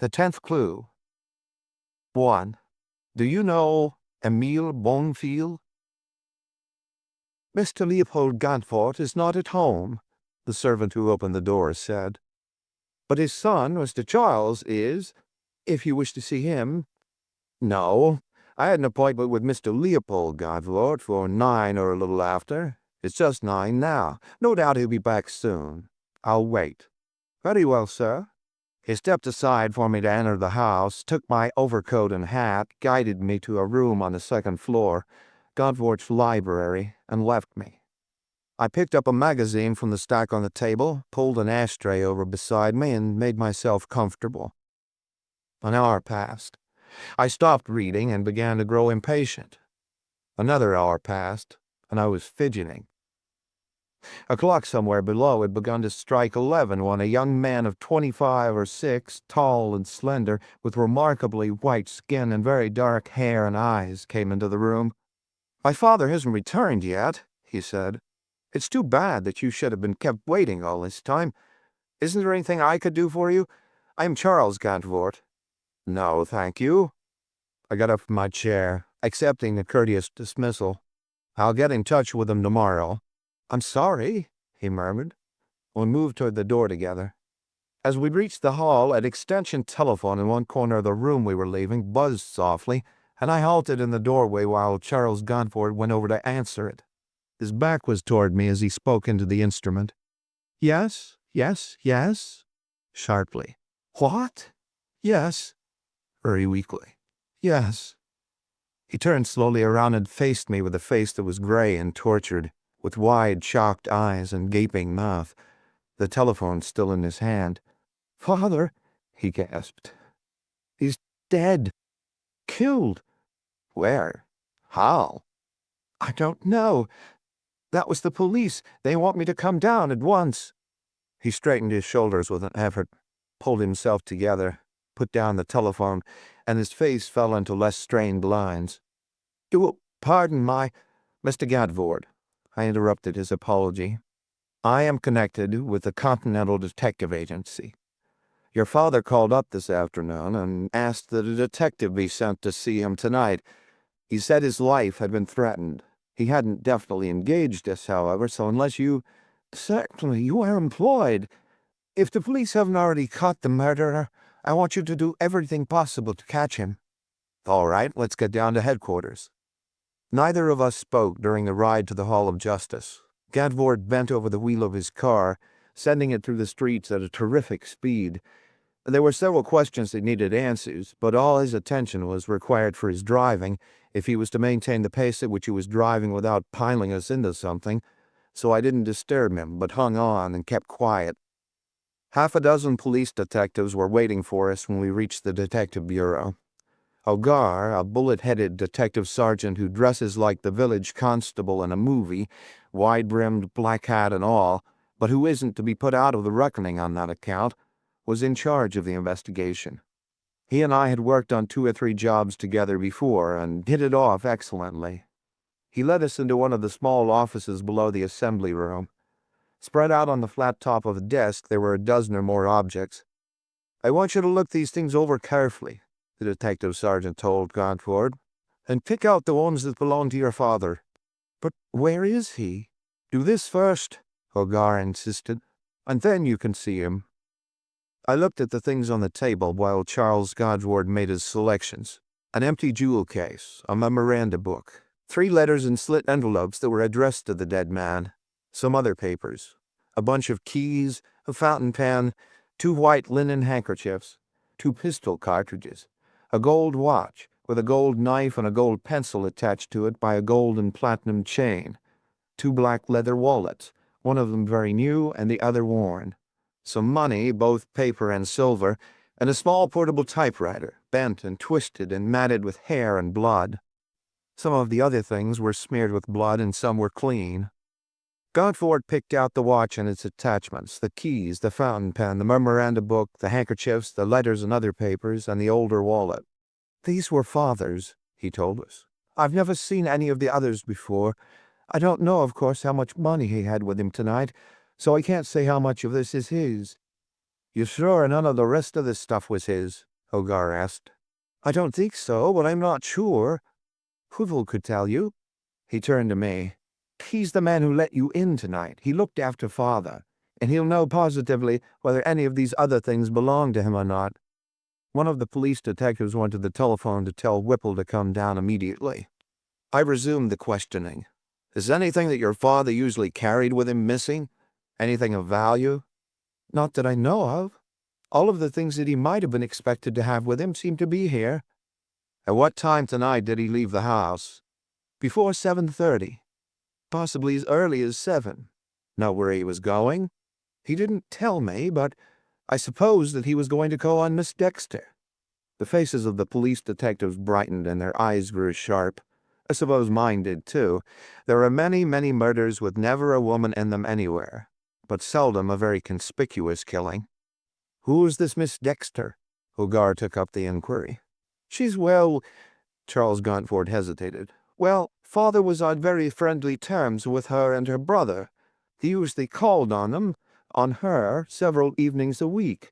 The 10th clue. 1. Do you know Emile Bonfil? Mr. Leopold Gantfort is not at home, the servant who opened the door said. But his son, Mr. Charles, is, if you wish to see him. No, I had an appointment with Mr. Leopold Gantfort for 9 or a little after. It's just 9 now. No doubt he'll be back soon. I'll wait. Very well, sir. He stepped aside for me to enter the house, took my overcoat and hat, guided me to a room on the 2nd floor, Gantfort's library, and left me. I picked up a magazine from the stack on the table, pulled an ashtray over beside me, and made myself comfortable. An hour passed. I stopped reading and began to grow impatient. Another hour passed, and I was fidgeting. A clock somewhere below had begun to strike 11 when a young man of 25 or 6, tall and slender, with remarkably white skin and very dark hair and eyes, came into the room. "My father hasn't returned yet," he said. "It's too bad that you should have been kept waiting all this time. Isn't there anything I could do for you? I am Charles Gantfort." "No, thank you." I got up from my chair, accepting the courteous dismissal. "I'll get in touch with him tomorrow." "I'm sorry," he murmured. We moved toward the door together. As we reached the hall, an extension telephone in one corner of the room we were leaving buzzed softly, and I halted in the doorway while Charles Gantfort went over to answer it. His back was toward me as he spoke into the instrument. "Yes, yes, yes," sharply. "What?" "Yes," very weakly. "Yes." He turned slowly around and faced me with a face that was gray and tortured, with wide, shocked eyes and gaping mouth, the telephone still in his hand. "Father," he gasped. "He's dead. Killed." "Where? How?" "I don't know. That was the police. They want me to come down at once." He straightened his shoulders with an effort, pulled himself together, put down the telephone, and his face fell into less strained lines. "You will pardon my—" "Mr. Gantfort," I interrupted his apology. "I am connected with the Continental Detective Agency. Your father called up this afternoon and asked that a detective be sent to see him tonight. He said his life had been threatened. He hadn't definitely engaged us, however, so unless you—" "Certainly, you are employed. If the police haven't already caught the murderer, I want you to do everything possible to catch him." "All right, let's get down to headquarters." Neither of us spoke during the ride to the Hall of Justice. Gantfort bent over the wheel of his car, sending it through the streets at a terrific speed. There were several questions that needed answers, but all his attention was required for his driving if he was to maintain the pace at which he was driving without piling us into something, so I didn't disturb him, but hung on and kept quiet. Half a dozen police detectives were waiting for us when we reached the detective bureau. Ogar, a bullet-headed detective sergeant who dresses like the village constable in a movie, wide-brimmed black hat and all, but who isn't to be put out of the reckoning on that account, was in charge of the investigation. He and I had worked on 2 or 3 jobs together before and hit it off excellently. He led us into one of the small offices below the assembly room. Spread out on the flat top of a desk there were a dozen or more objects. "I want you to look these things over carefully," the detective sergeant told Gantfort, "and pick out the ones that belong to your father." "But where is he?" "Do this first," Ogar insisted, "and then you can see him." I looked at the things on the table while Charles Gantfort made his selections. An empty jewel case, a memoranda book, 3 letters in slit envelopes that were addressed to the dead man, some other papers, a bunch of keys, a fountain pen, 2 white linen handkerchiefs, 2 pistol cartridges, a gold watch with a gold knife and a gold pencil attached to it by a gold and platinum chain, 2 black leather wallets, one of them very new and the other worn, some money, both paper and silver, and a small portable typewriter, bent and twisted and matted with hair and blood. Some of the other things were smeared with blood and some were clean. Gantfort picked out the watch and its attachments, the keys, the fountain pen, the memoranda book, the handkerchiefs, the letters and other papers, and the older wallet. "These were father's," he told us. "I've never seen any of the others before. I don't know, of course, how much money he had with him tonight, so I can't say how much of this is his." "You're sure none of the rest of this stuff was his?" Hogar asked. I don't think so, but I'm not sure. Hoovel could tell you. He turned to me. He's the man who let you in tonight. He looked after Father, and he'll know positively whether any of these other things belong to him or not. One of the police detectives went to the telephone to tell Whipple to come down immediately. I resumed the questioning. Is anything that your father usually carried with him missing? Anything of value? Not that I know of. All of the things that he might have been expected to have with him seem to be here. At what time tonight did he leave the house? Before 7:30. Possibly as early as 7. Know where he was going? He didn't tell me, but I suppose that he was going to call on Miss Dexter. The faces of the police detectives brightened and their eyes grew sharp. I suppose mine did too. There are many, many murders with never a woman in them anywhere, but seldom a very conspicuous killing. Who is this Miss Dexter? Hogar took up the inquiry. She's, well, Charles Gauntford hesitated. Well, Father was on very friendly terms with her and her brother. He usually called on her, several evenings a week.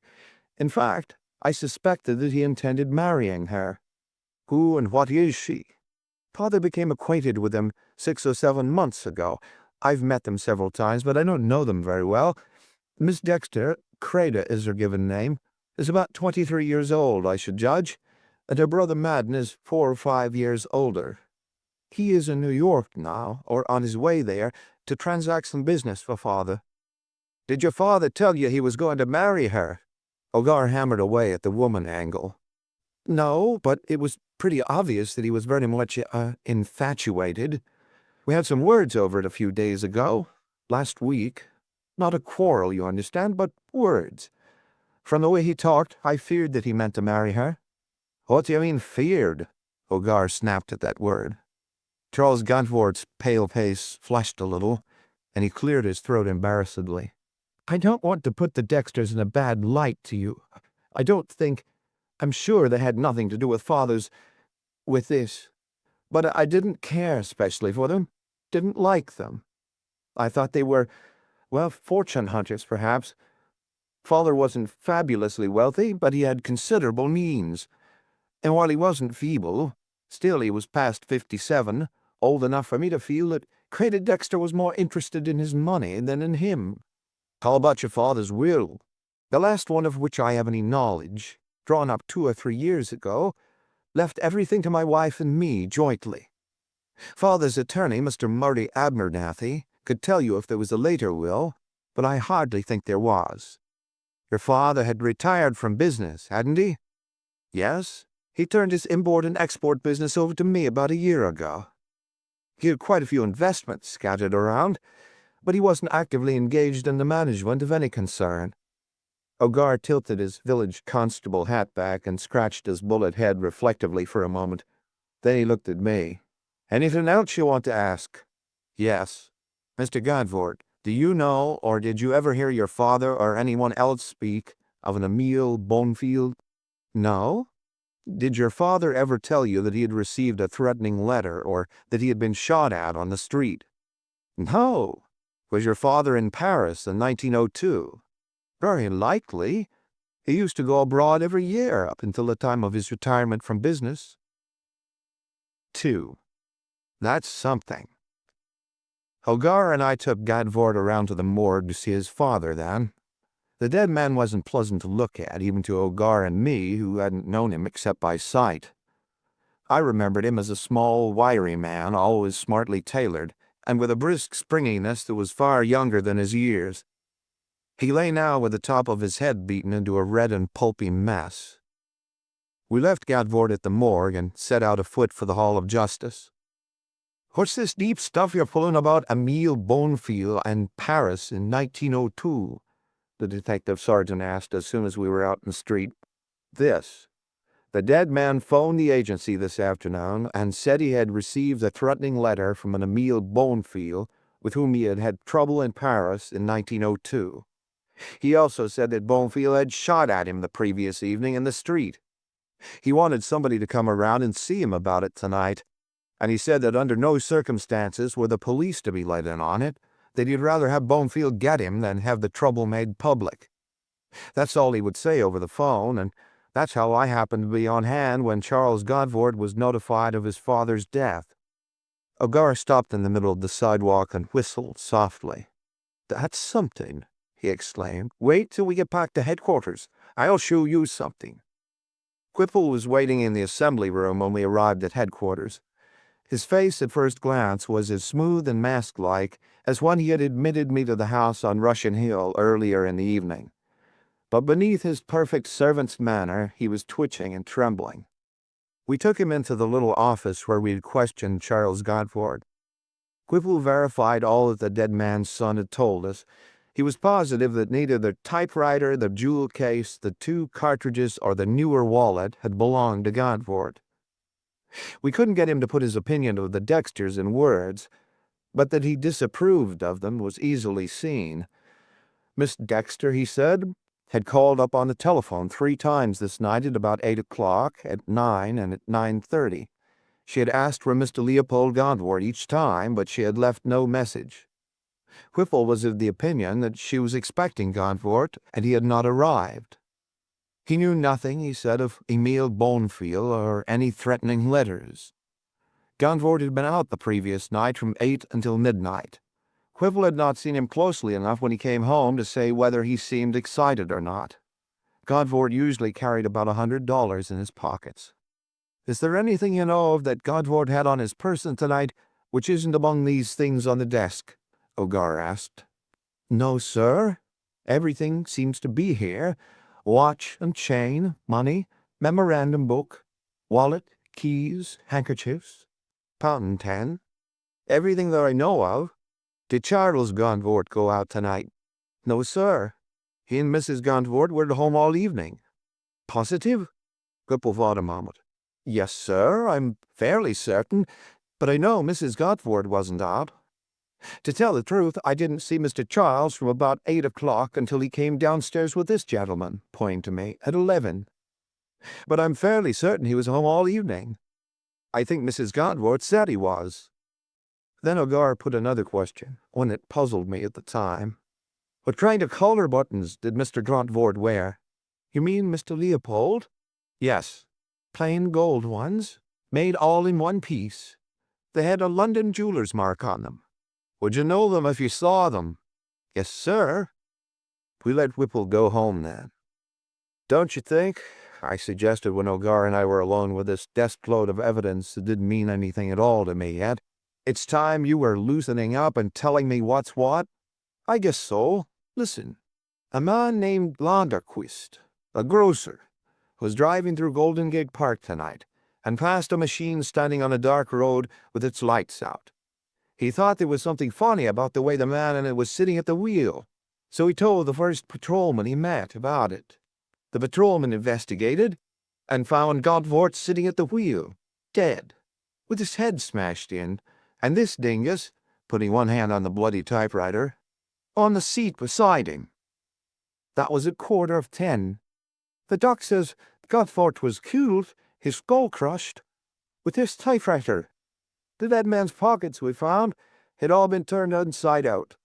In fact, I suspected that he intended marrying her. Who and what is she? Father became acquainted with them 6 or 7 months ago. I've met them several times, but I don't know them very well. Miss Dexter, Creda is her given name, is about 23 years old, I should judge, and her brother Madden is 4 or 5 years older. He is in New York now, or on his way there, to transact some business for Father. Did your father tell you he was going to marry her? Hogar hammered away at the woman angle. No, but it was pretty obvious that he was very much infatuated. We had some words over it a few days ago, last week. Not a quarrel, you understand, but words. From the way he talked, I feared that he meant to marry her. What do you mean, feared? Hogar snapped at that word. Charles Gauntford's pale face flushed a little, and he cleared his throat embarrassedly. I don't want to put the Dexters in a bad light to you. I'm sure they had nothing to do with with this. But I didn't care especially for them, didn't like them. I thought they were, well, fortune hunters, perhaps. Father wasn't fabulously wealthy, but he had considerable means. And while he wasn't feeble, still he was past 57, old enough for me to feel that Creda Dexter was more interested in his money than in him. How about your father's will? The last one of which I have any knowledge, drawn up 2 or 3 years ago, left everything to my wife and me jointly. Father's attorney, Mr. Murray Abernathy, could tell you if there was a later will, but I hardly think there was. Your father had retired from business, hadn't he? Yes. He turned his import and export business over to me about a year ago. He had quite a few investments scattered around, but he wasn't actively engaged in the management of any concern. Hogar tilted his village constable hat back and scratched his bullet head reflectively for a moment. Then he looked at me. Anything else you want to ask? Yes. Mr. Gauntford, do you know, or did you ever hear your father or anyone else speak of an Emile Bonfield? No. Did your father ever tell you that he had received a threatening letter or that he had been shot at on the street? No. Was your father in Paris in 1902? Very likely. He used to go abroad every year up until the time of his retirement from business. 2. That's something. Hogar and I took Gauntford around to the morgue to see his father then. The dead man wasn't pleasant to look at, even to Hogar and me, who hadn't known him except by sight. I remembered him as a small, wiry man, always smartly tailored, and with a brisk springiness that was far younger than his years. He lay now with the top of his head beaten into a red and pulpy mess. We left Gauntford at the morgue and set out afoot for the Hall of Justice. What's this deep stuff you're pulling about Emile Bonfield and Paris in 1902? The detective sergeant asked as soon as we were out in the street. This. The dead man phoned the agency this afternoon and said he had received a threatening letter from an Emile Bonfield with whom he had had trouble in Paris in 1902. He also said that Bonfield had shot at him the previous evening in the street. He wanted somebody to come around and see him about it tonight, and he said that under no circumstances were the police to be let in on it, that he'd rather have Bonfield get him than have the trouble made public. That's all he would say over the phone, and That's how I happened to be on hand when Charles Godford was notified of his father's death." O'Gara stopped in the middle of the sidewalk and whistled softly. "That's something," he exclaimed. "Wait till we get back to headquarters. I'll show you something." Whipple was waiting in the assembly room when we arrived at headquarters. His face at first glance was as smooth and mask-like as when he had admitted me to the house on Russian Hill earlier in the evening. But beneath his perfect servant's manner, he was twitching and trembling. We took him into the little office where we had questioned Charles Godford. Whipple verified all that the dead man's son had told us. He was positive that neither the typewriter, the jewel case, the 2 cartridges, or the newer wallet had belonged to Godford. We couldn't get him to put his opinion of the Dexters in words, but that he disapproved of them was easily seen. Miss Dexter, he said, had called up on the telephone 3 times this night at about 8 o'clock, at 9, and at 9:30. She had asked for Mr. Leopold Godford each time, but she had left no message. Whipple was of the opinion that she was expecting Godford, and he had not arrived. He knew nothing, he said, of Emile Bonefil or any threatening letters. Godford had been out the previous night from 8 until midnight. Whipple had not seen him closely enough when he came home to say whether he seemed excited or not. Godford usually carried about $100 in his pockets. "Is there anything you know of that Godford had on his person tonight which isn't among these things on the desk?" O'Gara asked. "No, sir. Everything seems to be here. Watch and chain, money, memorandum book, wallet, keys, handkerchiefs, fountain pen. Everything that I know of. Did Charles Godford go out tonight?" "No, sir. He and Mrs. Godford were at home all evening." "Positive?" Whipple thought a moment. "Yes, sir, I'm fairly certain, but I know Mrs. Godford wasn't out. To tell the truth, I didn't see Mr. Charles from about 8 o'clock until he came downstairs with this gentleman," pointing to me, "at 11. But I'm fairly certain he was home all evening. I think Mrs. Godford said he was." Then O'Gara put another question, one that puzzled me at the time. "What kind of collar buttons did Mr. Godford wear?" "You mean Mr. Leopold?" "Yes." "Plain gold ones, made all in one piece. They had a London jeweler's mark on them." "Would you know them if you saw them?" "Yes, sir." We let Whipple go home then. "Don't you think," I suggested when O'Gara and I were alone with this desk-load of evidence that didn't mean anything at all to me yet, "it's time you were loosening up and telling me what's what?" "I guess so. Listen. A man named Landerquist, a grocer, was driving through Golden Gate Park tonight and passed a machine standing on a dark road with its lights out. He thought there was something funny about the way the man in it was sitting at the wheel, so he told the first patrolman he met about it. The patrolman investigated and found Godford sitting at the wheel, dead, with his head smashed in, and this dingus," putting one hand on the bloody typewriter, "on the seat beside him. That was at 9:15. The doc says Godford was killed, his skull crushed, with this typewriter. The dead man's pockets, we found, had all been turned inside out,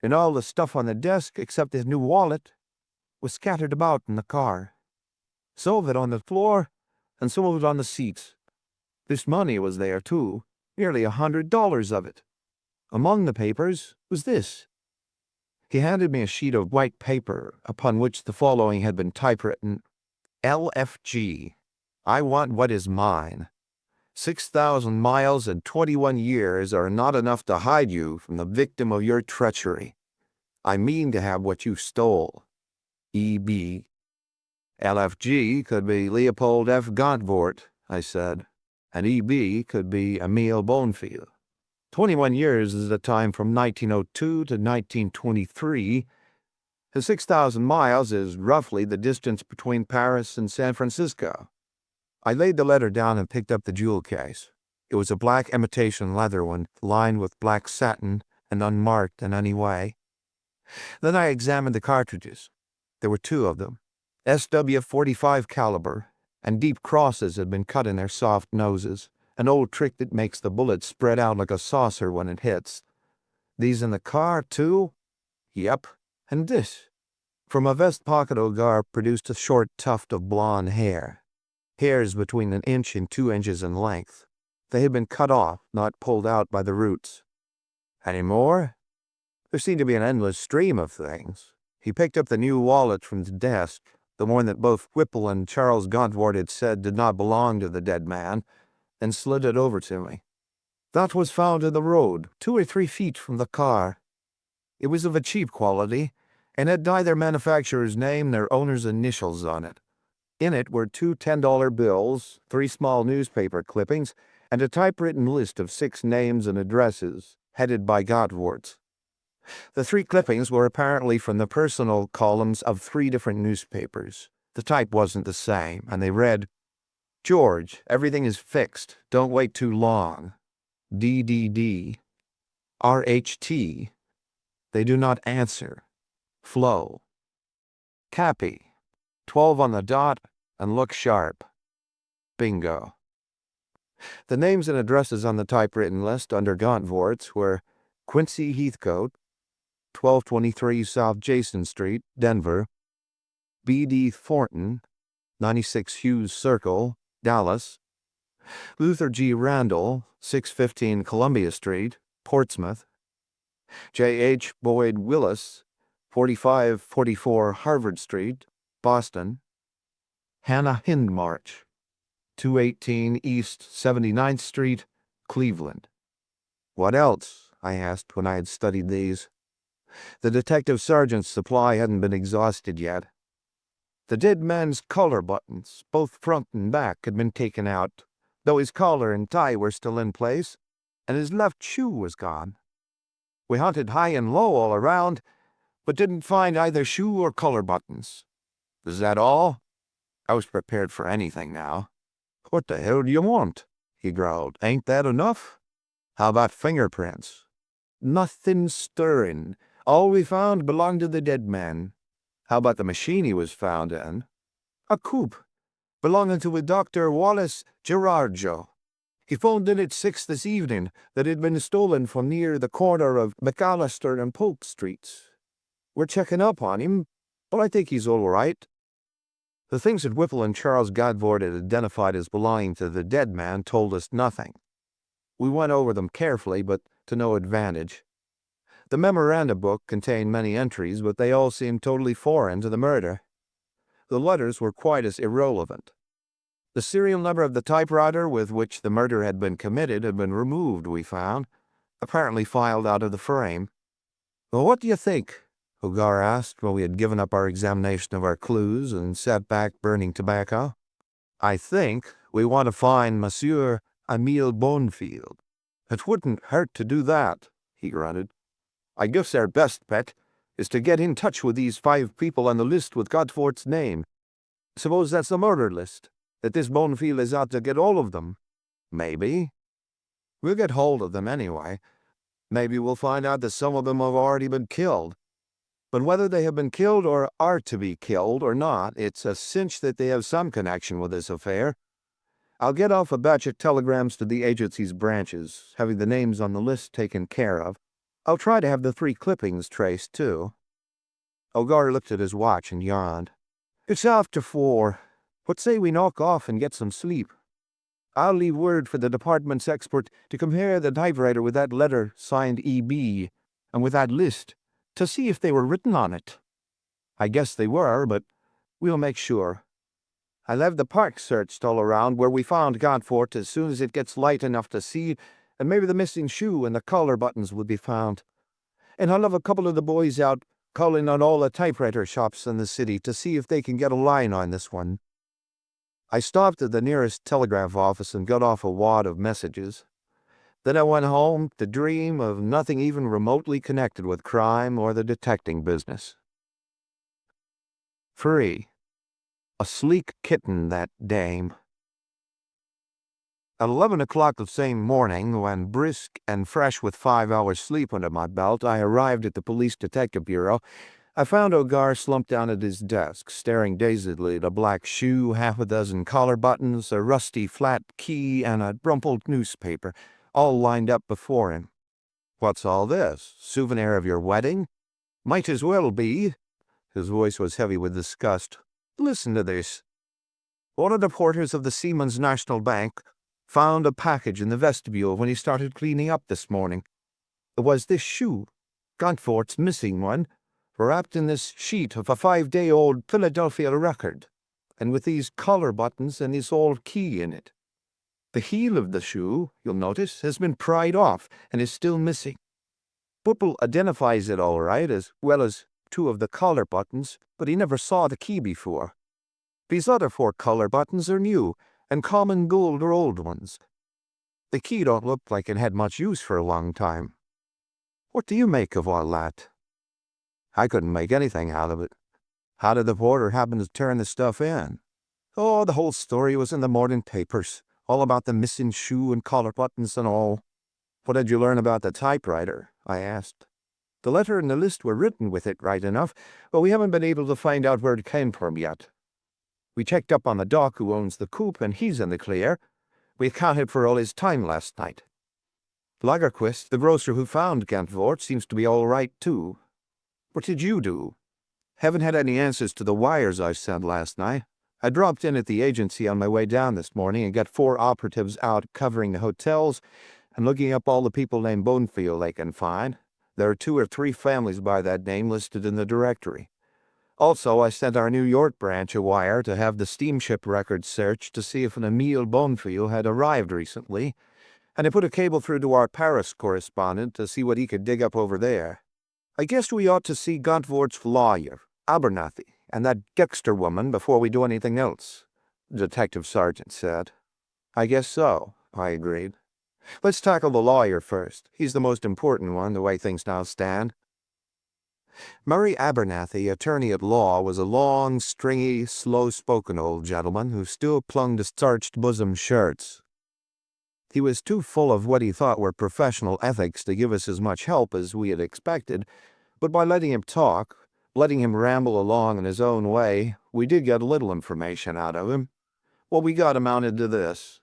and all the stuff on the desk, except his new wallet, was scattered about in the car. Some of it on the floor, and some of it on the seats. This money was there, too, nearly $100 of it. Among the papers was this." He handed me a sheet of white paper upon which the following had been typewritten: "LFG. I want what is mine. 6,000 miles and 21 years are not enough to hide you from the victim of your treachery. I mean to have what you stole. E.B." "LFG could be Leopold F. Godford," I said, "and E.B. could be Emile Bonefil. 21 years is the time from 1902 to 1923. The 6,000 miles is roughly the distance between Paris and San Francisco." I laid the letter down and picked up the jewel case. It was a black imitation leather one, lined with black satin and unmarked in any way. Then I examined the cartridges. There were 2 of them, SW.45 caliber, and deep crosses had been cut in their soft noses, an old trick that makes the bullet spread out like a saucer when it hits. "These in the car, too?" "Yep. And this." From a vest pocket, Ogar produced a short tuft of blonde hair. Hairs between 1 inch and 2 inches in length. They had been cut off, not pulled out by the roots. Any more? There seemed to be an endless stream of things. He picked up the new wallet from the desk, the one that both Whipple and Charles Gauntwort had said did not belong to the dead man, and slid it over to me. That was found in the road, 2 or 3 feet from the car. It was of a cheap quality, and had neither manufacturer's name nor owner's initials on it. In it were 2 $10 bills, 3 small newspaper clippings, and a typewritten list of 6 names and addresses, headed by Gauntwort's. The 3 clippings were apparently from the personal columns of 3 different newspapers. The type wasn't the same, and they read, "George, everything is fixed. Don't wait too long. DDD. RHT. They do not answer. Flow. Cappy. 12 on the dot, and look sharp. Bingo." The names and addresses on the typewritten list under Gauntwort's were Quincy Heathcote, 1223 South Jason Street, Denver; B.D. Thornton, 96 Hughes Circle, Dallas; Luther G. Randall, 615 Columbia Street, Portsmouth; J.H. Boyd Willis, 4544 Harvard Street, Boston; Hannah Hindmarch, 218 East 79th Street, Cleveland. What else? I asked when I had studied these. The detective sergeant's supply hadn't been exhausted yet. The dead man's collar buttons, both front and back, had been taken out, though his collar and tie were still in place, and his left shoe was gone. We hunted high and low all around, but didn't find either shoe or collar buttons. Is that all? I was prepared for anything now. What the hell do you want? He growled. Ain't that enough? How about fingerprints? Nothing stirring. All we found belonged to the dead man. How about the machine he was found in? A coupe, belonging to a Dr. Wallace Gerardo. He phoned in at 6 this evening that it had been stolen from near the corner of McAllister and Polk Streets. We're checking up on him, but I think he's all right. The things that Whipple and Charles Gauntwort had identified as belonging to the dead man told us nothing. We went over them carefully, but to no advantage. The memoranda book contained many entries, but they all seemed totally foreign to the murder. The letters were quite as irrelevant. The serial number of the typewriter with which the murder had been committed had been removed, we found, apparently filed out of the frame. "Well, what do you think?" Hogarth asked when we had given up our examination of our clues and sat back burning tobacco. "I think we want to find Monsieur Emile Bonfield." "It wouldn't hurt to do that," he grunted. "I guess our best bet is to get in touch with these 5 people on the list with Gauntwort's name. Suppose that's the murder list, that this Bonfield is out to get all of them. Maybe. We'll get hold of them anyway. Maybe we'll find out that some of them have already been killed. But whether they have been killed or are to be killed or not, it's a cinch that they have some connection with this affair. I'll get off a batch of telegrams to the agency's branches, having the names on the list taken care of. I'll try to have the 3 clippings traced, too." Hogarth looked at his watch and yawned. "It's after 4. What say we knock off and get some sleep? I'll leave word for the department's expert to compare the typewriter with that letter signed E.B. and with that list, to see if they were written on it. I guess they were, but we'll make sure. I'll have the park searched all around where we found Gauntwort as soon as it gets light enough to see, and maybe the missing shoe and the collar buttons will be found. And I'll have a couple of the boys out calling on all the typewriter shops in the city to see if they can get a line on this one." I stopped at the nearest telegraph office and got off a wad of messages. Then I went home to dream of nothing even remotely connected with crime or the detecting business. 3. A sleek kitten, that dame. At 11 o'clock the same morning, when brisk and fresh with 5 hours' sleep under my belt, I arrived at the Police Detective Bureau, I found Hogarth slumped down at his desk, staring dazedly at a black shoe, 6 collar buttons, a rusty flat key, and a rumpled newspaper, all lined up before him. "What's all this? Souvenir of your wedding?" "Might as well be. His voice was heavy with disgust. "Listen to this. One of the porters of the Seamen's National Bank found a package in the vestibule when he started cleaning up this morning. It was this shoe, Gauntfort's missing one, wrapped in this sheet of a 5-day-old Philadelphia record, and with these collar buttons and this old key in it. The heel of the shoe, you'll notice, has been pried off and is still missing. Whipple identifies it all right, as well as 2 of the collar buttons, but he never saw the key before. These other 4 collar buttons are new, and common gold or old ones. The key don't look like it had much use for a long time. What do you make of all that?" I couldn't make anything out of it. How did the porter happen to turn the stuff in? Oh, the whole story was in the morning papers, all about the missing shoe and collar buttons and all. What did you learn about the typewriter? I asked. The letter and the list were written with it right enough, but we haven't been able to find out where it came from yet. We checked up on the doc who owns the coop, and he's in the clear. We accounted for all his time last night. Lagerquist, the grocer who found Gauntfort, seems to be all right, too. What did you do? Haven't had any answers to the wires I sent last night. I dropped in at the agency on my way down this morning and got 4 operatives out covering the hotels and looking up all the people named Bonefield they can find. There are 2 or 3 families by that name listed in the directory. Also, I sent our New York branch a wire to have the steamship records searched to see if an Emile Bonefield had arrived recently, and I put a cable through to our Paris correspondent to see what he could dig up over there. I guess we ought to see Gauntfort's lawyer, Abernathy, and that Dexter woman before we do anything else," the detective sergeant said. "I guess so," I agreed. "Let's tackle the lawyer first. He's the most important one, the way things now stand." Murray Abernathy, attorney at law, was a long, stringy, slow-spoken old gentleman who still clung to starched bosom shirts. He was too full of what he thought were professional ethics to give us as much help as we had expected, but by letting him talk, letting him ramble along in his own way, we did get a little information out of him. What we got amounted to this.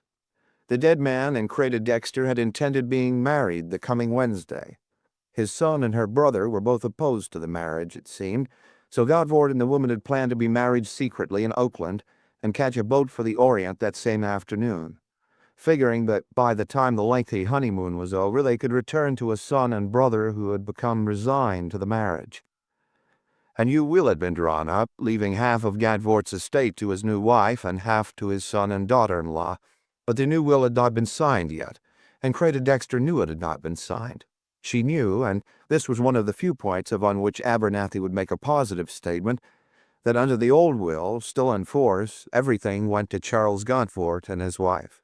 The dead man and Creta Dexter had intended being married the coming Wednesday. His son and her brother were both opposed to the marriage, it seemed, so Gauntfort and the woman had planned to be married secretly in Oakland and catch a boat for the Orient that same afternoon, figuring that by the time the lengthy honeymoon was over, they could return to a son and brother who had become resigned to the marriage. A new will had been drawn up, leaving half of Gauntfort's estate to his new wife and half to his son and daughter-in-law, but the new will had not been signed yet, and Creta Dexter knew it had not been signed. She knew, and this was one of the few points upon which Abernathy would make a positive statement, that under the old will, still in force, everything went to Charles Gauntfort and his wife.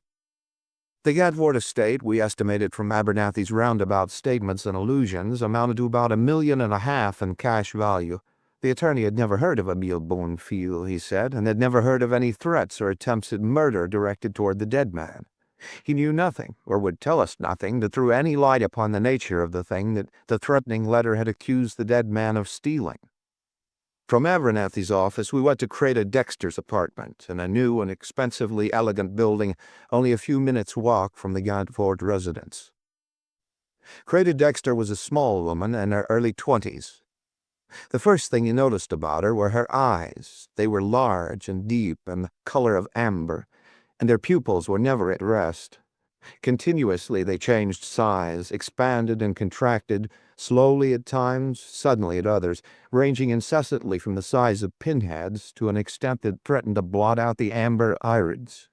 The Gauntfort estate, we estimated from Abernathy's roundabout statements and allusions, amounted to about $1.5 million in cash value. The attorney had never heard of Emile Bonefield, he said, and had never heard of any threats or attempts at murder directed toward the dead man. He knew nothing, or would tell us nothing, that threw any light upon the nature of the thing that the threatening letter had accused the dead man of stealing. From Abernathy's office, we went to Creta Dexter's apartment, in a new and expensively elegant building only a few minutes' walk from the Gauntfort residence. Creta Dexter was a small woman in her early 20s. The first thing you noticed about her were her eyes. They were large and deep and the color of amber, and their pupils were never at rest. Continuously they changed size, expanded and contracted, slowly at times, suddenly at others, ranging incessantly from the size of pinheads to an extent that threatened to blot out the amber irids.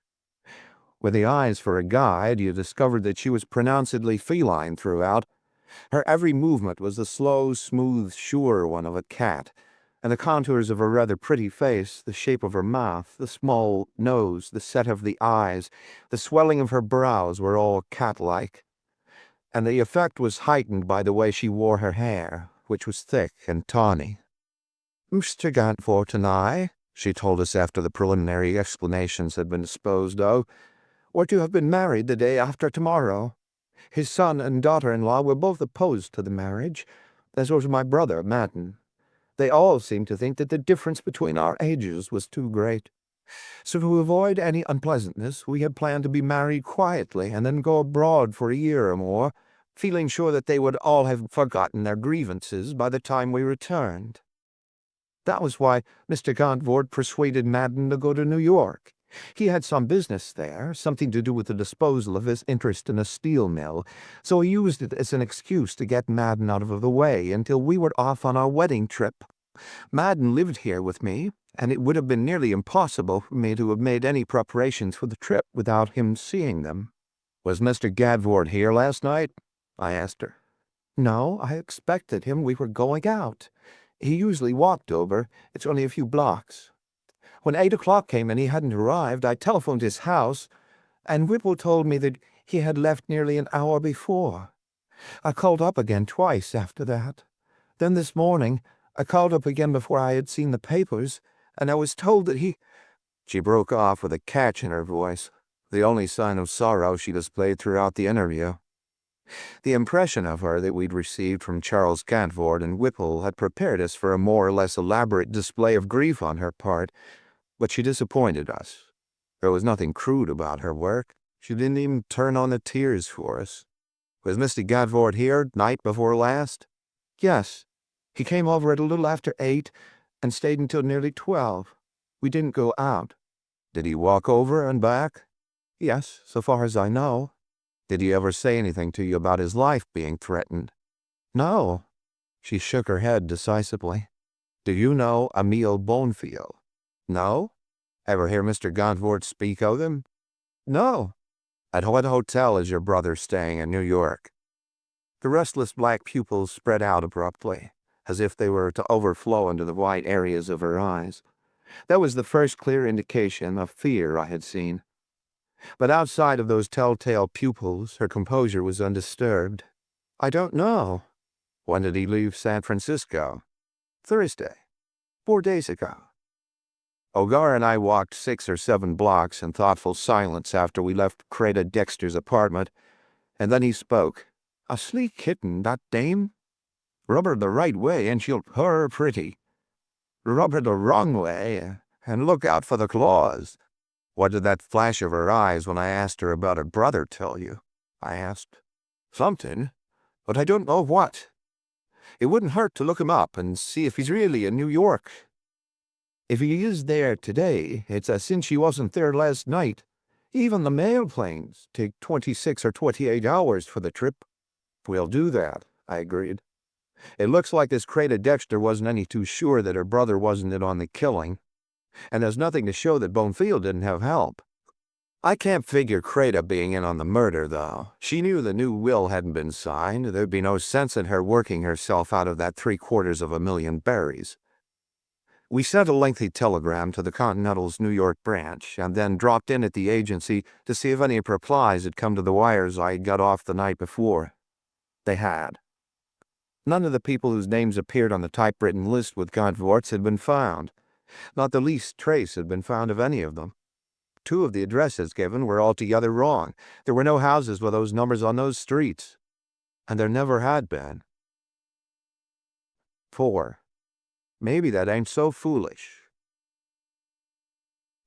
With the eyes for a guide, you discovered that she was pronouncedly feline throughout. Her every movement was the slow, smooth, sure one of a cat, and the contours of her rather pretty face, the shape of her mouth, the small nose, the set of the eyes, the swelling of her brows were all cat-like. And the effect was heightened by the way she wore her hair, which was thick and tawny. "Mr. Gauntfort and I," she told us after the preliminary explanations had been disposed of, "were to have been married the day after tomorrow. His son and daughter-in-law were both opposed to the marriage, as was my brother, Madden. They all seemed to think that the difference between our ages was too great. So to avoid any unpleasantness, we had planned to be married quietly and then go abroad for a year or more, feeling sure that they would all have forgotten their grievances by the time we returned." That was why Mr. Gonvort persuaded Madden to go to New York. He had some business there, something to do with the disposal of his interest in a steel mill, so he used it as an excuse to get Madden out of the way until we were off on our wedding trip. Madden lived here with me, and it would have been nearly impossible for me to have made any preparations for the trip without him seeing them. "Was Mr. Gadford here last night?" I asked her. "No, I expected him. We were going out. He usually walked over. It's only a few blocks. When 8 o'clock came and he hadn't arrived, I telephoned his house, and Whipple told me that he had left nearly an hour before. I called up again twice after that. Then this morning, I called up again before I had seen the papers, and I was told that he—" She broke off with a catch in her voice, the only sign of sorrow she displayed throughout the interview. The impression of her that we'd received from Charles Cantford and Whipple had prepared us for a more or less elaborate display of grief on her part, but she disappointed us. There was nothing crude about her work. She didn't even turn on the tears for us. "Was Mr. Gadford here night before last?" "Yes. He came over at a little after 8 and stayed until nearly 12. We didn't go out." "Did he walk over and back?" "Yes, so far as I know." "Did he ever say anything to you about his life being threatened?" "No." She shook her head decisively. "Do you know Emile Bonefield?" "No." "Ever hear Mr. Gonfort speak of him?" "No." "At what hotel is your brother staying in New York?" The restless black pupils spread out abruptly, as if they were to overflow into the white areas of her eyes. That was the first clear indication of fear I had seen. But outside of those telltale pupils, her composure was undisturbed. "I don't know." "When did he leave San Francisco?" "Thursday. 4 days ago." Ogar and I walked 6 or 7 blocks in thoughtful silence after we left Creta Dexter's apartment, and then he spoke. "A sleek kitten, that dame. Rub her the right way and she'll purr pretty. Rub her the wrong way and look out for the claws." "What did that flash of her eyes when I asked her about her brother tell you?" I asked. "Something, but I don't know what. It wouldn't hurt to look him up and see if he's really in New York. If he is there today, it's a cinch he wasn't there last night. Even the mail planes take 26 or 28 hours for the trip." "We'll do that," I agreed. "It looks like this Creta Dexter wasn't any too sure that her brother wasn't in on the killing, and there's nothing to show that Bonefield didn't have help. I can't figure Creta being in on the murder, though. She knew the new will hadn't been signed. There'd be no sense in her working herself out of that $750,000 berries." We sent a lengthy telegram to the Continental's New York branch, and then dropped in at the agency to see if any replies had come to the wires I had got off the night before. They had. None of the people whose names appeared on the typewritten list with Godvorts had been found. Not the least trace had been found of any of them. 2 of the addresses given were altogether wrong. There were no houses with those numbers on those streets. And there never had been. 4. Maybe that ain't so foolish.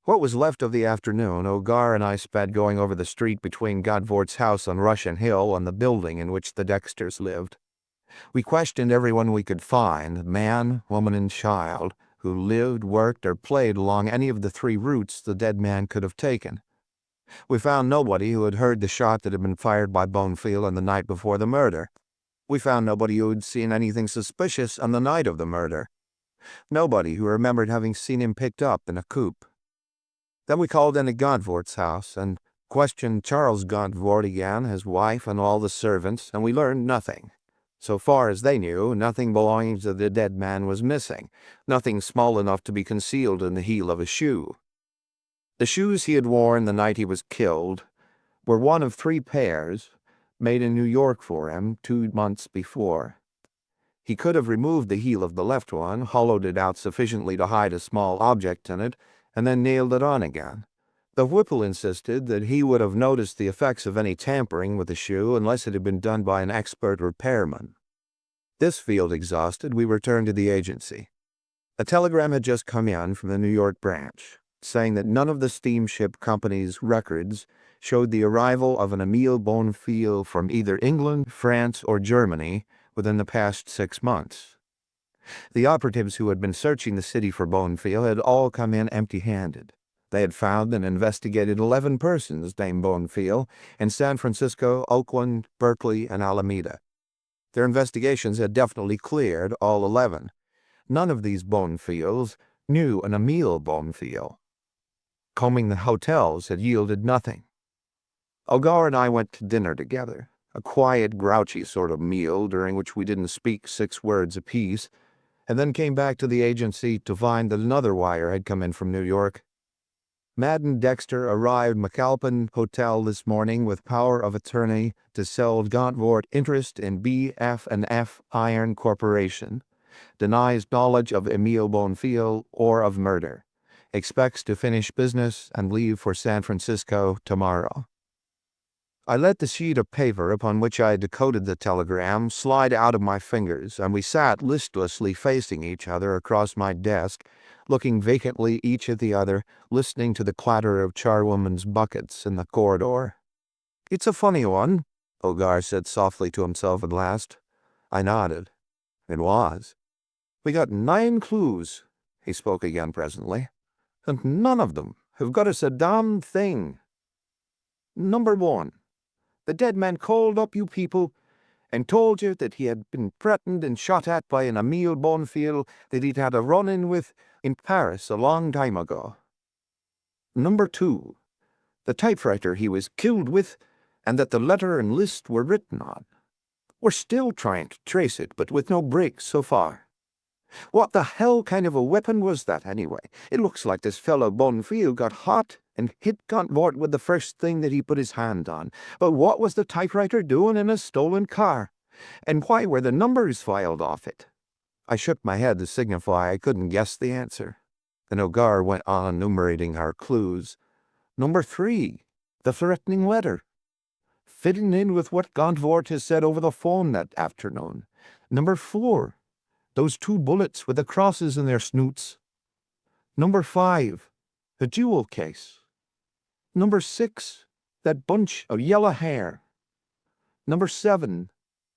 What was left of the afternoon, Ogar and I spent going over the street between Godvort's house on Russian Hill and the building in which the Dexters lived. We questioned everyone we could find, man, woman, and child, who lived, worked, or played along any of the 3 routes the dead man could have taken. We found nobody who had heard the shot that had been fired by Bonefield on the night before the murder. We found nobody who had seen anything suspicious on the night of the murder. Nobody who remembered having seen him picked up in a coupe. Then we called in at Godvort's house and questioned Charles Godvort again, his wife, and all the servants, and we learned nothing. So far as they knew, nothing belonging to the dead man was missing, nothing small enough to be concealed in the heel of a shoe. The shoes he had worn the night he was killed were one of 3 pairs, made in New York for him 2 months before. He could have removed the heel of the left one, hollowed it out sufficiently to hide a small object in it, and then nailed it on again. The Whipple insisted that he would have noticed the effects of any tampering with the shoe unless it had been done by an expert repairman. This field exhausted, we returned to the agency. A telegram had just come in from the New York branch, saying that none of the steamship company's records showed the arrival of an Emile Bonefield from either England, France, or Germany within the past 6 months. The operatives who had been searching the city for Bonfield had all come in empty-handed. They had found and investigated 11 persons named Bonfield in San Francisco, Oakland, Berkeley, and Alameda. Their investigations had definitely cleared all 11. None of these Bonfields knew an Emile Bonfield. Combing the hotels had yielded nothing. Ogar and I went to dinner together, a quiet, grouchy sort of meal during which we didn't speak 6 words apiece, and then came back to the agency to find that another wire had come in from New York. Madden Dexter arrived McAlpin Hotel this morning with power of attorney to sell Gontvort interest in B.F.&F Iron Corporation. Denies knowledge of Emile Bonfield or of murder. Expects to finish business and leave for San Francisco tomorrow. I let the sheet of paper upon which I had decoded the telegram slide out of my fingers, and we sat listlessly facing each other across my desk, looking vacantly each at the other, listening to the clatter of charwomen's buckets in the corridor. "It's a funny one," Ogar said softly to himself at last. I nodded. It was. "We got 9 clues," he spoke again presently, "and none of them have got us a damn thing. Number 1. The dead man called up you people and told you that he had been threatened and shot at by an Emile Bonfield that he'd had a run-in with in Paris a long time ago. Number 2. The typewriter he was killed with and that the letter and list were written on. We're still trying to trace it, but with no breaks so far. What the hell kind of a weapon was that, anyway? It looks like this fellow Bonfield got hot and hit Gontvort with the first thing that he put his hand on. But what was the typewriter doing in a stolen car? And why were the numbers filed off it?" I shook my head to signify I couldn't guess the answer. Then Ogar went on enumerating our clues. Number 3, the threatening letter, fitting in with what Gontvort has said over the phone that afternoon. Number 4, those 2 bullets with the crosses in their snoots. Number 5, the jewel case. Number 6, that bunch of yellow hair. Number 7,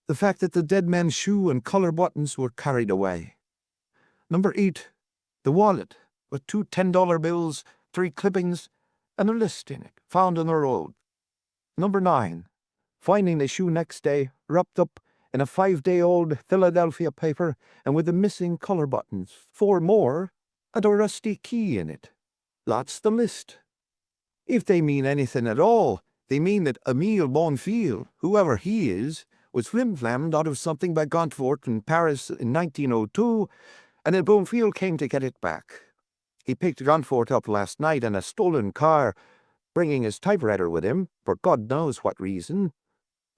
the fact that the dead man's shoe and collar buttons were carried away. Number 8, the wallet with 2 $10 bills, 3 clippings, and a list in it found on the road. Number 9, finding the shoe next day wrapped up in a 5-day-old Philadelphia paper and with the missing collar buttons. 4 more, and a rusty key in it. That's the list. If they mean anything at all, they mean that Emile Bonfield, whoever he is, was flim-flammed out of something by Gontvort in Paris in 1902, and that Bonfield came to get it back. He picked Gontvort up last night in a stolen car, bringing his typewriter with him, for God knows what reason.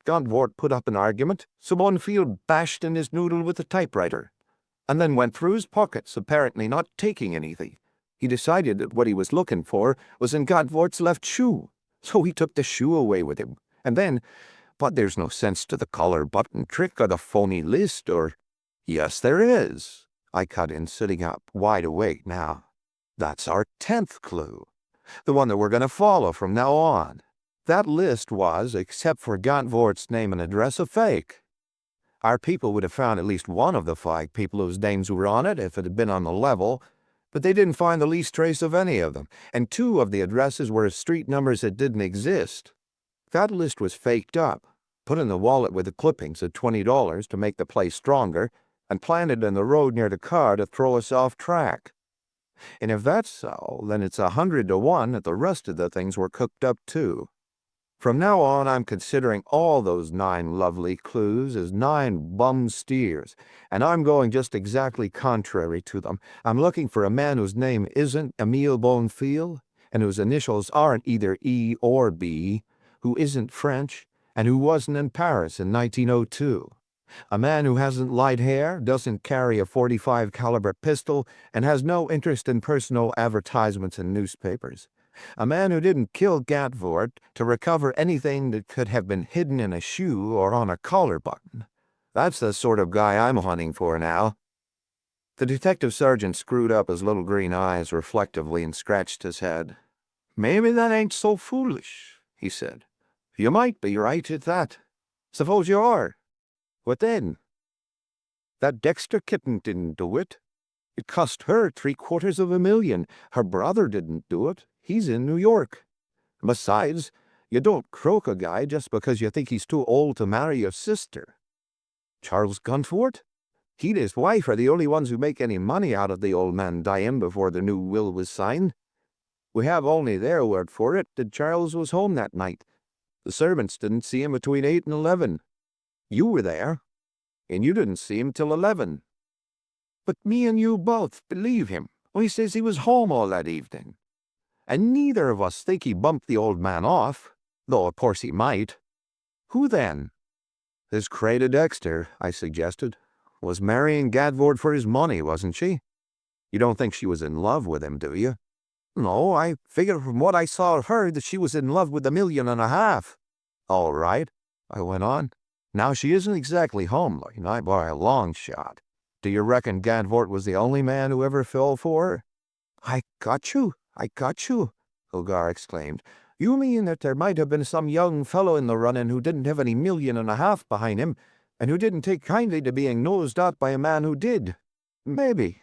Gontvort put up an argument, so Bonfield bashed in his noodle with the typewriter, and then went through his pockets, apparently not taking anything. He decided that what he was looking for was in Gontvort's left shoe, so he took the shoe away with him. And then, but there's no sense to the collar button trick or the phony list or... Yes, there is, I cut in, sitting up, wide awake now. That's our 10th clue, the one that we're going to follow from now on. That list was, except for Gontvort's name and address, a fake. Our people would have found at least one of the 5 people whose names were on it if it had been on the level, but they didn't find the least trace of any of them, and 2 of the addresses were street numbers that didn't exist. That list was faked up, put in the wallet with the clippings at $20 to make the place stronger, and planted in the road near the car to throw us off track. And if that's so, then it's 100 to 1 that the rest of the things were cooked up too. From now on, I'm considering all those 9 lovely clues as 9 bum steers, and I'm going just exactly contrary to them. I'm looking for a man whose name isn't Emile Bonfield, and whose initials aren't either E or B, who isn't French, and who wasn't in Paris in 1902. A man who hasn't light hair, doesn't carry a .45 caliber pistol, and has no interest in personal advertisements in newspapers. A man who didn't kill Gontvort to recover anything that could have been hidden in a shoe or on a collar button. That's the sort of guy I'm hunting for now. The detective sergeant screwed up his little green eyes reflectively and scratched his head. "Maybe that ain't so foolish," he said. "You might be right at that. Suppose you are. What then?" That Dexter kitten didn't do it. It cost her $750,000. Her brother didn't do it. He's in New York. Besides, you don't croak a guy just because you think he's too old to marry your sister. Charles Gunfort? He and his wife are the only ones who make any money out of the old man dying before the new will was signed. We have only their word for it that Charles was home that night. The servants didn't see him between 8 and 11. You were there, and you didn't see him till 11. But me and you both believe him. He says he was home all that evening. And neither of us think he bumped the old man off, though of course he might. Who then? This Creda Dexter, I suggested, was marrying Gadford for his money, wasn't she? You don't think she was in love with him, do you? No, I figure from what I saw of her that she was in love with $1.5 million. All right, I went on. Now she isn't exactly homely, not by a long shot. Do you reckon Gadford was the only man who ever fell for her? I got you, Hogar exclaimed. You mean that there might have been some young fellow in the running who didn't have any $1.5 million behind him, and who didn't take kindly to being nosed out by a man who did? Maybe.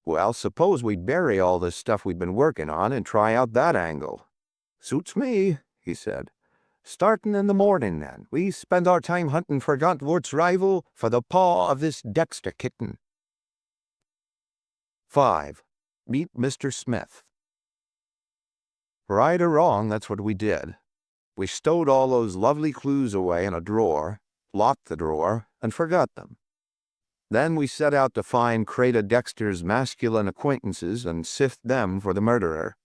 Well, suppose we bury all this stuff we've been working on and try out that angle. Suits me, he said. Starting in the morning, then, we spend our time hunting for Gauntworth's rival for the paw of this Dexter kitten. 5. Meet Mr. Smith. Right or wrong, that's what we did. We stowed all those lovely clues away in a drawer, locked the drawer, and forgot them. Then we set out to find Creda Dexter's masculine acquaintances and sift them for the murderer.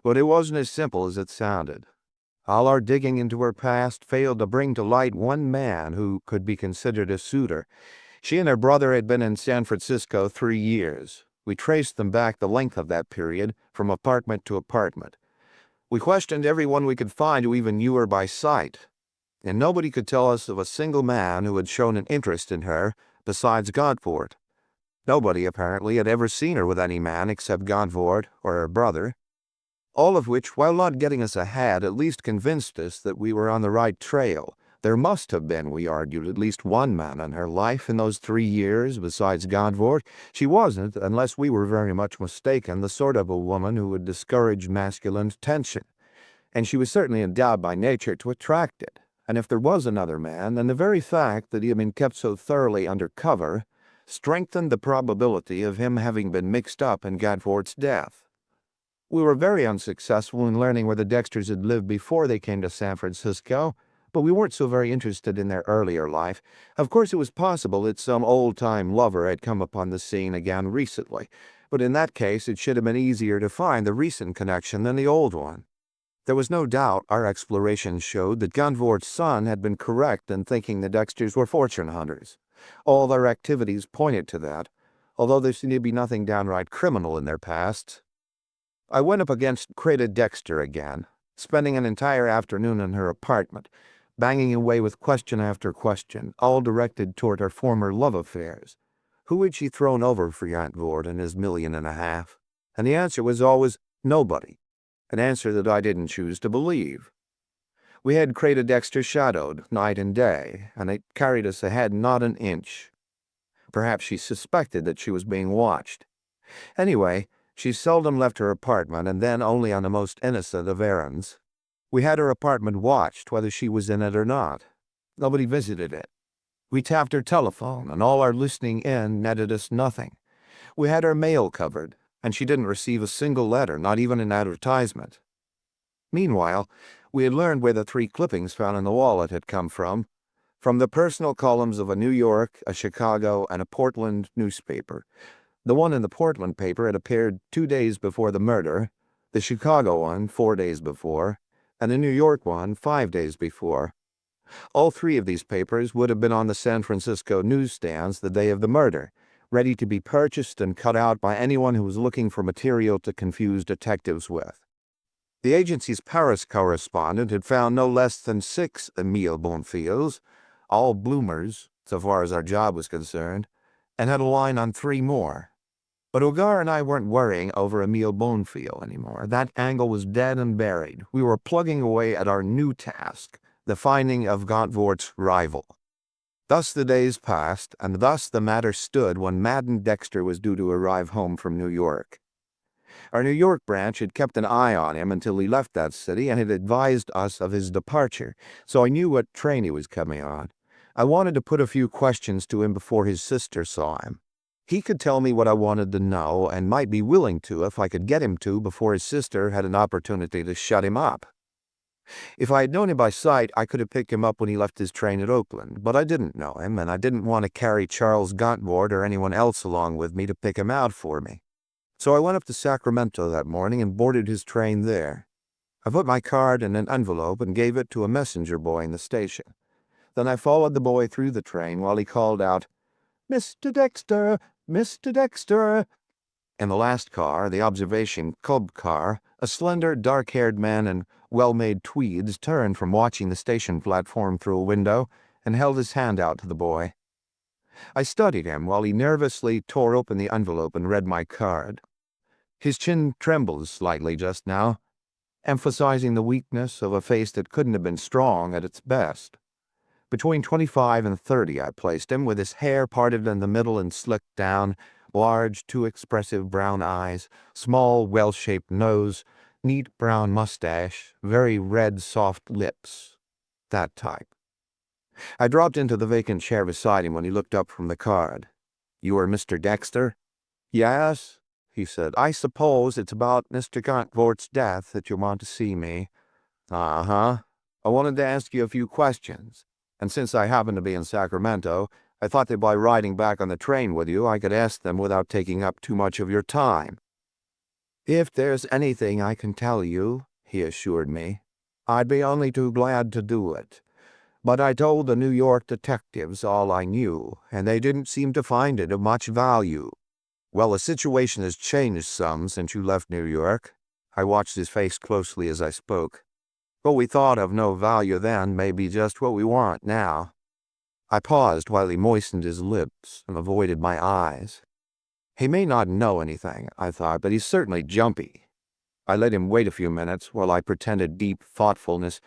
But it wasn't as simple as it sounded. All our digging into her past failed to bring to light one man who could be considered a suitor. She and her brother had been in San Francisco 3 years. We traced them back the length of that period, from apartment to apartment. We questioned everyone we could find who even knew her by sight, and nobody could tell us of a single man who had shown an interest in her besides Gauntfort. Nobody, apparently, had ever seen her with any man except Gauntfort or her brother. All of which, while not getting us ahead, at least convinced us that we were on the right trail. There must have been, we argued, at least one man in her life in those 3 years besides Gauntfort. She wasn't, unless we were very much mistaken, the sort of a woman who would discourage masculine attention. And she was certainly endowed by nature to attract it. And if there was another man, then the very fact that he had been kept so thoroughly under cover strengthened the probability of him having been mixed up in Gauntfort's death. We were very unsuccessful in learning where the Dexters had lived before they came to San Francisco, but we weren't so very interested in their earlier life. Of course, it was possible that some old-time lover had come upon the scene again recently, but in that case it should have been easier to find the recent connection than the old one. There was no doubt our explorations showed that Gauntfort's son had been correct in thinking the Dexters were fortune hunters. All their activities pointed to that, although there seemed to be nothing downright criminal in their pasts. I went up against Creda Dexter again, spending an entire afternoon in her apartment, banging away with question after question, all directed toward her former love affairs. Who had she thrown over for Gauntfort and his $1.5 million? And the answer was always nobody, an answer that I didn't choose to believe. We had Creda Dexter shadowed night and day, and it carried us ahead not an inch. Perhaps she suspected that she was being watched. Anyway, she seldom left her apartment, and then only on the most innocent of errands. We had her apartment watched, whether she was in it or not. Nobody visited it. We tapped her telephone, and all our listening in netted us nothing. We had her mail covered, and she didn't receive a single letter, not even an advertisement. Meanwhile, we had learned where the 3 clippings found in the wallet had come from the personal columns of a New York, a Chicago, and a Portland newspaper. The one in the Portland paper had appeared 2 days before the murder, the Chicago one 4 days before, and the New York one 5 days before. All 3 of these papers would have been on the San Francisco newsstands the day of the murder, ready to be purchased and cut out by anyone who was looking for material to confuse detectives with. The agency's Paris correspondent had found no less than 6 Emile Bonfils, all bloomers, so far as our job was concerned, and had a line on 3 more. But Hogar and I weren't worrying over Emile Bonfils anymore. That angle was dead and buried. We were plugging away at our new task, the finding of Gauntfort's rival. Thus the days passed, and thus the matter stood when Madden Dexter was due to arrive home from New York. Our New York branch had kept an eye on him until he left that city and had advised us of his departure, so I knew what train he was coming on. I wanted to put a few questions to him before his sister saw him. He could tell me what I wanted to know and might be willing to if I could get him to before his sister had an opportunity to shut him up. If I had known him by sight, I could have picked him up when he left his train at Oakland, but I didn't know him, and I didn't want to carry Charles Gauntwort or anyone else along with me to pick him out for me. So I went up to Sacramento that morning and boarded his train there. I put my card in an envelope and gave it to a messenger boy in the station. Then I followed the boy through the train while he called out, "Mr. Dexter! Mr. Dexter!" In the last car, the observation club car, a slender, dark-haired man in well-made tweeds turned from watching the station platform through a window and held his hand out to the boy. I studied him while he nervously tore open the envelope and read my card. His chin trembled slightly just now, emphasizing the weakness of a face that couldn't have been strong at its best. Between 25 and 30 I placed him, with his hair parted in the middle and slicked down, large, too expressive brown eyes, small, well-shaped nose, neat brown mustache, very red, soft lips. That type. I dropped into the vacant chair beside him when he looked up from the card. "You are Mr. Dexter?" "Yes," he said. "I suppose it's about Mr. Gauntwort's death that you want to see me." "Uh-huh. I wanted to ask you a few questions, and since I happen to be in Sacramento, I thought that by riding back on the train with you, I could ask them without taking up too much of your time." "If there's anything I can tell you," he assured me, "I'd be only too glad to do it. But I told the New York detectives all I knew, and they didn't seem to find it of much value." "Well, the situation has changed some since you left New York." I watched his face closely as I spoke. "What we thought of no value then may be just what we want now." I paused while he moistened his lips and avoided my eyes. He may not know anything, I thought, but he's certainly jumpy. I let him wait a few minutes while I pretended deep thoughtfulness.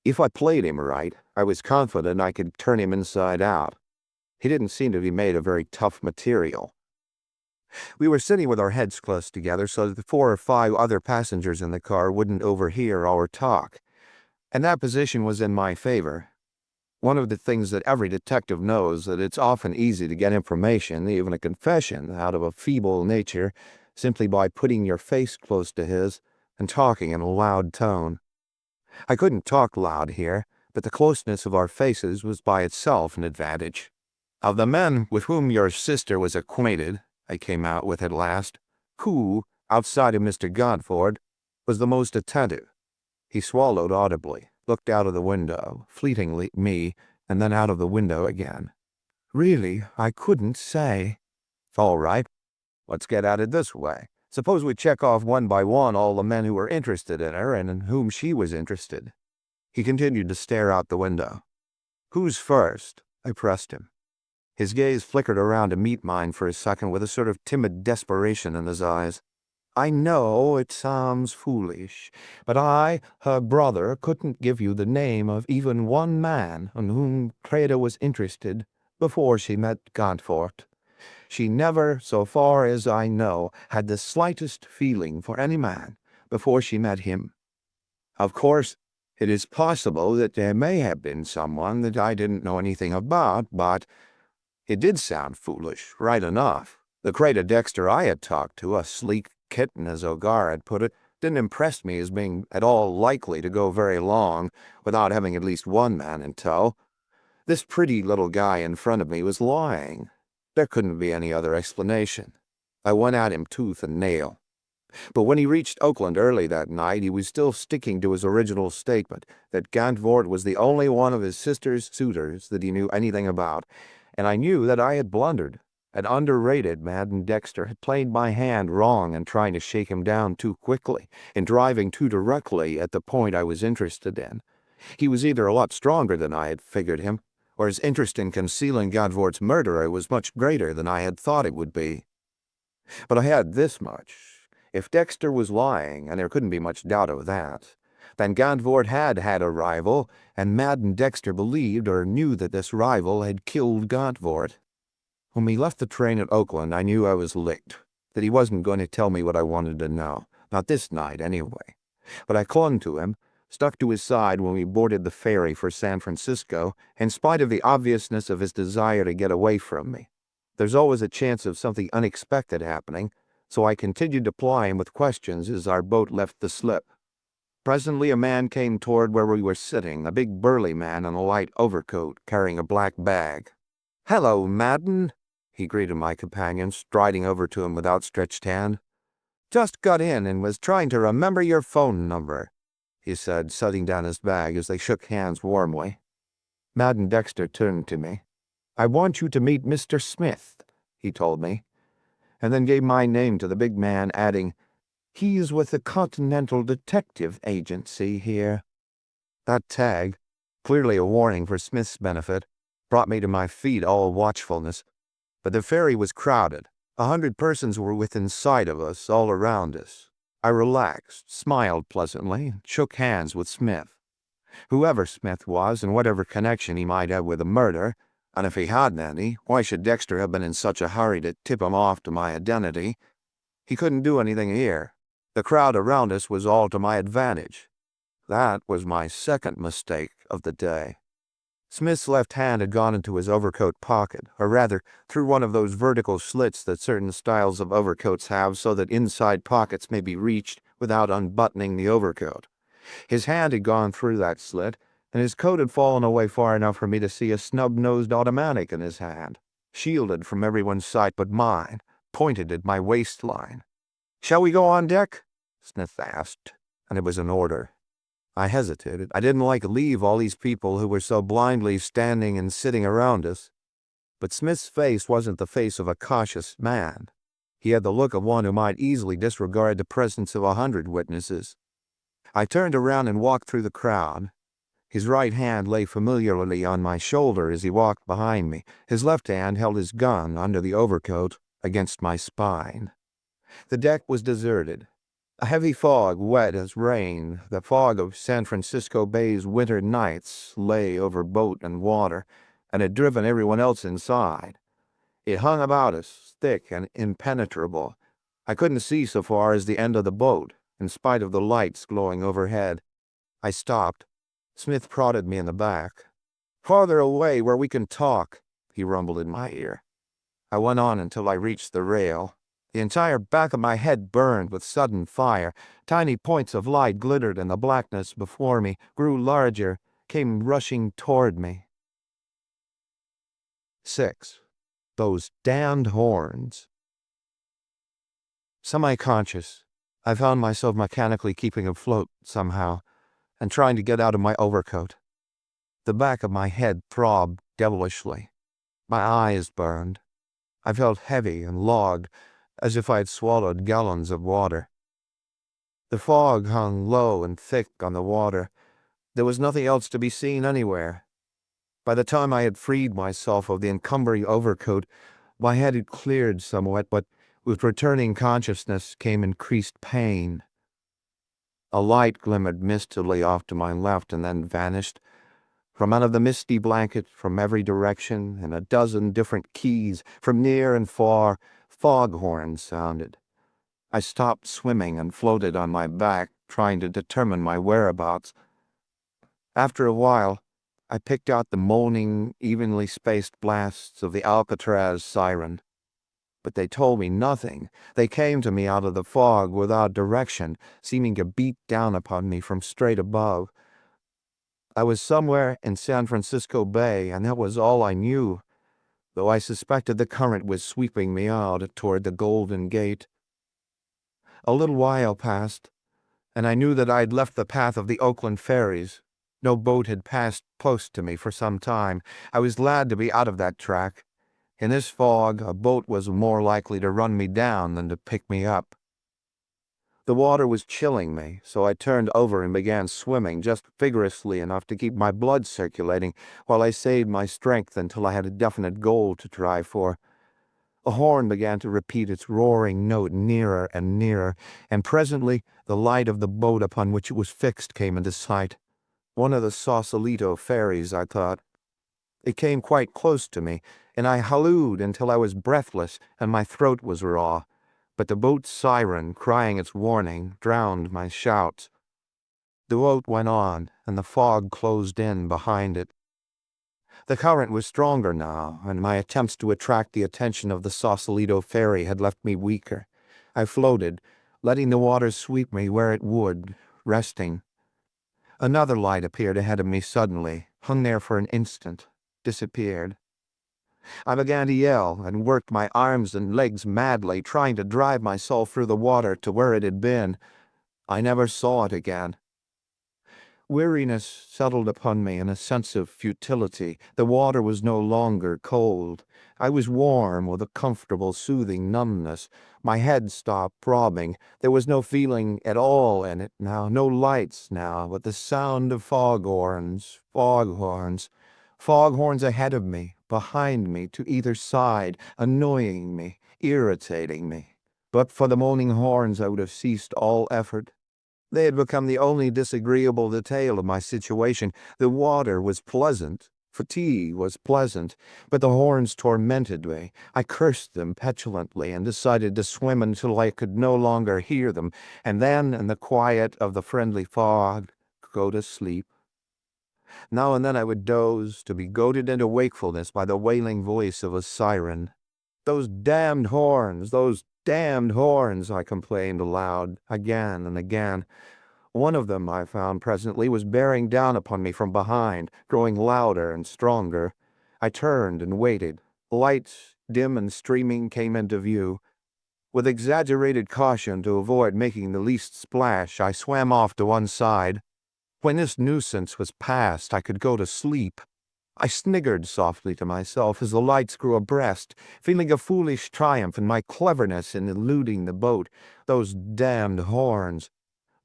If I played him right, I was confident I could turn him inside out. He didn't seem to be made of very tough material. We were sitting with our heads close together so that the 4 or 5 other passengers in the car wouldn't overhear our talk, and that position was in my favor. One of the things that every detective knows, that it's often easy to get information, even a confession, out of a feeble nature simply by putting your face close to his and talking in a loud tone. I couldn't talk loud here, but the closeness of our faces was by itself an advantage. "Of the men with whom your sister was acquainted," I came out with at last, "who, outside of Mr. Gauntwort, was the most attentive?" He swallowed audibly, looked out of the window, fleetingly at me, and then out of the window again. "Really, I couldn't say." "All right. Let's get at it this way. Suppose we check off one by one all the men who were interested in her and in whom she was interested." He continued to stare out the window. "Who's first?" I pressed him. His gaze flickered around to meet mine for a second with a sort of timid desperation in his eyes. "I know it sounds foolish, but I, her brother, couldn't give you the name of even one man in whom Cleda was interested before she met Gauntwort. She never, so far as I know, had the slightest feeling for any man before she met him. Of course, it is possible that there may have been someone that I didn't know anything about, but it did sound foolish, right enough. The Cleda Dexter I had talked to, a sleek kitten as O'Gara had put it, didn't impress me as being at all likely to go very long without having at least one man in tow. This pretty little guy in front of me was lying. There couldn't be any other explanation. I went at him tooth and nail. But when he reached Oakland early that night, he was still sticking to his original statement that Gauntwort was the only one of his sister's suitors that he knew anything about, and I knew that I had blundered. An underrated Madden Dexter had played my hand wrong in trying to shake him down too quickly, in driving too directly at the point I was interested in. He was either a lot stronger than I had figured him, or his interest in concealing Gauntwort's murderer was much greater than I had thought it would be. But I had this much. If Dexter was lying, and there couldn't be much doubt of that, Then Gantvort had had a rival, and Madden Dexter believed or knew that this rival had killed Gantvort. When we left the train at Oakland, I knew I was licked, that he wasn't going to tell me what I wanted to know. Not this night, anyway. But I clung to him, stuck to his side when we boarded the ferry for San Francisco, in spite of the obviousness of his desire to get away from me. There's always a chance of something unexpected happening, so I continued to ply him with questions as our boat left the slip. Presently a man came toward where we were sitting, a big burly man in a light overcoat, carrying a black bag. "Hello, Madden," he greeted my companion, striding over to him with outstretched hand. "Just got in and was trying to remember your phone number," he said, setting down his bag as they shook hands warmly. Madden Dexter turned to me. "I want you to meet Mr. Smith," he told me, and then gave my name to the big man, adding, "He's with the Continental Detective Agency here." That tag, clearly a warning for Smith's benefit, brought me to my feet, all watchfulness. But the ferry was crowded. 100 persons were within sight of us, all around us. I relaxed, smiled pleasantly, and shook hands with Smith. Whoever Smith was and whatever connection he might have with the murder, and if he hadn't any, why should Dexter have been in such a hurry to tip him off to my identity? He couldn't do anything here. The crowd around us was all to my advantage. That was my second mistake of the day. Smith's left hand had gone into his overcoat pocket, or rather, through one of those vertical slits that certain styles of overcoats have so that inside pockets may be reached without unbuttoning the overcoat. His hand had gone through that slit, and his coat had fallen away far enough for me to see a snub-nosed automatic in his hand, shielded from everyone's sight but mine, pointed at my waistline. "Shall we go on deck?" Smith asked, and it was an order. I hesitated. I didn't like to leave all these people who were so blindly standing and sitting around us. But Smith's face wasn't the face of a cautious man. He had the look of one who might easily disregard the presence of 100 witnesses. I turned around and walked through the crowd. His right hand lay familiarly on my shoulder as he walked behind me. His left hand held his gun under the overcoat against my spine. The deck was deserted. A heavy fog, wet as rain, the fog of San Francisco Bay's winter nights, lay over boat and water, and had driven everyone else inside. It hung about us, thick and impenetrable. I couldn't see so far as the end of the boat, in spite of the lights glowing overhead. I stopped. Smith prodded me in the back. "Farther away, where we can talk," he rumbled in my ear. I went on until I reached the rail. The entire back of my head burned with sudden fire. Tiny points of light glittered in the blackness before me, grew larger, came rushing toward me. 6. Those damned horns. Semi-conscious, I found myself mechanically keeping afloat somehow, and trying to get out of my overcoat. The back of my head throbbed devilishly. My eyes burned. I felt heavy and logged, as if I had swallowed gallons of water. The fog hung low and thick on the water. There was nothing else to be seen anywhere. By the time I had freed myself of the encumbering overcoat, my head had cleared somewhat, but with returning consciousness came increased pain. A light glimmered mistily off to my left and then vanished. From out of the misty blanket, from every direction, in a dozen different keys, from near and far, foghorns sounded. I stopped swimming and floated on my back, trying to determine my whereabouts. After a while, I picked out the moaning, evenly spaced blasts of the Alcatraz siren. But they told me nothing. They came to me out of the fog without direction, seeming to beat down upon me from straight above. I was somewhere in San Francisco Bay, and that was all I knew, though I suspected the current was sweeping me out toward the Golden Gate. A little while passed, and I knew that I had left the path of the Oakland ferries. No boat had passed close to me for some time. I was glad to be out of that track. In this fog, a boat was more likely to run me down than to pick me up. The water was chilling me, so I turned over and began swimming just vigorously enough to keep my blood circulating while I saved my strength until I had a definite goal to try for. The horn began to repeat its roaring note nearer and nearer, and presently the light of the boat upon which it was fixed came into sight. One of the Sausalito ferries, I thought. It came quite close to me, and I hallooed until I was breathless and my throat was raw. But the boat's siren, crying its warning, drowned my shouts. The boat went on, and the fog closed in behind it. The current was stronger now, and my attempts to attract the attention of the Sausalito ferry had left me weaker. I floated, letting the water sweep me where it would, resting. Another light appeared ahead of me suddenly, hung there for an instant, disappeared. I began to yell and worked my arms and legs madly, trying to drive myself through the water to where it had been. I never saw it again. Weariness settled upon me and a sense of futility. The water was no longer cold. I was warm with a comfortable, soothing numbness. My head stopped throbbing. There was no feeling at all in it now, no lights now, but the sound of foghorns, foghorns. Foghorns ahead of me, behind me, to either side, annoying me, irritating me. But for the moaning horns I would have ceased all effort. They had become the only disagreeable detail of my situation. The water was pleasant, fatigue was pleasant, but the horns tormented me. I cursed them petulantly and decided to swim until I could no longer hear them, and then, in the quiet of the friendly fog, go to sleep. Now and then I would doze, to be goaded into wakefulness by the wailing voice of a siren. Those damned horns, I complained aloud, again and again. One of them, I found presently, was bearing down upon me from behind, growing louder and stronger. I turned and waited. Lights, dim and streaming, came into view. With exaggerated caution to avoid making the least splash, I swam off to one side. When this nuisance was past, I could go to sleep. I sniggered softly to myself as the lights grew abreast, feeling a foolish triumph in my cleverness in eluding the boat. Those damned horns.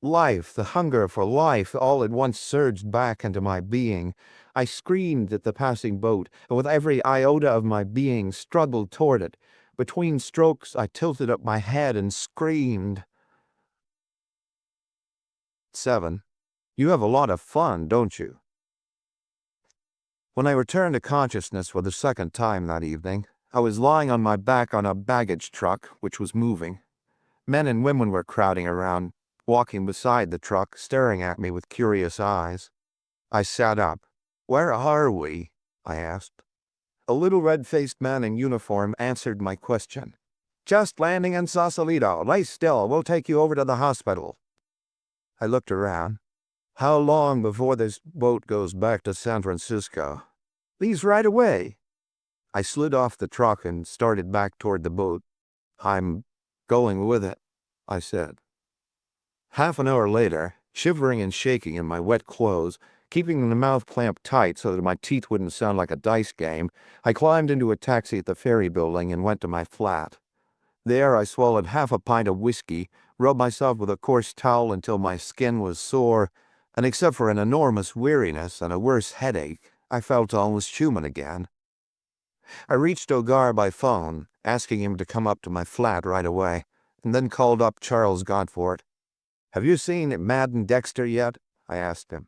Life, the hunger for life, all at once surged back into my being. I screamed at the passing boat, and with every iota of my being struggled toward it. Between strokes, I tilted up my head and screamed. 7. You have a lot of fun, don't you? When I returned to consciousness for the second time that evening, I was lying on my back on a baggage truck, which was moving. Men and women were crowding around, walking beside the truck, staring at me with curious eyes. I sat up. "Where are we?" I asked. A little red-faced man in uniform answered my question. "Just landing in Sausalito. Lay still. We'll take you over to the hospital." I looked around. "How long before this boat goes back to San Francisco?" "Leaves right away." I slid off the truck and started back toward the boat. "I'm going with it," I said. Half an hour later, shivering and shaking in my wet clothes, keeping the mouth clamped tight so that my teeth wouldn't sound like a dice game, I climbed into a taxi at the ferry building and went to my flat. There I swallowed half a pint of whiskey, rubbed myself with a coarse towel until my skin was sore, and except for an enormous weariness and a worse headache, I felt almost human again. I reached O'Gar by phone, asking him to come up to my flat right away, and then called up Charles Godfort. "Have you seen Madden Dexter yet?" I asked him.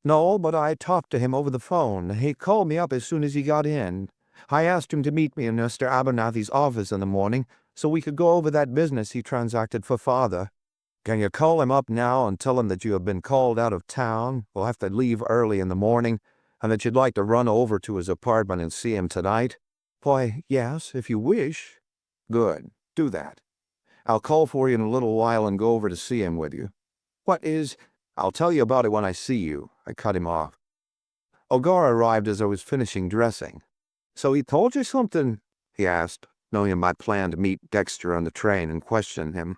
"No, but I talked to him over the phone. He called me up as soon as he got in. I asked him to meet me in Mr. Abernathy's office in the morning so we could go over that business he transacted for Father. Can you call him up now and tell him that you have been called out of town, will have to leave early in the morning, and that you'd like to run over to his apartment and see him tonight?" "Why, yes, if you wish." "Good. Do that. I'll call for you in a little while and go over to see him with you." "I'll tell you about it when I see you," I cut him off. O'Gar arrived as I was finishing dressing. "So he told you something?" he asked, knowing of my plan to meet Dexter on the train and question him.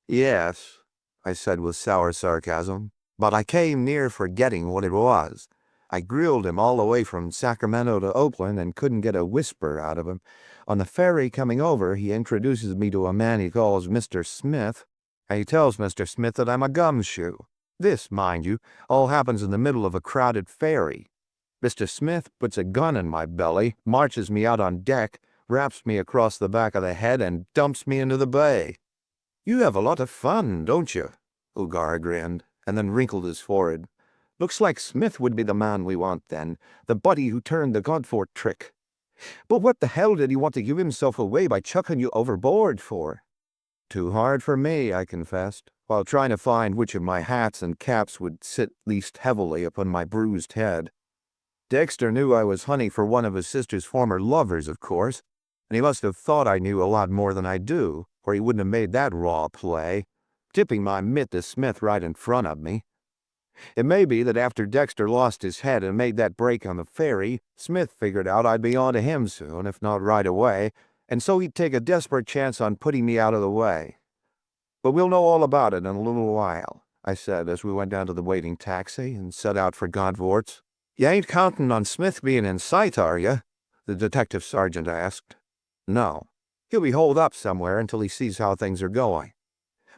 "Yes," I said with sour sarcasm, "but I came near forgetting what it was. I grilled him all the way from Sacramento to Oakland and couldn't get a whisper out of him. On the ferry coming over, he introduces me to a man he calls Mr. Smith, and he tells Mr. Smith that I'm a gumshoe. This, mind you, all happens in the middle of a crowded ferry. Mr. Smith puts a gun in my belly, marches me out on deck, raps me across the back of the head, and dumps me into the bay. "You have a lot of fun, don't you?" Ugar grinned, and then wrinkled his forehead. "Looks like Smith would be the man we want, then, the buddy who turned the Godfort trick. But what the hell did he want to give himself away by chucking you overboard for?" "Too hard for me," I confessed, while trying to find which of my hats and caps would sit least heavily upon my bruised head. Dexter knew I was honey for one of his sister's former lovers, of course, and he must have thought I knew a lot more than I do, or he wouldn't have made that raw play, tipping my mitt to Smith right in front of me. It may be that after Dexter lost his head and made that break on the ferry, Smith figured out I'd be on to him soon, if not right away, and so he'd take a desperate chance on putting me out of the way. "But we'll know all about it in a little while," I said as we went down to the waiting taxi and set out for Godvort's. "You ain't counting on Smith being in sight, are you?" the detective sergeant asked. "No. He'll be holed up somewhere until he sees how things are going.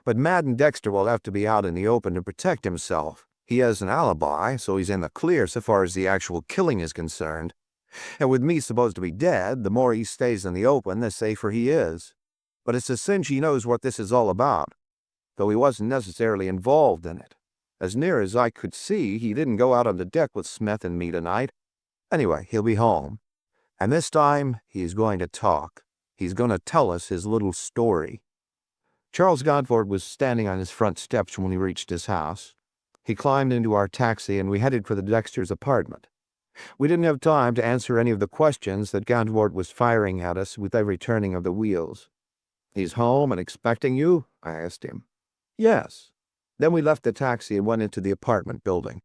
But Madden Dexter will have to be out in the open to protect himself. He has an alibi, so he's in the clear so far as the actual killing is concerned. And with me supposed to be dead, the more he stays in the open, the safer he is. But it's a cinch he knows what this is all about, though he wasn't necessarily involved in it. As near as I could see, he didn't go out on the deck with Smith and me tonight. Anyway, he'll be home. And this time, he's going to talk. He's going to tell us his little story." Charles Godfort was standing on his front steps when we reached his house. He climbed into our taxi and we headed for the Dexter's apartment. We didn't have time to answer any of the questions that Godfort was firing at us with every turning of the wheels. "He's home and expecting you?" I asked him. "Yes." Then we left the taxi and went into the apartment building.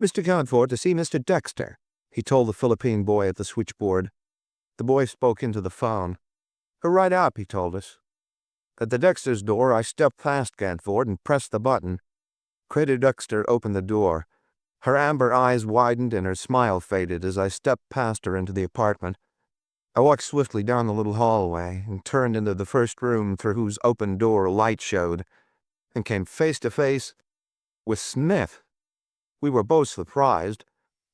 "Mr. Godfort, to see Mr. Dexter," he told the Philippine boy at the switchboard. The boy spoke into the phone. "Go right up," he told us. At the Dexter's door, I stepped past Godfort and pressed the button. Creda Dexter opened the door. Her amber eyes widened and her smile faded as I stepped past her into the apartment. I walked swiftly down the little hallway and turned into the first room through whose open door a light showed, and came face to face with Smith. We were both surprised,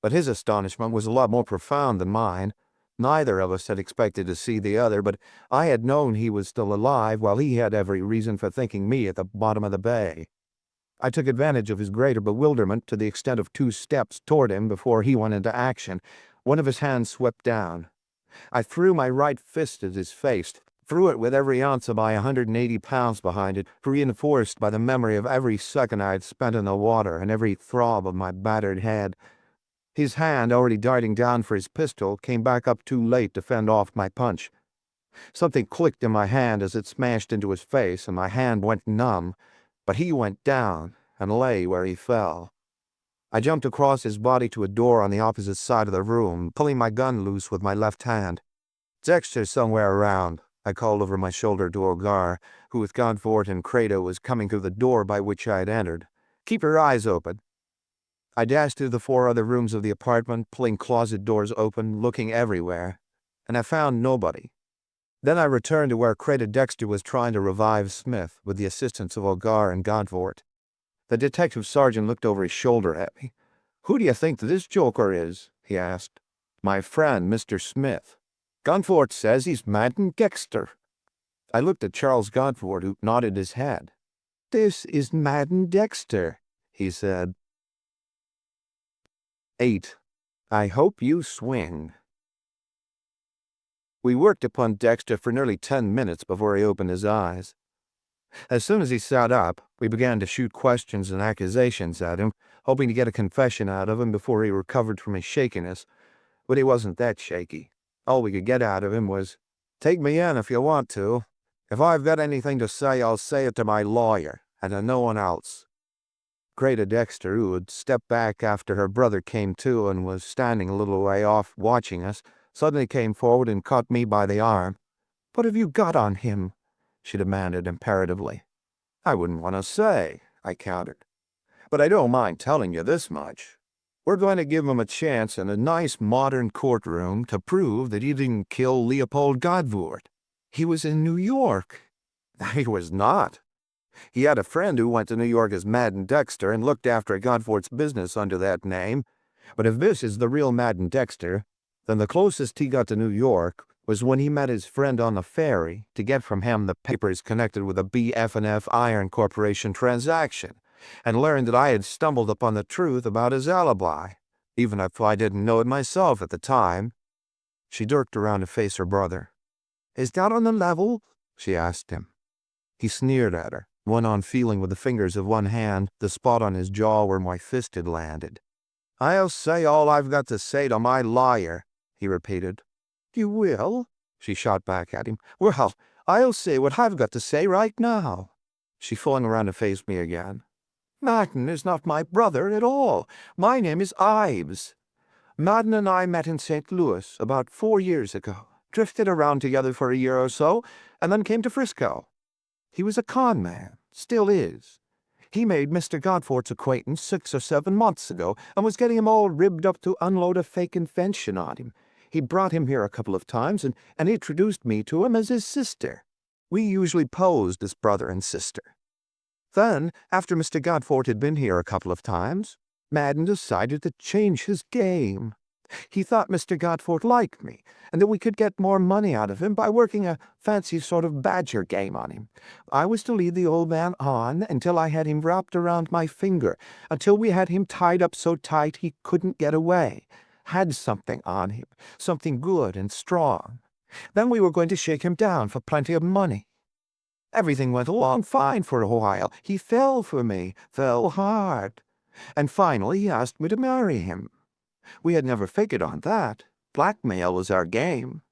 but his astonishment was a lot more profound than mine. Neither of us had expected to see the other, but I had known he was still alive, while he had every reason for thinking me at the bottom of the bay. I took advantage of his greater bewilderment to the extent of 2 steps toward him before he went into action. One of his hands swept down. I threw my right fist at his face, threw it with every ounce of my 180 pounds behind it, reinforced by the memory of every second I had spent in the water and every throb of my battered head. His hand, already darting down for his pistol, came back up too late to fend off my punch. Something clicked in my hand as it smashed into his face, and my hand went numb, but he went down and lay where he fell. I jumped across his body to a door on the opposite side of the room, pulling my gun loose with my left hand. "Dexter's somewhere around," I called over my shoulder to Ogar, who with Godfort and Creda was coming through the door by which I had entered. "Keep your eyes open." I dashed through the 4 other rooms of the apartment, pulling closet doors open, looking everywhere, and I found nobody. Then I returned to where Creda Dexter was trying to revive Smith with the assistance of Ogar and Godfort. The detective sergeant looked over his shoulder at me. "Who do you think this joker is?" he asked. "My friend, Mr. Smith. Godfort says he's Madden Dexter." I looked at Charles Godfort, who nodded his head. "This is Madden Dexter," he said. 8. I hope you swing. We worked upon Dexter for nearly 10 minutes before he opened his eyes. As soon as he sat up, we began to shoot questions and accusations at him, hoping to get a confession out of him before he recovered from his shakiness. But he wasn't that shaky. All we could get out of him was, "Take me in if you want to. If I've got anything to say, I'll say it to my lawyer, and to no one else." Creda Dexter, who had stepped back after her brother came to and was standing a little way off watching us, suddenly came forward and caught me by the arm. "What have you got on him?" she demanded imperatively. "I wouldn't want to say," I countered. "But I don't mind telling you this much. We're going to give him a chance in a nice modern courtroom to prove that he didn't kill Leopold Godfort. He was in New York." "He was not. He had a friend who went to New York as Madden Dexter and looked after Godfort's business under that name. But if this is the real Madden Dexter, then the closest he got to New York was when he met his friend on the ferry to get from him the papers connected with a BF&F Iron Corporation transaction, and learned that I had stumbled upon the truth about his alibi, even if I didn't know it myself at the time. She jerked around to face her brother. "Is that on the level?" she asked him. He sneered at her, went on feeling with the fingers of one hand the spot on his jaw where my fist had landed. "I'll say all I've got to say to my lawyer," he repeated. "You will?" she shot back at him. "Well, I'll say what I've got to say right now." She flung around to face me again. "Madden is not my brother at all. My name is Ives. Madden and I met in St. Louis about 4 years ago, drifted around together for a year or so, and then came to Frisco. He was a con man, still is. He made Mr. Godfort's acquaintance 6 or 7 months ago and was getting him all ribbed up to unload a fake invention on him. He brought him here a couple of times and introduced me to him as his sister. We usually posed as brother and sister. Then, after Mr. Godfort had been here a couple of times, Madden decided to change his game. He thought Mr. Godfort liked me, and that we could get more money out of him by working a fancy sort of badger game on him. I was to lead the old man on until I had him wrapped around my finger, until we had him tied up so tight he couldn't get away. Had something on him, something good and strong. Then we were going to shake him down for plenty of money. Everything went along fine for a while. He fell for me, fell hard. And finally he asked me to marry him. We had never figured on that. Blackmail was our game.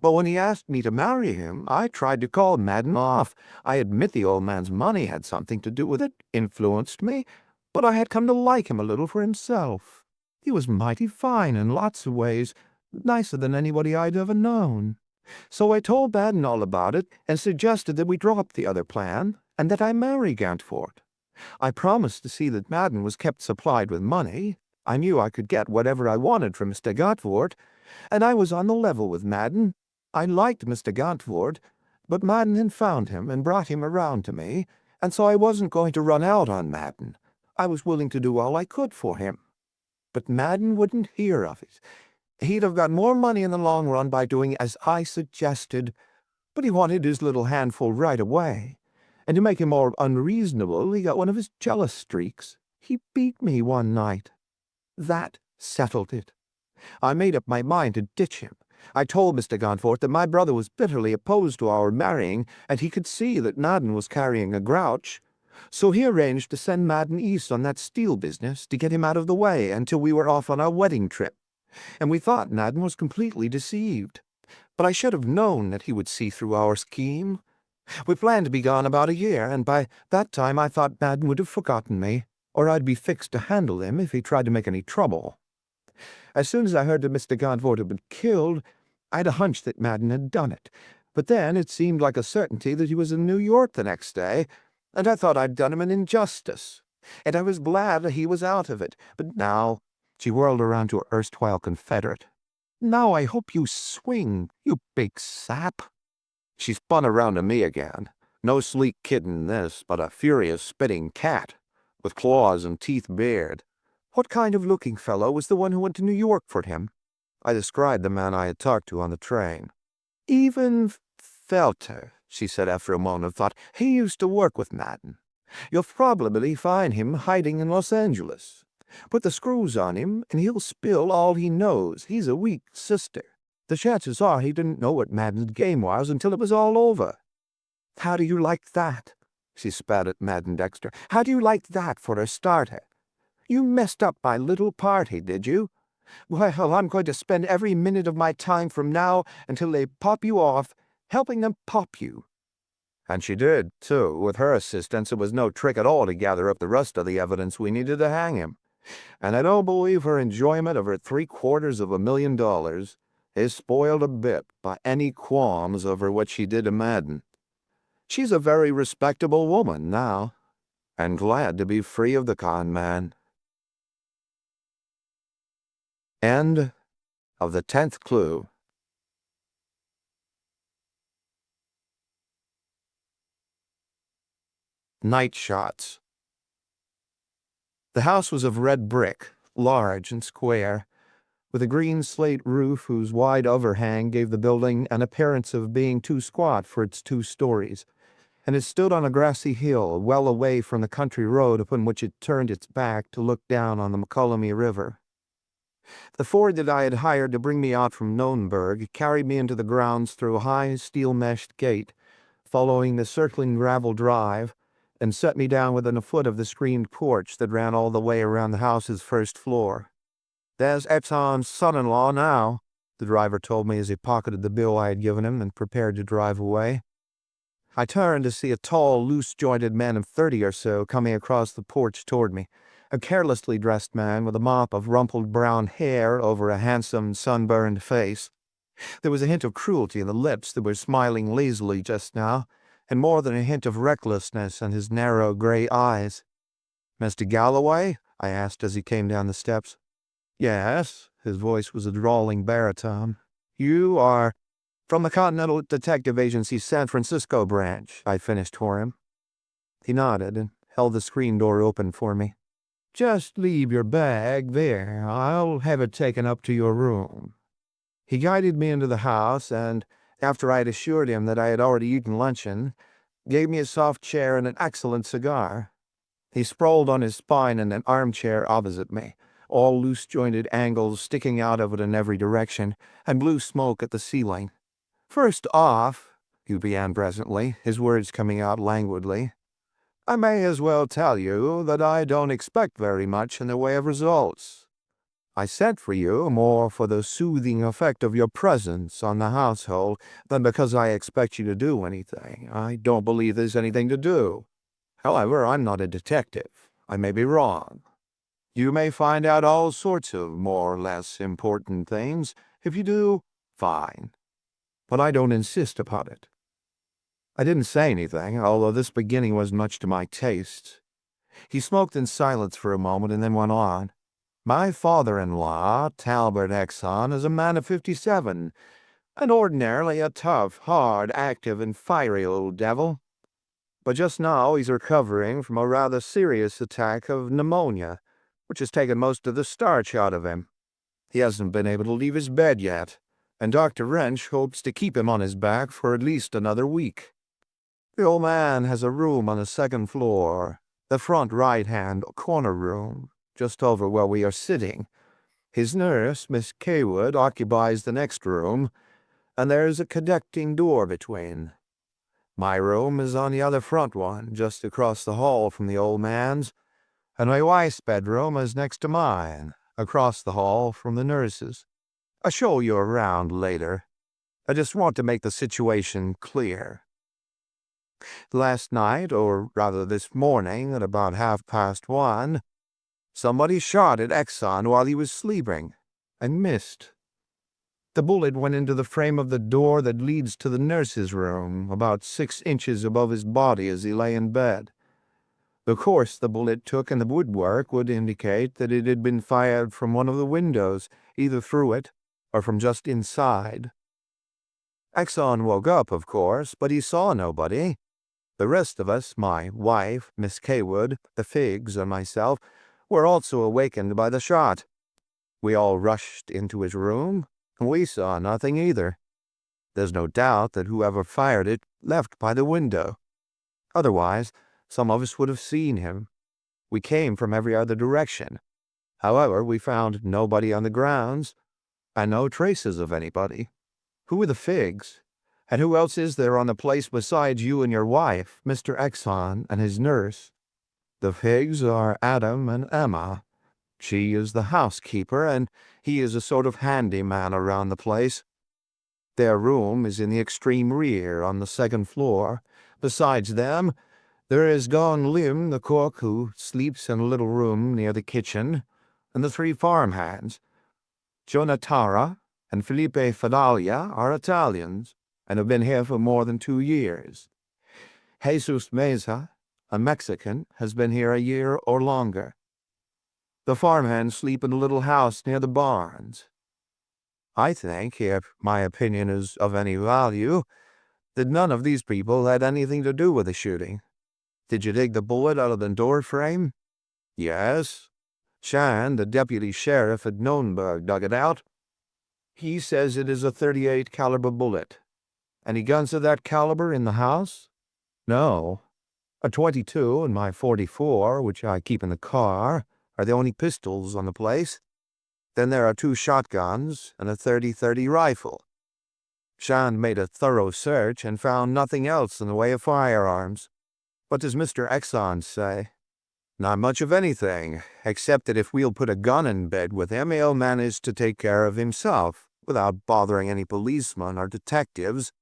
But when he asked me to marry him, I tried to call Madden off. I admit the old man's money had something to do with it, influenced me, but I had come to like him a little for himself. He was mighty fine in lots of ways, nicer than anybody I'd ever known. So I told Madden all about it and suggested that we drop the other plan and that I marry Gantfort. I promised to see that Madden was kept supplied with money. I knew I could get whatever I wanted from Mr. Gantfort, and I was on the level with Madden. I liked Mr. Gantfort, but Madden had found him and brought him around to me, and so I wasn't going to run out on Madden. I was willing to do all I could for him. But Madden wouldn't hear of it. He'd have got more money in the long run by doing as I suggested, but he wanted his little handful right away. And to make him more unreasonable, he got one of his jealous streaks. He beat me one night. That settled it. I made up my mind to ditch him. I told Mr. Gantfort that my brother was bitterly opposed to our marrying, and he could see that Madden was carrying a grouch. So he arranged to send Madden east on that steel business to get him out of the way until we were off on our wedding trip. And we thought Madden was completely deceived. But I should have known that he would see through our scheme. We planned to be gone about a year, and by that time I thought Madden would have forgotten me, or I'd be fixed to handle him if he tried to make any trouble. As soon as I heard that Mr. Gantfort had been killed, I had a hunch that Madden had done it. But then it seemed like a certainty that he was in New York the next day, and I thought I'd done him an injustice. And I was glad that he was out of it. But now, she whirled around to her erstwhile confederate. "Now I hope you swing, you big sap." She spun around to me again. No sleek kitten this, but a furious spitting cat, with claws and teeth bared. What kind of looking fellow was the one who went to New York for him? I described the man I had talked to on the train. "Even Felter," she said after a moment of thought. "He used to work with Madden. You'll probably find him hiding in Los Angeles. Put the screws on him, and he'll spill all he knows. He's a weak sister. The chances are he didn't know what Madden's game was until it was all over." "How do you like that?" she spat at Madden Dexter. "How do you like that for a starter? You messed up my little party, did you? Well, I'm going to spend every minute of my time from now until they pop you off, helping them pop you." And she did, too. With her assistance, it was no trick at all to gather up the rest of the evidence we needed to hang him. And I don't believe her enjoyment of her $750,000 is spoiled a bit by any qualms over what she did to Madden. She's a very respectable woman now, and glad to be free of the con man. End of the 10th clue. Night shots. The house was of red brick, large and square. with a green slate roof whose wide overhang gave the building an appearance of being too squat for its 2 stories, and it stood on a grassy hill well away from the country road upon which it turned its back to look down on the McCollummy River. The Ford that I had hired to bring me out from Nonnberg carried me into the grounds through a high steel-meshed gate, following the circling gravel drive, and set me down within a foot of the screened porch that ran all the way around the house's first floor. "There's Exxon's son-in-law now," the driver told me as he pocketed the bill I had given him and prepared to drive away. I turned to see a tall, loose-jointed man of 30 or so coming across the porch toward me, a carelessly dressed man with a mop of rumpled brown hair over a handsome, sunburned face. There was a hint of cruelty in the lips that were smiling lazily just now, and more than a hint of recklessness in his narrow gray eyes. "Mr. Galloway?" I asked as he came down the steps. "Yes." His voice was a drawling baritone. "You are—" "From the Continental Detective Agency San Francisco branch," I finished for him. He nodded and held the screen door open for me. "Just leave your bag there. I'll have it taken up to your room." He guided me into the house and, after I had assured him that I had already eaten luncheon, gave me a soft chair and an excellent cigar. He sprawled on his spine in an armchair opposite me, all loose-jointed angles sticking out of it in every direction, and blue smoke at the ceiling. "First off," he began presently, his words coming out languidly, "I may as well tell you that I don't expect very much in the way of results. I sent for you more for the soothing effect of your presence on the household than because I expect you to do anything. I don't believe there's anything to do. However, I'm not a detective. I may be wrong. You may find out all sorts of more or less important things. If you do, fine. But I don't insist upon it." I didn't say anything, although this beginning was much to my taste. He smoked in silence for a moment and then went on. "My father-in-law, Talbot Exxon, is a man of 57, and ordinarily a tough, hard, active, and fiery old devil. But just now he's recovering from a rather serious attack of pneumonia, which has taken most of the starch out of him. He hasn't been able to leave his bed yet, and Dr. Wrench hopes to keep him on his back for at least another week. The old man has a room on the 2nd floor, the front right-hand corner room, just over where we are sitting. His nurse, Miss Cawood, occupies the next room, and there's a connecting door between. My room is on the other front one, just across the hall from the old man's, and my wife's bedroom is next to mine, across the hall from the nurse's. I'll show you around later. I just want to make the situation clear. Last night, or rather this morning, at about 1:30, somebody shot at Exxon while he was sleeping, and missed. The bullet went into the frame of the door that leads to the nurse's room, about 6 inches above his body as he lay in bed. The course the bullet took in the woodwork would indicate that it had been fired from one of the windows, either through it or from just inside. Exxon woke up, of course, but he saw nobody. The rest of us, my wife, Miss Cawood, the Figs, and myself, were also awakened by the shot. We all rushed into his room, and we saw nothing either. There's no doubt that whoever fired it left by the window. Otherwise, some of us would have seen him. We came from every other direction. However, we found nobody on the grounds, and no traces of anybody. Who are the Figs? And who else is there on the place besides you and your wife, Mr. Exxon, and his nurse? The Figs are Adam and Emma. She is the housekeeper, and he is a sort of handyman around the place. Their room is in the extreme rear, on the 2nd floor. Besides them, there is Gong Lim, the cook, who sleeps in a little room near the kitchen, and the 3 farmhands. Jonatara and Felipe Fadalia are Italians, and have been here for more than 2 years. Jesus Meza, a Mexican, has been here a year or longer. The farmhands sleep in a little house near the barns. I think, if my opinion is of any value, that none of these people had anything to do with the shooting. Did you dig the bullet out of the door frame? Yes. Shan, the deputy sheriff at Nonnberg, dug it out. He says it is a .38 caliber bullet. Any guns of that caliber in the house? No. A .22 and my .44, which I keep in the car, are the only pistols on the place. Then there are 2 shotguns and a .30-30 rifle. Shand made a thorough search and found nothing else in the way of firearms. What does Mr. Exxon say? Not much of anything, except that if we'll put a gun in bed with him, he'll manage to take care of himself, without bothering any policemen or detectives.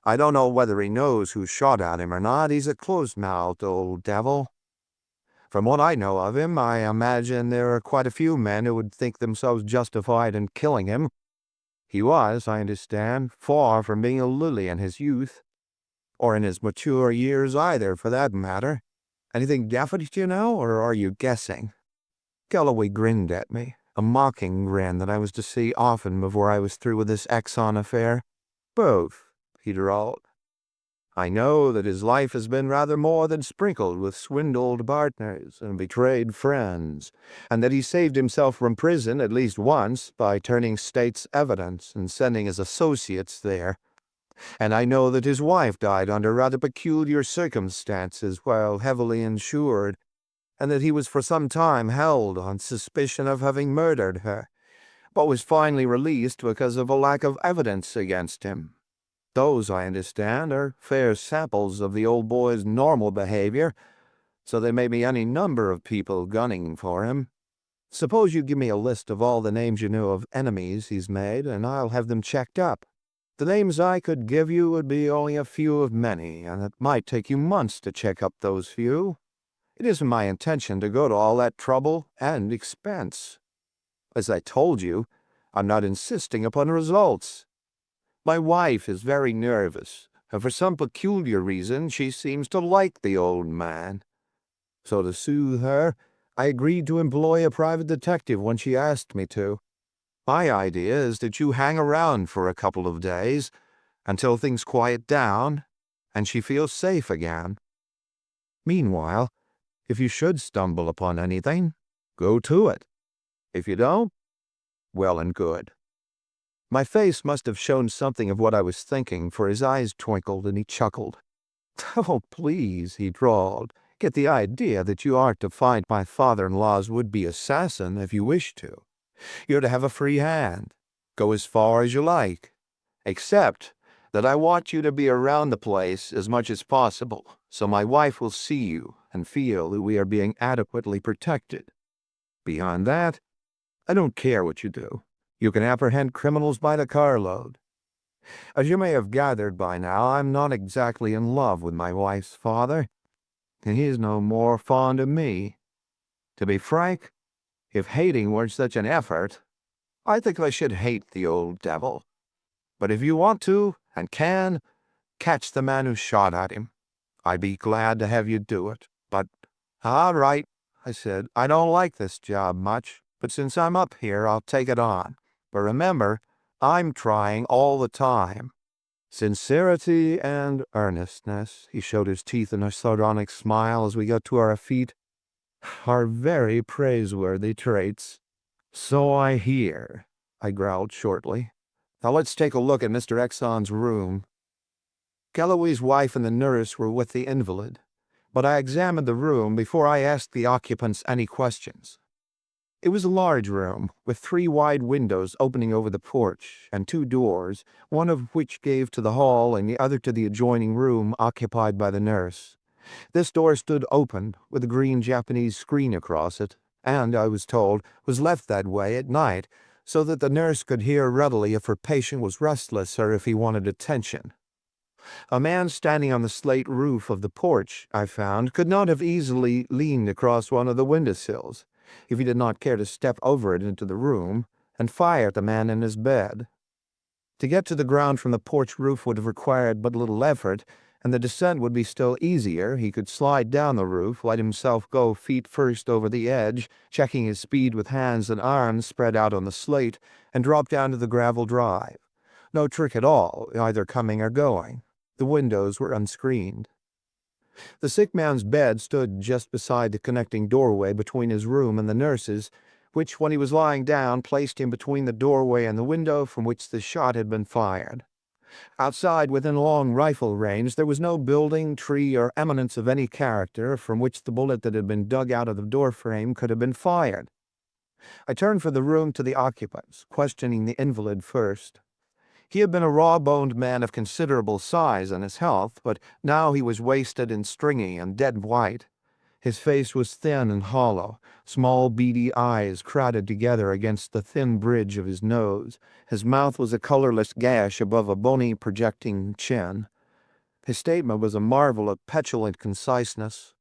I don't know whether he knows who shot at him or not. He's a close-mouthed old devil. From what I know of him, I imagine there are quite a few men who would think themselves justified in killing him. He was, I understand, far from being a lily in his youth, or in his mature years either, for that matter. Anything definite, you know, or are you guessing? Galloway grinned at me, a mocking grin that I was to see often before I was through with this Exxon affair. Both, he drawled. I know that his life has been rather more than sprinkled with swindled partners and betrayed friends, and that he saved himself from prison at least once by turning state's evidence and sending his associates there. And I know that his wife died under rather peculiar circumstances while heavily insured, and that he was for some time held on suspicion of having murdered her, but was finally released because of a lack of evidence against him. Those, I understand, are fair samples of the old boy's normal behavior, so there may be any number of people gunning for him. Suppose you give me a list of all the names you know of enemies he's made, and I'll have them checked up. The names I could give you would be only a few of many, and it might take you months to check up those few. It isn't my intention to go to all that trouble and expense. As I told you, I'm not insisting upon results. My wife is very nervous, and for some peculiar reason she seems to like the old man. So to soothe her, I agreed to employ a private detective when she asked me to. My idea is that you hang around for a couple of days until things quiet down and she feels safe again. Meanwhile, if you should stumble upon anything, go to it. If you don't, well and good. My face must have shown something of what I was thinking, for his eyes twinkled and he chuckled. Oh, please, he drawled, get the idea that you aren't to find my father-in-law's would-be assassin if you wish to. You're to have a free hand. Go as far as you like. Except that I want you to be around the place as much as possible, so my wife will see you and feel that we are being adequately protected. Beyond that, I don't care what you do. You can apprehend criminals by the carload. As you may have gathered by now, I'm not exactly in love with my wife's father, and he is no more fond of me. To be frank, if hating weren't such an effort, I think I should hate the old devil. But if you want to, and can, catch the man who shot at him. I'd be glad to have you do it. But, all right, I said, I don't like this job much, but since I'm up here, I'll take it on. But remember, I'm trying all the time. Sincerity and earnestness, he showed his teeth in a sardonic smile as we got to our feet, are very praiseworthy traits. So I hear, I growled shortly. Now let's take a look at Mr. Exxon's room. Galloway's wife and the nurse were with the invalid, but I examined the room before I asked the occupants any questions. It was a large room, with 3 wide windows opening over the porch, and 2 doors, one of which gave to the hall and the other to the adjoining room occupied by the nurse. This door stood open, with a green Japanese screen across it, and, I was told, was left that way at night, so that the nurse could hear readily if her patient was restless or if he wanted attention. A man standing on the slate roof of the porch, I found, could not have easily leaned across one of the windowsills, if he did not care to step over it into the room and fire at the man in his bed. To get to the ground from the porch roof would have required but little effort, and the descent would be still easier. He could slide down the roof, let himself go feet first over the edge, checking his speed with hands and arms spread out on the slate, and drop down to the gravel drive. No trick at all, either coming or going. The windows were unscreened. The sick man's bed stood just beside the connecting doorway between his room and the nurse's, which, when he was lying down, placed him between the doorway and the window from which the shot had been fired. Outside, within long rifle range, there was no building, tree, or eminence of any character from which the bullet that had been dug out of the doorframe could have been fired. I turned from the room to the occupants, questioning the invalid first. He had been a raw-boned man of considerable size and his health, but now he was wasted and stringy and dead white. His face was thin and hollow, small beady eyes crowded together against the thin bridge of his nose. His mouth was a colorless gash above a bony projecting chin. His statement was a marvel of petulant conciseness.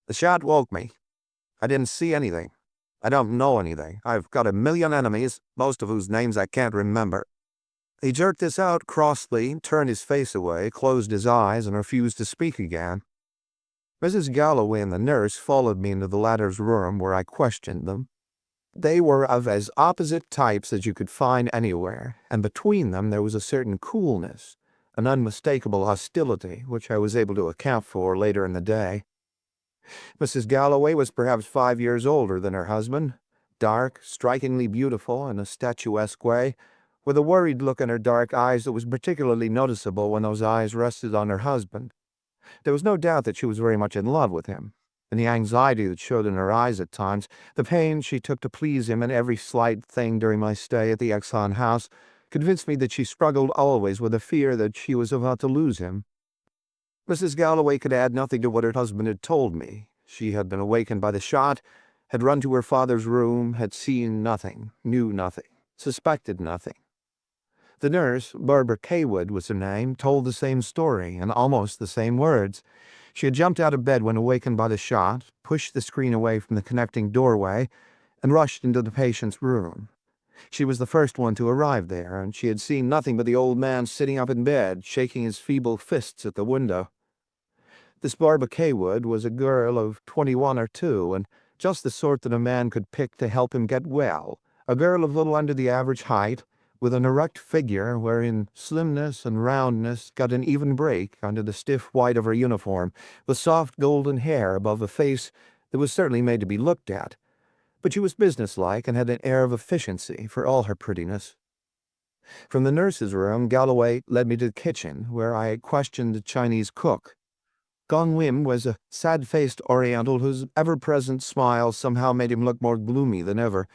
"The shot woke me. I didn't see anything. I don't know anything. I've got a million enemies, most of whose names I can't remember." He jerked this out crossly, turned his face away, closed his eyes, and refused to speak again. Mrs. Galloway and the nurse followed me into the latter's room, where I questioned them. They were of as opposite types as you could find anywhere, and between them there was a certain coolness, an unmistakable hostility, which I was able to account for later in the day. Mrs. Galloway was perhaps 5 years older than her husband, dark, strikingly beautiful in a statuesque way, with a worried look in her dark eyes that was particularly noticeable when those eyes rested on her husband. There was no doubt that she was very much in love with him, and the anxiety that showed in her eyes at times, the pains she took to please him in every slight thing during my stay at the Exxon house, convinced me that she struggled always with a fear that she was about to lose him. Mrs. Galloway could add nothing to what her husband had told me. She had been awakened by the shot, had run to her father's room, had seen nothing, knew nothing, suspected nothing. The nurse, Barbara Kaywood was her name, told the same story in almost the same words. She had jumped out of bed when awakened by the shot, pushed the screen away from the connecting doorway, and rushed into the patient's room. She was the first one to arrive there, and she had seen nothing but the old man sitting up in bed, shaking his feeble fists at the window. This Barbara Kaywood was a girl of 21 or 2, and just the sort that a man could pick to help him get well, a girl of little under the average height, with an erect figure wherein slimness and roundness got an even break under the stiff white of her uniform, with soft golden hair above a face that was certainly made to be looked at. But she was businesslike and had an air of efficiency for all her prettiness. From the nurse's room, Galloway led me to the kitchen, where I questioned the Chinese cook. Gong Wim was a sad-faced Oriental whose ever-present smile somehow made him look more gloomy than ever,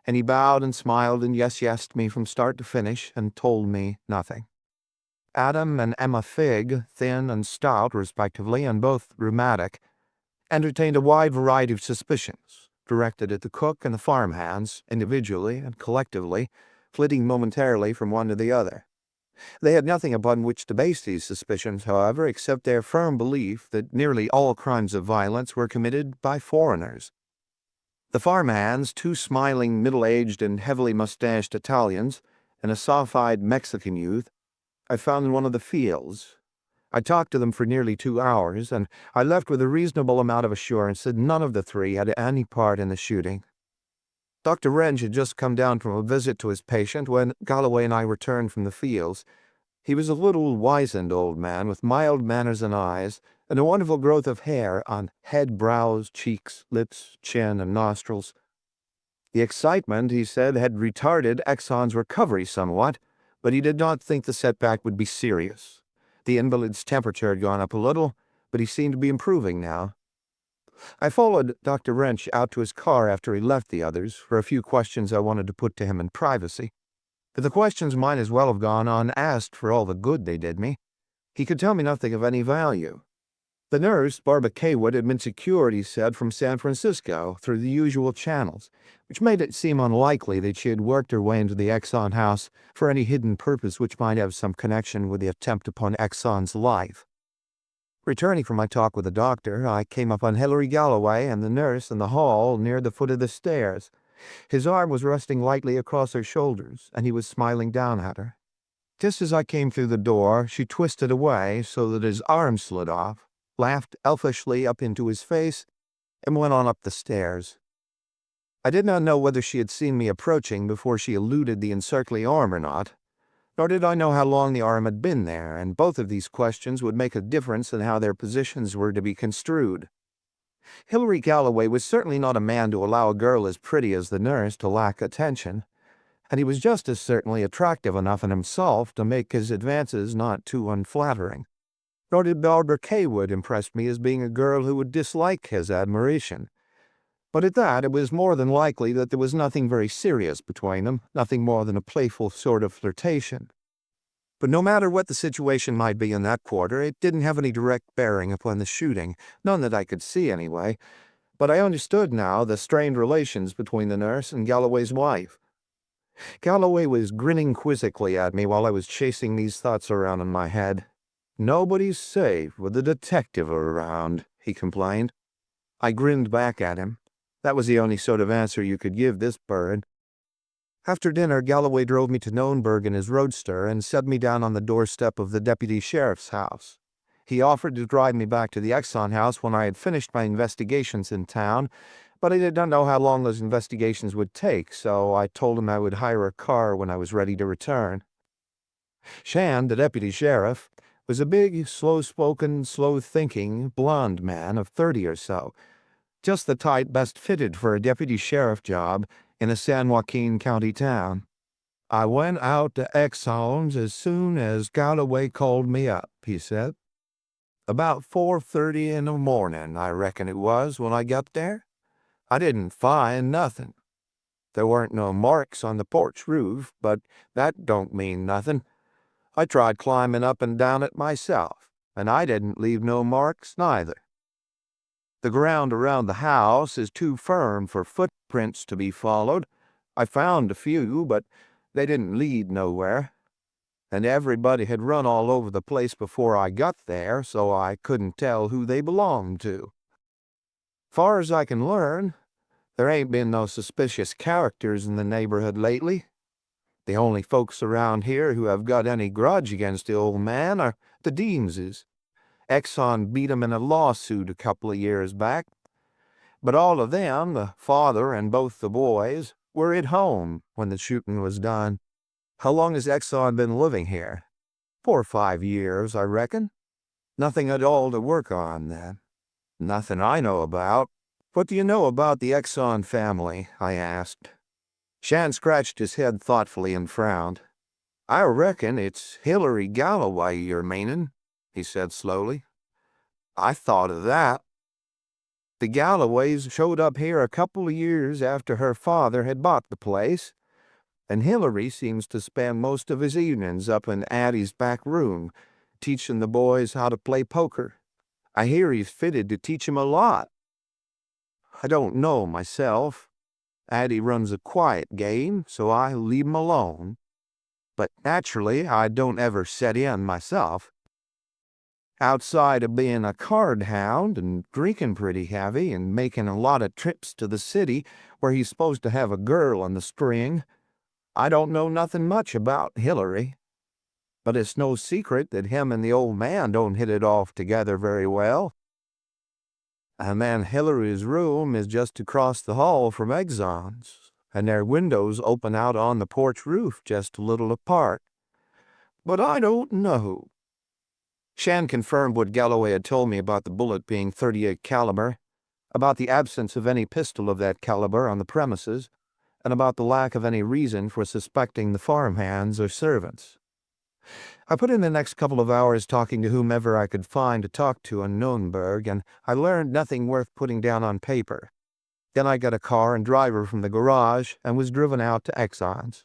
and he bowed and smiled and yes-yesed me from start to finish and told me nothing. Adam and Emma Figg, thin and stout respectively, and both rheumatic, entertained a wide variety of suspicions, directed at the cook and the farmhands, individually and collectively, flitting momentarily from one to the other. They had nothing upon which to base these suspicions, however, except their firm belief that nearly all crimes of violence were committed by foreigners. The farmhands, 2 smiling, middle-aged, and heavily mustached Italians, and a soft-eyed Mexican youth, I found in one of the fields. I talked to them for nearly 2 hours, and I left with a reasonable amount of assurance that none of the 3 had any part in the shooting. Dr. Wrench had just come down from a visit to his patient when Galloway and I returned from the fields. He was a little, wizened old man with mild manners and eyes, and a wonderful growth of hair on head, brows, cheeks, lips, chin, and nostrils. The excitement, he said, had retarded Exxon's recovery somewhat, but he did not think the setback would be serious. The invalid's temperature had gone up a little, but he seemed to be improving now. I followed Dr. Wrench out to his car after he left the others for a few questions I wanted to put to him in privacy. But the questions might as well have gone unasked for all the good they did me. He could tell me nothing of any value. The nurse, Barbara Kaywood, had been secured, he said, from San Francisco through the usual channels, which made it seem unlikely that she had worked her way into the Exxon house for any hidden purpose which might have some connection with the attempt upon Exxon's life. Returning from my talk with the doctor, I came upon Hilary Galloway and the nurse in the hall near the foot of the stairs. His arm was resting lightly across her shoulders, and he was smiling down at her. Just as I came through the door, she twisted away so that his arm slid off, laughed elfishly up into his face, and went on up the stairs. I did not know whether she had seen me approaching before she eluded the encircling arm or not, nor did I know how long the arm had been there, and both of these questions would make a difference in how their positions were to be construed. Hilary Galloway was certainly not a man to allow a girl as pretty as the nurse to lack attention, and he was just as certainly attractive enough in himself to make his advances not too unflattering. Nor did Barbara Kaywood impress me as being a girl who would dislike his admiration. But at that, it was more than likely that there was nothing very serious between them, nothing more than a playful sort of flirtation. But no matter what the situation might be in that quarter, it didn't have any direct bearing upon the shooting, none that I could see anyway. But I understood now the strained relations between the nurse and Galloway's wife. Galloway was grinning quizzically at me while I was chasing these thoughts around in my head. "Nobody's safe with a detective around," he complained. I grinned back at him. That was the only sort of answer you could give this bird. After dinner, Galloway drove me to Nurnberg in his roadster and set me down on the doorstep of the deputy sheriff's house. He offered to drive me back to the Exxon house when I had finished my investigations in town, but I did not know how long those investigations would take, so I told him I would hire a car when I was ready to return. Shand, the deputy sheriff, was a big, slow-spoken, slow-thinking, blond man of 30 or so, just the type best fitted for a deputy sheriff job in a San Joaquin County town. "I went out to Exxon's as soon as Galloway called me up," he said. "About 4:30 in the morning, I reckon it was, when I got there. I didn't find nothing. There weren't no marks on the porch roof, but that don't mean nothing. I tried climbing up and down it myself, and I didn't leave no marks neither. The ground around the house is too firm for footprints to be followed. I found a few, but they didn't lead nowhere. And everybody had run all over the place before I got there, so I couldn't tell who they belonged to. Far as I can learn, there ain't been no suspicious characters in the neighborhood lately. The only folks around here who have got any grudge against the old man are the Deanses. Exxon beat 'em in a lawsuit a couple of years back. But all of them, the father and both the boys, were at home when the shooting was done." "How long has Exxon been living here?" "4 or 5 years, I reckon. Nothing at all to work on, then." "Nothing I know about." "What do you know about the Exxon family?" I asked. Shan scratched his head thoughtfully and frowned. "I reckon it's Hilary Galloway you're meanin'," he said slowly. "I thought of that. The Galloways showed up here a couple of years after her father had bought the place, and Hilary seems to spend most of his evenings up in Addie's back room, teaching the boys how to play poker. I hear he's fitted to teach 'em a lot. I don't know myself. Addie runs a quiet game, so I leave 'em alone. But naturally, I don't ever set in myself. Outside of being a card hound and drinking pretty heavy and making a lot of trips to the city where he's supposed to have a girl on the string, I don't know nothing much about Hilary. But it's no secret that him and the old man don't hit it off together very well. And then Hilary's room is just across the hall from Exxon's, and their windows open out on the porch roof just a little apart. But I don't know." Shan confirmed what Galloway had told me about the bullet being .38 caliber, about the absence of any pistol of that caliber on the premises, and about the lack of any reason for suspecting the farmhands or servants. I put in the next couple of hours talking to whomever I could find to talk to in Nurnberg, and I learned nothing worth putting down on paper. Then I got a car and driver from the garage and was driven out to Exxon's.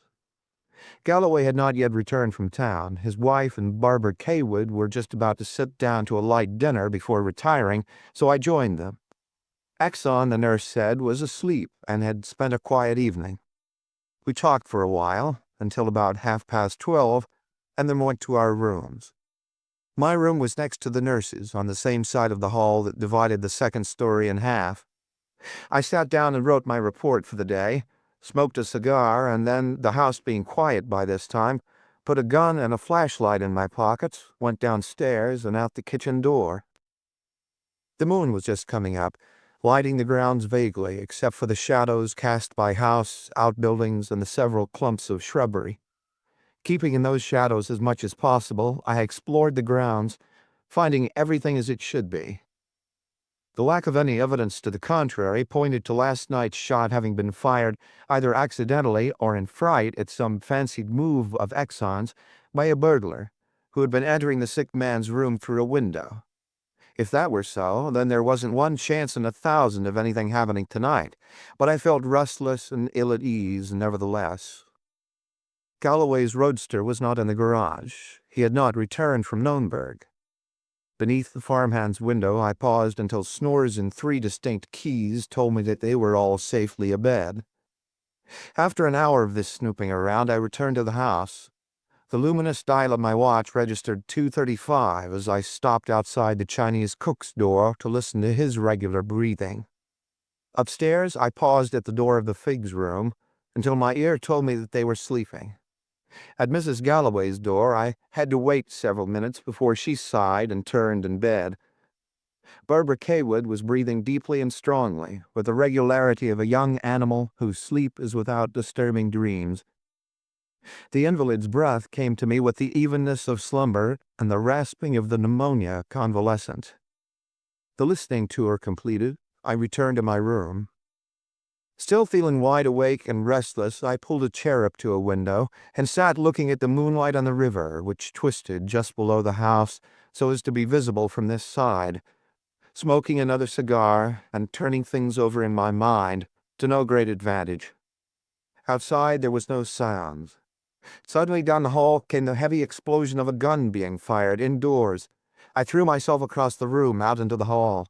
Galloway had not yet returned from town. His wife and Barbara Kaywood were just about to sit down to a light dinner before retiring, so I joined them. Exxon, the nurse said, was asleep and had spent a quiet evening. We talked for a while, until about 12:30, and then went to our rooms. My room was next to the nurse's, on the same side of the hall that divided the second story in half. I sat down and wrote my report for the day, smoked a cigar, and then, the house being quiet by this time, put a gun and a flashlight in my pockets, went downstairs and out the kitchen door. The moon was just coming up, lighting the grounds vaguely, except for the shadows cast by house, outbuildings, and the several clumps of shrubbery. Keeping in those shadows as much as possible, I explored the grounds, finding everything as it should be. The lack of any evidence to the contrary pointed to last night's shot having been fired either accidentally or in fright at some fancied move of Exxon's by a burglar who had been entering the sick man's room through a window. If that were so, then there wasn't one chance in 1,000 of anything happening tonight, but I felt restless and ill at ease nevertheless. Galloway's roadster was not in the garage. He had not returned from Nürnberg. Beneath the farmhand's window, I paused until snores in 3 distinct keys told me that they were all safely abed. After an hour of this snooping around, I returned to the house. The luminous dial of my watch registered 2:35 as I stopped outside the Chinese cook's door to listen to his regular breathing. Upstairs, I paused at the door of the Figs' room until my ear told me that they were sleeping. At Mrs. Galloway's door, I had to wait several minutes before she sighed and turned in bed. Barbara Cawood was breathing deeply and strongly, with the regularity of a young animal whose sleep is without disturbing dreams. The invalid's breath came to me with the evenness of slumber and the rasping of the pneumonia convalescent. The listening tour completed, I returned to my room. Still feeling wide awake and restless, I pulled a chair up to a window and sat looking at the moonlight on the river, which twisted just below the house so as to be visible from this side, smoking another cigar and turning things over in my mind to no great advantage. Outside there was no sound. Suddenly down the hall came the heavy explosion of a gun being fired indoors. I threw myself across the room out into the hall.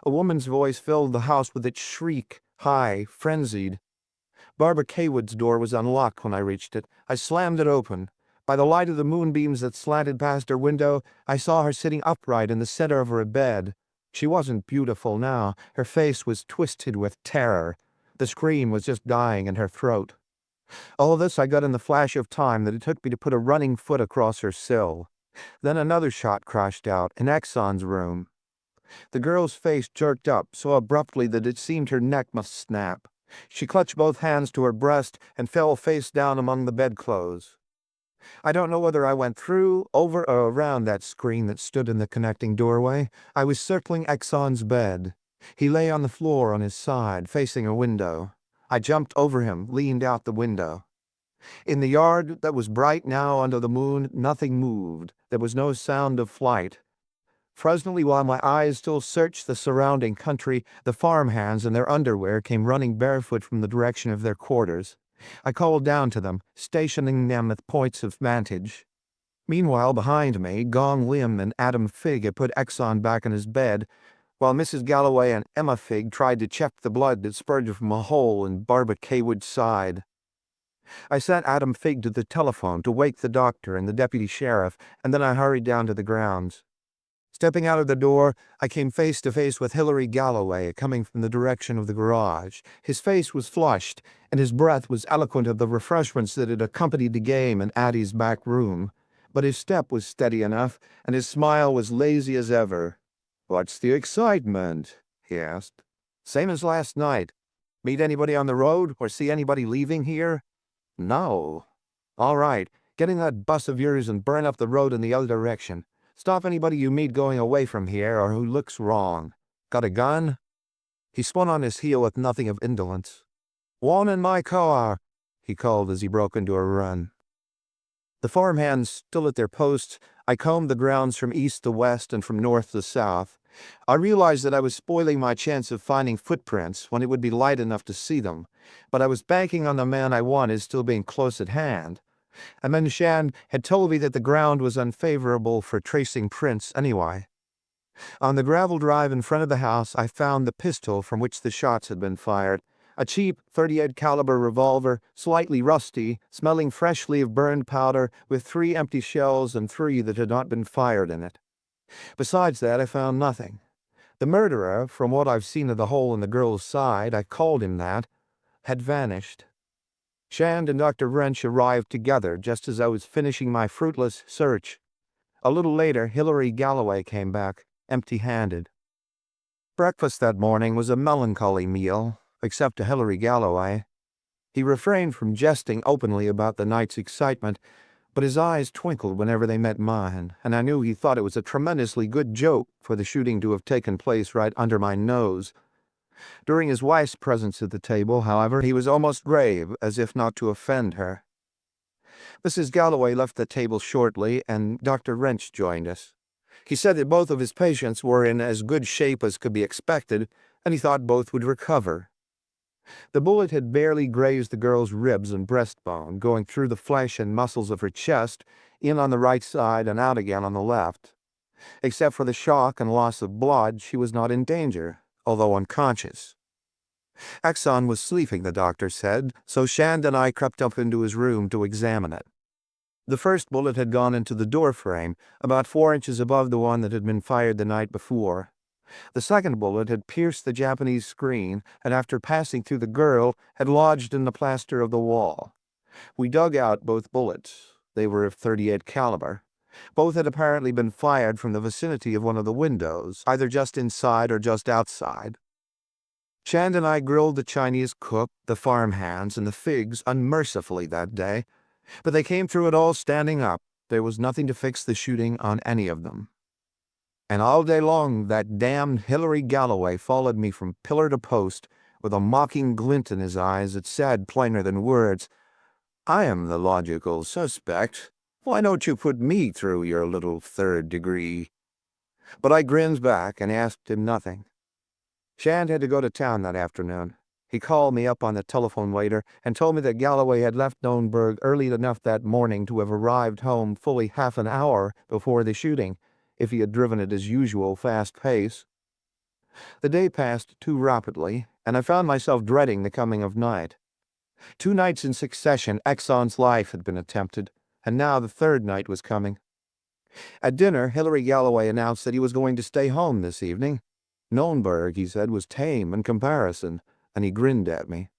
A woman's voice filled the house with its shriek, high, frenzied. Barbara Cawood's door was unlocked when I reached it. I slammed it open. By the light of the moonbeams that slanted past her window, I saw her sitting upright in the center of her bed. She wasn't beautiful now. Her face was twisted with terror. The scream was just dying in her throat. All this I got in the flash of time that it took me to put a running foot across her sill. Then another shot crashed out in Exxon's room. The girl's face jerked up so abruptly that it seemed her neck must snap. She clutched both hands to her breast and fell face down among the bedclothes. I don't know whether I went through, over, or around that screen that stood in the connecting doorway. I was circling Exxon's bed. He lay on the floor on his side, facing a window. I jumped over him, leaned out the window. In the yard that was bright now under the moon, nothing moved. There was no sound of flight. Presently, while my eyes still searched the surrounding country, the farmhands in their underwear came running barefoot from the direction of their quarters. I called down to them, stationing them at points of vantage. Meanwhile, behind me, Gong Lim and Adam Fig had put Exxon back in his bed, while Mrs. Galloway and Emma Fig tried to check the blood that spurted from a hole in Barbara Cawood's side. I sent Adam Fig to the telephone to wake the doctor and the deputy sheriff, and then I hurried down to the grounds. Stepping out of the door, I came face to face with Hilary Galloway coming from the direction of the garage. His face was flushed, and his breath was eloquent of the refreshments that had accompanied the game in Addie's back room. But his step was steady enough, and his smile was lazy as ever. "What's the excitement?" he asked. "Same as last night. Meet anybody on the road, or see anybody leaving here?" "No." "All right, get in that bus of yours and burn up the road in the other direction. Stop anybody you meet going away from here or who looks wrong. Got a gun?" He spun on his heel with nothing of indolence. "One in my car," he called as he broke into a run. The farmhands still at their posts, I combed the grounds from east to west and from north to south. I realized that I was spoiling my chance of finding footprints when it would be light enough to see them, but I was banking on the man I wanted still being close at hand. And then Shan had told me that the ground was unfavorable for tracing prints anyway. On the gravel drive in front of the house, I found the pistol from which the shots had been fired. A cheap .38 caliber revolver, slightly rusty, smelling freshly of burned powder, with 3 empty shells and 3 that had not been fired in it. Besides that, I found nothing. The murderer, from what I've seen of the hole in the girl's side, I called him that, had vanished. Shand and Dr. Wrench arrived together just as I was finishing my fruitless search. A little later, Hilary Galloway came back, empty-handed. Breakfast that morning was a melancholy meal, except to Hilary Galloway. He refrained from jesting openly about the night's excitement, but his eyes twinkled whenever they met mine, and I knew he thought it was a tremendously good joke for the shooting to have taken place right under my nose. During his wife's presence at the table, however, he was almost grave, as if not to offend her. Mrs. Galloway left the table shortly, and Dr. Wrench joined us. He said that both of his patients were in as good shape as could be expected, and he thought both would recover. The bullet had barely grazed the girl's ribs and breastbone, going through the flesh and muscles of her chest, in on the right side and out again on the left. Except for the shock and loss of blood, she was not in danger, although unconscious. Exxon was sleeping, the doctor said, so Shand and I crept up into his room to examine it. The first bullet had gone into the door frame, about 4 inches above the one that had been fired the night before. The second bullet had pierced the Japanese screen, and after passing through the girl, had lodged in the plaster of the wall. We dug out both bullets. They were of .38 caliber. Both had apparently been fired from the vicinity of one of the windows, either just inside or just outside. Shand and I grilled the Chinese cook, the farmhands, and the Figs unmercifully that day, but they came through it all standing up. There was nothing to fix the shooting on any of them. And all day long that damned Hilary Galloway followed me from pillar to post, with a mocking glint in his eyes that said plainer than words, "I am the logical suspect. Why don't you put me through your little 3rd degree?" But I grinned back and asked him nothing. Shand had to go to town that afternoon. He called me up on the telephone later and told me that Galloway had left Nonberg early enough that morning to have arrived home fully half an hour before the shooting, if he had driven at his usual fast pace. The day passed too rapidly, and I found myself dreading the coming of night. 2 nights in succession, Exxon's life had been attempted, and now the 3rd night was coming. At dinner, Hilary Galloway announced that he was going to stay home this evening. Nonberg, he said, was tame in comparison, and he grinned at me.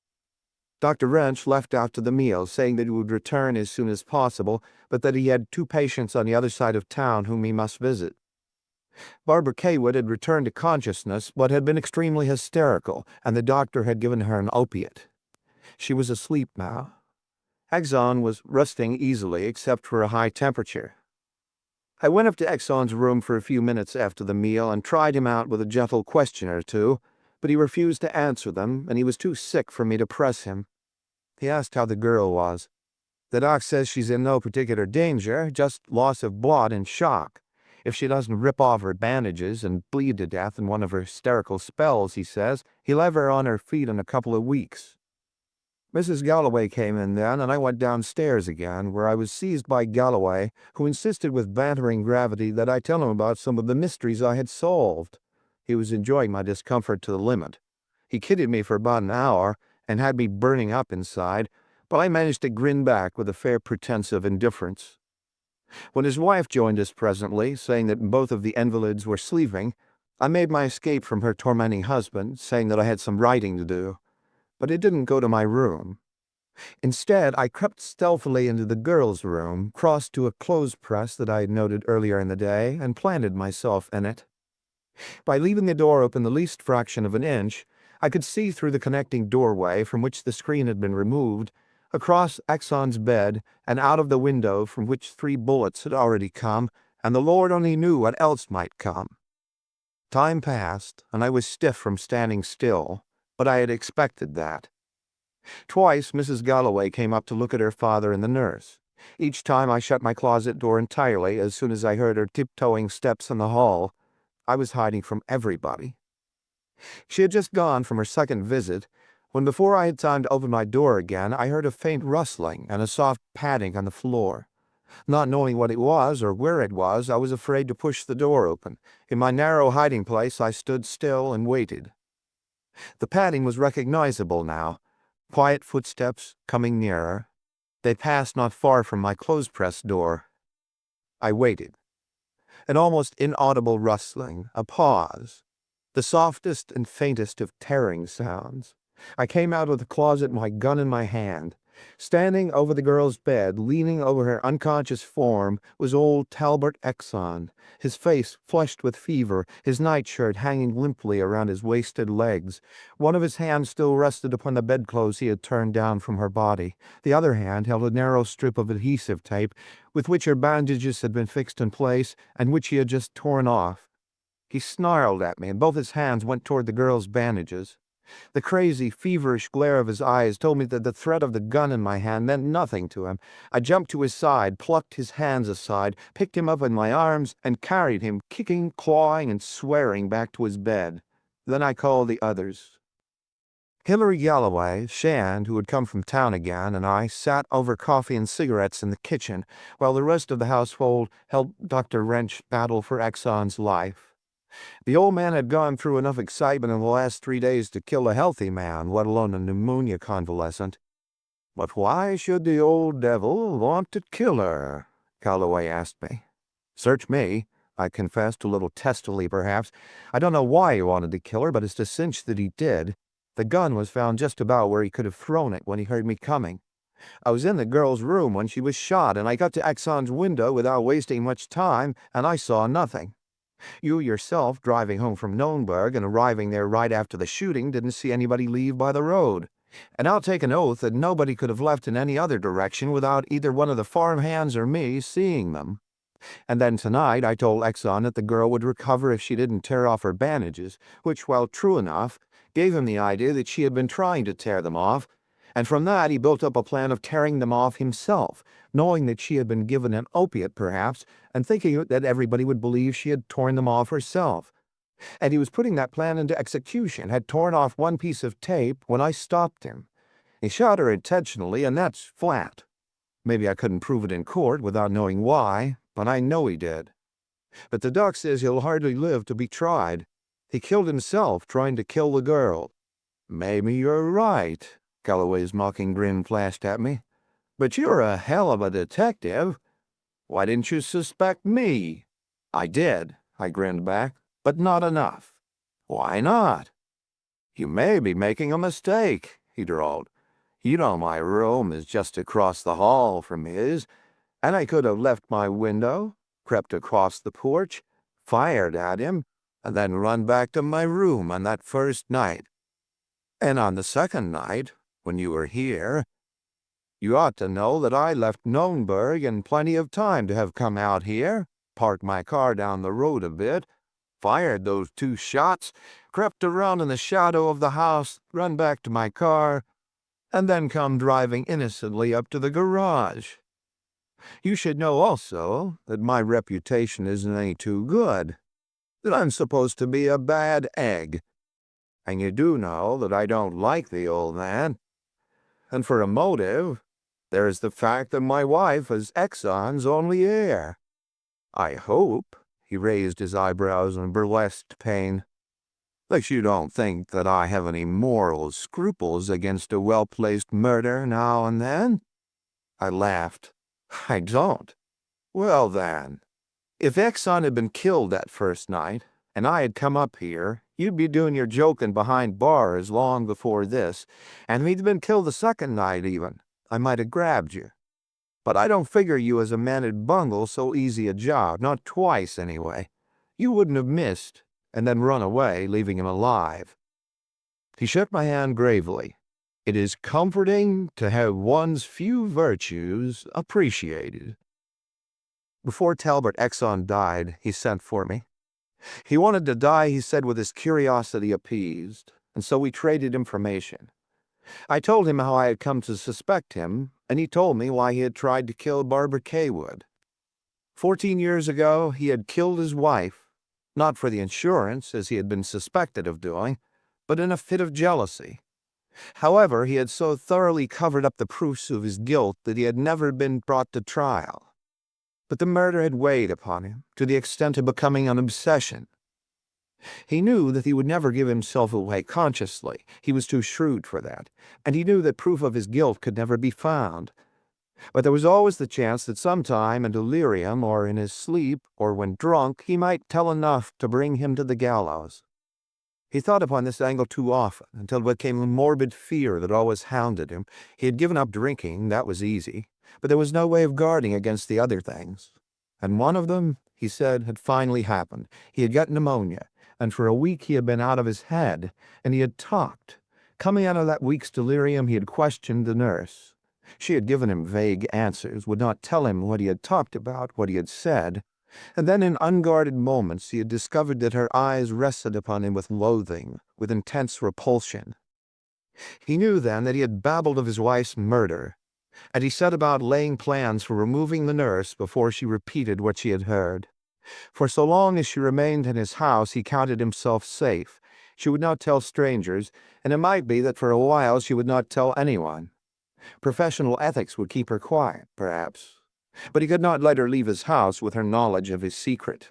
Dr. Wrench left after the meal, saying that he would return as soon as possible, but that he had 2 patients on the other side of town whom he must visit. Barbara Kaywood had returned to consciousness, but had been extremely hysterical, and the doctor had given her an opiate. She was asleep now. Exxon was resting easily, except for a high temperature. I went up to Exxon's room for a few minutes after the meal and tried him out with a gentle question or two, but he refused to answer them, and he was too sick for me to press him. He asked how the girl was. "The doc says she's in no particular danger, just loss of blood and shock. If she doesn't rip off her bandages and bleed to death in one of her hysterical spells, he says, he'll have her on her feet in a couple of weeks." Mrs. Galloway came in then, and I went downstairs again, where I was seized by Galloway, who insisted with bantering gravity that I tell him about some of the mysteries I had solved. He was enjoying my discomfort to the limit. He kidded me for about an hour, and had me burning up inside, but I managed to grin back with a fair pretense of indifference. When his wife joined us presently, saying that both of the invalids were sleeping, I made my escape from her tormenting husband, saying that I had some writing to do. But it didn't go to my room. Instead, I crept stealthily into the girl's room, crossed to a clothes press that I had noted earlier in the day, and planted myself in it. By leaving the door open the least fraction of an inch, I could see through the connecting doorway from which the screen had been removed, across Exxon's bed, and out of the window from which 3 bullets had already come, and the Lord only knew what else might come. Time passed, and I was stiff from standing still, but I had expected that. Twice Mrs. Galloway came up to look at her father and the nurse. Each time I shut my closet door entirely as soon as I heard her tiptoeing steps in the hall. I was hiding from everybody. She had just gone from her second visit, when before I had time to open my door again, I heard a faint rustling and a soft padding on the floor. Not knowing what it was or where it was, I was afraid to push the door open. In my narrow hiding place, I stood still and waited. The padding was recognizable now. Quiet footsteps coming nearer. They passed not far from my clothes-press door. I waited. An almost inaudible rustling, a pause, the softest and faintest of tearing sounds. I came out of the closet, my gun in my hand. Standing over the girl's bed, leaning over her unconscious form, was old Talbot Exon, his face flushed with fever, his nightshirt hanging limply around his wasted legs. One of his hands still rested upon the bedclothes he had turned down from her body. The other hand held a narrow strip of adhesive tape, with which her bandages had been fixed in place, and which he had just torn off. He snarled at me, and both his hands went toward the girl's bandages. The crazy, feverish glare of his eyes told me that the threat of the gun in my hand meant nothing to him. I jumped to his side, plucked his hands aside, picked him up in my arms, and carried him, kicking, clawing, and swearing, back to his bed. Then I called the others. Hilary Galloway, Shand, who had come from town again, and I sat over coffee and cigarettes in the kitchen, while the rest of the household helped Dr. Wrench battle for Exxon's life. The old man had gone through enough excitement in the last 3 days to kill a healthy man, let alone a pneumonia convalescent. "But why should the old devil want to kill her?" Galloway asked me. "Search me," I confessed, a little testily perhaps. "I don't know why he wanted to kill her, but it's a cinch that he did. The gun was found just about where he could have thrown it when he heard me coming. I was in the girl's room when she was shot, and I got to Exxon's window without wasting much time, and I saw nothing. You yourself, driving home from Nürnberg and arriving there right after the shooting, didn't see anybody leave by the road. And I'll take an oath that nobody could have left in any other direction without either one of the farm hands or me seeing them. And then tonight I told Exxon that the girl would recover if she didn't tear off her bandages, which, while true enough, gave him the idea that she had been trying to tear them off, and from that he built up a plan of tearing them off himself, knowing that she had been given an opiate perhaps, and thinking that everybody would believe she had torn them off herself. And he was putting that plan into execution, had torn off one piece of tape when I stopped him. He shot her intentionally, and that's flat. Maybe I couldn't prove it in court without knowing why, but I know he did. But the doc says he'll hardly live to be tried. He killed himself trying to kill the girl." "Maybe you're right," Galloway's mocking grin flashed at me. "But you're a hell of a detective. Why didn't you suspect me?" "I did," I grinned back, "but not enough." "Why not?" "You may be making a mistake," he drawled. "You know my room is just across the hall from his, and I could have left my window, crept across the porch, fired at him, and then run back to my room on that first night. And on the second night, when you were here, you ought to know that I left Nürnberg in plenty of time to have come out here, parked my car down the road a bit, fired those 2 shots, crept around in the shadow of the house, run back to my car, and then come driving innocently up to the garage. You should know also that my reputation isn't any too good, that I'm supposed to be a bad egg. And you do know that I don't like the old man. And for a motive, there's the fact that my wife is Exxon's only heir. I hope," he raised his eyebrows in burlesque pain, "that you don't think that I have any moral scruples against a well-placed murder now and then?" I laughed. "I don't." "Well then, if Exxon had been killed that first night, and I had come up here, you'd be doing your joking behind bars long before this, and if he'd been killed the second night even, I might have grabbed you. But I don't figure you as a man who'd bungle so easy a job, not twice anyway. You wouldn't have missed, and then run away, leaving him alive." He shook my hand gravely. "It is comforting to have one's few virtues appreciated." Before Talbot Exxon died, he sent for me. He wanted to die, he said, with his curiosity appeased, and so we traded information. I told him how I had come to suspect him, and he told me why he had tried to kill Barbara Kaywood. 14 years ago, he had killed his wife, not for the insurance, as he had been suspected of doing, but in a fit of jealousy. However, he had so thoroughly covered up the proofs of his guilt that he had never been brought to trial. But the murder had weighed upon him, to the extent of becoming an obsession. He knew that he would never give himself away consciously. He was too shrewd for that, and he knew that proof of his guilt could never be found. But there was always the chance that sometime in delirium, or in his sleep, or when drunk, he might tell enough to bring him to the gallows. He thought upon this angle too often, until it became a morbid fear that always hounded him. He had given up drinking, that was easy, but there was no way of guarding against the other things. And one of them, he said, had finally happened. He had got pneumonia, and for a week he had been out of his head, and he had talked. Coming out of that week's delirium, he had questioned the nurse. She had given him vague answers, would not tell him what he had talked about, what he had said. And then in unguarded moments he had discovered that her eyes rested upon him with loathing, with intense repulsion. He knew then that he had babbled of his wife's murder, and he set about laying plans for removing the nurse before she repeated what she had heard. For so long as she remained in his house he counted himself safe. She would not tell strangers, and it might be that for a while she would not tell anyone. Professional ethics would keep her quiet, perhaps. But he could not let her leave his house with her knowledge of his secret.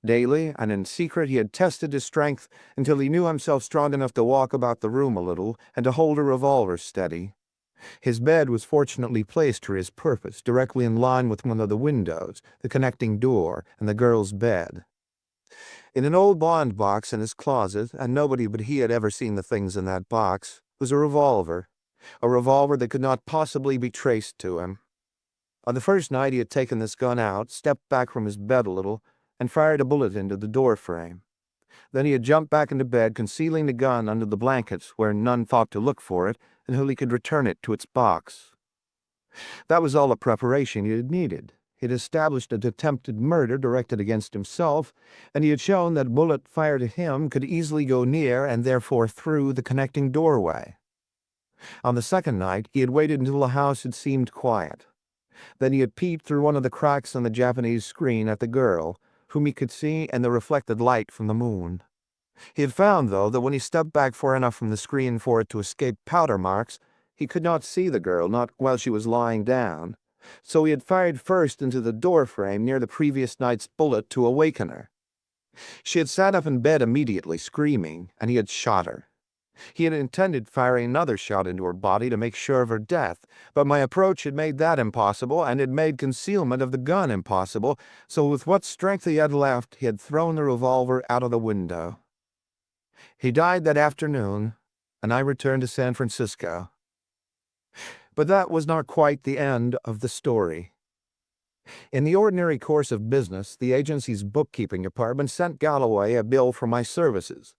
Daily and in secret he had tested his strength until he knew himself strong enough to walk about the room a little and to hold a revolver steady. His bed was fortunately placed for his purpose, directly in line with one of the windows, the connecting door, and the girl's bed. In an old bond box in his closet, and nobody but he had ever seen the things in that box, was a revolver that could not possibly be traced to him. On the first night he had taken this gun out, stepped back from his bed a little, and fired a bullet into the door frame. Then he had jumped back into bed, concealing the gun under the blankets where none thought to look for it until he could return it to its box. That was all the preparation he had needed. He had established an attempted murder directed against himself, and he had shown that a bullet fired at him could easily go near and therefore through the connecting doorway. On the second night he had waited until the house had seemed quiet. Then he had peeped through one of the cracks on the Japanese screen at the girl, whom he could see in the reflected light from the moon. He had found, though, that when he stepped back far enough from the screen for it to escape powder marks, he could not see the girl, not while she was lying down. So he had fired first into the door frame near the previous night's bullet to awaken her. She had sat up in bed immediately, screaming, and he had shot her. He had intended firing another shot into her body to make sure of her death, but my approach had made that impossible, and had made concealment of the gun impossible, so with what strength he had left, he had thrown the revolver out of the window. He died that afternoon, and I returned to San Francisco. But that was not quite the end of the story. In the ordinary course of business, the agency's bookkeeping department sent Galloway a bill for my services.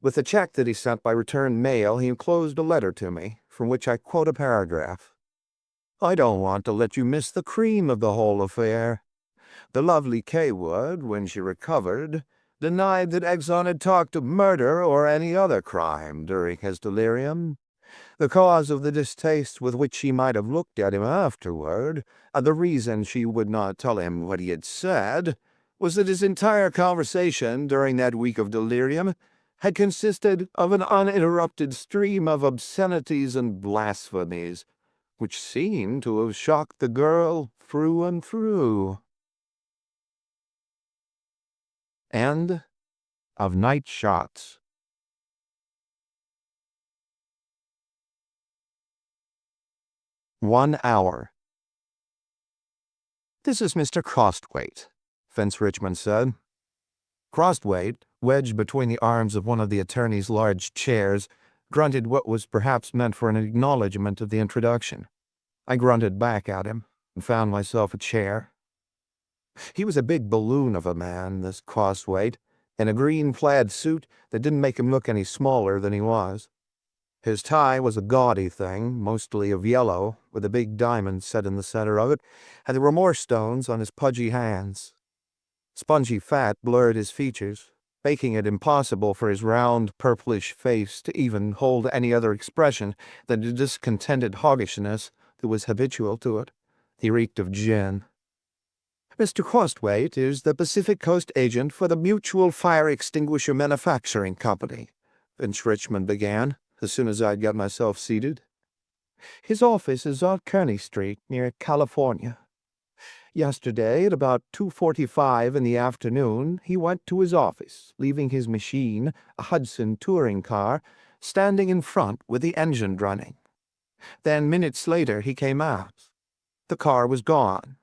With the check that he sent by return mail, he enclosed a letter to me, from which I quote a paragraph. "I don't want to let you miss the cream of the whole affair. The lovely Kay would, when she recovered, denied that Exxon had talked of murder or any other crime during his delirium. The cause of the distaste with which she might have looked at him afterward, and the reason she would not tell him what he had said, was that his entire conversation during that week of delirium had consisted of an uninterrupted stream of obscenities and blasphemies, which seemed to have shocked the girl through and through." End of Night Shots. 1 hour. "This is Mr. Crostwaite," Fence Richmond said. Crostwaite, wedged between the arms of one of the attorney's large chairs, grunted what was perhaps meant for an acknowledgment of the introduction. I grunted back at him, and found myself a chair. He was a big balloon of a man, this Crostwaite, in a green plaid suit that didn't make him look any smaller than he was. His tie was a gaudy thing, mostly of yellow, with a big diamond set in the center of it, and there were more stones on his pudgy hands. Spongy fat blurred his features, making it impossible for his round, purplish face to even hold any other expression than the discontented hoggishness that was habitual to it. He reeked of gin. "Mr. Crostwaite is the Pacific Coast agent for the Mutual Fire Extinguisher Manufacturing Company," Finch Richmond began, as soon as I'd got myself seated. "His office is on Kearny Street, near California. Yesterday, at about 2:45 in the afternoon, he went to his office, leaving his machine, a Hudson touring car, standing in front with the engine running. Then minutes later he came out. The car was gone."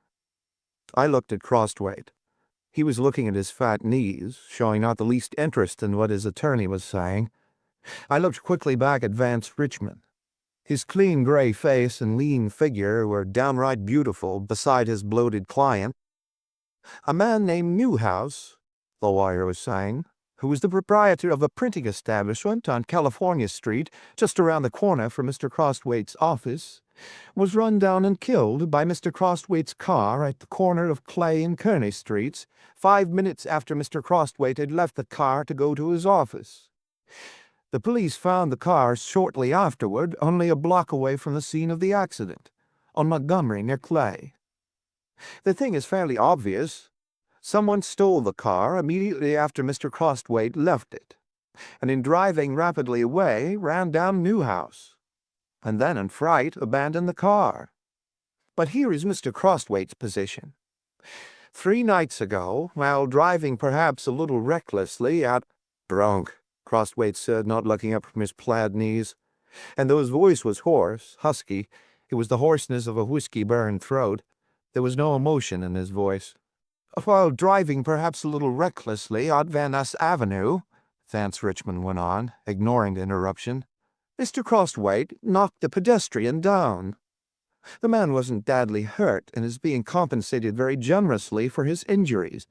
I looked at Crostwaite. He was looking at his fat knees, showing not the least interest in what his attorney was saying. I looked quickly back at Vance Richmond. His clean gray face and lean figure were downright beautiful beside his bloated client. A man named Newhouse, the lawyer was saying, who was the proprietor of a printing establishment on California Street, just around the corner from Mr. Crosthwaite's office, was run down and killed by Mr. Crosthwaite's car at the corner of Clay and Kearney Streets 5 minutes after Mr. Crosthwaite had left the car to go to his office. The police found the car shortly afterward, only a block away from the scene of the accident, on Montgomery near Clay. The thing is fairly obvious. Someone stole the car immediately after Mr. Crosthwaite left it, and in driving rapidly away, ran down Newhouse, and then in fright abandoned the car. But here is Mr. Crosthwaite's position. 3 nights ago, while driving perhaps a little recklessly at— "Drunk," Crosthwaite said, not looking up from his plaid knees, and though his voice was hoarse, husky, it was the hoarseness of a whiskey-burned throat. There was no emotion in his voice. "While driving perhaps a little recklessly on Van Ness Avenue," Vance Richmond went on, ignoring the interruption, "Mr. Crosthwaite knocked the pedestrian down. The man wasn't badly hurt and is being compensated very generously for his injuries,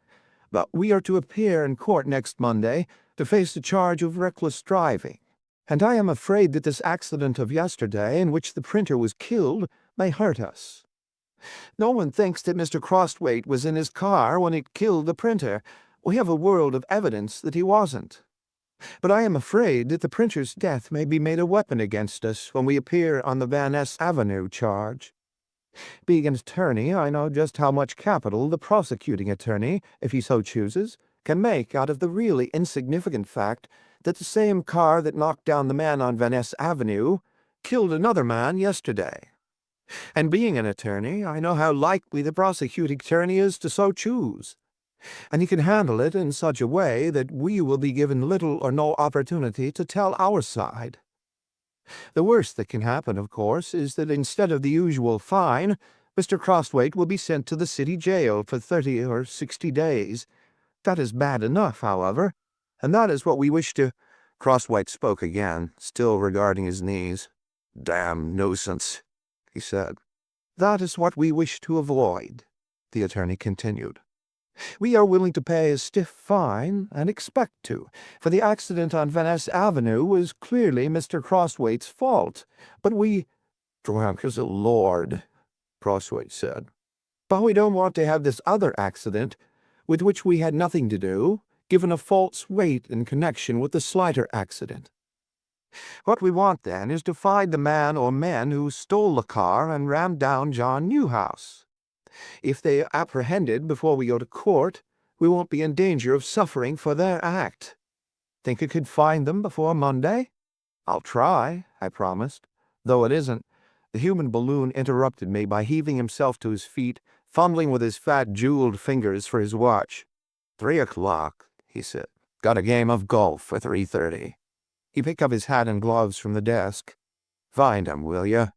but we are to appear in court next Monday to face the charge of reckless driving, and I am afraid that this accident of yesterday, in which the printer was killed, may hurt us. No one thinks that Mr. Crosthwaite was in his car when it killed the printer. We have a world of evidence that he wasn't. But I am afraid that the printer's death may be made a weapon against us when we appear on the Van Ness Avenue charge. Being an attorney, I know just how much capital the prosecuting attorney, if he so chooses, can make out of the really insignificant fact that the same car that knocked down the man on Van Ness Avenue killed another man yesterday. And being an attorney, I know how likely the prosecuting attorney is to so choose. And he can handle it in such a way that we will be given little or no opportunity to tell our side. The worst that can happen, of course, is that instead of the usual fine, Mr. Crosthwaite will be sent to the city jail for 30 or 60 days. That is bad enough, however, and that is what we wish to—" Crosthwaite spoke again, still regarding his knees. "Damn nuisance," he said. "That is what we wish to avoid," the attorney continued. "We are willing to pay a stiff fine, and expect to, for the accident on Van Ness Avenue was clearly Mr. Crosthwaite's fault, but we—" "Drunk as a lord," Crosthwaite said. "But we don't want to have this other accident, with which we had nothing to do, given a false weight in connection with the slighter accident. What we want, then, is to find the man or men who stole the car and ran down John Newhouse. If they are apprehended before we go to court, we won't be in danger of suffering for their act. Think you could find them before Monday?" "I'll try," I promised, "though it isn't—" The human balloon interrupted me by heaving himself to his feet, fumbling with his fat jeweled fingers for his watch. 3 o'clock, he said. "Got a game of golf for 3:30. He picked up his hat and gloves from the desk. "Find him, will you?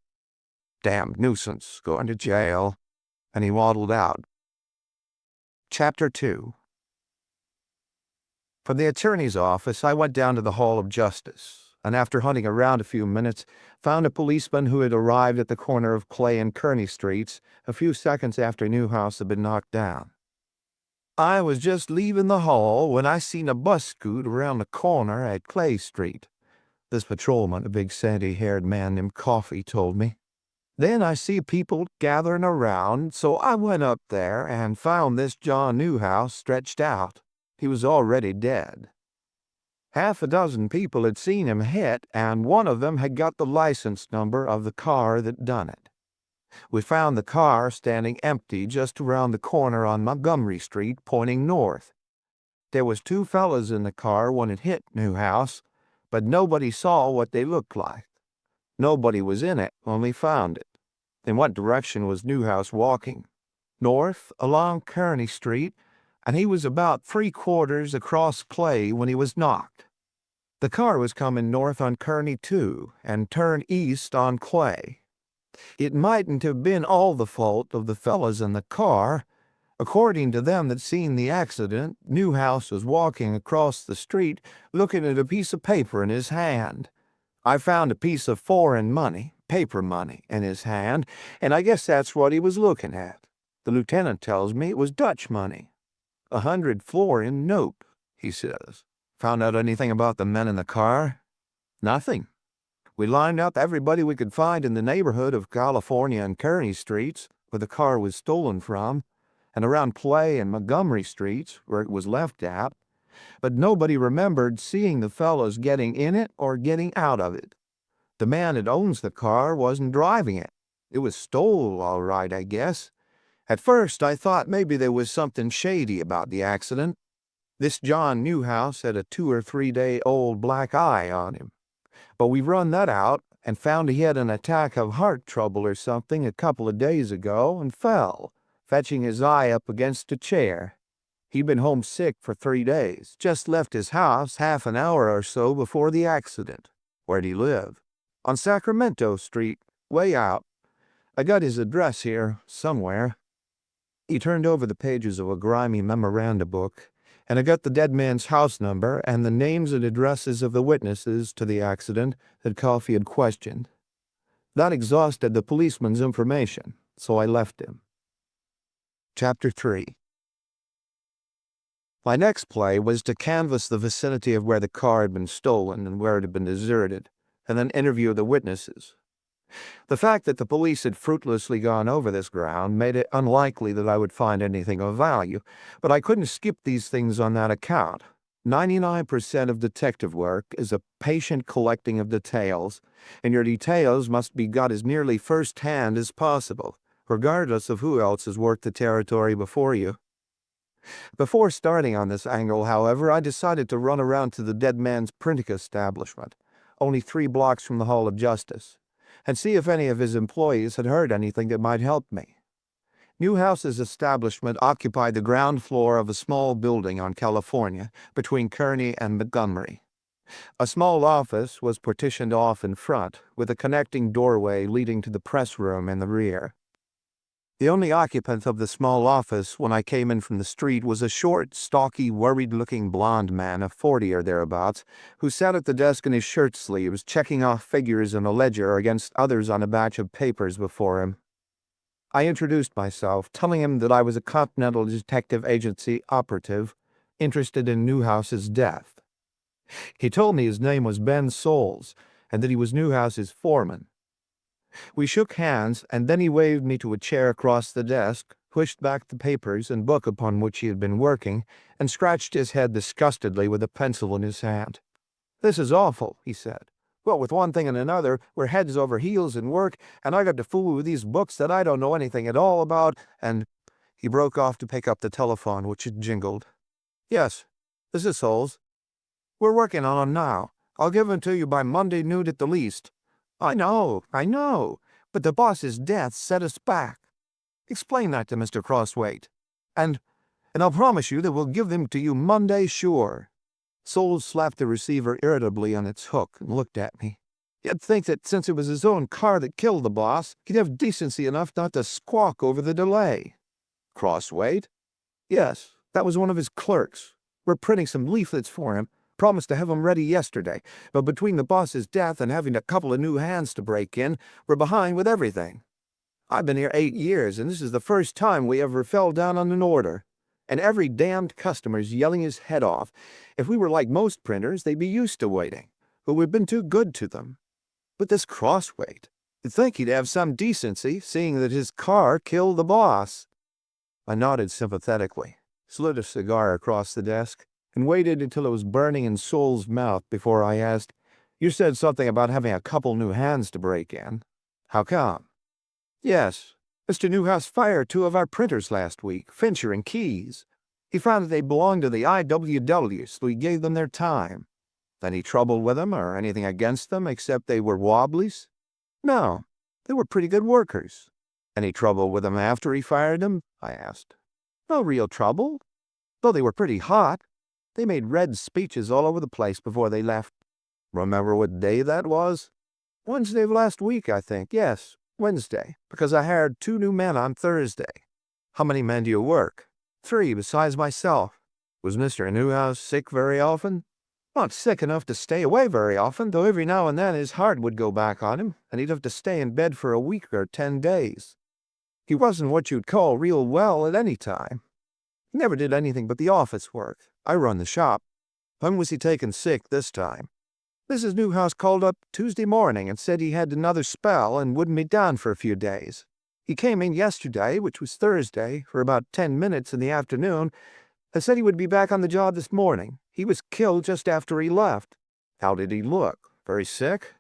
Damned nuisance, going to jail." And he waddled out. Chapter 2. From the attorney's office, I went down to the Hall of Justice, and after hunting around a few minutes, found a policeman who had arrived at the corner of Clay and Kearney Streets a few seconds after Newhouse had been knocked down. I was just leaving the hall when I seen a bus scoot around the corner at Clay Street. This patrolman, a big sandy-haired man named Coffee, told me. Then I see people gathering around, so I went up there and found this John Newhouse stretched out. He was already dead. Half a dozen people had seen him hit, and one of them had got the license number of the car that done it. We found the car standing empty just around the corner on Montgomery Street, pointing north. There was 2 fellas in the car when it hit Newhouse, but nobody saw what they looked like. Nobody was in it when we found it. In what direction was Newhouse walking? North, along Kearney Street, and he was about 3/4 across Clay when he was knocked. The car was coming north on Kearney, too, and turned east on Clay. It mightn't have been all the fault of the fellas in the car, According to them that seen the accident, Newhouse was walking across the street looking at a piece of paper in his hand. I found a piece of foreign money, paper money, in his hand, and I guess that's what he was looking at. The lieutenant tells me it was Dutch money. 100 florin note, he says. Found out anything about the men in the car? Nothing. We lined up everybody we could find in the neighborhood of California and Kearny Streets, where the car was stolen from, and around Clay and Montgomery Streets, where it was left at, but nobody remembered seeing the fellows getting in it or getting out of it. The man that owns the car wasn't driving it. It was stole, all right, I guess. At first, I thought maybe there was something shady about the accident. This John Newhouse had a 2 or 3 day old black eye on him. But we run that out and found he had an attack of heart trouble or something a couple of days ago and fell, fetching his eye up against a chair. He'd been homesick for 3 days, just left his house half an hour or so before the accident. Where'd he live? On Sacramento Street, way out. I got his address here, somewhere. He turned over the pages of a grimy memoranda book, and I got the dead man's house number and the names and addresses of the witnesses to the accident that Coffey had questioned. That exhausted the policeman's information, so I left him. Chapter 3. My next play was to canvass the vicinity of where the car had been stolen and where it had been deserted, and then interview the witnesses. The fact that the police had fruitlessly gone over this ground made it unlikely that I would find anything of value, but I couldn't skip these things on that account. 99% of detective work is a patient collecting of details, and your details must be got as nearly first-hand as possible, regardless of who else has worked the territory before you. Before starting on this angle, however, I decided to run around to the dead man's printing establishment, only 3 blocks from the Hall of Justice, and see if any of his employees had heard anything that might help me. Newhouse's establishment occupied the ground floor of a small building on California, between Kearny and Montgomery. A small office was partitioned off in front, with a connecting doorway leading to the press room in the rear. The only occupant of the small office when I came in from the street was a short, stocky, worried-looking blond man of 40 or thereabouts, who sat at the desk in his shirt sleeves, checking off figures in a ledger against others on a batch of papers before him. I introduced myself, telling him that I was a Continental Detective Agency operative, interested in Newhouse's death. He told me his name was Ben Souls, and that he was Newhouse's foreman. We shook hands, and then he waved me to a chair across the desk, pushed back the papers and book upon which he had been working, and scratched his head disgustedly with a pencil in his hand. "This is awful," he said. "Well, with one thing and another, we're heads over heels in work, and I got to fool with these books that I don't know anything at all about, and—" He broke off to pick up the telephone, which had jingled. "Yes, this is Souls. We're working on 'em now. I'll give 'em to you by Monday noon at the least." I know, but the boss's death set us back. Explain that to Mr. Crosswaite. And I'll promise you that we'll give them to you Monday sure." Souls slapped the receiver irritably on its hook and looked at me. You'd think that since it was his own car that killed the boss, he'd have decency enough not to squawk over the delay. Crosswaite? Yes, that was one of his clerks. We're printing some leaflets for him. Promised to have them ready yesterday, but between the boss's death and having a couple of new hands to break in, we're behind with everything. I've been here 8 years, and this is the first time we ever fell down on an order. And every damned customer's yelling his head off. If we were like most printers, they'd be used to waiting, but we've been too good to them. But this Crosswaite, you'd think he'd have some decency, seeing that his car killed the boss. I nodded sympathetically, slid a cigar across the desk, and waited until it was burning in Souls' mouth before I asked, "You said something about having a couple new hands to break in. How come?" "Yes, Mr. Newhouse fired 2 of our printers last week, Fincher and Keyes. He found that they belonged to the IWW, so he gave them their time." "Any trouble with them or anything against them except they were wobblies?" "No, they were pretty good workers." "Any trouble with them after he fired them?" I asked. "No real trouble, though they were pretty hot. They made red speeches all over the place before they left." "Remember what day that was?" "Wednesday of last week, I think. Yes, Wednesday, because I hired 2 new men on Thursday." "How many men do you work?" 3 besides myself. Was Mr. Newhouse sick very often? Not sick enough to stay away very often, though every now and then his heart would go back on him, and he'd have to stay in bed for a week or 10 days. He wasn't what you'd call real well at any time. He never did anything but the office work. I run the shop. When was he taken sick this time? Mrs. Newhouse called up Tuesday morning and said he had another spell and wouldn't be down for a few days. He came in yesterday, which was Thursday, for about 10 minutes in the afternoon, and said he would be back on the job this morning. He was killed just after he left. How did he look? Very sick?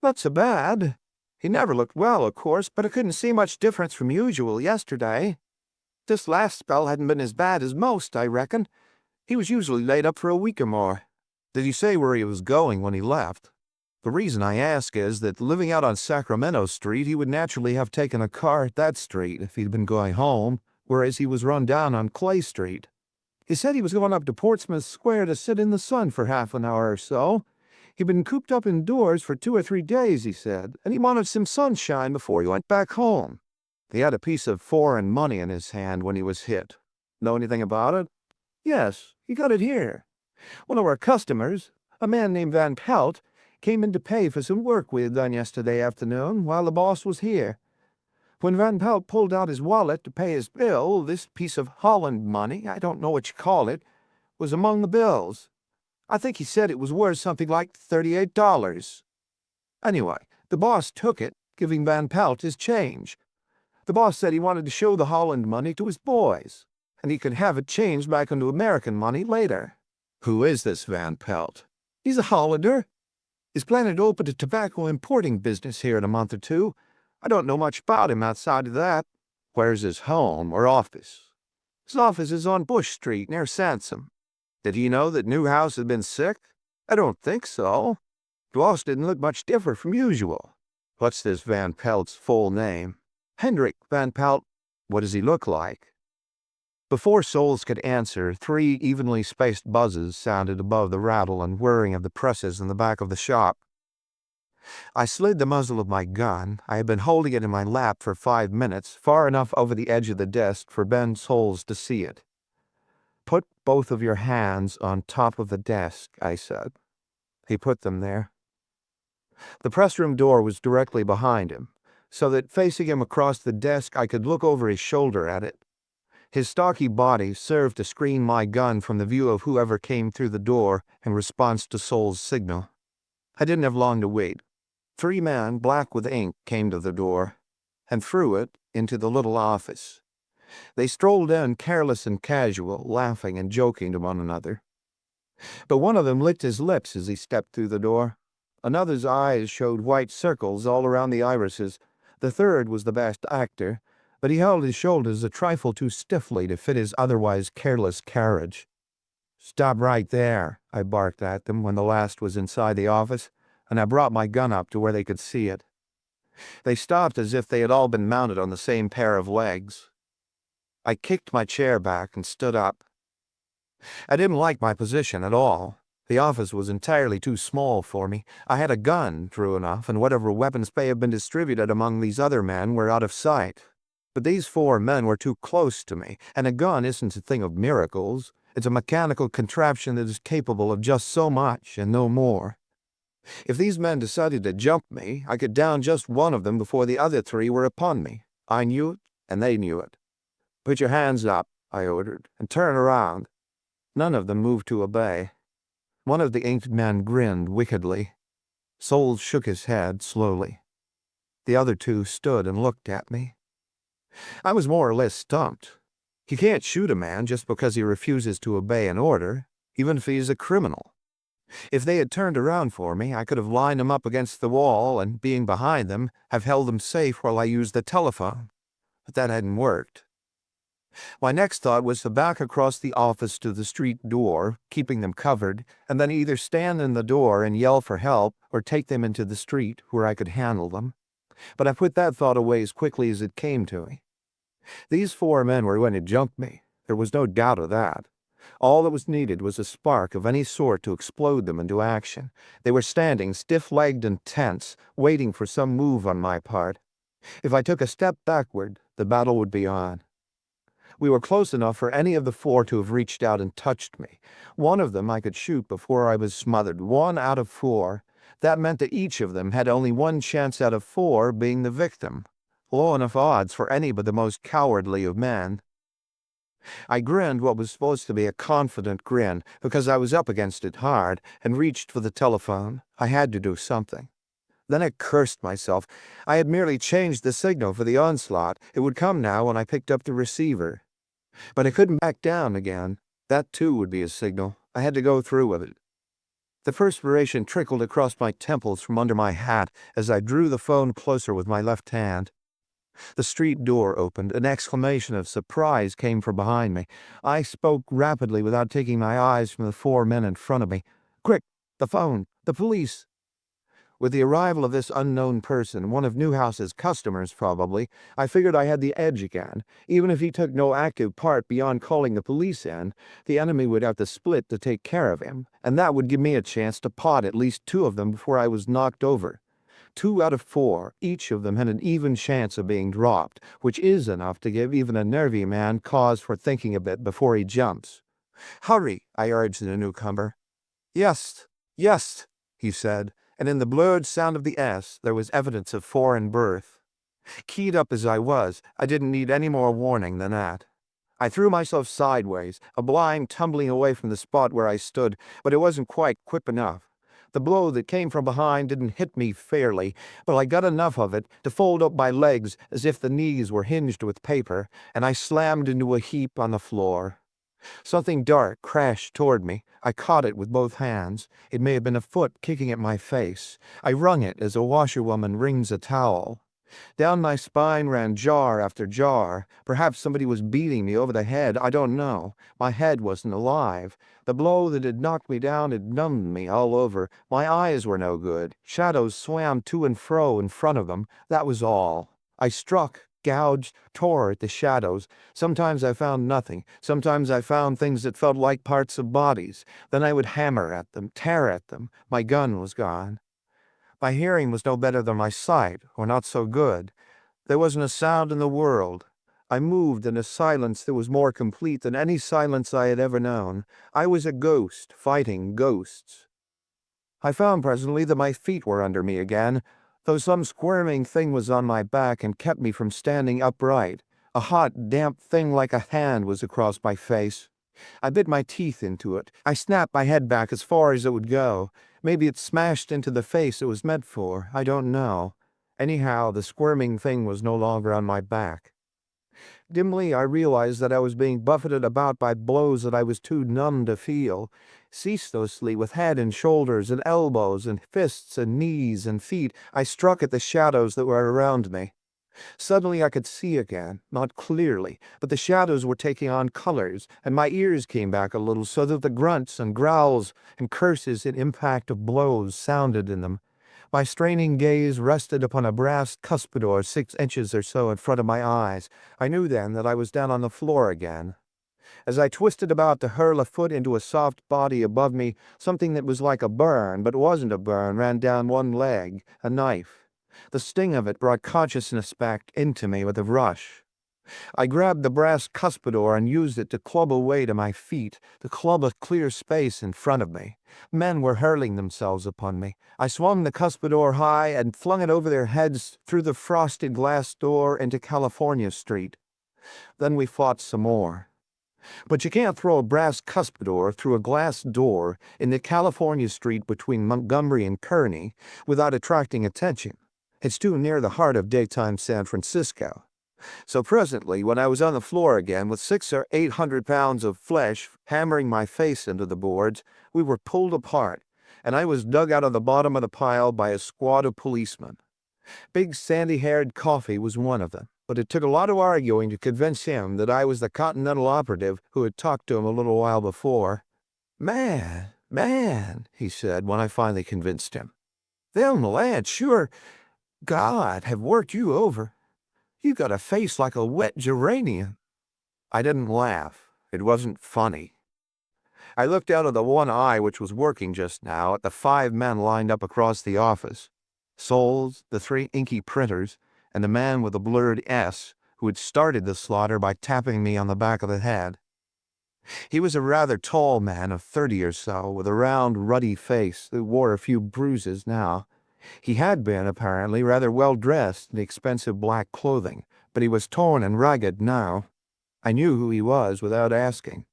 Not so bad. He never looked well, of course, but I couldn't see much difference from usual yesterday. This last spell hadn't been as bad as most, I reckon. He was usually laid up for a week or more. Did he say where he was going when he left? The reason I ask is that living out on Sacramento Street, he would naturally have taken a car at that street if he'd been going home, whereas he was run down on Clay Street. He said he was going up to Portsmouth Square to sit in the sun for half an hour or so. He'd been cooped up indoors for 2 or 3 days, he said, and he wanted some sunshine before he went back home. He had a piece of foreign money in his hand when he was hit. Know anything about it? Yes, he got it here. One of our customers, a man named Van Pelt, came in to pay for some work we had done yesterday afternoon while the boss was here. When Van Pelt pulled out his wallet to pay his bill, this piece of Holland money, I don't know what you call it, was among the bills. I think he said it was worth something like $38. Anyway, the boss took it, giving Van Pelt his change. The boss said he wanted to show the Holland money to his boys, and he could have it changed back into American money later. Who is this Van Pelt? He's a Hollander. He's planning to open a tobacco importing business here in a month or 2. I don't know much about him outside of that. Where's his home or office? His office is on Bush Street, near Sansom. Did he know that Newhouse had been sick? I don't think so. The boss didn't look much different from usual. What's this Van Pelt's full name? Hendrik Van Pelt. What does he look like? Before Souls could answer, 3 evenly spaced buzzes sounded above the rattle and whirring of the presses in the back of the shop. I slid the muzzle of my gun. I had been holding it in my lap for 5 minutes, far enough over the edge of the desk for Ben Souls to see it. Put both of your hands on top of the desk, I said. He put them there. The press room door was directly behind him, so that facing him across the desk I could look over his shoulder at it. His stocky body served to screen my gun from the view of whoever came through the door in response to Souls' signal. I didn't have long to wait. 3 men, black with ink, came to the door, and through it into the little office. They strolled in careless and casual, laughing and joking to one another. But one of them licked his lips as he stepped through the door. Another's eyes showed white circles all around the irises. The third was the best actor, but he held his shoulders a trifle too stiffly to fit his otherwise careless carriage. "Stop right there," I barked at them when the last was inside the office, and I brought my gun up to where they could see it. They stopped as if they had all been mounted on the same pair of legs. I kicked my chair back and stood up. I didn't like my position at all. The office was entirely too small for me. I had a gun, true enough, and whatever weapons may have been distributed among these other men were out of sight. But these 4 men were too close to me, and a gun isn't a thing of miracles. It's a mechanical contraption that is capable of just so much and no more. If these men decided to jump me, I could down just one of them before the other 3 were upon me. I knew it, and they knew it. "Put your hands up," I ordered, "and turn around." None of them moved to obey. One of the inked men grinned wickedly. Souls shook his head slowly. The other 2 stood and looked at me. I was more or less stumped. You can't shoot a man just because he refuses to obey an order, even if he is a criminal. If they had turned around for me, I could have lined them up against the wall and, being behind them, have held them safe while I used the telephone. But that hadn't worked. My next thought was to back across the office to the street door, keeping them covered, and then either stand in the door and yell for help or take them into the street where I could handle them. But I put that thought away as quickly as it came to me. These 4 men were going to jump me. There was no doubt of that. All that was needed was a spark of any sort to explode them into action. They were standing stiff-legged and tense, waiting for some move on my part. If I took a step backward, the battle would be on. We were close enough for any of the four to have reached out and touched me. One of them I could shoot before I was smothered. 1 out of 4. That meant that each of them had only one chance out of 4 being the victim. Low enough odds for any but the most cowardly of men. I grinned what was supposed to be a confident grin because I was up against it hard and reached for the telephone. I had to do something. Then I cursed myself. I had merely changed the signal for the onslaught. It would come now when I picked up the receiver. But I couldn't back down again. That too would be a signal. I had to go through with it. The perspiration trickled across my temples from under my hat as I drew the phone closer with my left hand. The street door opened. An exclamation of surprise came from behind me. I spoke rapidly without taking my eyes from the 4 men in front of me. "Quick! The phone! The police!" With the arrival of this unknown person, one of Newhouse's customers probably, I figured I had the edge again. Even if he took no active part beyond calling the police in, the enemy would have to split to take care of him, and that would give me a chance to pot at least 2 of them before I was knocked over. 2 out of 4, each of them had an even chance of being dropped, which is enough to give even a nervy man cause for thinking a bit before he jumps. "Hurry," I urged the newcomer. "Yes, yes," he said, and in the blurred sound of the S there was evidence of foreign birth. Keyed up as I was, I didn't need any more warning than that. I threw myself sideways, a blind tumbling away from the spot where I stood, but it wasn't quite quick enough. The blow that came from behind didn't hit me fairly, but I got enough of it to fold up my legs as if the knees were hinged with paper, and I slammed into a heap on the floor. Something dark crashed toward me. I caught it with both hands. It may have been a foot kicking at my face. I wrung it as a washerwoman wrings a towel. Down my spine ran jar after jar. Perhaps somebody was beating me over the head. I don't know. My head wasn't alive. The blow that had knocked me down had numbed me all over. My eyes were no good. Shadows swam to and fro in front of them. That was all. I struck, gouged, tore at the shadows. Sometimes I found nothing. Sometimes I found things that felt like parts of bodies. Then I would hammer at them, tear at them. My gun was gone. My hearing was no better than my sight, or not so good. There wasn't a sound in the world. I moved in a silence that was more complete than any silence I had ever known. I was a ghost fighting ghosts. I found presently that my feet were under me again, though some squirming thing was on my back and kept me from standing upright. A hot, damp thing like a hand was across my face. I bit my teeth into it. I snapped my head back as far as it would go. Maybe it smashed into the face it was meant for. I don't know. Anyhow, the squirming thing was no longer on my back. Dimly, I realized that I was being buffeted about by blows that I was too numb to feel. Ceaselessly, with head and shoulders and elbows and fists and knees and feet, I struck at the shadows that were around me. Suddenly I could see again, not clearly, but the shadows were taking on colors, and my ears came back a little so that the grunts and growls and curses and impact of blows sounded in them. My straining gaze rested upon a brass cuspidor 6 inches or so in front of my eyes. I knew then that I was down on the floor again. As I twisted about to hurl a foot into a soft body above me, something that was like a burn, but wasn't a burn, ran down one leg, a knife. The sting of it brought consciousness back into me with a rush. I grabbed the brass cuspidor and used it to club a way to my feet, to club a clear space in front of me. Men were hurling themselves upon me. I swung the cuspidor high and flung it over their heads through the frosted glass door into California Street. Then we fought some more. But you can't throw a brass cuspidor through a glass door in the California Street between Montgomery and Kearny without attracting attention. It's too near the heart of daytime San Francisco. So presently, when I was on the floor again with 600 or 800 pounds of flesh hammering my face into the boards, we were pulled apart, and I was dug out of the bottom of the pile by a squad of policemen. Big sandy-haired Coffee was one of them, but it took a lot of arguing to convince him that I was the Continental operative who had talked to him a little while before. Man, he said when I finally convinced him. "Them lads sure, God, have worked you over. You got a face like a wet geranium." I didn't laugh. It wasn't funny. I looked out of the one eye which was working just now at the 5 men lined up across the office. Souls, the 3 inky printers, and the man with the blurred S, who had started the slaughter by tapping me on the back of the head. He was a rather tall man of 30 or so, with a round, ruddy face that wore a few bruises now. He had been, apparently, rather well dressed in expensive black clothing, but he was torn and ragged now. I knew who he was without asking.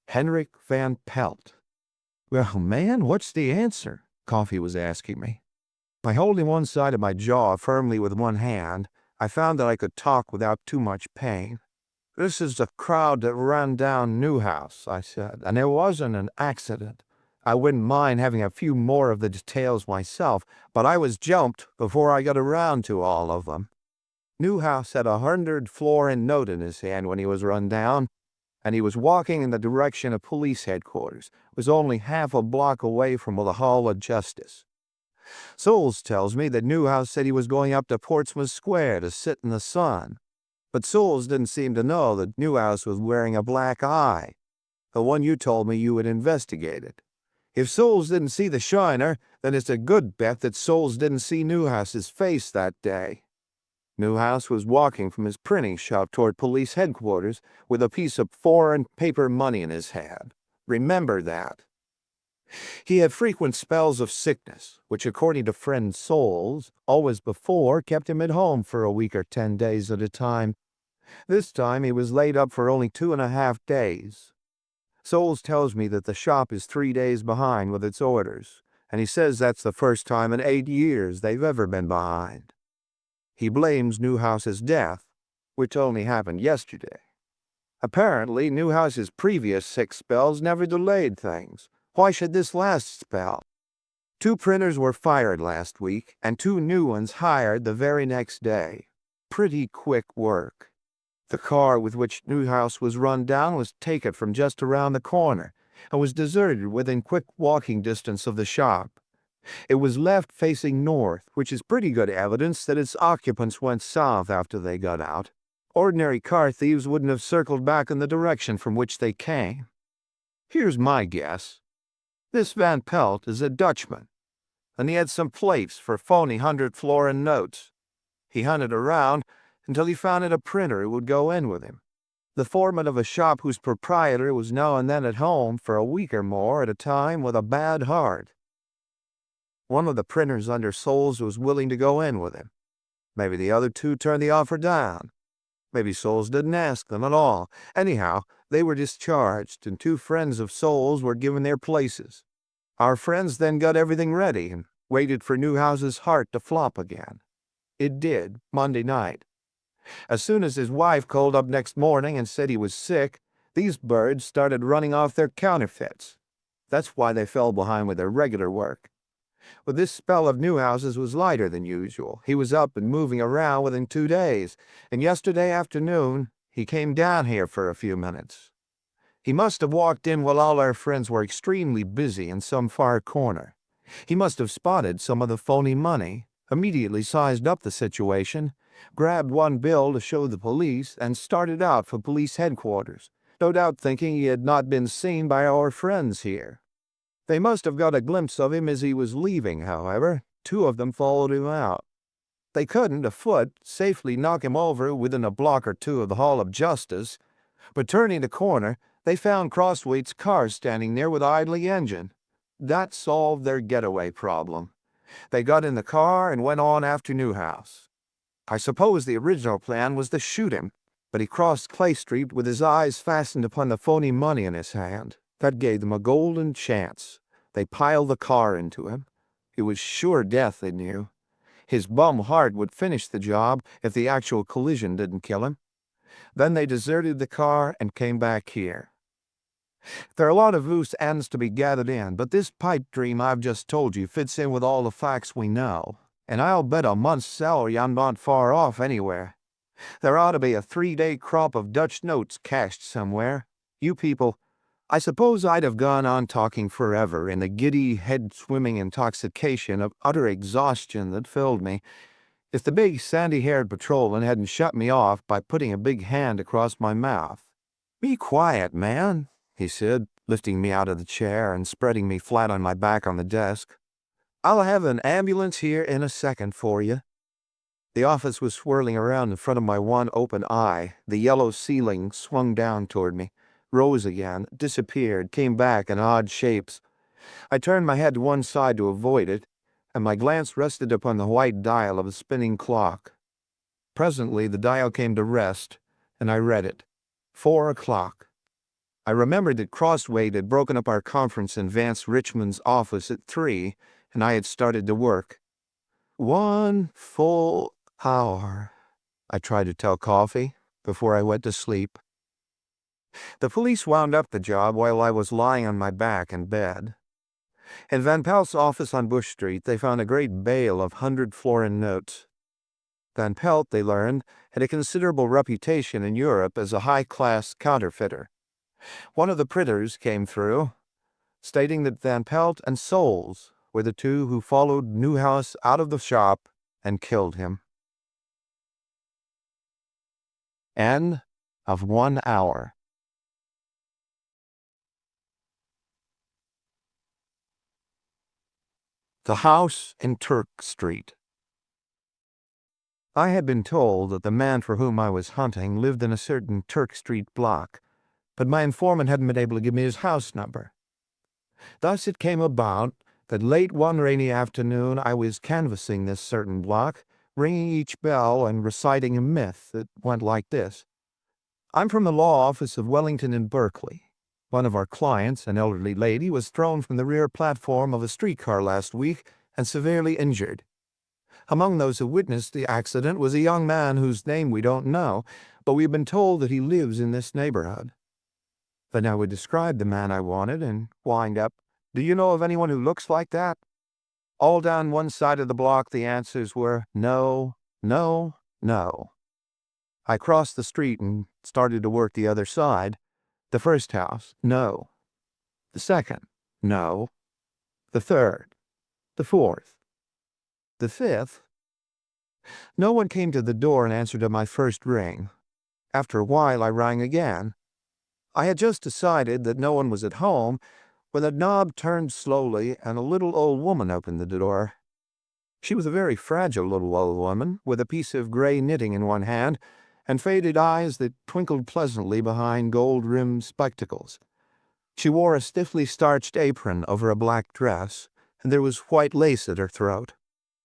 Henrik Van Pelt. "Well, man, what's the answer?" Coffee was asking me. By holding one side of my jaw firmly with one hand, I found that I could talk without too much pain. "This is the crowd that ran down Newhouse," I said, "and it wasn't an accident. I wouldn't mind having a few more of the details myself, but I was jumped before I got around to all of them. Newhouse had 100 florin note in his hand when he was run down, and he was walking in the direction of police headquarters. It was only half a block away from the Hall of Justice. Souls tells me that Newhouse said he was going up to Portsmouth Square to sit in the sun, but Souls didn't seem to know that Newhouse was wearing a black eye, the one you told me you had investigated. If Souls didn't see the shiner, then it's a good bet that Souls didn't see Newhouse's face that day. Newhouse was walking from his printing shop toward police headquarters with a piece of foreign paper money in his hand. Remember that. He had frequent spells of sickness, which, according to friend Souls, always before kept him at home for a week or 10 days at a time. This time he was laid up for only 2.5 days. Souls tells me that the shop is 3 days behind with its orders, and he says that's the first time in 8 years they've ever been behind. He blames Newhouse's death, which only happened yesterday. Apparently, Newhouse's previous 6 spells never delayed things. Why should this last spell? 2 printers were fired last week, and 2 new ones hired the very next day. Pretty quick work. The car with which Newhouse was run down was taken from just around the corner, and was deserted within quick walking distance of the shop. It was left facing north, which is pretty good evidence that its occupants went south after they got out. Ordinary car thieves wouldn't have circled back in the direction from which they came. Here's my guess. This Van Pelt is a Dutchman, and he had some plates for phony 100 florin notes. He hunted around until he found a printer who would go in with him. The foreman of a shop whose proprietor was now and then at home for a week or more at a time with a bad heart. One of the printers under Souls was willing to go in with him. Maybe the other 2 turned the offer down. Maybe Souls didn't ask them at all. Anyhow, they were discharged, and 2 friends of Souls were given their places. Our friends then got everything ready and waited for Newhouse's heart to flop again. It did, Monday night. As soon as his wife called up next morning and said he was sick, these birds started running off their counterfeits. That's why they fell behind with their regular work. But this spell of Newhouse's was lighter than usual. He was up and moving around within 2 days, and yesterday afternoon he came down here for a few minutes. He must have walked in while all our friends were extremely busy in some far corner. He must have spotted some of the phony money, immediately sized up the situation, grabbed 1 bill to show the police, and started out for police headquarters, no doubt thinking he had not been seen by our friends here. They must have got a glimpse of him as he was leaving, however. 2 of them followed him out. They couldn't, afoot, safely knock him over within a block or 2 of the Hall of Justice, but turning the corner, they found Crosswaite's car standing there with idling engine. That solved their getaway problem. They got in the car and went on after Newhouse. I suppose the original plan was to shoot him, but he crossed Clay Street with his eyes fastened upon the phony money in his hand. That gave them a golden chance. They piled the car into him. It was sure death, they knew. His bum heart would finish the job if the actual collision didn't kill him. Then they deserted the car and came back here. There are a lot of loose ends to be gathered in, but this pipe dream I've just told you fits in with all the facts we know, and I'll bet a month's salary I'm not far off anywhere. There ought to be a 3-day crop of Dutch notes cached somewhere. You people, I suppose I'd have gone on talking forever in the giddy, head-swimming intoxication of utter exhaustion that filled me, if the big sandy-haired patrolman hadn't shut me off by putting a big hand across my mouth. "Be quiet, man," he said, lifting me out of the chair and spreading me flat on my back on the desk. "I'll have an ambulance here in a second for you." The office was swirling around in front of my one open eye. The yellow ceiling swung down toward me, rose again, disappeared, came back in odd shapes. I turned my head to one side to avoid it, and my glance rested upon the white dial of a spinning clock. Presently the dial came to rest, and I read it. 4 o'clock. I remembered that Crosswade had broken up our conference in Vance Richmond's office at 3, and I had started to work. 1 full hour, I tried to tell Coffee before I went to sleep. The police wound up the job while I was lying on my back in bed. In Van Pelt's office on Bush Street, they found a great bale of 100-florin notes. Van Pelt, they learned, had a considerable reputation in Europe as a high-class counterfeiter. One of the printers came through, stating that Van Pelt and Soules were the two who followed Newhouse out of the shop and killed him. End of 1 hour. The House in Turk Street. I had been told that the man for whom I was hunting lived in a certain Turk Street block, but my informant hadn't been able to give me his house number. Thus it came about that late one rainy afternoon I was canvassing this certain block, ringing each bell and reciting a myth that went like this. I'm from the law office of Wellington and Berkeley. One of our clients, an elderly lady, was thrown from the rear platform of a streetcar last week and severely injured. Among those who witnessed the accident was a young man whose name we don't know, but we've been told that he lives in this neighborhood. Then I would describe the man I wanted and wind up, do you know of anyone who looks like that? All down one side of the block the answers were no, no, no. I crossed the street and started to work the other side. The first house, no. The second, no. The third. The fourth. The fifth. No one came to the door in answer to my first ring. After a while I rang again. I had just decided that no one was at home when the knob turned slowly and a little old woman opened the door. She was a very fragile little old woman, with a piece of gray knitting in one hand and faded eyes that twinkled pleasantly behind gold-rimmed spectacles. She wore a stiffly starched apron over a black dress, and there was white lace at her throat.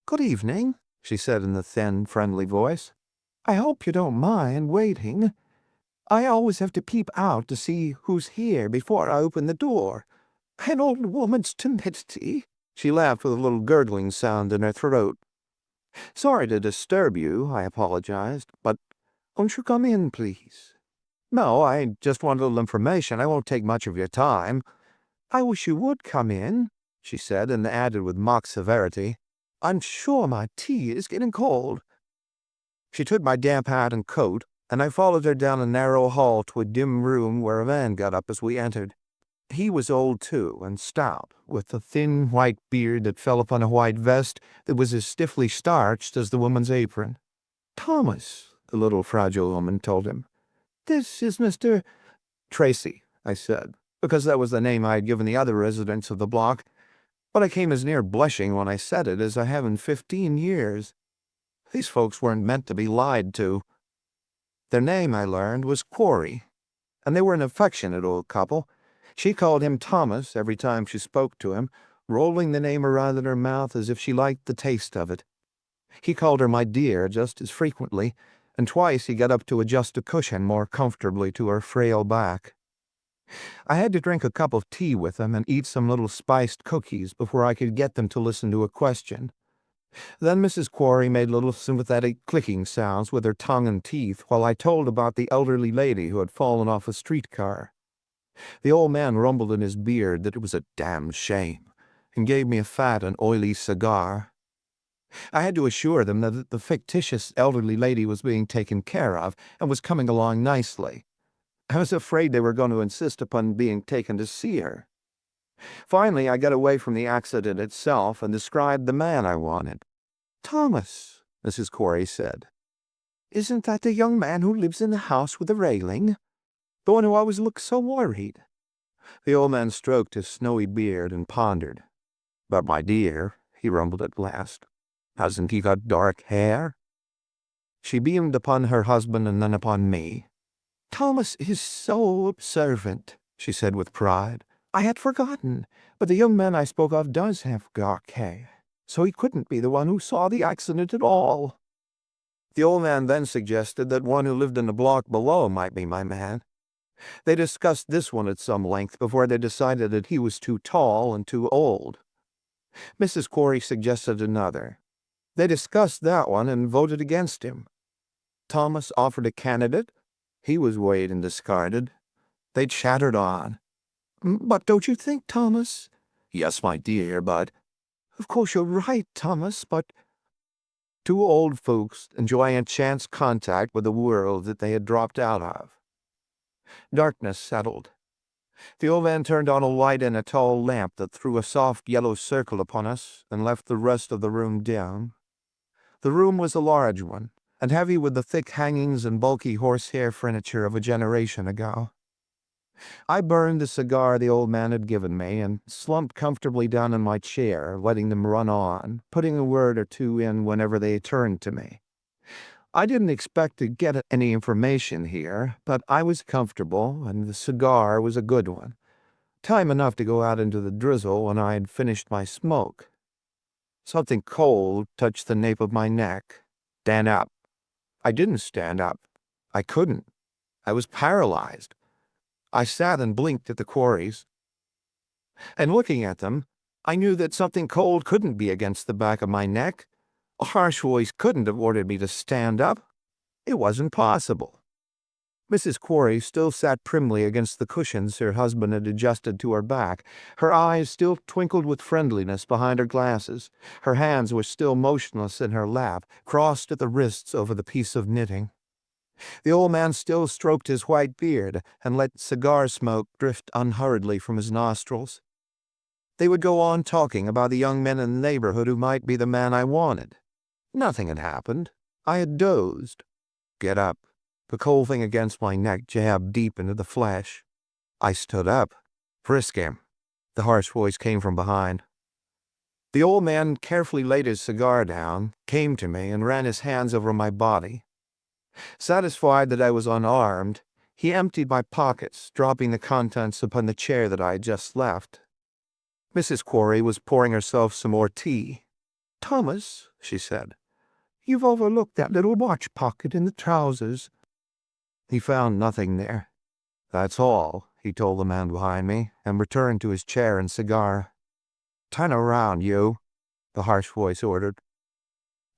"Good evening," she said in a thin, friendly voice. "I hope you don't mind waiting. I always have to peep out to see who's here before I open the door. An old woman's timidity." She laughed with a little gurgling sound in her throat. "Sorry to disturb you," I apologized, "but won't you come in, please?" "No, I just want a little information. I won't take much of your time." "I wish you would come in," she said, and added with mock severity, "I'm sure my tea is getting cold." She took my damp hat and coat, and I followed her down a narrow hall to a dim room where a man got up as we entered. He was old, too, and stout, with a thin white beard that fell upon a white vest that was as stiffly starched as the woman's apron. "Thomas," the little fragile woman told him. "This is Mr. "Tracy," I said, because that was the name I had given the other residents of the block, but I came as near blushing when I said it as I have in 15 years. These folks weren't meant to be lied to. Their name, I learned, was Quarry, and they were an affectionate old couple. She called him Thomas every time she spoke to him, rolling the name around in her mouth as if she liked the taste of it. He called her my dear just as frequently, and twice he got up to adjust a cushion more comfortably to her frail back. I had to drink a cup of tea with them and eat some little spiced cookies before I could get them to listen to a question. Then Mrs. Quarry made little sympathetic clicking sounds with her tongue and teeth while I told about the elderly lady who had fallen off a streetcar. The old man rumbled in his beard that it was a damned shame, and gave me a fat and oily cigar. I had to assure them that the fictitious elderly lady was being taken care of and was coming along nicely. I was afraid they were going to insist upon being taken to see her. Finally, I got away from the accident itself and described the man I wanted. "Thomas," Mrs. Quarry said. "Isn't that the young man who lives in the house with the railing? The one who always looks so worried?" The old man stroked his snowy beard and pondered. "But, my dear," he rumbled at last, "hasn't he got dark hair?" She beamed upon her husband and then upon me. "Thomas is so observant," she said with pride. "I had forgotten, but the young man I spoke of does have dark hair, so he couldn't be the one who saw the accident at all." The old man then suggested that one who lived in the block below might be my man. They discussed this one at some length before they decided that he was too tall and too old. Mrs. Corey suggested another. They discussed that one and voted against him. Thomas offered a candidate. He was weighed and discarded. They chattered on. "But don't you think, Thomas?" "Yes, my dear, but—" "Of course you're right, Thomas, but—" Two old folks enjoying a chance contact with the world that they had dropped out of. Darkness settled. The old man turned on a light in a tall lamp that threw a soft yellow circle upon us and left the rest of the room dim. The room was a large one, and heavy with the thick hangings and bulky horsehair furniture of a generation ago. I burned the cigar the old man had given me and slumped comfortably down in my chair, letting them run on, putting a word or two in whenever they turned to me. I didn't expect to get any information here, but I was comfortable, and the cigar was a good one. Time enough to go out into the drizzle when I had finished my smoke. Something cold touched the nape of my neck. "Stand up." I didn't stand up. I couldn't. I was paralyzed. I sat and blinked at the quarries. And looking at them, I knew that something cold couldn't be against the back of my neck. A harsh voice couldn't have ordered me to stand up. It wasn't possible. Mrs. Quarry still sat primly against the cushions her husband had adjusted to her back. Her eyes still twinkled with friendliness behind her glasses. Her hands were still motionless in her lap, crossed at the wrists over the piece of knitting. The old man still stroked his white beard and let cigar smoke drift unhurriedly from his nostrils. They would go on talking about the young men in the neighborhood who might be the man I wanted. Nothing had happened. I had dozed. "Get up." The cold thing against my neck jabbed deep into the flesh. I stood up. "Frisk him." The harsh voice came from behind. The old man carefully laid his cigar down, came to me, and ran his hands over my body. Satisfied that I was unarmed, he emptied my pockets, dropping the contents upon the chair that I had just left. Mrs. Quarry was pouring herself some more tea. "Thomas," she said, "you've overlooked that little watch pocket in the trousers." He found nothing there. "That's all," he told the man behind me, and returned to his chair and cigar. "Turn around, you," the harsh voice ordered.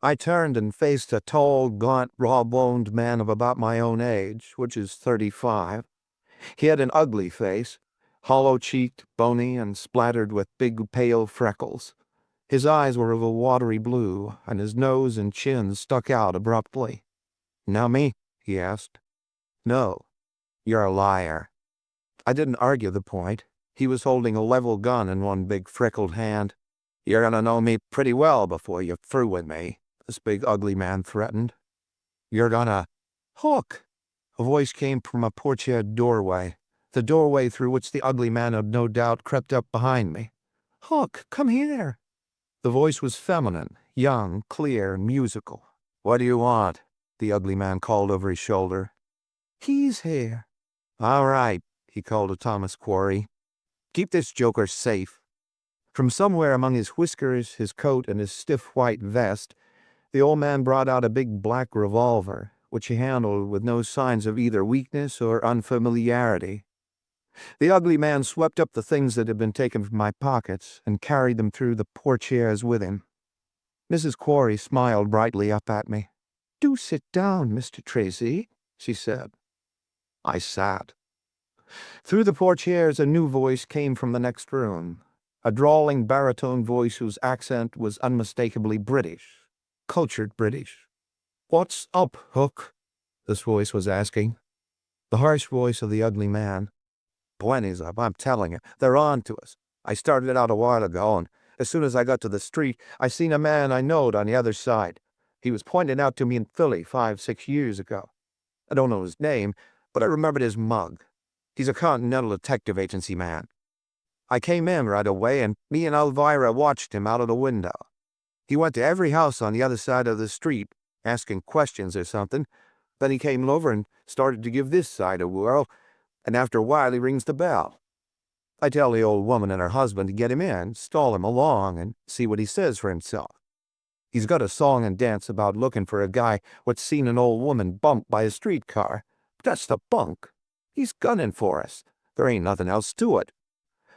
I turned and faced a tall, gaunt, raw-boned man of about my own age, which is 35. He had an ugly face, hollow-cheeked, bony, and splattered with big, pale freckles. His eyes were of a watery blue, and his nose and chin stuck out abruptly. "Know me?" he asked. "No." "You're a liar." I didn't argue the point. He was holding a level gun in one big freckled hand. "You're gonna know me pretty well before you're through with me," this big ugly man threatened. "You're gonna—" "Hook!" A voice came from a portièred doorway, the doorway through which the ugly man had no doubt crept up behind me. "Hook, come here." The voice was feminine, young, clear, and musical. "What do you want?" the ugly man called over his shoulder. "He's here." "All right," he called to Thomas Quarry. "Keep this joker safe." From somewhere among his whiskers, his coat, and his stiff white vest, the old man brought out a big black revolver, which he handled with no signs of either weakness or unfamiliarity. The ugly man swept up the things that had been taken from my pockets and carried them through the portières with him. Mrs. Quarry smiled brightly up at me. "Do sit down, Mr. Tracy," she said. I sat. Through the portières a new voice came from the next room, a drawling baritone voice whose accent was unmistakably British, cultured British. "What's up, Hook?" this voice was asking. The harsh voice of the ugly man. "Plenty's up, I'm telling you. They're on to us. I started out a while ago, and as soon as I got to the street, I seen a man I knowed on the other side. He was pointed out to me in Philly 5-6 years ago. I don't know his name, but I remembered his mug. He's a Continental Detective Agency man. I came in right away, and me and Elvira watched him out of the window. He went to every house on the other side of the street, asking questions or something. Then he came over and started to give this side a whirl, and after a while he rings the bell. I tell the old woman and her husband to get him in, stall him along, and see what he says for himself. He's got a song and dance about looking for a guy what's seen an old woman bumped by a streetcar. That's the bunk. He's gunning for us. There ain't nothing else to it.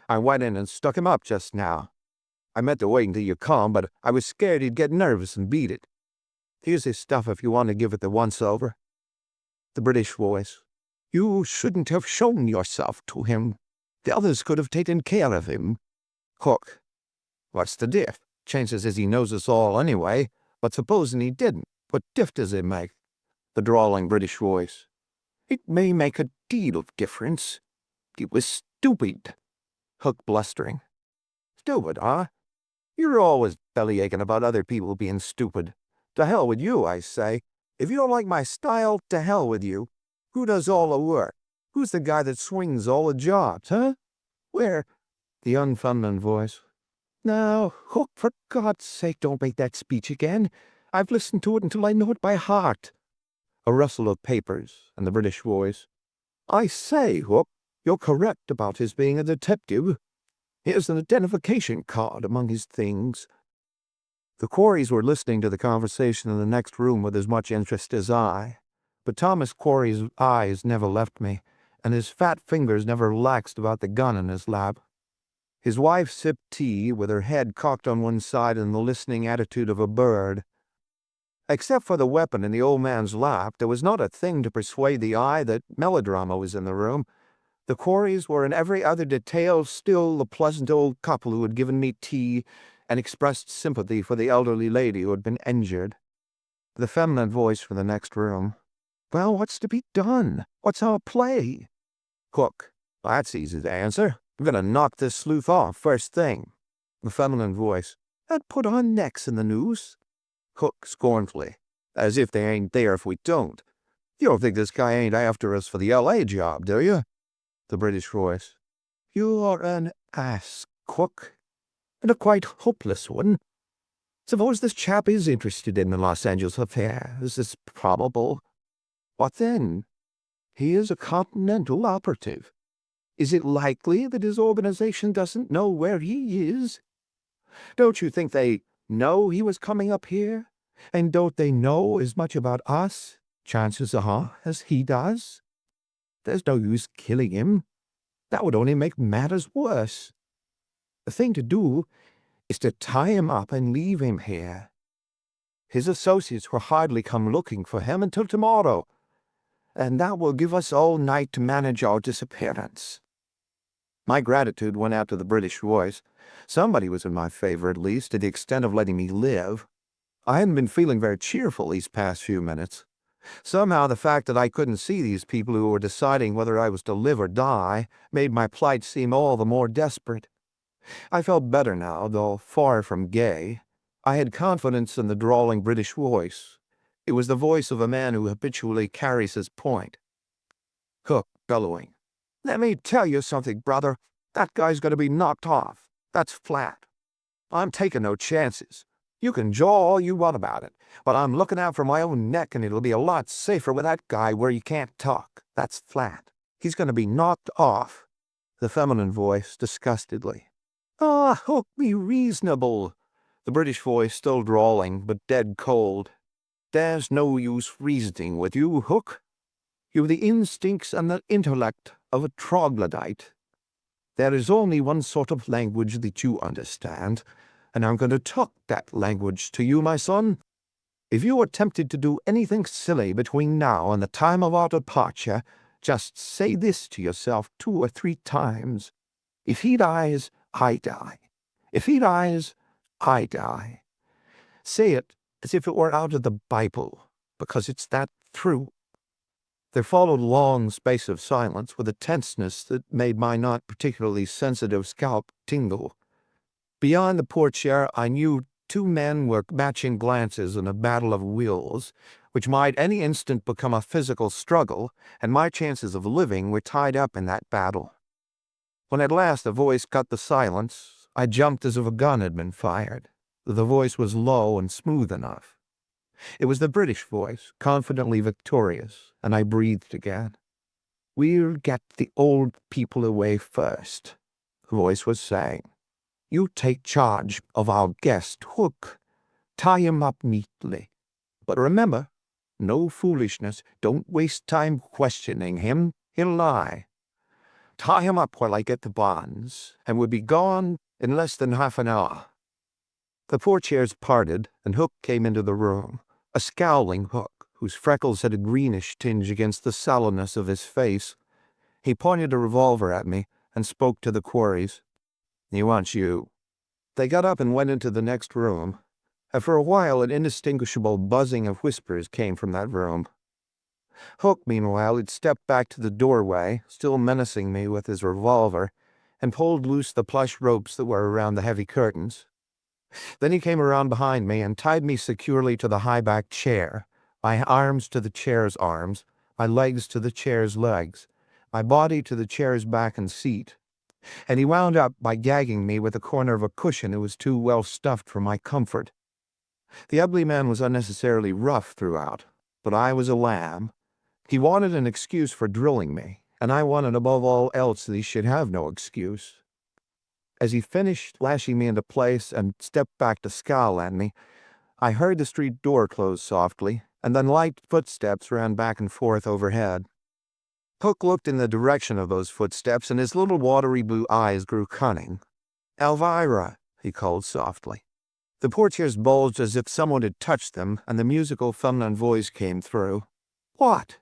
I went in and stuck him up just now. I meant to wait until you come, but I was scared he'd get nervous and beat it. Here's his stuff if you want to give it the once-over. The British voice. You shouldn't have shown yourself to him. The others could have taken care of him. Hook. What's the diff? Chances is he knows us all anyway, but supposing he didn't, what diff does it make? The drawling British voice. It may make a deal of difference. He was stupid. Hook blustering. Stupid, huh? You're always bellyaching about other people being stupid. To hell with you, I say. If you don't like my style, to hell with you. Who does all the work? Who's the guy that swings all the jobs, huh? Where? The unfeminine voice. Now, Hook, for God's sake, don't make that speech again. I've listened to it until I know it by heart. A rustle of papers, and the British voice. I say, Hook, you're correct about his being a detective. Here's an identification card among his things. The Quarries were listening to the conversation in the next room with as much interest as I, but Thomas Quarry's eyes never left me, and his fat fingers never relaxed about the gun in his lap. His wife sipped tea, with her head cocked on one side in the listening attitude of a bird. Except for the weapon in the old man's lap, there was not a thing to persuade the eye that melodrama was in the room. The Quarries were in every other detail still the pleasant old couple who had given me tea and expressed sympathy for the elderly lady who had been injured. The feminine voice from the next room. Well, what's to be done? What's our play? Hook. That's easy to answer. I'm going to knock this sleuth off first thing. The feminine voice. And put our necks in the noose. Hook scornfully. As if they ain't there if we don't. You don't think this guy ain't after us for the L.A. job, do you? The British voice. You're an ass, Hook. And a quite hopeless one. Suppose this chap is interested in the Los Angeles affair. Is this probable? What then? He is a Continental operative. Is it likely that his organization doesn't know where he is? Don't you think they know he was coming up here? And don't they know as much about us, chances are, as he does? There's no use killing him. That would only make matters worse. The thing to do is to tie him up and leave him here. His associates will hardly come looking for him until tomorrow, and that will give us all night to manage our disappearance. My gratitude went out to the British voice. Somebody was in my favor, at least, to the extent of letting me live. I hadn't been feeling very cheerful these past few minutes. Somehow the fact that I couldn't see these people who were deciding whether I was to live or die made my plight seem all the more desperate. I felt better now, though far from gay. I had confidence in the drawling British voice. It was the voice of a man who habitually carries his point. Hook, bellowing. Let me tell you something, brother. That guy's going to be knocked off. That's flat. I'm taking no chances. You can jaw all you want about it, but I'm looking out for my own neck, and it'll be a lot safer with that guy where you can't talk. That's flat. He's going to be knocked off. The feminine voice, disgustedly. Ah, Hook, be reasonable. The British voice still drawling, but dead cold. There's no use reasoning with you, Hook. You've the instincts and the intellect of a troglodyte. There is only one sort of language that you understand, and I'm going to talk that language to you, my son. If you are tempted to do anything silly between now and the time of our departure, just say this to yourself 2 or 3 times. If he dies, I die. If he dies, I die. Say it as if it were out of the Bible, because it's that true. There followed a long space of silence with a tenseness that made my not particularly sensitive scalp tingle. Beyond the porch chair, I knew 2 men were matching glances in a battle of wills, which might any instant become a physical struggle, and my chances of living were tied up in that battle. When at last a voice cut the silence, I jumped as if a gun had been fired. The voice was low and smooth enough. It was the British voice, confidently victorious, and I breathed again. "We'll get the old people away first," the voice was saying. "You take charge of our guest, Hook. Tie him up neatly. But remember, no foolishness. Don't waste time questioning him. He'll lie. Tie him up while I get the bonds, and we'll be gone in less than half an hour." The four chairs parted, and Hook came into the room, a scowling Hook, whose freckles had a greenish tinge against the sallowness of his face. He pointed a revolver at me and spoke to the quarries. "He wants you." They got up and went into the next room, and for a while an indistinguishable buzzing of whispers came from that room. Hook, meanwhile, had stepped back to the doorway, still menacing me with his revolver, and pulled loose the plush ropes that were around the heavy curtains. Then he came around behind me and tied me securely to the high-backed chair, my arms to the chair's arms, my legs to the chair's legs, my body to the chair's back and seat, and he wound up by gagging me with a corner of a cushion that was too well stuffed for my comfort. The ugly man was unnecessarily rough throughout, but I was a lamb. He wanted an excuse for drilling me, and I wanted above all else that he should have no excuse. As he finished lashing me into place and stepped back to scowl at me, I heard the street door close softly, and then light footsteps ran back and forth overhead. Hook looked in the direction of those footsteps, and his little watery blue eyes grew cunning. "Elvira," he called softly. The portieres bulged as if someone had touched them, and the musical feminine voice came through. "What?"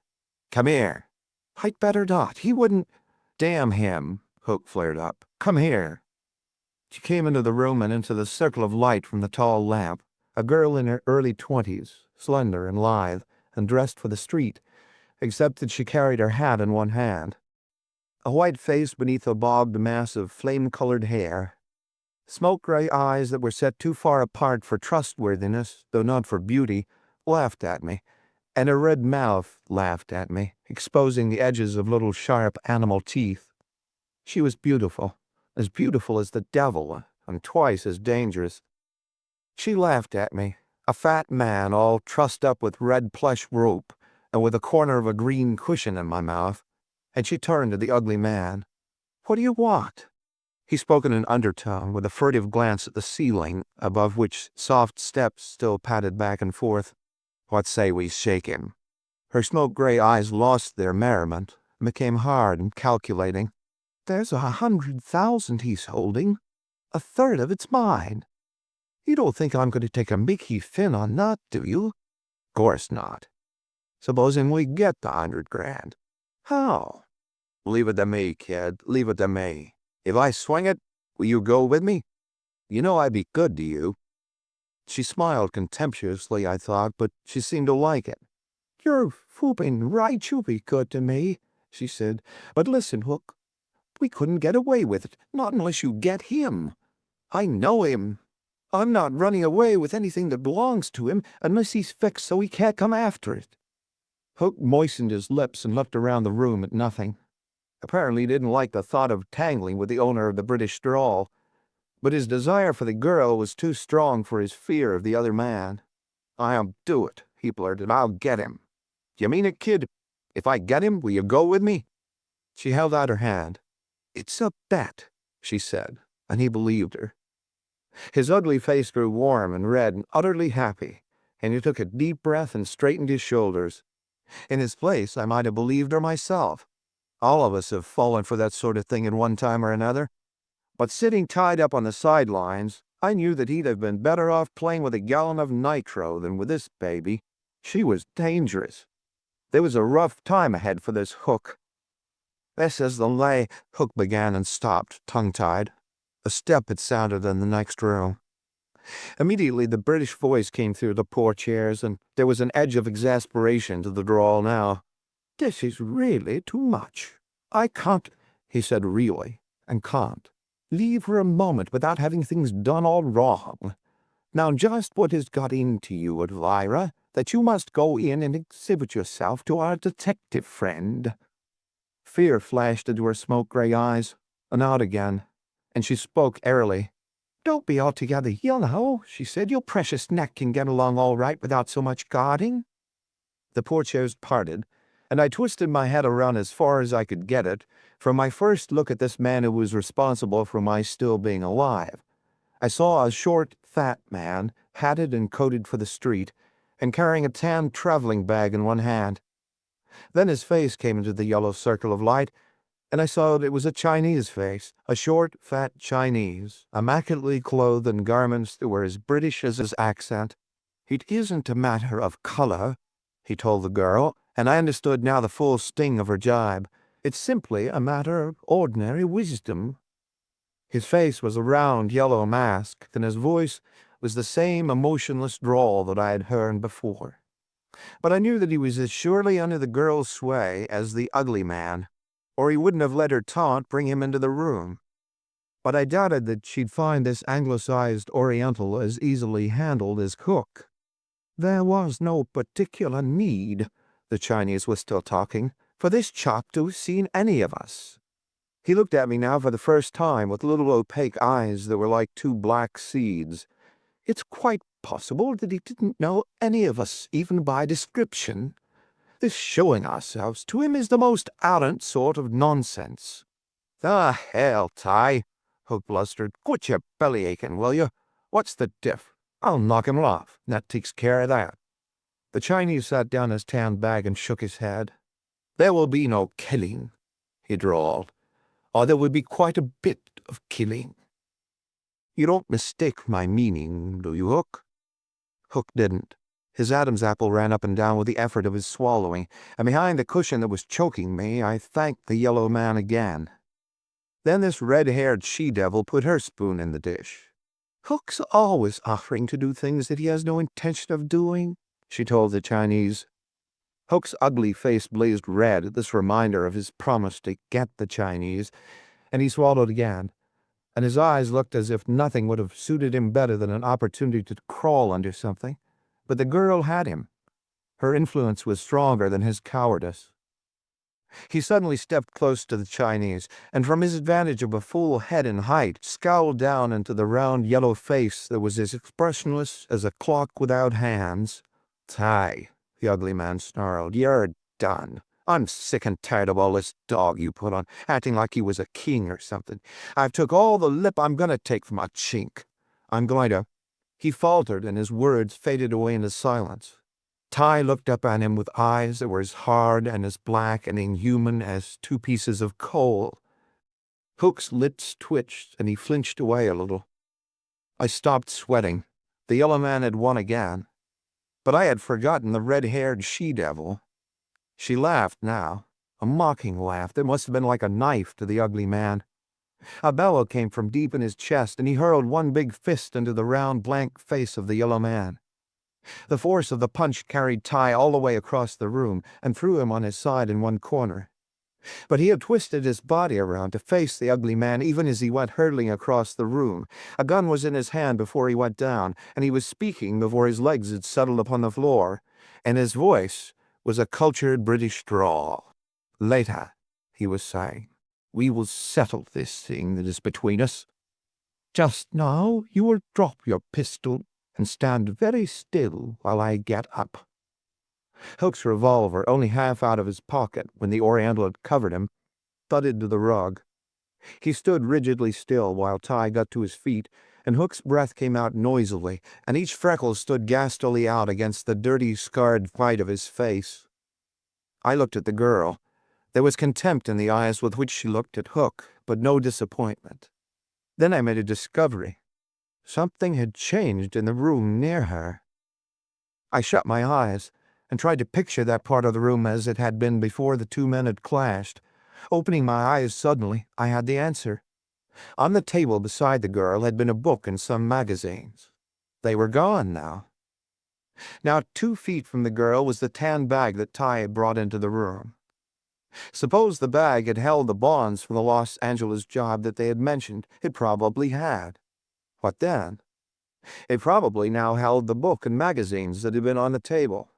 "Come here." "I'd better not. He wouldn't—" "Damn him," Hook flared up. "Come here." She came into the room and into the circle of light from the tall lamp, a girl in her early 20s, slender and lithe, and dressed for the street, except that she carried her hat in one hand. A white face beneath a bobbed mass of flame-colored hair. Smoke-gray eyes that were set too far apart for trustworthiness, though not for beauty, laughed at me, and her red mouth laughed at me, exposing the edges of little sharp animal teeth. She was beautiful as the devil, and twice as dangerous. She laughed at me, a fat man all trussed up with red plush rope, and with a corner of a green cushion in my mouth, and she turned to the ugly man. "What do you want?" He spoke in an undertone, with a furtive glance at the ceiling, above which soft steps still padded back and forth. "What say we shake him?" Her smoke-gray eyes lost their merriment, and became hard and calculating. "There's 100,000 he's holding. A third of it's mine. You don't think I'm going to take a Mickey Finn on that, do you?" "Course not." "Supposing we get the 100 grand. How?" "Leave it to me, kid. Leave it to me. If I swing it, will you go with me? You know I'd be good to you." She smiled contemptuously, I thought, but she seemed to like it. "You're whooping right you be good to me," she said. "But listen, Hook, we couldn't get away with it, not unless you get him. I know him. I'm not running away with anything that belongs to him unless he's fixed so he can't come after it." Hook moistened his lips and looked around the room at nothing. Apparently he didn't like the thought of tangling with the owner of the British drawl, but his desire for the girl was too strong for his fear of the other man. "I'll do it," he blurted. "I'll get him." "You mean it, kid? If I get him, will you go with me?" She held out her hand. "It's a bet," she said, and he believed her. His ugly face grew warm and red and utterly happy, and he took a deep breath and straightened his shoulders. In his place, I might have believed her myself. All of us have fallen for that sort of thing at one time or another. But sitting tied up on the sidelines, I knew that he'd have been better off playing with a gallon of nitro than with this baby. She was dangerous. There was a rough time ahead for this Hook. "This is the lay," Hook began and stopped, tongue-tied. A step had sounded in the next room. Immediately the British voice came through the portieres, and there was an edge of exasperation to the drawl now. "This is really too much. I can't," he said really, and can't, "leave for a moment without having things done all wrong. Now just what has got into you, Elvira, that you must go in and exhibit yourself to our detective friend?" Fear flashed into her smoke-gray eyes, and out again, and she spoke airily. "Don't be altogether, she said. "Your precious neck can get along all right without so much guarding." The portieres parted, and I twisted my head around as far as I could get it from my first look at this man who was responsible for my still being alive. I saw a short, fat man, hatted and coated for the street, and carrying a tan traveling bag in one hand. Then his face came into the yellow circle of light, and I saw it was a Chinese face, a short, fat Chinese, immaculately clothed in garments that were as British as his accent. "It isn't a matter of color," he told the girl, and I understood now the full sting of her jibe. "It's simply a matter of ordinary wisdom." His face was a round yellow mask, and his voice was the same emotionless drawl that I had heard before. But I knew that he was as surely under the girl's sway as the ugly man, or he wouldn't have let her taunt bring him into the room. But I doubted that she'd find this anglicized Oriental as easily handled as Hook. "There was no particular need," the Chinese was still talking, "for this chap to have seen any of us." He looked at me now for the first time with little opaque eyes that were like two black seeds. "It's quite possible that he didn't know any of us, even by description. This showing ourselves to him is the most arrant sort of nonsense." "The hell, Ty," Hook blustered. "Quit your belly aching, will you? What's the diff? I'll knock him off. That takes care of that." The Chinese sat down his tan bag and shook his head. "There will be no killing," he drawled, "or there will be quite a bit of killing." "You don't mistake my meaning, do you, Hook?" Hook didn't. His Adam's apple ran up and down with the effort of his swallowing, and behind the cushion that was choking me, I thanked the yellow man again. Then this red-haired she-devil put her spoon in the dish. "Hook's always offering to do things that he has no intention of doing," she told the Chinese. Hook's ugly face blazed red at this reminder of his promise to get the Chinese, and he swallowed again, and his eyes looked as if nothing would have suited him better than an opportunity to crawl under something. But the girl had him. Her influence was stronger than his cowardice. He suddenly stepped close to the Chinese, and from his advantage of a full head in height, scowled down into the round yellow face that was as expressionless as a clock without hands. "Ty," the ugly man snarled, "you're done. I'm sick and tired of all this dog you put on, acting like he was a king or something. I've took all the lip I'm going to take from a chink. I'm going to—" He faltered, and his words faded away into silence. Ty looked up at him with eyes that were as hard and as black and inhuman as two pieces of coal. Hook's lips twitched, and he flinched away a little. I stopped sweating. The yellow man had won again. But I had forgotten the red-haired she-devil. She laughed now, a mocking laugh that must have been like a knife to the ugly man. A bellow came from deep in his chest, and he hurled one big fist into the round, blank face of the yellow man. The force of the punch carried Ty all the way across the room and threw him on his side in one corner. But he had twisted his body around to face the ugly man even as he went hurtling across the room. A gun was in his hand before he went down, and he was speaking before his legs had settled upon the floor, and his voice was a cultured British drawl. "Later," he was saying, "we will settle this thing that is between us. Just now you will drop your pistol and stand very still while I get up." Hook's revolver, only half out of his pocket when the Oriental had covered him, thudded to the rug. He stood rigidly still while Ty got to his feet, and Hook's breath came out noisily, and each freckle stood ghastly out against the dirty, scarred white of his face. I looked at the girl. There was contempt in the eyes with which she looked at Hook, but no disappointment. Then I made a discovery. Something had changed in the room near her. I shut my eyes and tried to picture that part of the room as it had been before the two men had clashed. Opening my eyes suddenly, I had the answer. On the table beside the girl had been a book and some magazines. They were gone now. Now 2 feet from the girl was the tan bag that Ty had brought into the room. Suppose the bag had held the bonds from the Los Angeles job that they had mentioned. It probably had. What then? It probably now held the book and magazines that had been on the table.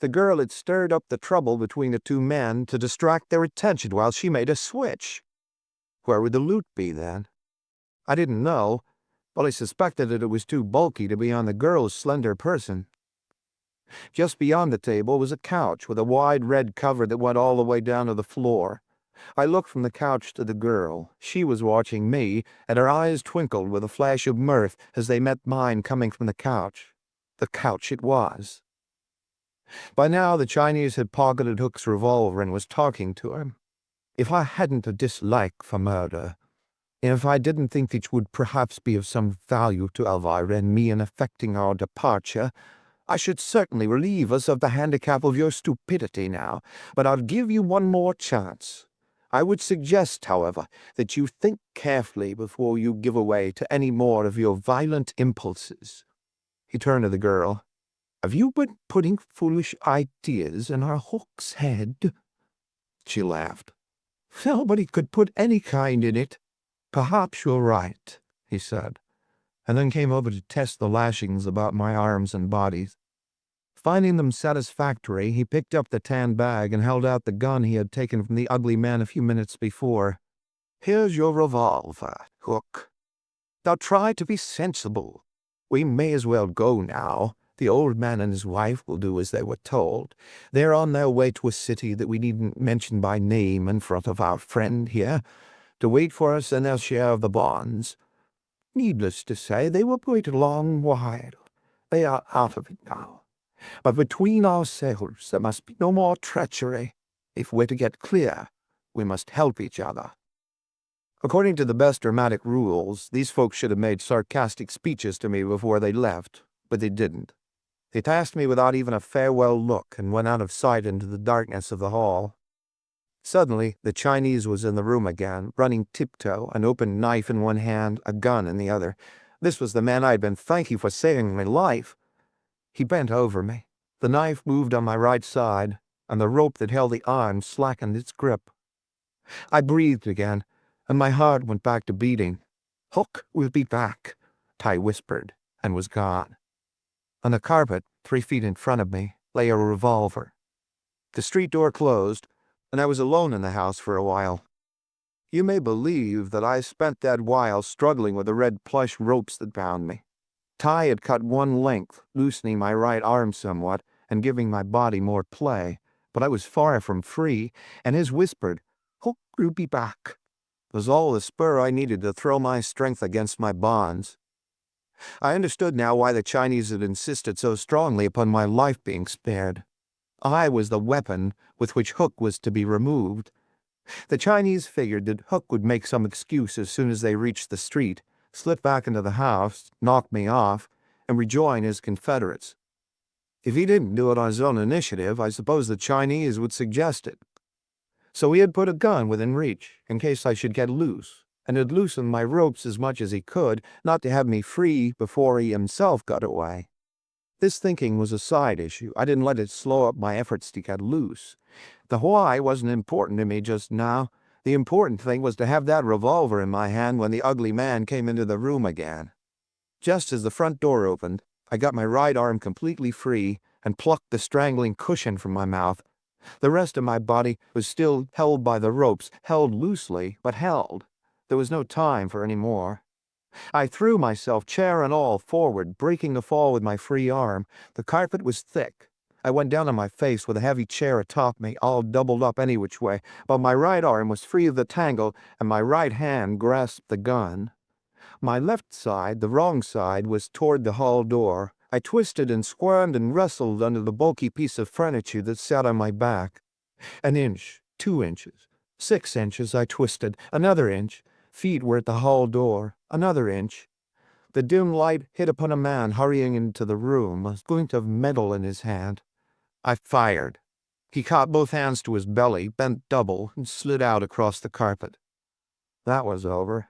The girl had stirred up the trouble between the two men to distract their attention while she made a switch. Where would the loot be then? I didn't know, Well, I suspected that it was too bulky to be on the girl's slender person. Just beyond the table was a couch with a wide red cover that went all the way down to the floor. I looked from the couch to the girl. She was watching me, and her eyes twinkled with a flash of mirth as they met mine coming from the couch. The couch it was. By now the Chinese had pocketed Hook's revolver and was talking to him. If I hadn't a dislike for murder, and if I didn't think it would perhaps be of some value to Elvira and me in effecting our departure, I should certainly relieve us of the handicap of your stupidity now, but I'll give you one more chance. I would suggest, however, that you think carefully before you give way to any more of your violent impulses. He turned to the girl. Have you been putting foolish ideas in our Hook's head? She laughed. Nobody could put any kind in it. Perhaps you're right, he said, and then came over to test the lashings about my arms and bodies. Finding them satisfactory, he picked up the tan bag and held out the gun he had taken from the ugly man a few minutes before. Here's your revolver, Hook. Now try to be sensible. We may as well go now. The old man and his wife will do as they were told. They're on their way to a city that we needn't mention by name in front of our friend here, to wait for us in their share of the bonds. Needless to say, they will wait a long while. They are out of it now. But between ourselves there must be no more treachery. If we're to get clear, we must help each other. According to the best dramatic rules, these folks should have made sarcastic speeches to me before they left, but they didn't. They passed me without even a farewell look and went out of sight into the darkness of the hall. Suddenly, the Chinese was in the room again, running tiptoe, an open knife in one hand, a gun in the other. This was the man I had been thanking for saving my life. He bent over me. The knife moved on my right side, and the rope that held the arm slackened its grip. I breathed again, and my heart went back to beating. Hook will be back, Ty whispered, and was gone. On the carpet, 3 feet in front of me, lay a revolver. The street door closed, and I was alone in the house for a while. You may believe that I spent that while struggling with the red plush ropes that bound me. Ty had cut one length, loosening my right arm somewhat and giving my body more play, but I was far from free, and his whispered, Hook will be back, was all the spur I needed to throw my strength against my bonds. I understood now why the Chinese had insisted so strongly upon my life being spared. I was the weapon with which Hook was to be removed. The Chinese figured that Hook would make some excuse as soon as they reached the street, slip back into the house, knock me off, and rejoin his Confederates. If he didn't do it on his own initiative, I suppose the Chinese would suggest it. So he had put a gun within reach, in case I should get loose, and had loosened my ropes as much as he could, not to have me free before he himself got away. This thinking was a side issue. I didn't let it slow up my efforts to get loose. The why wasn't important to me just now. The important thing was to have that revolver in my hand when the ugly man came into the room again. Just as the front door opened, I got my right arm completely free and plucked the strangling cushion from my mouth. The rest of my body was still held by the ropes, held loosely, but held. There was no time for any more. I threw myself, chair and all, forward, breaking the fall with my free arm. The carpet was thick. I went down on my face with a heavy chair atop me, all doubled up any which way, but my right arm was free of the tangle, and my right hand grasped the gun. My left side, the wrong side, was toward the hall door. I twisted and squirmed and wrestled under the bulky piece of furniture that sat on my back. An inch, 2 inches, 6 inches I twisted, another inch. Feet were at the hall door, another inch. The dim light hit upon a man hurrying into the room, a glint of metal in his hand. I fired. He caught both hands to his belly, bent double, and slid out across the carpet. That was over.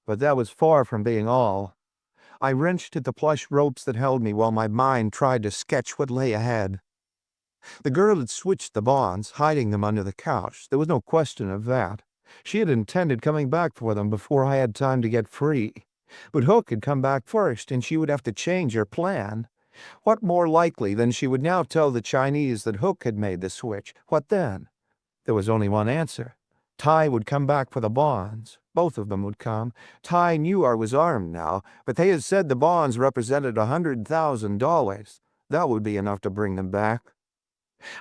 But that was far from being all. I wrenched at the plush ropes that held me while my mind tried to sketch what lay ahead. The girl had switched the bonds, hiding them under the couch. There was no question of that. She had intended coming back for them before I had time to get free. But Hook had come back first, and she would have to change her plan. What more likely than she would now tell the Chinese that Hook had made the switch? What then? There was only one answer. Ty would come back for the bonds. both of them would come. Tai knew I was armed now, but they had said the bonds represented $100,000. That would be enough to bring them back.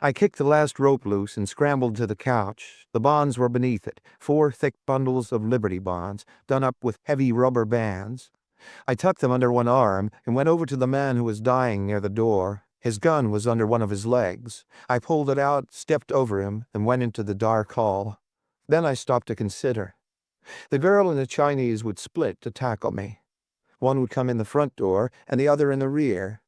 I kicked the last rope loose and scrambled to the couch. The bonds were beneath it, 4 thick bundles of Liberty bonds, done up with heavy rubber bands. I tucked them under one arm and went over to the man who was dying near the door. His gun was under one of his legs. I pulled it out, stepped over him, and went into the dark hall. Then I stopped to consider. The girl and the Chinese would split to tackle me. One would come in the front door and the other in the rear.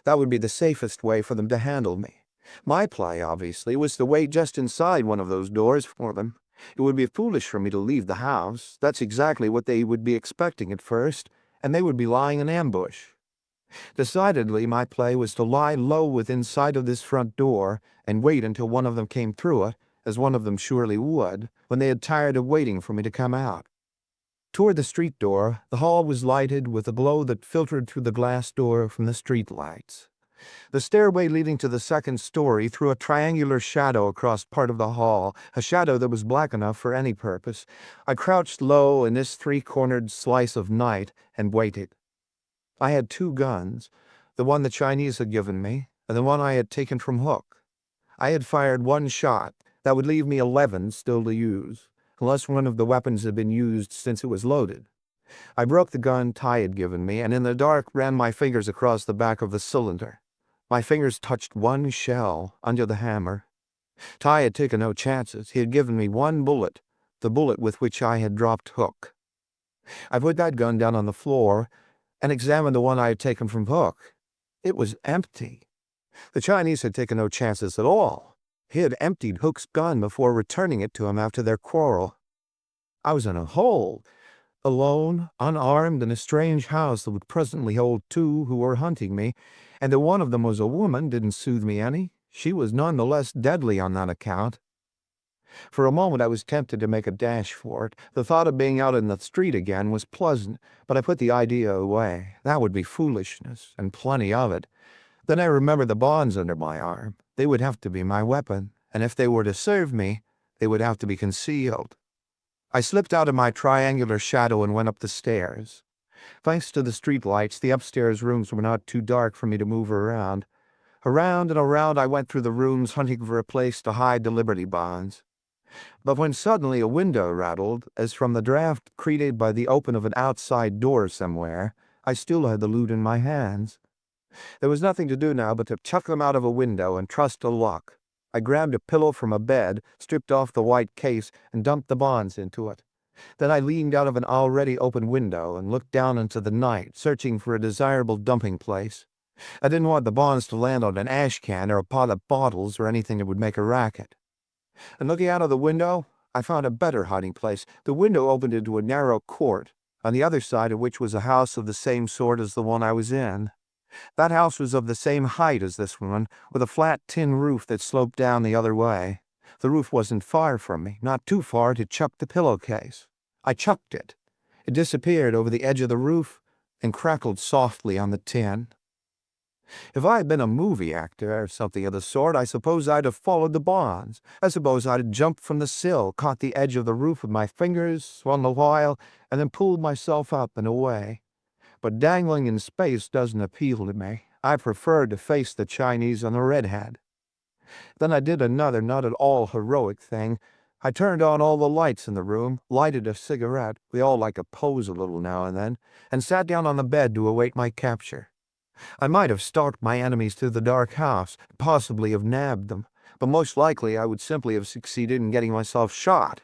That would be the safest way for them to handle me. My play, obviously, was to wait just inside one of those doors for them. It would be foolish for me to leave the house. That's exactly what they would be expecting at first, and they would be lying in ambush. Decidedly, my play was to lie low within sight of this front door and wait until one of them came through it, as one of them surely would, when they had tired of waiting for me to come out. Toward the street door, the hall was lighted with a glow that filtered through the glass door from the street lights. The stairway leading to the second story threw a triangular shadow across part of the hall, a shadow that was black enough for any purpose. I crouched low in this 3-cornered slice of night and waited. I had 2 guns, the one the Chinese had given me, and the one I had taken from Hook. I had fired 1 shot. That would leave me 11 still to use, unless one of the weapons had been used since it was loaded. I broke the gun Tai had given me, and in the dark ran my fingers across the back of the cylinder. My fingers touched 1 shell under the hammer. Tai had taken no chances. He had given me 1 bullet, the bullet with which I had dropped Hook. I put that gun down on the floor and examined the one I had taken from Hook. It was empty. The Chinese had taken no chances at all. He had emptied Hook's gun before returning it to him after their quarrel. I was in a hole, alone, unarmed, in a strange house that would presently hold 2 who were hunting me, and that one of them was a woman didn't soothe me any. She was none the less deadly on that account. For a moment I was tempted to make a dash for it. The thought of being out in the street again was pleasant, but I put the idea away. That would be foolishness, and plenty of it. Then I remembered the bonds under my arm. They would have to be my weapon, and if they were to serve me, they would have to be concealed. I slipped out of my triangular shadow and went up the stairs. Thanks to the street lights, the upstairs rooms were not too dark for me to move around. Around and around I went through the rooms, hunting for a place to hide the Liberty bonds. But when suddenly a window rattled, as from the draft created by the open of an outside door somewhere, I still had the loot in my hands. There was nothing to do now but to chuck them out of a window and trust to luck. I grabbed a pillow from a bed, stripped off the white case, and dumped the bonds into it. Then I leaned out of an already open window and looked down into the night, searching for a desirable dumping place. I didn't want the bonds to land on an ash can or a pot of bottles or anything that would make a racket. And looking out of the window, I found a better hiding place. The window opened into a narrow court, on the other side of which was a house of the same sort as the one I was in. That house was of the same height as this one, with a flat tin roof that sloped down the other way. The roof wasn't far from me, not too far to chuck the pillowcase. I chucked it. It disappeared over the edge of the roof and crackled softly on the tin. If I had been a movie actor or something of the sort, I suppose I'd have followed the bonds. I suppose I'd have jumped from the sill, caught the edge of the roof with my fingers, swung a while, and then pulled myself up and away. But dangling in space doesn't appeal to me. I prefer to face the Chinese and the redhead. Then I did another not at all heroic thing. I turned on all the lights in the room, lighted a cigarette, we all like to pose a little now and then, and sat down on the bed to await my capture. I might have stalked my enemies through the dark house, possibly have nabbed them, but most likely I would simply have succeeded in getting myself shot,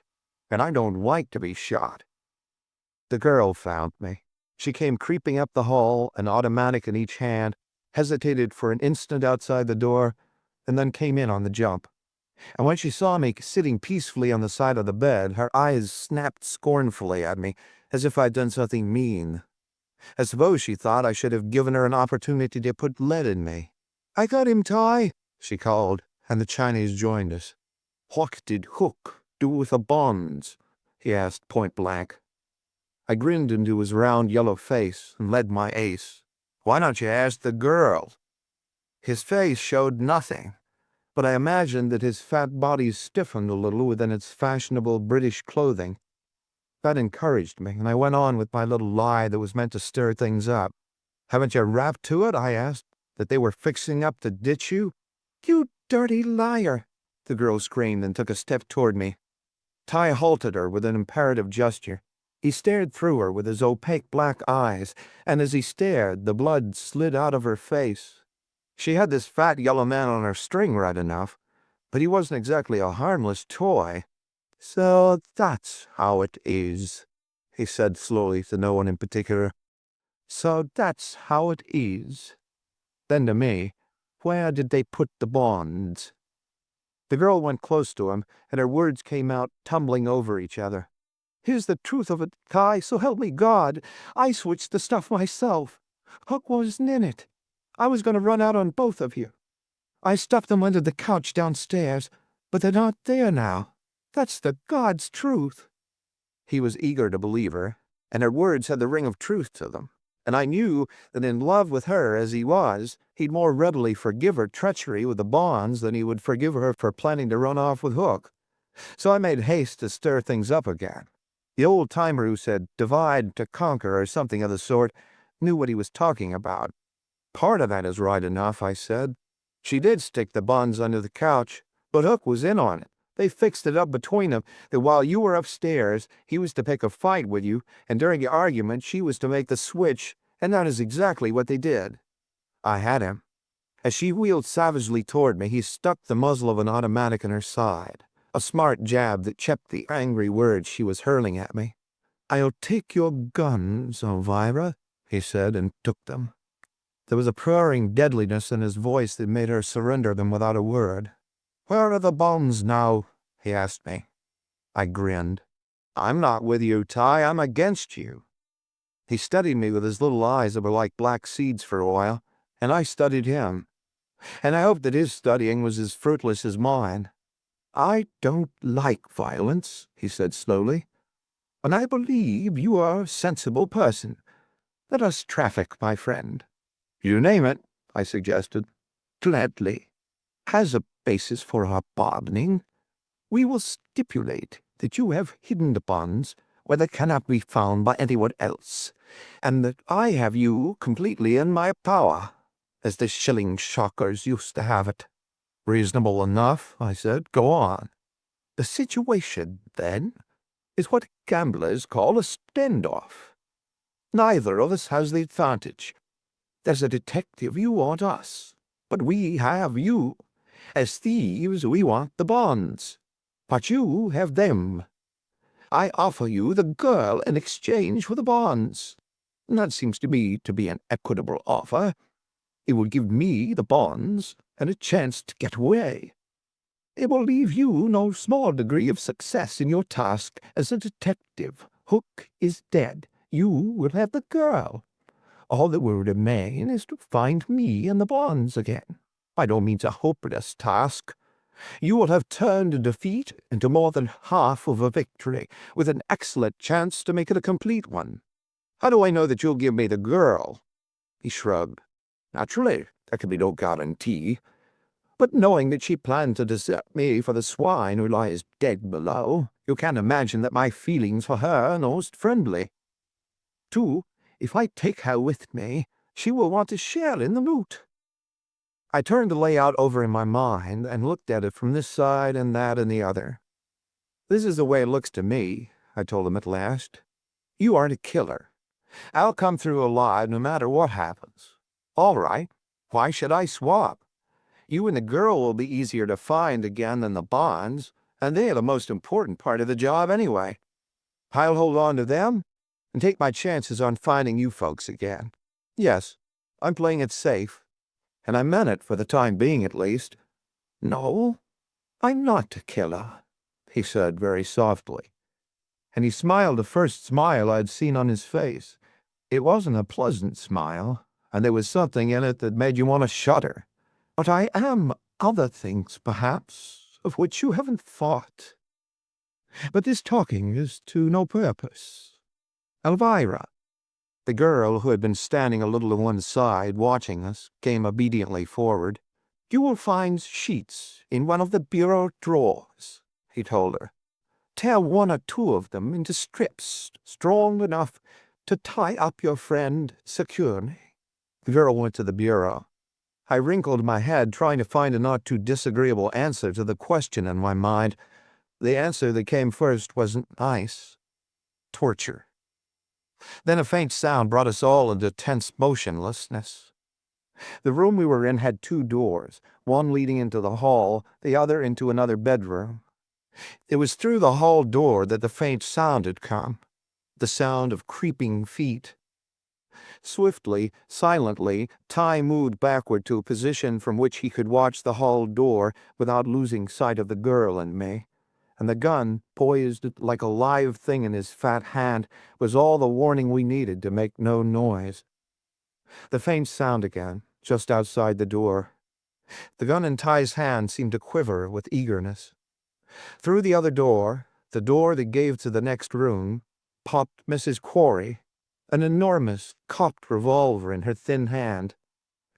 and I don't like to be shot. The girl found me. She came creeping up the hall, an automatic in each hand, hesitated for an instant outside the door, and then came in on the jump. And when she saw me sitting peacefully on the side of the bed, her eyes snapped scornfully at me, as if I'd done something mean. I suppose she thought I should have given her an opportunity to put lead in me. "I got him, Tai," she called, and the Chinese joined us. "What did Hook do with the bonds?" he asked point blank. I grinned into his round yellow face and led my ace. "Why don't you ask the girl?" His face showed nothing, but I imagined that his fat body stiffened a little within its fashionable British clothing. That encouraged me, and I went on with my little lie that was meant to stir things up. "Haven't you rapped to it?" I asked. "That they were fixing up to ditch you?" "You dirty liar!" the girl screamed and took a step toward me. Ty halted her with an imperative gesture. He stared through her with his opaque black eyes, and as he stared, the blood slid out of her face. She had this fat yellow man on her string right enough, but he wasn't exactly a harmless toy. "So that's how it is," he said slowly to no one in particular. "So that's how it is." Then to me, "Where did they put the bonds?" The girl went close to him, and her words came out tumbling over each other. "Here's the truth of it, Kai, so help me God. I switched the stuff myself. Hook wasn't in it. I was going to run out on both of you. I stuffed them under the couch downstairs, but they're not there now. That's the God's truth." He was eager to believe her, and her words had the ring of truth to them. And I knew that in love with her as he was, he'd more readily forgive her treachery with the bonds than he would forgive her for planning to run off with Hook. So I made haste to stir things up again. The old-timer who said divide to conquer or something of the sort knew what he was talking about. "Part of that is right enough," I said. "She did stick the bonds under the couch, but Hook was in on it. They fixed it up between them that while you were upstairs, he was to pick a fight with you, and during your argument, she was to make the switch, and that is exactly what they did." I had him. As she wheeled savagely toward me, he stuck the muzzle of an automatic in her side, a smart jab that checked the angry words she was hurling at me. "I'll take your guns, Elvira," he said, and took them. There was a purring deadliness in his voice that made her surrender them without a word. "Where are the bonds now?" he asked me. I grinned. "I'm not with you, Ty. I'm against you." He studied me with his little eyes that were like black seeds for a while, and I studied him. And I hoped that his studying was as fruitless as mine. "I don't like violence," he said slowly, "and I believe you are a sensible person. Let us traffic, my friend." "You name it," I suggested. "Gladly. As a basis for our bargaining, we will stipulate that you have hidden the bonds where they cannot be found by anyone else, and that I have you completely in my power, as the shilling shockers used to have it." "Reasonable enough," I said. "Go on." "The situation, then, is what gamblers call a standoff. Neither of us has the advantage. As a detective, you want us, but we have you. As thieves, we want the bonds, but you have them. I offer you the girl in exchange for the bonds. That seems to me to be an equitable offer. It will give me the bonds and a chance to get away. It will leave you no small degree of success in your task as a detective. Hook is dead. You will have the girl. All that will remain is to find me and the bonds again. By no means a hopeless task. You will have turned a defeat into more than half of a victory, with an excellent chance to make it a complete one. How do I know that you'll give me the girl?" He shrugged. "Naturally, there can be no guarantee. But knowing that she planned to desert me for the swine who lies dead below, you can imagine that my feelings for her are most friendly. Too, if I take her with me, she will want to share in the loot." I turned the layout over in my mind and looked at it from this side and that and the other. "This is the way it looks to me," I told him at last. "You aren't a killer. I'll come through alive no matter what happens. All right, why should I swap? You and the girl will be easier to find again than the bonds, and they are the most important part of the job anyway. I'll hold on to them and take my chances on finding you folks again. Yes, I'm playing it safe, and I meant it for the time being at least." "No, I'm not a killer," he said very softly. And he smiled the first smile I'd seen on his face. It wasn't a pleasant smile, and there was something in it that made you want to shudder. "But I am other things, perhaps, of which you haven't thought. But this talking is to no purpose. Elvira." The girl, who had been standing a little to one side watching us, came obediently forward. "You will find sheets in one of the bureau drawers," he told her. tear one or two of them into strips strong enough to tie up your friend securely." The girl went to the bureau. I wrinkled my head, trying to find a not too disagreeable answer to the question in my mind. The answer that came first wasn't nice. Torture. Then a faint sound brought us all into tense motionlessness. The room we were in had two doors, one leading into the hall, the other into another bedroom. It was through the hall door that the faint sound had come, the sound of creeping feet. Swiftly, silently, Ty moved backward to a position from which he could watch the hall door without losing sight of the girl and me, and the gun, poised like a live thing in his fat hand, was all the warning we needed to make no noise. The faint sound again, just outside the door. The gun in Ty's hand seemed to quiver with eagerness. Through the other door, the door that gave to the next room, popped Mrs. Quarry, an enormous cocked revolver in her thin hand.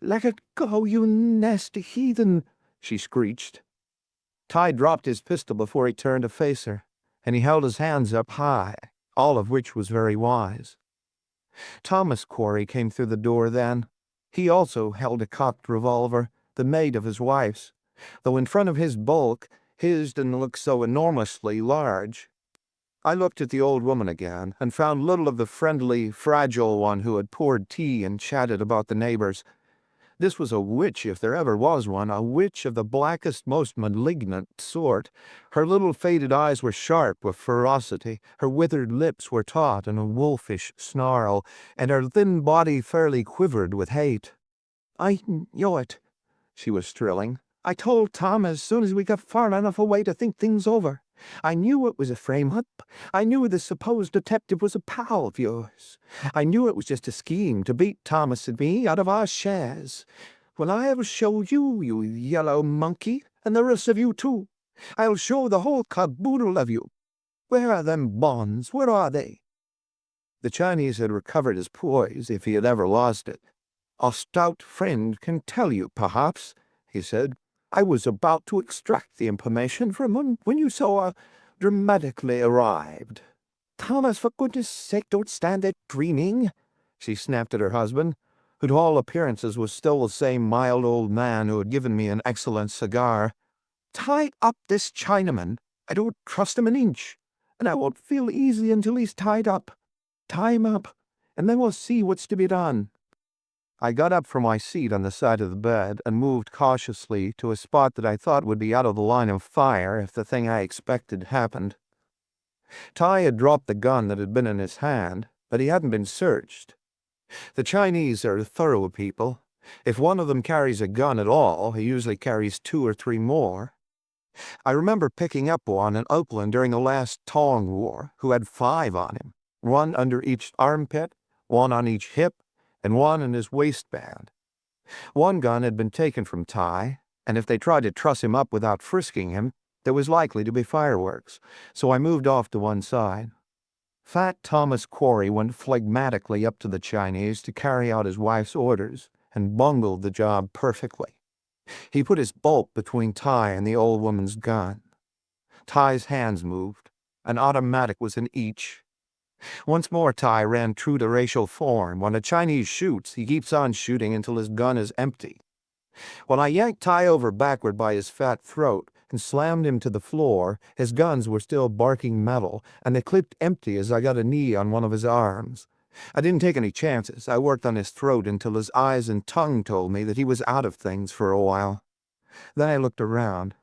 "Let it go, you nasty heathen," she screeched. Ty dropped his pistol before he turned to face her, and he held his hands up high, all of which was very wise. Thomas Quarry came through the door then. He also held a cocked revolver, the mate of his wife's, though in front of his bulk, his didn't look so enormously large. I looked at the old woman again, and found little of the friendly, fragile one who had poured tea and chatted about the neighbors. This was a witch, if there ever was one, a witch of the blackest, most malignant sort. Her little faded eyes were sharp with ferocity, her withered lips were taut in a wolfish snarl, and her thin body fairly quivered with hate. "I knew it," she was trilling. "I told Tom as soon as we got far enough away to think things over. I knew it was a frame-up. I knew the supposed detective was a pal of yours. I knew it was just a scheme to beat Thomas and me out of our shares. Well, I'll show you, you yellow monkey, and the rest of you too. I'll show the whole caboodle of you. Where are them bonds? Where are they?" The Chinese had recovered his poise, if he had ever lost it. "A stout friend can tell you, perhaps," he said. "I was about to extract the information from him when you so dramatically arrived." "Thomas, for goodness sake, don't stand there dreaming," she snapped at her husband, who to all appearances was still the same mild old man who had given me an excellent cigar. "Tie up this Chinaman. I don't trust him an inch, and I won't feel easy until he's tied up. Tie him up, and then we'll see what's to be done." I got up from my seat on the side of the bed and moved cautiously to a spot that I thought would be out of the line of fire if the thing I expected happened. Ty had dropped the gun that had been in his hand, but he hadn't been searched. The Chinese are thorough people. If one of them carries a gun at all, he usually carries 2 or 3 more. I remember picking up one in Oakland during the last Tong War, who had 5 on him, one under each armpit, one on each hip, and one in his waistband. One gun had been taken from Ty, and if they tried to truss him up without frisking him, there was likely to be fireworks, so I moved off to one side. Fat Thomas Quarry went phlegmatically up to the Chinese to carry out his wife's orders, and bungled the job perfectly. He put his bulk between Ty and the old woman's gun. Ty's hands moved. An automatic was in each. Once more Ty ran true to racial form. When a Chinese shoots, he keeps on shooting until his gun is empty. When I yanked Ty over backward by his fat throat and slammed him to the floor, his guns were still barking metal, and they clipped empty as I got a knee on one of his arms. I didn't take any chances. I worked on his throat until his eyes and tongue told me that he was out of things for a while. Then I looked around.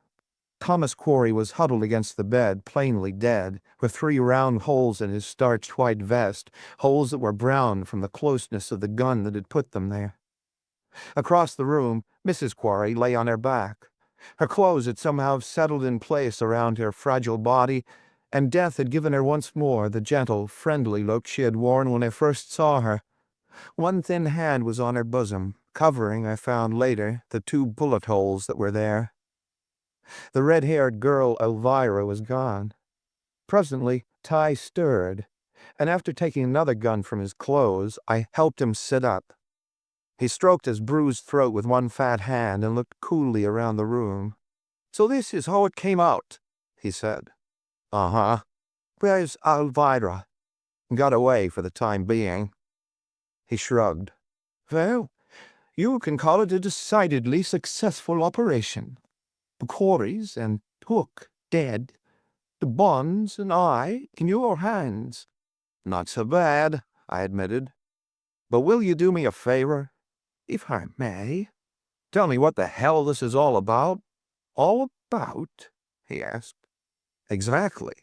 Thomas Quarry was huddled against the bed, plainly dead, with 3 round holes in his starched white vest, holes that were brown from the closeness of the gun that had put them there. Across the room, Mrs. Quarry lay on her back. Her clothes had somehow settled in place around her fragile body, and death had given her once more the gentle, friendly look she had worn when I first saw her. One thin hand was on her bosom, covering, I found later, the 2 bullet holes that were there. The red-haired girl Elvira was gone. Presently, Ty stirred, and after taking another gun from his clothes, I helped him sit up. He stroked his bruised throat with one fat hand and looked coolly around the room. "So this is how it came out," he said. Uh-huh. Where's Elvira? Got away for the time being. He shrugged. Well, you can call it a decidedly successful operation. The Corys and Hook dead. The bonds and I in your hands. Not so bad, I admitted. But will you do me a favor? If I may. Tell me what the hell this is all about. All about? He asked. Exactly.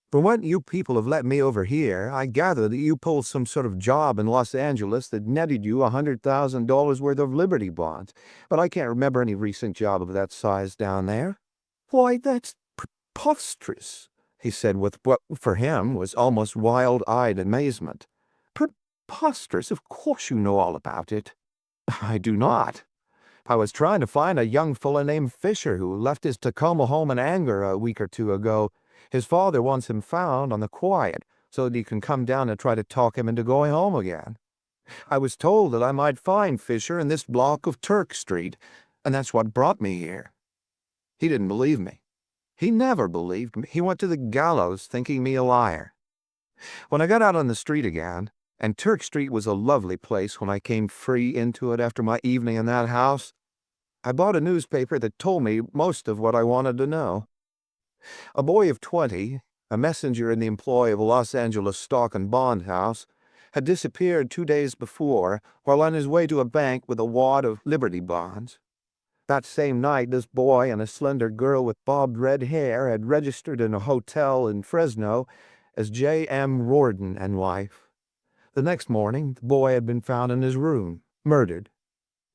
From what you people have let me overhear, I gather that you pulled some sort of job in Los Angeles that netted you $100,000 worth of Liberty bonds, but I can't remember any recent job of that size down there. Why, that's preposterous, he said with what, for him, was almost wild-eyed amazement. Preposterous? Of course you know all about it. I do not. I was trying to find a young fellow named Fisher who left his Tacoma home in anger a week or two ago. His father wants him found on the quiet so that he can come down and try to talk him into going home again. I was told that I might find Fisher in this block of Turk Street, and that's what brought me here. He didn't believe me. He never believed me. He went to the gallows thinking me a liar. When I got out on the street again, and Turk Street was a lovely place when I came free into it after my evening in that house, I bought a newspaper that told me most of what I wanted to know. A boy of 20, a messenger in the employ of a Los Angeles stock and bond house, had disappeared 2 days before while on his way to a bank with a wad of Liberty bonds. That same night, this boy and a slender girl with bobbed red hair had registered in a hotel in Fresno as J.M. Rorden and wife. The next morning, the boy had been found in his room, murdered.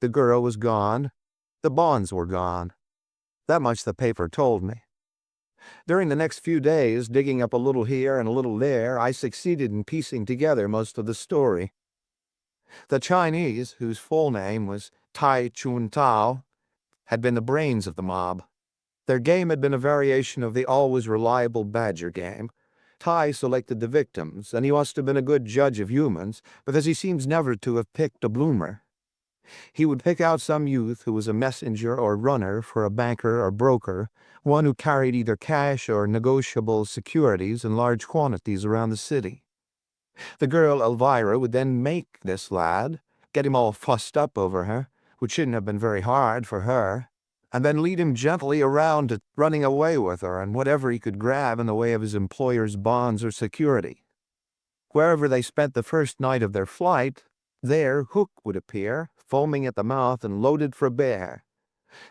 The girl was gone. The bonds were gone. That much the paper told me. During the next few days, digging up a little here and a little there, I succeeded in piecing together most of the story. The Chinese, whose full name was Tai Chun Tao, had been the brains of the mob. Their game had been a variation of the always reliable badger game. Tai selected the victims, and he must have been a good judge of humans, because he seems never to have picked a bloomer. He would pick out some youth who was a messenger or runner for a banker or broker, one who carried either cash or negotiable securities in large quantities around the city. The girl Elvira would then make this lad, get him all fussed up over her, which shouldn't have been very hard for her, and then lead him gently around to running away with her and whatever he could grab in the way of his employer's bonds or security. Wherever they spent the first night of their flight, there Hook would appear, foaming at the mouth and loaded for bear.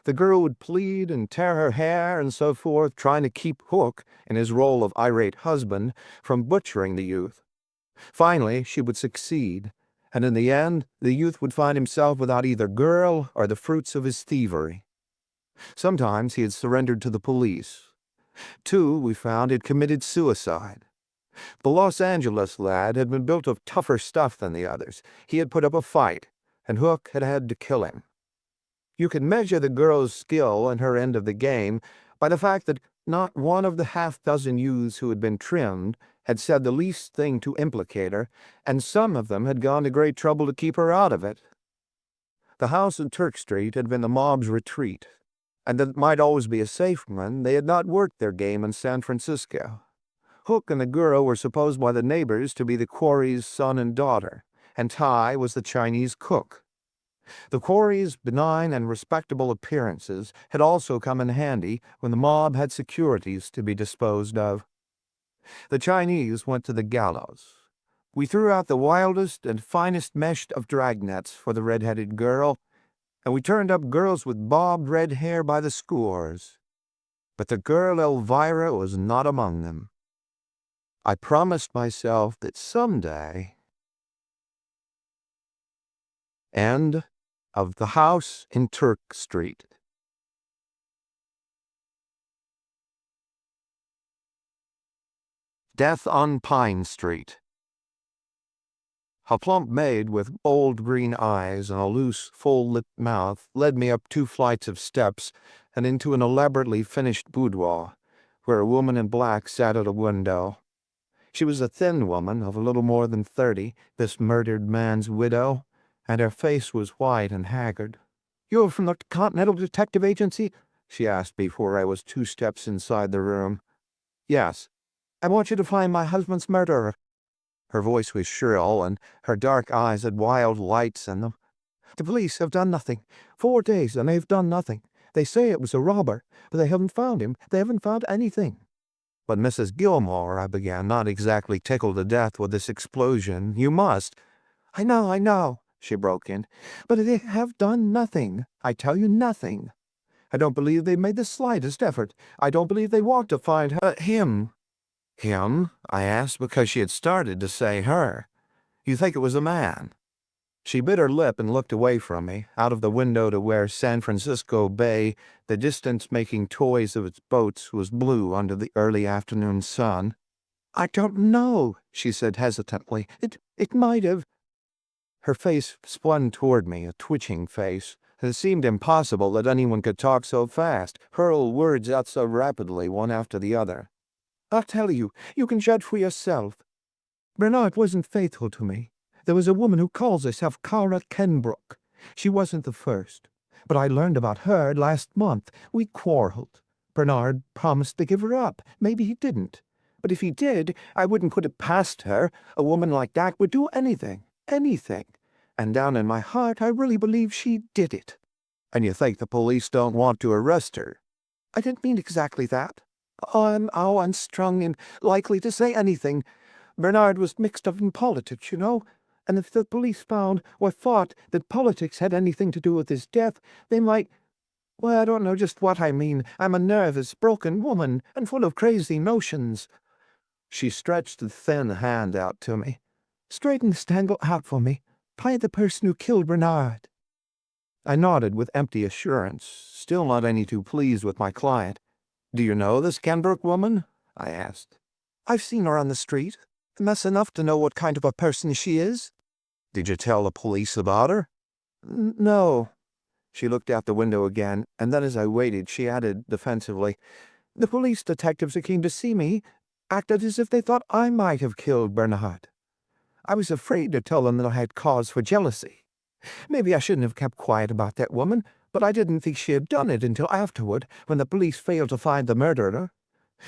The girl would plead and tear her hair and so forth, trying to keep Hook, in his role of irate husband, from butchering the youth. Finally, she would succeed, and in the end, the youth would find himself without either girl or the fruits of his thievery. Sometimes he had surrendered to the police. 2, we found, had committed suicide. The Los Angeles lad had been built of tougher stuff than the others. He had put up a fight, and Hook had had to kill him. You can measure the girl's skill in her end of the game by the fact that not one of the half-dozen youths who had been trimmed had said the least thing to implicate her, and some of them had gone to great trouble to keep her out of it. The house in Turk Street had been the mob's retreat, and that it might always be a safe one, they had not worked their game in San Francisco. Hook and the girl were supposed by the neighbors to be the quarry's son and daughter, and Tai was the Chinese cook. The quarry's benign and respectable appearances had also come in handy when the mob had securities to be disposed of. The Chinese went to the gallows. We threw out the wildest and finest meshed of dragnets for the red-headed girl, and we turned up girls with bobbed red hair by the scores. But the girl Elvira was not among them. I promised myself that someday. End of The House in Turk Street. Death on Pine Street. A plump maid with bold green eyes and a loose, full-lipped mouth led me up 2 flights of steps and into an elaborately finished boudoir, where a woman in black sat at a window. She was a thin woman of a little more than 30, this murdered man's widow, and her face was white and haggard. "You're from the Continental Detective Agency?" she asked before I was 2 steps inside the room. "Yes." I want you to find my husband's murderer." Her voice was shrill, and her dark eyes had wild lights in them. "The police have done nothing. 4 days, and they've done nothing. They say it was a robber, but they haven't found him. They haven't found anything." "But Mrs. Gilmore," I began, not exactly tickled to death with this explosion, "you must—" I know," she broke in. "But they have done nothing. I tell you, nothing. I don't believe they made the slightest effort. I don't believe they want to find him." "Him?" I asked, because she had started to say her. "You think it was a man?" She bit her lip and looked away from me, out of the window to where San Francisco Bay, the distance making toys of its boats, was blue under the early afternoon sun. "I don't know," she said hesitantly. It might have—" Her face spun toward me, a twitching face. It seemed impossible that anyone could talk so fast, hurl words out so rapidly, one after the other. "I'll tell you. You can judge for yourself. Bernard wasn't faithful to me. There was a woman who calls herself Kara Kenbrook. She wasn't the first. But I learned about her last month. We quarreled. Bernard promised to give her up. Maybe he didn't. But if he did, I wouldn't put it past her. A woman like that would do anything. Anything. And down in my heart, I really believe she did it." "And you think the police don't want to arrest her?" "I didn't mean exactly that. I'm unstrung and likely to say anything. Bernard was mixed up in politics, you know. And if the police found or thought that politics had anything to do with his death, they might— well, I don't know just what I mean. I'm a nervous, broken woman and full of crazy notions." She stretched a thin hand out to me. "Straighten this tangle out for me. Play the person who killed Bernard." I nodded with empty assurance, still not any too pleased with my client. "Do you know this Kenbrook woman?" I asked. "I've seen her on the street, and that's enough to know what kind of a person she is." "Did you tell the police about her?" No." She looked out the window again, and then as I waited, she added defensively, "The police detectives who came to see me acted as if they thought I might have killed Bernard. I was afraid to tell them that I had cause for jealousy. Maybe I shouldn't have kept quiet about that woman, but I didn't think she had done it until afterward, when the police failed to find the murderer.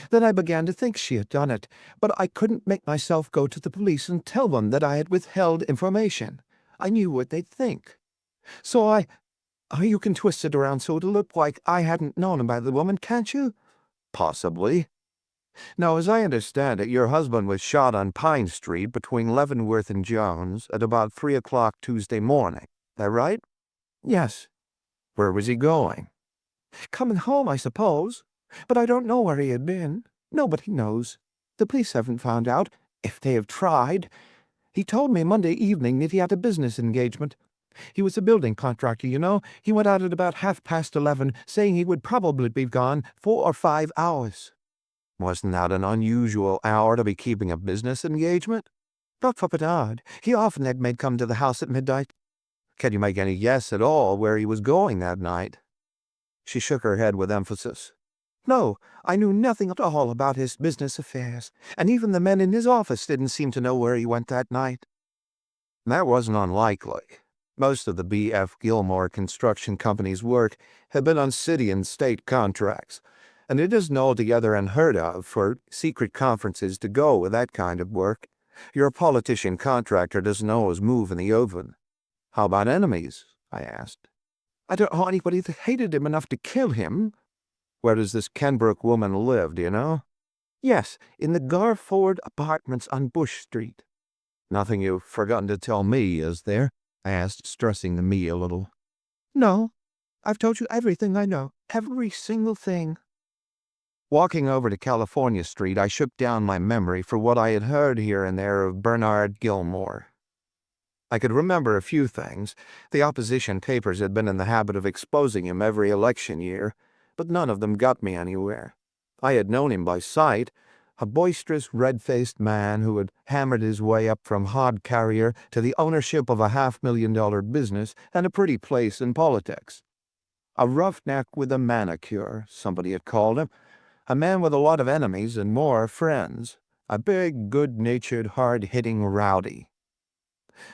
Then I began to think she had done it, but I couldn't make myself go to the police and tell them that I had withheld information. I knew what they'd think. So you can twist it around so it'll look like I hadn't known about the woman, can't you?" "Possibly. Now, as I understand it, your husband was shot on Pine Street between Leavenworth and Jones at about 3 o'clock Tuesday morning. That right?" "Yes." "Where was he going?" "Coming home, I suppose. But I don't know where he had been. Nobody knows. The police haven't found out, if they have tried. He told me Monday evening that he had a business engagement. He was a building contractor, you know. He went out at about 11:30, saying he would probably be gone 4 or 5 hours. "Wasn't that an unusual hour to be keeping a business engagement?" "Not for Bernard. He often had men come to the house at midnight." "Can you make any guess at all where he was going that night?" She shook her head with emphasis. "No, I knew nothing at all about his business affairs, and even the men in his office didn't seem to know where he went that night." That wasn't unlikely. Most of the B.F. Gilmore Construction Company's work had been on city and state contracts, and it isn't altogether unheard of for secret conferences to go with that kind of work. Your politician contractor doesn't always move in the open. "How about enemies?" I asked. "I don't know anybody that hated him enough to kill him." "Where does this Kenbrook woman live, do you know?" "Yes, in the Garford Apartments on Bush Street." "Nothing you've forgotten to tell me, is there?" I asked, stressing the me a little. "No. I've told you everything I know. Every single thing." Walking over to California Street, I shook down my memory for what I had heard here and there of Bernard Gilmore. I could remember a few things. The opposition papers had been in the habit of exposing him every election year, but none of them got me anywhere. I had known him by sight, a boisterous, red-faced man who had hammered his way up from hod carrier to the ownership of a $500,000 business and a pretty place in politics. A roughneck with a manicure, somebody had called him. A man with a lot of enemies and more friends. A big, good-natured, hard-hitting rowdy.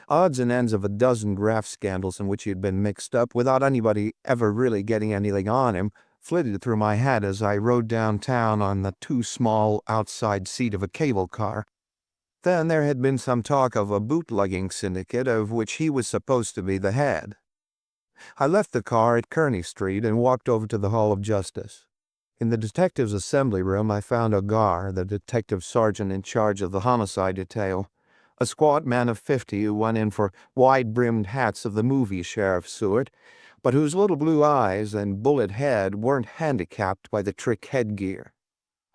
Odds and ends of a dozen graft scandals in which he had been mixed up without anybody ever really getting anything on him flitted through my head as I rode downtown on the too small outside seat of a cable car. Then there had been some talk of a bootlegging syndicate of which he was supposed to be the head. I left the car at Kearney Street and walked over to the Hall of Justice. In the detective's assembly room, I found Ogar, the detective sergeant in charge of the homicide detail, a squat man of 50 who went in for wide-brimmed hats of the movie sheriff sort, but whose little blue eyes and bullet head weren't handicapped by the trick headgear.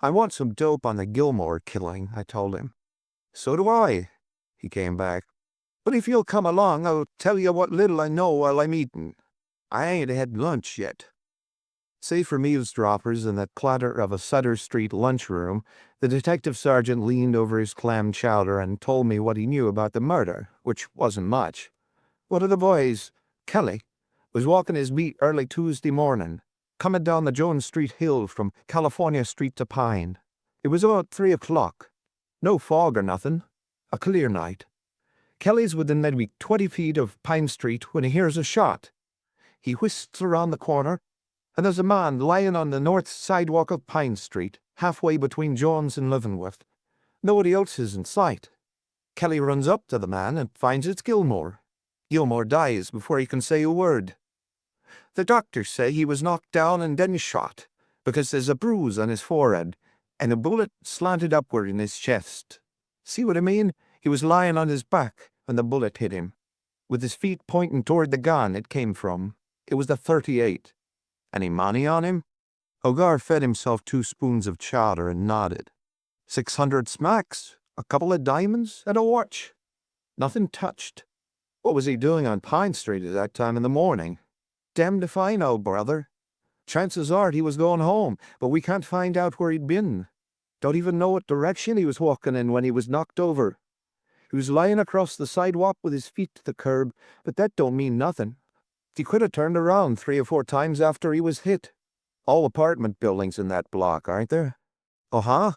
"I want some dope on the Gilmore killing," I told him. "So do I," he came back. "But if you'll come along, I'll tell you what little I know while I'm eating. I ain't had lunch yet." Save for eavesdroppers and the clatter of a Sutter Street lunchroom, the detective sergeant leaned over his clam chowder and told me what he knew about the murder, which wasn't much. "One of the boys, Kelly, was walking his beat early Tuesday morning, coming down the Jones Street hill from California Street to Pine. It was about 3 o'clock. No fog or nothing. A clear night. Kelly's within maybe 20 feet of Pine Street when he hears a shot. He whisks around the corner, and there's a man lying on the north sidewalk of Pine Street, halfway between Jones and Leavenworth. Nobody else is in sight. Kelly runs up to the man and finds it's Gilmore. Gilmore dies before he can say a word. The doctors say he was knocked down and then shot, because there's a bruise on his forehead, and a bullet slanted upward in his chest. See what I mean? He was lying on his back when the bullet hit him, with his feet pointing toward the gun it came from. It was the .38. Any money on him?" Ogar fed himself 2 spoons of chowder and nodded. 600 smacks, a couple of diamonds, and a watch. Nothing touched. What was he doing on Pine Street at that time in the morning? Damned if I know, brother. Chances are he was going home, but we can't find out where he'd been. Don't even know what direction he was walking in when he was knocked over. He was lying across the sidewalk with his feet to the curb, but that don't mean nothing. He could have turned around 3 or 4 times after he was hit. All apartment buildings in that block, aren't there? Uh-huh.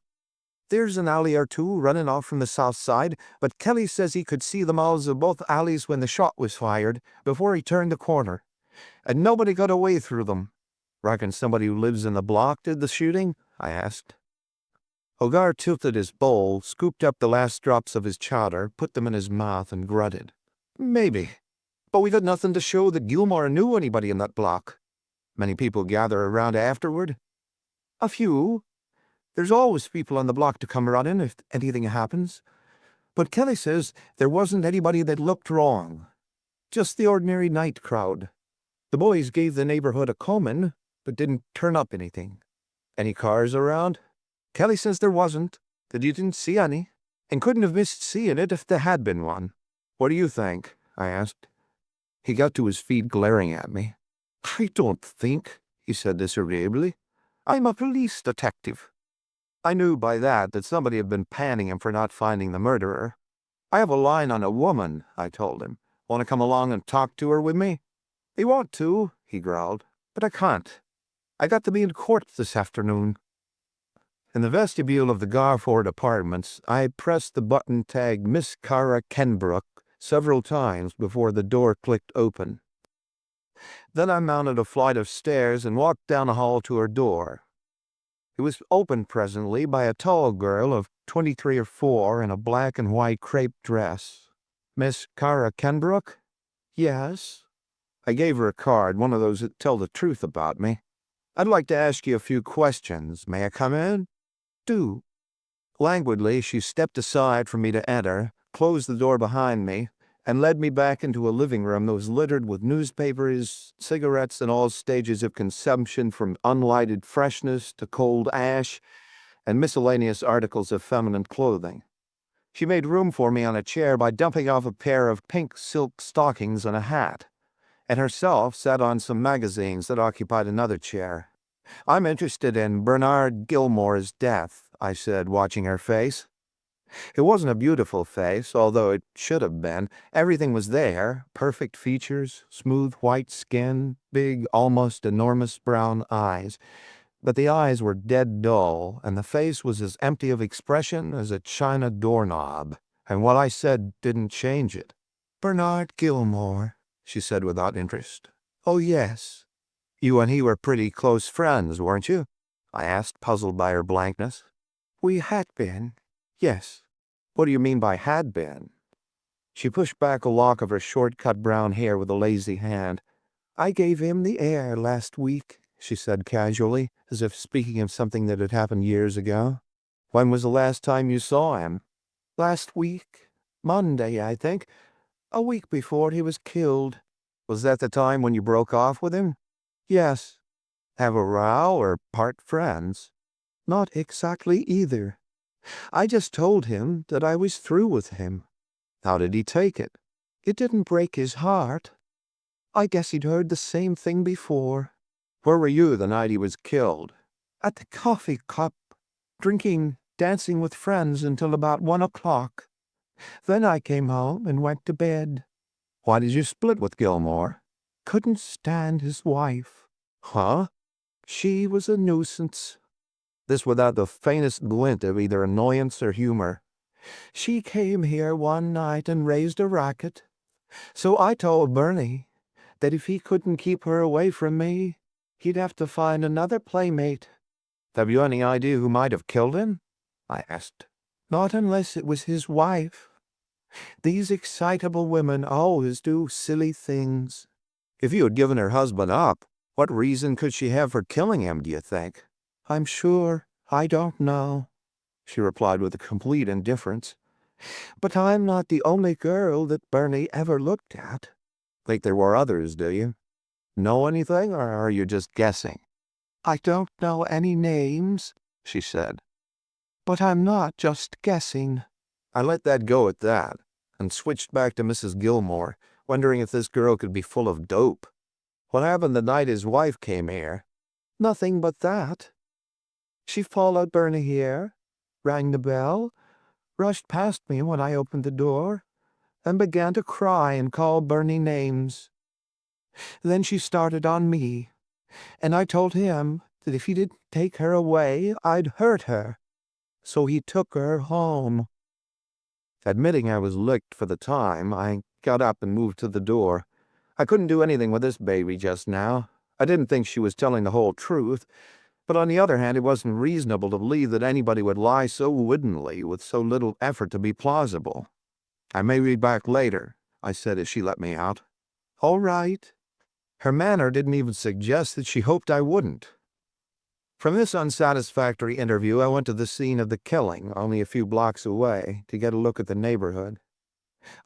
There's an alley or two running off from the south side, but Kelly says he could see the mouths of both alleys when the shot was fired, before he turned the corner. And nobody got away through them. Reckon somebody who lives in the block did the shooting? I asked. Ogar tilted his bowl, scooped up the last drops of his chowder, put them in his mouth, and grunted. "Maybe. But we got nothing to show that Gilmore knew anybody in that block. Many people gather around afterward." "A few. There's always people on the block to come running if anything happens. But Kelly says there wasn't anybody that looked wrong. Just the ordinary night crowd. The boys gave the neighborhood a combing, but didn't turn up anything." "Any cars around?" "Kelly says there wasn't, that you didn't see any, and couldn't have missed seeing it if there had been one." "What do you think?" I asked. He got to his feet, glaring at me. "I don't think," he said disagreeably. "I'm a police detective." I knew by that somebody had been panning him for not finding the murderer. "I have a line on a woman," I told him. "Want to come along and talk to her with me?" "I want to," he growled, "but I can't. I got to be in court this afternoon." In the vestibule of the Garford Apartments, I pressed the button tagged Miss Cara Kenbrook several times before the door clicked open. Then I mounted a flight of stairs and walked down the hall to her door. It was opened presently by a tall girl of 23 or 4 in a black and white crepe dress. "Miss Cara Kenbrook?" "Yes." I gave her a card, one of those that tell the truth about me. "I'd like to ask you a few questions. May I come in?" "Do." Languidly, she stepped aside for me to enter, closed the door behind me, and led me back into a living room that was littered with newspapers, cigarettes in all stages of consumption from unlighted freshness to cold ash, and miscellaneous articles of feminine clothing. She made room for me on a chair by dumping off a pair of pink silk stockings and a hat, and herself sat on some magazines that occupied another chair. "I'm interested in Bernard Gilmore's death," I said, watching her face. It wasn't a beautiful face, although it should have been. Everything was there: perfect features, smooth white skin, big, almost enormous brown eyes. But the eyes were dead dull, and the face was as empty of expression as a china doorknob, and what I said didn't change it. "Bernard Gilmore," she said without interest. "Oh, yes. You and he were pretty close friends, weren't you? I asked, puzzled by her blankness. We had been, yes. What do you mean by had been? She pushed back a lock of her short-cut brown hair with a lazy hand. I gave him the air last week, she said casually, as if speaking of something that had happened years ago. When was the last time you saw him? Last week. Monday, I think. A week before he was killed. Was that the time when you broke off with him? Yes. Have a row or part friends? Not exactly either. I just told him that I was through with him. How did he take it? It didn't break his heart. I guess he'd heard the same thing before. Where were you the night he was killed? At the coffee cup, drinking, dancing with friends until about 1 o'clock. Then I came home and went to bed. Why did you split with Gilmore? Couldn't stand his wife. Huh? She was a nuisance. This without the faintest glint of either annoyance or humor. She came here one night and raised a racket. So I told Bernie that if he couldn't keep her away from me, he'd have to find another playmate. Have you any idea who might have killed him? I asked. Not unless it was his wife. These excitable women always do silly things. If you had given her husband up, what reason could she have for killing him, do you think? I'm sure I don't know, she replied with a complete indifference. But I'm not the only girl that Bernie ever looked at. Think there were others, do you? Know anything, or are you just guessing? I don't know any names, she said. But I'm not just guessing. I let that go at that, and switched back to Mrs. Gilmore, wondering if this girl could be full of dope. What happened the night his wife came here? Nothing but that. She followed Bernie here, rang the bell, rushed past me when I opened the door, and began to cry and call Bernie names. Then she started on me, and I told him that if he didn't take her away, I'd hurt her. So he took her home. Admitting I was licked for the time, I got up and moved to the door. I couldn't do anything with this baby just now. I didn't think she was telling the whole truth, but on the other hand, it wasn't reasonable to believe that anybody would lie so woodenly with so little effort to be plausible. I may be back later, I said as she let me out. All right. Her manner didn't even suggest that she hoped I wouldn't. From this unsatisfactory interview, I went to the scene of the killing, only a few blocks away, to get a look at the neighborhood.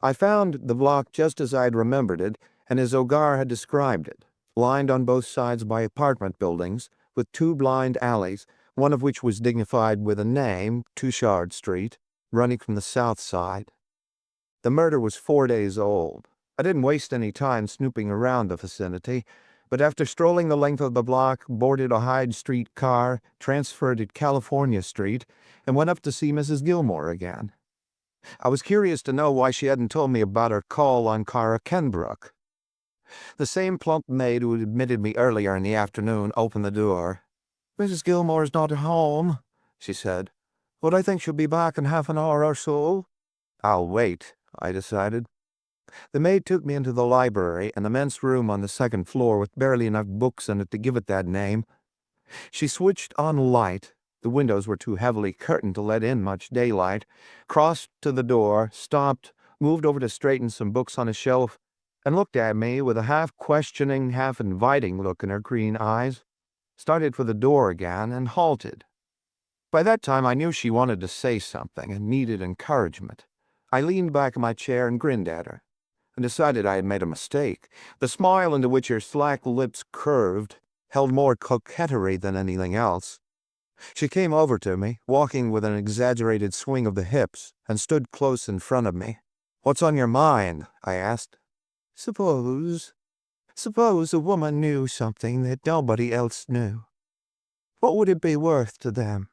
I found the block just as I had remembered it, and as Ogar had described it, lined on both sides by apartment buildings, with two blind alleys, one of which was dignified with a name, Touchard Street, running from the south side. The murder was 4 days old. I didn't waste any time snooping around the vicinity, but after strolling the length of the block, boarded a Hyde Street car, transferred at California Street, and went up to see Mrs. Gilmore again. I was curious to know why she hadn't told me about her call on Cara Kenbrook. The same plump maid who had admitted me earlier in the afternoon opened the door. Mrs. Gilmore's not at home, she said. But I think she'll be back in half an hour or so. I'll wait, I decided. The maid took me into the library, an immense room on the second floor with barely enough books in it to give it that name. She switched on a light. The windows were too heavily curtained to let in much daylight, crossed to the door, stopped, moved over to straighten some books on a shelf, and looked at me with a half-questioning, half-inviting look in her green eyes, started for the door again, and halted. By that time I knew she wanted to say something and needed encouragement. I leaned back in my chair and grinned at her, and decided I had made a mistake. The smile into which her slack lips curved held more coquetry than anything else. She came over to me, walking with an exaggerated swing of the hips, and stood close in front of me. What's on your mind? I asked. Suppose a woman knew something that nobody else knew. What would it be worth to them?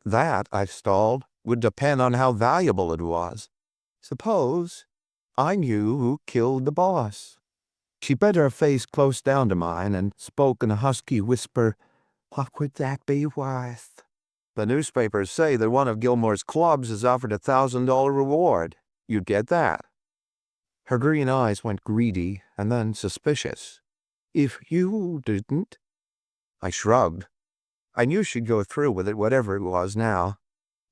That, I stalled, would depend on how valuable it was. Suppose I knew who killed the boss. She bent her face close down to mine and spoke in a husky whisper. What would that be worth? The newspapers say that one of Gilmore's clubs has offered $1,000 reward. You'd get that. Her green eyes went greedy and then suspicious. If you didn't, I shrugged. I knew she'd go through with it, whatever it was now.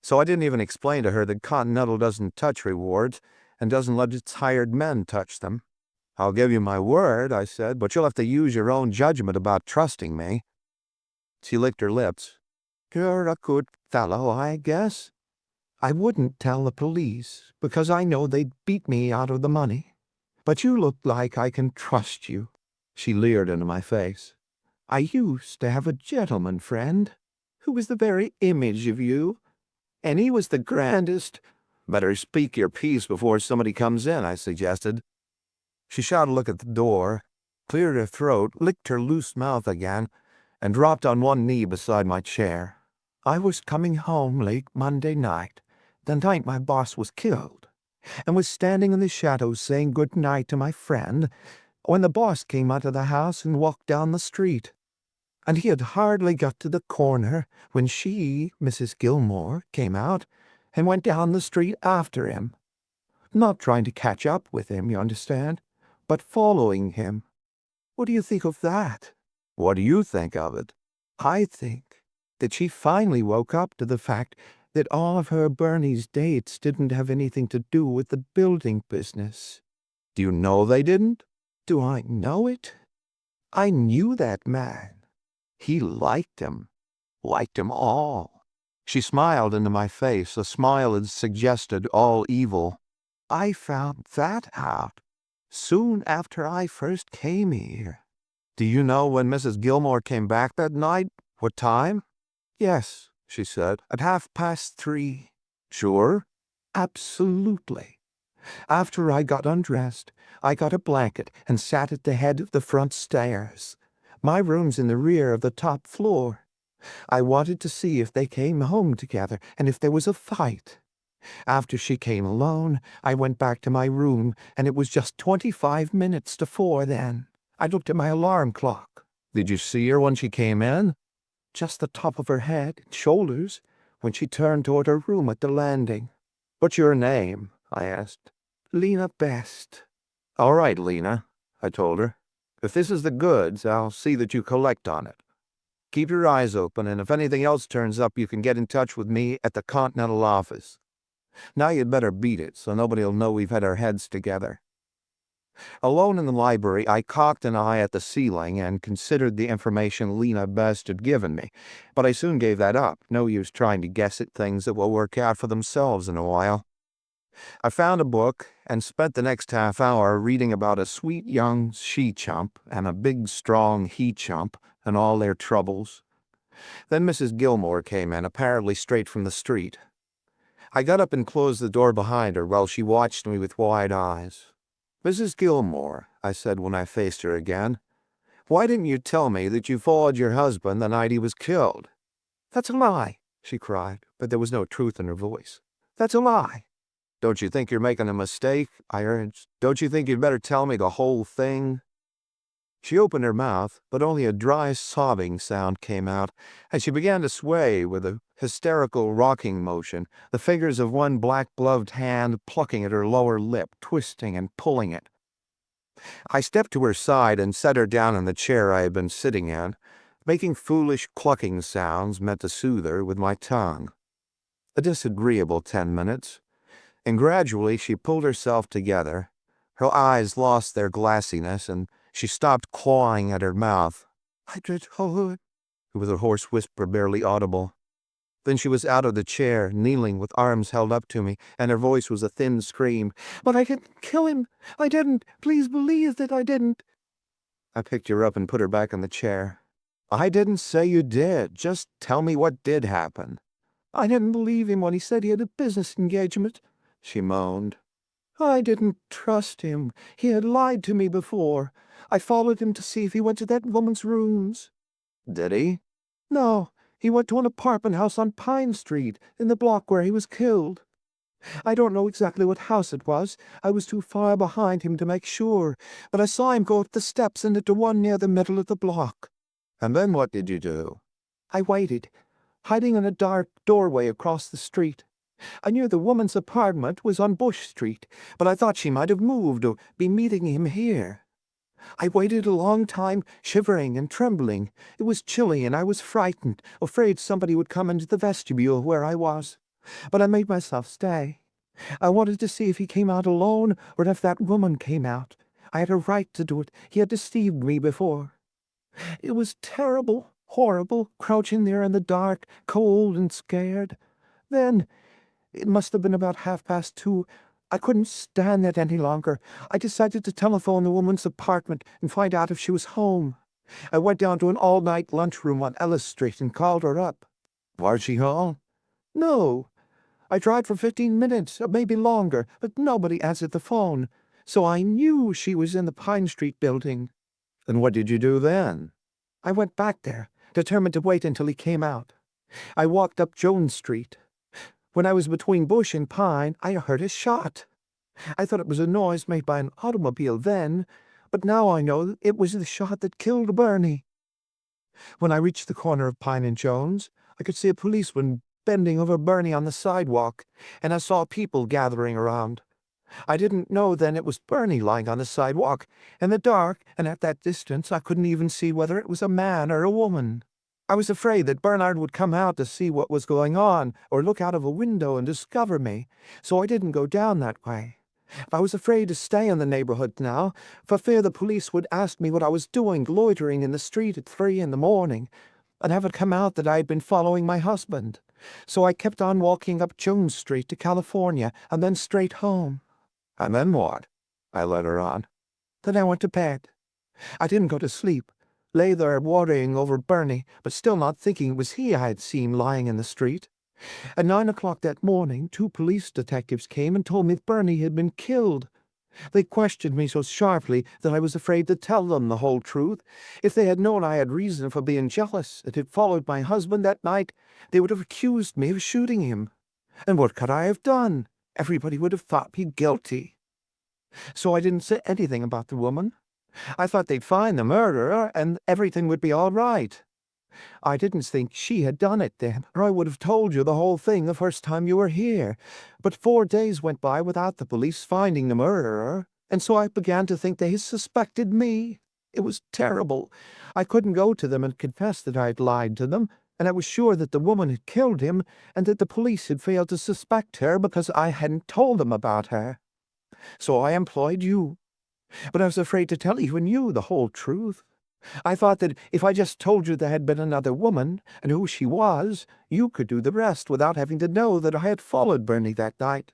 So I didn't even explain to her that Continental doesn't touch rewards and doesn't let its hired men touch them. I'll give you my word, I said, but you'll have to use your own judgment about trusting me. She licked her lips. You're a good fellow, I guess. I wouldn't tell the police, because I know they'd beat me out of the money. But you look like I can trust you. She leered into my face. I used to have a gentleman friend who was the very image of you, and he was the grandest. Better speak your piece before somebody comes in, I suggested. She shot a look at the door, cleared her throat, licked her loose mouth again, and dropped on one knee beside my chair. I was coming home late Monday night, the night my boss was killed, and was standing in the shadows saying good night to my friend when the boss came out of the house and walked down the street. And he had hardly got to the corner when she, Mrs. Gilmore, came out and went down the street after him. Not trying to catch up with him, you understand, but following him. What do you think of that? What do you think of it? I think that she finally woke up to the fact that all of her Bernie's dates didn't have anything to do with the building business. Do you know they didn't? Do I know it? I knew that man. He liked him all. She smiled into my face, a smile that suggested all evil. I found that out soon after I first came here. Do you know when Mrs. Gilmore came back that night? What time? Yes, she said, at 3:30. Sure? Absolutely. After I got undressed, I got a blanket and sat at the head of the front stairs. My room's in the rear of the top floor. I wanted to see if they came home together and if there was a fight. After she came alone, I went back to my room, and it was just 25 minutes to 4 then. I looked at my alarm clock. Did you see her when she came in? Just the top of her head and shoulders when she turned toward her room at the landing. What's your name? I asked. Lena Best. All right, Lena, I told her. If this is the goods, I'll see that you collect on it. Keep your eyes open, and if anything else turns up, you can get in touch with me at the Continental office. Now you'd better beat it, so nobody'll know we've had our heads together. Alone in the library, I cocked an eye at the ceiling and considered the information Lena Best had given me, but I soon gave that up. No use trying to guess at things that will work out for themselves in a while. I found a book and spent the next half hour reading about a sweet young she-chump and a big, strong he-chump and all their troubles. Then Mrs. Gilmore came in, apparently straight from the street. I got up and closed the door behind her while she watched me with wide eyes. Mrs. Gilmore, I said when I faced her again, why didn't you tell me that you followed your husband the night he was killed? That's a lie, she cried, but there was no truth in her voice. That's a lie. Don't you think you're making a mistake? I urged. Don't you think you'd better tell me the whole thing? She opened her mouth, but only a dry sobbing sound came out, and she began to sway with a hysterical rocking motion, the fingers of one black-gloved hand plucking at her lower lip, twisting and pulling it. I stepped to her side and set her down in the chair I had been sitting in, making foolish clucking sounds meant to soothe her with my tongue. A disagreeable 10 minutes, and gradually she pulled herself together. Her eyes lost their glassiness, and she stopped clawing at her mouth. I did hold it. It was a hoarse whisper barely audible. Then she was out of the chair, kneeling with arms held up to me, and her voice was a thin scream. But I didn't kill him. I didn't. Please believe that I didn't. I picked her up and put her back in the chair. I didn't say you did. Just tell me what did happen. I didn't believe him when he said he had a business engagement, she moaned. I didn't trust him. He had lied to me before. I followed him to see if he went to that woman's rooms. Did he? No, he went to an apartment house on Pine Street, in the block where he was killed. I don't know exactly what house it was. I was too far behind him to make sure, but I saw him go up the steps and into one near the middle of the block. And then what did you do? I waited, hiding in a dark doorway across the street. I knew the woman's apartment was on Bush Street, but I thought she might have moved or be meeting him here. I waited a long time, shivering and trembling. It was chilly, and I was frightened, afraid somebody would come into the vestibule where I was. But I made myself stay. I wanted to see if he came out alone or if that woman came out. I had a right to do it. He had deceived me before. It was terrible, horrible, crouching there in the dark, cold and scared. Then, it must have been about 2:30. I couldn't stand it any longer. I decided to telephone the woman's apartment and find out if she was home. I went down to an all-night lunchroom on Ellis Street and called her up. Was she home? No. I tried for 15 minutes, or maybe longer, but nobody answered the phone. So I knew she was in the Pine Street building. And what did you do then? I went back there, determined to wait until he came out. I walked up Jones Street. When I was between Bush and Pine, I heard a shot. I thought it was a noise made by an automobile then, but now I know it was the shot that killed Bernie. When I reached the corner of Pine and Jones, I could see a policeman bending over Bernie on the sidewalk, and I saw people gathering around. I didn't know then it was Bernie lying on the sidewalk. In the dark, and at that distance, I couldn't even see whether it was a man or a woman. I was afraid that Bernard would come out to see what was going on, or look out of a window and discover me, so I didn't go down that way. I was afraid to stay in the neighborhood now, for fear the police would ask me what I was doing loitering in the street at 3 in the morning, and have it come out that I had been following my husband. So I kept on walking up Jones Street to California, and then straight home. And then what? I led her on. Then I went to bed. I didn't go to sleep. Lay there worrying over Bernie, but still not thinking it was he I had seen lying in the street. At 9 o'clock that morning, 2 police detectives came and told me that Bernie had been killed. They questioned me so sharply that I was afraid to tell them the whole truth. If they had known I had reason for being jealous and had followed my husband that night, they would have accused me of shooting him. And what could I have done? Everybody would have thought me guilty. So I didn't say anything about the woman. I thought they'd find the murderer and everything would be all right. I didn't think she had done it then, or I would have told you the whole thing the first time you were here. But 4 days went by without the police finding the murderer, and so I began to think they suspected me. It was terrible. I couldn't go to them and confess that I had lied to them, and I was sure that the woman had killed him, and that the police had failed to suspect her because I hadn't told them about her. So I employed you. But I was afraid to tell even you the whole truth. I thought that if I just told you there had been another woman, and who she was, you could do the rest without having to know that I had followed Bernie that night.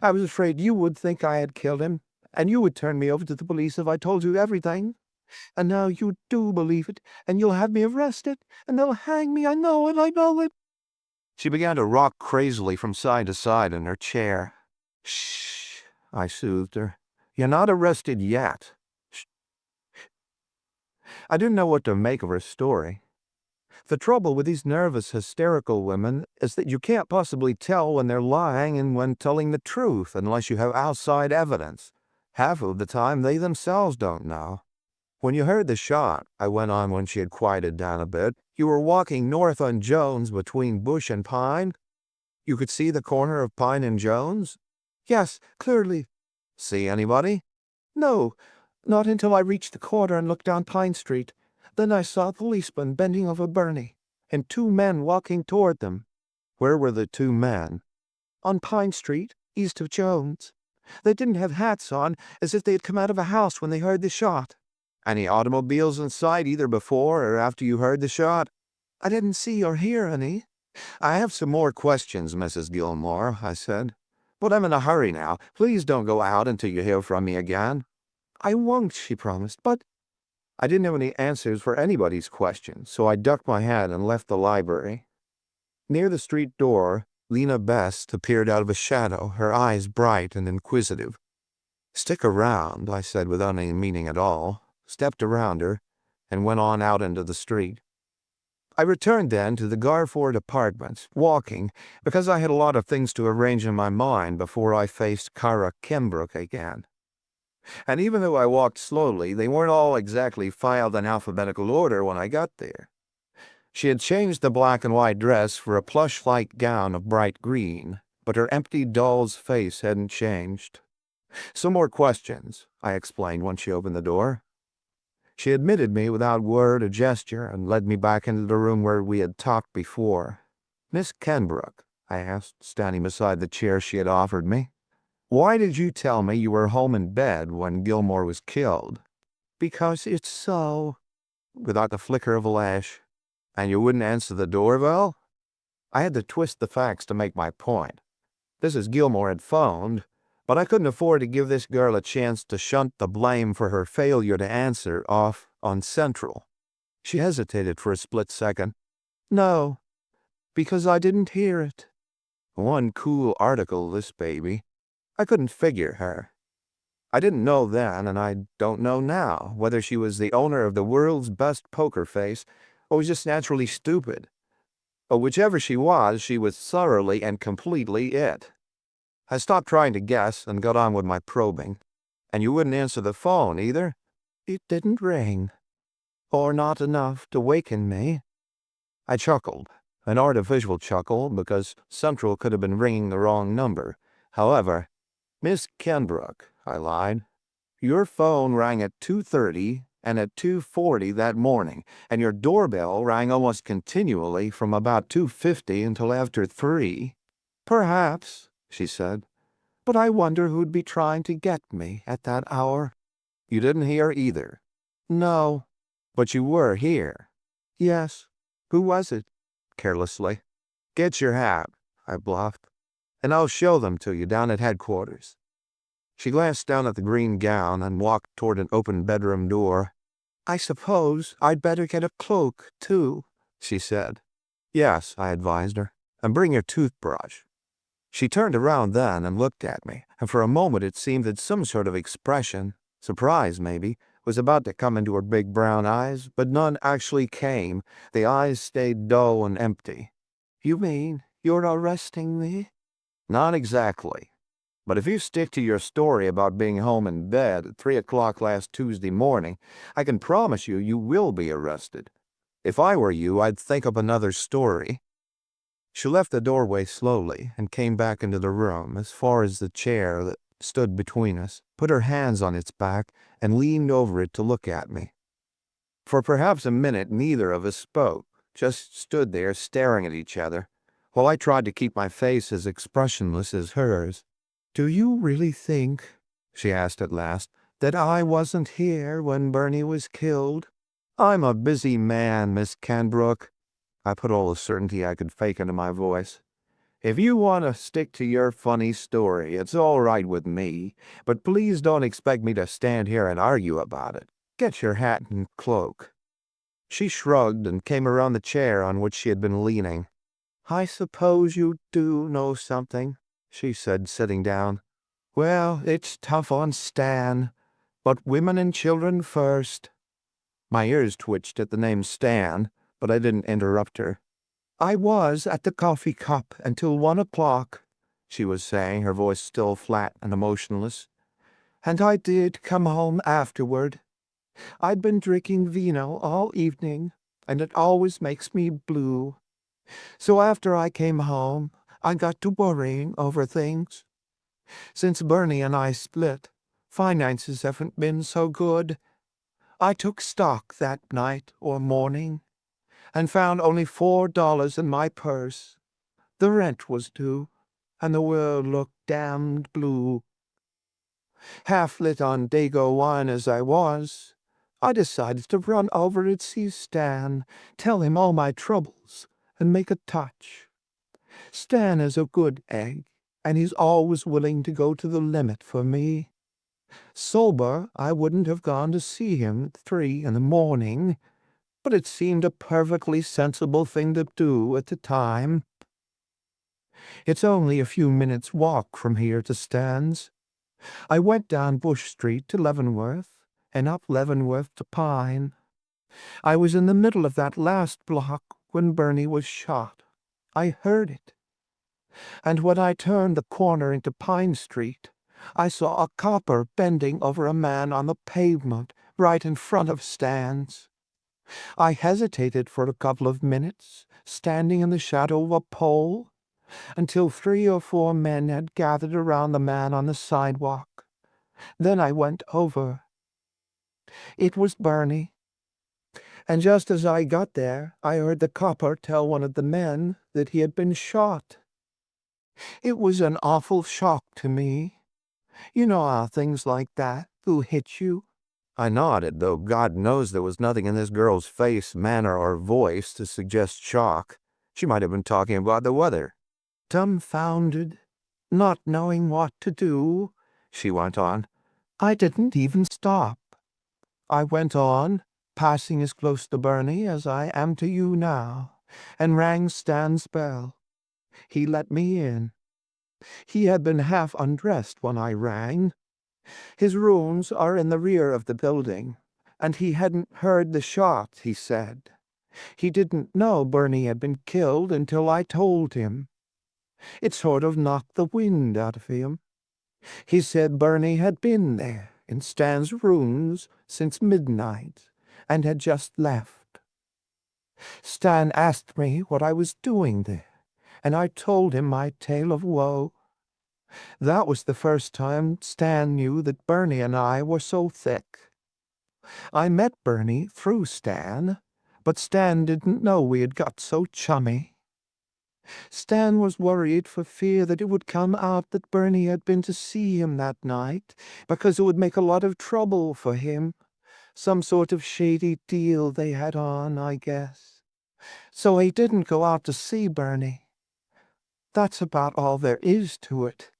I was afraid you would think I had killed him, and you would turn me over to the police if I told you everything. And now you do believe it, and you'll have me arrested, and they'll hang me, I know it. She began to rock crazily from side to side in her chair. Shh, I soothed her. You're not arrested yet. Shh. I didn't know what to make of her story. The trouble with these nervous, hysterical women is that you can't possibly tell when they're lying and when telling the truth unless you have outside evidence. Half of the time they themselves don't know. When you heard the shot, I went on when she had quieted down a bit, you were walking north on Jones between Bush and Pine? You could see the corner of Pine and Jones? Yes, clearly. See anybody? No, not until I reached the corner and looked down Pine Street. Then I saw a policeman bending over Bernie, and 2 men walking toward them. Where were the 2 men? On Pine Street, east of Jones. They didn't have hats on, as if they had come out of a house when they heard the shot. Any automobiles in sight either before or after you heard the shot? I didn't see or hear any. I have some more questions, Mrs. Gilmore, I said. But I'm in a hurry now. Please don't go out until you hear from me again. I won't, she promised, but I didn't have any answers for anybody's questions, so I ducked my head and left the library. Near the street door, Lena Best appeared out of a shadow, her eyes bright and inquisitive. Stick around, I said without any meaning at all, stepped around her, and went on out into the street. I returned then to the Garford apartments, walking, because I had a lot of things to arrange in my mind before I faced Kara Kimbrook again. And even though I walked slowly, they weren't all exactly filed in alphabetical order when I got there. She had changed the black and white dress for a plush-like gown of bright green, but her empty doll's face hadn't changed. Some more questions, I explained when she opened the door. She admitted me without word or gesture and led me back into the room where we had talked before. "Miss Kenbrook," I asked, standing beside the chair she had offered me, "why did you tell me you were home in bed when Gilmore was killed?" "Because it's so," without the flicker of a lash. "And you wouldn't answer the doorbell?" I had to twist the facts to make my point. Mrs. Gilmore had phoned, but I couldn't afford to give this girl a chance to shunt the blame for her failure to answer off on Central. She hesitated for a split second. "No, because I didn't hear it." One cool article, this baby. I couldn't figure her. I didn't know then, and I don't know now, whether she was the owner of the world's best poker face or was just naturally stupid. But whichever she was thoroughly and completely it. I stopped trying to guess and got on with my probing. "And you wouldn't answer the phone, either?" "It didn't ring. Or not enough to waken me." I chuckled, an artificial chuckle, because Central could have been ringing the wrong number. However, "Miss Kenbrook," I lied, "your phone rang at 2:30 and at 2:40 that morning, and your doorbell rang almost continually from about 2:50 until after 3. "Perhaps," she said, "but I wonder who'd be trying to get me at that hour." "You didn't hear either?" "No." "But you were here?" "Yes." "Who was it?" Carelessly. "Get your hat," I bluffed, "and I'll show them to you down at headquarters." She glanced down at the green gown and walked toward an open bedroom door. "I suppose I'd better get a cloak, too," she said. "Yes," I advised her, "and bring your toothbrush." She turned around then and looked at me, and for a moment it seemed that some sort of expression, surprise maybe, was about to come into her big brown eyes, but none actually came. The eyes stayed dull and empty. "You mean you're arresting me?" "Not exactly. But if you stick to your story about being home in bed at 3 o'clock last Tuesday morning, I can promise you you will be arrested. If I were you, I'd think up another story." She left the doorway slowly and came back into the room as far as the chair that stood between us, put her hands on its back, and leaned over it to look at me. For perhaps a minute neither of us spoke, just stood there staring at each other, while I tried to keep my face as expressionless as hers. "Do you really think," she asked at last, "that I wasn't here when Bernie was killed?" "I'm a busy man, Miss Kenbrook." I put all the certainty I could fake into my voice. "If you want to stick to your funny story, it's all right with me, but please don't expect me to stand here and argue about it. Get your hat and cloak." She shrugged and came around the chair on which she had been leaning. "I suppose you do know something," she said, sitting down. "Well, it's tough on Stan, but women and children first." My ears twitched at the name Stan, but I didn't interrupt her. "I was at the coffee cup until 1 o'clock," she was saying, her voice still flat and emotionless. "And I did come home afterward. I'd been drinking vino all evening, and it always makes me blue. So after I came home, I got to worrying over things. Since Bernie and I split, finances haven't been so good. I took stock that night or morning, and found only $4 in my purse. The rent was due, and the world looked damned blue. Half lit on Dago wine as I was, I decided to run over and see Stan, tell him all my troubles, and make a touch. Stan is a good egg, and he's always willing to go to the limit for me. Sober, I wouldn't have gone to see him at 3 in the morning, but it seemed a perfectly sensible thing to do at the time. It's only a few minutes' walk from here to Stan's. I went down Bush Street to Leavenworth, and up Leavenworth to Pine. I was in the middle of that last block when Bernie was shot. I heard it. And when I turned the corner into Pine Street, I saw a copper bending over a man on the pavement right in front of Stan's. I hesitated for a couple of minutes, standing in the shadow of a pole, until 3 or 4 men had gathered around the man on the sidewalk. Then I went over. It was Bernie. And just as I got there, I heard the copper tell one of the men that he had been shot. It was an awful shock to me. You know how things like that will hit you. I nodded, though God knows there was nothing in this girl's face, manner, or voice to suggest shock. She might have been talking about the weather. Dumbfounded, not knowing what to do, she went on. I didn't even stop. I went on, passing as close to Bernie as I am to you now, and rang Stan's bell. He let me in. He had been half undressed when I rang. His rooms are in the rear of the building, and he hadn't heard the shot, he said. He didn't know Bernie had been killed until I told him. It sort of knocked the wind out of him. He said Bernie had been there, in Stan's rooms, since midnight, and had just left. Stan asked me what I was doing there, and I told him my tale of woe. That was the first time Stan knew that Bernie and I were so thick. I met Bernie through Stan, but Stan didn't know we had got so chummy. Stan was worried for fear that it would come out that Bernie had been to see him that night, because it would make a lot of trouble for him. Some sort of shady deal they had on, I guess. So he didn't go out to see Bernie. That's about all there is to it.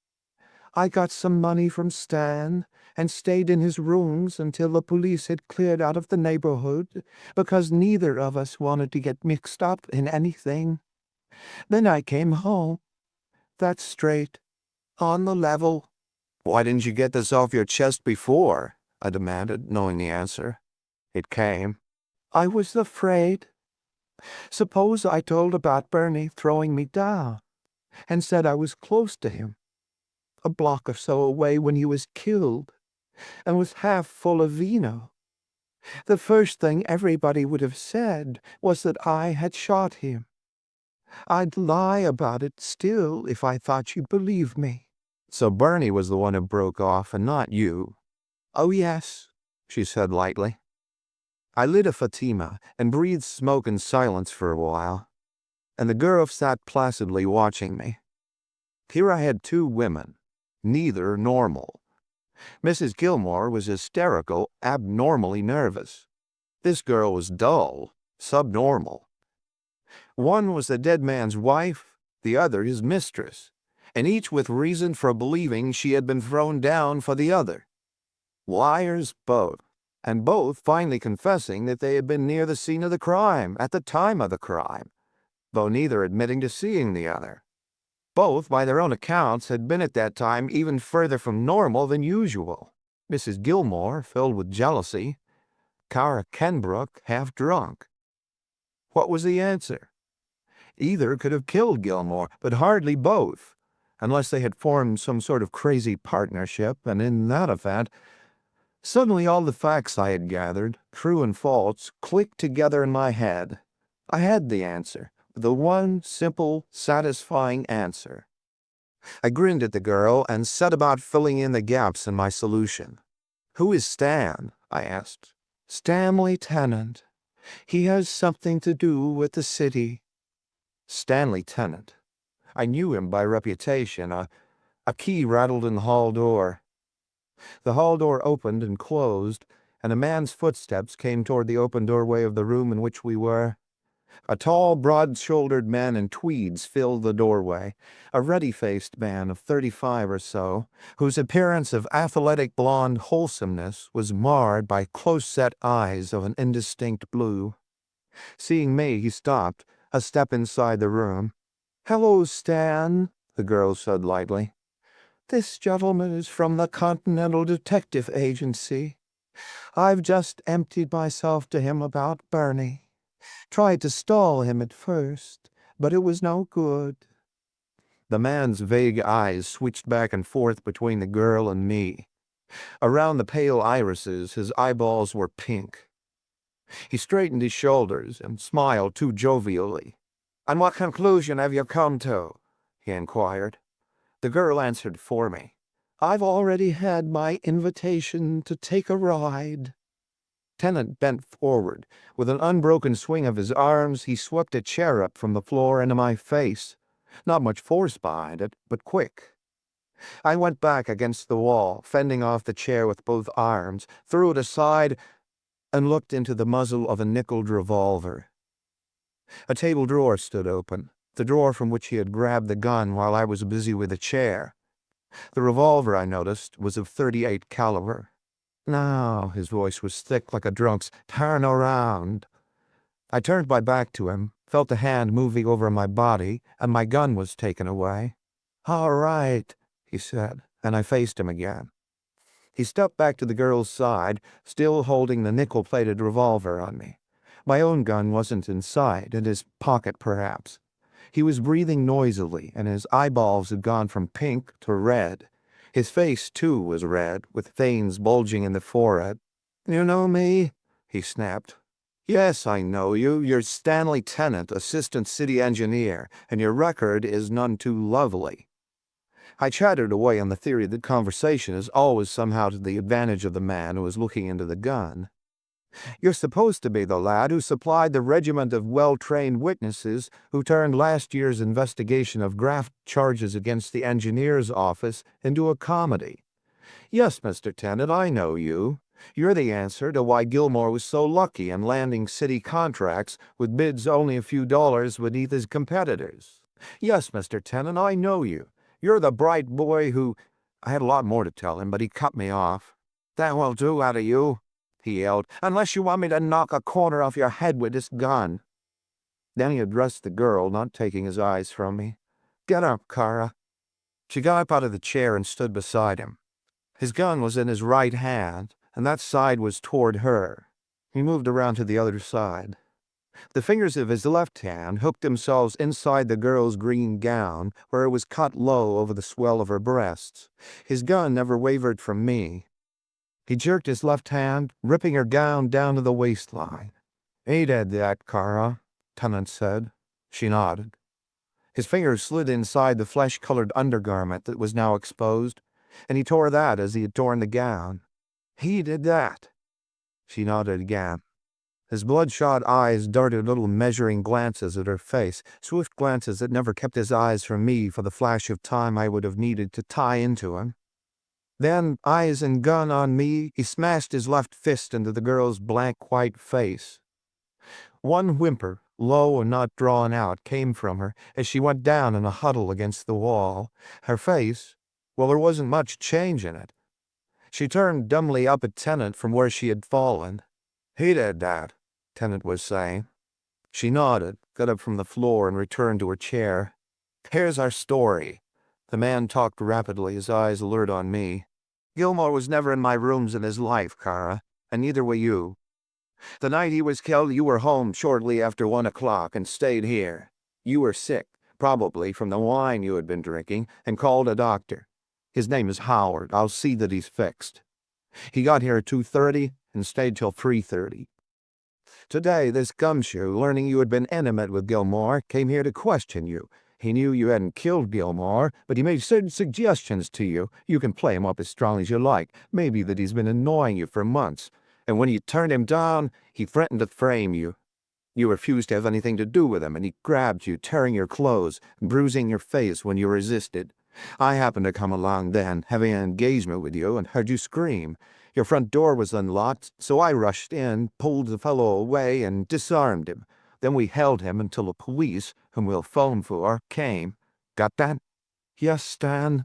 I got some money from Stan and stayed in his rooms until the police had cleared out of the neighborhood, because neither of us wanted to get mixed up in anything. Then I came home. That's straight. On the level. Why didn't you get this off your chest before? I demanded, knowing the answer. It came. I was afraid. Suppose I told about Bernie throwing me down, and said I was close to him, a block or so away when he was killed, and was half full of vino. The first thing everybody would have said was that I had shot him. I'd lie about it still if I thought you'd believe me. So Bernie was the one who broke off and not you. Oh, yes, she said lightly. I lit a Fatima and breathed smoke in silence for a while, and the girl sat placidly watching me. Here I had two women, neither normal. Mrs. Gilmore was hysterical, abnormally nervous. This girl was dull, subnormal. One was the dead man's wife, the other his mistress, and each with reason for believing she had been thrown down for the other. Liars both, and both finally confessing that they had been near the scene of the crime at the time of the crime, though neither admitting to seeing the other. Both, by their own accounts, had been at that time even further from normal than usual. Mrs. Gilmore, filled with jealousy, Kara Kenbrook, half drunk. What was the answer? Either could have killed Gilmore, but hardly both, unless they had formed some sort of crazy partnership, and in that event, suddenly all the facts I had gathered, true and false, clicked together in my head. I had the answer, the one simple, satisfying answer. I grinned at the girl and set about filling in the gaps in my solution. Who is Stan? I asked. Stanley Tennant. He has something to do with the city. Stanley Tennant. I knew him by reputation. A key rattled in the hall door. The hall door opened and closed, and a man's footsteps came toward the open doorway of the room in which we were. A tall, broad-shouldered man in tweeds filled the doorway, a ruddy-faced man of 35 or so, whose appearance of athletic blonde wholesomeness was marred by close-set eyes of an indistinct blue. Seeing me, he stopped, a step inside the room. "Hello, Stan," the girl said lightly. "This gentleman is from the Continental Detective Agency. I've just emptied myself to him about Bernie. Tried to stall him at first, but it was no good." The man's vague eyes switched back and forth between the girl and me. Around the pale irises, his eyeballs were pink. He straightened his shoulders and smiled too jovially. "And what conclusion have you come to?" he inquired. The girl answered for me. "I've already had my invitation to take a ride." Tenant bent forward. With an unbroken swing of his arms, he swept a chair up from the floor into my face. Not much force behind it, but quick. I went back against the wall, fending off the chair with both arms, threw it aside, and looked into the muzzle of a nickeled revolver. A table drawer stood open, the drawer from which he had grabbed the gun while I was busy with the chair. The revolver, I noticed, was of .38 caliber. "Now," his voice was thick like a drunk's, "turn around." I turned my back to him, felt a hand moving over my body, and my gun was taken away. "All right," he said, and I faced him again. He stepped back to the girl's side, still holding the nickel-plated revolver on me. My own gun wasn't in sight, in his pocket perhaps. He was breathing noisily, and his eyeballs had gone from pink to red. His face, too, was red, with veins bulging in the forehead. "You know me?" he snapped. "Yes, I know you. You're Stanley Tennant, assistant city engineer, and your record is none too lovely." I chattered away on the theory that conversation is always somehow to the advantage of the man who is looking into the gun. "You're supposed to be the lad who supplied the regiment of well-trained witnesses who turned last year's investigation of graft charges against the engineer's office into a comedy." "Yes, Mr. Tennant, I know you. You're the answer to why Gilmore was so lucky in landing city contracts with bids only a few dollars beneath his competitors." "Yes, Mr. Tennant, I know you. You're the bright boy who—" I had a lot more to tell him, but he cut me off. "That will do out of you," he yelled, "unless you want me to knock a corner off your head with this gun." Then he addressed the girl, not taking his eyes from me. "Get up, Kara." She got up out of the chair and stood beside him. His gun was in his right hand, and that side was toward her. He moved around to the other side. The fingers of his left hand hooked themselves inside the girl's green gown, where it was cut low over the swell of her breasts. His gun never wavered from me. He jerked his left hand, ripping her gown down to the waistline. "He did that, Kara," Tennant said. She nodded. His fingers slid inside the flesh-colored undergarment that was now exposed, and he tore that as he had torn the gown. "He did that." She nodded again. His bloodshot eyes darted little measuring glances at her face, swift glances that never kept his eyes from me for the flash of time I would have needed to tie into him. Then, eyes and gun on me, he smashed his left fist into the girl's blank white face. One whimper, low and not drawn out, came from her as she went down in a huddle against the wall. Her face, well, there wasn't much change in it. She turned dumbly up at Tennant from where she had fallen. "He did that," Tennant was saying. She nodded, got up from the floor, and returned to her chair. "Here's our story." The man talked rapidly, his eyes alert on me. "Gilmore was never in my rooms in his life, Kara, and neither were you. The night he was killed, you were home shortly after 1 o'clock and stayed here. You were sick, probably from the wine you had been drinking, and called a doctor. His name is Howard. I'll see that he's fixed. He got here at 2:30 and stayed till 3:30. Today, this gumshoe, learning you had been intimate with Gilmore, came here to question you. He knew you hadn't killed Gilmore, but he made certain suggestions to you. You can play him up as strong as you like. Maybe that he's been annoying you for months. And when you turned him down, he threatened to frame you. You refused to have anything to do with him, and he grabbed you, tearing your clothes, bruising your face when you resisted. I happened to come along then, having an engagement with you, and heard you scream. Your front door was unlocked, so I rushed in, pulled the fellow away, and disarmed him. Then we held him until the police, whom we'll phone for, came. Got that?" "Yes, Stan."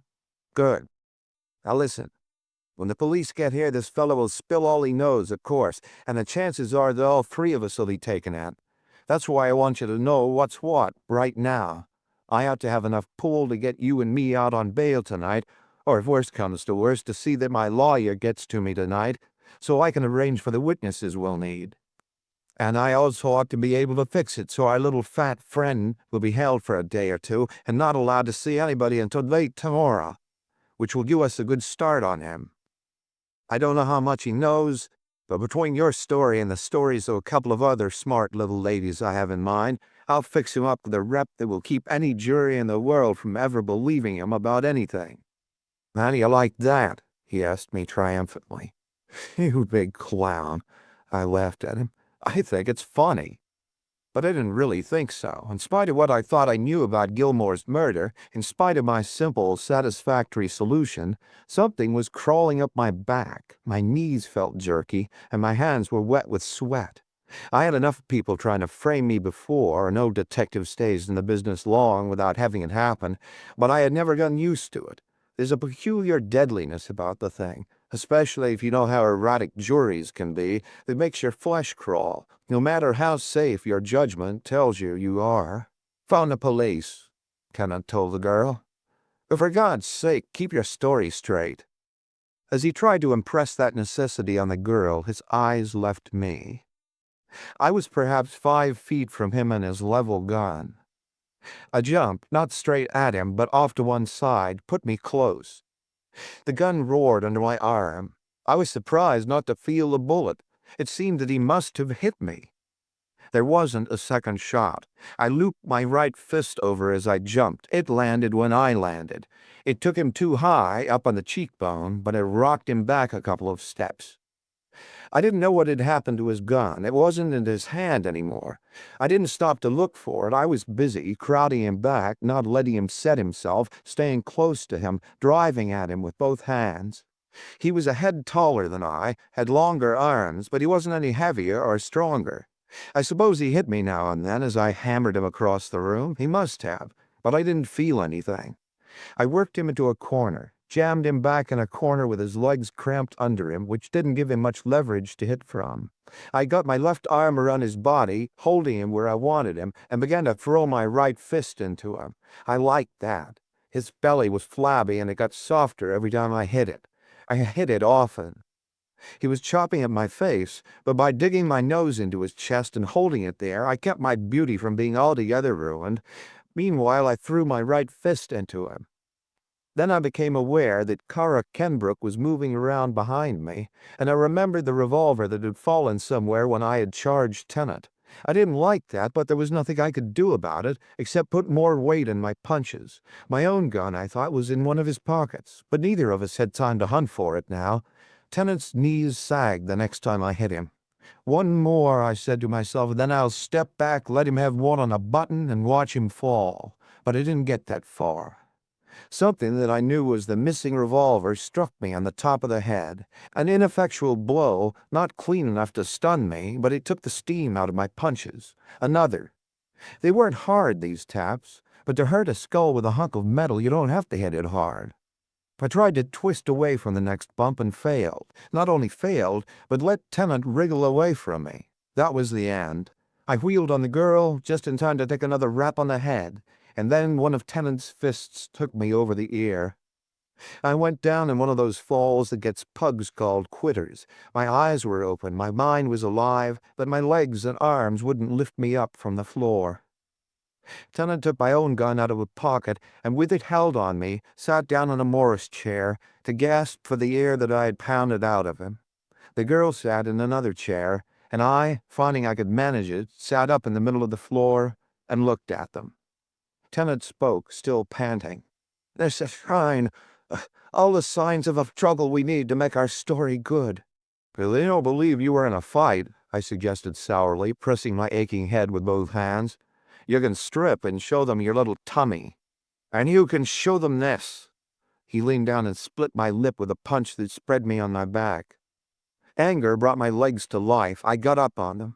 "Good. Now listen. When the police get here, this fellow will spill all he knows, of course, and the chances are that all three of us will be taken out. That's why I want you to know what's what, right now. I ought to have enough pull to get you and me out on bail tonight, or if worst comes to worst, to see that my lawyer gets to me tonight, so I can arrange for the witnesses we'll need. And I also ought to be able to fix it so our little fat friend will be held for a day or two and not allowed to see anybody until late tomorrow, which will give us a good start on him. I don't know how much he knows, but between your story and the stories of a couple of other smart little ladies I have in mind, I'll fix him up with a rep that will keep any jury in the world from ever believing him about anything." "How do you like that?" he asked me triumphantly. "You big clown." I laughed at him. "I think it's funny." But I didn't really think so. In spite of what I thought I knew about Gilmore's murder, in spite of my simple, satisfactory solution, something was crawling up my back. My knees felt jerky, and my hands were wet with sweat. I had enough people trying to frame me before. No detective stays in the business long without having it happen, but I had never gotten used to it. There's a peculiar deadliness about the thing, especially if you know how erratic juries can be, that makes your flesh crawl, no matter how safe your judgment tells you you are. "Phone the police," Kenneth told the girl. "But for God's sake, keep your story straight." As he tried to impress that necessity on the girl, his eyes left me. I was perhaps 5 feet from him and his level gun. A jump, not straight at him, but off to one side, put me close. The gun roared under my arm. I was surprised not to feel the bullet. It seemed that he must have hit me. There wasn't a second shot. I looped my right fist over as I jumped. It landed when I landed. It took him too high, up on the cheekbone, but it rocked him back a couple of steps. I didn't know what had happened to his gun. It wasn't in his hand anymore. I didn't stop to look for it. I was busy, crowding him back, not letting him set himself, staying close to him, driving at him with both hands. He was a head taller than I, had longer arms, but he wasn't any heavier or stronger. I suppose he hit me now and then as I hammered him across the room. He must have, but I didn't feel anything. I worked him into a corner, jammed him back in a corner with his legs cramped under him, which didn't give him much leverage to hit from. I got my left arm around his body, holding him where I wanted him, and began to throw my right fist into him. I liked that. His belly was flabby, and it got softer every time I hit it. I hit it often. He was chopping at my face, but by digging my nose into his chest and holding it there, I kept my beauty from being altogether ruined. Meanwhile, I threw my right fist into him. Then I became aware that Kara Kenbrook was moving around behind me, and I remembered the revolver that had fallen somewhere when I had charged Tennant. I didn't like that, but there was nothing I could do about it, except put more weight in my punches. My own gun, I thought, was in one of his pockets, but neither of us had time to hunt for it now. Tennant's knees sagged the next time I hit him. "One more," I said to myself, "then I'll step back, let him have one on a button, and watch him fall." But I didn't get that far. Something that I knew was the missing revolver struck me on the top of the head. An ineffectual blow, not clean enough to stun me, but it took the steam out of my punches. Another. They weren't hard, these taps, but to hurt a skull with a hunk of metal, you don't have to hit it hard. I tried to twist away from the next bump and failed. Not only failed, but let Tennant wriggle away from me. That was the end. I wheeled on the girl just in time to take another rap on the head, and then one of Tennant's fists took me over the ear. I went down in one of those falls that gets pugs called quitters. My eyes were open, my mind was alive, but my legs and arms wouldn't lift me up from the floor. Tennant took my own gun out of a pocket, and with it held on me, sat down in a Morris chair to gasp for the air that I had pounded out of him. The girl sat in another chair, and I, finding I could manage it, sat up in the middle of the floor and looked at them. Tennant spoke, still panting. "There's a sign, all the signs of a struggle we need to make our story good." "Well, they don't believe you were in a fight," I suggested sourly, pressing my aching head with both hands. "You can strip and show them your little tummy. And you can show them this." He leaned down and split my lip with a punch that spread me on my back. Anger brought my legs to life. I got up on them.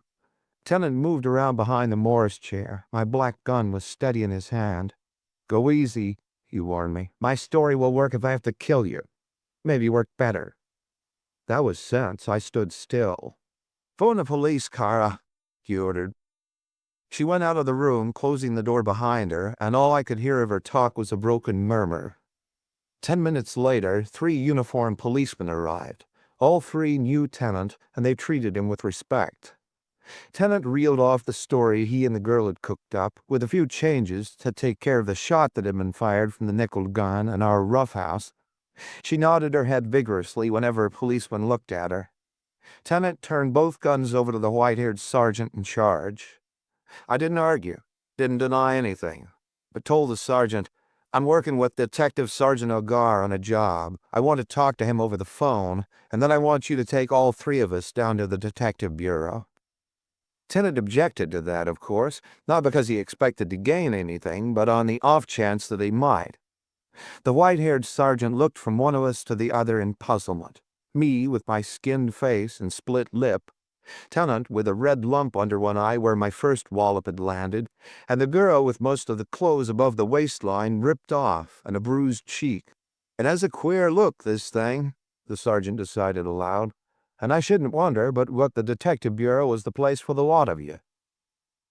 Tennant moved around behind the Morris chair. My black gun was steady in his hand. "Go easy," he warned me. "My story will work if I have to kill you. Maybe work better." That was sense. I stood still. "Phone the police, Kara," he ordered. She went out of the room, closing the door behind her, and all I could hear of her talk was a broken murmur. 10 minutes later, 3 uniformed policemen arrived. All 3 knew Tennant, and they treated him with respect. Tennant reeled off the story he and the girl had cooked up, with a few changes to take care of the shot that had been fired from the nickel gun and our roughhouse. She nodded her head vigorously whenever a policeman looked at her. Tennant turned both guns over to the white-haired sergeant in charge. I didn't argue, didn't deny anything, but told the sergeant, I'm working with Detective Sergeant Ogar on a job. I want to talk to him over the phone, and then I want you to take all three of us down to the detective bureau." Tennant objected to that, of course, not because he expected to gain anything, but on the off chance that he might. The white-haired sergeant looked from one of us to the other in puzzlement. Me with my skinned face and split lip, Tennant with a red lump under one eye where my first wallop had landed, and the girl with most of the clothes above the waistline ripped off and a bruised cheek. "It has a queer look, this thing," the sergeant decided aloud, "and I shouldn't wonder but what the detective bureau was the place for the lot of you."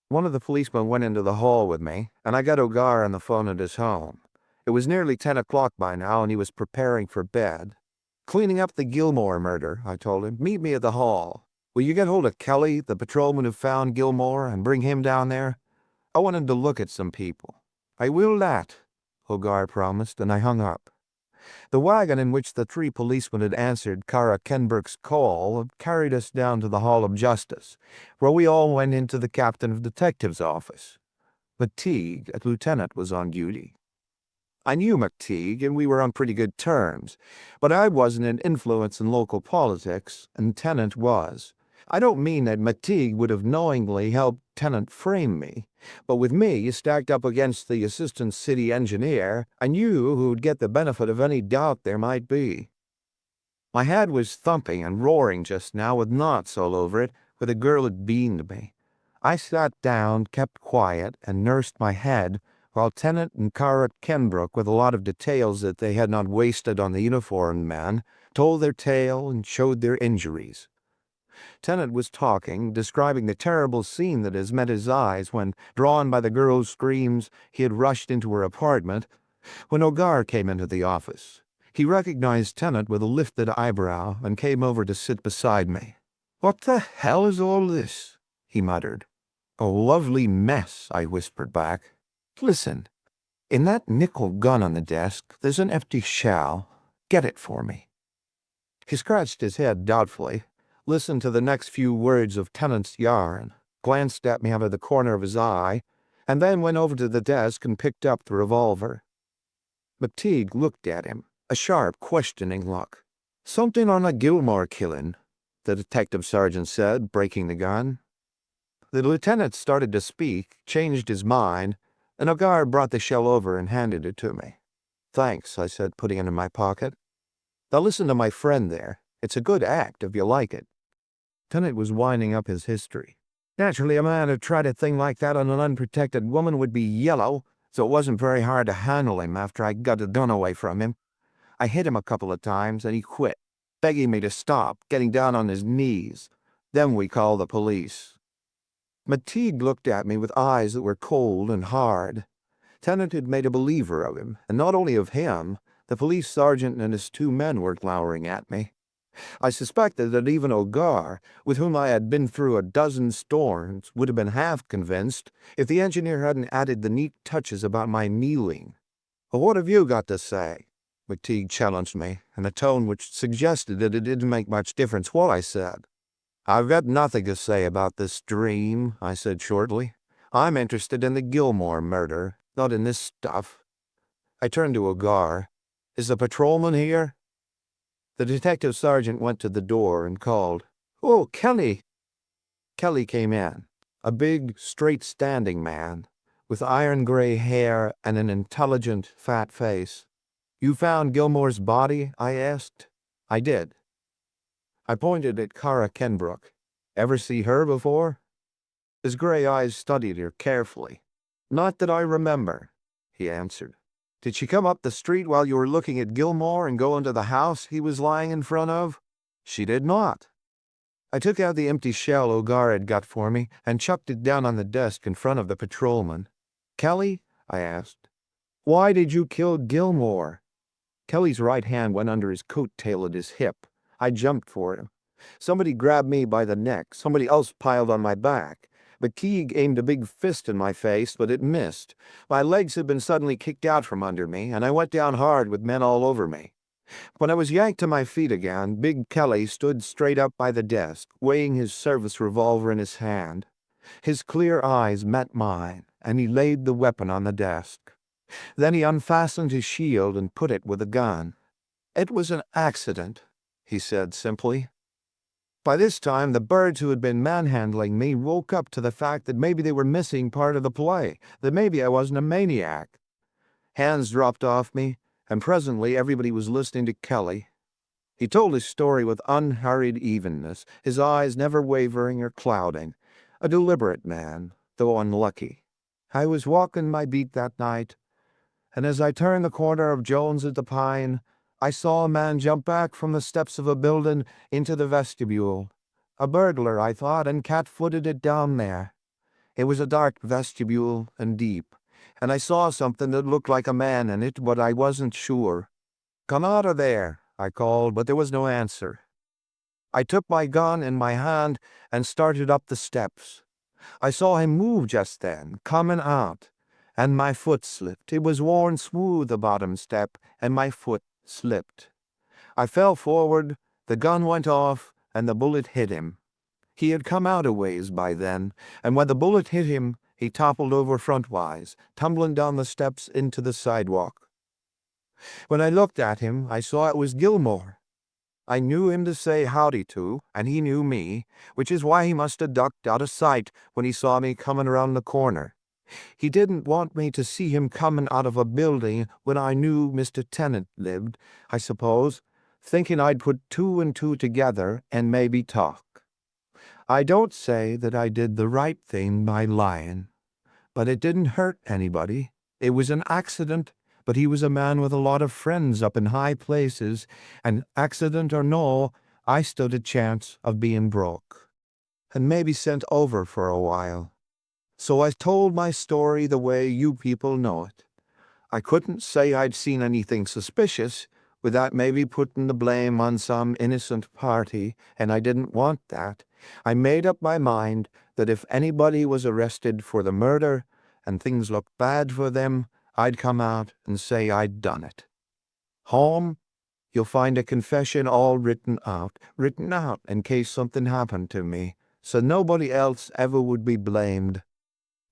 One of the policemen went into the hall with me, and I got Ogar on the phone at his home. It was nearly 10 o'clock by now, and he was preparing for bed. "Cleaning up the Gilmore murder," I told him. "Meet me at the hall. Will you get hold of Kelly, the patrolman who found Gilmore, and bring him down there? I want him to look at some people." "I will that," Ogar promised, and I hung up. The wagon in which the three policemen had answered Kara Kenbrook's call had carried us down to the Hall of Justice, where we all went into the captain of detective's office. McTeague, a lieutenant, was on duty. I knew McTeague, and we were on pretty good terms, but I wasn't an influence in local politics, and Tennant was. I don't mean that McTeague would have knowingly helped Tennant frame me, but with me stacked up against the assistant city engineer, I knew who'd get the benefit of any doubt there might be. My head was thumping and roaring just now with knots all over it, where the girl had beamed me. I sat down, kept quiet, and nursed my head, while Tennant and Kara Kenbrook, with a lot of details that they had not wasted on the uniformed man, told their tale and showed their injuries. Tennant was talking, describing the terrible scene that has met his eyes when, drawn by the girl's screams, he had rushed into her apartment, when Ogar came into the office. He recognized Tennant with a lifted eyebrow and came over to sit beside me. "What the hell is all this?" he muttered. "A lovely mess," I whispered back. "Listen, in that nickel gun on the desk, there's an empty shell. Get it for me." He scratched his head doubtfully, listened to the next few words of Tennant's yarn, glanced at me out of the corner of his eye, and then went over to the desk and picked up the revolver. McTeague looked at him, a sharp, questioning look. "Something on a Gilmore killing," the detective sergeant said, breaking the gun. The lieutenant started to speak, changed his mind, and Ogar brought the shell over and handed it to me. "Thanks," I said, putting it in my pocket. "Now listen to my friend there. It's a good act if you like it." Tennant was winding up his history. "Naturally, a man who tried a thing like that on an unprotected woman would be yellow, so it wasn't very hard to handle him after I got the gun away from him. I hit him a couple of times, and he quit, begging me to stop, getting down on his knees. Then we called the police." McTeague looked at me with eyes that were cold and hard. Tennant had made a believer of him, and not only of him. The police sergeant and his two men were glowering at me. I suspected that even Ogar, with whom I had been through a dozen storms, would have been half convinced if the engineer hadn't added the neat touches about my kneeling. "Well, what have you got to say?" McTeague challenged me, in a tone which suggested that it didn't make much difference what I said. "I've got nothing to say about this dream," I said shortly. "I'm interested in the Gilmore murder, not in this stuff." I turned to Ogar. "Is the patrolman here?" The detective sergeant went to the door and called, "Oh, Kelly!" Kelly came in, a big, straight-standing man, with iron-gray hair and an intelligent, fat face. "You found Gilmore's body?" I asked. "I did." I pointed at Kara Kenbrook. "Ever see her before?" His gray eyes studied her carefully. "Not that I remember," he answered. "Did she come up the street while you were looking at Gilmore and go into the house he was lying in front of?" "She did not." I took out the empty shell Ogar had got for me and chucked it down on the desk in front of the patrolman. "Kelly," I asked, "why did you kill Gilmore?" Kelly's right hand went under his coat tail at his hip. I jumped for him. Somebody grabbed me by the neck. Somebody else piled on my back. McTeague aimed a big fist in my face, but it missed. My legs had been suddenly kicked out from under me, and I went down hard with men all over me. When I was yanked to my feet again, Big Kelly stood straight up by the desk, weighing his service revolver in his hand. His clear eyes met mine, and he laid the weapon on the desk. Then he unfastened his shield and put it with the gun. "It was an accident," he said simply. By this time, the birds who had been manhandling me woke up to the fact that maybe they were missing part of the play, that maybe I wasn't a maniac. Hands dropped off me, and presently everybody was listening to Kelly. He told his story with unhurried evenness, his eyes never wavering or clouding. A deliberate man, though unlucky. I was walking my beat that night, and as I turned the corner of Jones at the Pine, I saw a man jump back from the steps of a building into the vestibule. A burglar, I thought, and cat-footed it down there. It was a dark vestibule and deep, and I saw something that looked like a man in it, but I wasn't sure. "Come out of there," I called, but there was no answer. I took my gun in my hand and started up the steps. I saw him move just then, coming out, and my foot slipped. It was worn smooth, the bottom step, and my foot slipped. I fell forward, the gun went off, and the bullet hit him. He had come out a ways by then, and when the bullet hit him, he toppled over frontwise, tumbling down the steps into the sidewalk. When I looked at him, I saw it was Gilmore. I knew him to say howdy to, and he knew me, which is why he must have ducked out of sight when he saw me coming around the corner. He didn't want me to see him coming out of a building when I knew Mr. Tennant lived, I suppose, thinking I'd put two and two together and maybe talk. I don't say that I did the right thing by lying, but it didn't hurt anybody. It was an accident, but he was a man with a lot of friends up in high places, and accident or no, I stood a chance of being broke, and maybe sent over for a while. So I told my story the way you people know it. I couldn't say I'd seen anything suspicious without maybe putting the blame on some innocent party, and I didn't want that. I made up my mind that if anybody was arrested for the murder and things looked bad for them, I'd come out and say I'd done it. Home, you'll find a confession all written out in case something happened to me, so nobody else ever would be blamed.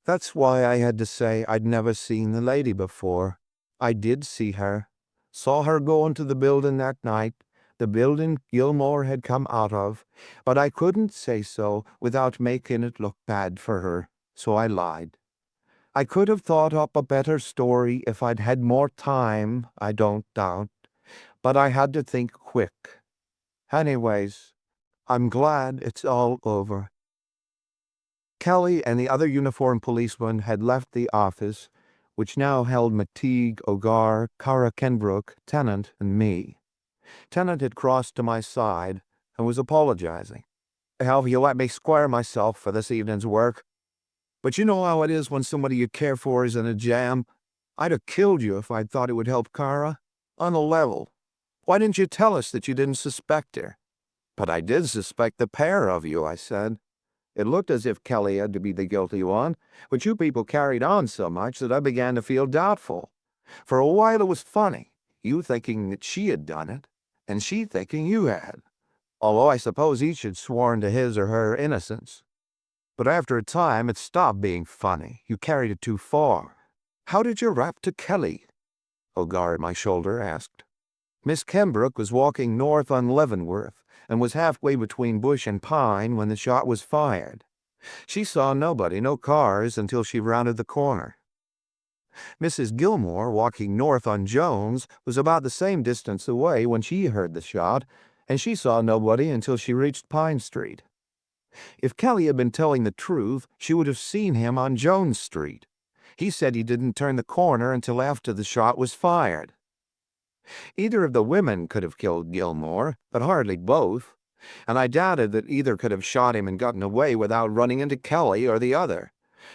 That's why I had to say I'd never seen the lady before. I did see her. Saw her go into the building that night, the building Gilmore had come out of, but I couldn't say so without making it look bad for her, so I lied. I could have thought up a better story if I'd had more time, I don't doubt, but I had to think quick. Anyways, I'm glad it's all over. Kelly and the other uniformed policemen had left the office, which now held McTeague, Ogar, Kara Kenbrook, Tennant, and me. Tennant had crossed to my side and was apologizing. "Have you let me square myself for this evening's work? But you know how it is when somebody you care for is in a jam. I'd have killed you if I'd thought it would help Kara. On the level. Why didn't you tell us that you didn't suspect her?" "But I did suspect the pair of you," I said. It looked as if Kelly had to be the guilty one, but you people carried on so much that I began to feel doubtful. For a while it was funny, you thinking that she had done it, and she thinking you had, although I suppose each had sworn to his or her innocence. But after a time it stopped being funny. You carried it too far. How did you rap to Kelly?" Ogar at my shoulder asked. "Miss Kenbrook was walking north on Leavenworth, and was halfway between Bush and Pine when the shot was fired. She saw nobody, no cars, until she rounded the corner. Mrs. Gilmore, walking north on Jones, was about the same distance away when she heard the shot, and she saw nobody until she reached Pine Street. If Kelly had been telling the truth, she would have seen him on Jones Street. He said he didn't turn the corner until after the shot was fired. Either of the women could have killed Gilmore, but hardly both, and I doubted that either could have shot him and gotten away without running into Kelly or the other.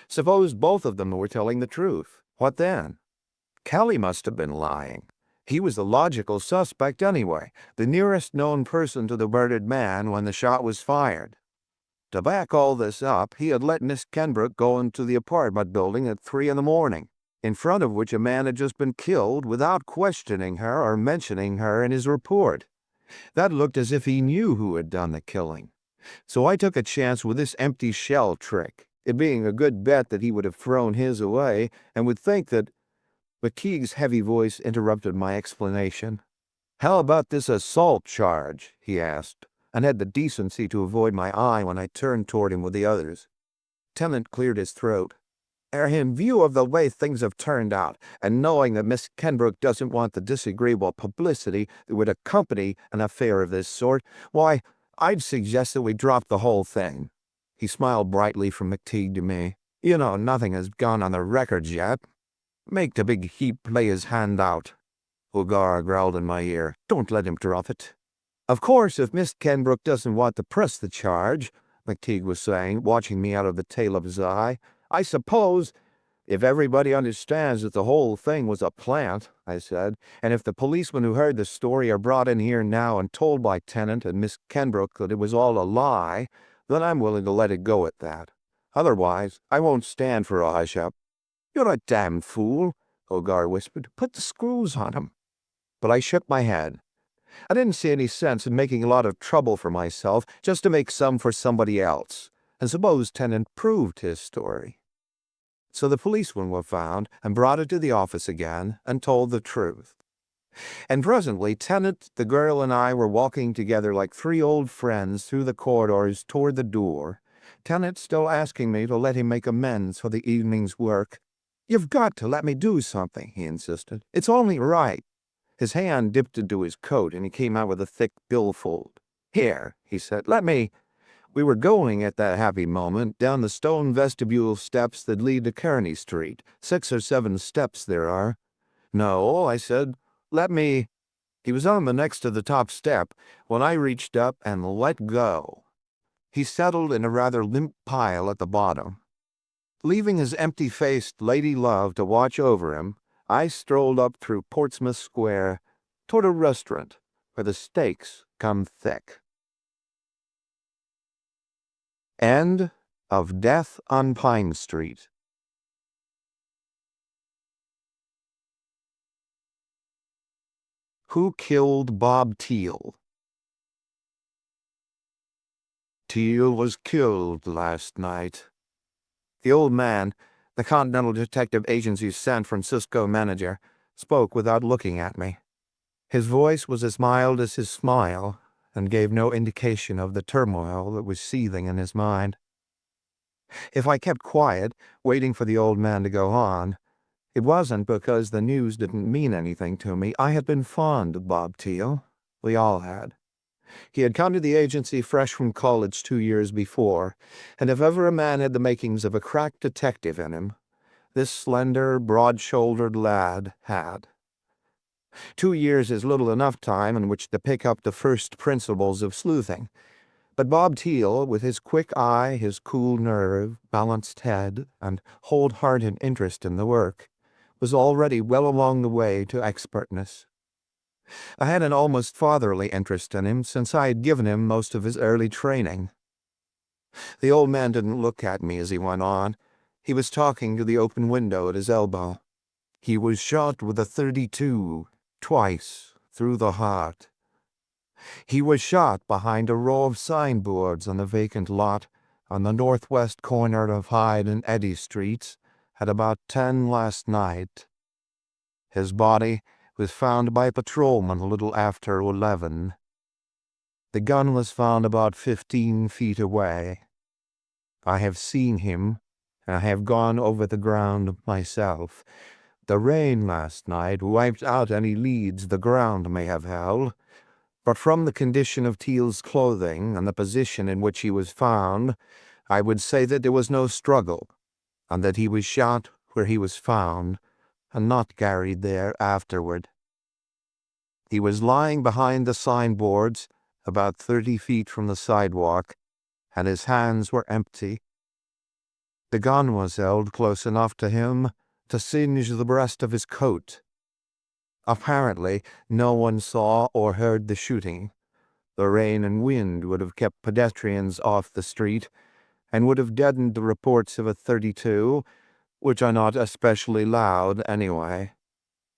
Suppose both of them were telling the truth. What then? Kelly must have been lying. He was the logical suspect anyway, the nearest known person to the murdered man when the shot was fired. To back all this up, he had let Miss Kenbrook go into the apartment building at 3 a.m, in front of which a man had just been killed without questioning her or mentioning her in his report. That looked as if he knew who had done the killing. So I took a chance with this empty shell trick, it being a good bet that he would have thrown his away and would think that, McTeague's heavy voice interrupted my explanation. "How about this assault charge?" he asked, and had the decency to avoid my eye when I turned toward him with the others. Tennant cleared his throat. "In view of the way things have turned out, and knowing that Miss Kenbrook doesn't want the disagreeable publicity that would accompany an affair of this sort, why, I'd suggest that we drop the whole thing." He smiled brightly from McTeague to me. "You know, nothing has gone on the records yet. Make the big heap play his hand out." Hogarth growled in my ear. "Don't let him drop it." "Of course, if Miss Kenbrook doesn't want to press the charge," McTeague was saying, watching me out of the tail of his eye, "I suppose—" "If everybody understands that the whole thing was a plant," I said, "and if the policemen who heard the story are brought in here now and told by Tennant and Miss Kenbrook that it was all a lie, then I'm willing to let it go at that. Otherwise, I won't stand for a hush-up." "You're a damn fool," Hogarth whispered. "Put the screws on him." But I shook my head. I didn't see any sense in making a lot of trouble for myself just to make some for somebody else, and suppose Tennant proved his story. So the policemen were found and brought into the office again and told the truth. And presently Tennant, the girl, and I were walking together like three old friends through the corridors toward the door, Tennant still asking me to let him make amends for the evening's work. "You've got to let me do something," he insisted. "It's only right." His hand dipped into his coat, and he came out with a thick billfold. "Here," he said, "let me—" We were going at that happy moment down the stone vestibule steps that lead to Kearney Street. 6 or 7 steps there are. "No," I said, "let me—" He was on the next to the top step when I reached up and let go. He settled in a rather limp pile at the bottom. Leaving his empty-faced lady-love to watch over him, I strolled up through Portsmouth Square toward a restaurant where the steaks come thick. End of Death on Pine Street. Who killed Bob Teal? Teal was killed last night. The old man, the Continental Detective Agency's San Francisco manager, spoke without looking at me. His voice was as mild as his smile, and gave no indication of the turmoil that was seething in his mind. If I kept quiet, waiting for the old man to go on, it wasn't because the news didn't mean anything to me. I had been fond of Bob Teal. We all had. He had come to the agency fresh from college 2 years before, and if ever a man had the makings of a crack detective in him, this slender, broad-shouldered lad had. 2 years is little enough time in which to pick up the first principles of sleuthing, but Bob Teal, with his quick eye, his cool nerve, balanced head, and wholehearted interest in the work, was already well along the way to expertness. I had an almost fatherly interest in him since I had given him most of his early training. The old man didn't look at me as he went on. He was talking to the open window at his elbow. "He was shot with a .32, twice, through the heart. He was shot behind a row of signboards on the vacant lot on the northwest corner of Hyde and Eddy Streets at about 10 last night. His body was found by a patrolman a little after 11. The gun was found about 15 feet away. I have seen him, and I have gone over the ground myself. The rain last night wiped out any leads the ground may have held, but from the condition of Teal's clothing and the position in which he was found, I would say that there was no struggle, and that he was shot where he was found, and not carried there afterward. He was lying behind the signboards, about 30 feet from the sidewalk, and his hands were empty. The gun was held close enough to him to singe the breast of his coat. Apparently, no one saw or heard the shooting. The rain and wind would have kept pedestrians off the street, and would have deadened the reports of a .32, which are not especially loud anyway.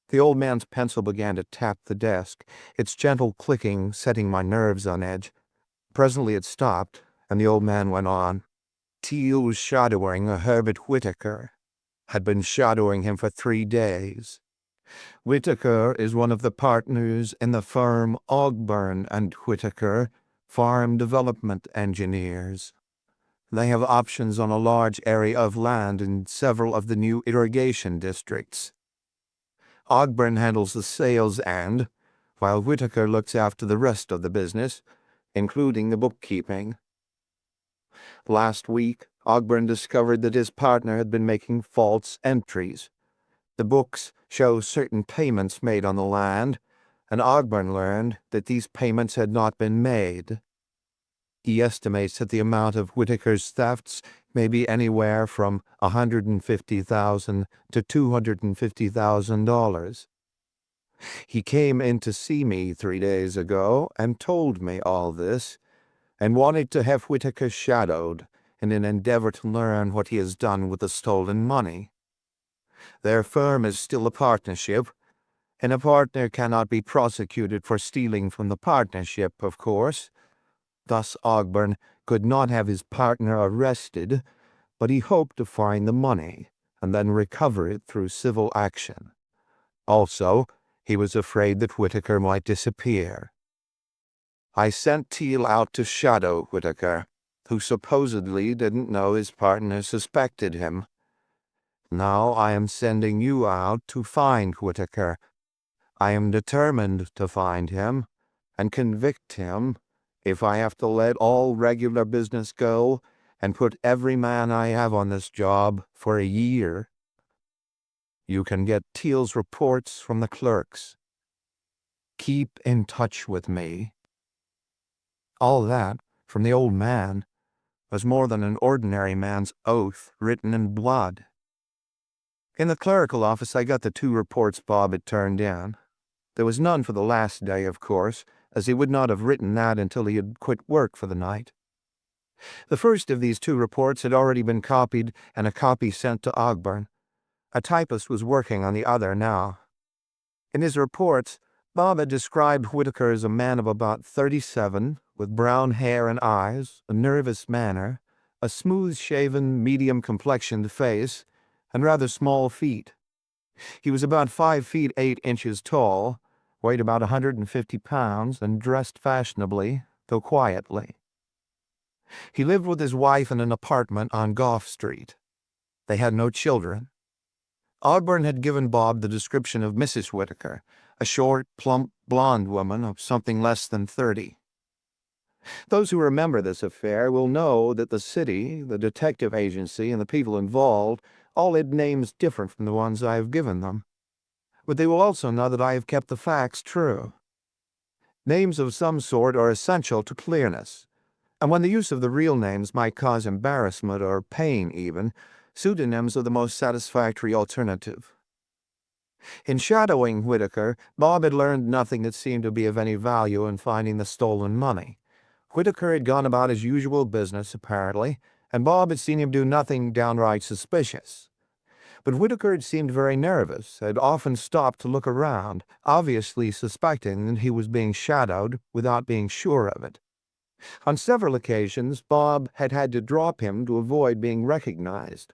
The old man's pencil began to tap the desk, its gentle clicking setting my nerves on edge. Presently it stopped, and the old man went on. Teal was shadowing a Herbert Whitaker. Had been shadowing him for 3 days. Whitaker is one of the partners in the firm Ogburn and Whitaker, Farm Development Engineers. They have options on a large area of land in several of the new irrigation districts. Ogburn handles the sales end, while Whitaker looks after the rest of the business, including the bookkeeping. Last week, Ogburn discovered that his partner had been making false entries. The books show certain payments made on the land, and Ogburn learned that these payments had not been made. He estimates that the amount of Whitaker's thefts may be anywhere from $150,000 to $250,000. He came in to see me 3 days ago and told me all this, and wanted to have Whitaker shadowed in an endeavor to learn what he has done with the stolen money. Their firm is still a partnership, and a partner cannot be prosecuted for stealing from the partnership, of course. Thus Ogburn could not have his partner arrested, but he hoped to find the money and then recover it through civil action. Also, he was afraid that Whitaker might disappear. I sent Teal out to shadow Whitaker, who supposedly didn't know his partner suspected him. Now I am sending you out to find Whitaker. I am determined to find him and convict him if I have to let all regular business go and put every man I have on this job for a year. You can get Teal's reports from the clerks. Keep in touch with me. All that, from the old man, was more than an ordinary man's oath written in blood. In the clerical office I got the 2 reports Bob had turned in. There was none for the last day, of course, as he would not have written that until he had quit work for the night. The first of these 2 reports had already been copied and a copy sent to Ogburn. A typist was working on the other now. In his reports, Bob had described Whitaker as a man of about 37, with brown hair and eyes, a nervous manner, a smooth-shaven, medium-complexioned face, and rather small feet. He was about 5 feet 8 inches tall, weighed about 150 pounds, and dressed fashionably, though quietly. He lived with his wife in an apartment on Gough Street. They had no children. Ogburn had given Bob the description of Mrs. Whitaker, a short, plump, blonde woman of something less than 30. Those who remember this affair will know that the city, the detective agency, and the people involved all had names different from the ones I have given them. But they will also know that I have kept the facts true. Names of some sort are essential to clearness, and when the use of the real names might cause embarrassment or pain even, pseudonyms are the most satisfactory alternative. In shadowing Whitaker, Bob had learned nothing that seemed to be of any value in finding the stolen money. Whitaker had gone about his usual business, apparently, and Bob had seen him do nothing downright suspicious. But Whitaker had seemed very nervous, had often stopped to look around, obviously suspecting that he was being shadowed without being sure of it. On several occasions, Bob had had to drop him to avoid being recognized.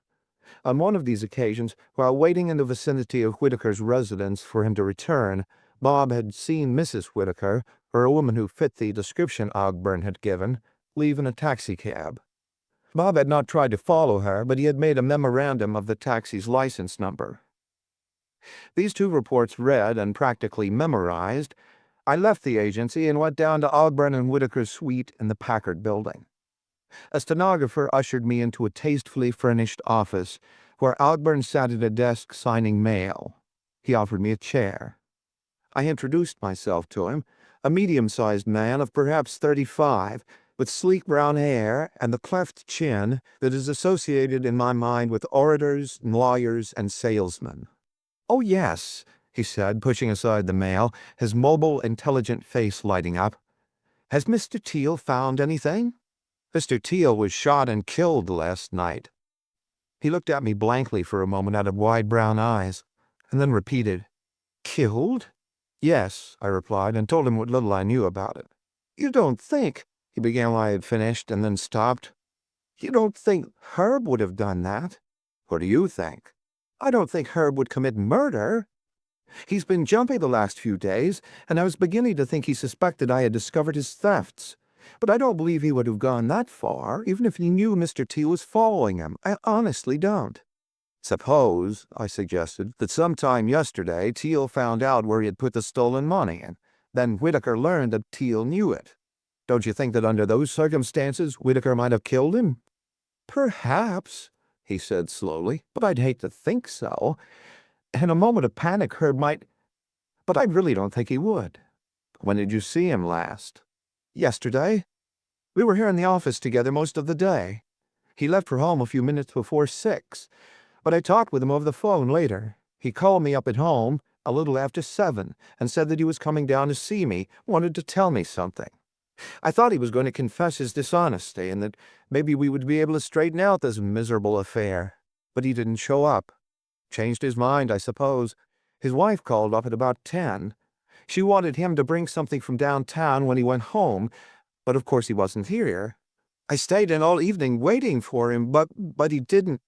On one of these occasions, while waiting in the vicinity of Whitaker's residence for him to return, Bob had seen Mrs. Whitaker, or a woman who fit the description Ogburn had given, leave in a taxicab. Bob had not tried to follow her, but he had made a memorandum of the taxi's license number. These 2 reports read and practically memorized, I left the agency and went down to Ogburn and Whitaker's suite in the Packard building. A stenographer ushered me into a tastefully furnished office, where Ogburn sat at a desk signing mail. He offered me a chair. I introduced myself to him, a medium-sized man of perhaps 35, with sleek brown hair and the cleft chin that is associated in my mind with orators, lawyers, and salesmen. "Oh, yes," he said, pushing aside the mail, his mobile, intelligent face lighting up. "Has Mr. Teal found anything? Mr. Teal was shot and killed last night." He looked at me blankly for a moment out of wide brown eyes, and then repeated, "Killed?" "Yes," I replied, and told him what little I knew about it. "You don't think—" he began when I had finished, and then stopped. "You don't think Herb would have done that?" "What do you think?" "I don't think Herb would commit murder." He's been jumpy the last few days, and I was beginning to think he suspected I had discovered his thefts. But I don't believe he would have gone that far, even if he knew Mr. T was following him. I honestly don't. Suppose, I suggested, that sometime yesterday Teal found out where he had put the stolen money, and then Whitaker learned that Teal knew it. Don't you think that under those circumstances Whitaker might have killed him? Perhaps, he said slowly, but I'd hate to think so. In a moment of panic, Herb might... But I really don't think he would. When did you see him last? Yesterday. We were here in the office together most of the day. He left for home a few minutes before 6, but I talked with him over the phone later. He called me up at home a little after 7 and said that he was coming down to see me, wanted to tell me something. I thought he was going to confess his dishonesty and that maybe we would be able to straighten out this miserable affair. But he didn't show up. Changed his mind, I suppose. His wife called up at about 10. She wanted him to bring something from downtown when he went home, but of course he wasn't here. I stayed in all evening waiting for him, but he didn't.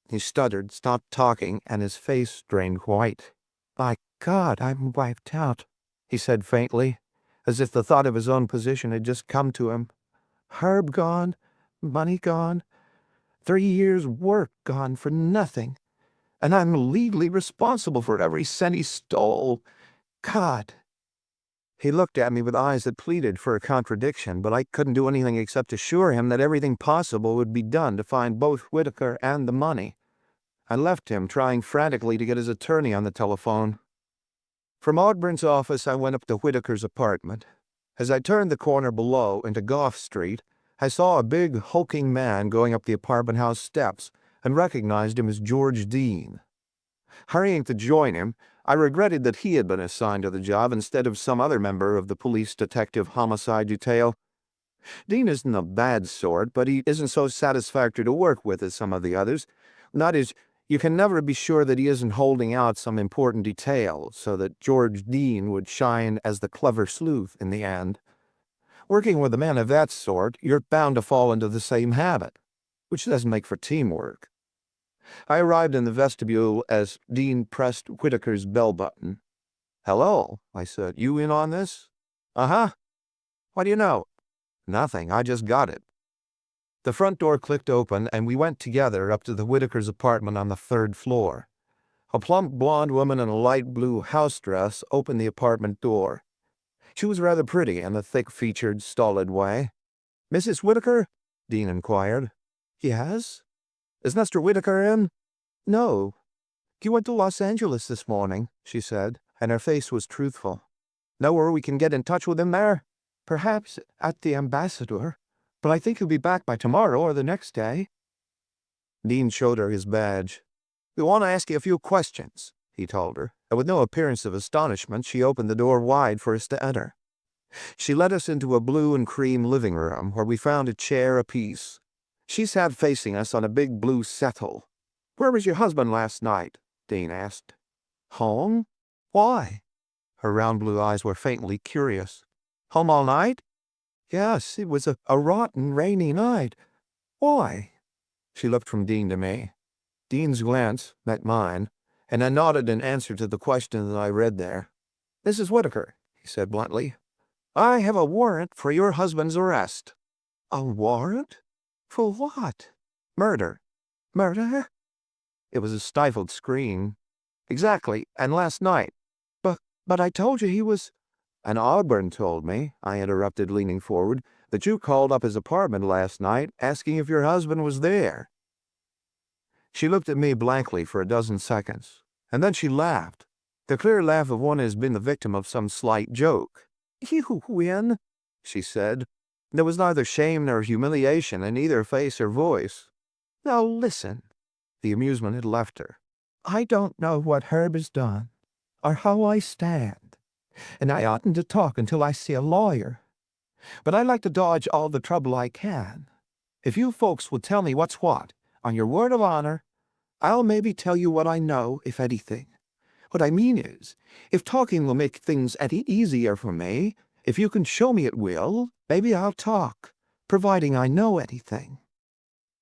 He stuttered, stopped talking, and his face drained white. "By God, I'm wiped out," he said faintly, as if the thought of his own position had just come to him. "Herb gone, money gone, 3 years' work gone for nothing, and I'm legally responsible for every cent he stole. God." He looked at me with eyes that pleaded for a contradiction, but I couldn't do anything except assure him that everything possible would be done to find both Whitaker and the money. I left him, trying frantically to get his attorney on the telephone. From Ogden's office, I went up to Whitaker's apartment. As I turned the corner below into Gough Street, I saw a big, hulking man going up the apartment house steps and recognized him as George Dean. Hurrying to join him, I regretted that he had been assigned to the job instead of some other member of the police detective homicide detail. Dean isn't a bad sort, but he isn't so satisfactory to work with as some of the others. That is, you can never be sure that he isn't holding out some important detail so that George Dean would shine as the clever sleuth in the end. Working with a man of that sort, you're bound to fall into the same habit, which doesn't make for teamwork. I arrived in the vestibule as Dean pressed Whitaker's bell button. "Hello," I said. "You in on this?" "Uh-huh." "What do you know?" "Nothing. I just got it." The front door clicked open, and we went together up to the Whitakers' apartment on the 3rd floor. A plump blonde woman in a light blue house dress opened the apartment door. She was rather pretty in a thick-featured, stolid way. "Mrs. Whitaker?" Dean inquired. "Yes." "Is Mr. Whitaker in?" "No. He went to Los Angeles this morning," she said, and her face was truthful. "Know where we can get in touch with him there?" "Perhaps at the Ambassador, but I think he'll be back by tomorrow or the next day." Dean showed her his badge. "We want to ask you a few questions," he told her, and with no appearance of astonishment, she opened the door wide for us to enter. She led us into a blue and cream living room, where we found a chair apiece. She sat facing us on a big blue settle. "Where was your husband last night?" Dean asked. "Home? Why?" Her round blue eyes were faintly curious. "Home all night?" "Yes, it was a rotten, rainy night. Why?" She looked from Dean to me. Dean's glance met mine, and I nodded in answer to the question that I read there. "Mrs. Whitaker," he said bluntly, "I have a warrant for your husband's arrest." "A warrant? For what?" "Murder." "Murder?" It was a stifled scream. "Exactly, and last night." But I told you he was—" "And Ogden told me," I interrupted, leaning forward, "that you called up his apartment last night asking if your husband was there." She looked at me blankly for a dozen seconds, and then she laughed, the clear laugh of one who has been the victim of some slight joke. "You win," she said. There was neither shame nor humiliation in either face or voice. "Now listen." The amusement had left her. "I don't know what Herb has done, or how I stand, and I oughtn't to talk until I see a lawyer. But I like to dodge all the trouble I can. If you folks will tell me what's what, on your word of honor, I'll maybe tell you what I know, if anything. What I mean is, if talking will make things any easier for me, if you can show me it will, maybe I'll talk, providing I know anything."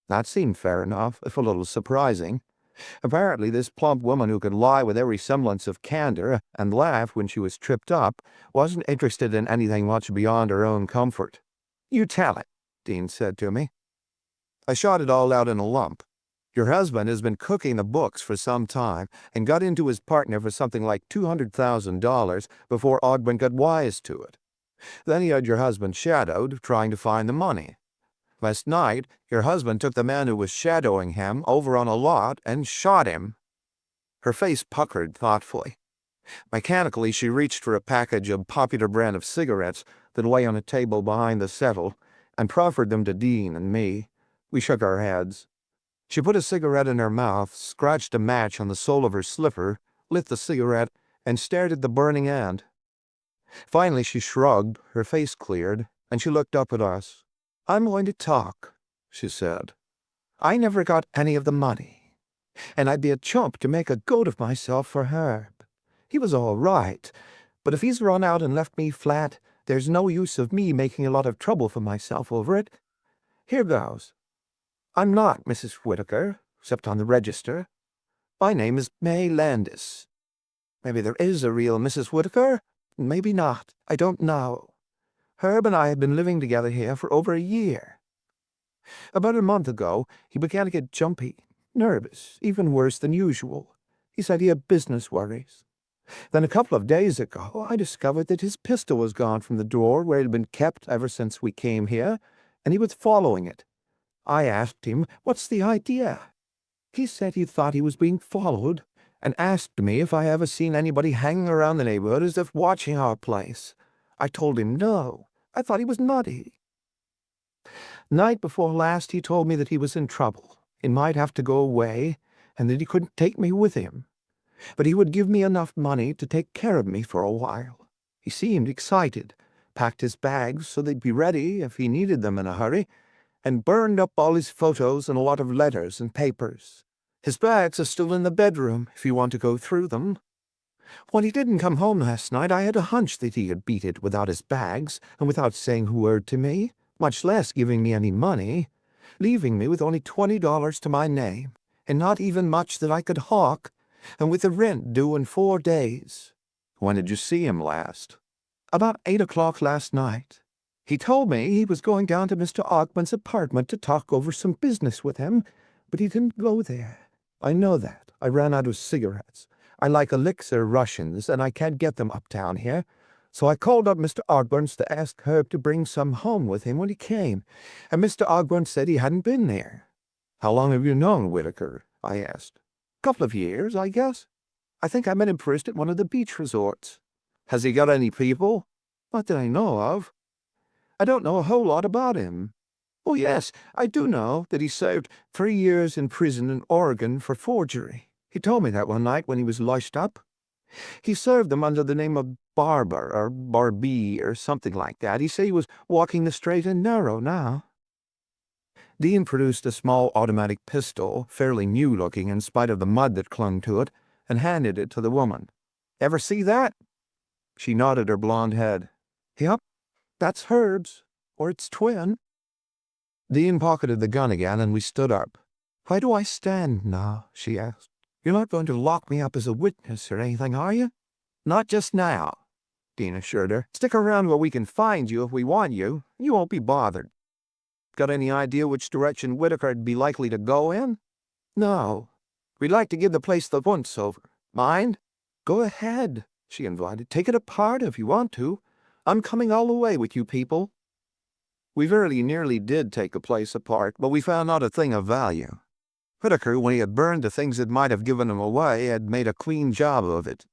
That seemed fair enough, if a little surprising. Apparently, this plump woman who could lie with every semblance of candor and laugh when she was tripped up wasn't interested in anything much beyond her own comfort. "You tell it," Dean said to me. I shot it all out in a lump. "Your husband has been cooking the books for some time and got into his partner for something like $200,000 before Ogden got wise to it. Then he had your husband shadowed, trying to find the money. Last night, your husband took the man who was shadowing him over on a lot and shot him." Her face puckered thoughtfully. Mechanically, she reached for a package of popular brand of cigarettes that lay on a table behind the settle and proffered them to Dean and me. We shook our heads. She put a cigarette in her mouth, scratched a match on the sole of her slipper, lit the cigarette, and stared at the burning end. Finally, she shrugged, her face cleared, and she looked up at us. "I'm going to talk," she said. "I never got any of the money, and I'd be a chump to make a goat of myself for Herb. He was all right, but if he's run out and left me flat, there's no use of me making a lot of trouble for myself over it. Here goes. I'm not Mrs. Whitaker, except on the register. My name is May Landis. Maybe there is a real Mrs. Whitaker, maybe not. I don't know. Herb and I have been living together here for over a year. About a month ago, he began to get jumpy, nervous, even worse than usual. He said he had business worries. Then a couple of days ago, I discovered that his pistol was gone from the drawer where it had been kept ever since we came here, and he was following it. I asked him, what's the idea? He said he thought he was being followed, and asked me if I ever seen anybody hanging around the neighborhood as if watching our place. I told him no. I thought he was nutty. Night before last, he told me that he was in trouble and might have to go away, and that he couldn't take me with him. But he would give me enough money to take care of me for a while. He seemed excited, packed his bags so they'd be ready if he needed them in a hurry, and burned up all his photos and a lot of letters and papers. His bags are still in the bedroom if you want to go through them. When he didn't come home last night, I had a hunch that he had beat it without his bags and without saying a word to me, much less giving me any money, leaving me with only $20 to my name, and not even much that I could hawk, and with the rent due in 4 days. When did you see him last? About 8 o'clock last night. He told me he was going down to Mr. Ogman's apartment to talk over some business with him, but he didn't go there. I know that. I ran out of cigarettes. I like elixir Russians, and I can't get them uptown here. So I called up Mr. Ogburns to ask Herb to bring some home with him when he came, and Mr. Ogburns said he hadn't been there. How long have you known Whitaker? I asked. Couple of years, I guess. I think I met him first at one of the beach resorts. Has he got any people? Not that I know of. I don't know a whole lot about him. Oh, yes, I do know that he served 3 years in prison in Oregon for forgery. He told me that one night when he was lushed up. He served them under the name of Barber or Barbie or something like that. He said he was walking the straight and narrow now. Dean produced a small automatic pistol, fairly new-looking in spite of the mud that clung to it, and handed it to the woman. Ever see that? She nodded her blonde head. Yep, that's Herb's, or its twin. Dean pocketed the gun again, and we stood up. Why do I stand now? She asked. You're not going to lock me up as a witness or anything, are you? Not just now, Dean assured her. Stick around where we can find you if we want you. You won't be bothered. Got any idea which direction Whitaker'd be likely to go in? No. We'd like to give the place the once-over. Mind? Go ahead, she invited. Take it apart if you want to. I'm coming all the way with you people. We very nearly did take the place apart, but we found not a thing of value. Whitaker, when he had burned the things that might have given him away, had made a clean job of it.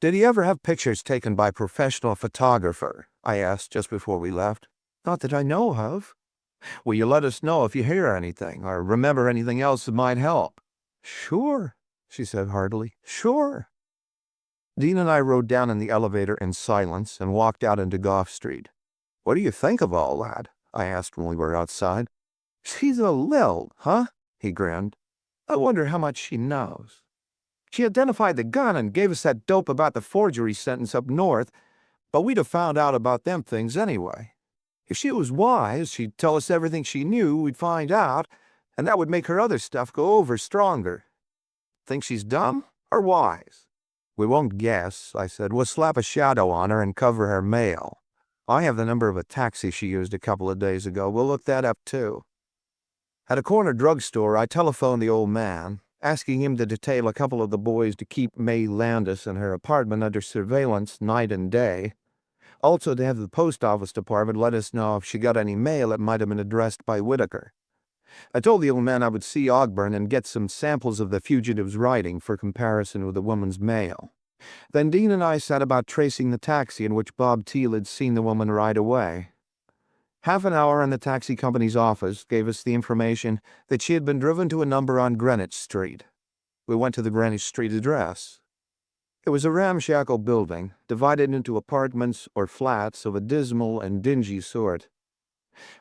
Did he ever have pictures taken by a professional photographer? I asked just before we left. Not that I know of. Will you let us know if you hear anything, or remember anything else that might help? Sure, she said heartily. Sure. Dean and I rode down in the elevator in silence and walked out into Gough Street. What do you think of all that? I asked when we were outside. She's a lil, huh? He grinned. I wonder how much she knows. She identified the gun and gave us that dope about the forgery sentence up north, but we'd have found out about them things anyway. If she was wise, she'd tell us everything she knew we'd find out, and that would make her other stuff go over stronger. Think she's dumb or wise? We won't guess, I said. We'll slap a shadow on her and cover her mail. I have the number of a taxi she used a couple of days ago. We'll look that up too. At a corner drugstore, I telephoned the old man, asking him to detail a couple of the boys to keep May Landis and her apartment under surveillance night and day. Also to have the post office department let us know if she got any mail that might have been addressed by Whitaker. I told the old man I would see Ogburn and get some samples of the fugitive's writing for comparison with the woman's mail. Then Dean and I set about tracing the taxi in which Bob Teal had seen the woman ride away. Half an hour in the taxi company's office gave us the information that she had been driven to a number on Greenwich Street. We went to the Greenwich Street address. It was a ramshackle building, divided into apartments or flats of a dismal and dingy sort.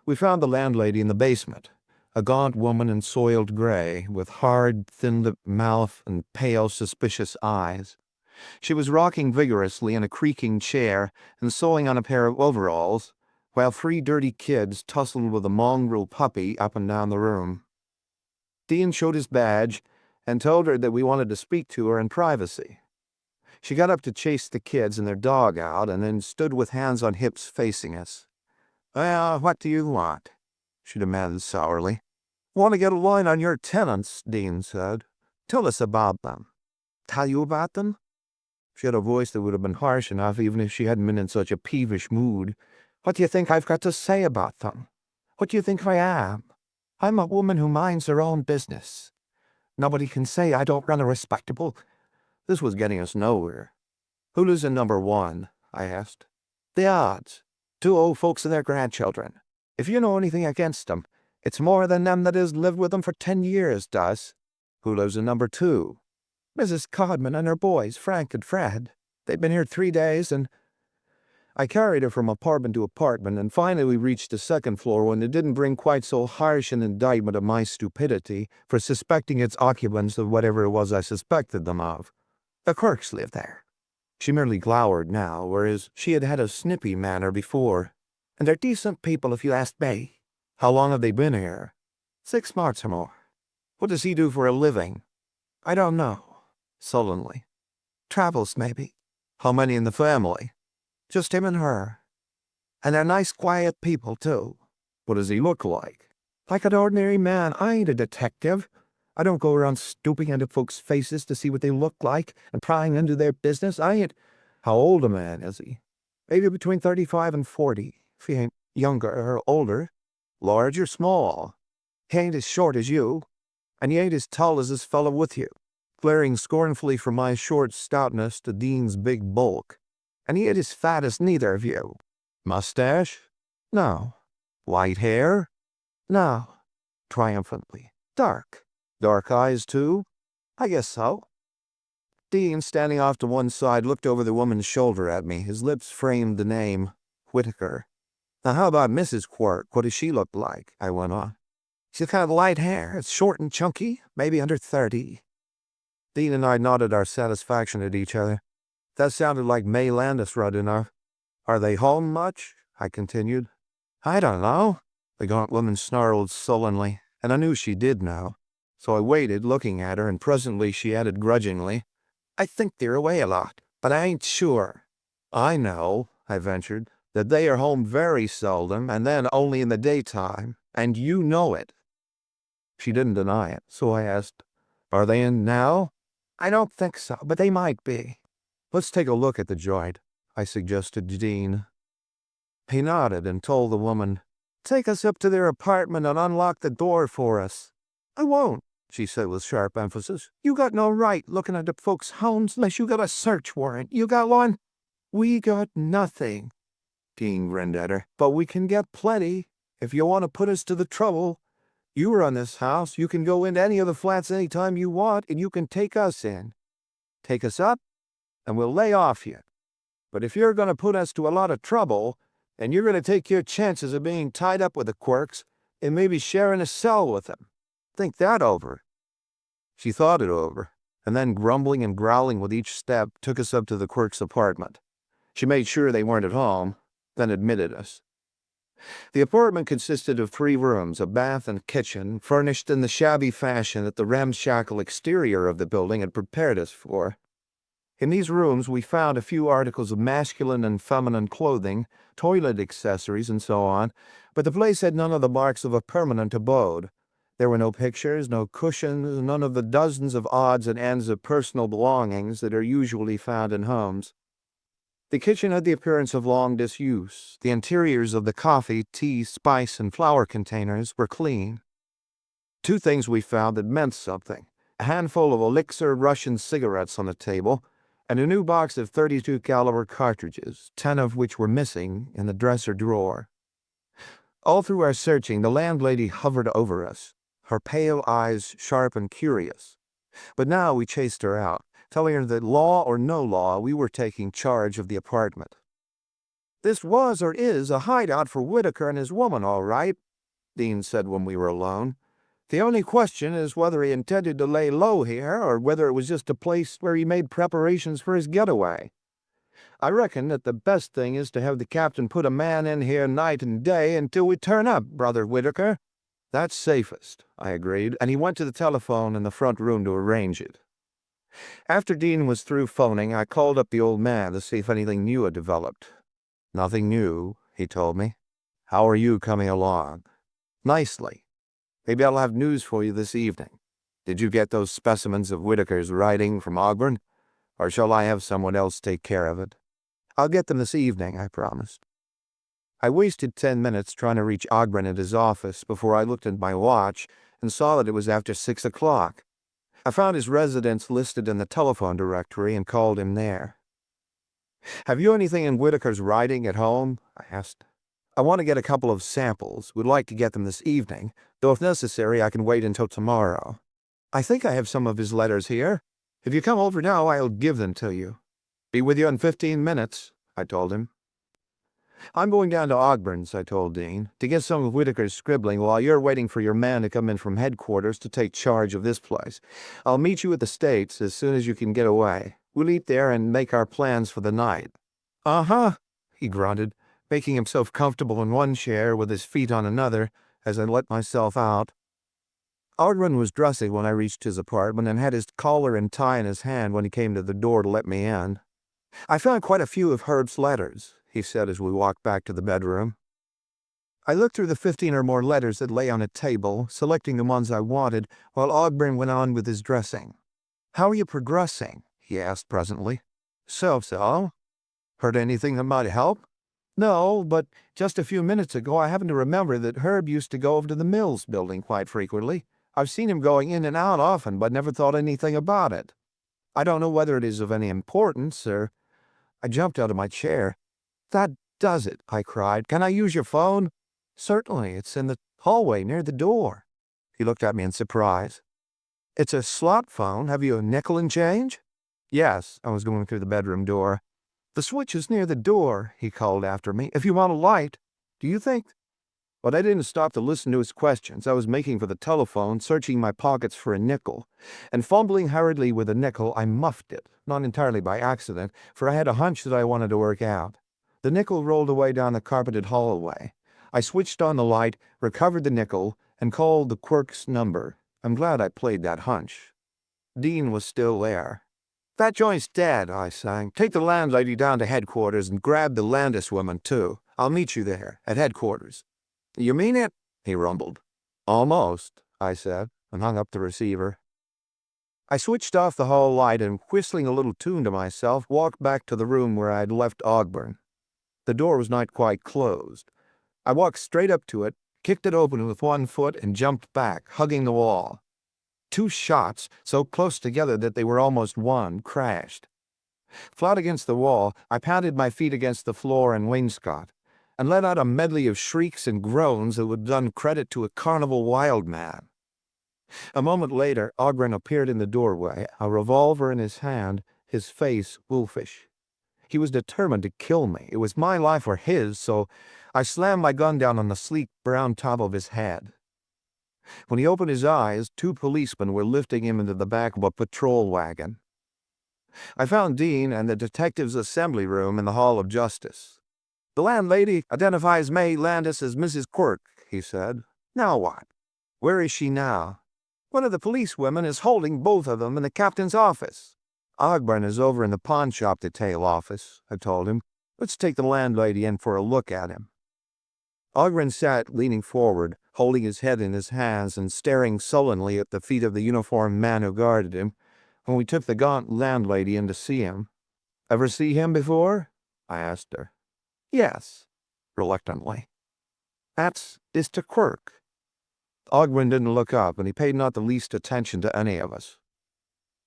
We found the landlady in the basement, a gaunt woman in soiled gray, with hard, thin-lipped mouth and pale, suspicious eyes. She was rocking vigorously in a creaking chair and sewing on a pair of overalls, while 3 dirty kids tussled with a mongrel puppy up and down the room. Dean showed his badge and told her that we wanted to speak to her in privacy. She got up to chase the kids and their dog out and then stood with hands on hips facing us. "Well, what do you want?" she demanded sourly. "Want to get a line on your tenants," Dean said. "Tell us about them." "Tell you about them?" She had a voice that would have been harsh enough even if she hadn't been in such a peevish mood. "What do you think I've got to say about them? What do you think I am? I'm a woman who minds her own business. Nobody can say I don't run a respectable—" This was getting us nowhere. "Who lives in number 1? I asked. "The odds. 2 old folks and their grandchildren. If you know anything against them, it's more than them that has lived with them for 10 years does." "Who lives in number 2? "Mrs. Codman and her boys, Frank and Fred. They've been here 3 days, and—" I carried her from apartment to apartment, and finally we reached the 2nd floor when it didn't bring quite so harsh an indictment of my stupidity for suspecting its occupants of whatever it was I suspected them of. The Quirks live there. She merely glowered now, whereas she had had a snippy manner before. "And they're decent people if you ask me." "How long have they been here?" 6 months or more." "What does he do for a living?" "I don't know," sullenly. "Travels, maybe." "How many in the family?" "Just him and her. And they're nice, quiet people, too." "What does he look like?" "Like an ordinary man. I ain't a detective. I don't go around stooping into folks' faces to see what they look like and prying into their business. I ain't—" "How old a man is he?" "Maybe between 35 and 40, if he ain't younger or older." "Large or small?" "He ain't as short as you, and he ain't as tall as this fellow with you," glaring scornfully from my short stoutness to Dean's big bulk. "And he ain't as fat as neither of you." "Mustache?" "No." "White hair?" "No." Triumphantly. "Dark." "Dark eyes, too?" "I guess so." Dean, standing off to one side, looked over the woman's shoulder at me. His lips framed the name, Whitaker. "Now how about Mrs. Quirk? What does she look like?" I went on. "She's got light hair. It's short and chunky, maybe under 30. Dean and I nodded our satisfaction at each other. That sounded like May Landis right enough. "Are they home much?" I continued. "I don't know." The gaunt woman snarled sullenly, and I knew she did know. So I waited, looking at her, and presently she added grudgingly, "I think they're away a lot, but I ain't sure." "I know," I ventured, "that they are home very seldom, and then only in the daytime, and you know it." She didn't deny it, so I asked, "Are they in now?" "I don't think so, but they might be." "Let's take a look at the joint," I suggested to Dean. He nodded and told the woman, "Take us up to their apartment and unlock the door for us." "I won't," she said with sharp emphasis. "You got no right looking into folks' homes unless you got a search warrant. You got one?" "We got nothing." Dean grinned at her. "But we can get plenty, if you want to put us to the trouble. You run this house. You can go into any of the flats any time you want, and you can take us in. Take us up, and we'll lay off you. But if you're going to put us to a lot of trouble, and you're going to take your chances of being tied up with the Quirks and maybe sharing a cell with them, think that over." She thought it over, and then, grumbling and growling with each step, took us up to the Quirks' apartment. She made sure they weren't at home, then admitted us. The apartment consisted of 3 rooms, a bath and kitchen, furnished in the shabby fashion that the ramshackle exterior of the building had prepared us for. In these rooms we found a few articles of masculine and feminine clothing, toilet accessories, and so on, but the place had none of the marks of a permanent abode. There were no pictures, no cushions, none of the dozens of odds and ends of personal belongings that are usually found in homes. The kitchen had the appearance of long disuse. The interiors of the coffee, tea, spice, and flour containers were clean. 2 things we found that meant something: a handful of elixir Russian cigarettes on the table, and a new box of .32 caliber cartridges, 10 of which were missing in the dresser drawer. All through our searching, the landlady hovered over us, her pale eyes sharp and curious. But now we chased her out, telling her that law or no law, we were taking charge of the apartment. "This was or is a hideout for Whitaker and his woman, all right," Dean said when we were alone. "The only question is whether he intended to lay low here, or whether it was just a place where he made preparations for his getaway. I reckon that the best thing is to have the captain put a man in here night and day until we turn up, Brother Whitaker." "That's safest," I agreed, and he went to the telephone in the front room to arrange it. After Dean was through phoning, I called up the old man to see if anything new had developed. "Nothing new," he told me. "How are you coming along?" "Nicely. Maybe I'll have news for you this evening. Did you get those specimens of Whitaker's writing from Ogburn, or shall I have someone else take care of it?" "I'll get them this evening," I promised. I wasted 10 minutes trying to reach Ogburn at his office before I looked at my watch and saw that it was after 6 o'clock. I found his residence listed in the telephone directory and called him there. "Have you anything in Whitaker's writing at home?" I asked. "I want to get a couple of samples. Would like to get them this evening, though if necessary I can wait until tomorrow. I think I have some of his letters here. If you come over now, I'll give them to you." "Be with you in 15 minutes, I told him. "I'm going down to Ogburn's," I told Dean, "to get some of Whitaker's scribbling while you're waiting for your man to come in from headquarters to take charge of this place. I'll meet you at the States as soon as you can get away. We'll eat there and make our plans for the night." "Uh-huh," he grunted, making himself comfortable in one chair with his feet on another as I let myself out. Ogburn was dressing when I reached his apartment and had his collar and tie in his hand when he came to the door to let me in. "I found quite a few of Herb's letters," he said as we walked back to the bedroom. I looked through the 15 or more letters that lay on a table, selecting the ones I wanted, while Ogburn went on with his dressing. "How are you progressing?" he asked presently. "So-so. Heard anything that might help?" "No, but just a few minutes ago I happened to remember that Herb used to go over to the Mills building quite frequently. I've seen him going in and out often, but never thought anything about it. I don't know whether it is of any importance, or—" I jumped out of my chair. "That does it," I cried. "Can I use your phone?" "Certainly. It's in the hallway near the door." He looked at me in surprise. "It's a slot phone. Have you a nickel and change?" "Yes." I was going through the bedroom door. "The switch is near the door," he called after me. "If you want a light. Do you think—" But I didn't stop to listen to his questions. I was making for the telephone, searching my pockets for a nickel, and fumbling hurriedly with a nickel, I muffed it, not entirely by accident, for I had a hunch that I wanted to work out. The nickel rolled away down the carpeted hallway. I switched on the light, recovered the nickel, and called the Quirk's number. I'm glad I played that hunch. Dean was still there. "That joint's dead," I sang. "Take the landlady down to headquarters and grab the Landis woman, too. I'll meet you there, at headquarters." "You mean it?" he rumbled. "Almost," I said, and hung up the receiver. I switched off the hall light and, whistling a little tune to myself, walked back to the room where I had left Ogburn. The door was not quite closed. I walked straight up to it, kicked it open with one foot, and jumped back, hugging the wall. 2 shots, so close together that they were almost one, crashed. Flat against the wall, I pounded my feet against the floor and wainscot, and let out a medley of shrieks and groans that would have done credit to a carnival wild man. A moment later, Ogburn appeared in the doorway, a revolver in his hand, his face wolfish. He was determined to kill me. It was my life or his, so I slammed my gun down on the sleek brown top of his head. When he opened his eyes, 2 policemen were lifting him into the back of a patrol wagon. I found Dean and the detectives' assembly room in the Hall of Justice. "The landlady identifies May Landis as Mrs. Quirk," he said. "Now what?" "Where is she now?" "One of the policewomen is holding both of them in the captain's office." "Ogburn is over in the pawn shop detail office," I told him. "Let's take the landlady in for a look at him." Ogburn sat leaning forward, holding his head in his hands and staring sullenly at the feet of the uniformed man who guarded him, when we took the gaunt landlady in to see him. "Ever see him before?" I asked her. "Yes," reluctantly. "That's Mr. Quirk." Ogburn didn't look up, and he paid not the least attention to any of us.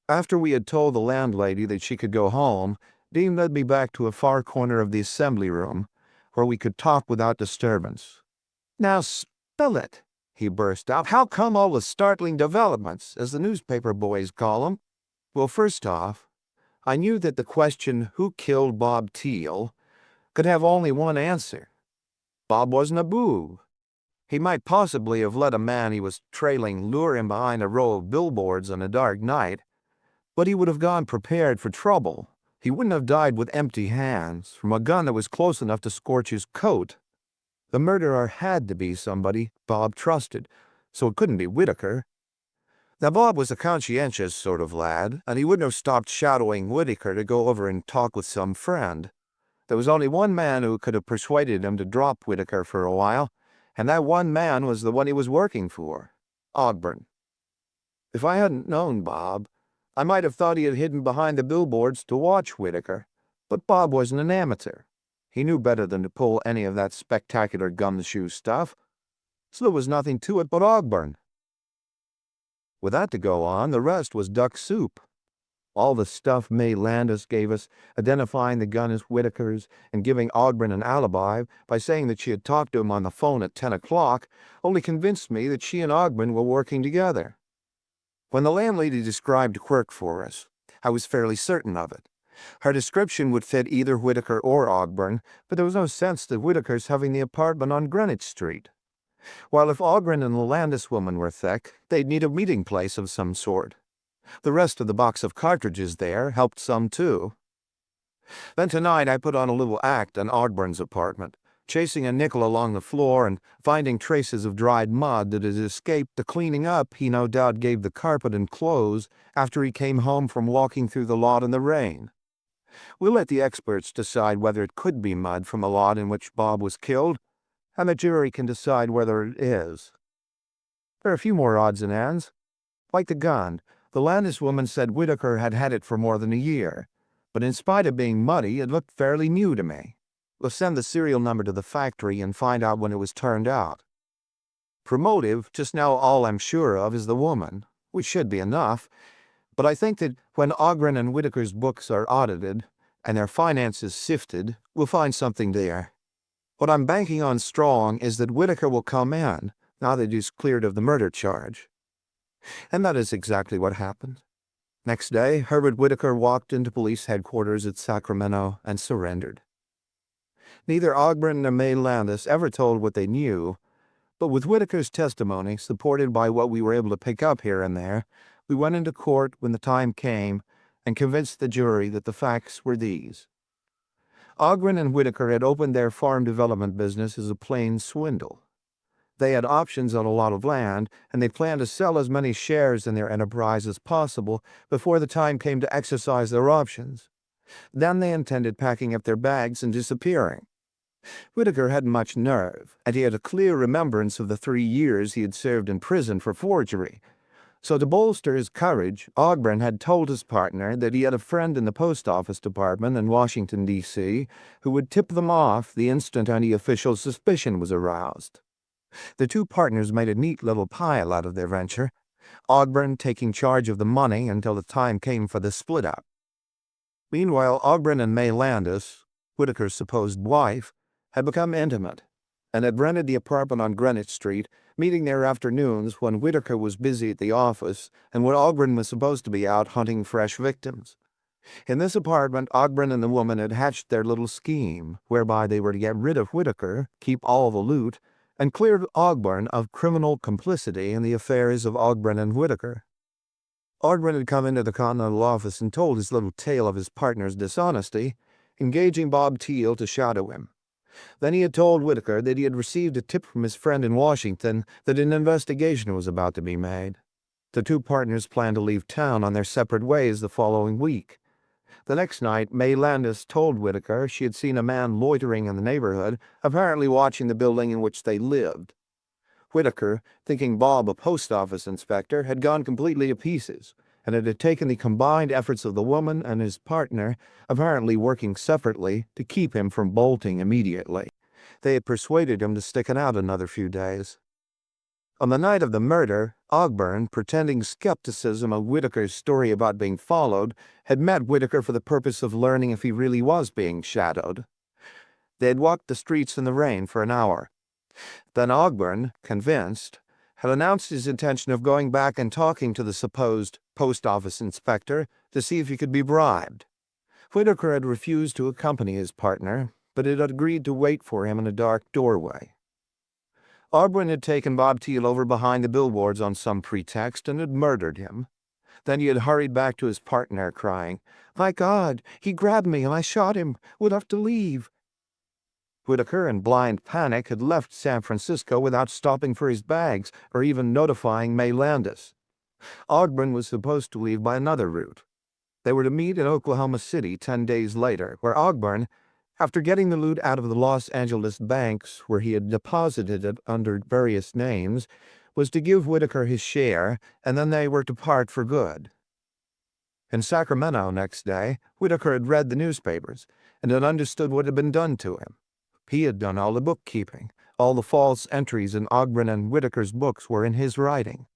After we had told the landlady that she could go home, Dean led me back to a far corner of the assembly room, where we could talk without disturbance. "Now spill it," he burst out. "How come all the startling developments, as the newspaper boys call them?" "Well, first off, I knew that the question, who killed Bob Teal, could have only one answer. Bob wasn't a boob. He might possibly have let a man he was trailing lure him behind a row of billboards on a dark night, but he would have gone prepared for trouble. He wouldn't have died with empty hands from a gun that was close enough to scorch his coat. The murderer had to be somebody Bob trusted, so it couldn't be Whitaker. Now, Bob was a conscientious sort of lad, and he wouldn't have stopped shadowing Whitaker to go over and talk with some friend. There was only one man who could have persuaded him to drop Whitaker for a while, and that one man was the one he was working for, Ogburn. If I hadn't known Bob, I might have thought he had hidden behind the billboards to watch Whitaker, but Bob wasn't an amateur. He knew better than to pull any of that spectacular gumshoe stuff, so there was nothing to it but Ogburn. With that to go on, the rest was duck soup. All the stuff May Landis gave us, identifying the gun as Whitaker's and giving Ogburn an alibi by saying that she had talked to him on the phone at 10 o'clock, only convinced me that she and Ogburn were working together. When the landlady described Quirk for us, I was fairly certain of it. Her description would fit either Whitaker or Ogburn, but there was no sense to Whitaker's having the apartment on Greenwich Street. While if Ogburn and the Landis woman were thick, they'd need a meeting place of some sort. The rest of the box of cartridges there helped some too. Then tonight I put on a little act in Ogburn's apartment, chasing a nickel along the floor and finding traces of dried mud that had escaped the cleaning up he no doubt gave the carpet and clothes after he came home from walking through the lot in the rain. We'll let the experts decide whether it could be mud from a lot in which Bob was killed, and the jury can decide whether it is. There are a few more odds and ends. Like the gun, the Landis woman said Whitaker had had it for more than a year, but in spite of being muddy, it looked fairly new to me. We'll send the serial number to the factory and find out when it was turned out. For motive, just now all I'm sure of is the woman, which should be enough, but I think that when Ogburn and Whitaker's books are audited and their finances sifted, we'll find something there. What I'm banking on strong is that Whitaker will come in, now that he's cleared of the murder charge. And that is exactly what happened. Next day, Herbert Whitaker walked into police headquarters at Sacramento and surrendered. Neither Ogburn nor May Landis ever told what they knew, but with Whitaker's testimony, supported by what we were able to pick up here and there, we went into court when the time came and convinced the jury that the facts were these. Ogburn and Whitaker had opened their farm development business as a plain swindle. They had options on a lot of land, and they planned to sell as many shares in their enterprise as possible before the time came to exercise their options. Then they intended packing up their bags and disappearing. Whitaker hadn't much nerve, and he had a clear remembrance of the 3 years he had served in prison for forgery. So to bolster his courage, Ogburn had told his partner that he had a friend in the post office department in Washington, D.C., who would tip them off the instant any official suspicion was aroused. The two partners made a neat little pile out of their venture, Ogburn taking charge of the money until the time came for the split-up. Meanwhile, Ogburn and May Landis, Whitaker's supposed wife, had become intimate, and had rented the apartment on Greenwich Street, meeting there afternoons when Whitaker was busy at the office and when Ogburn was supposed to be out hunting fresh victims. In this apartment, Ogburn and the woman had hatched their little scheme, whereby they were to get rid of Whitaker, keep all the loot, and cleared Ogburn of criminal complicity in the affairs of Ogburn and Whitaker. Ogburn had come into the Continental office and told his little tale of his partner's dishonesty, engaging Bob Teal to shadow him. Then he had told Whitaker that he had received a tip from his friend in Washington that an investigation was about to be made. The two partners planned to leave town on their separate ways the following week. The next night, May Landis told Whitaker she had seen a man loitering in the neighborhood, apparently watching the building in which they lived. Whitaker, thinking Bob a post office inspector, had gone completely to pieces, and it had taken the combined efforts of the woman and his partner, apparently working separately, to keep him from bolting immediately. They had persuaded him to stick it out another few days. On the night of the murder, Ogburn, pretending skepticism of Whitaker's story about being followed, had met Whitaker for the purpose of learning if he really was being shadowed. They had walked the streets in the rain for an hour. Then Ogburn, convinced, had announced his intention of going back and talking to the supposed post office inspector to see if he could be bribed. Whitaker had refused to accompany his partner, but had agreed to wait for him in a dark doorway. Ogburn had taken Bob Teal over behind the billboards on some pretext and had murdered him. Then he had hurried back to his partner, crying, "My God, he grabbed me and I shot him. We'll have to leave." Whitaker, in blind panic, had left San Francisco without stopping for his bags or even notifying May Landis. Ogburn was supposed to leave by another route. They were to meet in Oklahoma City 10 days later, where Ogburn, after getting the loot out of the Los Angeles banks where he had deposited it under various names, was to give Whitaker his share, and then they were to part for good. In Sacramento next day, Whitaker had read the newspapers and had understood what had been done to him. He had done all the bookkeeping. All the false entries in Ogburn and Whitaker's books were in his writing.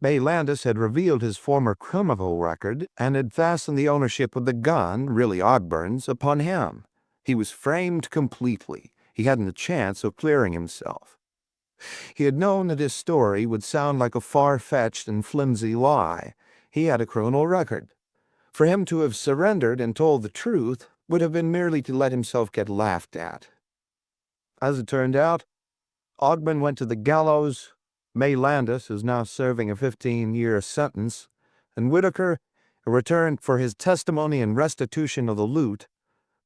May Landis had revealed his former criminal record and had fastened the ownership of the gun, really Ogburn's, upon him. He was framed completely. He hadn't a chance of clearing himself. He had known that his story would sound like a far-fetched and flimsy lie. He had a criminal record. For him to have surrendered and told the truth would have been merely to let himself get laughed at. As it turned out, Ogburn went to the gallows. May Landis is now serving a 15-year sentence, and Whitaker, in return for his testimony and restitution of the loot,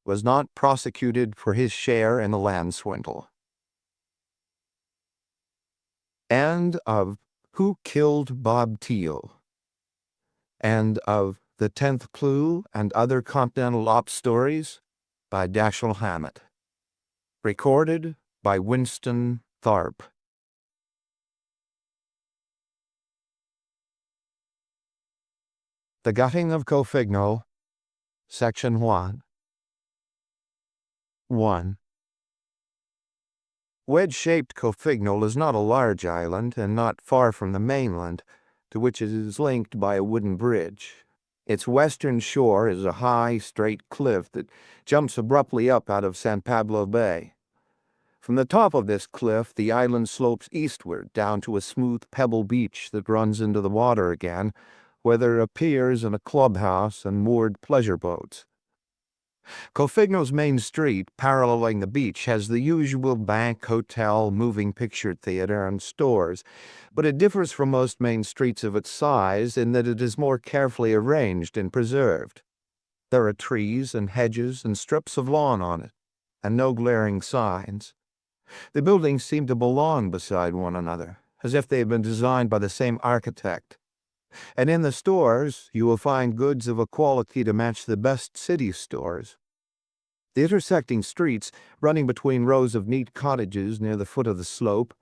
was not prosecuted for his share in the land swindle. End of Who Killed Bob Teal? End of The 10th Clue and Other Continental Op Stories by Dashiell Hammett. Recorded by Winston Tharp. The Gutting of Cofignal, Section 1. 1. Wedge-shaped Cofignal is not a large island and not far from the mainland, to which it is linked by a wooden bridge. Its western shore is a high, straight cliff that jumps abruptly up out of San Pablo Bay. From the top of this cliff, the island slopes eastward down to a smooth pebble beach that runs into the water again, where there appears in a clubhouse and moored pleasure boats. Cofignal's main street, paralleling the beach, has the usual bank, hotel, moving picture theater, and stores, but it differs from most main streets of its size in that it is more carefully arranged and preserved. There are trees and hedges and strips of lawn on it, and no glaring signs. The buildings seem to belong beside one another, as if they had been designed by the same architect. And in the stores, you will find goods of a quality to match the best city stores. The intersecting streets, running between rows of neat cottages near the foot of the slope,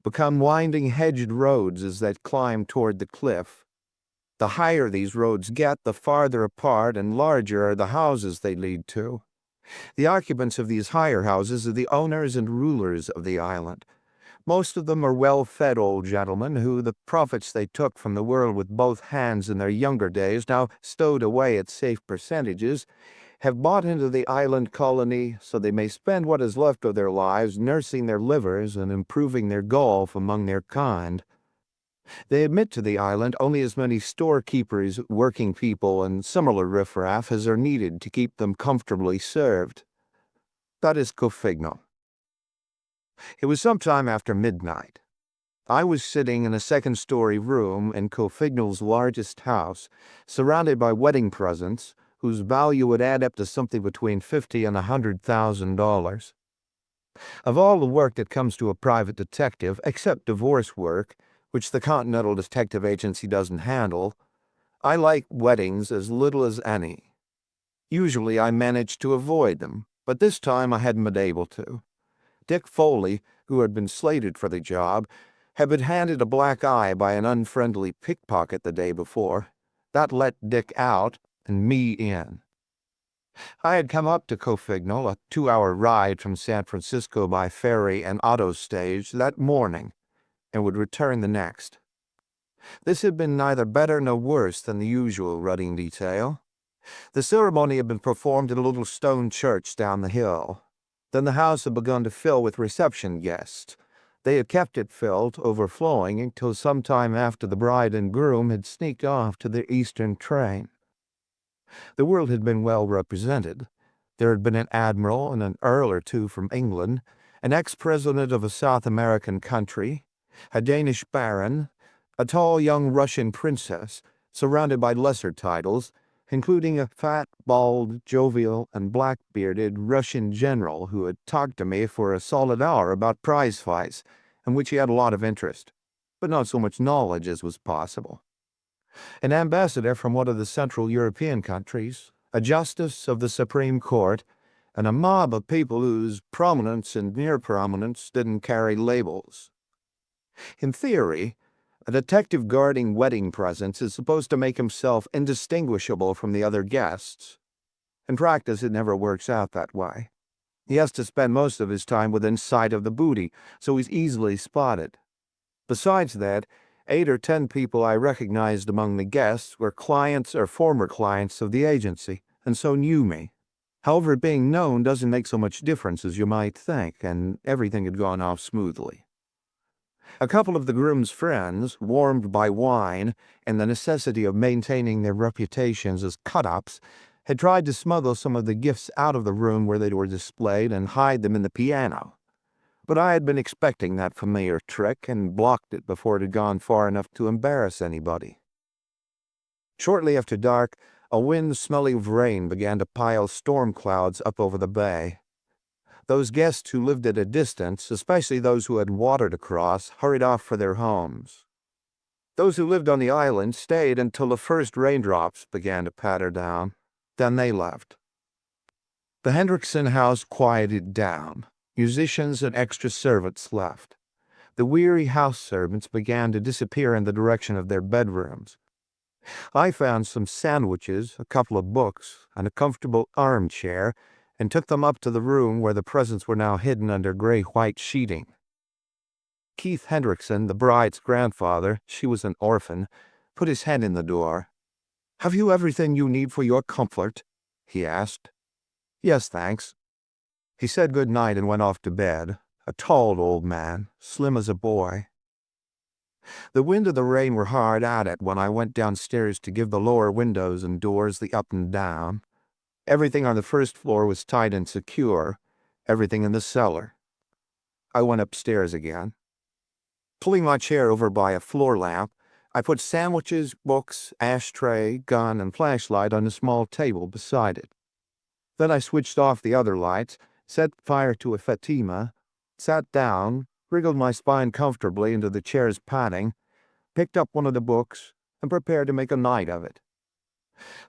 become winding hedged roads as they climb toward the cliff. The higher these roads get, the farther apart and larger are the houses they lead to. The occupants of these higher houses are the owners and rulers of the island. Most of them are well-fed old gentlemen who, the profits they took from the world with both hands in their younger days, now stowed away at safe percentages, have bought into the island colony so they may spend what is left of their lives nursing their livers and improving their golf among their kind. They admit to the island only as many storekeepers, working people, and similar riffraff as are needed to keep them comfortably served. That is Cofignal. It was some time after midnight. I was sitting in a second-story room in Cofignal's largest house, surrounded by wedding presents, whose value would add up to something between $50,000 and $100,000. Of all the work that comes to a private detective, except divorce work, which the Continental Detective Agency doesn't handle, I like weddings as little as any. Usually I manage to avoid them, but this time I hadn't been able to. Dick Foley, who had been slated for the job, had been handed a black eye by an unfriendly pickpocket the day before. That let Dick out and me in. I had come up to Cofignal, a 2-hour ride from San Francisco by ferry and auto stage, that morning, and would return the next. This had been neither better nor worse than the usual wedding detail. The ceremony had been performed in a little stone church down the hill. Then the house had begun to fill with reception guests. They had kept it filled, overflowing, until some time after the bride and groom had sneaked off to the eastern train. The world had been well represented. There had been an admiral and an earl or two from England, an ex-president of a South American country, a Danish baron, a tall young Russian princess, surrounded by lesser titles, including a fat, bald, jovial, and black-bearded Russian general who had talked to me for a solid hour about prize fights, in which he had a lot of interest, but not so much knowledge as was possible. An ambassador from one of the Central European countries, a justice of the Supreme Court, and a mob of people whose prominence and near prominence didn't carry labels. In theory, a detective guarding wedding presents is supposed to make himself indistinguishable from the other guests. In practice, it never works out that way. He has to spend most of his time within sight of the booty, so he's easily spotted. Besides that, 8 or 10 people I recognized among the guests were clients or former clients of the agency, and so knew me. However, being known doesn't make so much difference as you might think, and everything had gone off smoothly. A couple of the groom's friends, warmed by wine and the necessity of maintaining their reputations as cut-ups, had tried to smuggle some of the gifts out of the room where they were displayed and hide them in the piano. But I had been expecting that familiar trick and blocked it before it had gone far enough to embarrass anybody. Shortly after dark, a wind smelling of rain began to pile storm clouds up over the bay. Those guests who lived at a distance, especially those who had water to cross, hurried off for their homes. Those who lived on the island stayed until the first raindrops began to patter down. Then they left. The Hendrickson house quieted down. Musicians and extra servants left. The weary house servants began to disappear in the direction of their bedrooms. I found some sandwiches, a couple of books, and a comfortable armchair, and took them up to the room where the presents were now hidden under gray-white sheeting. Keith Hendrickson, the bride's grandfather, she was an orphan, put his head in the door. "Have you everything you need for your comfort?" he asked. "Yes, thanks." He said good night and went off to bed, a tall old man, slim as a boy. The wind and the rain were hard at it when I went downstairs to give the lower windows and doors the up and down. Everything on the first floor was tight and secure, everything in the cellar. I went upstairs again. Pulling my chair over by a floor lamp, I put sandwiches, books, ashtray, gun, and flashlight on a small table beside it. Then I switched off the other lights, set fire to a Fatima, sat down, wriggled my spine comfortably into the chair's padding, picked up one of the books, and prepared to make a night of it.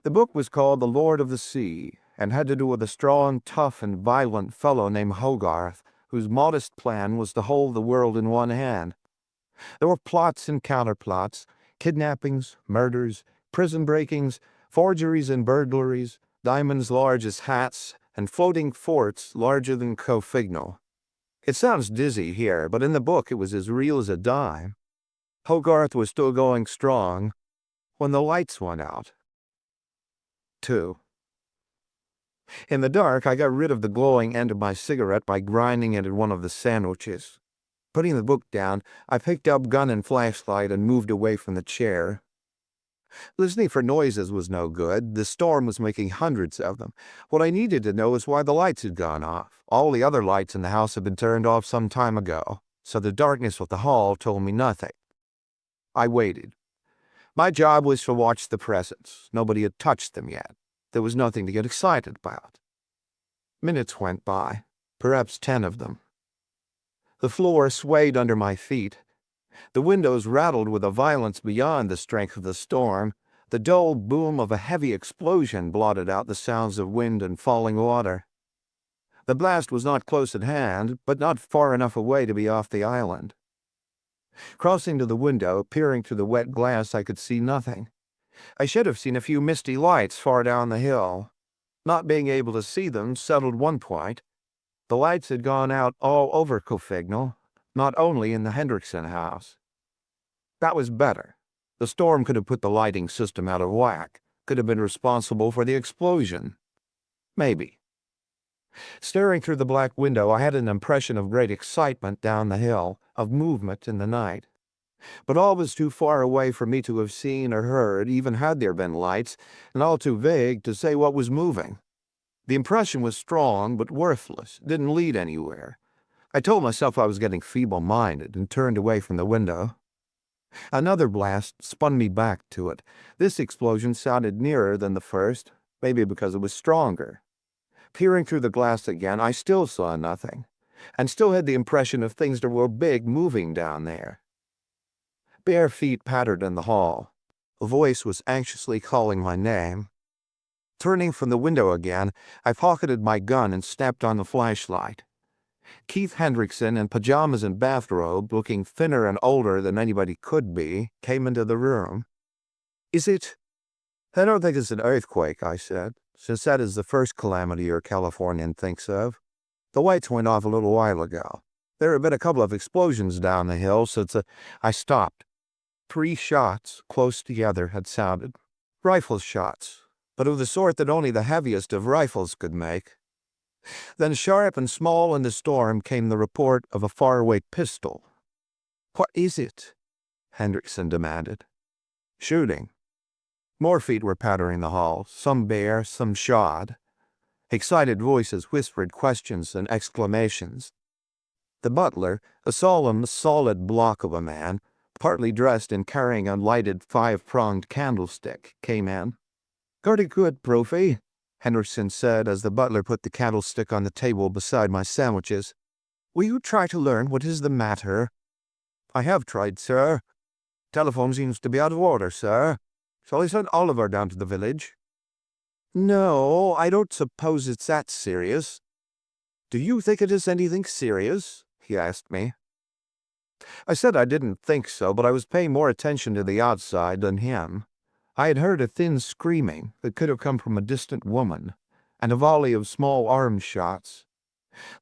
The book was called The Lord of the Sea, and had to do with a strong, tough, and violent fellow named Hogarth, whose modest plan was to hold the world in one hand. There were plots and counterplots, kidnappings, murders, prison breakings, forgeries and burglaries, diamonds large as hats, and floating forts larger than Cofignal. It sounds dizzy here, but in the book it was as real as a dime. Hogarth was still going strong when the lights went out. 2. In the dark, I got rid of the glowing end of my cigarette by grinding it in one of the sandwiches. Putting the book down, I picked up gun and flashlight and moved away from the chair. Listening for noises was no good. The storm was making hundreds of them. What I needed to know was why the lights had gone off. All the other lights in the house had been turned off some time ago, so the darkness of the hall told me nothing. I waited. My job was to watch the presents. Nobody had touched them yet. There was nothing to get excited about. Minutes went by, perhaps 10 of them. The floor swayed under my feet. The windows rattled with a violence beyond the strength of the storm. The dull boom of a heavy explosion blotted out the sounds of wind and falling water. The blast was not close at hand, but not far enough away to be off the island. Crossing to the window, peering through the wet glass, I could see nothing. I should have seen a few misty lights far down the hill. Not being able to see them settled one point. The lights had gone out all over Cofignal, not only in the Hendrickson house. That was better. The storm could have put the lighting system out of whack, could have been responsible for the explosion. Maybe. Staring through the black window, I had an impression of great excitement down the hill, of movement in the night. But all was too far away for me to have seen or heard, even had there been lights, and all too vague to say what was moving. The impression was strong, but worthless, didn't lead anywhere. I told myself I was getting feeble-minded and turned away from the window. Another blast spun me back to it. This explosion sounded nearer than the first, maybe because it was stronger. Peering through the glass again, I still saw nothing, and still had the impression of things that were big moving down there. Bare feet pattered in the hall. A voice was anxiously calling my name. Turning from the window again, I pocketed my gun and snapped on the flashlight. Keith Hendrickson, in pajamas and bathrobe, looking thinner and older than anybody could be, came into the room. "Is it—" "I don't think it's an earthquake," I said, "since that is the first calamity your Californian thinks of. The lights went off a little while ago. There have been a couple of explosions down the hill since I stopped. 3 shots, close together, had sounded. Rifle shots, but of the sort that only the heaviest of rifles could make. Then sharp and small in the storm came the report of a faraway pistol." "What is it?" Hendrickson demanded. "Shooting." More feet were pattering the hall, some bare, some shod. Excited voices whispered questions and exclamations. The butler, a solemn, solid block of a man, partly dressed and carrying a lighted 5-pronged candlestick, came in. "Pretty good, Profi," Hendrickson said as the butler put the candlestick on the table beside my sandwiches. "Will you try to learn what is the matter?" "I have tried, sir. Telephone seems to be out of order, sir. Shall I send Oliver down to the village?" "No, I don't suppose it's that serious." "Do you think it is anything serious?" he asked me. I said I didn't think so, but I was paying more attention to the outside than him. I had heard a thin screaming that could have come from a distant woman, and a volley of small arm shots.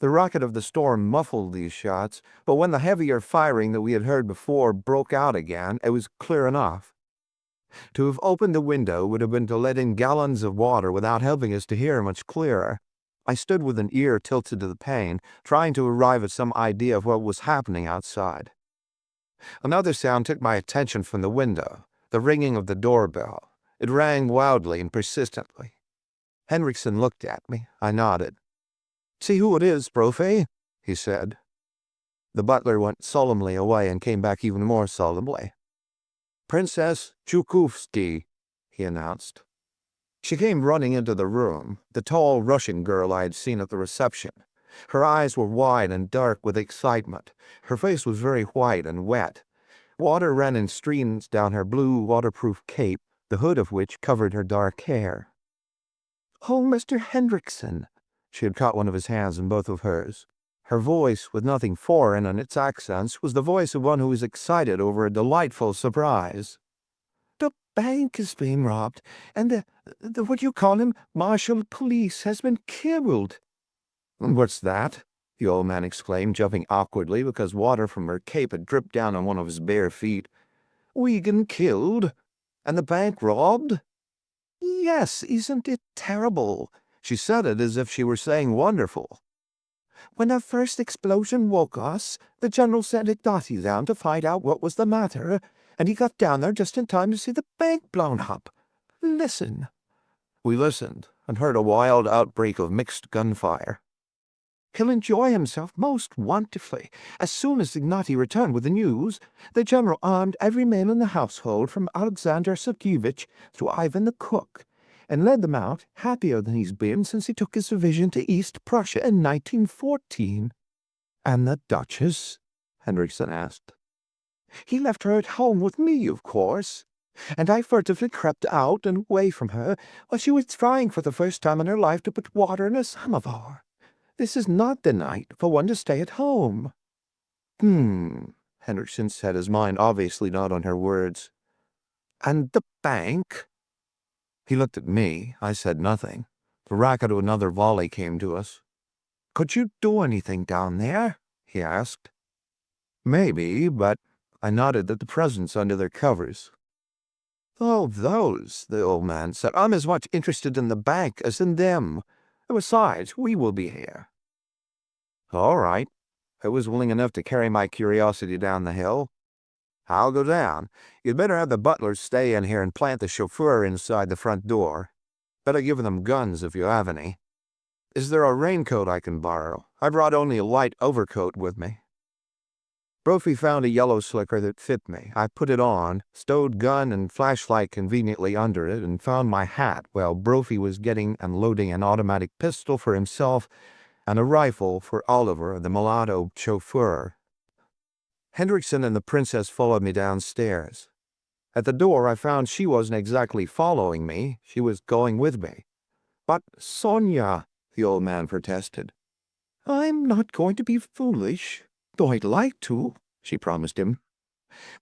The rocket of the storm muffled these shots, but when the heavier firing that we had heard before broke out again, it was clear enough. To have opened the window would have been to let in gallons of water without helping us to hear much clearer. I stood with an ear tilted to the pane, trying to arrive at some idea of what was happening outside. Another sound took my attention from the window, the ringing of the doorbell. It rang loudly and persistently. Hendrickson looked at me. I nodded. "See who it is, Profi," he said. The butler went solemnly away and came back even more solemnly. "Princess Chukowski," he announced. She came running into the room, the tall Russian girl I had seen at the reception. Her eyes were wide and dark with excitement. Her face was very white and wet. Water ran in streams down her blue waterproof cape, the hood of which covered her dark hair. "Oh, Mr. Hendrickson." She had caught one of his hands in both of hers. Her voice, with nothing foreign in its accents, was the voice of one who is excited over a delightful surprise. "The bank is being robbed, and the what you call him, marshal police has been killed." "What's that?" the old man exclaimed, jumping awkwardly because water from her cape had dripped down on one of his bare feet. "Wigan killed? And the bank robbed?" "Yes, isn't it terrible?" She said it as if she were saying wonderful. "When the first explosion woke us, the general sent Ignaty down to find out what was the matter, and he got down there just in time to see the bank blown up. Listen." We listened and heard a wild outbreak of mixed gunfire. "He'll enjoy himself most wonderfully. As soon as Ignaty returned with the news, the general armed every male in the household from Alexander Sergeyevich to Ivan the cook, and led them out, happier than he's been since he took his division to East Prussia in 1914. And the Duchess? Henriksen asked. He left her at home with me, of course, and I furtively crept out and away from her while she was trying for the first time in her life to put water in a samovar. This is not the night for one to stay at home. Henriksen said, his mind obviously not on her words. And the bank? He looked at me. I said nothing. The racket of another volley came to us. Could you do anything down there? He asked. Maybe, but I nodded at the presents under their covers. Oh, those, the old man said. I'm as much interested in the bank as in them. Besides, we will be here. All right. I was willing enough to carry my curiosity down the hill. I'll go down. You'd better have the butlers stay in here and plant the chauffeur inside the front door. Better give them guns if you have any. Is there a raincoat I can borrow? I brought only a light overcoat with me. Brophy found a yellow slicker that fit me. I put it on, stowed gun and flashlight conveniently under it, and found my hat while Brophy was getting and loading an automatic pistol for himself and a rifle for Oliver, the mulatto chauffeur. Henriksen and the princess followed me downstairs. At the door, I found she wasn't exactly following me. She was going with me. But, Sonia, the old man protested. I'm not going to be foolish, though I'd like to, she promised him.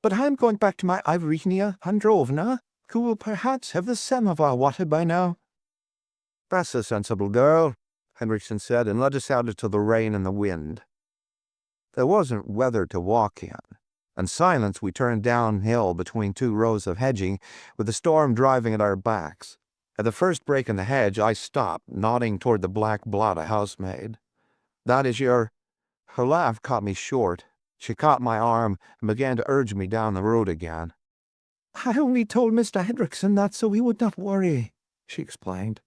But I'm going back to my Irina Androvna, who will perhaps have the samovar water by now. That's a sensible girl, Henriksen said, and led us out into the rain and the wind. There wasn't weather to walk in. In silence, we turned downhill between two rows of hedging, with the storm driving at our backs. At the first break in the hedge, I stopped, nodding toward the black blot a housemaid. That is your... Her laugh caught me short. She caught my arm and began to urge me down the road again. I only told Mr. Henriksen that so he would not worry, she explained.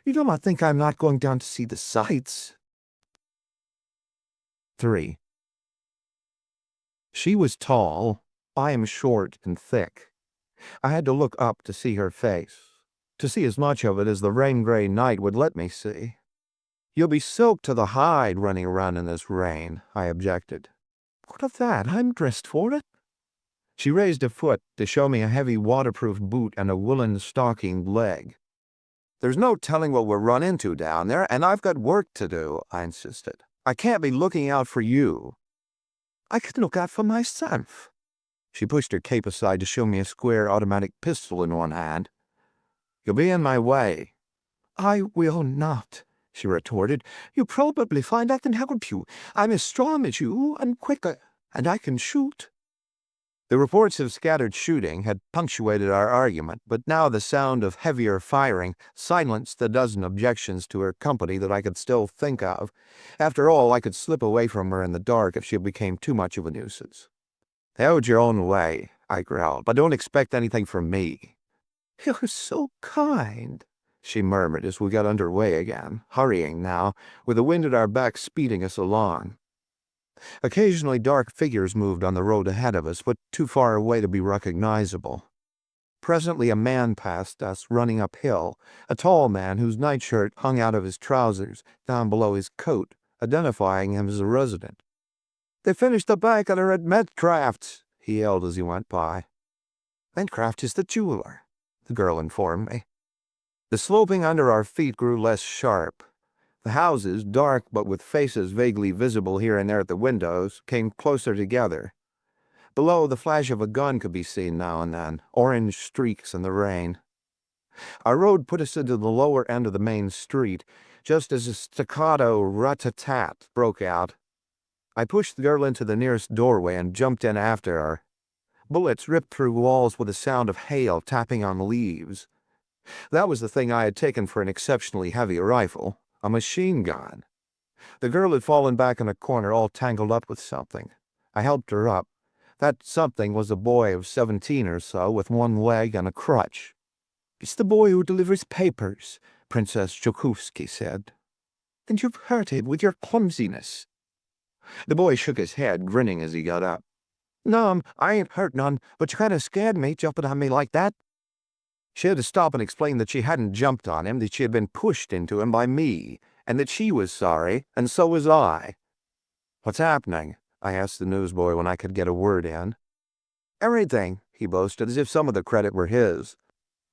You do not think I'm not going down to see the sights. 3. She was tall. I am short and thick. I had to look up to see her face, to see as much of it as the rain-gray night would let me see. You'll be soaked to the hide running around in this rain, I objected. What of that? I'm dressed for it. She raised a foot to show me a heavy waterproof boot and a woolen stockinged leg. There's no telling what we'll run into down there, and I've got work to do, I insisted. I can't be looking out for you. I can look out for myself. She pushed her cape aside to show me a square automatic pistol in one hand. You'll be in my way. I will not, she retorted. You'll probably find I can help you. I'm as strong as you and quicker, and I can shoot. The reports of scattered shooting had punctuated our argument, but now the sound of heavier firing silenced the dozen objections to her company that I could still think of. After all, I could slip away from her in the dark if she became too much of a nuisance. Have it your own way, I growled, but don't expect anything from me. You're so kind, she murmured as we got under way again, hurrying now, with the wind at our backs speeding us along. Occasionally dark figures moved on the road ahead of us, but too far away to be recognizable. Presently a man passed us, running uphill, a tall man whose nightshirt hung out of his trousers, down below his coat, identifying him as a resident. They finished the bank and are at Metcraft's, he yelled as he went by. Metcraft is the jeweler, the girl informed me. The sloping under our feet grew less sharp. The houses, dark but with faces vaguely visible here and there at the windows, came closer together. Below, the flash of a gun could be seen now and then, orange streaks in the rain. Our road put us into the lower end of the main street, just as a staccato rat-a-tat broke out. I pushed the girl into the nearest doorway and jumped in after her. Bullets ripped through walls with a sound of hail tapping on leaves. That was the thing I had taken for an exceptionally heavy rifle. A machine gun. The girl had fallen back in a corner, all tangled up with something. I helped her up. That something was a boy of 17 or so, with one leg and a crutch. It's the boy who delivers papers, Princess Jokovsky said. Then you've hurt him with your clumsiness. The boy shook his head, grinning as he got up. No, I ain't hurt none, but you kind of scared me, jumping on me like that. She had to stop and explain that she hadn't jumped on him, that she had been pushed into him by me, and that she was sorry, and so was I. "What's happening?" I asked the newsboy when I could get a word in. "Everything," he boasted, as if some of the credit were his.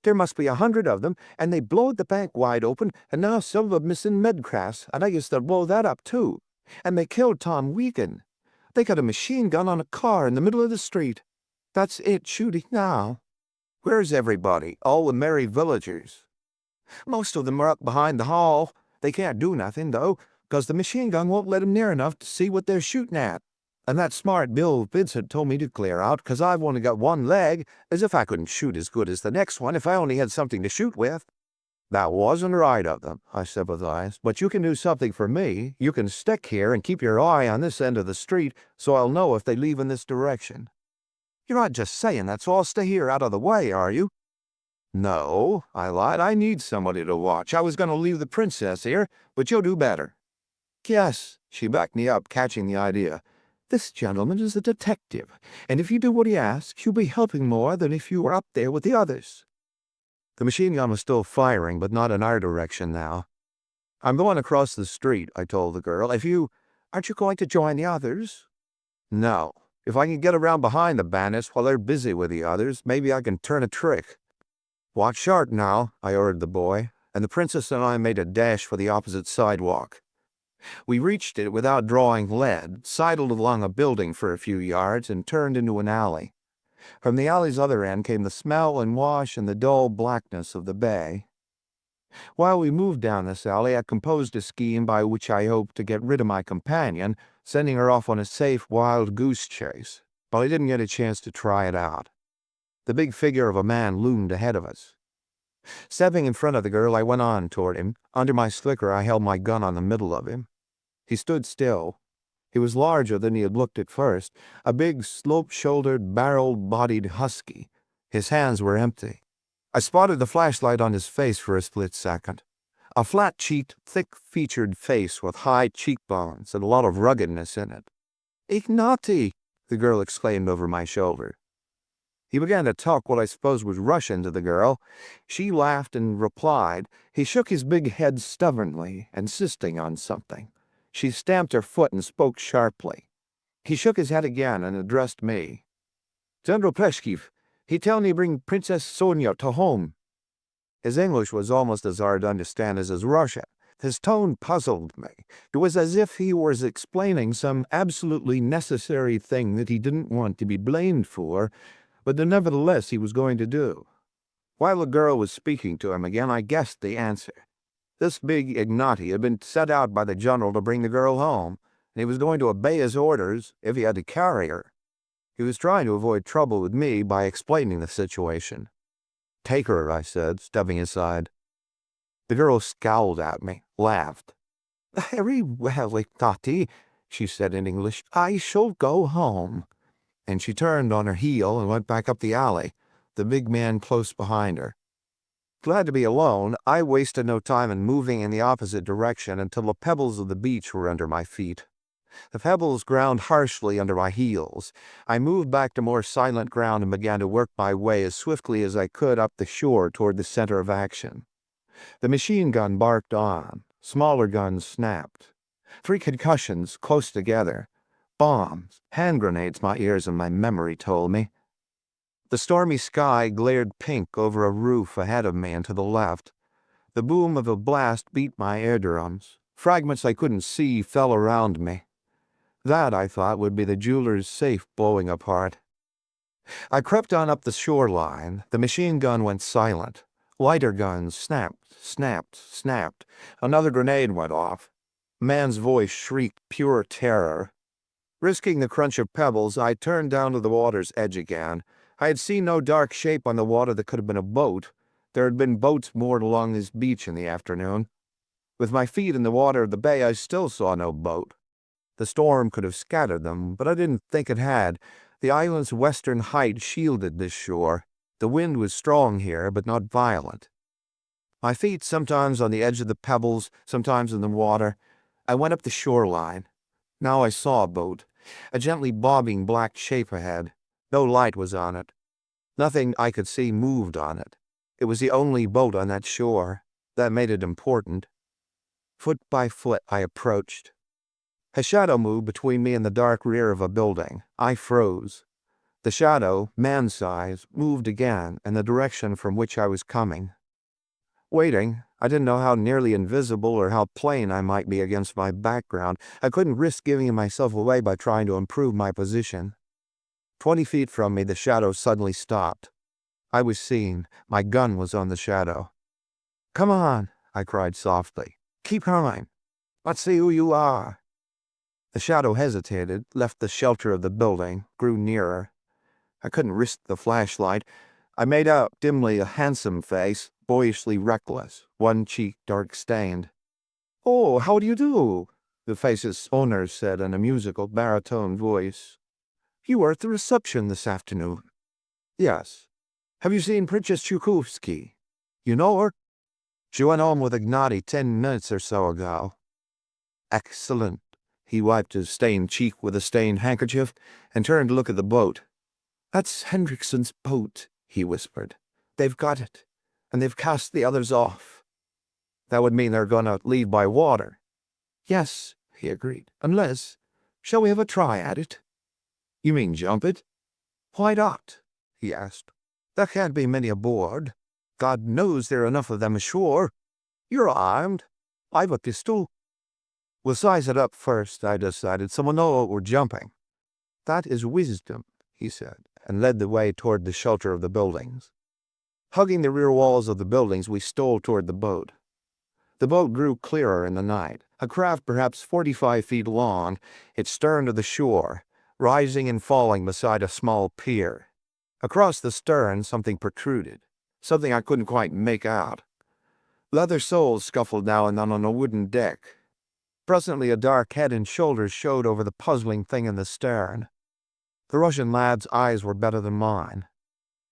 "There must be 100 of them, and they blowed the bank wide open, and now some of 'em is in Medcrass, and I guess they'll blow that up too. And they killed Tom Wiegand. They got a machine gun on a car in the middle of the street. That's it shooting now." "Where's everybody? All the merry villagers?" "Most of them are up behind the hall. They can't do nothing, though, 'cause the machine gun won't let 'em near enough to see what they're shooting at. And that smart Bill Vincent told me to clear out, 'cause I've only got one leg, as if I couldn't shoot as good as the next one if I only had something to shoot with." "That wasn't right of them," I sympathized, "but you can do something for me. You can stick here and keep your eye on this end of the street, so I'll know if they leave in this direction." "You're not just saying that, so I'll stay here out of the way, are you?" "No," I lied. "I need somebody to watch. I was going to leave the princess here, but you'll do better." "Yes," she backed me up, catching the idea. "This gentleman is a detective, and if you do what he asks, you'll be helping more than if you were up there with the others." The machine gun was still firing, but not in our direction now. "I'm going across the street," I told the girl. "Aren't you going to join the others?" "No. If I can get around behind the bandits while they're busy with the others, maybe I can turn a trick." "Watch sharp now," I ordered the boy, and the princess and I made a dash for the opposite sidewalk. We reached it without drawing lead, sidled along a building for a few yards, and turned into an alley. From the alley's other end came the smell and wash and the dull blackness of the bay. While we moved down this alley, I composed a scheme by which I hoped to get rid of my companion, sending her off on a safe wild goose chase, but I didn't get a chance to try it out. The big figure of a man loomed ahead of us. Stepping in front of the girl, I went on toward him. Under my slicker, I held my gun on the middle of him. He stood still. He was larger than he had looked at first, a big, slope-shouldered, barrel-bodied husky. His hands were empty. I spotted the flashlight on his face for a split second. A flat-cheeked, thick-featured face with high cheekbones and a lot of ruggedness in it. "Ignati!" the girl exclaimed over my shoulder. He began to talk what I suppose was Russian to the girl. She laughed and replied. He shook his big head stubbornly, insisting on something. She stamped her foot and spoke sharply. He shook his head again and addressed me. "General Pleshkiv, he tell me bring Princess Sonia to home." His English was almost as hard to understand as his Russian. His tone puzzled me. It was as if he was explaining some absolutely necessary thing that he didn't want to be blamed for, but that nevertheless he was going to do. While the girl was speaking to him again, I guessed the answer. This big Ignati had been sent out by the general to bring the girl home, and he was going to obey his orders if he had to carry her. He was trying to avoid trouble with me by explaining the situation. "Take her," I said, stepping aside. The girl scowled at me, laughed. "Very well, Ignati," she said in English. "I shall go home." And she turned on her heel and went back up the alley, the big man close behind her. Glad to be alone, I wasted no time in moving in the opposite direction until the pebbles of the beach were under my feet. The pebbles ground harshly under my heels. I moved back to more silent ground and began to work my way as swiftly as I could up the shore toward the center of action. The machine gun barked on. Smaller guns snapped. 3 concussions close together. Bombs, hand grenades, my ears and my memory told me. The stormy sky glared pink over a roof ahead of me and to the left. The boom of a blast beat my eardrums. Fragments I couldn't see fell around me. That, I thought, would be the jeweler's safe blowing apart. I crept on up the shoreline. The machine gun went silent. Lighter guns snapped, snapped, snapped. Another grenade went off. A man's voice shrieked pure terror. Risking the crunch of pebbles, I turned down to the water's edge again. I had seen no dark shape on the water that could have been a boat. There had been boats moored along this beach in the afternoon. With my feet in the water of the bay, I still saw no boat. The storm could have scattered them, but I didn't think it had. The island's western height shielded this shore. The wind was strong here, but not violent. My feet sometimes on the edge of the pebbles, sometimes in the water. I went up the shoreline. Now I saw a boat, a gently bobbing black shape ahead. No light was on it. Nothing I could see moved on it. It was the only boat on that shore. That made it important. Foot by foot I approached. A shadow moved between me and the dark rear of a building. I froze. The shadow, man-size, moved again in the direction from which I was coming. Waiting, I didn't know how nearly invisible or how plain I might be against my background. I couldn't risk giving myself away by trying to improve my position. 20 feet from me, the shadow suddenly stopped. I was seen. My gun was on the shadow. "Come on," I cried softly. "Keep coming. Let's see who you are." The shadow hesitated, left the shelter of the building, grew nearer. I couldn't risk the flashlight. I made out dimly a handsome face, boyishly reckless, one cheek dark-stained. "Oh, how do you do?" the face's owner said in a musical baritone voice. "You were at the reception this afternoon." "Yes." "Have you seen Princess Chukovsky?" "You know her?" "She went home with Ignati 10 minutes or so ago." "Excellent." He wiped his stained cheek with a stained handkerchief and turned to look at the boat. "That's Hendrickson's boat," he whispered. "They've got it, and they've cast the others off." "That would mean they're going to leave by water." "Yes," he agreed. "Unless, shall we have a try at it?" "You mean jump it?" "Why not?" he asked. "There can't be many aboard. God knows there are enough of them ashore. You're armed. I've a pistol." "We'll size it up first," I decided, "so we'll know what we're jumping." "That is wisdom," he said, and led the way toward the shelter of the buildings. Hugging the rear walls of the buildings, we stole toward the boat. The boat grew clearer in the night, a craft perhaps 45 feet long, its stern to the shore, rising and falling beside a small pier. Across the stern, something protruded, something I couldn't quite make out. Leather soles scuffled now and then on a wooden deck. Presently a dark head and shoulders showed over the puzzling thing in the stern. The Russian lad's eyes were better than mine.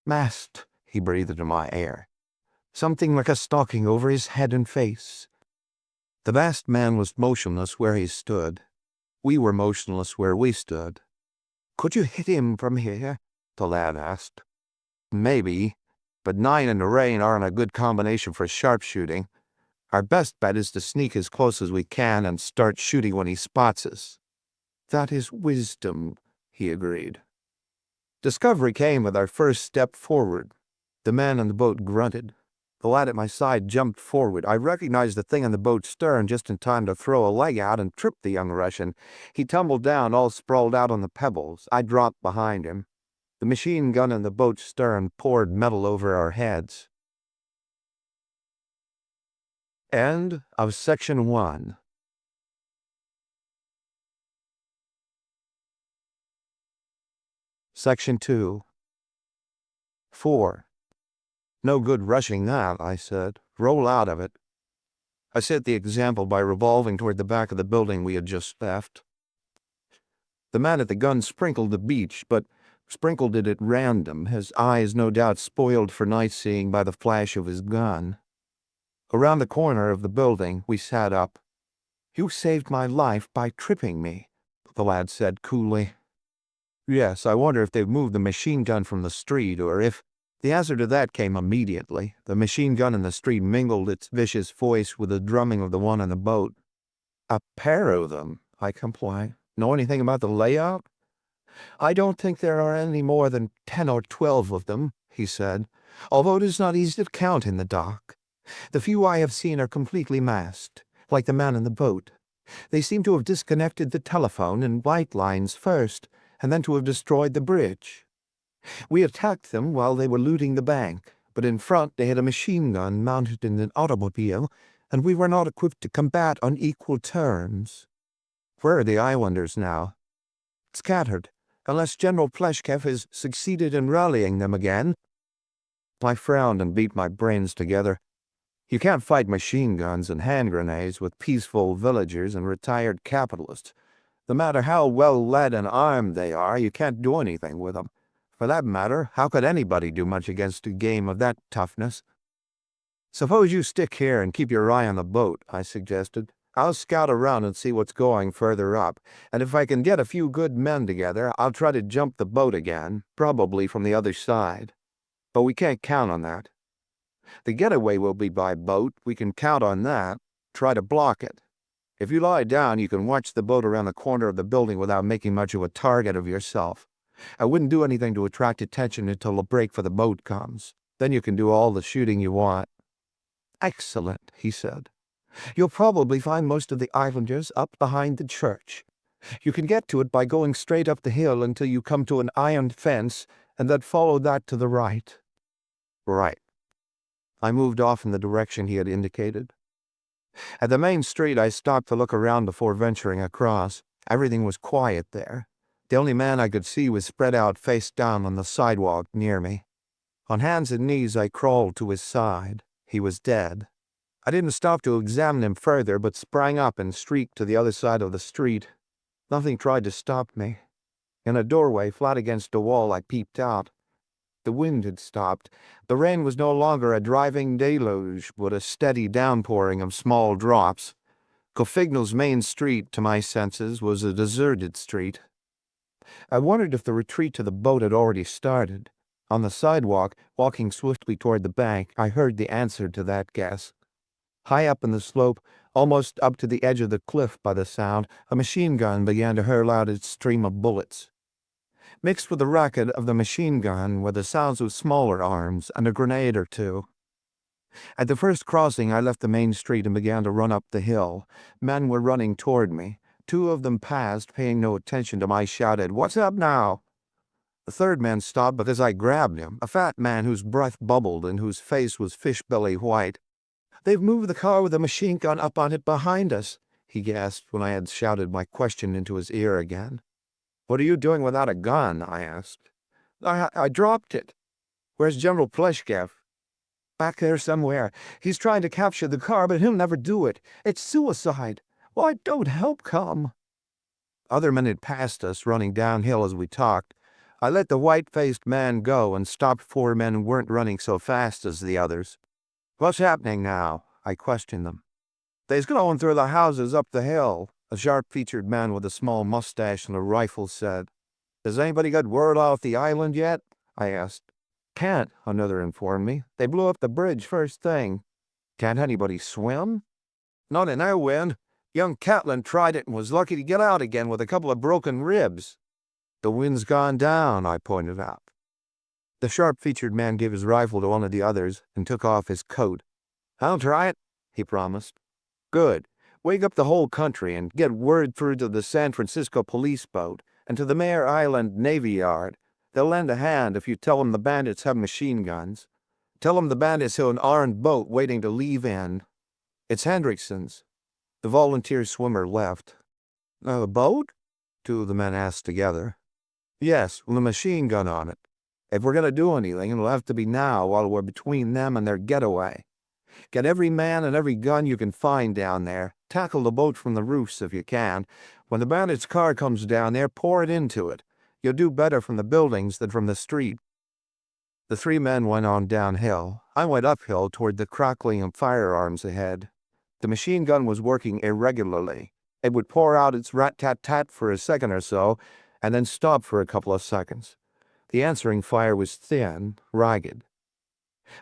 "Mast," he breathed into my ear. "Something like a stocking over his head and face." The vast man was motionless where he stood. We were motionless where we stood. "Could you hit him from here?" the lad asked. "Maybe, but 9 in the rain aren't a good combination for sharpshooting. Our best bet is to sneak as close as we can and start shooting when he spots us." "That is wisdom," he agreed. Discovery came with our first step forward. The man on the boat grunted. The lad at my side jumped forward. I recognized the thing on the boat's stern just in time to throw a leg out and trip the young Russian. He tumbled down, all sprawled out on the pebbles. I dropped behind him. The machine gun in the boat's stern poured metal over our heads. End of Section 1. Section 2. 4. "No good rushing that," I said. "Roll out of it." I set the example by revolving toward the back of the building we had just left. The man at the gun sprinkled the beach, but sprinkled it at random, his eyes no doubt spoiled for night seeing by the flash of his gun. Around the corner of the building, we sat up. "You saved my life by tripping me," the lad said coolly. "Yes, I wonder if they've moved the machine gun from the street, or if—" The answer to that came immediately. The machine gun in the street mingled its vicious voice with the drumming of the one on the boat. "A pair of them," I complied. "Know anything about the layout?" "I don't think there are any more than 10 or 12 of them," he said, "although it is not easy to count in the dark. The few I have seen are completely masked, like the man in the boat. They seem to have disconnected the telephone and light lines first, and then to have destroyed the bridge. We attacked them while they were looting the bank, but in front they had a machine gun mounted in an automobile, and we were not equipped to combat on equal terms." "Where are the islanders now?" "Scattered, unless General Pleshkev has succeeded in rallying them again." I frowned and beat my brains together. You can't fight machine guns and hand grenades with peaceful villagers and retired capitalists. No matter how well led and armed they are, you can't do anything with them. For that matter, how could anybody do much against a game of that toughness? "Suppose you stick here and keep your eye on the boat," I suggested. "I'll scout around and see what's going further up, and if I can get a few good men together, I'll try to jump the boat again, probably from the other side. But we can't count on that. The getaway will be by boat. We can count on that. Try to block it. If you lie down, you can watch the boat around the corner of the building without making much of a target of yourself. I wouldn't do anything to attract attention until the break for the boat comes. Then you can do all the shooting you want." "Excellent," he said. "You'll probably find most of the islanders up behind the church. You can get to it by going straight up the hill until you come to an iron fence, and then follow that to the right." "Right." I moved off in the direction he had indicated. At the main street, I stopped to look around before venturing across. Everything was quiet there. The only man I could see was spread out face down on the sidewalk near me. On hands and knees, I crawled to his side. He was dead. I didn't stop to examine him further, but sprang up and streaked to the other side of the street. Nothing tried to stop me. In a doorway, flat against a wall, I peeped out. The wind had stopped. The rain was no longer a driving deluge, but a steady downpouring of small drops. Cofignal's main street, to my senses, was a deserted street. I wondered if the retreat to the boat had already started. On the sidewalk, walking swiftly toward the bank, I heard the answer to that guess. High up in the slope, almost up to the edge of the cliff by the sound, a machine gun began to hurl out its stream of bullets. Mixed with the racket of the machine gun were the sounds of smaller arms and a grenade or two. At the first crossing, I left the main street and began to run up the hill. Men were running toward me. Two of them passed, paying no attention to my shouted, "What's up now?" The third man stopped because I grabbed him, a fat man whose breath bubbled and whose face was fish-belly white. "They've moved the car with a machine gun up on it behind us," he gasped when I had shouted my question into his ear again. "What are you doing without a gun?" I asked. I dropped it." "Where's General Pleshkev?" "Back there somewhere. He's trying to capture the car, but he'll never do it. It's suicide. Why don't help come?" Other men had passed us, running downhill as we talked. I let the white-faced man go and stopped 4 men who weren't running so fast as the others. "What's happening now?" I questioned them. "They's going through the houses up the hill," a sharp-featured man with a small mustache and a rifle said. "Has anybody got word off the island yet?" I asked. "Can't," another informed me. "They blew up the bridge first thing." "Can't anybody swim?" "Not in our wind. Young Catlin tried it and was lucky to get out again with a couple of broken ribs." "The wind's gone down," I pointed out. The sharp-featured man gave his rifle to one of the others and took off his coat. "I'll try it," he promised. "Good. Wake up the whole country and get word through to the San Francisco police boat and to the Mare Island Navy Yard. They'll lend a hand if you tell them the bandits have machine guns. Tell them the bandits have an armed boat waiting to leave in. It's Hendrickson's." The volunteer swimmer left. "A boat?" 2 of the men asked together. "Yes, with a machine gun on it. If we're going to do anything, it'll have to be now while we're between them and their getaway. Get every man and every gun you can find down there. Tackle the boat from the roofs if you can. When the bandits' car comes down there, pour it into it. You'll do better from the buildings than from the street." The 3 men went on downhill. I went uphill toward the crackling of firearms ahead. The machine gun was working irregularly. It would pour out its rat-tat-tat for a second or so, and then stop for a couple of seconds. The answering fire was thin, ragged.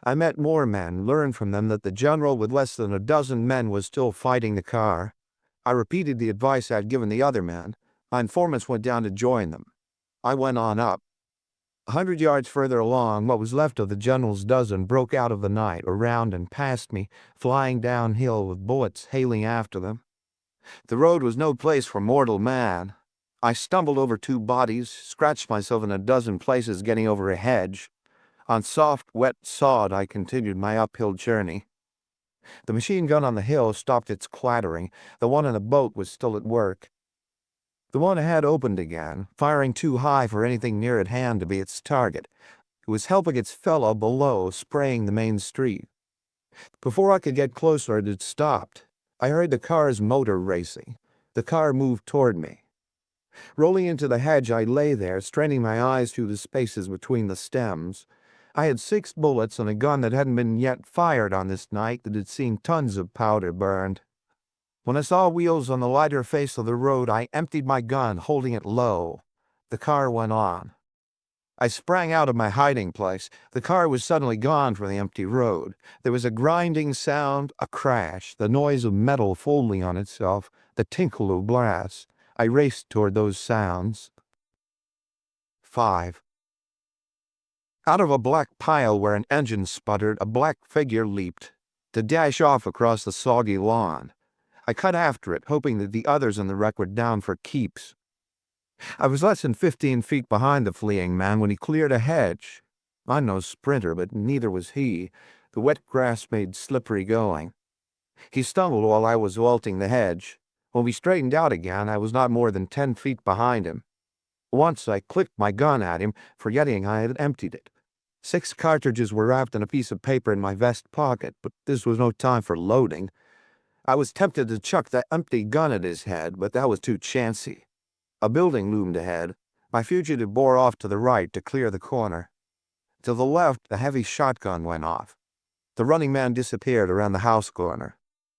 I met more men, learned from them that the general with less than a dozen men was still fighting the car. I repeated the advice I'd given the other men. My informants went down to join them. I went on up. 100 yards further along, what was left of the general's dozen broke out of the night, around and past me, flying downhill with bullets hailing after them. The road was no place for mortal man. I stumbled over 2 bodies, scratched myself in a dozen places getting over a hedge. On soft, wet sod, I continued my uphill journey. The machine gun on the hill stopped its clattering. The one in the boat was still at work. The one ahead opened again, firing too high for anything near at hand to be its target. It was helping its fellow below, spraying the main street. Before I could get closer, it had stopped. I heard the car's motor racing. The car moved toward me. Rolling into the hedge, I lay there, straining my eyes through the spaces between the stems. I had 6 bullets and a gun that hadn't been yet fired on this night that had seen tons of powder burned. When I saw wheels on the lighter face of the road, I emptied my gun, holding it low. The car went on. I sprang out of my hiding place. The car was suddenly gone from the empty road. There was a grinding sound, a crash, the noise of metal folding on itself, the tinkle of glass. I raced toward those sounds. 5. Out of a black pile where an engine sputtered, a black figure leaped, to dash off across the soggy lawn. I cut after it, hoping that the others in the wreck were down for keeps. I was less than 15 feet behind the fleeing man when he cleared a hedge. I'm no sprinter, but neither was he. The wet grass made slippery going. He stumbled while I was vaulting the hedge. When we straightened out again, I was not more than 10 feet behind him. Once I clicked my gun at him, forgetting I had emptied it. 6 cartridges were wrapped in a piece of paper in my vest pocket, but this was no time for loading. I was tempted to chuck the empty gun at his head, but that was too chancy. A building loomed ahead. My fugitive bore off to the right to clear the corner. To the left, a heavy shotgun went off. The running man disappeared around the house corner.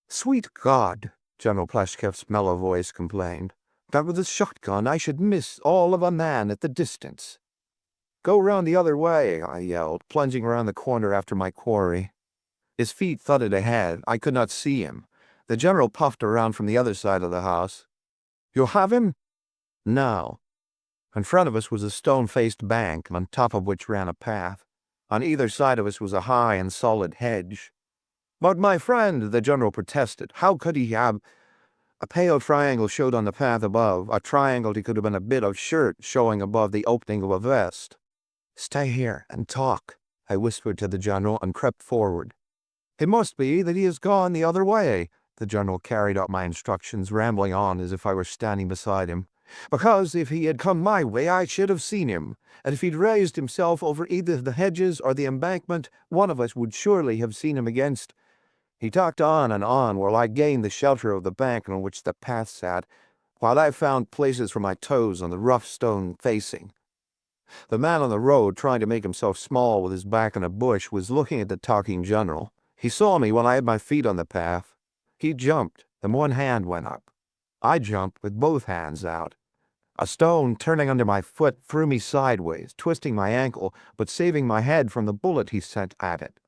"Sweet God," General Pleshkev's mellow voice complained. "That with a shotgun I should miss all of a man at the distance." "Go round the other way," I yelled, plunging around the corner after my quarry. His feet thudded ahead. I could not see him. The general puffed around from the other side of the house. "You have him?" "No." In front of us was a stone-faced bank, on top of which ran a path. On either side of us was a high and solid hedge. "But my friend," the general protested, "how could he have—" A pale triangle showed on the path above, a triangle that could have been a bit of shirt showing above the opening of a vest. "Stay here and talk," I whispered to the general and crept forward. "It must be that he has gone the other way," the general carried out my instructions, rambling on as if I were standing beside him. "Because if he had come my way, I should have seen him, and if he'd raised himself over either the hedges or the embankment, one of us would surely have seen him against—" He talked on and on while I gained the shelter of the bank on which the path sat, while I found places for my toes on the rough stone facing. The man on the road, trying to make himself small with his back in a bush, was looking at the talking general. He saw me when I had my feet on the path. He jumped, and one hand went up. I jumped with both hands out. A stone turning under my foot threw me sideways, twisting my ankle, but saving my head from the bullet he sent at it.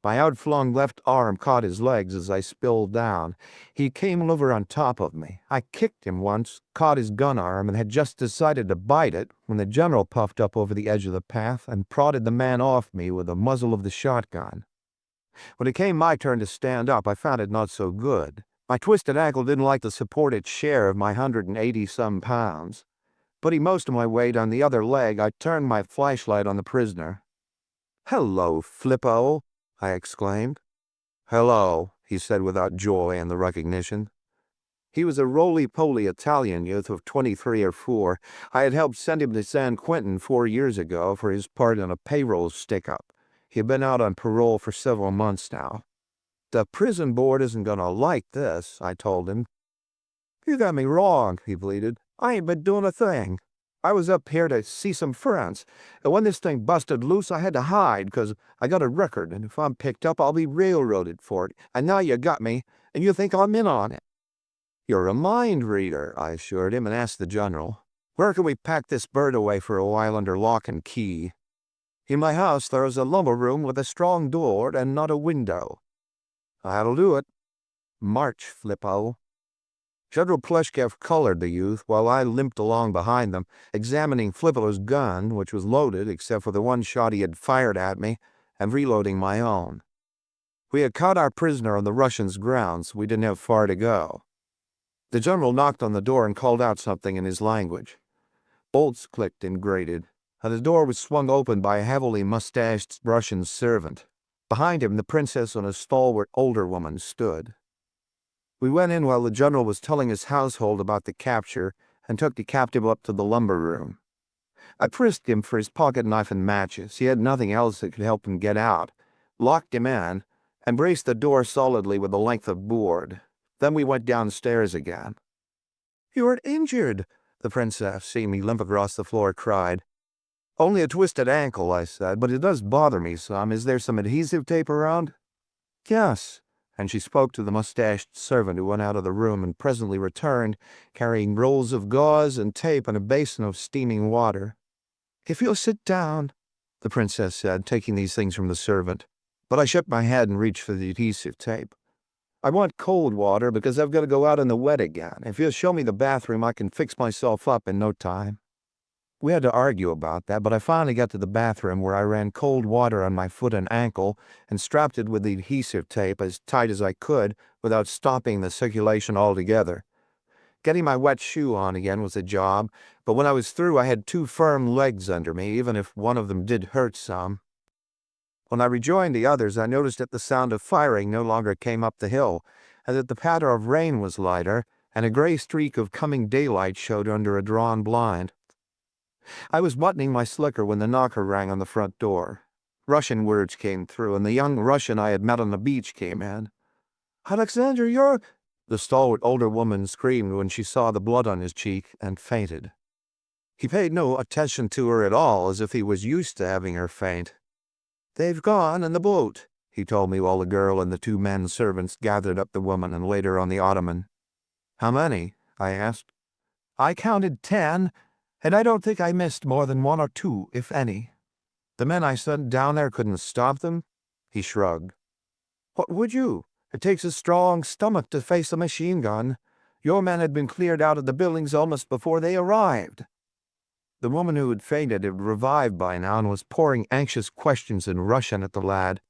My outflung left arm caught his legs as I spilled down. He came over on top of me. I kicked him once, caught his gun arm, and had just decided to bite it when the general puffed up over the edge of the path and prodded the man off me with the muzzle of the shotgun. When it came my turn to stand up, I found it not so good. My twisted ankle didn't like to support its share of my 180-some pounds. Putting most of my weight on the other leg, I turned my flashlight on the prisoner. "Hello, Flippo," I exclaimed. "Hello," he said without joy in the recognition. He was a roly-poly Italian youth of 23 or 4. I had helped send him to San Quentin 4 years ago for his part in a payroll stick-up. He had been out on parole for several months now. "The prison board isn't going to like this," I told him. "You got me wrong," he pleaded. "I ain't been doing a thing. I was up here to see some friends, and when this thing busted loose, I had to hide, 'cause I got a record, and if I'm picked up, I'll be railroaded for it. And now you got me, and you think I'm in on it." "You're a mind reader," I assured him, and asked the general, "Where can we pack this bird away for a while under lock and key?" "In my house there is a lumber room with a strong door and not a window." "That'll do it. March, Flippo." General Pleshkev colored the youth while I limped along behind them, examining Flippo's gun, which was loaded except for the one shot he had fired at me, and reloading my own. We had caught our prisoner on the Russians' grounds. We didn't have far to go. The general knocked on the door and called out something in his language. Bolts clicked and grated, and the door was swung open by a heavily mustached Russian servant. Behind him, the princess and a stalwart older woman stood. We went in while the general was telling his household about the capture and took the captive up to the lumber room. I frisked him for his pocket knife and matches. He had nothing else that could help him get out, locked him in, and braced the door solidly with a length of board. Then we went downstairs again. "You are injured," the princess, seeing me limp across the floor, cried. "Only a twisted ankle," I said, "but it does bother me some. Is there some adhesive tape around?" "Yes," and she spoke to the mustached servant who went out of the room and presently returned, carrying rolls of gauze and tape and a basin of steaming water. "If you'll sit down," the princess said, taking these things from the servant. But I shook my head and reached for the adhesive tape. "I want cold water because I've got to go out in the wet again. If you'll show me the bathroom, I can fix myself up in no time." We had to argue about that, but I finally got to the bathroom where I ran cold water on my foot and ankle and strapped it with the adhesive tape as tight as I could without stopping the circulation altogether. Getting my wet shoe on again was a job, but when I was through I had 2 firm legs under me, even if one of them did hurt some. When I rejoined the others, I noticed that the sound of firing no longer came up the hill, and that the patter of rain was lighter, and a gray streak of coming daylight showed under a drawn blind. I was buttoning my slicker when the knocker rang on the front door. Russian words came through, and the young Russian I had met on the beach came in. "Alexander, you're—" The stalwart older woman screamed when she saw the blood on his cheek and fainted. He paid no attention to her at all, as if he was used to having her faint. "They've gone in the boat," he told me while the girl and the 2 men servants gathered up the woman and laid her on the ottoman. "How many?" I asked. "I counted 10, and I don't think I missed more than 1 or 2, if any. The men I sent down there couldn't stop them?" He shrugged. "What would you? It takes a strong stomach to face a machine gun. Your men had been cleared out of the buildings almost before they arrived." The woman who had fainted had revived by now and was pouring anxious questions in Russian at the lad.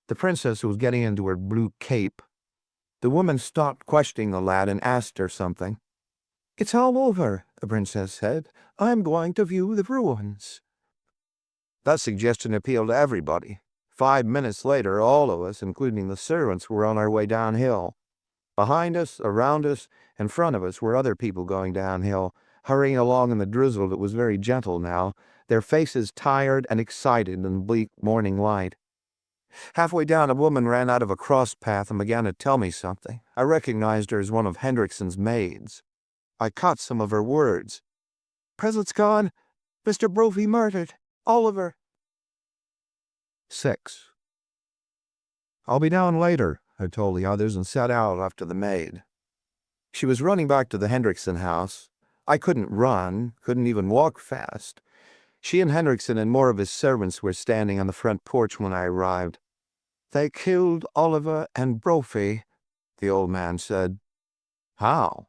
The princess was getting into her blue cape. The woman stopped questioning the lad and asked her something. "It's all over," the princess said. "I'm going to view the ruins." That suggestion appealed to everybody. 5 minutes later, all of us, including the servants, were on our way downhill. Behind us, around us, in front of us were other people going downhill, hurrying along in the drizzle that was very gentle now, their faces tired and excited in the bleak morning light. Halfway down, a woman ran out of a cross path and began to tell me something. I recognized her as one of Hendrickson's maids. I caught some of her words. "Present's gone. Mr. Brophy murdered. Oliver." 6. "I'll be down later," I told the others and set out after the maid. She was running back to the Hendrickson house. I couldn't run, couldn't even walk fast. She and Hendrickson and more of his servants were standing on the front porch when I arrived. "They killed Oliver and Brophy," the old man said. "How?"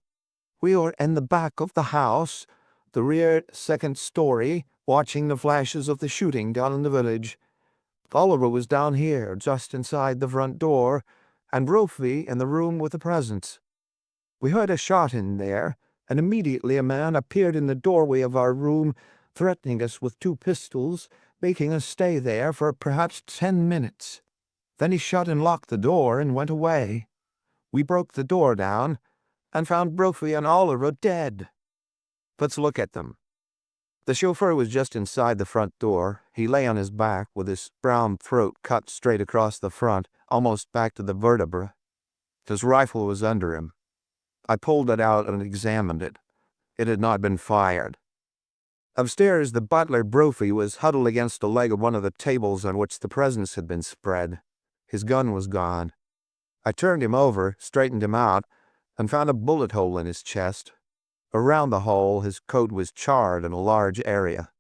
"We were in the back of the house, the rear 2nd story, watching the flashes of the shooting down in the village. Oliver was down here, just inside the front door, and Brophy in the room with the presents. We heard a shot in there, and immediately a man appeared in the doorway of our room, threatening us with 2 pistols, making us stay there for perhaps 10 minutes. Then he shut and locked the door and went away. We broke the door down and found Brophy and Oliver dead." "Let's look at them." The chauffeur was just inside the front door. He lay on his back with his brown throat cut straight across the front, almost back to the vertebra. His rifle was under him. I pulled it out and examined it. It had not been fired. Upstairs, the butler, Brophy, was huddled against the leg of one of the tables on which the presents had been spread. His gun was gone. I turned him over, straightened him out, and found a bullet hole in his chest. Around the hole, his coat was charred in a large area.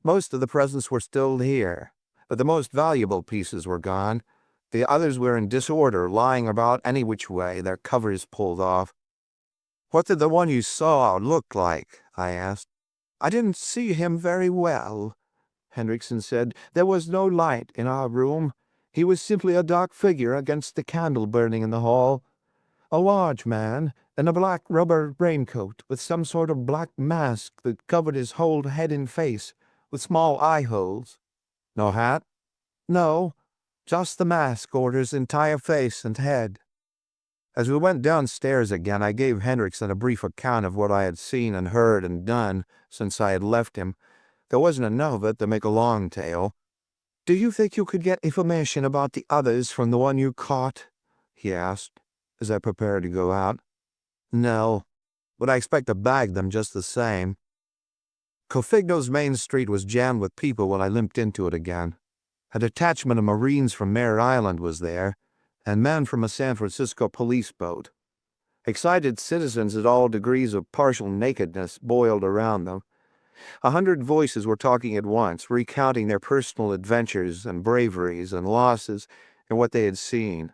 Most of the presents were still here, but the most valuable pieces were gone. The others were in disorder, lying about any which way, their covers pulled off. "What did the one you saw look like?" I asked. "I didn't see him very well," Hendrickson said. "There was no light in our room. He was simply a dark figure against the candle burning in the hall. A large man, in a black rubber raincoat, with some sort of black mask that covered his whole head and face, with small eye holes." "No hat?" "No, just the mask over his entire face and head." As we went downstairs again, I gave Hendrickson a brief account of what I had seen and heard and done since I had left him. There wasn't enough of it to make a long tale. "Do you think you could get information about the others from the one you caught?" he asked, as I prepared to go out. "No, but I expect to bag them just the same." Cofigno's main street was jammed with people when I limped into it again. A detachment of Marines from Mare Island was there, and men from a San Francisco police boat. Excited citizens at all degrees of partial nakedness boiled around them. 100 voices were talking at once, recounting their personal adventures and braveries and losses and what they had seen.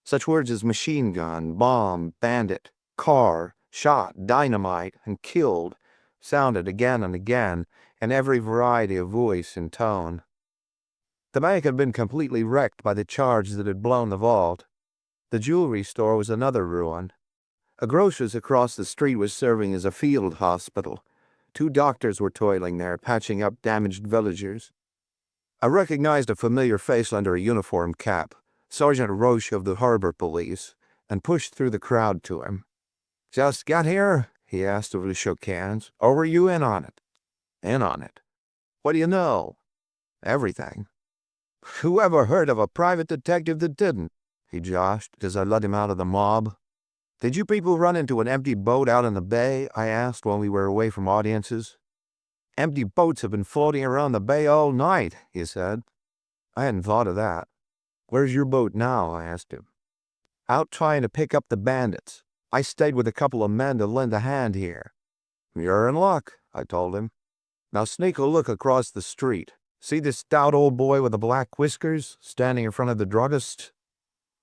Such words as machine gun, bomb, bandit, car, shot, dynamite, and killed sounded again and again in every variety of voice and tone. The bank had been completely wrecked by the charge that had blown the vault. The jewelry store was another ruin. A grocer's across the street was serving as a field hospital. 2 doctors were toiling there, patching up damaged villagers. I recognized a familiar face under a uniform cap, Sergeant Roche of the Harbor Police, and pushed through the crowd to him. "Just got here?" he asked as we shook hands. "Or were you in on it?" "In on it." "What do you know?" "Everything." "Who ever heard of a private detective that didn't?" he joshed as I let him out of the mob. "Did you people run into an empty boat out in the bay?" I asked when we were away from audiences. "Empty boats have been floating around the bay all night," he said. I hadn't thought of that. "Where's your boat now?" I asked him. "Out trying to pick up the bandits. I stayed with a couple of men to lend a hand here." "You're in luck," I told him. "Now sneak a look across the street. See this stout old boy with the black whiskers standing in front of the druggist?"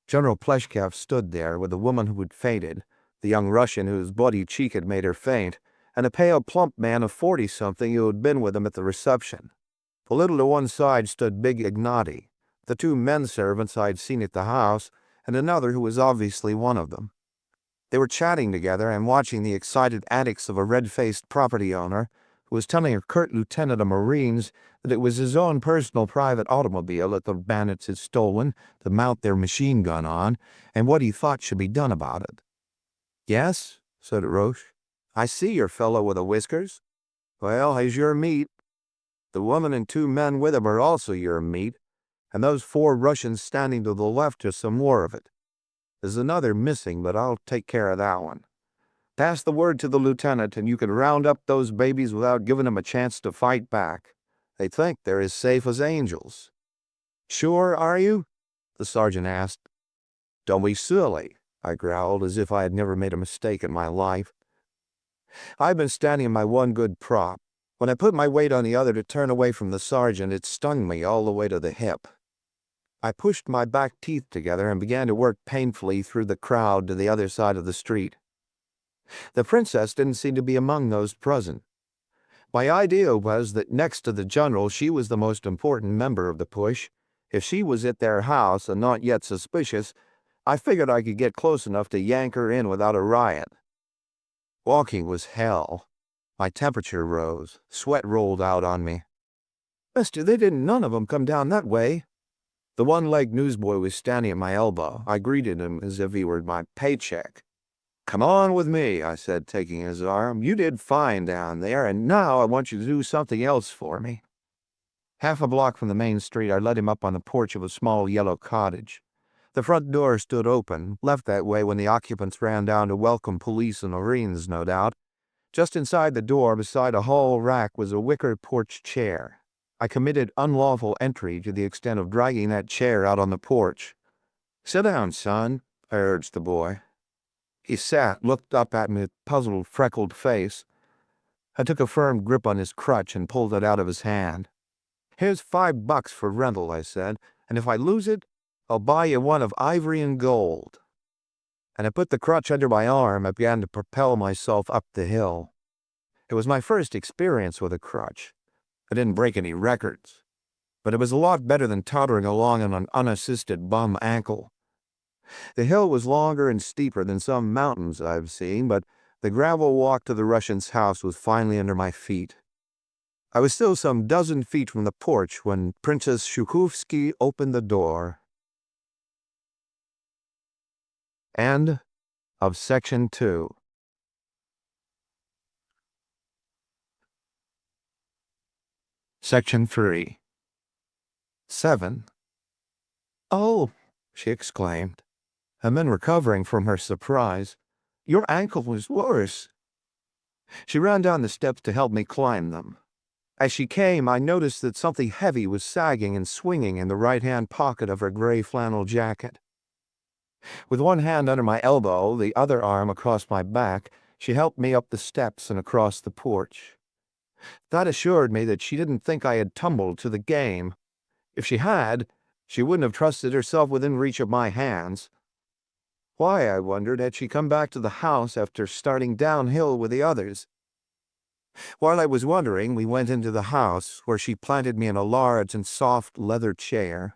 General Pleshkev stood there with the woman who had fainted, the young Russian whose bloody cheek had made her faint, and a pale, plump man of 40-something who had been with him at the reception. A little to one side stood Big Ignati, the 2 men servants I had seen at the house, and another who was obviously one of them. They were chatting together and watching the excited antics of a red-faced property owner who was telling a curt lieutenant of Marines that it was his own personal private automobile that the bandits had stolen to mount their machine gun on, and what he thought should be done about it. "Yes," said Roche. "I see your fellow with the whiskers. Well, he's your meat. The woman and 2 men with him are also your meat, and those 4 Russians standing to the left are some more of it. There's another missing, but I'll take care of that one. Pass the word to the lieutenant, and you can round up those babies without giving them a chance to fight back. They think they're as safe as angels." "Sure, are you?" the sergeant asked. "Don't be silly," I growled, as if I had never made a mistake in my life. I'd been standing in my one good prop. When I put my weight on the other to turn away from the sergeant, it stung me all the way to the hip. I pushed my back teeth together and began to work painfully through the crowd to the other side of the street. The princess didn't seem to be among those present. My idea was that next to the general, she was the most important member of the push. If she was at their house and not yet suspicious, I figured I could get close enough to yank her in without a riot. Walking was hell. My temperature rose. Sweat rolled out on me. "Mister, they didn't none of 'em come down that way." The one-legged newsboy was standing at my elbow. I greeted him as if he were my paycheck. "Come on with me," I said, taking his arm. "You did fine down there, and now I want you to do something else for me." Half a block from the main street, I led him up on the porch of a small yellow cottage. The front door stood open, left that way when the occupants ran down to welcome police and Marines, no doubt. Just inside the door, beside a hall rack, was a wicker porch chair. I committed unlawful entry to the extent of dragging that chair out on the porch. "Sit down, son," I urged the boy. He sat, looked up at me with puzzled, freckled face. I took a firm grip on his crutch and pulled it out of his hand. "Here's $5 for rental," I said, "and if I lose it, I'll buy you one of ivory and gold." And I put the crutch under my arm and began to propel myself up the hill. It was my first experience with a crutch. I didn't break any records, but it was a lot better than tottering along on an unassisted bum ankle. The hill was longer and steeper than some mountains I've seen, but the gravel walk to the Russian's house was finally under my feet. I was still some dozen feet from the porch when Princess Shukovsky opened the door. End of Section 2. Section 3. 7. "Oh," she exclaimed, and then recovering from her surprise, "your ankle was worse." She ran down the steps to help me climb them. As she came, I noticed that something heavy was sagging and swinging in the right-hand pocket of her gray flannel jacket. With one hand under my elbow, the other arm across my back, she helped me up the steps and across the porch. That assured me that she didn't think I had tumbled to the game. If she had, she wouldn't have trusted herself within reach of my hands. Why, I wondered, had she come back to the house after starting downhill with the others? While I was wondering, we went into the house, where she planted me in a large and soft leather chair.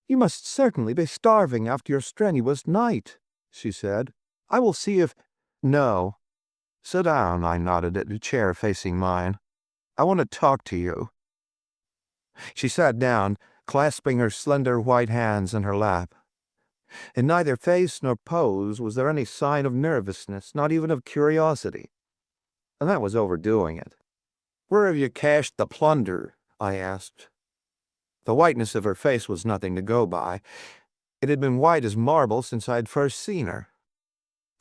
"You must certainly be starving after your strenuous night," she said. "I will see if—" "No. Sit down," I nodded at the chair facing mine. "I want to talk to you." She sat down, clasping her slender white hands in her lap. In neither face nor pose was there any sign of nervousness, not even of curiosity. And that was overdoing it. "Where have you cached the plunder?" I asked. The whiteness of her face was nothing to go by. It had been white as marble since I had first seen her.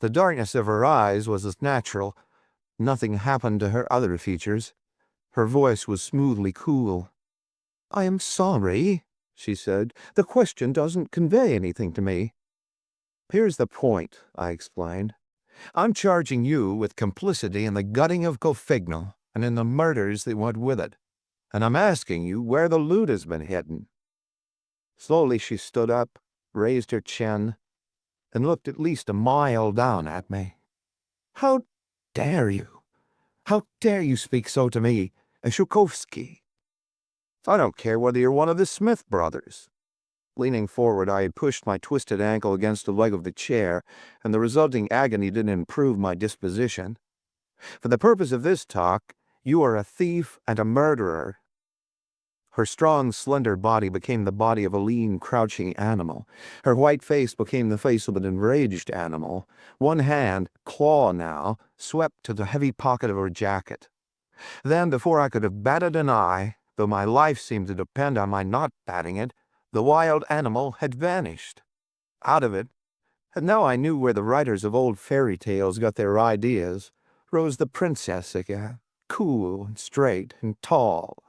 The darkness of her eyes was as natural. Nothing happened to her other features. Her voice was smoothly cool. "I am sorry," she said. "The question doesn't convey anything to me." "Here's the point," I explained. "I'm charging you with complicity in the gutting of Cofignal and in the murders that went with it. And I'm asking you where the loot has been hidden." Slowly she stood up, raised her chin, and looked at least a mile down at me. "How dare you? How dare you speak so to me, a Shukovsky? I don't care whether you're one of the Smith brothers." Leaning forward, I had pushed my twisted ankle against the leg of the chair, and the resulting agony didn't improve my disposition. "For the purpose of this talk, you are a thief and a murderer." Her strong, slender body became the body of a lean, crouching animal. Her white face became the face of an enraged animal. One hand, claw now, swept to the heavy pocket of her jacket. Then, before I could have batted an eye, though my life seemed to depend on my not batting it, the wild animal had vanished. Out of it, and now I knew where the writers of old fairy tales got their ideas, rose the princess again, cool and straight and tall.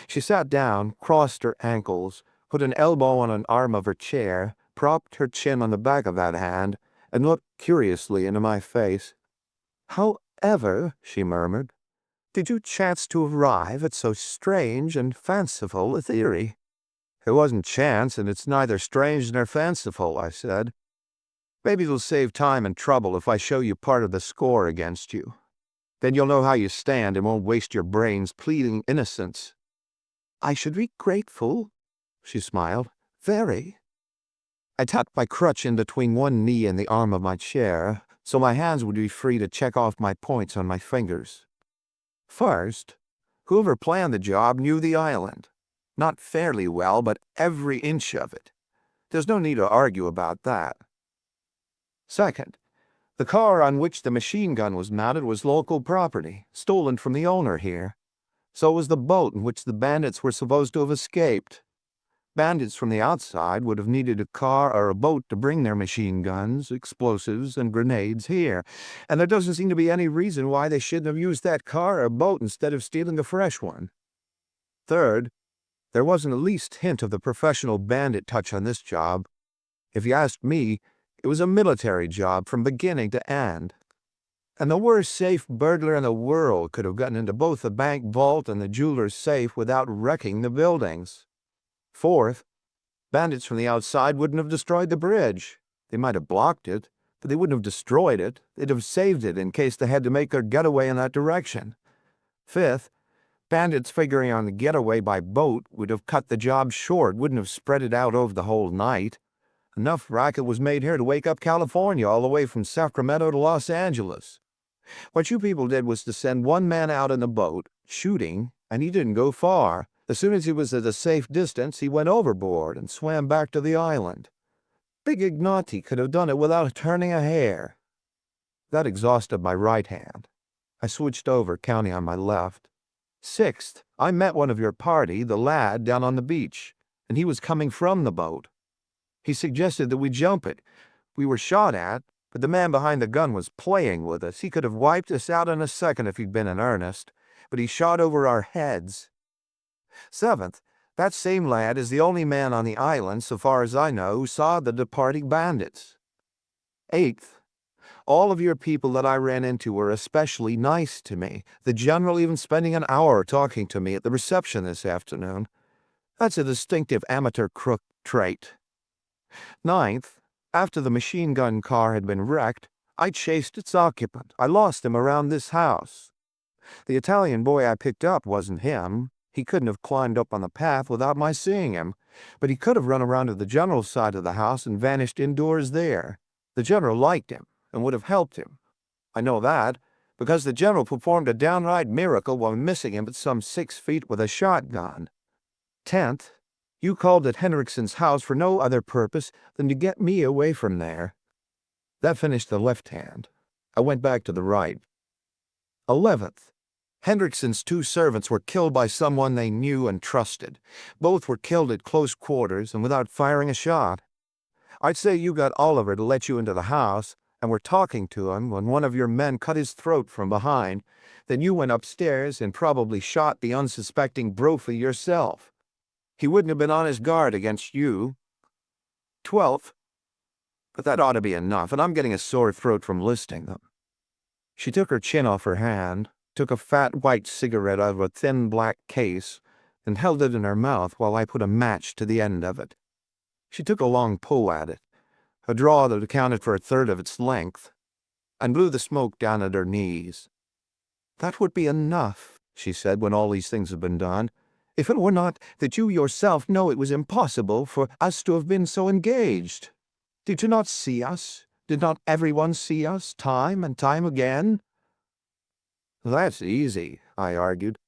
She sat down, crossed her ankles, put an elbow on an arm of her chair, propped her chin on the back of that hand, and looked curiously into my face. "However," she murmured, "did you chance to arrive at so strange and fanciful a theory?" "It wasn't chance, and it's neither strange nor fanciful," I said. "Maybe it'll save time and trouble if I show you part of the score against you. Then you'll know how you stand and won't waste your brains pleading innocence." "I should be grateful," she smiled. "Very." I tucked my crutch in between one knee and the arm of my chair, so my hands would be free to check off my points on my fingers. "First, whoever planned the job knew the island. Not fairly well, but every inch of it. There's no need to argue about that. Second, the car on which the machine gun was mounted was local property, stolen from the owner here. So was the boat in which the bandits were supposed to have escaped. Bandits from the outside would have needed a car or a boat to bring their machine guns, explosives, and grenades here, and there doesn't seem to be any reason why they shouldn't have used that car or boat instead of stealing a fresh one. Third, there wasn't the least hint of the professional bandit touch on this job. If you asked me, it was a military job from beginning to end. And the worst safe burglar in the world could have gotten into both the bank vault and the jeweler's safe without wrecking the buildings. Fourth, bandits from the outside wouldn't have destroyed the bridge. They might have blocked it, but they wouldn't have destroyed it. They'd have saved it in case they had to make their getaway in that direction. Fifth, bandits figuring on the getaway by boat would have cut the job short, wouldn't have spread it out over the whole night. Enough racket was made here to wake up California all the way from Sacramento to Los Angeles. What you people did was to send one man out in a boat, shooting, and he didn't go far. As soon as he was at a safe distance, he went overboard and swam back to the island. Big Ignati could have done it without turning a hair. That exhausted my right hand. I switched over, counting on my left. Sixth, I met one of your party, the lad, down on the beach, and he was coming from the boat. He suggested that we jump it. We were shot at, but the man behind the gun was playing with us. He could have wiped us out in a second if he'd been in earnest, but he shot over our heads. Seventh, that same lad is the only man on the island, so far as I know, who saw the departing bandits. Eighth, All of your people that I ran into were especially nice to me, the general even spending an hour talking to me at the reception this afternoon. That's a distinctive amateur crook trait. Ninth, after the machine gun car had been wrecked, I chased its occupant. I lost him around this house. The Italian boy I picked up wasn't him. He couldn't have climbed up on the path without my seeing him, but he could have run around to the general's side of the house and vanished indoors there. The general liked him and would have helped him. I know that because the general performed a downright miracle while missing him at some 6 feet with a shotgun. 10th, you called at Henriksen's house for no other purpose than to get me away from there. That finished the left hand. I went back to the right. 11th, Henriksen's 2 servants were killed by someone they knew and trusted. Both were killed at close quarters and without firing a shot. I'd say you got Oliver to let you into the house and were talking to him when one of your men cut his throat from behind. Then you went upstairs and probably shot the unsuspecting Brophy yourself. He wouldn't have been on his guard against you. 12th, but that ought to be enough, and I'm getting a sore throat from listing them. She took her chin off her hand, took a fat white cigarette out of a thin black case, and held it in her mouth while I put a match to the end of it. She took a long pull at it, a draw that accounted for 1/3 of its length, and blew the smoke down at her knees. That would be enough, she said, when all these things have been done, if it were not that you yourself know it was impossible for us to have been so engaged. Did you not see us? Did not everyone see us, time and time again? That's easy, I argued.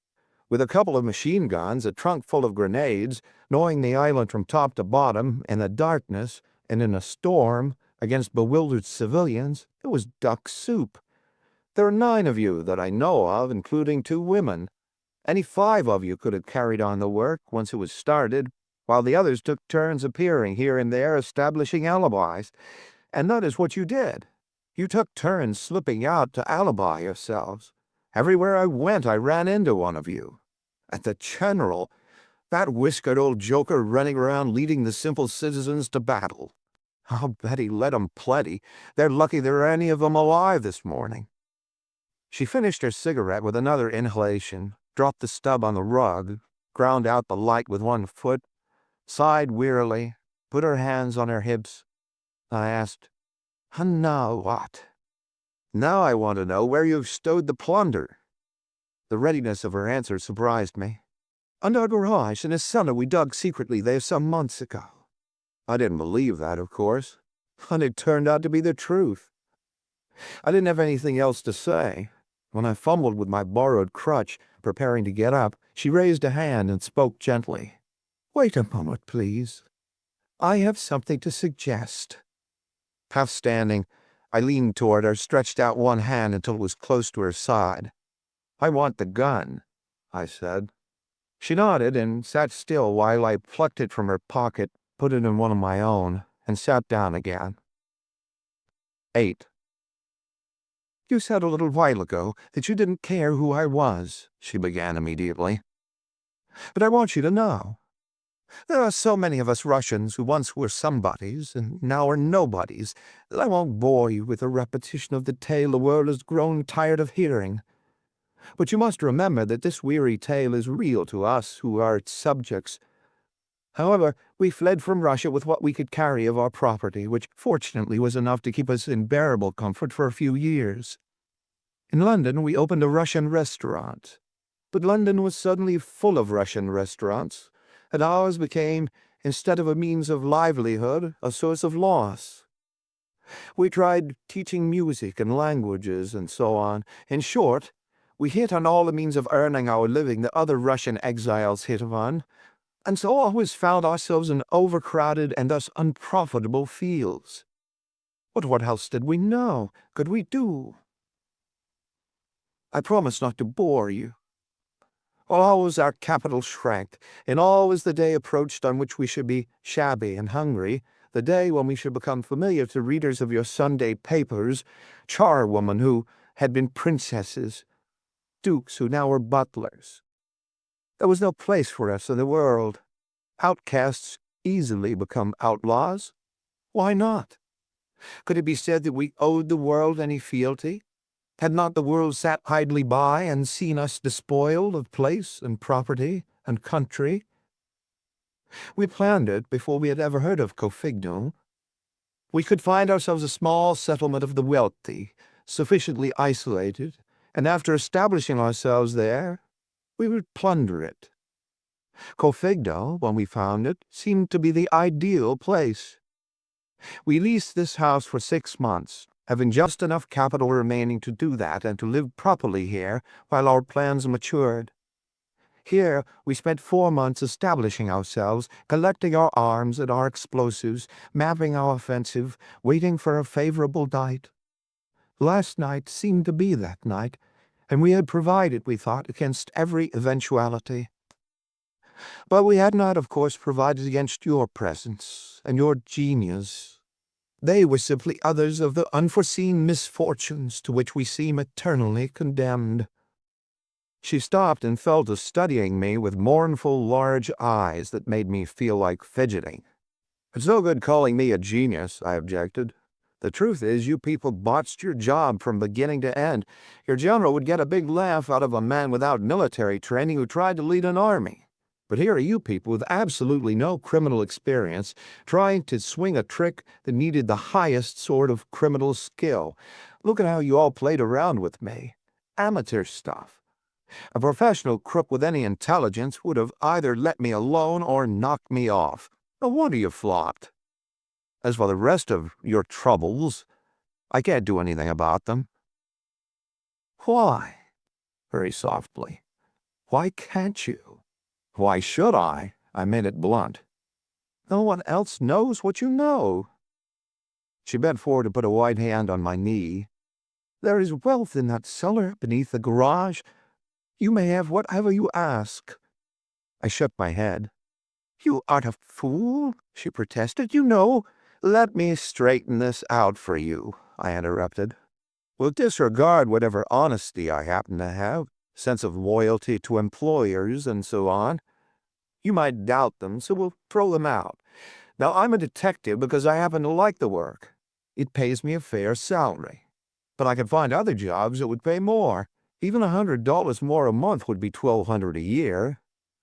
With a couple of machine guns, a trunk full of grenades, knowing the island from top to bottom, in the darkness, and in a storm, against bewildered civilians, it was duck soup. There are 9 of you that I know of, including 2 women. Any 5 of you could have carried on the work once it was started, while the others took turns appearing here and there, establishing alibis. And that is what you did. You took turns slipping out to alibi yourselves. Everywhere I went, I ran into one of you. At the general, that whiskered old joker running around leading the simple citizens to battle. I'll bet he led 'em plenty. They're lucky there are any of 'em alive this morning. She finished her cigarette with another inhalation, dropped the stub on the rug, ground out the light with one foot, sighed wearily, put her hands on her hips. I asked, "And now what?" "Now I want to know where you've stowed the plunder." The readiness of her answer surprised me. "Under a garage in a cellar we dug secretly there some months ago." I didn't believe that, of course, and it turned out to be the truth. I didn't have anything else to say. When I fumbled with my borrowed crutch, preparing to get up, she raised a hand and spoke gently. "Wait a moment, please. I have something to suggest." Half standing, I leaned toward her, stretched out one hand until it was close to her side. "I want the gun," I said. She nodded and sat still while I plucked it from her pocket, put it in one of my own, and sat down again. 8. "You said a little while ago that you didn't care who I was," she began immediately. "But I want you to know. There are so many of us Russians who once were somebodies and now are nobodies that I won't bore you with a repetition of the tale the world has grown tired of hearing. But you must remember that this weary tale is real to us who are its subjects. However, we fled from Russia with what we could carry of our property, which fortunately was enough to keep us in bearable comfort for a few years. In London we opened a Russian restaurant. But London was suddenly full of Russian restaurants, and ours became, instead of a means of livelihood, a source of loss. We tried teaching music and languages and so on. In short, we hit on all the means of earning our living that other Russian exiles hit upon, and so always found ourselves in overcrowded and thus unprofitable fields. But what else did we know, could we do? I promise not to bore you. Always our capital shrank, and always the day approached on which we should be shabby and hungry, the day when we should become familiar to readers of your Sunday papers, charwomen who had been princesses, dukes who now were butlers. There was no place for us in the world. Outcasts easily become outlaws. Why not? Could it be said that we owed the world any fealty? Had not the world sat idly by and seen us despoiled of place and property and country? We planned it before we had ever heard of Cofigno. We could find ourselves a small settlement of the wealthy, sufficiently isolated, and after establishing ourselves there, we would plunder it. Cofigno, when we found it, seemed to be the ideal place. We leased this house for 6 months, having just enough capital remaining to do that and to live properly here while our plans matured. Here we spent 4 months establishing ourselves, collecting our arms and our explosives, mapping our offensive, waiting for a favorable night. Last night seemed to be that night, and we had provided, we thought, against every eventuality. But we had not, of course, provided against your presence and your genius. They were simply others of the unforeseen misfortunes to which we seem eternally condemned. She stopped and fell to studying me with mournful large eyes that made me feel like fidgeting. "It's no good calling me a genius," I objected. "The truth is, you people botched your job from beginning to end. Your general would get a big laugh out of a man without military training who tried to lead an army. But here are you people with absolutely no criminal experience trying to swing a trick that needed the highest sort of criminal skill. Look at how you all played around with me. Amateur stuff. A professional crook with any intelligence would have either let me alone or knocked me off. No wonder you flopped. As for the rest of your troubles, I can't do anything about them." "Why?" very softly. "Why can't you?" "Why should I?" I made it blunt. "No one else knows what you know." She bent forward to put a white hand on my knee. "There is wealth in that cellar beneath the garage. You may have whatever you ask." I shook my head. "You aren't a fool," she protested. "You know—" "Let me straighten this out for you," I interrupted. "We'll disregard whatever honesty I happen to have, sense of loyalty to employers, and so on. You might doubt them, so we'll throw them out. Now, I'm a detective because I happen to like the work. It pays me a fair salary. But I could find other jobs that would pay more. Even $100 more a month would be $1,200 a year.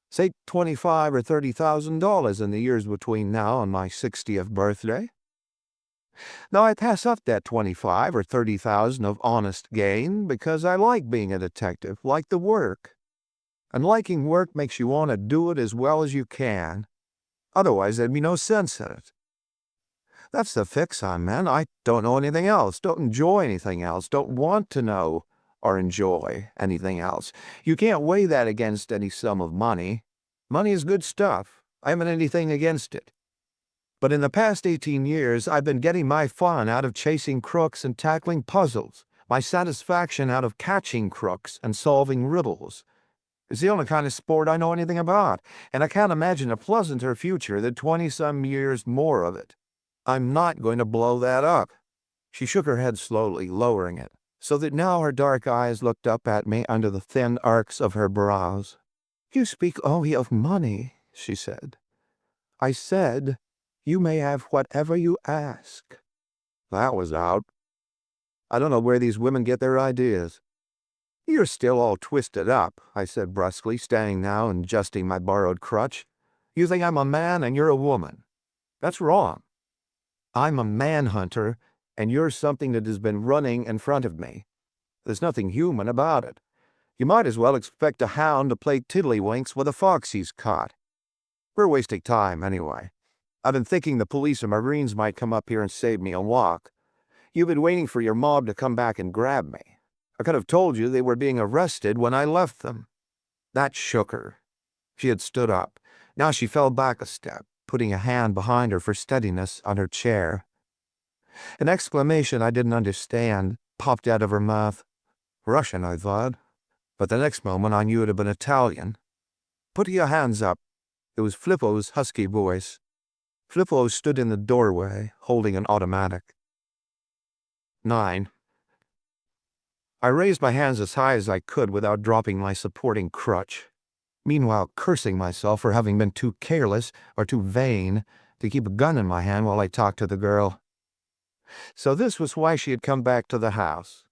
Say $25,000 or $30,000 in the years between now and my 60th birthday. Now I pass up that $25,000 or $30,000 of honest gain because I like being a detective, like the work. And liking work makes you want to do it as well as you can. Otherwise, there'd be no sense in it. That's the fix I'm in. I don't know anything else, don't enjoy anything else, don't want to know or enjoy anything else. You can't weigh that against any sum of money. Money is good stuff. I haven't anything against it. But in the past 18 years, I've been getting my fun out of chasing crooks and tackling puzzles, my satisfaction out of catching crooks and solving riddles. It's the only kind of sport I know anything about, and I can't imagine a pleasanter future than 20-some years more of it. I'm not going to blow that up." She shook her head slowly, lowering it, so that now her dark eyes looked up at me under the thin arcs of her brows. "You speak only of money," she said. "I said, you may have whatever you ask." That was out. I don't know where these women get their ideas. "You're still all twisted up," I said brusquely, standing now and adjusting my borrowed crutch. "You think I'm a man and you're a woman. That's wrong. I'm a manhunter, and you're something that has been running in front of me. There's nothing human about it. You might as well expect a hound to play tiddlywinks with a fox he's caught. We're wasting time, anyway. I've been thinking the police or Marines might come up here and save me a walk. You've been waiting for your mob to come back and grab me. I could have told you they were being arrested when I left them." That shook her. She had stood up. Now she fell back a step, putting a hand behind her for steadiness on her chair. An exclamation I didn't understand popped out of her mouth. Russian, I thought, but the next moment I knew it had been Italian. "Put your hands up." It was Flippo's husky voice. Flippo stood in the doorway, holding an automatic. 9. I raised my hands as high as I could without dropping my supporting crutch, meanwhile cursing myself for having been too careless or too vain to keep a gun in my hand while I talked to the girl. So this was why she had come back to the house.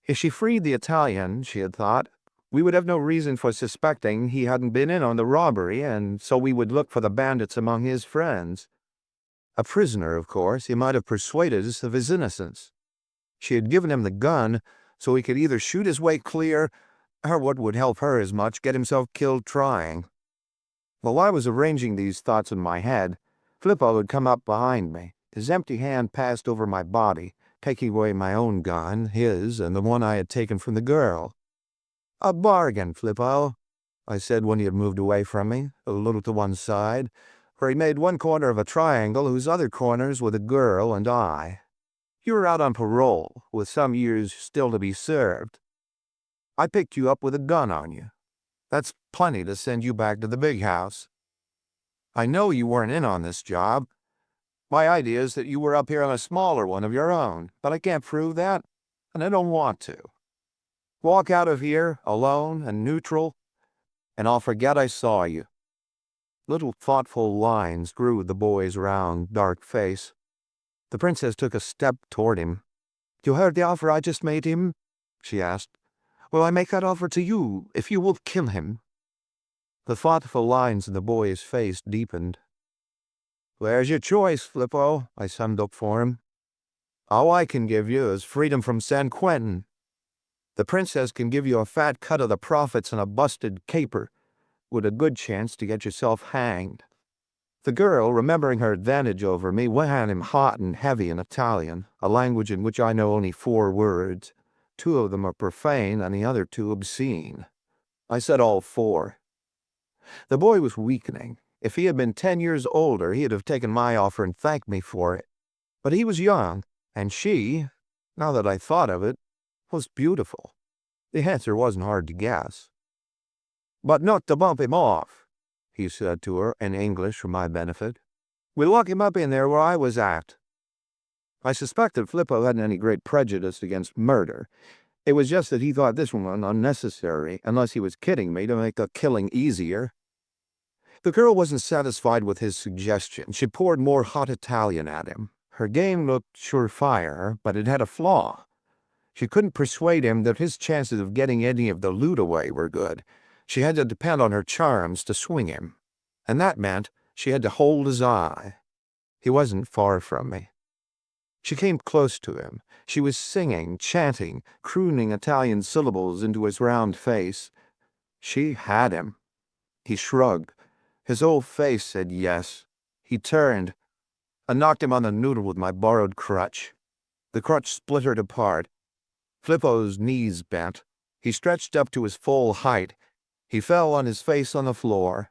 If she freed the Italian, she had thought, we would have no reason for suspecting he hadn't been in on the robbery, and so we would look for the bandits among his friends. A prisoner, of course, he might have persuaded us of his innocence. She had given him the gun so he could either shoot his way clear, or what would help her as much, get himself killed trying. While I was arranging these thoughts in my head, Flippo had come up behind me. His empty hand passed over my body, taking away my own gun, his, and the one I had taken from the girl. "A bargain, Flippo," I said when he had moved away from me, a little to one side, where he made one corner of a triangle whose other corners were the girl and I. "You were out on parole, with some years still to be served. I picked you up with a gun on you. That's plenty to send you back to the big house. I know you weren't in on this job. My idea is that you were up here on a smaller one of your own, but I can't prove that, and I don't want to. Walk out of here, alone and neutral, and I'll forget I saw you." Little thoughtful lines grew the boy's round, dark face. The princess took a step toward him. "You heard the offer I just made him?" she asked. "Will I make that offer to you if you will kill him?" The thoughtful lines in the boy's face deepened. "Where's your choice, Flippo?" I summed up for him. "All I can give you is freedom from San Quentin. The princess can give you a fat cut of the profits and a busted caper, with a good chance to get yourself hanged." The girl, remembering her advantage over me, went at him hot and heavy in Italian, a language in which I know only 4 words. 2 of them are profane and the other 2 obscene. I said all 4. The boy was weakening. If he had been 10 years older, he'd have taken my offer and thanked me for it. But he was young, and she, now that I thought of it, was beautiful. The answer wasn't hard to guess. "But not to bump him off," he said to her in English for my benefit. "We'll lock him up in there where I was at." I suspected Flippo hadn't any great prejudice against murder. It was just that he thought this one unnecessary, unless he was kidding me to make the killing easier. The girl wasn't satisfied with his suggestion. She poured more hot Italian at him. Her game looked surefire, but it had a flaw. She couldn't persuade him that his chances of getting any of the loot away were good. She had to depend on her charms to swing him. And that meant she had to hold his eye. He wasn't far from me. She came close to him. She was singing, chanting, crooning Italian syllables into his round face. She had him. He shrugged. His whole face said yes. He turned. I knocked him on the noodle with my borrowed crutch. The crutch splintered apart. Flippo's knees bent. He stretched up to his full height. He fell on his face on the floor.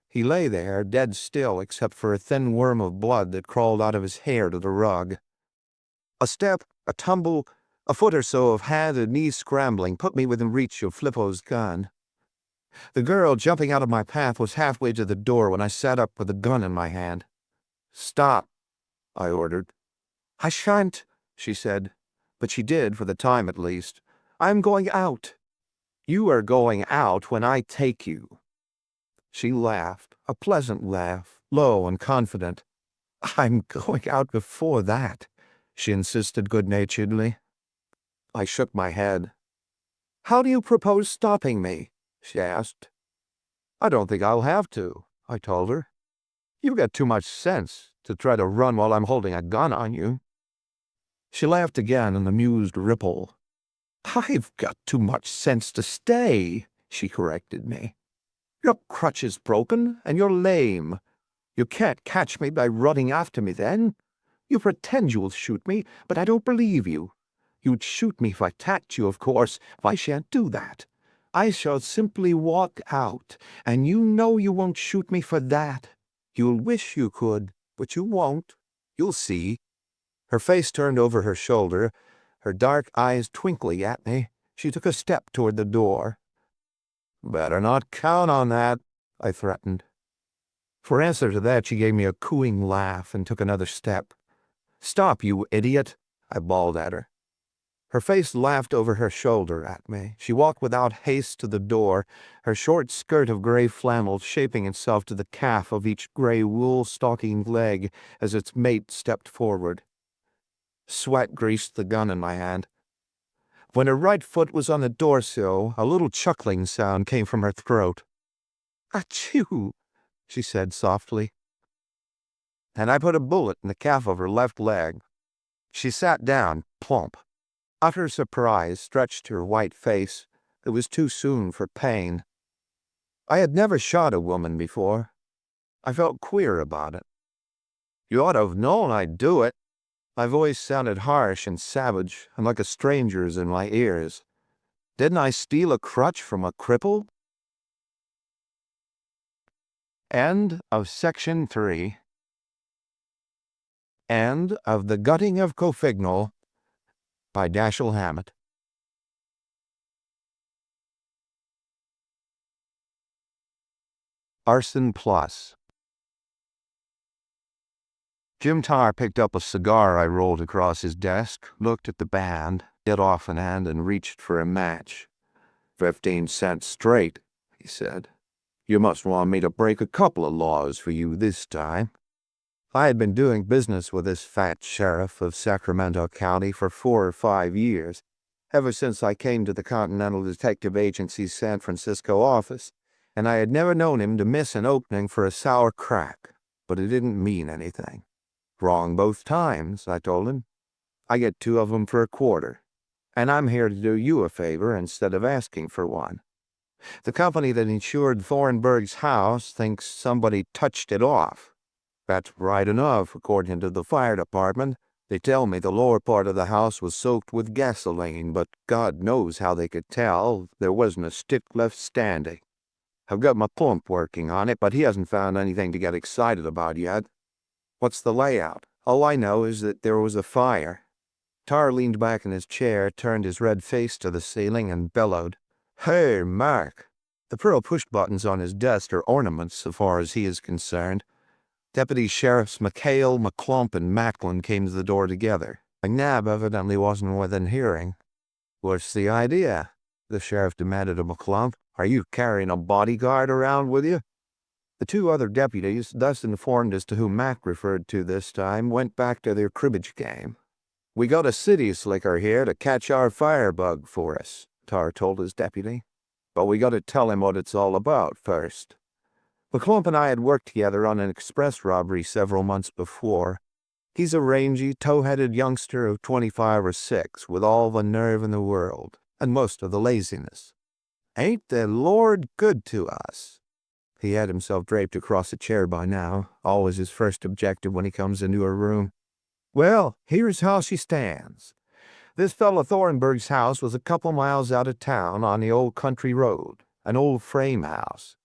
He lay there, dead still except for a thin worm of blood that crawled out of his hair to the rug. A step, a tumble, a foot or so of hand and knee scrambling put me within reach of Flippo's gun. The girl jumping out of my path was halfway to the door when I sat up with the gun in my hand. "Stop," I ordered. "I shan't," she said, but she did for the time at least. "I'm going out." "You are going out when I take you." She laughed, a pleasant laugh, low and confident. "I'm going out before that," she insisted good-naturedly. I shook my head. "How do you propose stopping me?" she asked. "I don't think I'll have to," I told her. "You've got too much sense to try to run while I'm holding a gun on you." She laughed again in an amused ripple. "I've got too much sense to stay," she corrected me. "Your crutch is broken, and you're lame. You can't catch me by running after me then. You pretend you'll shoot me, but I don't believe you. You'd shoot me if I attacked you, of course. I shan't do that. I shall simply walk out, and you know you won't shoot me for that. You'll wish you could, but you won't. You'll see." Her face turned over her shoulder, her dark eyes twinkling at me. She took a step toward the door. "Better not count on that," I threatened. For answer to that, she gave me a cooing laugh and took another step. "Stop, you idiot," I bawled at her. Her face laughed over her shoulder at me. She walked without haste to the door, her short skirt of gray flannel shaping itself to the calf of each gray wool-stockinged leg as its mate stepped forward. Sweat greased the gun in my hand. When her right foot was on the doorsill, a little chuckling sound came from her throat. "Achoo!" she said softly. And I put a bullet in the calf of her left leg. She sat down, plump. Utter surprise stretched her white face. It was too soon for pain. I had never shot a woman before. I felt queer about it. "You ought to have known I'd do it." My voice sounded harsh and savage, and like a stranger's in my ears. "Didn't I steal a crutch from a cripple?" End of Section 3. End of The Gutting of Cofignal by Dashiell Hammett. Arson Plus. Jim Tar picked up a cigar I rolled across his desk, looked at the band, hit off an end, and reached for a match. 15 cents straight, he said. "You must want me to break a couple of laws for you this time." I had been doing business with this fat sheriff of Sacramento County for 4 or 5 years, ever since I came to the Continental Detective Agency's San Francisco office, and I had never known him to miss an opening for a sour crack, but it didn't mean anything. "Wrong both times," I told him. "I get 2 of them for a quarter, and I'm here to do you a favor instead of asking for one. The company that insured Thornburg's house thinks somebody touched it off. That's right enough, according to the fire department. They tell me the lower part of the house was soaked with gasoline, but God knows how they could tell. There wasn't a stick left standing. I've got my pump working on it, but he hasn't found anything to get excited about yet. What's the layout? All I know is that there was a fire." Tar leaned back in his chair, turned his red face to the ceiling, and bellowed, "Hey, Mark!" The pearl push-buttons on his desk are ornaments so far as he is concerned. Deputy Sheriffs McHale, McClump, and Macklin came to the door together. McNabb evidently wasn't within hearing. "What's the idea?" the sheriff demanded of McClump. "Are you carrying a bodyguard around with you?" The 2 other deputies, thus informed as to whom Mac referred to this time, went back to their cribbage game. "We got a city slicker here to catch our firebug for us," Tar told his deputy. "But we got to tell him what it's all about first." McClump and I had worked together on an express robbery several months before. He's a rangy, tow-headed youngster of 25 or 6, with all the nerve in the world, and most of the laziness. "Ain't the Lord good to us?" He had himself draped across a chair by now, always his first objective when he comes into a room. "Well, here's how she stands. This fellow Thornburg's house was a couple miles out of town on the old country road, an old frame house.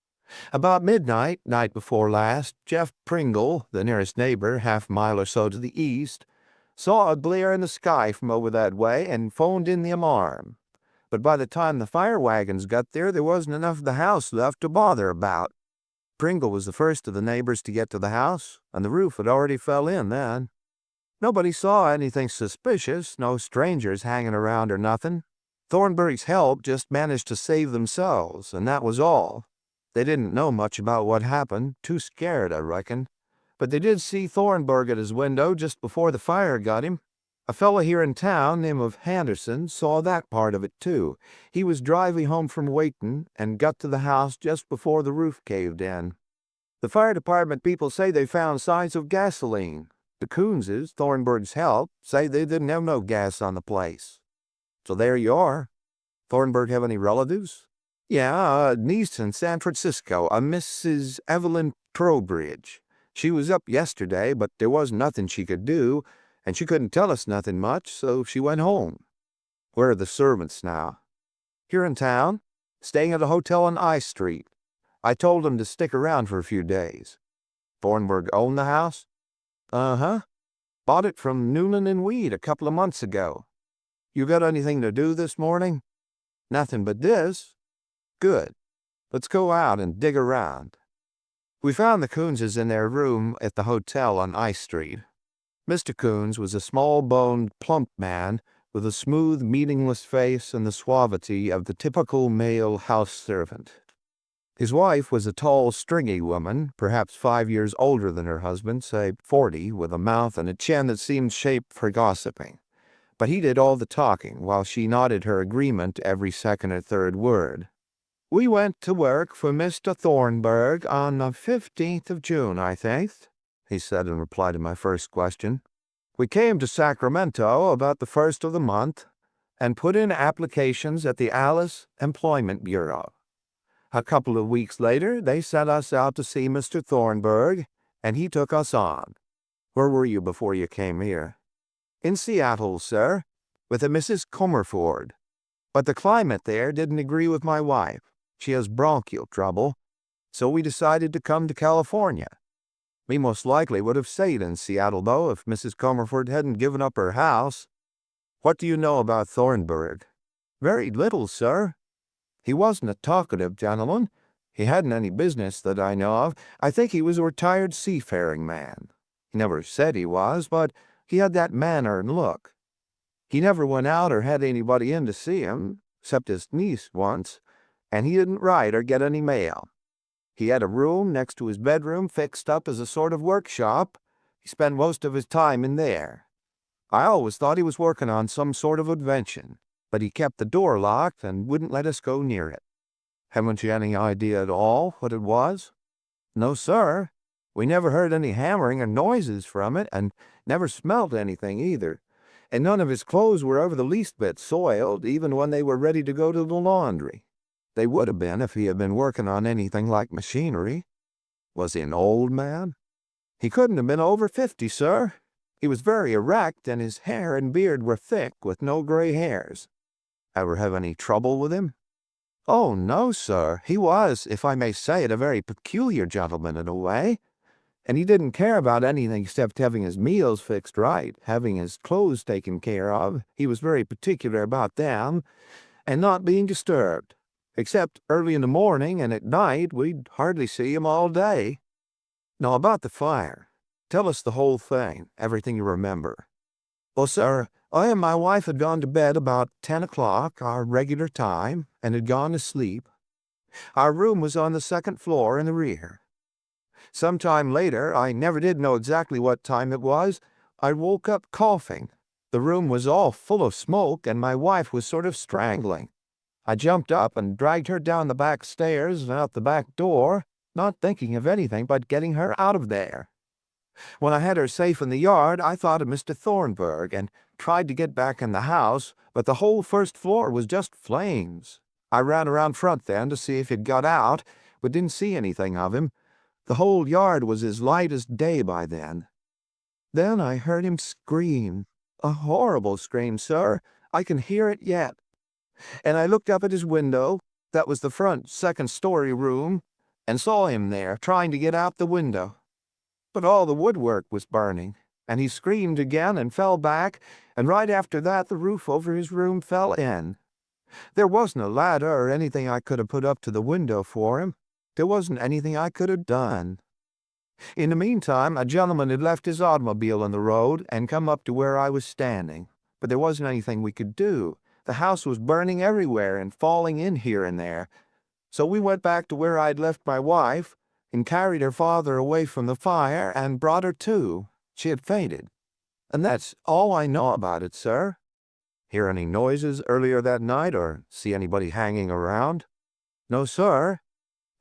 About midnight, night before last, Jeff Pringle, the nearest neighbor, half a mile or so to the east, saw a glare in the sky from over that way and phoned in the alarm. But by the time the fire wagons got there wasn't enough of the house left to bother about. Pringle was the first of the neighbors to get to the house, and the roof had already fell in then. Nobody saw anything suspicious, no strangers hanging around or nothing. Thornburg's help just managed to save themselves, and that was all. They didn't know much about what happened, too scared, I reckon. But they did see Thornburg at his window just before the fire got him. A fellow here in town, named of Henderson, saw that part of it, too. He was driving home from Wayton and got to the house just before the roof caved in. The fire department people say they found signs of gasoline. The Coonses, Thornburg's help, say they didn't have no gas on the place. So there you are. Thornburg have any relatives? Yeah, a niece in San Francisco, a Mrs. Evelyn Trowbridge. She was up yesterday, but there wasn't nothing she could do, and she couldn't tell us nothing much, so she went home. Where are the servants now? Here in town, staying at a hotel on I Street. I told them to stick around for a few days. Thornburg owned the house? Uh-huh. Bought it from Noonan and Weed a couple of months ago. You got anything to do this morning? Nothing but this. Good. Let's go out and dig around. We found the Coonses in their room at the hotel on I Street. Mr. Coons was a small-boned, plump man with a smooth, meaningless face and the suavity of the typical male house servant. His wife was a tall, stringy woman, perhaps 5 years older than her husband, say 40, with a mouth and a chin that seemed shaped for gossiping. But he did all the talking, while she nodded her agreement every second or third word. "We went to work for Mr. Thornburg on the 15th of June, I think," he said in reply to my first question. "We came to Sacramento about the 1st of the month and put in applications at the Alice Employment Bureau. A couple of weeks later, they sent us out to see Mr. Thornburg, and he took us on." "Where were you before you came here?" "In Seattle, sir, with a Mrs. Comerford. But the climate there didn't agree with my wife. She has bronchial trouble, so we decided to come to California. We most likely would have stayed in Seattle, though, if Mrs. Comerford hadn't given up her house." "What do you know about Thornburg?" "Very little, sir. He wasn't a talkative gentleman. He hadn't any business that I know of. I think he was a retired seafaring man. He never said he was, but he had that manner and look. He never went out or had anybody in to see him, except his niece once, and he didn't write or get any mail. He had a room next to his bedroom fixed up as a sort of workshop. He spent most of his time in there. I always thought he was working on some sort of invention, but he kept the door locked and wouldn't let us go near it." "Haven't you any idea at all what it was?" "No, sir. We never heard any hammering or noises from it, and never smelt anything either. And none of his clothes were ever the least bit soiled, even when they were ready to go to the laundry. They would have been if he had been working on anything like machinery." "Was he an old man?" "He couldn't have been over 50, sir. He was very erect, and his hair and beard were thick, with no gray hairs." "Ever have any trouble with him?" "Oh, no, sir. He was, if I may say it, a very peculiar gentleman in a way. And he didn't care about anything except having his meals fixed right, having his clothes taken care of. He was very particular about them, and not being disturbed. Except early in the morning, and at night we'd hardly see him all day." "Now about the fire. Tell us the whole thing, everything you remember." "Well, sir, I and my wife had gone to bed about 10 o'clock, our regular time, and had gone to sleep. Our room was on the second floor in the rear. Some time later, I never did know exactly what time it was, I woke up coughing. The room was all full of smoke, and my wife was sort of strangling. I jumped up and dragged her down the back stairs and out the back door, not thinking of anything but getting her out of there. When I had her safe in the yard, I thought of Mr. Thornburg and tried to get back in the house, but the whole first floor was just flames. I ran around front then to see if he'd got out, but didn't see anything of him. The whole yard was as light as day by then. Then I heard him scream. A horrible scream, sir. I can hear it yet. And I looked up at his window, that was the front second-story room, and saw him there, trying to get out the window. But all the woodwork was burning, and he screamed again and fell back, and right after that the roof over his room fell in. There wasn't a ladder or anything I could have put up to the window for him. There wasn't anything I could have done. In the meantime, a gentleman had left his automobile in the road and come up to where I was standing, but there wasn't anything we could do. The house was burning everywhere and falling in here and there. So we went back to where I'd left my wife and carried her father away from the fire and brought her to. She had fainted. And that's all I know about it, sir." "Hear any noises earlier that night or see anybody hanging around?" "No, sir."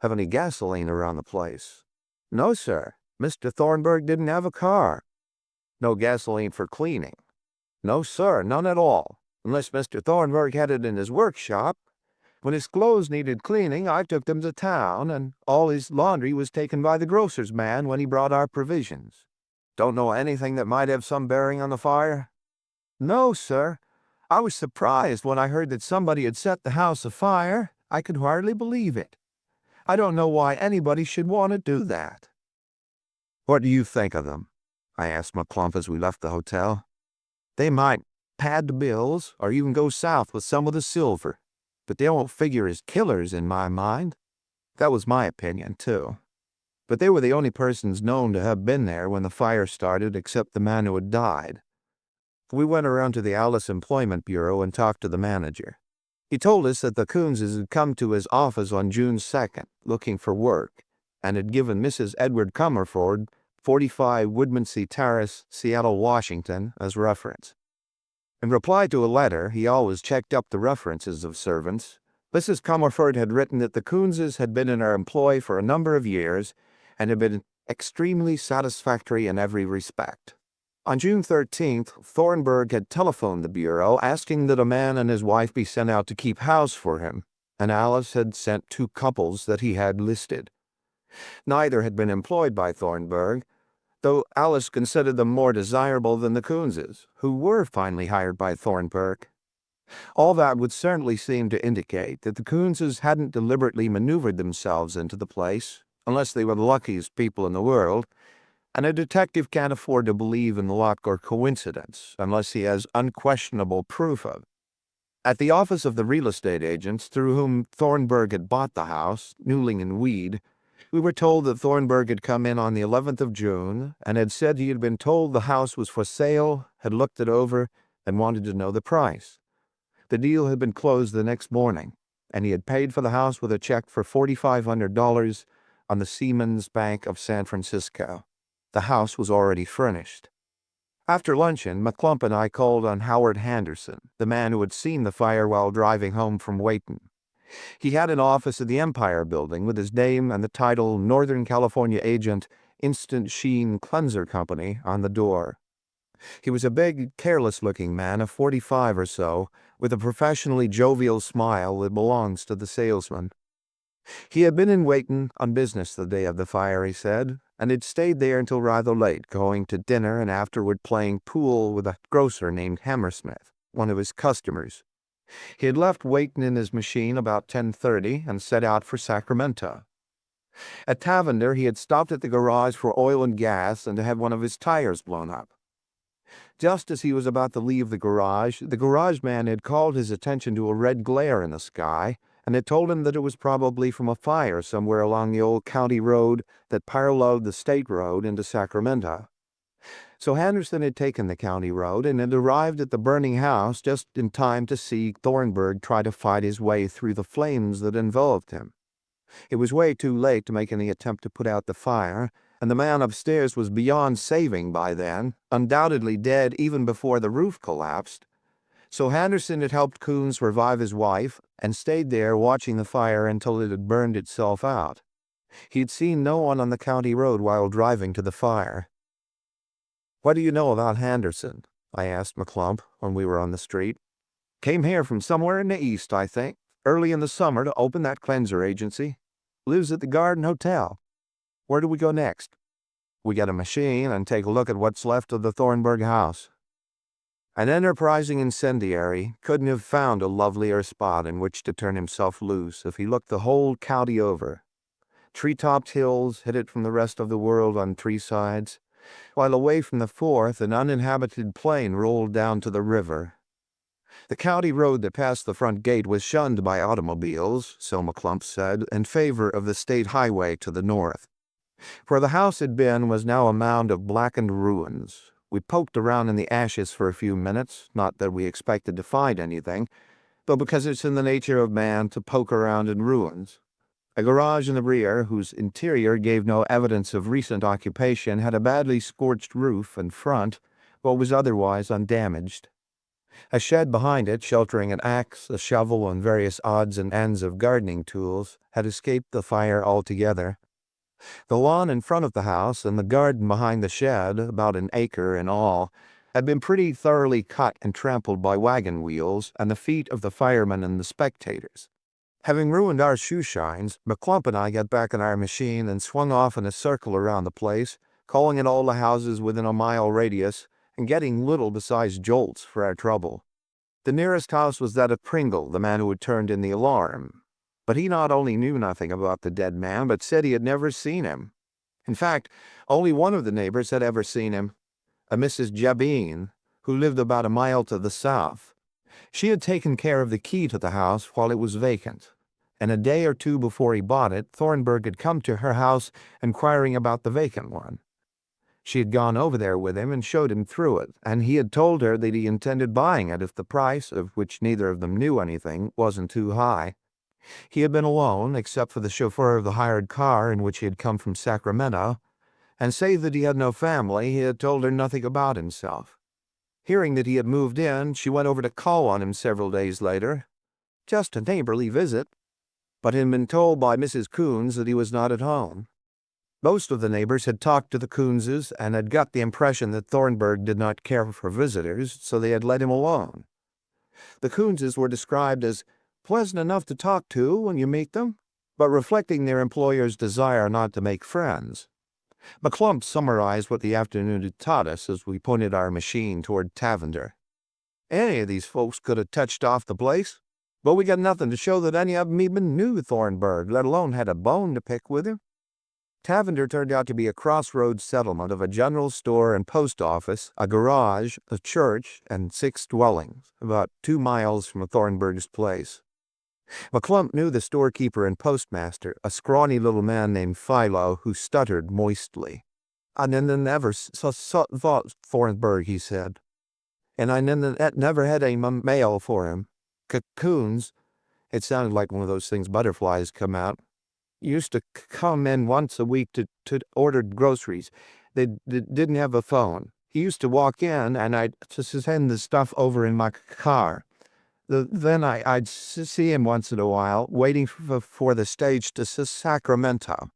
"Have any gasoline around the place?" "No, sir. Mr. Thornburg didn't have a car." "No gasoline for cleaning?" "No, sir, none at all, unless Mr. Thornburg had it in his workshop. When his clothes needed cleaning, I took them to town, and all his laundry was taken by the grocer's man when he brought our provisions." "Don't know anything that might have some bearing on the fire?" "No, sir. I was surprised when I heard that somebody had set the house afire. I could hardly believe it. I don't know why anybody should want to do that." "What do you think of them?" I asked McClump as we left the hotel. "They might pad the bills or even go south with some of the silver, but they won't figure as killers in my mind." That was my opinion, too. But they were the only persons known to have been there when the fire started except the man who had died. We went around to the Alice Employment Bureau and talked to the manager. He told us that the Coonses had come to his office on June 2nd, looking for work, and had given Mrs. Edward Comerford, 45 Woodmansee Terrace, Seattle, Washington, as reference. In reply to a letter, he always checked up the references of servants. Mrs. Comerford had written that the Coonses had been in her employ for a number of years and had been extremely satisfactory in every respect. On June 13th, Thornburg had telephoned the bureau asking that a man and his wife be sent out to keep house for him, and Alice had sent 2 couples that he had listed. Neither had been employed by Thornburg, though Alice considered them more desirable than the Coonses, who were finally hired by Thornburg. All that would certainly seem to indicate that the Coonses hadn't deliberately maneuvered themselves into the place, unless they were the luckiest people in the world, and a detective can't afford to believe in luck or coincidence unless he has unquestionable proof of it. At the office of the real estate agents through whom Thornburg had bought the house, Newling and Weed, we were told that Thornburg had come in on the 11th of June and had said he had been told the house was for sale, had looked it over, and wanted to know the price. The deal had been closed the next morning, and he had paid for the house with a check for $4,500 on the Siemens Bank of San Francisco. The house was already furnished. After luncheon, McClump and I called on Howard Henderson, the man who had seen the fire while driving home from Wayton. He had an office in the Empire Building with his name and the title Northern California Agent, Instant Sheen Cleanser Company on the door. He was a big, careless-looking man of 45 or so, with a professionally jovial smile that belongs to the salesman. He had been in Wayton on business the day of the fire, he said, and had stayed there until rather late, going to dinner and afterward playing pool with a grocer named Hammersmith, one of his customers. He had left Wayton in his machine about 10:30 and set out for Sacramento. At Tavender, he had stopped at the garage for oil and gas and to have one of his tires blown up. Just as he was about to leave the garage man had called his attention to a red glare in the sky and had told him that it was probably from a fire somewhere along the old county road that paralleled the state road into Sacramento. So Henderson had taken the county road and had arrived at the burning house just in time to see Thornburg try to fight his way through the flames that enveloped him. It was way too late to make any attempt to put out the fire, and the man upstairs was beyond saving by then, undoubtedly dead even before the roof collapsed. So Henderson had helped Coons revive his wife and stayed there watching the fire until it had burned itself out. He had seen no one on the county road while driving to the fire. "What do you know about Henderson?" I asked McClump when we were on the street. "Came here from somewhere in the east, I think, early in the summer to open that cleanser agency. Lives at the Garden Hotel. Where do we go next?" "We get a machine and take a look at what's left of the Thornburg house." An enterprising incendiary couldn't have found a lovelier spot in which to turn himself loose if he looked the whole county over. Tree-topped hills hid it from the rest of the world on 3 sides, while away from the 4th an uninhabited plain rolled down to the river. The county road that passed the front gate was shunned by automobiles, so McClump said, in favor of the state highway to the north. Where the house had been was now a mound of blackened ruins. We poked around in the ashes for a few minutes, not that we expected to find anything, but because it's in the nature of man to poke around in ruins. A garage in the rear, whose interior gave no evidence of recent occupation, had a badly scorched roof and front, but was otherwise undamaged. A shed behind it, sheltering an axe, a shovel, and various odds and ends of gardening tools, had escaped the fire altogether. The lawn in front of the house and the garden behind the shed, about an acre in all, had been pretty thoroughly cut and trampled by wagon wheels and the feet of the firemen and the spectators. Having ruined our shoe shines, McClump and I got back in our machine and swung off in a circle around the place, calling at all the houses within a mile radius and getting little besides jolts for our trouble. The nearest house was that of Pringle, the man who had turned in the alarm. But he not only knew nothing about the dead man, but said he had never seen him. In fact, only one of the neighbors had ever seen him, a Mrs. Jabine, who lived about a mile to the south. She had taken care of the key to the house while it was vacant, and a day or 2 before he bought it, Thornburg had come to her house inquiring about the vacant one. She had gone over there with him and showed him through it, and he had told her that he intended buying it if the price, of which neither of them knew anything, wasn't too high. He had been alone, except for the chauffeur of the hired car in which he had come from Sacramento, and save that he had no family, he had told her nothing about himself. Hearing that he had moved in, she went over to call on him several days later. Just a neighborly visit, but had been told by Mrs. Coons that he was not at home. Most of the neighbors had talked to the Coonses and had got the impression that Thornburg did not care for visitors, so they had let him alone. The Coonses were described as pleasant enough to talk to when you meet them, but reflecting their employer's desire not to make friends. McClump summarized what the afternoon had taught us as we pointed our machine toward Tavender. Any of these folks could have touched off the place, but we got nothing to show that any of them even knew Thornburg, let alone had a bone to pick with him. Tavender turned out to be a crossroads settlement of a general store and post office, a garage, a church, and 6 dwellings, about 2 miles from Thornburg's place. McClump knew the storekeeper and postmaster, a scrawny little man named Philo, who stuttered moistly. "I never saw Thornburg," he said. "And I never had any mail for him. Coons," it sounded like one of those things butterflies come out, "used to come in once a week to order groceries. They didn't have a phone. He used to walk in, and I'd just send the stuff over in my car. Then I'd see him once in a while, waiting for the stage to Sacramento."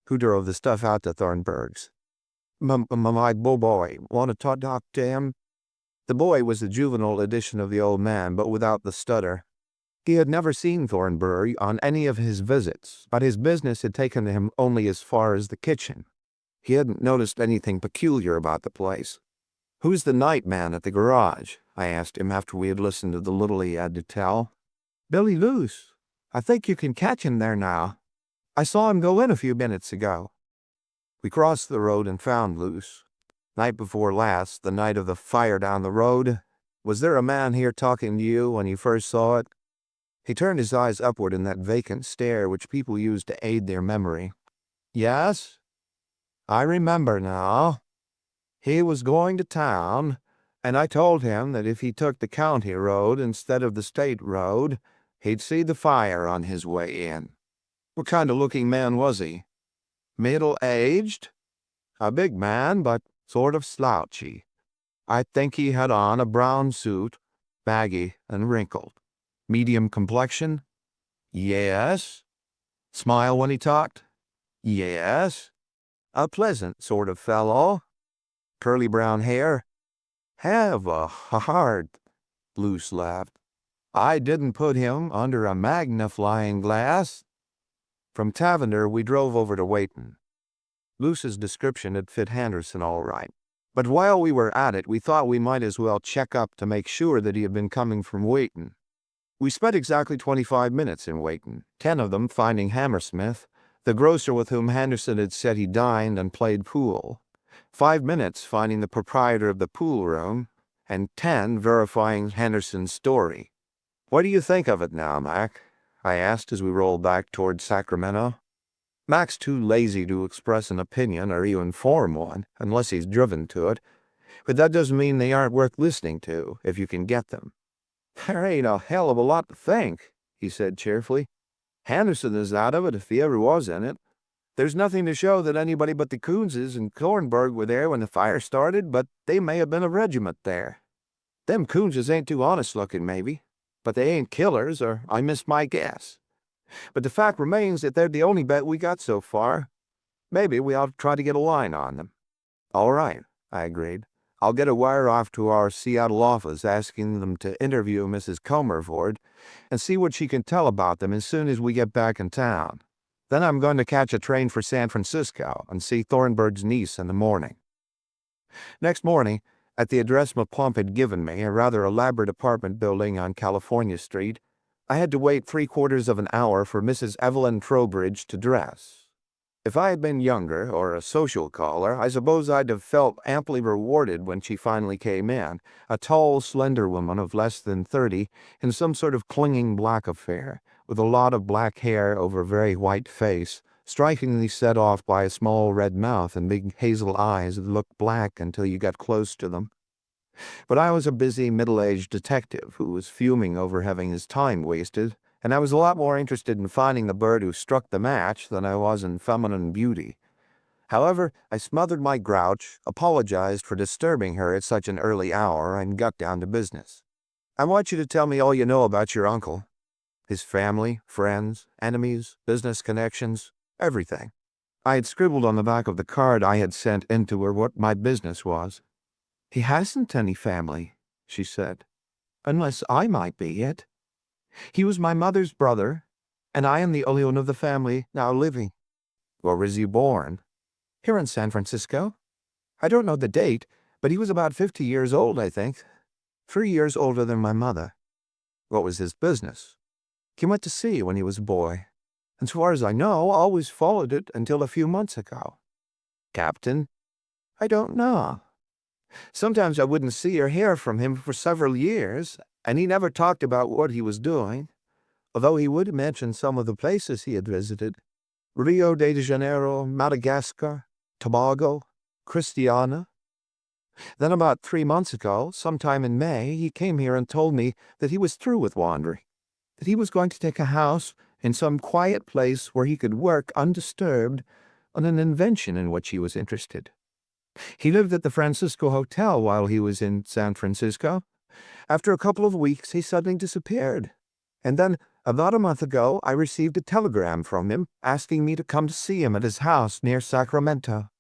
"Who drove the stuff out to Thornburg's?" My boy. Want to talk to him?" The boy was the juvenile edition of the old man, but without the stutter. He had never seen Thornburg on any of his visits, but his business had taken him only as far as the kitchen. He hadn't noticed anything peculiar about the place. "Who's the night man at the garage?" I asked him after we had listened to the little he had to tell. "Billy Luce. I think you can catch him there now. I saw him go in a few minutes ago." We crossed the road and found Luce. "Night before last, the night of the fire down the road. Was there a man here talking to you when you first saw it?" He turned his eyes upward in that vacant stare which people use to aid their memory. "Yes, I remember now. He was going to town, and I told him that if he took the county road instead of the state road, he'd see the fire on his way in." "What kind of looking man was he?" "Middle-aged. A big man, but sort of slouchy. I think he had on a brown suit, baggy and wrinkled." "Medium complexion?" "Yes." "Smile when he talked?" "Yes." "A pleasant sort of fellow." "Curly brown hair?" "Have a heart," Luce laughed. "I didn't put him under a magnifying glass." From Tavender we drove over to Wayton. Luce's description had fit Henderson all right, but while we were at it we thought we might as well check up to make sure that he had been coming from Wayton. We spent exactly 25 minutes in Wayton, 10 of them finding Hammersmith, the grocer with whom Henderson had said he dined and played pool, 5 minutes finding the proprietor of the pool room, and 10 verifying Henderson's story. "What do you think of it now, Mac?" I asked as we rolled back toward Sacramento. Mac's too lazy to express an opinion or even form one, unless he's driven to it, but that doesn't mean they aren't worth listening to, if you can get them. "There ain't a hell of a lot to think," he said cheerfully. "Henderson is out of it if he ever was in it. There's nothing to show that anybody but the Coonses and Thornburg were there when the fire started, but they may have been a regiment there. Them Coonses ain't too honest looking, maybe, but they ain't killers, or I missed my guess. But the fact remains that they're the only bet we got so far. Maybe we ought to try to get a line on them." "All right," I agreed. "I'll get a wire off to our Seattle office asking them to interview Mrs. Comerford and see what she can tell about them as soon as we get back in town. Then I'm going to catch a train for San Francisco and see Thornburg's niece in the morning." Next morning, at the address McClump had given me, a rather elaborate apartment building on California Street, I had to wait 3/4 of an hour for Mrs. Evelyn Trowbridge to dress. If I had been younger, or a social caller, I suppose I'd have felt amply rewarded when she finally came in, a tall, slender woman of less than 30, in some sort of clinging black affair, with a lot of black hair over a very white face, strikingly set off by a small red mouth and big hazel eyes that looked black until you got close to them. But I was a busy middle-aged detective who was fuming over having his time wasted, and I was a lot more interested in finding the bird who struck the match than I was in feminine beauty. However, I smothered my grouch, apologized for disturbing her at such an early hour, and got down to business. I want you to tell me all you know about your uncle. His family, friends, enemies, business connections, everything. I had scribbled on the back of the card I had sent in to her what my business was. He hasn't any family, she said, unless I might be it. He was my mother's brother, and I am the only one of the family now living. Where was he born? Here in San Francisco. I don't know the date, but he was about 50 years old, I think. 3 years older than my mother. What was his business? He went to sea when he was a boy, and so far as I know, always followed it until a few months ago. Captain? I don't know. Sometimes I wouldn't see or hear from him for several years, and he never talked about what he was doing, although he would mention some of the places he had visited. Rio de Janeiro, Madagascar, Tobago, Christiana. Then about 3 months ago, sometime in May, he came here and told me that he was through with wandering, that he was going to take a house in some quiet place where he could work undisturbed on an invention in which he was interested. He lived at the Francisco Hotel while he was in San Francisco. After a couple of weeks, he suddenly disappeared. And then, about a month ago, I received a telegram from him asking me to come to see him at his house near Sacramento.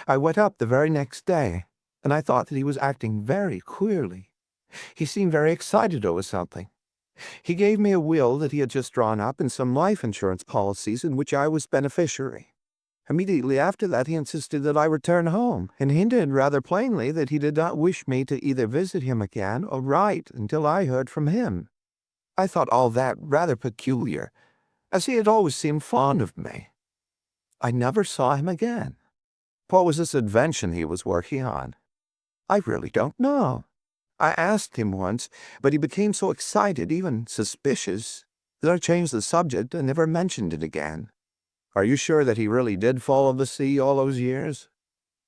I went up the very next day, and I thought that he was acting very queerly. He seemed very excited over something. He gave me a will that he had just drawn up and some life insurance policies in which I was beneficiary. Immediately after that, he insisted that I return home, and hinted rather plainly that he did not wish me to either visit him again or write until I heard from him. I thought all that rather peculiar, as he had always seemed fond of me. I never saw him again. What was this invention he was working on? I really don't know. I asked him once, but he became so excited, even suspicious, that I changed the subject and never mentioned it again. Are you sure that he really did follow the sea all those years?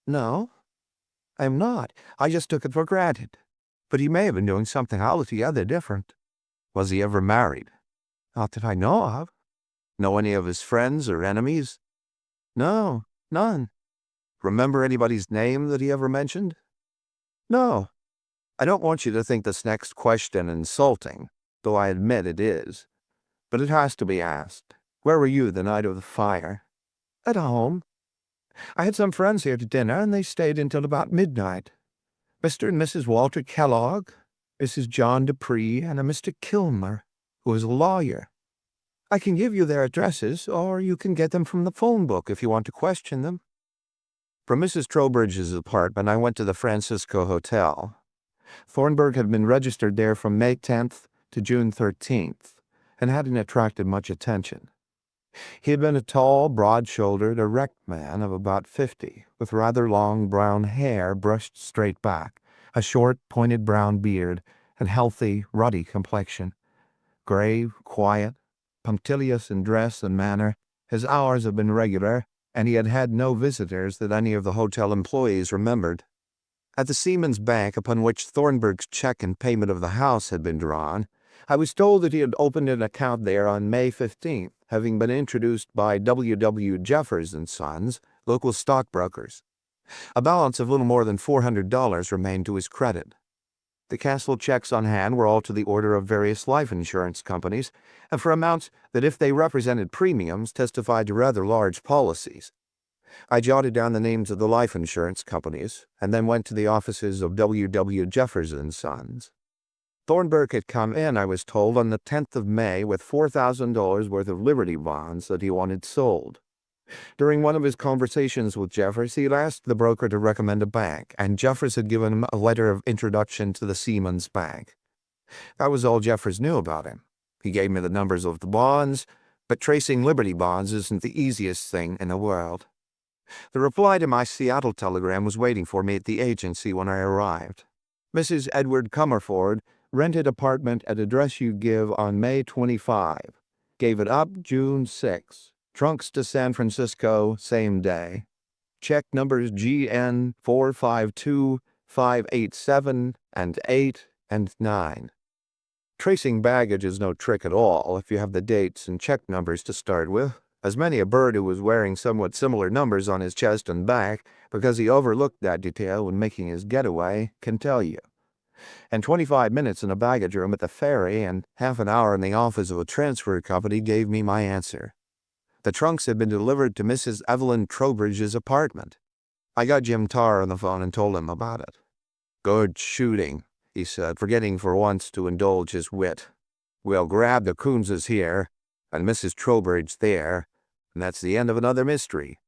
No, I am not. I just took it for granted. But he may have been doing something altogether different. Was he ever married? Not that I know of. Know any of his friends or enemies? No, none. Remember anybody's name that he ever mentioned? No. I don't want you to think this next question insulting, though I admit it is. But it has to be asked. Where were you the night of the fire? At home. I had some friends here to dinner, and they stayed until about midnight. Mr. and Mrs. Walter Kellogg, Mrs. John Dupree, and a Mr. Kilmer, who is a lawyer. I can give you their addresses, or you can get them from the phone book if you want to question them. From Mrs. Trowbridge's apartment, I went to the Francisco Hotel. Thornburg had been registered there from May 10th to June 13th, and hadn't attracted much attention. He had been a tall, broad-shouldered, erect man of about 50, with rather long brown hair brushed straight back, a short, pointed brown beard, and healthy, ruddy complexion. Grave, quiet, punctilious in dress and manner, his hours had been regular, and he had had no visitors that any of the hotel employees remembered. At the Seamen's Bank upon which Thornburg's check in payment of the house had been drawn, I was told that he had opened an account there on May 15th, having been introduced by W. Jeffers and Sons, local stockbrokers. A balance of little more than $400 remained to his credit. The canceled checks on hand were all to the order of various life insurance companies, and for amounts that, if they represented premiums, testified to rather large policies. I jotted down the names of the life insurance companies, and then went to the offices of W. Jeffers and Sons. Thornburg had come in, I was told, on the 10th of May with $4,000 worth of Liberty bonds that he wanted sold. During one of his conversations with Jeffers, he had asked the broker to recommend a bank, and Jeffers had given him a letter of introduction to the Seamen's Bank. That was all Jeffers knew about him. He gave me the numbers of the bonds, but tracing Liberty bonds isn't the easiest thing in the world. The reply to my Seattle telegram was waiting for me at the agency when I arrived. Mrs. Edward Comerford rented apartment at address you give on May 25. Gave it up June 6. Trunks to San Francisco, same day. Check numbers GN 452, 587, and 8 and 9. Tracing baggage is no trick at all if you have the dates and check numbers to start with, as many a bird who was wearing somewhat similar numbers on his chest and back because he overlooked that detail when making his getaway can tell you. And 25 minutes in a baggage room at the ferry and half an hour in the office of a transfer company gave me my answer. The trunks had been delivered to Mrs. Evelyn Trowbridge's apartment. I got Jim Tarr on the phone and told him about it. "Good shooting," he said, forgetting for once to indulge his wit. "We'll grab the Coonses here, and Mrs. Trowbridge there, and that's the end of another mystery."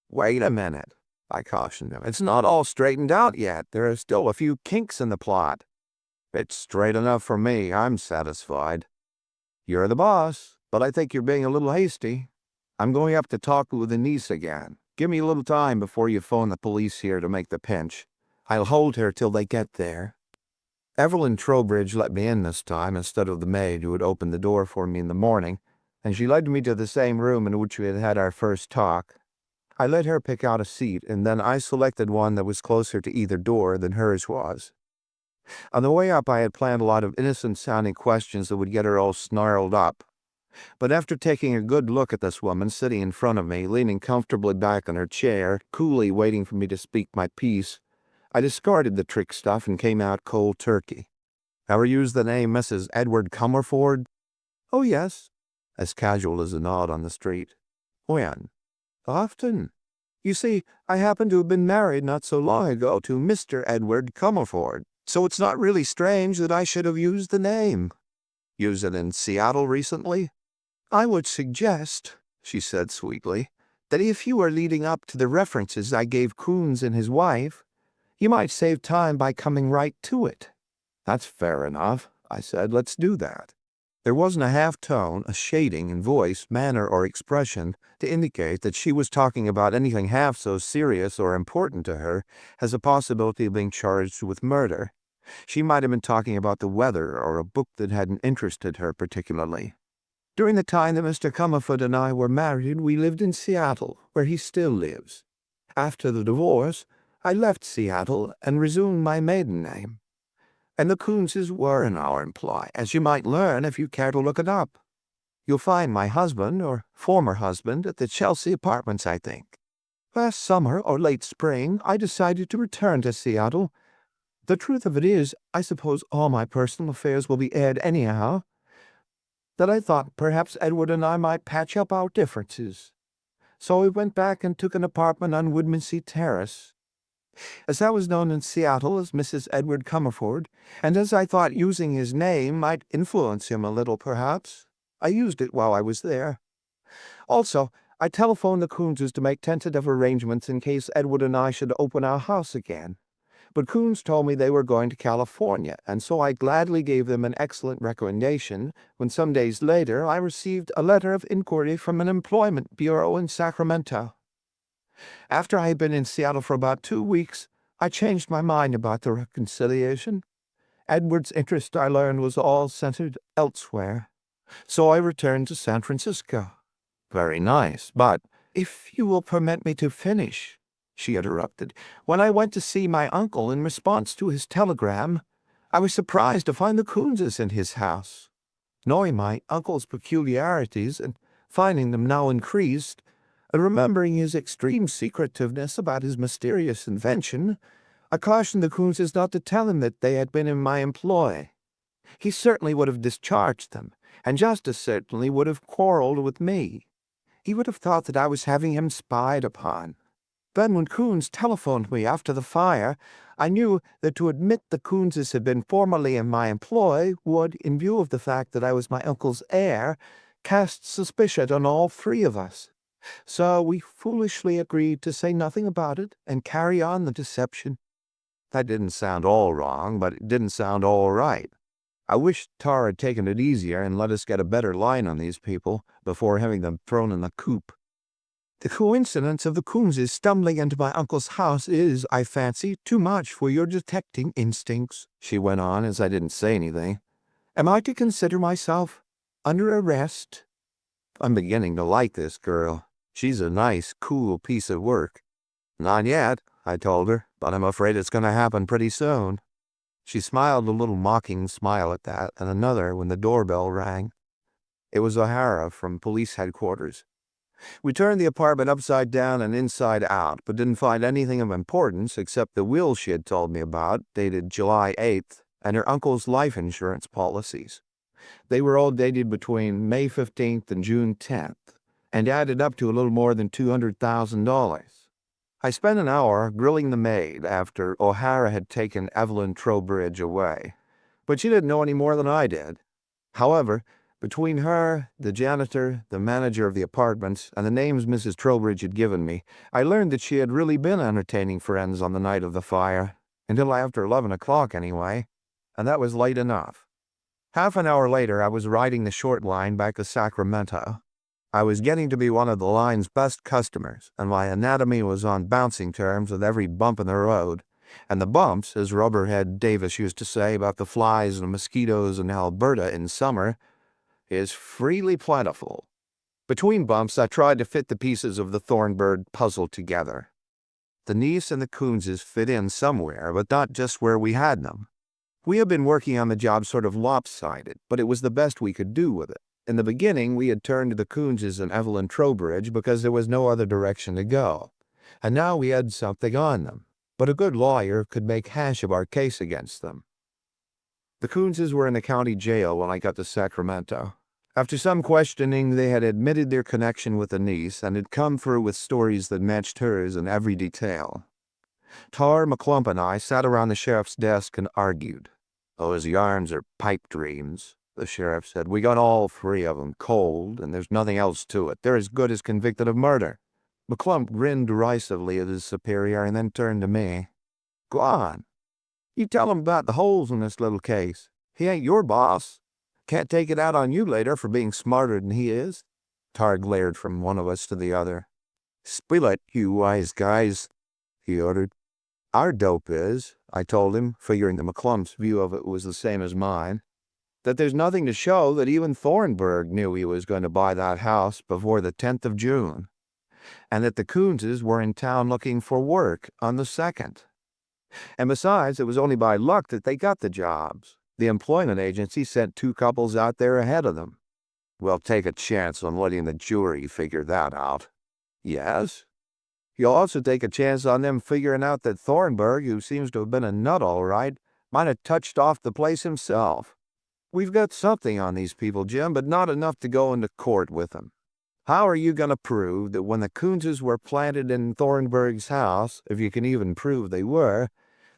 "Wait a minute," I cautioned him. "It's not all straightened out yet. There are still a few kinks in the plot." "It's straight enough for me. I'm satisfied." "You're the boss, but I think you're being a little hasty. I'm going up to talk with the niece again. Give me a little time before you phone the police here to make the pinch. I'll hold her till they get there." Evelyn Trowbridge let me in this time instead of the maid who had opened the door for me in the morning, and she led me to the same room in which we had had our first talk. I let her pick out a seat, and then I selected one that was closer to either door than hers was. On the way up, I had planned a lot of innocent-sounding questions that would get her all snarled up. But after taking a good look at this woman sitting in front of me, leaning comfortably back in her chair, coolly waiting for me to speak my piece, I discarded the trick stuff and came out cold turkey. "Ever use the name Mrs. Edward Comerford?" "Oh, yes," as casual as a nod on the street. "When?" "Often. You see, I happen to have been married not so long ago to Mr. Edward Comerford, so it's not really strange that I should have used the name." "Used it in Seattle recently?" "I would suggest," she said sweetly, "that if you are leading up to the references I gave Coons and his wife, you might save time by coming right to it." "That's fair enough," I said. "Let's do that." There wasn't a half-tone, a shading in voice, manner, or expression to indicate that she was talking about anything half so serious or important to her as the possibility of being charged with murder. She might have been talking about the weather or a book that hadn't interested her particularly. "During the time that Mr. Comerford and I were married, we lived in Seattle, where he still lives. After the divorce, I left Seattle and resumed my maiden name. And the Coonses were in our employ, as you might learn if you care to look it up. You'll find my husband, or former husband, at the Chelsea Apartments, I think. Last summer or late spring, I decided to return to Seattle. The truth of it is, I suppose all my personal affairs will be aired anyhow, that I thought perhaps Edward and I might patch up our differences. So we went back and took an apartment on Woodmansea Terrace. As I was known in Seattle as Mrs. Edward Comerford, and as I thought using his name might influence him a little perhaps, I used it while I was there. Also, I telephoned the Coonses to make tentative arrangements in case Edward and I should open our house again. But Coons told me they were going to California, and so I gladly gave them an excellent recommendation when some days later I received a letter of inquiry from an employment bureau in Sacramento. After I had been in Seattle for about 2 weeks, I changed my mind about the reconciliation. Edward's interest, I learned, was all centered elsewhere. So I returned to San Francisco." "Very nice, but—" "If you will permit me to finish," she interrupted. "When I went to see my uncle in response to his telegram, I was surprised to find the Coonses in his house. Knowing my uncle's peculiarities and finding them now increased, and remembering his extreme secretiveness about his mysterious invention, I cautioned the Coonses not to tell him that they had been in my employ. He certainly would have discharged them, and just as certainly would have quarreled with me. He would have thought that I was having him spied upon. Then when Coons telephoned me after the fire, I knew that to admit the Coonses had been formerly in my employ would, in view of the fact that I was my uncle's heir, cast suspicion on all three of us. So we foolishly agreed to say nothing about it and carry on the deception." That didn't sound all wrong, but it didn't sound all right. I wish Tar had taken it easier and let us get a better line on these people before having them thrown in the coop. "The coincidence of the Coonses stumbling into my uncle's house is, I fancy, too much for your detecting instincts," she went on as I didn't say anything. "Am I to consider myself under arrest?" I'm beginning to like this girl. She's a nice, cool piece of work. Not yet, I told her, but I'm afraid it's going to happen pretty soon. She smiled a little mocking smile at that, and another when the doorbell rang. It was O'Hara from police headquarters. We turned the apartment upside down and inside out, but didn't find anything of importance except the will she had told me about, dated July 8th, and her uncle's life insurance policies. They were all dated between May 15th and June 10th, and added up to a little more than $200,000. I spent an hour grilling the maid after O'Hara had taken Evelyn Trowbridge away, but she didn't know any more than I did. However, between her, the janitor, the manager of the apartments, and the names Mrs. Trowbridge had given me, I learned that she had really been entertaining friends on the night of the fire, until after 11 o'clock anyway, and that was late enough. Half an hour later, I was riding the short line back to Sacramento. I was getting to be one of the line's best customers, and my anatomy was on bouncing terms with every bump in the road. And the bumps, as Rubberhead Davis used to say about the flies and mosquitoes in Alberta in summer, is freely plentiful. Between bumps, I tried to fit the pieces of the Thornburg puzzle together. The niece and the Coonses fit in somewhere, but not just where we had them. We had been working on the job sort of lopsided, but it was the best we could do with it. In the beginning, we had turned to the Coonses and Evelyn Trowbridge because there was no other direction to go. And now we had something on them, but a good lawyer could make hash of our case against them. The Coonses were in the county jail when I got to Sacramento. After some questioning, they had admitted their connection with the niece and had come through with stories that matched hers in every detail. Tar McClump and I sat around the sheriff's desk and argued. "Oh, his yarns are pipe dreams," the sheriff said. "We got all three of them cold, and there's nothing else to it. They're as good as convicted of murder." McClump grinned derisively at his superior and then turned to me. "Go on. You tell him about the holes in this little case. He ain't your boss. Can't take it out on you later for being smarter than he is." Tar glared from one of us to the other. "Spill it, you wise guys," he ordered. "Our dope is," I told him, figuring that McClump's view of it was the same as mine, "that there's nothing to show that even Thornburg knew he was going to buy that house before the 10th of June, and that the Coonses were in town looking for work on the 2nd. And besides, it was only by luck that they got the jobs. The employment agency sent 2 couples out there ahead of them." "We'll take a chance on letting the jury figure that out." "Yes? You'll also take a chance on them figuring out that Thornburg, who seems to have been a nut all right, might have touched off the place himself. We've got something on these people, Jim, but not enough to go into court with them. How are you going to prove that when the Coonses were planted in Thornburg's house, if you can even prove they were,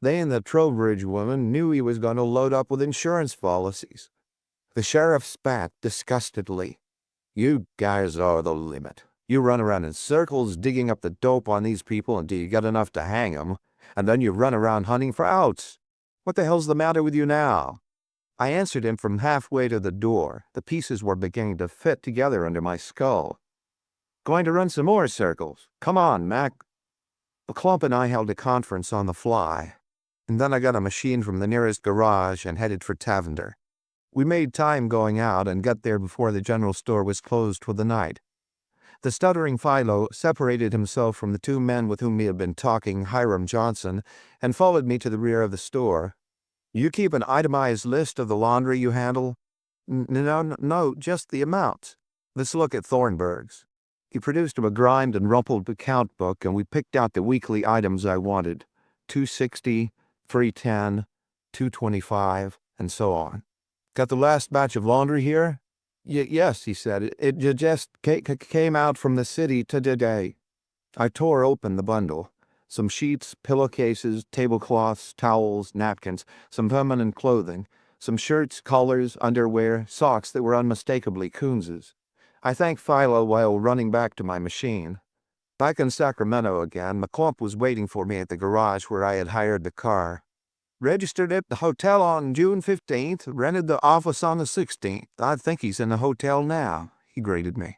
they and the Trowbridge woman knew he was going to load up with insurance policies?" The sheriff spat disgustedly. "You guys are the limit. You run around in circles digging up the dope on these people until you get enough to hang 'em, and then you run around hunting for outs. What the hell's the matter with you now?" I answered him from halfway to the door. The pieces were beginning to fit together under my skull. "Going to run some more circles? Come on, Mac." McClump and I held a conference on the fly, and then I got a machine from the nearest garage and headed for Tavender. We made time going out and got there before the general store was closed for the night. The stuttering Philo separated himself from the 2 men with whom he had been talking, Hiram Johnson, and followed me to the rear of the store. "You keep an itemized list of the laundry you handle?" No, just the amounts." "Let's look at Thornburg's." He produced a begrimed and rumpled account book, and we picked out the weekly items I wanted. 260, 310, 225, and so on. "Got the last batch of laundry here?" Yes, he said. It just came out from the city today." I tore open the bundle. Some sheets, pillowcases, tablecloths, towels, napkins, some feminine clothing, some shirts, collars, underwear, socks that were unmistakably Coonses. I thanked Philo while running back to my machine. Back in Sacramento again, McClump was waiting for me at the garage where I had hired the car. "Registered at the hotel on June 15th, rented the office on the 16th. I think he's in the hotel now," he greeted me.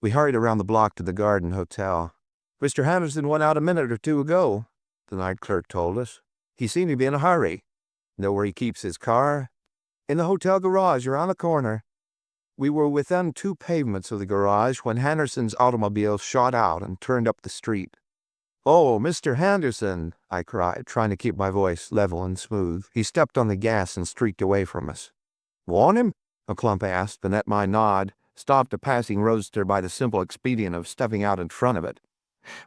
We hurried around the block to the Garden Hotel. "Mr. Hammerson went out a minute or 2 ago," the night clerk told us. "He seemed to be in a hurry." "Know where he keeps his car?" "In the hotel garage around the corner." We were within 2 pavements of the garage when Henderson's automobile shot out and turned up the street. "Oh, Mr. Henderson," I cried, trying to keep my voice level and smooth. He stepped on the gas and streaked away from us. "Want him?" McClump asked, and at my nod, stopped a passing roadster by the simple expedient of stepping out in front of it.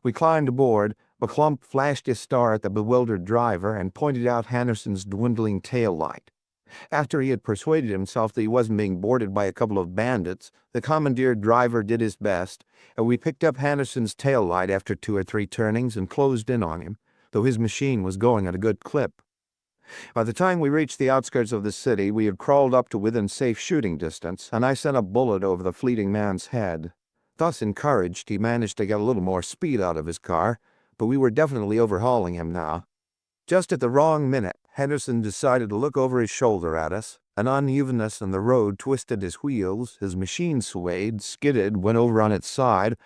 We climbed aboard. McClump flashed his star at the bewildered driver and pointed out Henderson's dwindling tail light. After he had persuaded himself that he wasn't being boarded by a couple of bandits, the commandeered driver did his best, and we picked up Henderson's tail light after 2 or 3 turnings and closed in on him, though his machine was going at a good clip. By the time we reached the outskirts of the city, we had crawled up to within safe shooting distance, and I sent a bullet over the fleeting man's head. Thus encouraged, he managed to get a little more speed out of his car, but we were definitely overhauling him now. Just at the wrong minute, Henderson decided to look over his shoulder at us. An unevenness in the road twisted his wheels, his machine swayed, skidded, went over on its side.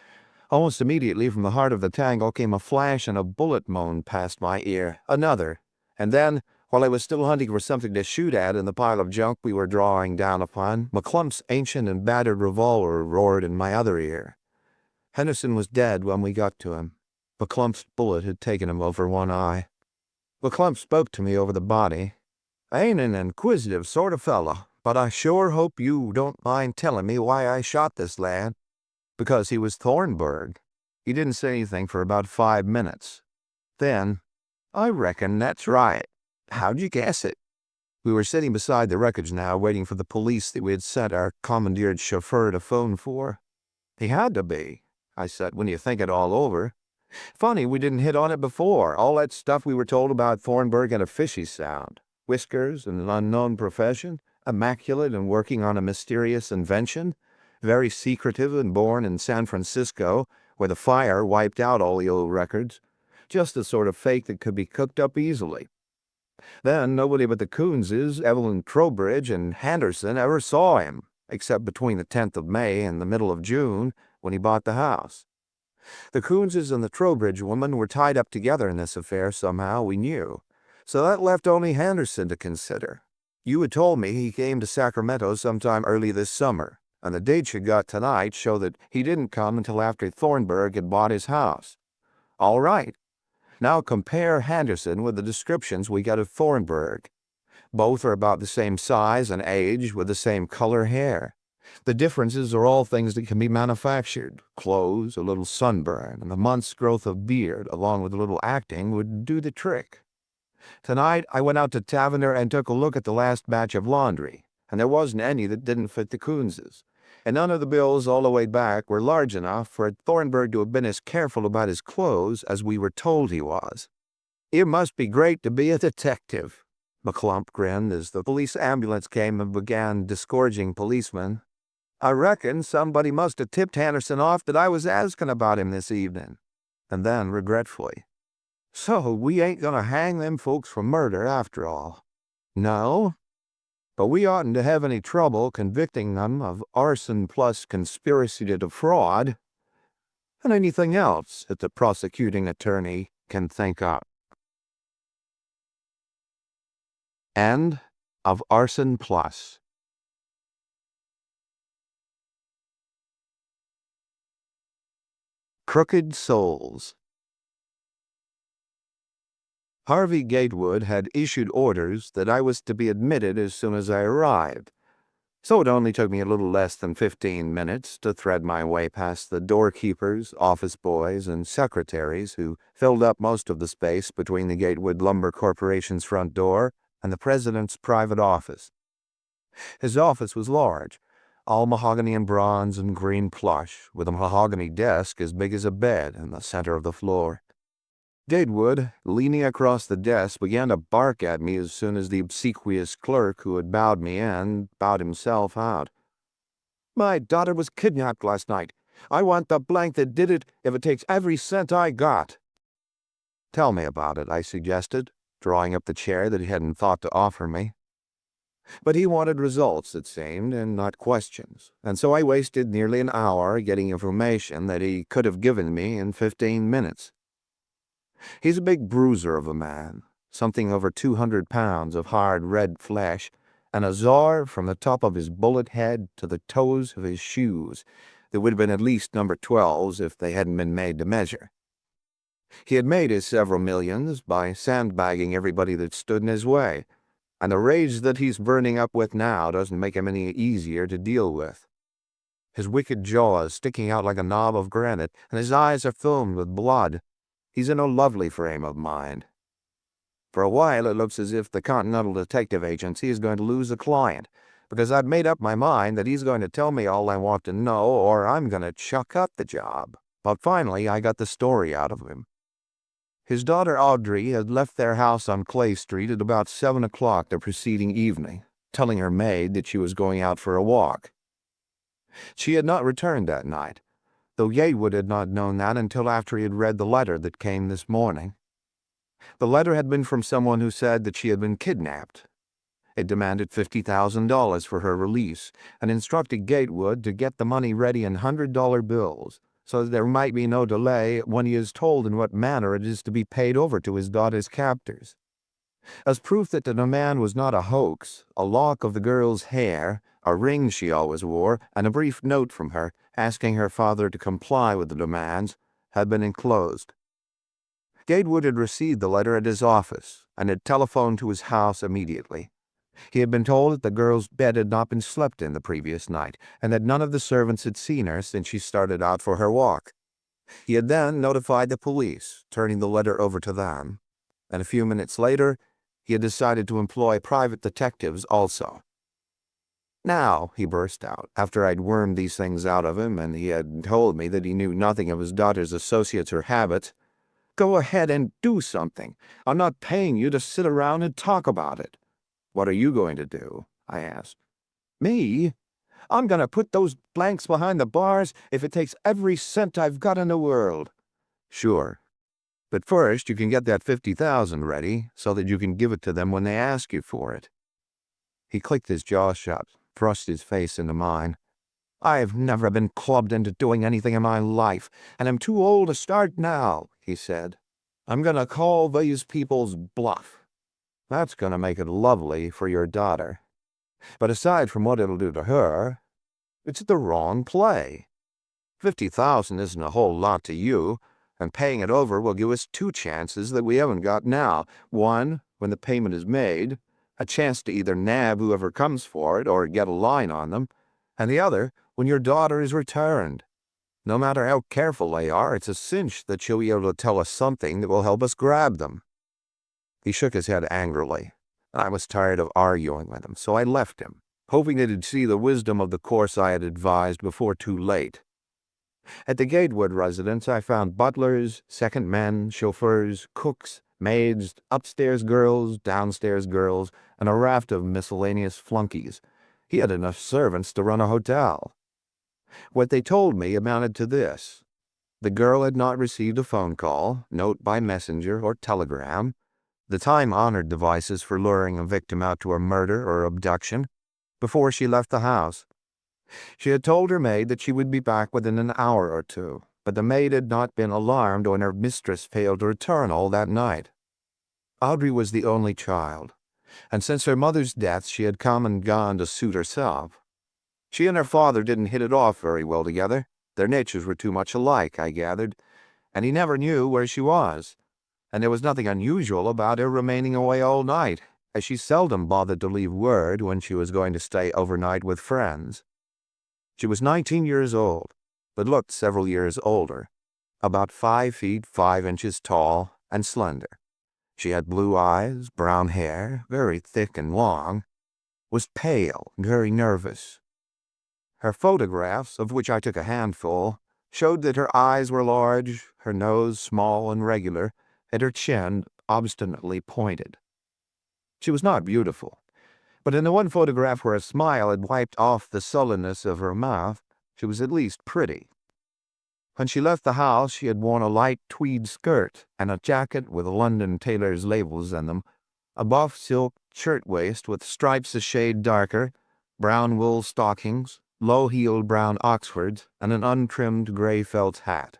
Almost immediately from the heart of the tangle came a flash and a bullet moaned past my ear. Another. And then, while I was still hunting for something to shoot at in the pile of junk we were drawing down upon, McClump's ancient and battered revolver roared in my other ear. Henderson was dead when we got to him. McClump's bullet had taken him over one eye. McClump spoke to me over the body. "I ain't an inquisitive sort of fellow, but I sure hope you don't mind telling me why I shot this lad." "Because he was Thornburg." He didn't say anything for about 5 minutes. Then, "I reckon that's right. How'd you guess it?" We were sitting beside the wreckage now, waiting for the police that we had sent our commandeered chauffeur to phone for. "He had to be," I said, "when you think it all over. Funny we didn't hit on it before. All that stuff we were told about Thornburg had a fishy sound. Whiskers and an unknown profession, immaculate and working on a mysterious invention, very secretive and born in San Francisco, where the fire wiped out all the old records. Just the sort of fake that could be cooked up easily. Then nobody but the Coonses, Evelyn Trowbridge, and Henderson ever saw him, except between the 10th of May and the middle of June, when he bought the house. The Coonses and the Trowbridge woman were tied up together in this affair somehow, we knew, so that left only Henderson to consider. You had told me he came to Sacramento sometime early this summer, and the dates you got tonight show that he didn't come until after Thornburg had bought his house. All right. Now compare Henderson with the descriptions we got of Thornburg. Both are about the same size and age, with the same color hair. The differences are all things that can be manufactured. Clothes, a little sunburn, and a month's growth of beard, along with a little acting, would do the trick. Tonight, I went out to Taverner and took a look at the last batch of laundry, and there wasn't any that didn't fit the Coonses. And none of the bills all the way back were large enough for Thornburg to have been as careful about his clothes as we were told he was. "It must be great to be a detective," McClump grinned as the police ambulance came and began disgorging policemen. "I reckon somebody must have tipped Henderson off that I was asking about him this evening." And then, regretfully, "So we ain't gonna hang them folks for murder after all." "No, but we oughtn't to have any trouble convicting them of arson plus conspiracy to defraud, and anything else that the prosecuting attorney can think of." End of Arson Plus. Crooked Souls. Harvey Gatewood had issued orders that I was to be admitted as soon as I arrived, so it only took me a little less than 15 minutes to thread my way past the doorkeepers, office boys, and secretaries who filled up most of the space between the Gatewood Lumber Corporation's front door and the president's private office. His office was large, all mahogany and bronze and green plush, with a mahogany desk as big as a bed in the center of the floor. Gatewood, leaning across the desk, began to bark at me as soon as the obsequious clerk who had bowed me in bowed himself out. "My daughter was kidnapped last night. I want the blank that did it if it takes every cent I got." "Tell me about it," I suggested, drawing up the chair that he hadn't thought to offer me. But he wanted results, it seemed, and not questions, and so I wasted nearly an hour getting information that he could have given me in 15 minutes. He's a big bruiser of a man, something over 200 pounds of hard red flesh, and a czar from the top of his bullet head to the toes of his shoes that would have been at least number 12s if they hadn't been made to measure. He had made his several millions by sandbagging everybody that stood in his way, and the rage that he's burning up with now doesn't make him any easier to deal with. His wicked jaws sticking out like a knob of granite, and his eyes are filmed with blood. He's in a lovely frame of mind. For a while it looks as if the Continental Detective Agency is going to lose a client, because I've made up my mind that he's going to tell me all I want to know, or I'm going to chuck up the job. But finally I got the story out of him. His daughter Audrey had left their house on Clay Street at about 7 o'clock the preceding evening, telling her maid that she was going out for a walk. She had not returned that night, though Gatewood had not known that until after he had read the letter that came this morning. The letter had been from someone who said that she had been kidnapped. It demanded $50,000 for her release and instructed Gatewood to get the money ready in $100 bills so that there might be no delay when he is told in what manner it is to be paid over to his daughter's captors. As proof that the demand was not a hoax, a lock of the girl's hair, a ring she always wore, and a brief note from her asking her father to comply with the demands had been enclosed. Gatewood had received the letter at his office and had telephoned to his house immediately. He had been told that the girl's bed had not been slept in the previous night, and that none of the servants had seen her since she started out for her walk. He had then notified the police, turning the letter over to them, and a few minutes later he had decided to employ private detectives also. "Now," he burst out, after I'd wormed these things out of him and he had told me that he knew nothing of his daughter's associates or habits, "go ahead and do something. I'm not paying you to sit around and talk about it." "What are you going to do?" I asked. "Me? I'm going to put those blanks behind the bars if it takes every cent I've got in the world." "Sure. But first you can get that $50,000 ready so that you can give it to them when they ask you for it." He clicked his jaw shut, thrust his face into mine. "I've never been clubbed into doing anything in my life, and I'm too old to start now," he said. "I'm going to call these people's bluff. That's going to make it lovely for your daughter. But aside from what it'll do to her, it's the wrong play. $50,000 isn't a whole lot to you, and paying it over will give us two chances that we haven't got now. One, when the payment is made, a chance to either nab whoever comes for it or get a line on them, and the other, when your daughter is returned. No matter how careful they are, it's a cinch that she'll be able to tell us something that will help us grab them." He shook his head angrily. I was tired of arguing with him, so I left him, hoping that he'd see the wisdom of the course I had advised before too late. At the Gatewood residence I found butlers, second men, chauffeurs, cooks, maids, upstairs girls, downstairs girls, and a raft of miscellaneous flunkies. He had enough servants to run a hotel. What they told me amounted to this. The girl had not received a phone call, note by messenger, or telegram, the time-honored devices for luring a victim out to a murder or abduction, before she left the house. She had told her maid that she would be back within an hour or two, but the maid had not been alarmed when her mistress failed to return all that night. Audrey was the only child, and since her mother's death she had come and gone to suit herself. She and her father didn't hit it off very well together. Their natures were too much alike, I gathered, and he never knew where she was. And there was nothing unusual about her remaining away all night, as she seldom bothered to leave word when she was going to stay overnight with friends. She was 19 years old, but looked several years older, about 5 feet 5 inches tall and slender. She had blue eyes, brown hair, very thick and long, was pale and very nervous. Her photographs, of which I took a handful, showed that her eyes were large, her nose small and regular, and her chin obstinately pointed. She was not beautiful, but in the one photograph where a smile had wiped off the sullenness of her mouth, she was at least pretty. When she left the house, she had worn a light tweed skirt and a jacket with London tailor's labels in them, a buff silk shirtwaist with stripes a shade darker, brown wool stockings, low-heeled brown Oxfords, and an untrimmed gray felt hat.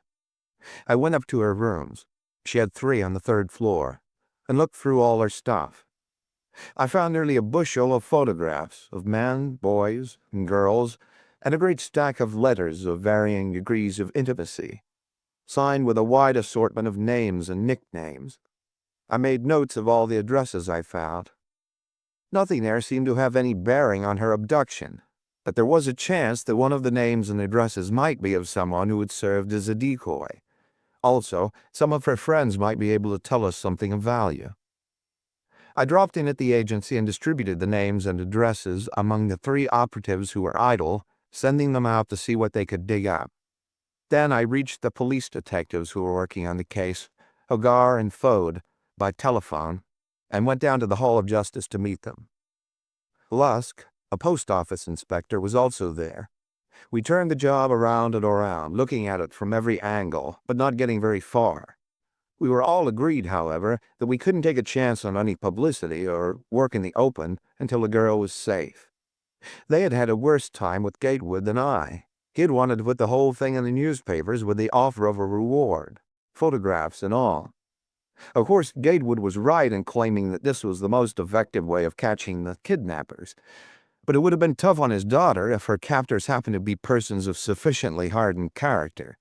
I went up to her rooms. She had 3 on the 3rd floor, and looked through all her stuff. I found nearly a bushel of photographs of men, boys, and girls, and a great stack of letters of varying degrees of intimacy, signed with a wide assortment of names and nicknames. I made notes of all the addresses I found. Nothing there seemed to have any bearing on her abduction, but there was a chance that one of the names and addresses might be of someone who had served as a decoy. Also, some of her friends might be able to tell us something of value. I dropped in at the agency and distributed the names and addresses among the 3 operatives who were idle, sending them out to see what they could dig up. Then I reached the police detectives who were working on the case, Hogar and Fode, by telephone, and went down to the Hall of Justice to meet them. Lusk, a post office inspector, was also there. We turned the job around and around, looking at it from every angle, but not getting very far. We were all agreed, however, that we couldn't take a chance on any publicity or work in the open until the girl was safe. They had had a worse time with Gatewood than I. He had wanted to put the whole thing in the newspapers with the offer of a reward, photographs and all. Of course, Gatewood was right in claiming that this was the most effective way of catching the kidnappers, but it would have been tough on his daughter if her captors happened to be persons of sufficiently hardened character,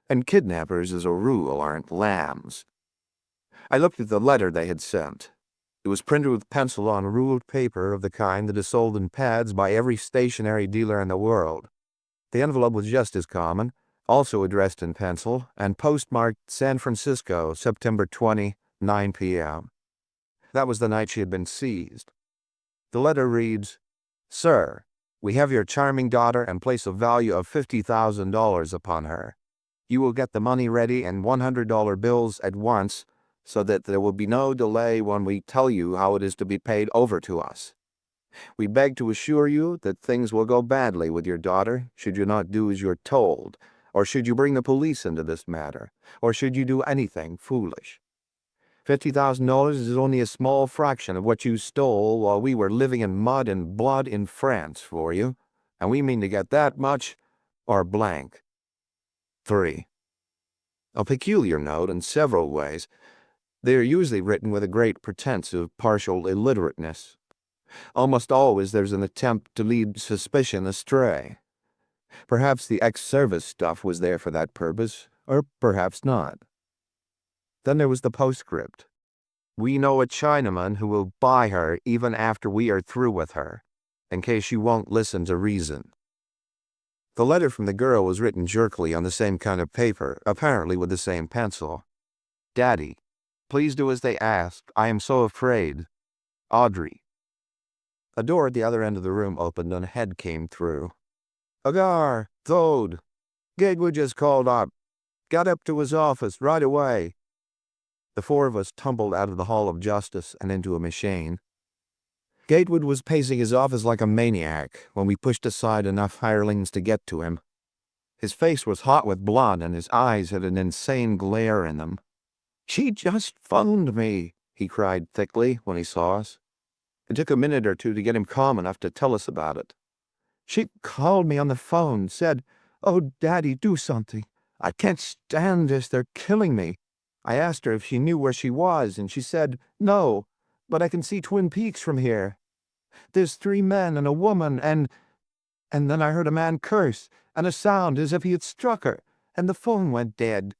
and kidnappers as a rule aren't lambs. I looked at the letter they had sent. It was printed with pencil on ruled paper of the kind that is sold in pads by every stationery dealer in the world. The envelope was just as common, also addressed in pencil, and postmarked San Francisco, September 20, 9 p.m. That was the night she had been seized. The letter reads, "Sir, we have your charming daughter and place a value of $50,000 upon her. You will get the money ready in $100 bills at once, so that there will be no delay when we tell you how it is to be paid over to us. We beg to assure you that things will go badly with your daughter should you not do as you're told, or should you bring the police into this matter, or should you do anything foolish. $50,000 is only a small fraction of what you stole while we were living in mud and blood in France for you, and we mean to get that much, or blank." 3. A peculiar note in several ways. They are usually written with a great pretense of partial illiterateness. Almost always there's an attempt to lead suspicion astray. Perhaps the ex-service stuff was there for that purpose, or perhaps not. Then there was the postscript. "We know a Chinaman who will buy her even after we are through with her, in case she won't listen to reason." The letter from the girl was written jerkily on the same kind of paper, apparently with the same pencil. "Daddy, please do as they ask. I am so afraid. Audrey." A door at the other end of the room opened and a head came through. "Agar, Thode, Gatewood just called up. Got up to his office right away." The 4 of us tumbled out of the Hall of Justice and into a machine. Gatewood was pacing his office like a maniac when we pushed aside enough hirelings to get to him. His face was hot with blood and his eyes had an insane glare in them. "She just phoned me," he cried thickly when he saw us. It took a minute or two to get him calm enough to tell us about it. "She called me on the phone, said, 'Oh, Daddy, do something. I can't stand this. They're killing me.' I asked her if she knew where she was, and she said, 'No, but I can see Twin Peaks from here. There's 3 men and a woman, and then I heard a man curse, and a sound as if he had struck her, and the phone went dead.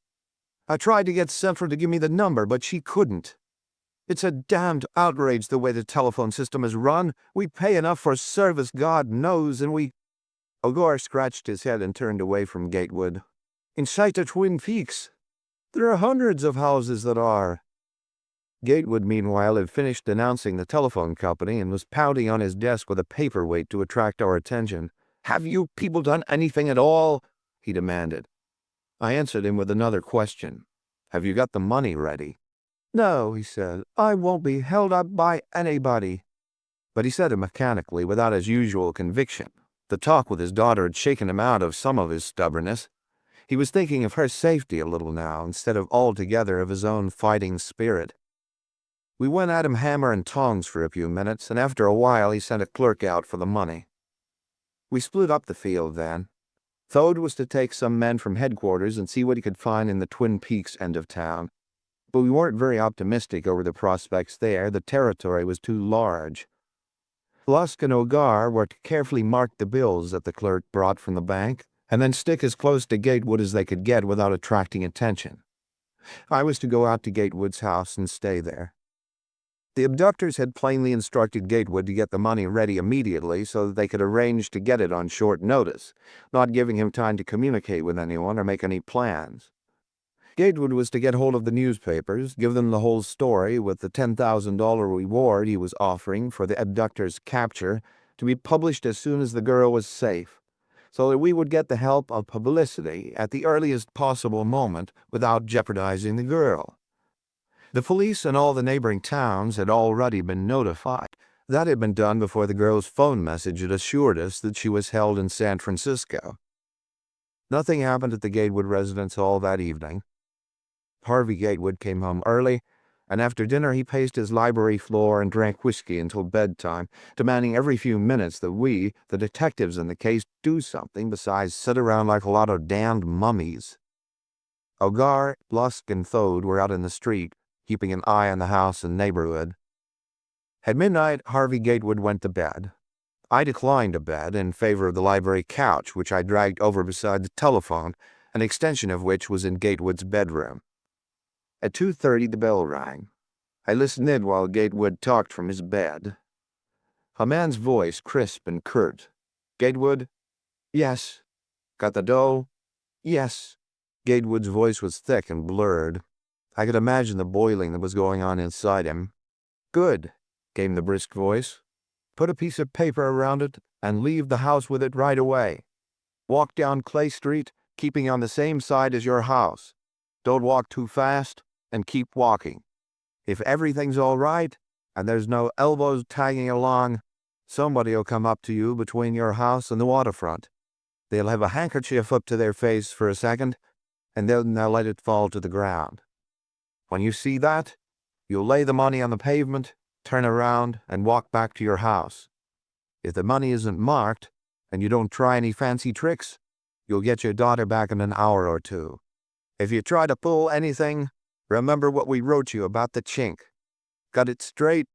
I tried to get Central to give me the number, but she couldn't. It's a damned outrage the way the telephone system is run. We pay enough for service, God knows, and we—" Ogor scratched his head and turned away from Gatewood. "In sight of Twin Peaks. There are hundreds of houses that are." Gatewood, meanwhile, had finished announcing the telephone company and was pounding on his desk with a paperweight to attract our attention. "Have you people done anything at all?" he demanded. I answered him with another question. "Have you got the money ready?" "No," he said. "I won't be held up by anybody." But he said it mechanically, without his usual conviction. The talk with his daughter had shaken him out of some of his stubbornness. He was thinking of her safety a little now, instead of altogether of his own fighting spirit. We went at him hammer and tongs for a few minutes, and after a while he sent a clerk out for the money. We split up the field then. Thode was to take some men from headquarters and see what he could find in the Twin Peaks end of town. but we weren't very optimistic over the prospects there. The territory was too large. Lusk and Ogar were to carefully mark the bills that the clerk brought from the bank, and then stick as close to Gatewood as they could get without attracting attention. I was to go out to Gatewood's house and stay there. The abductors had plainly instructed Gatewood to get the money ready immediately so that they could arrange to get it on short notice, not giving him time to communicate with anyone or make any plans. Gatewood was to get hold of the newspapers, give them the whole story with the $10,000 reward he was offering for the abductor's capture to be published as soon as the girl was safe, so that we would get the help of publicity at the earliest possible moment without jeopardizing the girl. The police and all the neighboring towns had already been notified. That had been done before the girl's phone message had assured us that she was held in San Francisco. Nothing happened at the Gatewood residence hall that evening. Harvey Gatewood came home early, and after dinner he paced his library floor and drank whiskey until bedtime, demanding every few minutes that we, the detectives in the case, do something besides sit around like a lot of damned mummies. Ogar, Lusk, and Thode were out in the street, keeping an eye on the house and neighborhood. At midnight, Harvey Gatewood went to bed. I declined a bed in favor of the library couch, which I dragged over beside the telephone, an extension of which was in Gatewood's bedroom. At 2:30 the bell rang. I listened in while Gatewood talked from his bed. A man's voice, crisp and curt. "Gatewood?" "Yes." "Got the dough?" "Yes." Gatewood's voice was thick and blurred. I could imagine the boiling that was going on inside him. "Good," came the brisk voice. "Put a piece of paper around it and leave the house with it right away. Walk down Clay Street, keeping on the same side as your house. Don't walk too fast, and keep walking. If everything's all right, and there's no elbows tagging along, somebody'll come up to you between your house and the waterfront. They'll have a handkerchief up to their face for a second, and then they'll let it fall to the ground. When you see that, you'll lay the money on the pavement, turn around, and walk back to your house. If the money isn't marked, and you don't try any fancy tricks, you'll get your daughter back in an hour or two. If you try to pull anything, remember what we wrote you about the chink. Got it straight?"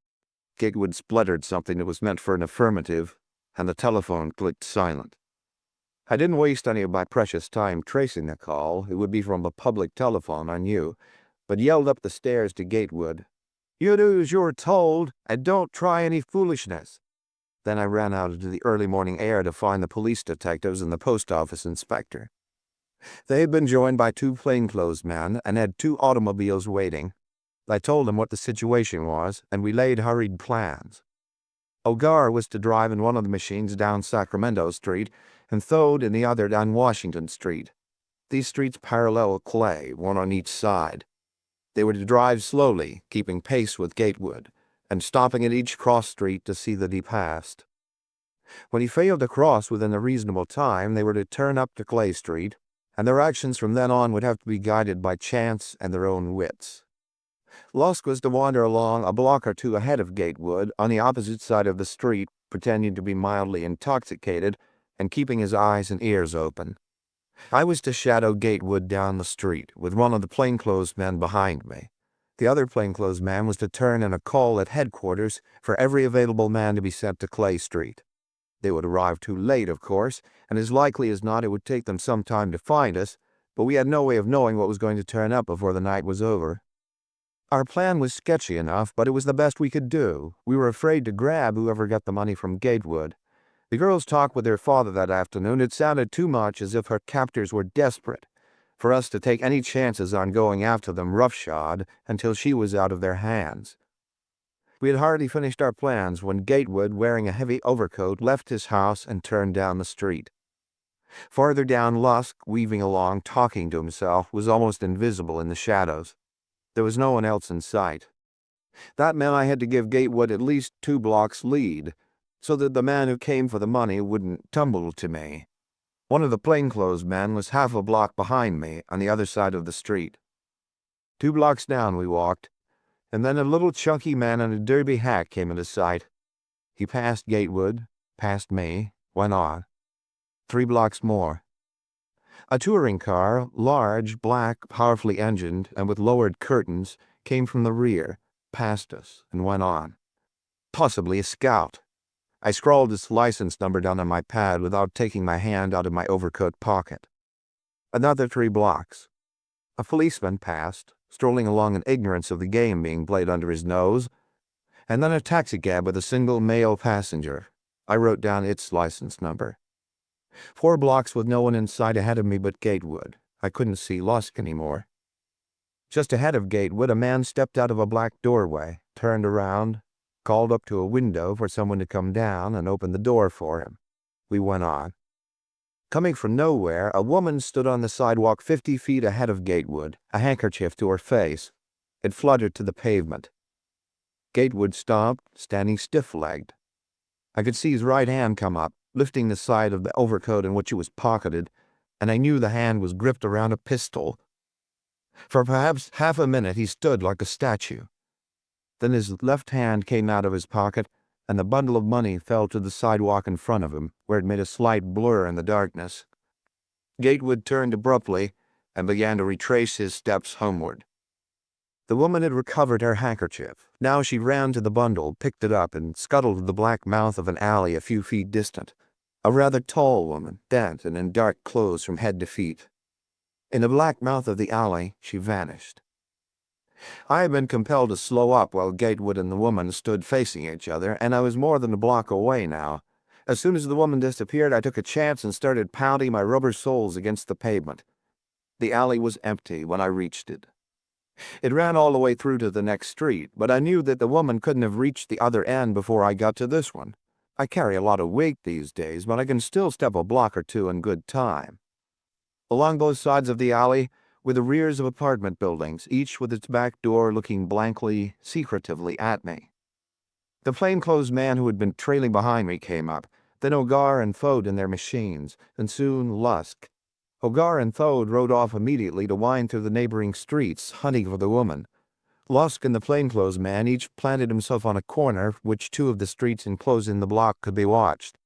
Gatewood spluttered something that was meant for an affirmative, and the telephone clicked silent. I didn't waste any of my precious time tracing the call. It would be from a public telephone, I knew, but yelled up the stairs to Gatewood, "You do as you're told, and don't try any foolishness." Then I ran out into the early morning air to find the police detectives and the post office inspector. They had been joined by 2 plainclothes men and had 2 automobiles waiting. I told them what the situation was, and we laid hurried plans. Ogar was to drive in one of the machines down Sacramento Street, and Thode in the other down Washington Street. These streets parallel Clay, one on each side. They were to drive slowly, keeping pace with Gatewood, and stopping at each cross street to see that he passed. When he failed to cross within a reasonable time, they were to turn up to Clay Street, and their actions from then on would have to be guided by chance and their own wits. Lusk was to wander along a block or 2 ahead of Gatewood on the opposite side of the street, pretending to be mildly intoxicated and keeping his eyes and ears open. I was to shadow Gatewood down the street, with one of the plainclothes men behind me. The other plainclothes man was to turn in a call at headquarters for every available man to be sent to Clay Street. They would arrive too late, of course, and as likely as not it would take them some time to find us, but we had no way of knowing what was going to turn up before the night was over. Our plan was sketchy enough, but it was the best we could do. We were afraid to grab whoever got the money from Gatewood. The girls talked with their father that afternoon. It sounded too much as if her captors were desperate for us to take any chances on going after them roughshod until she was out of their hands. We had hardly finished our plans when Gatewood, wearing a heavy overcoat, left his house and turned down the street. Farther down, Lusk, weaving along, talking to himself, was almost invisible in the shadows. There was no one else in sight. That meant I had to give Gatewood at least 2 blocks lead, so that the man who came for the money wouldn't tumble to me. One of the plainclothes men was half a block behind me on the other side of the street. 2 blocks down we walked, and then a little chunky man in a derby hat came into sight. He passed Gatewood, passed me, went on. 3 blocks more. A touring car, large, black, powerfully engined, and with lowered curtains, came from the rear, passed us, and went on. Possibly a scout. I scrawled his license number down on my pad without taking my hand out of my overcoat pocket. Another 3 blocks. A policeman passed, strolling along in ignorance of the game being played under his nose, and then a taxicab with a single male passenger. I wrote down its license number. 4 blocks with no one in sight ahead of me but Gatewood. I couldn't see Lusk anymore. Just ahead of Gatewood, a man stepped out of a black doorway, turned around, called up to a window for someone to come down, and opened the door for him. We went on. Coming from nowhere, a woman stood on the sidewalk 50 feet ahead of Gatewood, a handkerchief to her face. It fluttered to the pavement. Gatewood stopped, standing stiff-legged. I could see his right hand come up, lifting the side of the overcoat in which it was pocketed, and I knew the hand was gripped around a pistol. For perhaps half a minute he stood like a statue. Then his left hand came out of his pocket, and the bundle of money fell to the sidewalk in front of him, where it made a slight blur in the darkness. Gatewood turned abruptly and began to retrace his steps homeward. The woman had recovered her handkerchief. Now she ran to the bundle, picked it up, and scuttled to the black mouth of an alley a few feet distant. A rather tall woman, bent and in dark clothes from head to feet. In the black mouth of the alley, she vanished. I had been compelled to slow up while Gatewood and the woman stood facing each other, and I was more than a block away now. As soon as the woman disappeared, I took a chance and started pounding my rubber soles against the pavement. The alley was empty when I reached it. It ran all the way through to the next street, but I knew that the woman couldn't have reached the other end before I got to this one. I carry a lot of weight these days, but I can still step a block or two in good time. Along both sides of the alley were the rears of apartment buildings, each with its back door looking blankly, secretively at me. The plainclothes man who had been trailing behind me came up, then Ogar and Thode in their machines, and soon Lusk. Ogar and Thode rode off immediately to wind through the neighboring streets, hunting for the woman. Lusk and the plainclothes man each planted himself on a corner which 2 of the streets enclosing the block could be watched.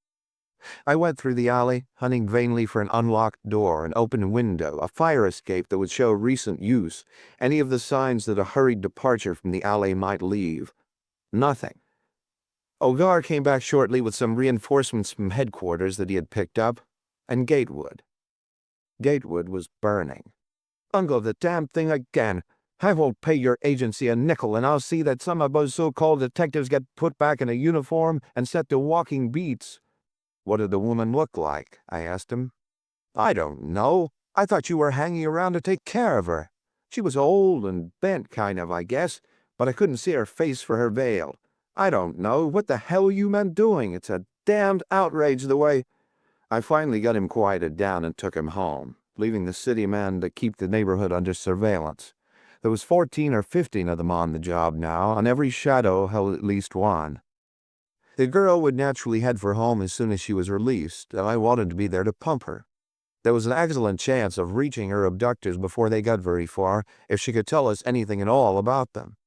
I went through the alley, hunting vainly for an unlocked door, an open window, a fire escape that would show recent use, any of the signs that a hurried departure from the alley might leave. Nothing. Ogar came back shortly with some reinforcements from headquarters that he had picked up, and Gatewood. Gatewood was burning. "Uncle, the damn thing again. I won't pay your agency a nickel, and I'll see that some of those so-called detectives get put back in a uniform and set to walking beats." "What did the woman look like?" I asked him. "I don't know. I thought you were hanging around to take care of her. She was old and bent kind of, I guess, but I couldn't see her face for her veil. I don't know what the hell you meant doing. It's a damned outrage the way—" I finally got him quieted down and took him home, leaving the city men to keep the neighborhood under surveillance. There was 14 or 15 of them on the job now, and every shadow held at least one. The girl would naturally head for home as soon as she was released, and I wanted to be there to pump her. There was an excellent chance of reaching her abductors before they got very far, if she could tell us anything at all about them.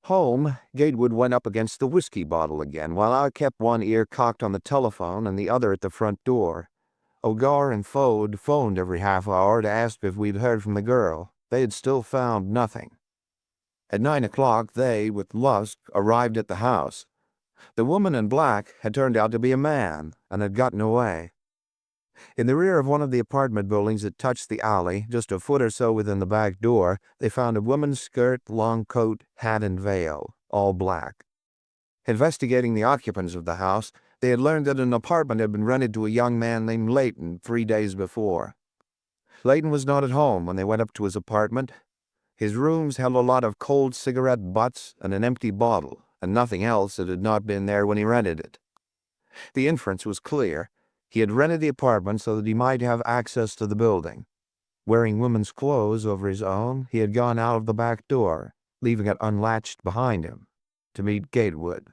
Home, Gatewood went up against the whiskey bottle again, while I kept one ear cocked on the telephone and the other at the front door. Ogar and Thode phoned every half hour to ask if we'd heard from the girl. They had still found nothing. At 9 o'clock, they, with Lusk, arrived at the house. The woman in black had turned out to be a man, and had gotten away. In the rear of one of the apartment buildings that touched the alley, just a foot or so within the back door, they found a woman's skirt, long coat, hat, and veil, all black. Investigating the occupants of the house, they had learned that an apartment had been rented to a young man named Layton 3 days before. Layton was not at home when they went up to his apartment. His rooms held a lot of cold cigarette butts and an empty bottle, and nothing else that had not been there when he rented it. The inference was clear. He had rented the apartment so that he might have access to the building. Wearing women's clothes over his own, he had gone out of the back door, leaving it unlatched behind him, to meet Gatewood.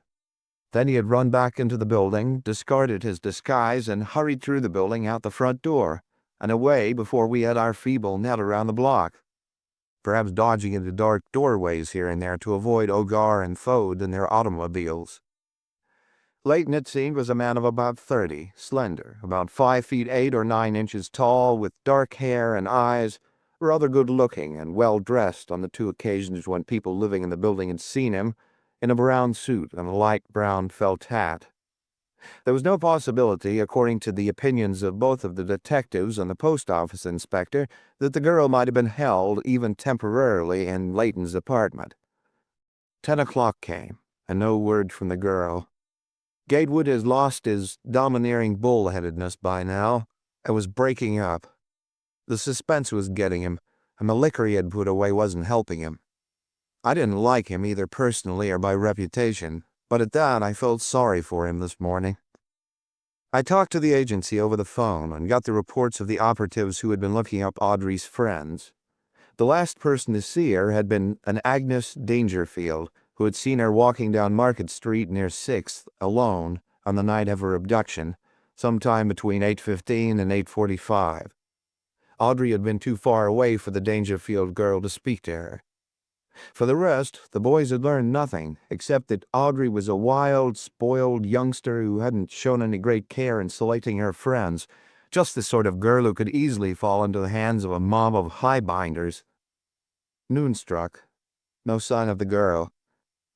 Then he had run back into the building, discarded his disguise, and hurried through the building out the front door, and away before we had our feeble net around the block, perhaps dodging into dark doorways here and there to avoid Ogar and Thode and their automobiles. Leighton, it seemed, was a man of about 30, slender, about 5 feet 8 or 9 inches tall, with dark hair and eyes, rather good-looking and well-dressed on the 2 occasions when people living in the building had seen him, in a brown suit and a light brown felt hat. There was no possibility, according to the opinions of both of the detectives and the post office inspector, that the girl might have been held, even temporarily, in Leighton's apartment. 10 o'clock came, and no word from the girl. Gatewood has lost his domineering bullheadedness by now, and was breaking up. The suspense was getting him, and the liquor he had put away wasn't helping him. I didn't like him either personally or by reputation, but at that I felt sorry for him this morning. I talked to the agency over the phone and got the reports of the operatives who had been looking up Audrey's friends. The last person to see her had been an Agnes Dangerfield, who had seen her walking down Market Street near 6th, alone, on the night of her abduction, sometime between 8:15 and 8:45. Audrey had been too far away for the Dangerfield girl to speak to her. For the rest, the boys had learned nothing, except that Audrey was a wild, spoiled youngster who hadn't shown any great care in selecting her friends, just the sort of girl who could easily fall into the hands of a mob of highbinders. Noon struck. No sign of the girl.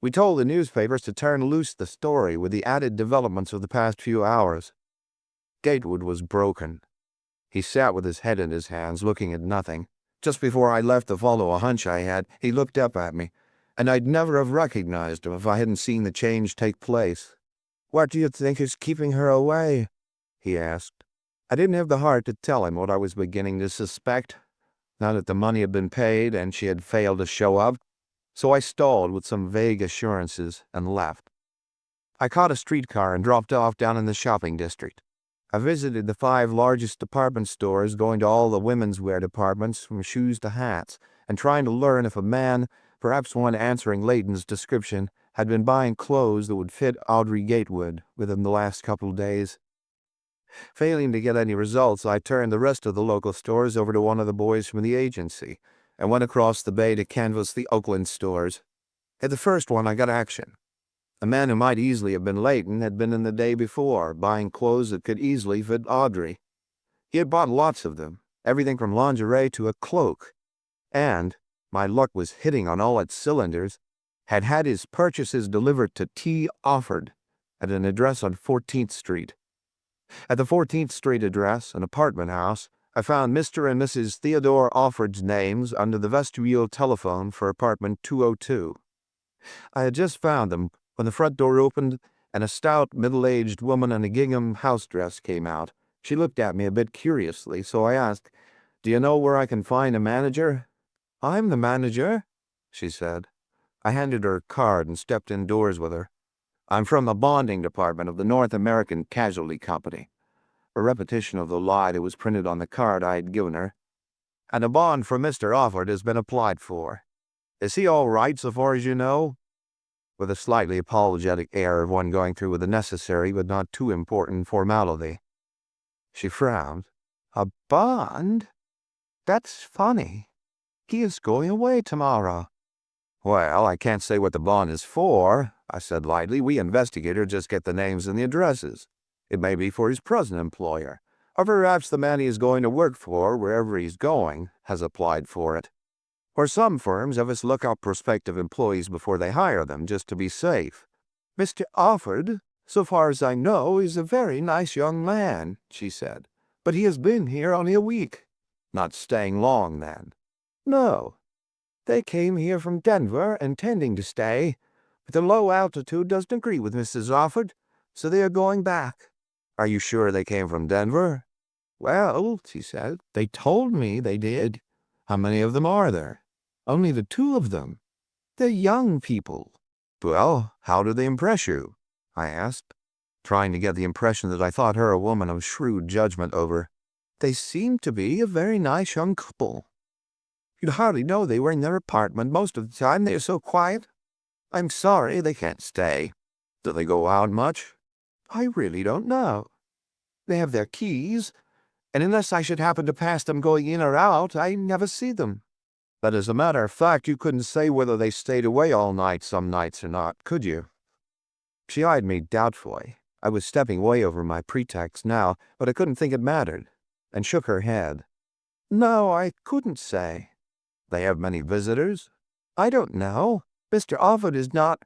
We told the newspapers to turn loose the story with the added developments of the past few hours. Gatewood was broken. He sat with his head in his hands, looking at nothing. Just before I left to follow a hunch I had, he looked up at me, and I'd never have recognized him if I hadn't seen the change take place. "What do you think is keeping her away?" he asked. I didn't have the heart to tell him what I was beginning to suspect, now that the money had been paid and she had failed to show up, so I stalled with some vague assurances and left. I caught a streetcar and dropped off down in the shopping district. I visited the 5 largest department stores, going to all the women's wear departments, from shoes to hats, and trying to learn if a man, perhaps one answering Leighton's description, had been buying clothes that would fit Audrey Gatewood within the last couple of days. Failing to get any results, I turned the rest of the local stores over to one of the boys from the agency, and went across the bay to canvass the Oakland stores. At the first one, I got action. A man who might easily have been Leighton had been in the day before, buying clothes that could easily fit Audrey. He had bought lots of them, everything from lingerie to a cloak, and, my luck was hitting on all its cylinders, had had his purchases delivered to T. Offord at an address on 14th Street. At the 14th Street address, an apartment house, I found Mr. and Mrs. Theodore Offord's names under the vestibule telephone for apartment 202. I had just found them when the front door opened and a stout, middle-aged woman in a gingham house dress came out. She looked at me a bit curiously, so I asked, "Do you know where I can find a manager?" "I'm the manager," she said. I handed her a card and stepped indoors with her. "I'm from the bonding department of the North American Casualty Company." A repetition of the lie that was printed on the card I had given her. "And a bond for Mr. Offord has been applied for. Is he all right so far as you know?" With a slightly apologetic air of one going through with a necessary but not too important formality. She frowned. "A bond? That's funny. He is going away tomorrow." "Well, I can't say what the bond is for," I said lightly. "We investigators just get the names and the addresses. It may be for his present employer, or perhaps the man he is going to work for, wherever he's going, has applied for it. Or some firms have us look up prospective employees before they hire them, just to be safe." "Mr. Offord, so far as I know, is a very nice young man," she said. "But he has been here only a week." "Not staying long, then?" "No. They came here from Denver, intending to stay, but the low altitude doesn't agree with Mrs. Offord, so they are going back." "Are you sure they came from Denver?" "Well," she said, "they told me they did." "How many of them are there?" "Only the 2 of them. They're young people." "Well, how do they impress you?" I asked, trying to get the impression that I thought her a woman of shrewd judgment over. "They seem to be a very nice young couple. You'd hardly know they were in their apartment most of the time, they are so quiet. I'm sorry they can't stay." "Do they go out much?" "I really don't know. They have their keys, and unless I should happen to pass them going in or out, I never see them." "But as a matter of fact, you couldn't say whether they stayed away all night some nights or not, could you?" She eyed me doubtfully. I was stepping way over my pretext now, but I couldn't think it mattered, and shook her head. No, I couldn't say. They have many visitors? I don't know. Mr. Offord is not.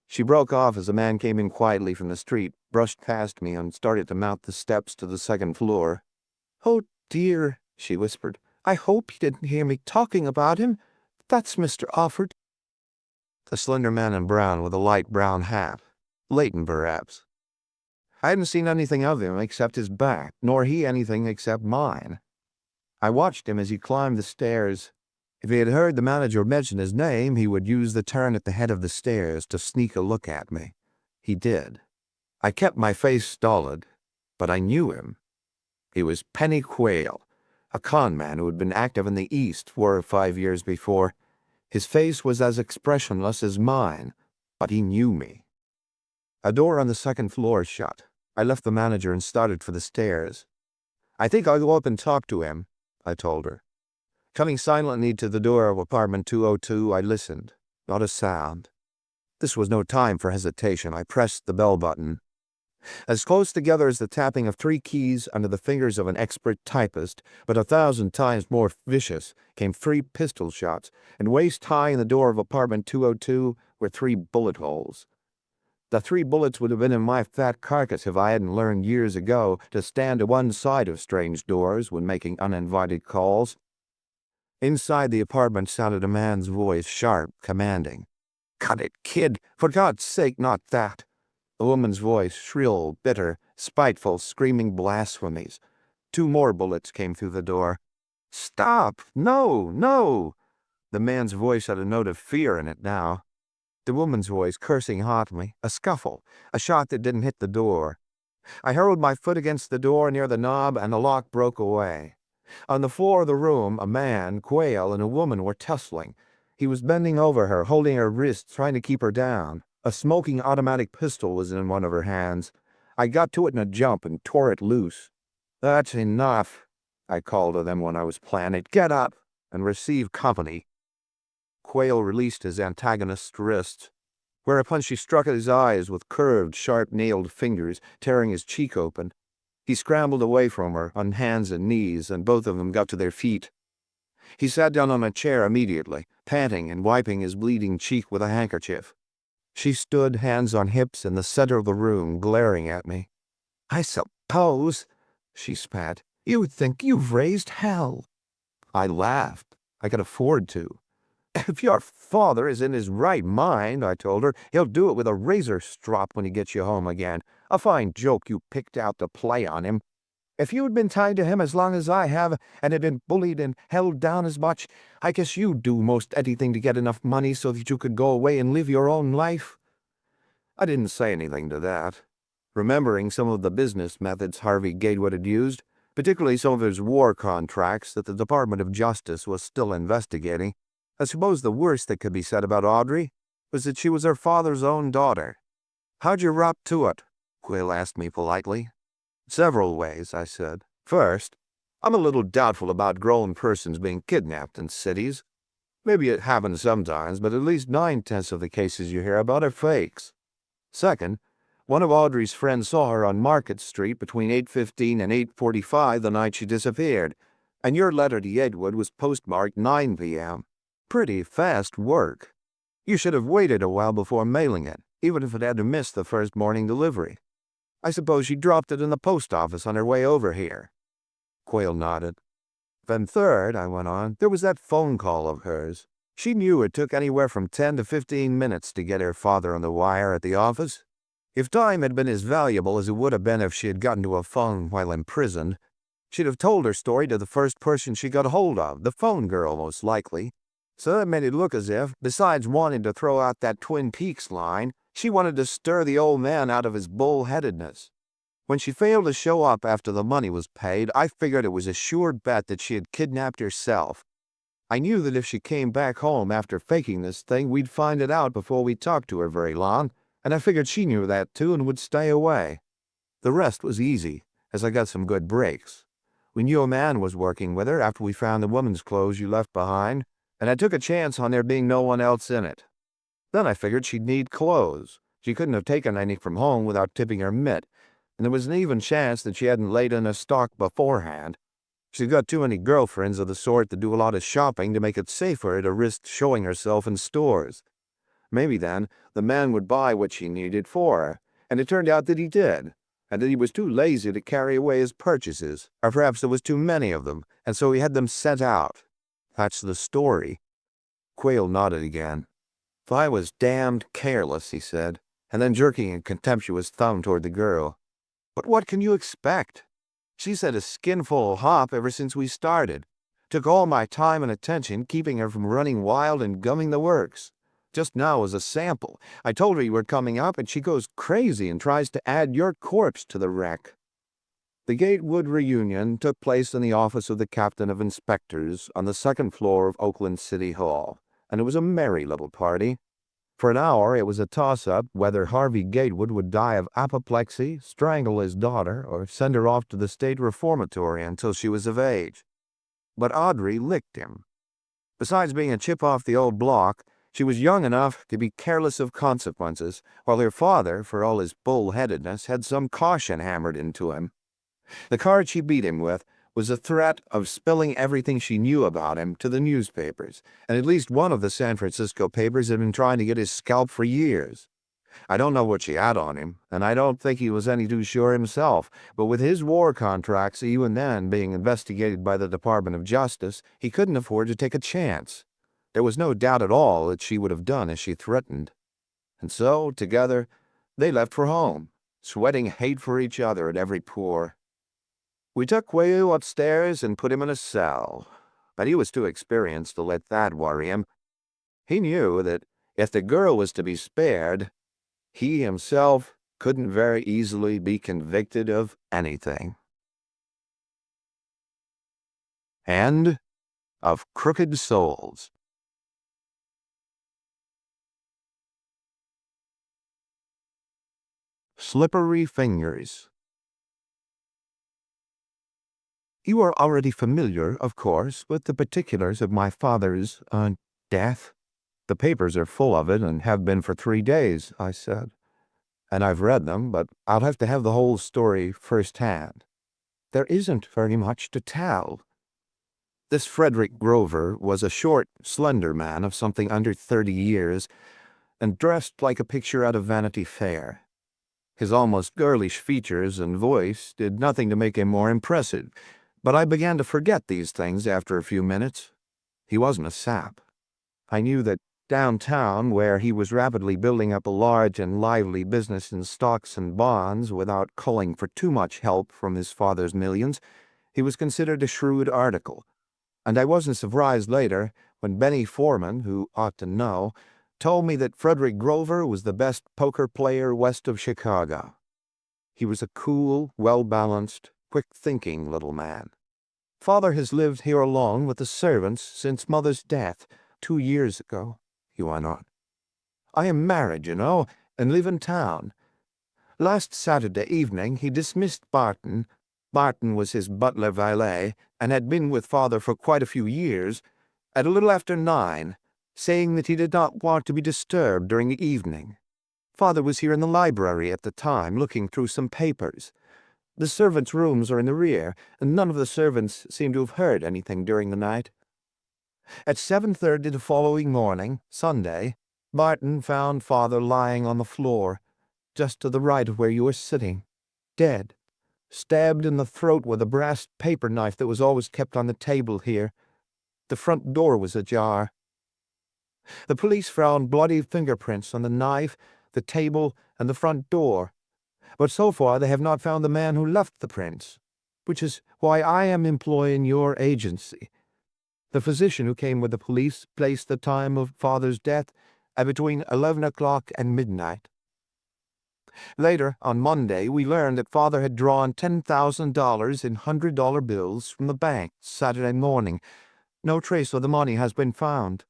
She broke off as a man came in quietly from the street, brushed past me, and started to mount the steps to the second floor. Oh, dear, she whispered. I hope you didn't hear me talking about him. That's Mr. Offord. A slender man in brown with a light brown hat. Leighton, perhaps. I hadn't seen anything of him except his back, nor he anything except mine. I watched him as he climbed the stairs. If he had heard the manager mention his name, he would use the turn at the head of the stairs to sneak a look at me. He did. I kept my face stolid, but I knew him. He was Penny Quayle, a con man who had been active in the East 4 or 5 years before. His face was as expressionless as mine, but he knew me. A door on the second floor shut. I left the manager and started for the stairs. I think I'll go up and talk to him, I told her. Coming silently to the door of apartment 202, I listened. Not a sound. This was no time for hesitation. I pressed the bell button. As close together as the tapping of 3 keys under the fingers of an expert typist, but 1,000 times more vicious, came 3 pistol shots, and waist high in the door of apartment 202 were 3 bullet holes. The 3 bullets would have been in my fat carcass if I hadn't learned years ago to stand to one side of strange doors when making uninvited calls. Inside the apartment sounded a man's voice, sharp, commanding. Cut it, kid! For God's sake, not that! A woman's voice, shrill, bitter, spiteful, screaming blasphemies. 2 more bullets came through the door. Stop! No, no! The man's voice had a note of fear in it now. The woman's voice cursing hotly. A scuffle. A shot that didn't hit the door. I hurled my foot against the door near the knob, and the lock broke away. On the floor of the room, a man, Quayle, and a woman were tussling. He was bending over her, holding her wrists, trying to keep her down. A smoking automatic pistol was in one of her hands. I got to it in a jump and tore it loose. That's enough, I called to them when I was planted. Get up and receive company. Quayle released his antagonist's wrist, whereupon she struck at his eyes with curved, sharp-nailed fingers, tearing his cheek open. He scrambled away from her on hands and knees, and both of them got to their feet. He sat down on a chair immediately, panting and wiping his bleeding cheek with a handkerchief. She stood, hands on hips, in the center of the room, glaring at me. I suppose, she spat, you think you've raised hell. I laughed. I could afford to. If your father is in his right mind, I told her, he'll do it with a razor strop when he gets you home again. A fine joke you picked out to play on him. If you had been tied to him as long as I have, and had been bullied and held down as much, I guess you'd do most anything to get enough money so that you could go away and live your own life. I didn't say anything to that. Remembering some of the business methods Harvey Gatewood had used, particularly some of his war contracts that the Department of Justice was still investigating, I suppose the worst that could be said about Audrey was that she was her father's own daughter. How'd you rop to it? Quayle asked me politely. Several ways, I said. First, I'm a little doubtful about grown persons being kidnapped in cities. Maybe it happens sometimes, but at least 9/10 of the cases you hear about are fakes. Second, one of Audrey's friends saw her on Market Street between 8:15 and 8:45 the night she disappeared, and your letter to Gatewood was postmarked 9 p.m. Pretty fast work. You should have waited a while before mailing it, even if it had to miss the first morning delivery. I suppose she dropped it in the post office on her way over here. Quayle nodded. Then third, I went on, there was that phone call of hers. She knew it took anywhere from 10 to 15 minutes to get her father on the wire at the office. If time had been as valuable as it would have been if she had gotten to a phone while imprisoned, she'd have told her story to the first person she got hold of, the phone girl most likely. So that made it look as if, besides wanting to throw out that Twin Peaks line, she wanted to stir the old man out of his bull-headedness. When she failed to show up after the money was paid, I figured it was a sure bet that she had kidnapped herself. I knew that if she came back home after faking this thing, we'd find it out before we talked to her very long, and I figured she knew that too and would stay away. The rest was easy, as I got some good breaks. We knew a man was working with her after we found the woman's clothes you left behind, and I took a chance on there being no one else in it. Then I figured she'd need clothes, She couldn't have taken any from home without tipping her mitt, and there was an even chance that she hadn't laid in a stock beforehand. She'd got too many girlfriends of the sort that do a lot of shopping to make it safer to risk showing herself in stores. Maybe then the man would buy what she needed for her, and it turned out that he did, and that he was too lazy to carry away his purchases, or perhaps there was too many of them, and so he had them sent out. That's the story. Quayle nodded again. "If I was damned careless," he said, and then jerking a contemptuous thumb toward the girl. "But what can you expect? She's had a skinful of hop ever since we started. Took all my time and attention keeping her from running wild and gumming the works. Just now as a sample, I told her you were coming up and she goes crazy and tries to add your corpse to the wreck." The Gatewood reunion took place in the office of the captain of inspectors on the second floor of Oakland City Hall, and it was a merry little party. For an hour it was a toss-up whether Harvey Gatewood would die of apoplexy, strangle his daughter, or send her off to the state reformatory until she was of age. But Audrey licked him. Besides being a chip off the old block, she was young enough to be careless of consequences, while her father, for all his bull-headedness, had some caution hammered into him. The card she beat him with was a threat of spilling everything she knew about him to the newspapers, and at least one of the San Francisco papers had been trying to get his scalp for years. I don't know what she had on him, and I don't think he was any too sure himself, but with his war contracts even then being investigated by the Department of Justice, he couldn't afford to take a chance. There was no doubt at all that she would have done as she threatened. And so, together, they left for home, sweating hate for each other at every pore. We took Quayle upstairs and put him in a cell, but he was too experienced to let that worry him. He knew that if the girl was to be spared, he himself couldn't very easily be convicted of anything. End of Crooked Souls. Slippery Fingers. You are already familiar, of course, with the particulars of my father's, death. The papers are full of it and have been for 3 days, I said. And I've read them, but I'll have to have the whole story firsthand. There isn't very much to tell. This Frederick Grover was a short, slender man of something under 30 years, and dressed like a picture out of Vanity Fair. His almost girlish features and voice did nothing to make him more impressive, but I began to forget these things after a few minutes. He wasn't a sap. I knew that downtown, where he was rapidly building up a large and lively business in stocks and bonds without calling for too much help from his father's millions, he was considered a shrewd article. And I wasn't surprised later when Benny Foreman, who ought to know, told me that Frederick Grover was the best poker player west of Chicago. He was a cool, well-balanced, quick-thinking little man. Father has lived here alone with the servants since Mother's death 2 years ago, he went on. I am married, you know, and live in town. Last Saturday evening he dismissed Barton. Barton was his butler valet, and had been with Father for quite a few years, at a little after 9, saying that he did not want to be disturbed during the evening. Father was here in the library at the time, looking through some papers. The servants' rooms are in the rear, and none of the servants seem to have heard anything during the night. At 7:30 the following morning, Sunday, Barton found Father lying on the floor, just to the right of where you were sitting, dead, stabbed in the throat with a brass paper knife that was always kept on the table here. The front door was ajar. The police found bloody fingerprints on the knife, the table, and the front door, but so far they have not found the man who left the prints, which is why I am employing your agency. The physician who came with the police placed the time of Father's death at between 11 o'clock and midnight. Later, on Monday, we learned that Father had drawn $10,000 in $100 bills from the bank Saturday morning. No trace of the money has been found.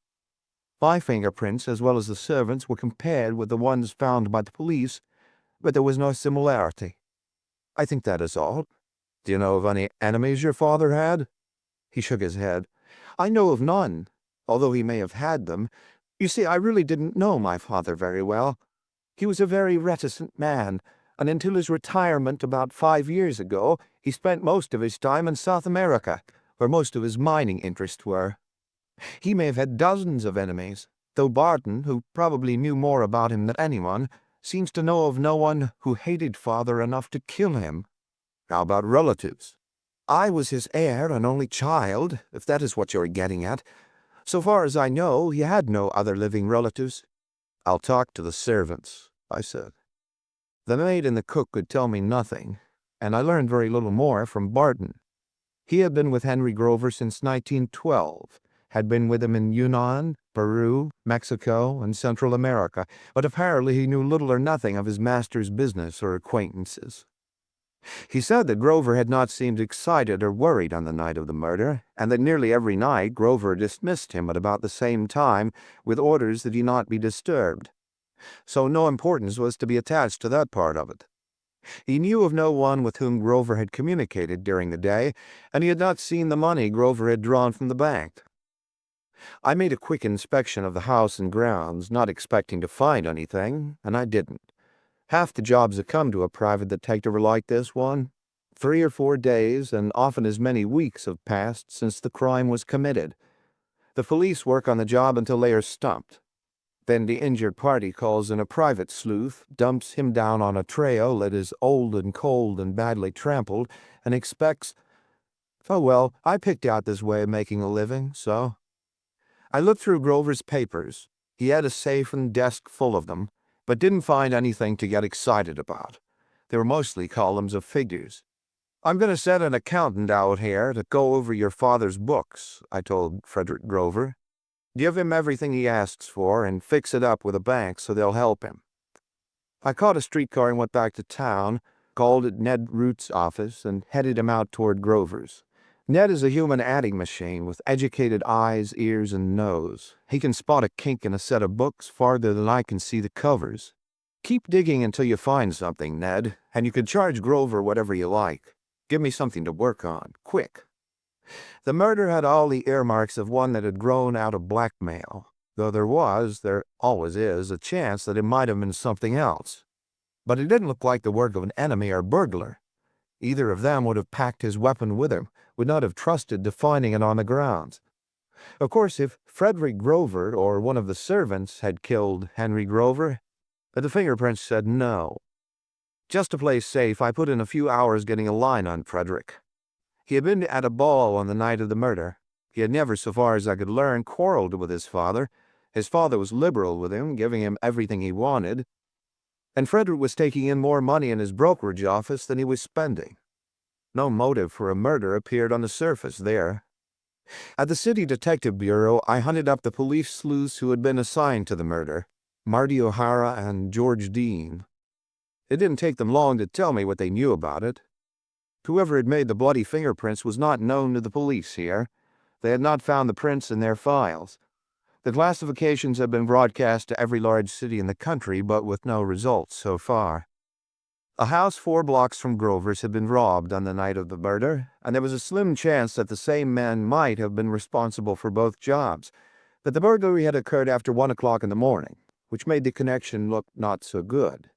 My fingerprints, as well as the servants', were compared with the ones found by the police, but there was no similarity. I think that is all. Do you know of any enemies your father had? He shook his head. I know of none, although he may have had them. You see, I really didn't know my father very well. He was a very reticent man, and until his retirement about 5 years ago, he spent most of his time in South America, where most of his mining interests were. He may have had dozens of enemies, though Barton, who probably knew more about him than anyone, seems to know of no one who hated father enough to kill him. How about relatives? I was his heir and only child, if that is what you're getting at. So far as I know, he had no other living relatives. I'll talk to the servants, I said. The maid and the cook could tell me nothing, and I learned very little more from Barton. He had been with Henry Grover since 1912, had been with him in Yunnan, Peru, Mexico, and Central America, but apparently he knew little or nothing of his master's business or acquaintances. He said that Grover had not seemed excited or worried on the night of the murder, and that nearly every night Grover dismissed him at about the same time with orders that he not be disturbed. So no importance was to be attached to that part of it. He knew of no one with whom Grover had communicated during the day, and he had not seen the money Grover had drawn from the bank. I made a quick inspection of the house and grounds, not expecting to find anything, and I didn't. Half the jobs that come to a private detective are like this one. 3 or 4 days, and often as many weeks, have passed since the crime was committed. The police work on the job until they are stumped. Then the injured party calls in a private sleuth, dumps him down on a trail that is old and cold and badly trampled, and expects, "Oh well, I picked out this way of making a living, so." I looked through Grover's papers. He had a safe and desk full of them, but didn't find anything to get excited about. They were mostly columns of figures. "I'm going to send an accountant out here to go over your father's books," I told Frederick Grover. "Give him everything he asks for and fix it up with a bank so they'll help him." I caught a streetcar and went back to town, called at Ned Root's office, and headed him out toward Grover's. Ned is a human adding machine with educated eyes, ears, and nose. He can spot a kink in a set of books farther than I can see the covers. "Keep digging until you find something, Ned, and you can charge Grover whatever you like. Give me something to work on, quick." The murder had all the earmarks of one that had grown out of blackmail, though there always is, a chance that it might have been something else. But it didn't look like the work of an enemy or burglar. Either of them would have packed his weapon with him, would not have trusted to finding it on the grounds. Of course, if Frederick Grover or one of the servants had killed Henry Grover, the fingerprints said no. Just to play safe, I put in a few hours getting a line on Frederick. He had been at a ball on the night of the murder. He had never, so far as I could learn, quarreled with his father. His father was liberal with him, giving him everything he wanted, and Frederick was taking in more money in his brokerage office than he was spending. No motive for a murder appeared on the surface there. At the City Detective Bureau, I hunted up the police sleuths who had been assigned to the murder, Marty O'Hara and George Dean. It didn't take them long to tell me what they knew about it. Whoever had made the bloody fingerprints was not known to the police here. They had not found the prints in their files. The classifications had been broadcast to every large city in the country, but with no results so far. A house 4 blocks from Grover's had been robbed on the night of the murder, and there was a slim chance that the same man might have been responsible for both jobs. But the burglary had occurred after 1 o'clock in the morning, which made the connection look not so good.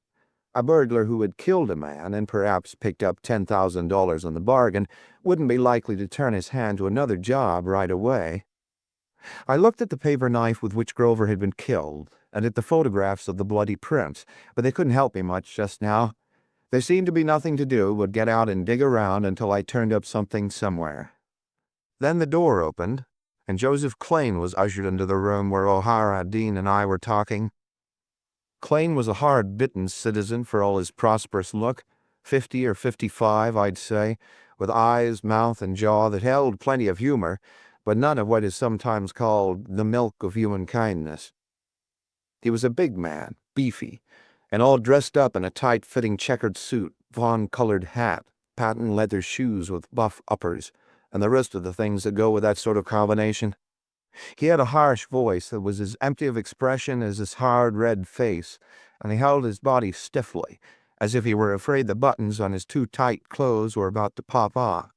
A burglar who had killed a man and perhaps picked up $10,000 on the bargain wouldn't be likely to turn his hand to another job right away. I looked at the paper knife with which Grover had been killed, and at the photographs of the bloody prints, but they couldn't help me much just now. There seemed to be nothing to do but get out and dig around until I turned up something somewhere. Then the door opened, and Joseph Klain was ushered into the room where O'Hara, Dean, and I were talking. Klain was a hard-bitten citizen for all his prosperous look, 50 or 55, I'd say, with eyes, mouth, and jaw that held plenty of humor, but none of what is sometimes called the milk of human kindness. He was a big man, beefy, and all dressed up in a tight-fitting checkered suit, fawn-colored hat, patent leather shoes with buff uppers, and the rest of the things that go with that sort of combination. He had a harsh voice that was as empty of expression as his hard red face, and he held his body stiffly, as if he were afraid the buttons on his too tight clothes were about to pop off.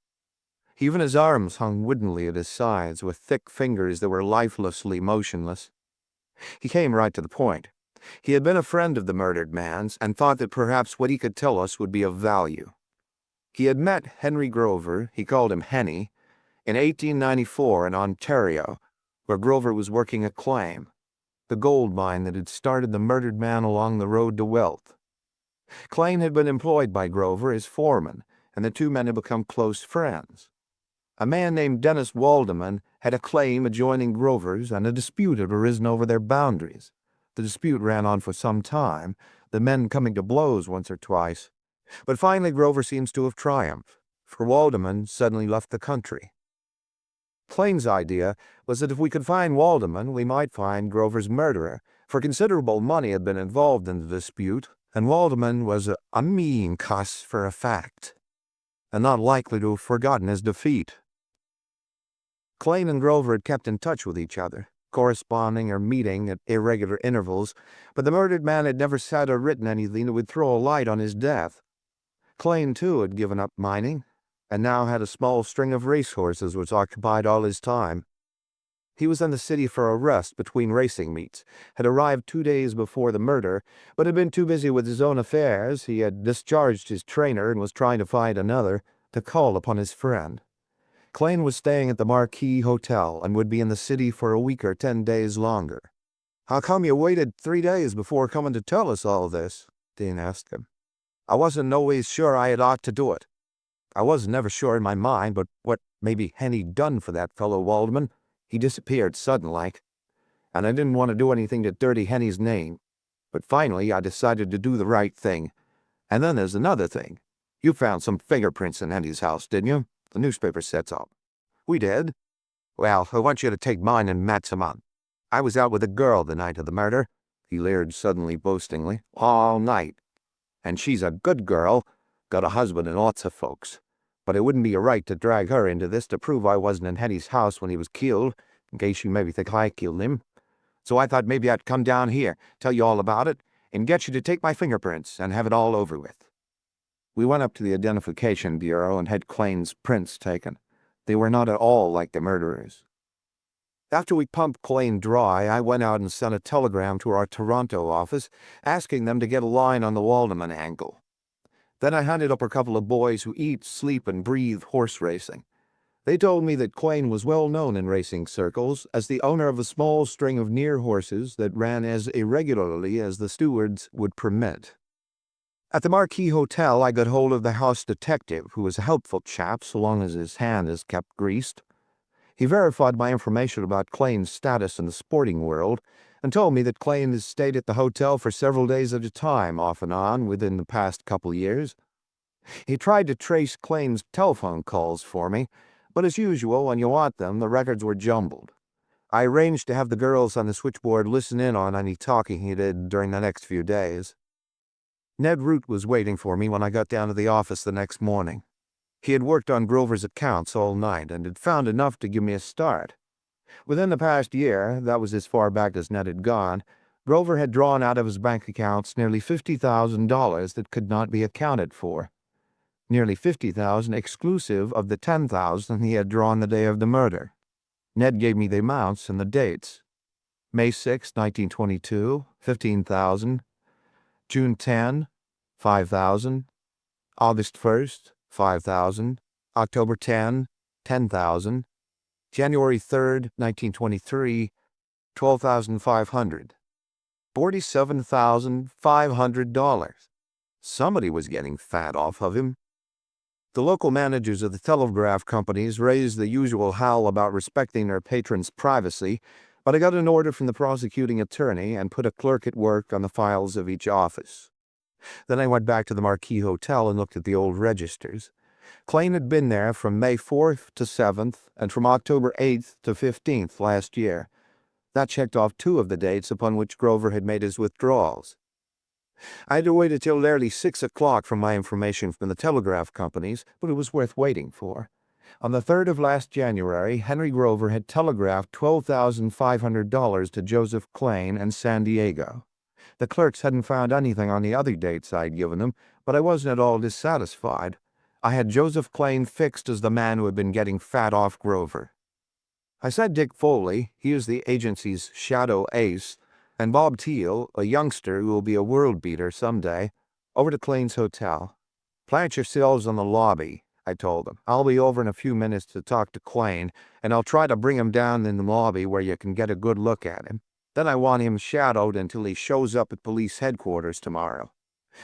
Even his arms hung woodenly at his sides, with thick fingers that were lifelessly motionless. He came right to the point. He had been a friend of the murdered man's and thought that perhaps what he could tell us would be of value. He had met Henry Grover, he called him Henny, in 1894 in Ontario, where Grover was working a claim, the gold mine that had started the murdered man along the road to wealth. Klain had been employed by Grover as foreman, and the two men had become close friends. A man named Dennis Waldeman had a claim adjoining Grover's, and a dispute had arisen over their boundaries. The dispute ran on for some time, the men coming to blows once or twice, but finally Grover seems to have triumphed, for Waldeman suddenly left the country. Klain's idea was that if we could find Waldeman, we might find Grover's murderer, for considerable money had been involved in the dispute, and Waldeman was a mean cuss for a fact, and not likely to have forgotten his defeat. Klain and Grover had kept in touch with each other, corresponding or meeting at irregular intervals, but the murdered man had never said or written anything that would throw a light on his death. Klain, too, had given up mining, and now had a small string of racehorses which occupied all his time. He was in the city for a rest between racing meets, had arrived 2 days before the murder, but had been too busy with his own affairs. He had discharged his trainer and was trying to find another to call upon his friend. Klain was staying at the Marquis Hotel and would be in the city for a week or 10 days longer. "How come you waited 3 days before coming to tell us all this?" Dean asked him. "I wasn't no ways sure I had ought to do it. I wasn't never sure in my mind but what maybe Henny done for that fellow Waldeman. He disappeared sudden-like, and I didn't want to do anything to dirty Henny's name. But finally I decided to do the right thing. And then there's another thing. You found some fingerprints in Henny's house, didn't you? The newspaper said so." "We did." "Well, I want you to take mine and match 'em on. I was out with a girl the night of the murder," he leered suddenly boastingly, "all night. And she's a good girl, got a husband and lots of folks. But it wouldn't be right to drag her into this to prove I wasn't in Henny's house when he was killed, in case you maybe think I killed him. So I thought maybe I'd come down here, tell you all about it, and get you to take my fingerprints and have it all over with." We went up to the Identification Bureau and had Klain's prints taken. They were not at all like the murderer's. After we pumped Klain dry, I went out and sent a telegram to our Toronto office, asking them to get a line on the Waldeman angle. Then I hunted up a couple of boys who eat, sleep, and breathe horse racing. They told me that Klain was well known in racing circles as the owner of a small string of near horses that ran as irregularly as the stewards would permit. At the Marquis Hotel, I got hold of the house detective, who was a helpful chap so long as his hand is kept greased. He verified my information about Klain's status in the sporting world and told me that Klain has stayed at the hotel for several days at a time, off and on, within the past couple years. He tried to trace Klain's telephone calls for me, but as usual, when you want them, the records were jumbled. I arranged to have the girls on the switchboard listen in on any talking he did during the next few days. Ned Root was waiting for me when I got down to the office the next morning. He had worked on Grover's accounts all night and had found enough to give me a start. Within the past year, that was as far back as Ned had gone, Grover had drawn out of his bank accounts nearly $50,000 that could not be accounted for. Nearly $50,000 exclusive of the $10,000 he had drawn the day of the murder. Ned gave me the amounts and the dates. May 6, 1922, $15,000. June 10, $5,000. August 1st, $5,000. October 10, $10,000. January 3rd, 1923, $12,500. $47,500. Somebody was getting fat off of him. The local managers of the telegraph companies raised the usual howl about respecting their patrons' privacy, but I got an order from the prosecuting attorney and put a clerk at work on the files of each office. Then I went back to the Marquis Hotel and looked at the old registers. Klain had been there from May 4th to 7th and from October 8th to 15th last year. That checked off 2 of the dates upon which Grover had made his withdrawals. I had to wait until nearly 6 o'clock for my information from the telegraph companies, but it was worth waiting for. On the 3rd of last January, Henry Grover had telegraphed $12,500 to Joseph Klain in San Diego. The clerks hadn't found anything on the other dates I'd given them, but I wasn't at all dissatisfied. I had Joseph Klain fixed as the man who had been getting fat off Grover. I sent Dick Foley, he is the agency's shadow ace, and Bob Teal, a youngster who will be a world beater someday, over to Klain's hotel. Plant yourselves on the lobby, I told him. I'll be over in a few minutes to talk to Klain, and I'll try to bring him down in the lobby where you can get a good look at him. Then I want him shadowed until he shows up at police headquarters tomorrow.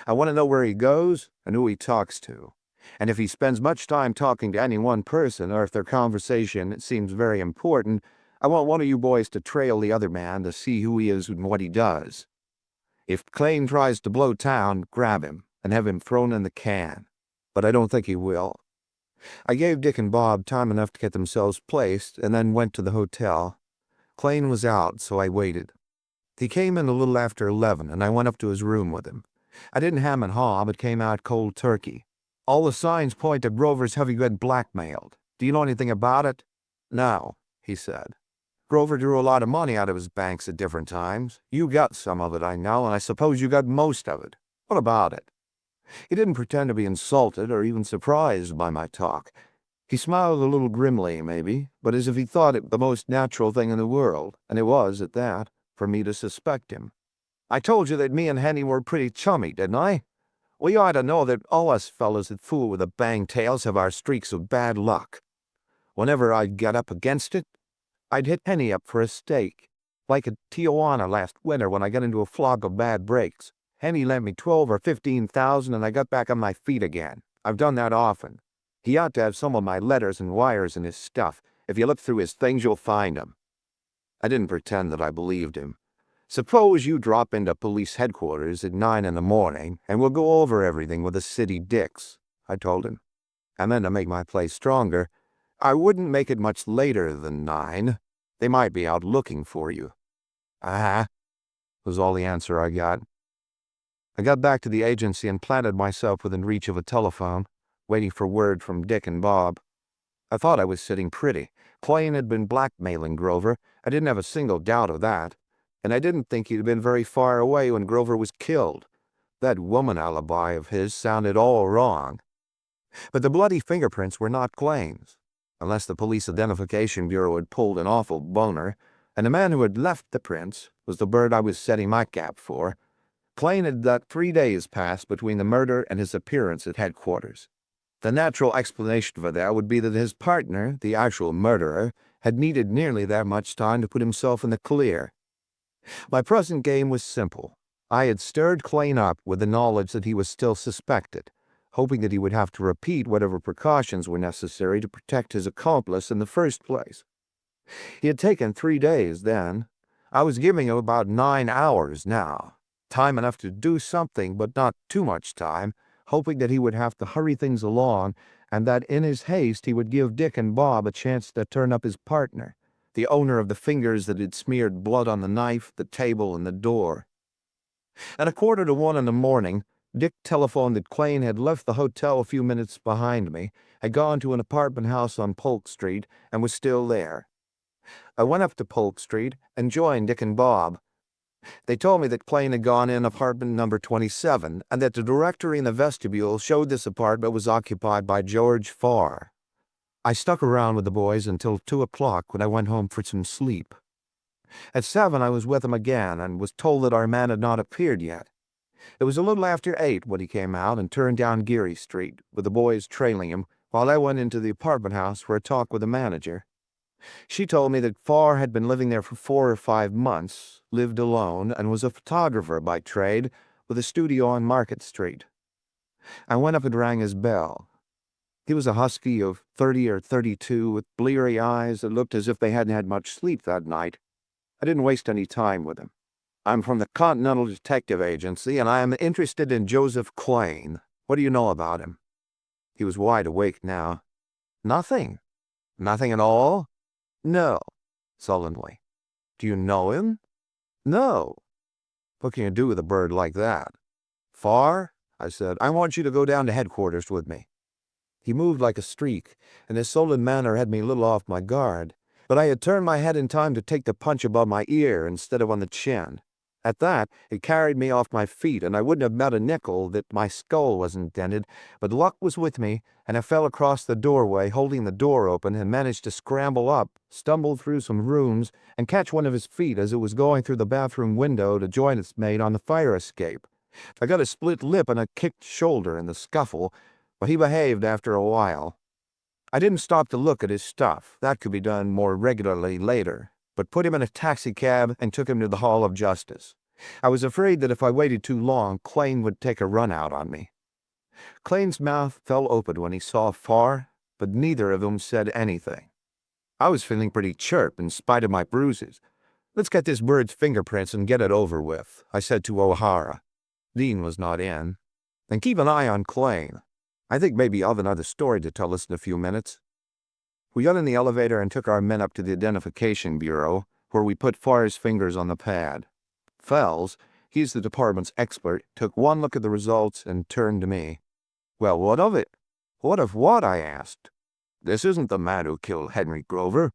I want to know where he goes and who he talks to. And if he spends much time talking to any one person, or if their conversation seems very important, I want one of you boys to trail the other man to see who he is and what he does. If Klain tries to blow town, grab him and have him thrown in the can. But I don't think he will. I gave Dick and Bob time enough to get themselves placed and then went to the hotel. Klain was out, so I waited. He came in a little after 11, and I went up to his room with him. I didn't ham and haw, but came out cold turkey. All the signs point to Grover's having been blackmailed. Do you know anything about it? No, he said. Grover drew a lot of money out of his banks at different times. You got some of it, I know, and I suppose you got most of it. What about it? He didn't pretend to be insulted or even surprised by my talk. He smiled a little grimly, maybe, but as if he thought it the most natural thing in the world, and it was, at that, for me to suspect him. I told you that me and Henny were pretty chummy, didn't I? Well, you ought to know that all us fellas that fool with the bang-tails have our streaks of bad luck. Whenever I'd get up against it, I'd hit Henny up for a stake. Like at Tijuana last winter when I got into a flock of bad breaks. Henny lent me 12 or 15,000 and I got back on my feet again. I've done that often. He ought to have some of my letters and wires in his stuff. If you look through his things, you'll find them. I didn't pretend that I believed him. Suppose you drop into police headquarters at 9 in the morning, and we'll go over everything with the city dicks, I told him. And then to make my play stronger, I wouldn't make it much later than 9. They might be out looking for you. Was all the answer I got. I got back to the agency and planted myself within reach of a telephone, waiting for word from Dick and Bob. I thought I was sitting pretty. Klain had been blackmailing Grover. I didn't have a single doubt of that. And I didn't think he'd been very far away when Grover was killed. That woman alibi of his sounded all wrong. But the bloody fingerprints were not Klain's, unless the Police Identification Bureau had pulled an awful boner, and the man who had left the prints was the bird I was setting my cap for. Klain had let 3 days pass between the murder and his appearance at headquarters. The natural explanation for that would be that his partner, the actual murderer, had needed nearly that much time to put himself in the clear. My present game was simple. I had stirred Klain up with the knowledge that he was still suspected, hoping that he would have to repeat whatever precautions were necessary to protect his accomplice in the first place. He had taken 3 days then. I was giving him about 9 hours now. Time enough to do something, but not too much time, hoping that he would have to hurry things along, and that in his haste he would give Dick and Bob a chance to turn up his partner, the owner of the fingers that had smeared blood on the knife, the table, and the door. At 1:45 in the morning, Dick telephoned that Klain had left the hotel a few minutes behind me, had gone to an apartment house on Polk Street, and was still there. I went up to Polk Street and joined Dick and Bob. They told me that Klain had gone in apartment number 27, and that the directory in the vestibule showed this apartment was occupied by George Farr. I stuck around with the boys until 2 o'clock when I went home for some sleep. At 7 I was with him again and was told that our man had not appeared yet. It was a little after 8 when he came out and turned down Geary Street, with the boys trailing him, while I went into the apartment house for a talk with the manager. She told me that Farr had been living there for 4 or 5 months, lived alone, and was a photographer by trade, with a studio on Market Street. I went up and rang his bell. He was a husky of 30 or 32, with bleary eyes that looked as if they hadn't had much sleep that night. I didn't waste any time with him. I'm from the Continental Detective Agency, and I am interested in Joseph Klain. What do you know about him? He was wide awake now. Nothing. Nothing at all? No, sullenly. Do you know him? No. What can you do with a bird like that? Farr, I said, I want you to go down to headquarters with me. He moved like a streak, and his sullen manner had me a little off my guard, but I had turned my head in time to take the punch above my ear instead of on the chin, At that, it carried me off my feet, and I wouldn't have bet a nickel that my skull wasn't dented, but luck was with me, and I fell across the doorway, holding the door open, and managed to scramble up, stumble through some rooms, and catch one of his feet as it was going through the bathroom window to join its mate on the fire escape. I got a split lip and a kicked shoulder in the scuffle, but he behaved after a while. I didn't stop to look at his stuff. That could be done more regularly later, but put him in a taxicab and took him to the Hall of Justice. I was afraid that if I waited too long, Klain would take a run out on me. Klain's mouth fell open when he saw Farr, but neither of them said anything. I was feeling pretty chirp in spite of my bruises. "Let's get this bird's fingerprints and get it over with," I said to O'Hara. Dean was not in. "And keep an eye on Klain. I think maybe I'll have another story to tell us in a few minutes." We got in the elevator and took our men up to the Identification Bureau, where we put Farr's fingers on the pad. Fells, he's the department's expert, took one look at the results and turned to me. "Well, what of it?" "What of what?" I asked. "This isn't the man who killed Henry Grover."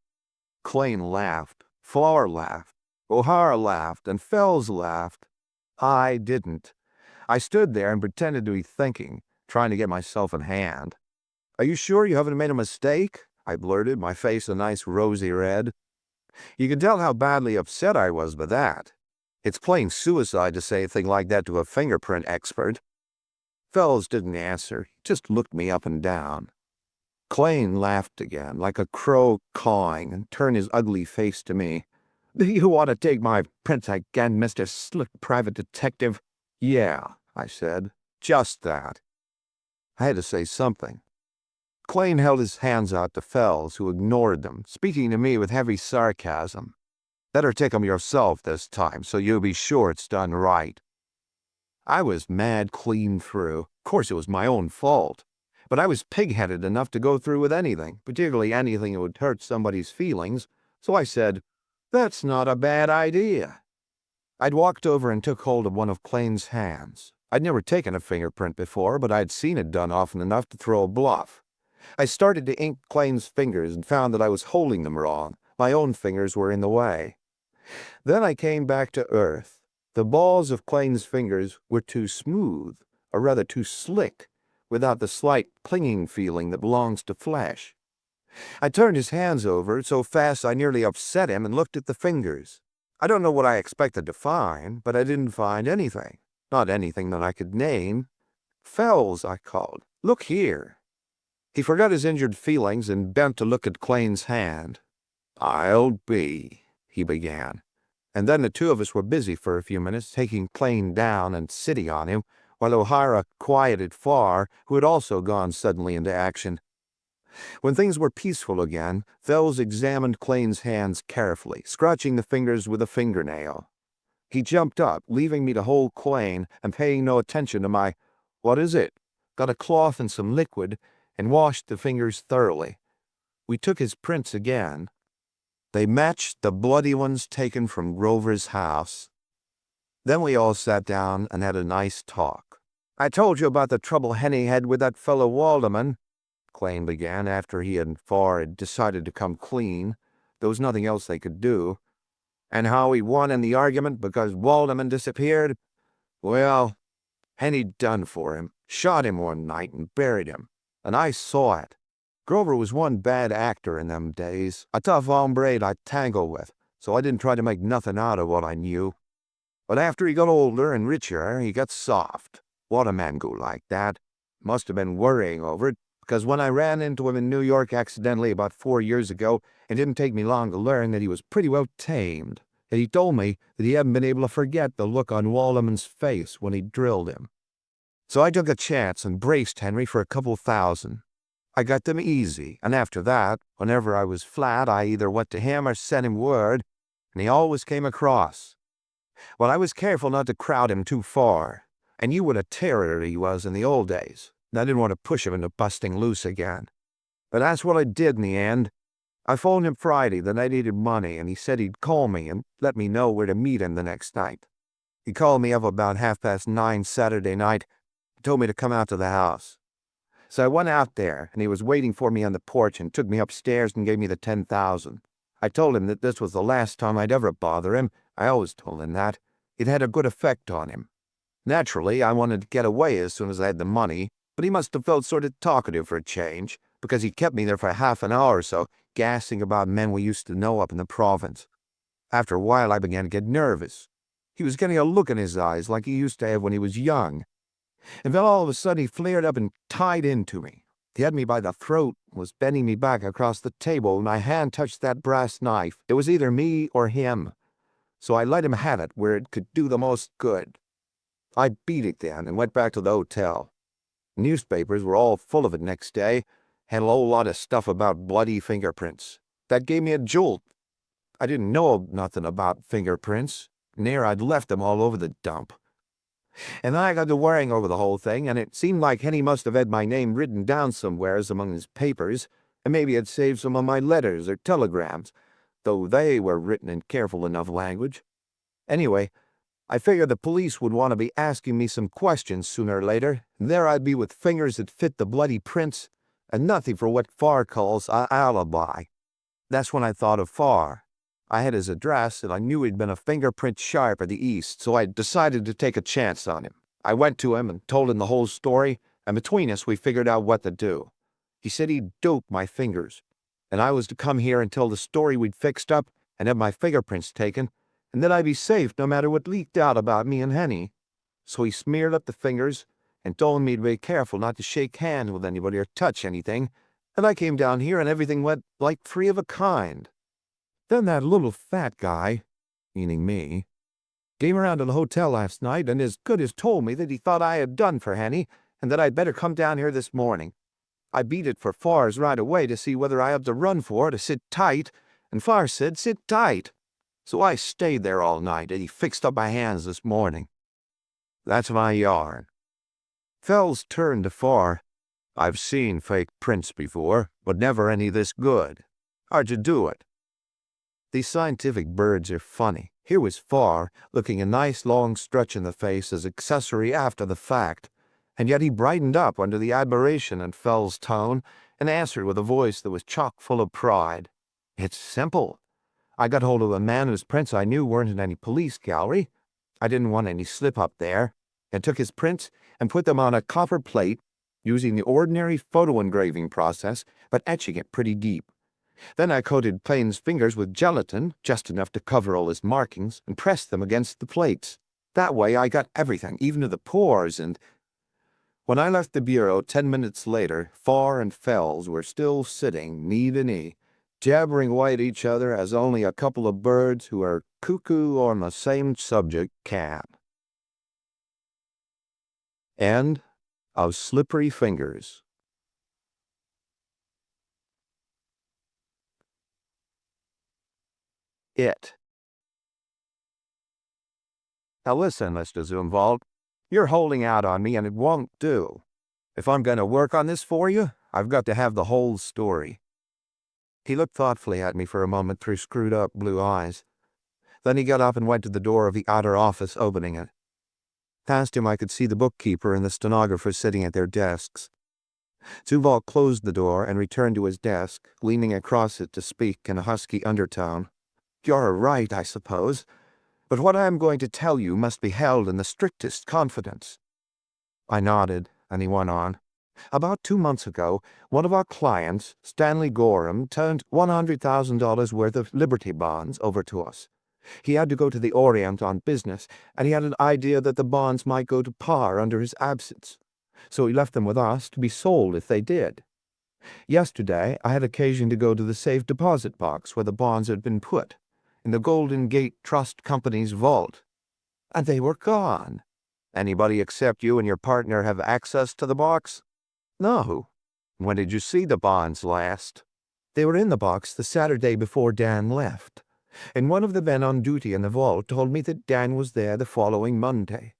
Klain laughed. Farr laughed. O'Hara laughed, and Fells laughed. I didn't. I stood there and pretended to be thinking, trying to get myself in hand. "Are you sure you haven't made a mistake?" I blurted, my face a nice rosy red. You could tell how badly upset I was by that. It's plain suicide to say a thing like that to a fingerprint expert. Fells didn't answer, he just looked me up and down. Klain laughed again, like a crow cawing, and turned his ugly face to me. "Do you want to take my prints again, Mr. Slick Private Detective?" "Yeah," I said. "Just that." I had to say something. Klain held his hands out to Fells, who ignored them, speaking to me with heavy sarcasm. "Better take 'em yourself this time, so you'll be sure it's done right." I was mad clean through. Of course it was my own fault. But I was pig-headed enough to go through with anything, particularly anything that would hurt somebody's feelings, so I said, "That's not a bad idea." I'd walked over and took hold of one of Klain's hands. I'd never taken a fingerprint before, but I'd seen it done often enough to throw a bluff. I started to ink Klain's fingers and found that I was holding them wrong. My own fingers were in the way. Then I came back to earth. The balls of Klain's fingers were too smooth, or rather too slick, without the slight clinging feeling that belongs to flesh. I turned his hands over so fast I nearly upset him and looked at the fingers. I don't know what I expected to find, but I didn't find anything. Not anything that I could name. "Fells," I called. "Look here." He forgot his injured feelings and bent to look at Klain's hand. "I'll be," he began. And then the two of us were busy for a few minutes, taking Klain down and sitting on him, while O'Hara quieted Farr, who had also gone suddenly into action. When things were peaceful again, Fells examined Klain's hands carefully, scratching the fingers with a fingernail. He jumped up, leaving me to hold Klain and paying no attention to my, "What is it?" got a cloth and some liquid, and washed the fingers thoroughly. We took his prints again. They matched the bloody ones taken from Grover's house. Then we all sat down and had a nice talk. "I told you about the trouble Henny had with that fellow Waldeman," Klain began after he and Farr had decided to come clean. There was nothing else they could do. "And how he won in the argument because Waldeman disappeared? Well, Henny done for him, shot him one night and buried him. And I saw it. Grover was one bad actor in them days, a tough hombre I'd tangle with, so I didn't try to make nothing out of what I knew. But after he got older and richer, he got soft. What a man go like that. Must have been worrying over it, because when I ran into him in New York accidentally about 4 years ago, it didn't take me long to learn that he was pretty well tamed. And he told me that he hadn't been able to forget the look on Waldeman's face when he drilled him. So I took a chance and braced Henry for a couple $1,000. I got them easy, and after that, whenever I was flat, I either went to him or sent him word, and he always came across. Well, I was careful not to crowd him too far. I knew what a terror he was in the old days, and I didn't want to push him into busting loose again. But that's what I did in the end. I phoned him Friday that I needed money, and he said he'd call me and let me know where to meet him the next night. He called me up about 9:30 Saturday night, told me to come out to the house. So I went out there, and he was waiting for me on the porch and took me upstairs and gave me the 10,000. I told him that this was the last time I'd ever bother him. I always told him that. It had a good effect on him. Naturally, I wanted to get away as soon as I had the money, but he must have felt sort of talkative for a change, because he kept me there for half an hour or so, gassing about men we used to know up in the province. After a while, I began to get nervous. He was getting a look in his eyes like he used to have when he was young. And then all of a sudden he flared up and tied into me. He had me by the throat, was bending me back across the table, and my hand touched that brass knife. It was either me or him. So I let him have it where it could do the most good. I beat it then and went back to the hotel. Newspapers were all full of it next day. Had a whole lot of stuff about bloody fingerprints. That gave me a jolt. I didn't know nothing about fingerprints. Near I'd left them all over the dump. And then I got to worrying over the whole thing, and it seemed like Henny must have had my name written down somewheres among his papers, and maybe had saved some of my letters or telegrams, though they were written in careful enough language. Anyway, I figured the police would want to be asking me some questions sooner or later, and there I'd be with fingers that fit the bloody prints, and nothing for what Farr calls a alibi. That's when I thought of Farr. I had his address, and I knew he'd been a fingerprint sharp at the East, so I decided to take a chance on him. I went to him and told him the whole story, and between us we figured out what to do. He said he'd dope my fingers, and I was to come here and tell the story we'd fixed up and have my fingerprints taken, and that I'd be safe no matter what leaked out about me and Henny. So he smeared up the fingers and told me to be careful not to shake hands with anybody or touch anything, and I came down here and everything went like three of a kind. Then that little fat guy, meaning me, came around to the hotel last night and as good as told me that he thought I had done for Henny and that I'd better come down here this morning. I beat it for Farr's right away to see whether I had to run for it or sit tight, and Farr said sit tight. So I stayed there all night, and he fixed up my hands this morning. That's my yarn. Fells turned to Farr. I've seen fake prints before, but never any this good. How'd you do it? These scientific birds are funny. Here was Farr, looking a nice long stretch in the face as accessory after the fact, and yet he brightened up under the admiration in Fell's tone and answered with a voice that was chock full of pride. It's simple. I got hold of a man whose prints I knew weren't in any police gallery. I didn't want any slip-up there, and took his prints and put them on a copper plate, using the ordinary photo engraving process, but etching it pretty deep. Then I coated Plain's fingers with gelatin, just enough to cover all his markings, and pressed them against the plates. That way I got everything, even to the pores, and... When I left the bureau 10 minutes later, Farr and Fells were still sitting knee to knee, jabbering away at each other as only a couple of birds who are cuckoo on the same subject can. End of Slippery Fingers. It. Now listen, Mr. Zumwalt, you're holding out on me and it won't do. If I'm going to work on this for you, I've got to have the whole story. He looked thoughtfully at me for a moment through screwed-up blue eyes. Then he got up and went to the door of the outer office, opening it. Past him I could see the bookkeeper and the stenographer sitting at their desks. Zumwalt closed the door and returned to his desk, leaning across it to speak in a husky undertone. You're right, I suppose, but what I am going to tell you must be held in the strictest confidence. I nodded, and he went on. About 2 months ago, one of our clients, Stanley Gorham, turned $100,000 worth of Liberty bonds over to us. He had to go to the Orient on business, and he had an idea that the bonds might go to par under his absence. So he left them with us to be sold if they did. Yesterday, I had occasion to go to the safe deposit box where the bonds had been put, in the Golden Gate Trust Company's vault, and they were gone. Anybody except you and your partner have access to the box? No. When did you see the bonds last? They were in the box the Saturday before Dan left, and one of the men on duty in the vault told me that Dan was there the following Monday.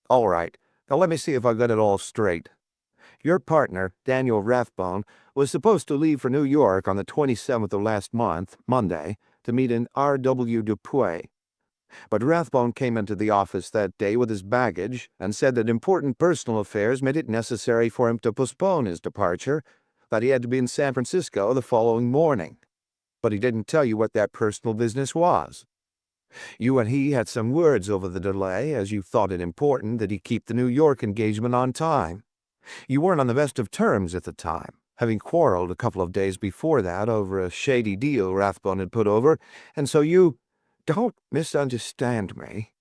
All right, now let me see if I got it all straight. Your partner, Daniel Rathbone, was supposed to leave for New York on the 27th of last month, Monday, to meet an R.W. Dupuy. But Rathbone came into the office that day with his baggage and said that important personal affairs made it necessary for him to postpone his departure, that he had to be in San Francisco the following morning. But he didn't tell you what that personal business was. You and he had some words over the delay, as you thought it important that he keep the New York engagement on time. You weren't on the best of terms at the time, having quarreled a couple of days before that over a shady deal Rathbone had put over, and so you— Don't misunderstand me,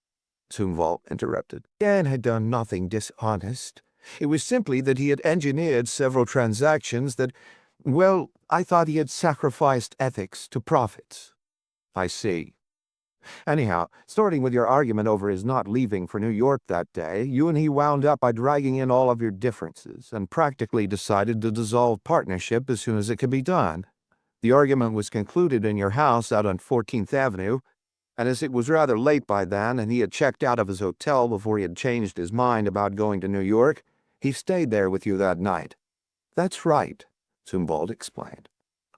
Zumwalt interrupted. Dan had done nothing dishonest. It was simply that he had engineered several transactions that, well, I thought he had sacrificed ethics to profits. I see. Anyhow, starting with your argument over his not leaving for New York that day, you and he wound up by dragging in all of your differences and practically decided to dissolve partnership as soon as it could be done. The argument was concluded in your house out on 14th Avenue, and as it was rather late by then and he had checked out of his hotel before he had changed his mind about going to New York, he stayed there with you that night. That's right, Zumwalt explained.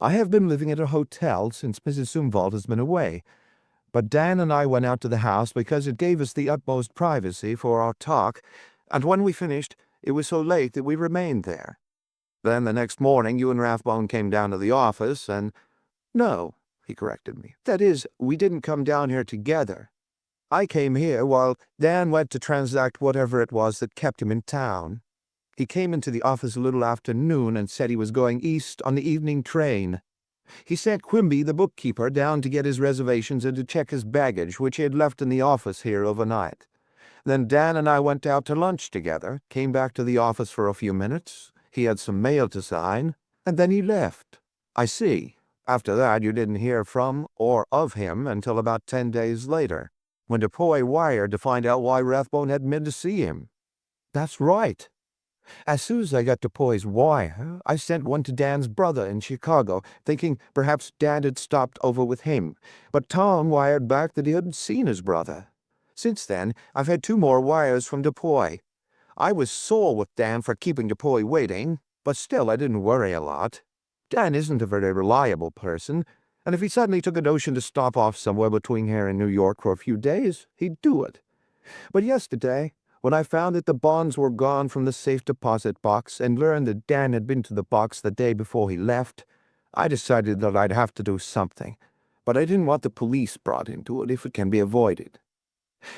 I have been living at a hotel since Mrs. Zumwalt has been away, but Dan and I went out to the house because it gave us the utmost privacy for our talk, and when we finished, it was so late that we remained there. Then the next morning you and Rathbone came down to the office, and— No, he corrected me. That is, we didn't come down here together. I came here while Dan went to transact whatever it was that kept him in town. He came into the office a little after noon and said he was going east on the evening train. He sent Quimby, the bookkeeper, down to get his reservations and to check his baggage, which he had left in the office here overnight. Then Dan and I went out to lunch together, came back to the office for a few minutes. He had some mail to sign, and then he left. I see. After that, you didn't hear from or of him until about 10 days later, when DuPoy wired to find out why Rathbone hadn't been to see him. That's right. As soon as I got DuPoy's wire, I sent one to Dan's brother in Chicago, thinking perhaps Dan had stopped over with him, but Tom wired back that he hadn't seen his brother. Since then, I've had 2 more wires from DuPoy. I was sore with Dan for keeping DuPoy waiting, but still I didn't worry a lot. Dan isn't a very reliable person, and if he suddenly took a notion to stop off somewhere between here and New York for a few days, he'd do it. But yesterday, when I found that the bonds were gone from the safe deposit box and learned that Dan had been to the box the day before he left, I decided that I'd have to do something, but I didn't want the police brought into it if it can be avoided.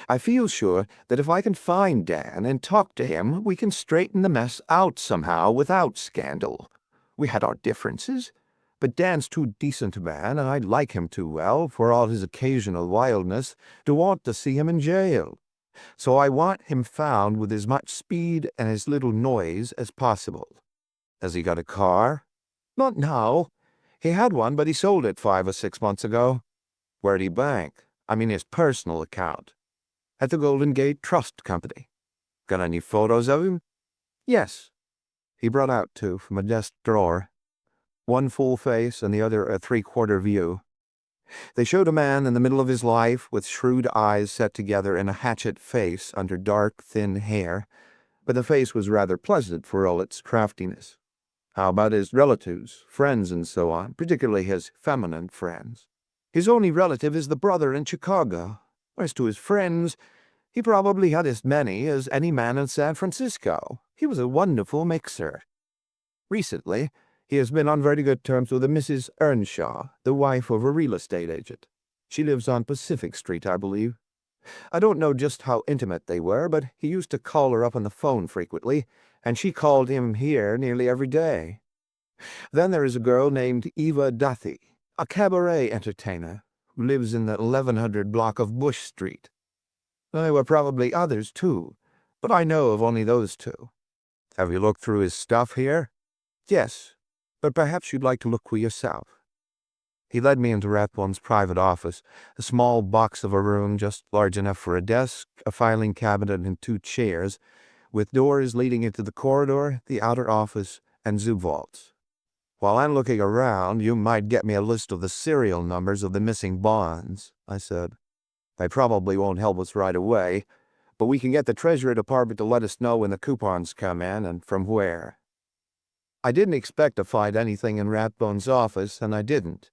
I feel sure that if I can find Dan and talk to him, we can straighten the mess out somehow without scandal. We had our differences, but Dan's too decent a man, and I like him too well, for all his occasional wildness, to want to see him in jail. So I want him found with as much speed and as little noise as possible. Has he got a car? Not now. He had one, but he sold it 5 or 6 months ago. Where'd he bank? I mean his personal account. At the Golden Gate Trust Company. Got any photos of him? Yes. He brought out 2 from a desk drawer. One full face and the other a 3/4 view. They showed a man in the middle of his life with shrewd eyes set together in a hatchet face under dark, thin hair, but the face was rather pleasant for all its craftiness. How about his relatives, friends, and so on, particularly his feminine friends? His only relative is the brother in Chicago. As to his friends, he probably had as many as any man in San Francisco. He was a wonderful mixer. Recently, he has been on very good terms with a Mrs. Earnshaw, the wife of a real estate agent. She lives on Pacific Street, I believe. I don't know just how intimate they were, but he used to call her up on the phone frequently, and she called him here nearly every day. Then there is a girl named Eva Duthie, a cabaret entertainer, who lives in the 1100 block of Bush Street. There were probably others, too, but I know of only those 2. Have you looked through his stuff here? Yes. But perhaps you'd like to look for yourself. He led me into Rathbone's private office, a small box of a room just large enough for a desk, a filing cabinet, and 2 chairs, with doors leading into the corridor, the outer office, and zoo vaults. While I'm looking around, you might get me a list of the serial numbers of the missing bonds, I said. They probably won't help us right away, but we can get the Treasury Department to let us know when the coupons come in and from where. I didn't expect to find anything in Rathbone's office, and I didn't.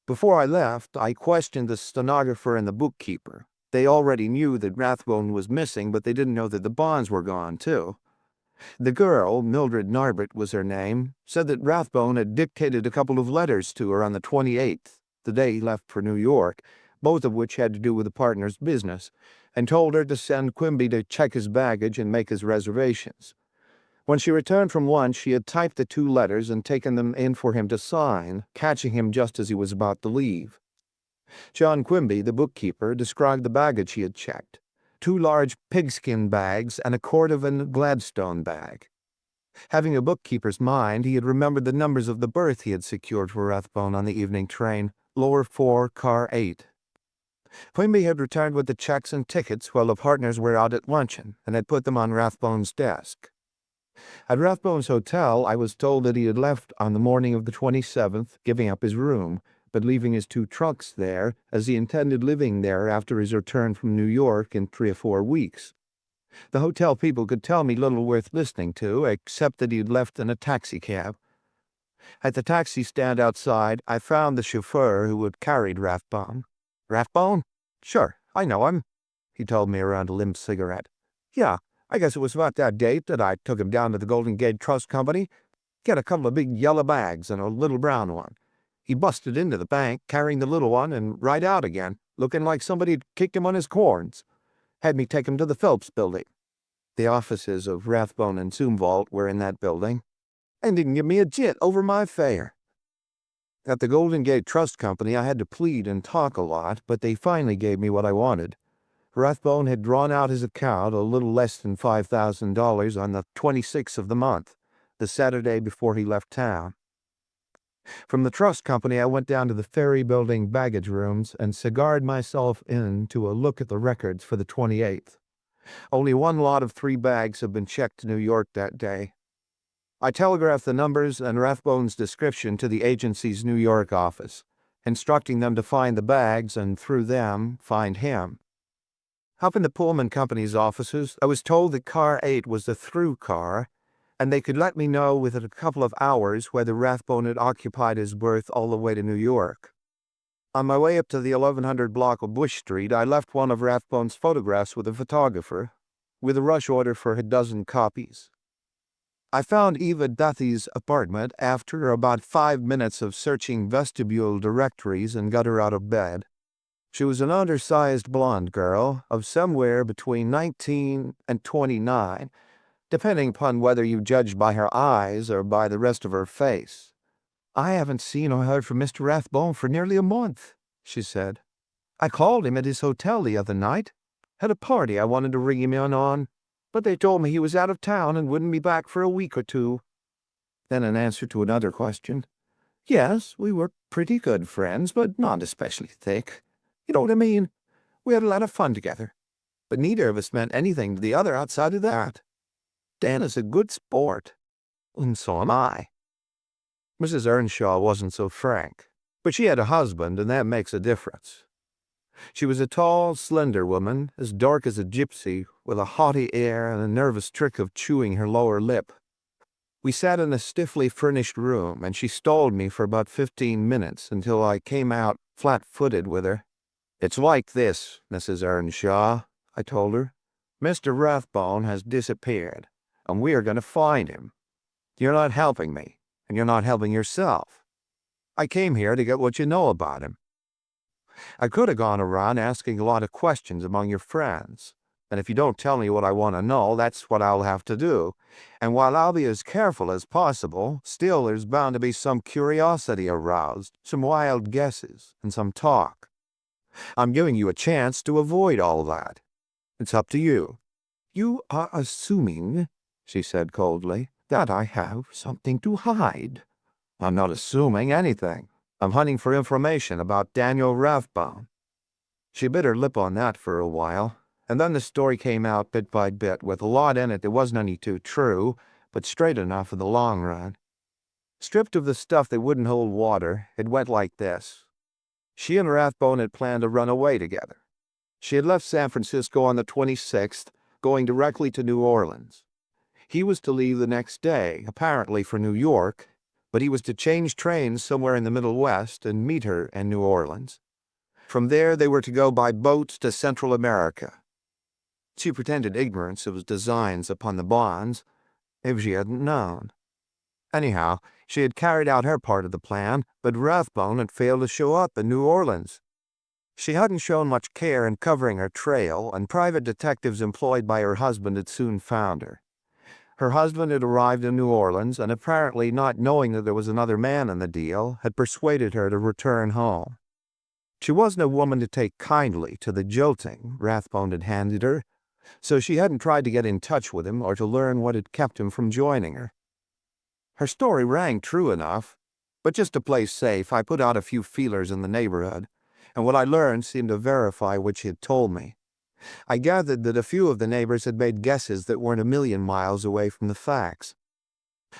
Before I left, I questioned the stenographer and the bookkeeper. They already knew that Rathbone was missing, but they didn't know that the bonds were gone, too. The girl, Mildred Narbert was her name, said that Rathbone had dictated a couple of letters to her on the 28th, the day he left for New York, both of which had to do with the partner's business, and told her to send Quimby to check his baggage and make his reservations. When she returned from lunch, she had typed the 2 letters and taken them in for him to sign, catching him just as he was about to leave. John Quimby, the bookkeeper, described the baggage he had checked: 2 large pigskin bags and a Cordovan Gladstone bag. Having a bookkeeper's mind, he had remembered the numbers of the berth he had secured for Rathbone on the evening train, lower 4, car 8. Quimby had returned with the checks and tickets while the partners were out at luncheon, and had put them on Rathbone's desk. At Rathbone's hotel, I was told that he had left on the morning of the 27th, giving up his room, but leaving his 2 trunks there, as he intended living there after his return from New York in 3 or 4 weeks. The hotel people could tell me little worth listening to, except that he had left in a taxicab. At the taxi stand outside, I found the chauffeur who had carried Rathbone. "Rathbone? Sure, I know him," he told me around a limp cigarette. "Yeah, I guess it was about that date that I took him down to the Golden Gate Trust Company. Get a couple of big yellow bags and a little brown one. He busted into the bank, carrying the little one, and right out again, looking like somebody had kicked him on his corns. Had me take him to the Phelps building. The offices of Rathbone and Zumwalt were in that building, and didn't give me a jit over my fare. At the Golden Gate Trust Company, I had to plead and talk a lot, but they finally gave me what I wanted. Rathbone had drawn out his account a little less than $5,000 on the 26th of the month, the Saturday before he left town. From the trust company, I went down to the Ferry Building baggage rooms and cigared myself in to a look at the records for the 28th. Only 1 lot of 3 bags had been checked to New York that day. I telegraphed the numbers and Rathbone's description to the agency's New York office, instructing them to find the bags and, through them, find him. Up in the Pullman Company's offices, I was told that car 8 was the through car, and they could let me know within a couple of hours whether Rathbone had occupied his berth all the way to New York. On my way up to the 1100 block of Bush Street, I left one of Rathbone's photographs with a photographer, with a rush order for a dozen copies. I found Eva Duthie's apartment after about 5 minutes of searching vestibule directories and got her out of bed. She was an undersized blonde girl of somewhere between 19 and 29, depending upon whether you judged by her eyes or by the rest of her face. "I haven't seen or heard from Mr. Rathbone for nearly a month," she said. "I called him at his hotel the other night. Had a party I wanted to ring him in on, but they told me he was out of town and wouldn't be back for a week or 2. Then in answer to another question, "Yes, we were pretty good friends, but not especially thick. You know what I mean? We had a lot of fun together, but neither of us meant anything to the other outside of that. Dan is a good sport, and so am I." Mrs. Earnshaw wasn't so frank, but she had a husband, and that makes a difference. She was a tall, slender woman, as dark as a gypsy, with a haughty air and a nervous trick of chewing her lower lip. We sat in a stiffly furnished room, and she stalled me for about 15 minutes until I came out flat-footed with her. "It's like this, Mrs. Earnshaw," I told her. "Mr. Rathbone has disappeared, and we are going to find him. You're not helping me, and you're not helping yourself. I came here to get what you know about him. I could have gone around asking a lot of questions among your friends, and if you don't tell me what I want to know, that's what I'll have to do. And while I'll be as careful as possible, still there's bound to be some curiosity aroused, some wild guesses, and some talk. I'm giving you a chance to avoid all that. It's up to you." "You are assuming," she said coldly, "that I have something to hide." "I'm not assuming anything. I'm hunting for information about Daniel Rathbone." She bit her lip on that for a while, and then the story came out bit by bit, with a lot in it that wasn't any too true, but straight enough for the long run. Stripped of the stuff that wouldn't hold water, it went like this. She and Rathbone had planned to run away together. She had left San Francisco on the 26th, going directly to New Orleans. He was to leave the next day, apparently for New York, but he was to change trains somewhere in the Middle West and meet her in New Orleans. From there they were to go by boat to Central America. She pretended ignorance of his designs upon the bonds, if she hadn't known. Anyhow, she had carried out her part of the plan, but Rathbone had failed to show up in New Orleans. She hadn't shown much care in covering her trail, and private detectives employed by her husband had soon found her. Her husband had arrived in New Orleans, and apparently not knowing that there was another man in the deal, had persuaded her to return home. She wasn't a woman to take kindly to the jolting Rathbone had handed her, so she hadn't tried to get in touch with him or to learn what had kept him from joining her. Her story rang true enough, but just to play safe, I put out a few feelers in the neighborhood, and what I learned seemed to verify what she had told me. I gathered that a few of the neighbors had made guesses that weren't a million miles away from the facts.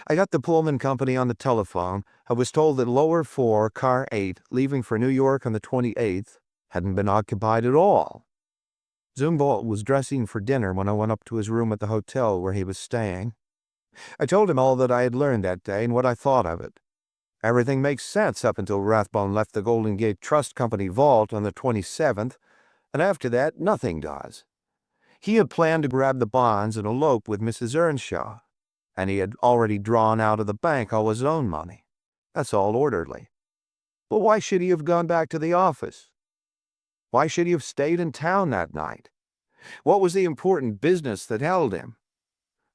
I got the Pullman company on the telephone. I was told that Lower 4, Car 8, leaving for New York on the 28th, hadn't been occupied at all. Zumwalt was dressing for dinner when I went up to his room at the hotel where he was staying. I told him all that I had learned that day and what I thought of it. Everything makes sense up until Rathbone left the Golden Gate Trust Company vault on the 27th, and after that, nothing does. He had planned to grab the bonds and elope with Mrs. Earnshaw, and he had already drawn out of the bank all his own money. That's all orderly. But why should he have gone back to the office? Why should he have stayed in town that night? What was the important business that held him?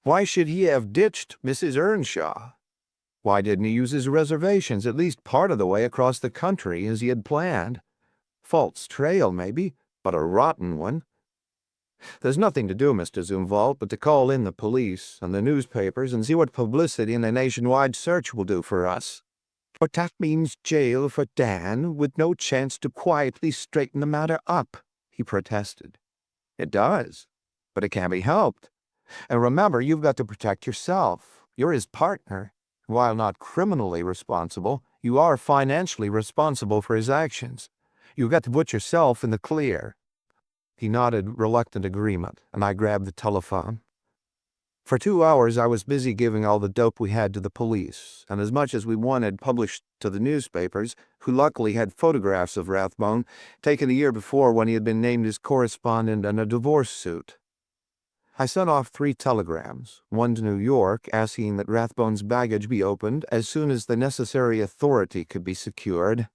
Why should he have ditched Mrs. Earnshaw? Why didn't he use his reservations at least part of the way across the country as he had planned? False trail, maybe, but a rotten one. There's nothing to do, Mr. Zumwalt, but to call in the police and the newspapers and see what publicity and a nationwide search will do for us. But that means jail for Dan with no chance to quietly straighten the matter up, he protested. It does, but it can't be helped. And remember, you've got to protect yourself. You're his partner. While not criminally responsible, you are financially responsible for his actions. You've got to put yourself in the clear. He nodded reluctant agreement, and I grabbed the telephone. For 2 hours I was busy giving all the dope we had to the police, and as much as we wanted published to the newspapers, who luckily had photographs of Rathbone, taken a year before when he had been named as correspondent in a divorce suit. I sent off 3 telegrams, one to New York asking that Rathbone's baggage be opened as soon as the necessary authority could be secured.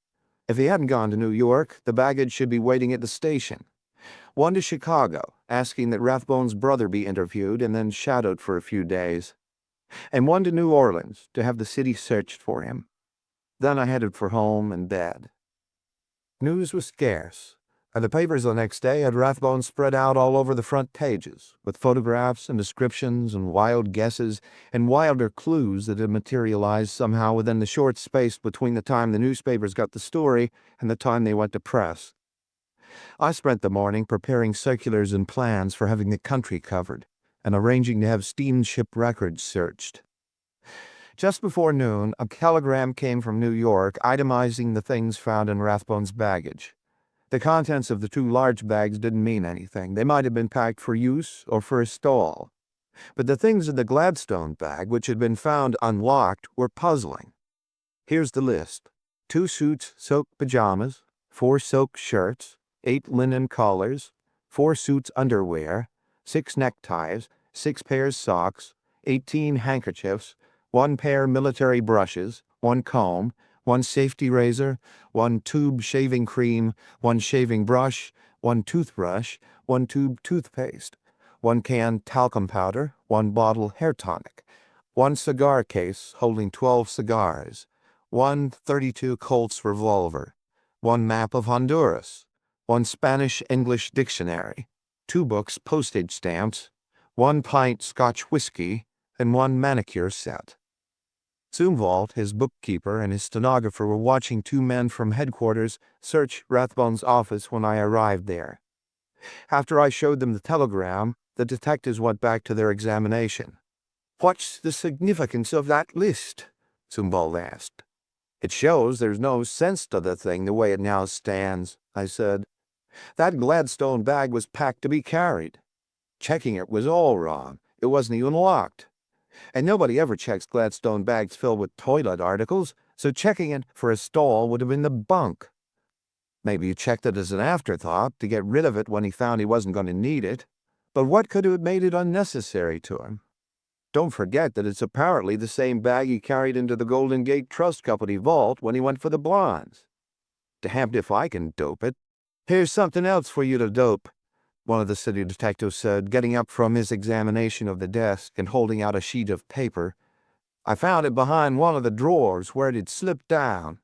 If he hadn't gone to New York, the baggage should be waiting at the station. One to Chicago, asking that Rathbone's brother be interviewed and then shadowed for a few days. And one to New Orleans, to have the city searched for him. Then I headed for home and bed. News was scarce, and the papers the next day had Rathbone spread out all over the front pages, with photographs and descriptions and wild guesses and wilder clues that had materialized somehow within the short space between the time the newspapers got the story and the time they went to press. I spent the morning preparing circulars and plans for having the country covered, and arranging to have steamship records searched. Just before noon, a telegram came from New York itemizing the things found in Rathbone's baggage. The contents of the 2 large bags didn't mean anything. They might have been packed for use or for a stall. But the things in the Gladstone bag, which had been found unlocked, were puzzling. Here's the list. 2 suits silk pajamas, 4 silk shirts, 8 linen collars, 4 suits underwear, 6 neckties, 6 pairs socks, 18 handkerchiefs, 1 pair military brushes, 1 comb, 1 safety razor, 1 tube shaving cream, 1 shaving brush, 1 toothbrush, 1 tube toothpaste, 1 can talcum powder, 1 bottle hair tonic, 1 cigar case holding 12 cigars, 1 .32 Colt's revolver, 1 map of Honduras, 1 Spanish-English dictionary, 2 books postage stamps, 1 pint Scotch whiskey, and 1 manicure set. Zumwalt, his bookkeeper, and his stenographer were watching 2 men from headquarters search Rathbone's office when I arrived there. After I showed them the telegram, the detectives went back to their examination. "What's the significance of that list?" Zumwalt asked. "It shows there's no sense to the thing the way it now stands," I said. "That Gladstone bag was packed to be carried. Checking it was all wrong. It wasn't even locked. And nobody ever checks Gladstone bags filled with toilet articles, so checking it for a stall would have been the bunk. Maybe he checked it as an afterthought to get rid of it when he found he wasn't going to need it. But what could have made it unnecessary to him? Don't forget that it's apparently the same bag he carried into the Golden Gate Trust Company vault when he went for the blondes. Damned if I can dope it. Here's something else for you to dope, one of the city detectives said, getting up from his examination of the desk and holding out a sheet of paper. I found it behind one of the drawers where it had slipped down.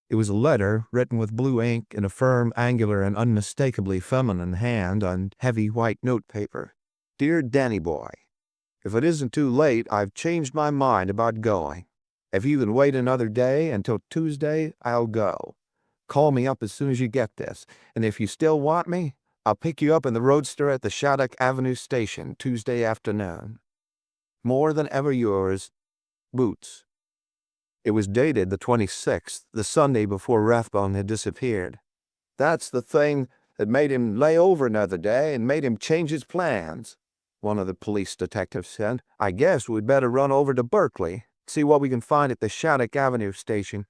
It was a letter written with blue ink in a firm, angular, and unmistakably feminine hand on heavy white notepaper. Dear Danny boy, if it isn't too late, I've changed my mind about going. If you can wait another day until Tuesday, I'll go. Call me up as soon as you get this, and if you still want me, I'll pick you up in the roadster at the Shattuck Avenue station Tuesday afternoon. More than ever yours, Boots. It was dated the 26th, the Sunday before Rathbone had disappeared. That's the thing that made him lay over another day and made him change his plans, one of the police detectives said. I guess we'd better run over to Berkeley, see what we can find at the Shattuck Avenue station.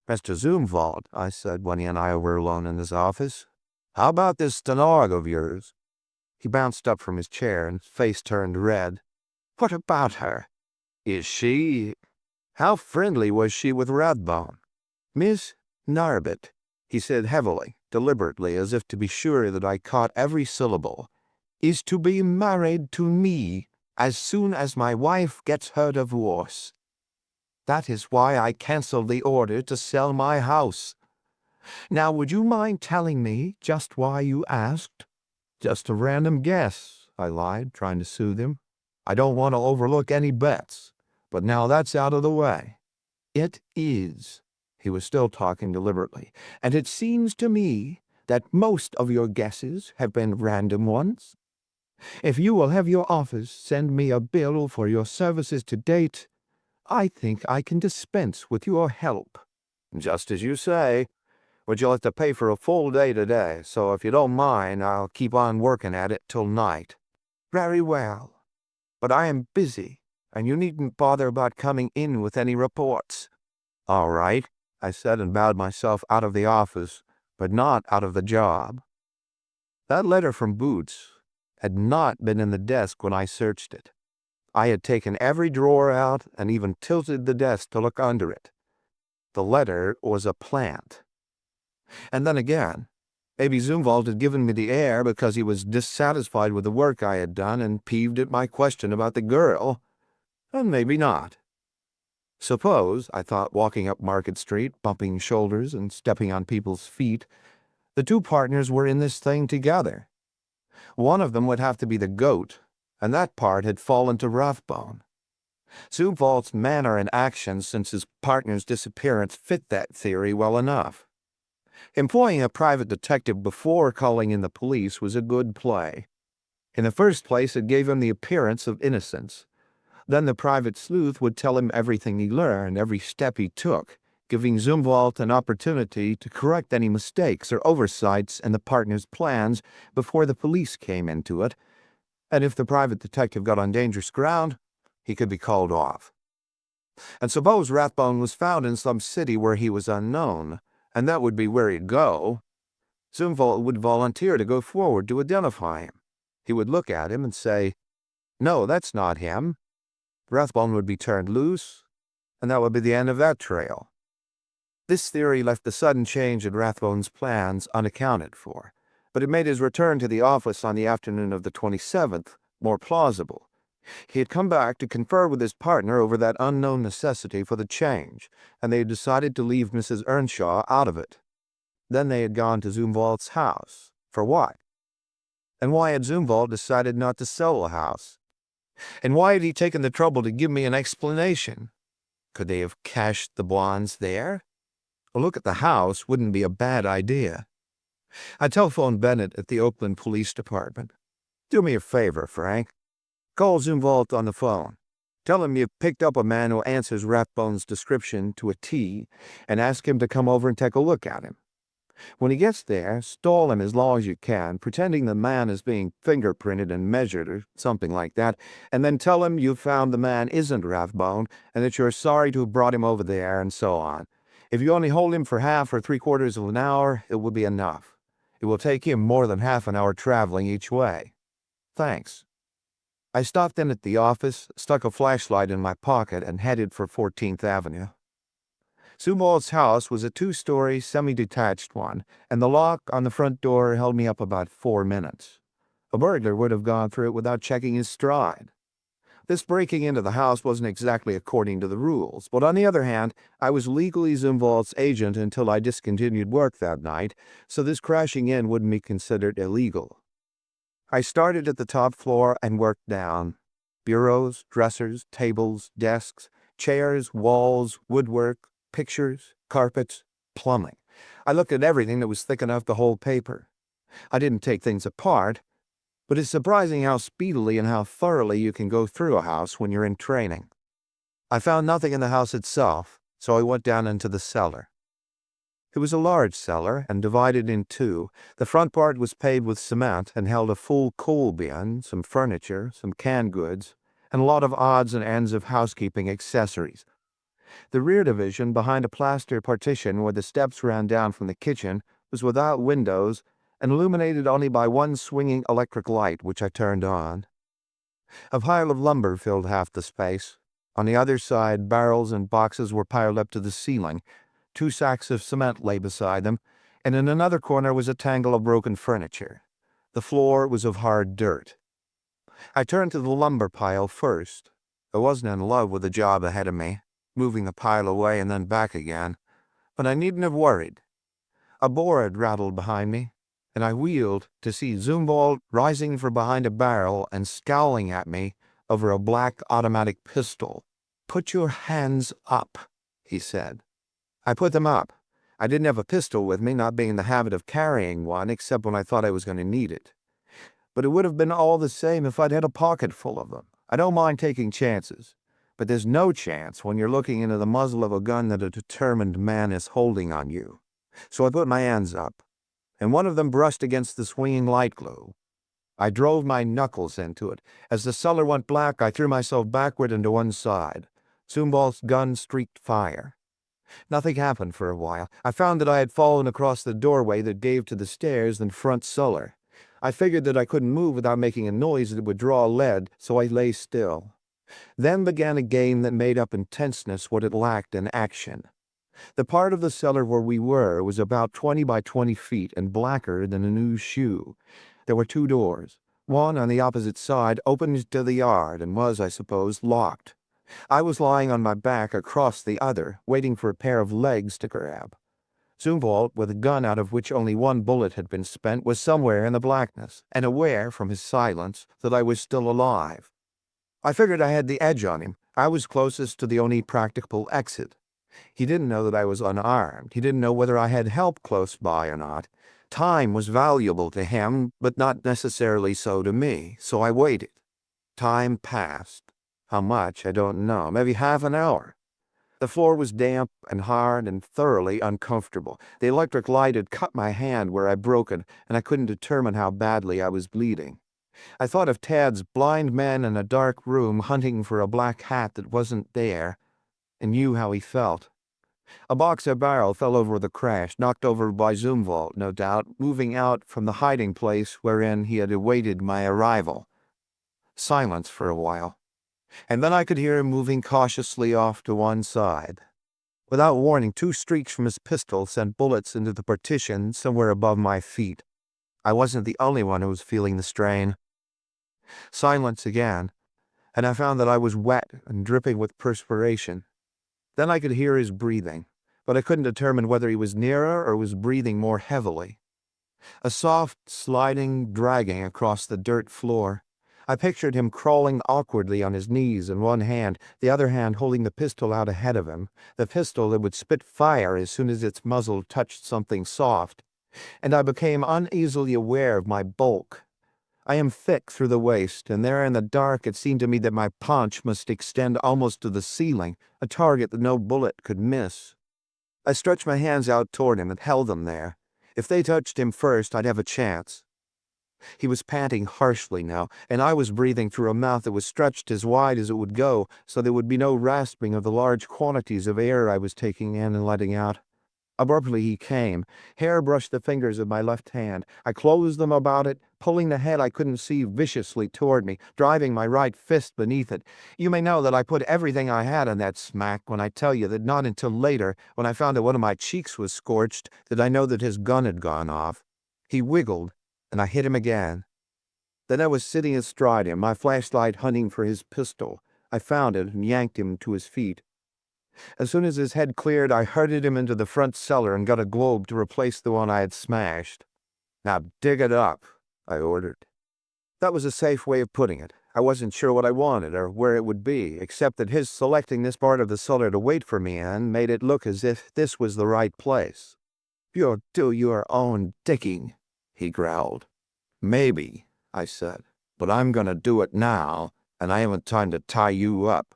Mr. Zumwalt, I said when he and I were alone in his office, how about this stenographer of yours? He bounced up from his chair and his face turned red. What about her? Is she... How friendly was she with Rathbone? Miss Narbit, he said heavily, deliberately, as if to be sure that I caught every syllable, is to be married to me as soon as my wife gets her divorce. That is why I canceled the order to sell my house. Now, would you mind telling me just why you asked? Just a random guess, I lied, trying to soothe him. I don't want to overlook any bets. But now that's out of the way. It is. He was still talking deliberately. And it seems to me that most of your guesses have been random ones. If you will have your office send me a bill for your services to date, I think I can dispense with your help. Just as you say. But you'll have to pay for a full day today, so if you don't mind, I'll keep on working at it till night. Very well. But I am busy, and you needn't bother about coming in with any reports. All right, I said and bowed myself out of the office, but not out of the job. That letter from Boots had not been in the desk when I searched it. I had taken every drawer out and even tilted the desk to look under it. The letter was a plant. And then again, maybe Zumwalt had given me the air because he was dissatisfied with the work I had done and peeved at my question about the girl, and maybe not. Suppose, I thought, walking up Market Street, bumping shoulders and stepping on people's feet, the two partners were in this thing together. One of them would have to be the goat, and that part had fallen to Rathbone. Zumwalt's manner and actions since his partner's disappearance fit that theory well enough. Employing a private detective before calling in the police was a good play. In the first place, it gave him the appearance of innocence. Then the private sleuth would tell him everything he learned, every step he took, giving Zumwalt an opportunity to correct any mistakes or oversights in the partner's plans before the police came into it, and if the private detective got on dangerous ground, he could be called off. And suppose Rathbone was found in some city where he was unknown, and that would be where he'd go. Zumwalt would volunteer to go forward to identify him. He would look at him and say, "No, that's not him." Rathbone would be turned loose, and that would be the end of that trail. This theory left the sudden change in Rathbone's plans unaccounted for, but it made his return to the office on the afternoon of the 27th more plausible. He had come back to confer with his partner over that unknown necessity for the change, and they had decided to leave Mrs. Earnshaw out of it. Then they had gone to Zumwalt's house. For what? And why had Zumwalt decided not to sell the house? And why had he taken the trouble to give me an explanation? Could they have cached the bonds there? A look at the house wouldn't be a bad idea. I telephoned Bennett at the Oakland Police Department. Do me a favor, Frank. Call Zumwalt on the phone. Tell him you've picked up a man who answers Rathbone's description to a T, and ask him to come over and take a look at him. When he gets there, stall him as long as you can, pretending the man is being fingerprinted and measured or something like that, and then tell him you've found the man isn't Rathbone, and that you're sorry to have brought him over there, and so on. If you only hold him for half or 3/4 of an hour, it will be enough. It will take him more than half an hour traveling each way. Thanks. I stopped in at the office, stuck a flashlight in my pocket, and headed for 14th Avenue. Zumwalt's house was a 2-story, semi-detached one, and the lock on the front door held me up about 4 minutes. A burglar would have gone through it without checking his stride. This breaking into the house wasn't exactly according to the rules, but on the other hand, I was legally Zumwalt's agent until I discontinued work that night, so this crashing in wouldn't be considered illegal. I started at the top floor and worked down. Bureaus, dressers, tables, desks, chairs, walls, woodwork, pictures, carpets, plumbing. I looked at everything that was thick enough to hold paper. I didn't take things apart, but it's surprising how speedily and how thoroughly you can go through a house when you're in training. I found nothing in the house itself, so I went down into the cellar. It was a large cellar and divided in two. The front part was paved with cement and held a full coal bin, some furniture, some canned goods, and a lot of odds and ends of housekeeping accessories. The rear division, behind a plaster partition where the steps ran down from the kitchen, was without windows and illuminated only by one swinging electric light, which I turned on. A pile of lumber filled half the space. On the other side, barrels and boxes were piled up to the ceiling. 2 sacks of cement lay beside them, and in another corner was a tangle of broken furniture. The floor was of hard dirt. I turned to the lumber pile first. I wasn't in love with the job ahead of me, moving the pile away and then back again, but I needn't have worried. A board rattled behind me, and I wheeled to see Zumwalt rising from behind a barrel and scowling at me over a black automatic pistol. "Put your hands up," he said. I put them up. I didn't have a pistol with me, not being in the habit of carrying one except when I thought I was going to need it. But it would have been all the same if I'd had a pocket full of them. I don't mind taking chances, but there's no chance when you're looking into the muzzle of a gun that a determined man is holding on you. So I put my hands up, and one of them brushed against the swinging light globe. I drove my knuckles into it. As the cellar went black, I threw myself backward and to one side. Zumwalt's gun streaked fire. Nothing happened for a while. I found that I had fallen across the doorway that gave to the stairs and front cellar. I figured that I couldn't move without making a noise that would draw lead, so I lay still. Then began a game that made up in tenseness what it lacked in action. The part of the cellar where we were was about 20 by 20 feet and blacker than a new shoe. There were 2 doors. One on the opposite side opened to the yard and was, I suppose, locked. I was lying on my back across the other, waiting for a pair of legs to grab. Zumwalt, with a gun out of which only 1 bullet had been spent, was somewhere in the blackness, and aware, from his silence, that I was still alive. I figured I had the edge on him. I was closest to the only practicable exit. He didn't know that I was unarmed. He didn't know whether I had help close by or not. Time was valuable to him, but not necessarily so to me, so I waited. Time passed. How much, I don't know. Maybe half an hour. The floor was damp and hard and thoroughly uncomfortable. The electric light had cut my hand where I broke it, and I couldn't determine how badly I was bleeding. I thought of Tad's blind man in a dark room hunting for a black hat that wasn't there, and knew how he felt. A boxer barrel fell over the crash, knocked over by Zumwalt, no doubt, moving out from the hiding place wherein he had awaited my arrival. Silence for a while, and then I could hear him moving cautiously off to one side. Without warning, 2 streaks from his pistol sent bullets into the partition somewhere above my feet. I wasn't the only one who was feeling the strain. Silence again, and I found that I was wet and dripping with perspiration. Then I could hear his breathing, but I couldn't determine whether he was nearer or was breathing more heavily. A soft, sliding, dragging across the dirt floor. I pictured him crawling awkwardly on his knees in one hand, the other hand holding the pistol out ahead of him, the pistol that would spit fire as soon as its muzzle touched something soft, and I became uneasily aware of my bulk. I am thick through the waist, and there in the dark it seemed to me that my paunch must extend almost to the ceiling, a target that no bullet could miss. I stretched my hands out toward him and held them there. If they touched him first, I'd have a chance. He was panting harshly now, and I was breathing through a mouth that was stretched as wide as it would go, so there would be no rasping of the large quantities of air I was taking in and letting out. Abruptly he came. Hair brushed the fingers of my left hand. I closed them about it, pulling the head I couldn't see viciously toward me, driving my right fist beneath it. You may know that I put everything I had on that smack when I tell you that not until later, when I found that one of my cheeks was scorched, did I know that his gun had gone off. He wiggled, and I hit him again. Then I was sitting astride him, my flashlight hunting for his pistol. I found it and yanked him to his feet. As soon as his head cleared, I herded him into the front cellar and got a globe to replace the one I had smashed. "Now dig it up," I ordered. That was a safe way of putting it. I wasn't sure what I wanted or where it would be, except that his selecting this part of the cellar to wait for me in made it look as if this was the right place. "You'll do your own digging," he growled. "Maybe," I said, "but I'm going to do it now, and I haven't time to tie you up.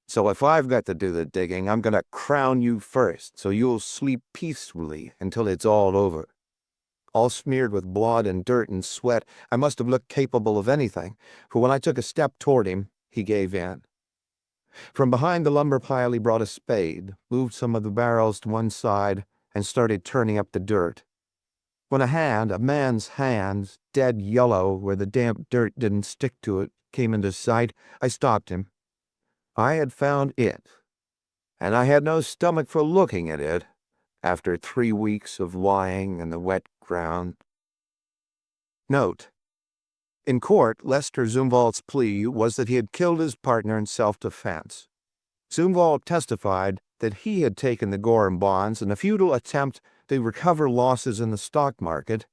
So if I've got to do the digging, I'm going to crown you first, so you'll sleep peacefully until it's all over." All smeared with blood and dirt and sweat, I must have looked capable of anything, for when I took a step toward him, he gave in. From behind the lumber pile he brought a spade, moved some of the barrels to one side, and started turning up the dirt. When a man's hand, dead yellow where the damp dirt didn't stick to it, came into sight, I stopped him. I had found it, and I had no stomach for looking at it after 3 weeks of lying in the wet ground. Note: in court, Lester Zumwalt's plea was that he had killed his partner in self-defense. Zumwalt testified that he had taken the Gorham bonds in a futile attempt to recover losses in the stock market,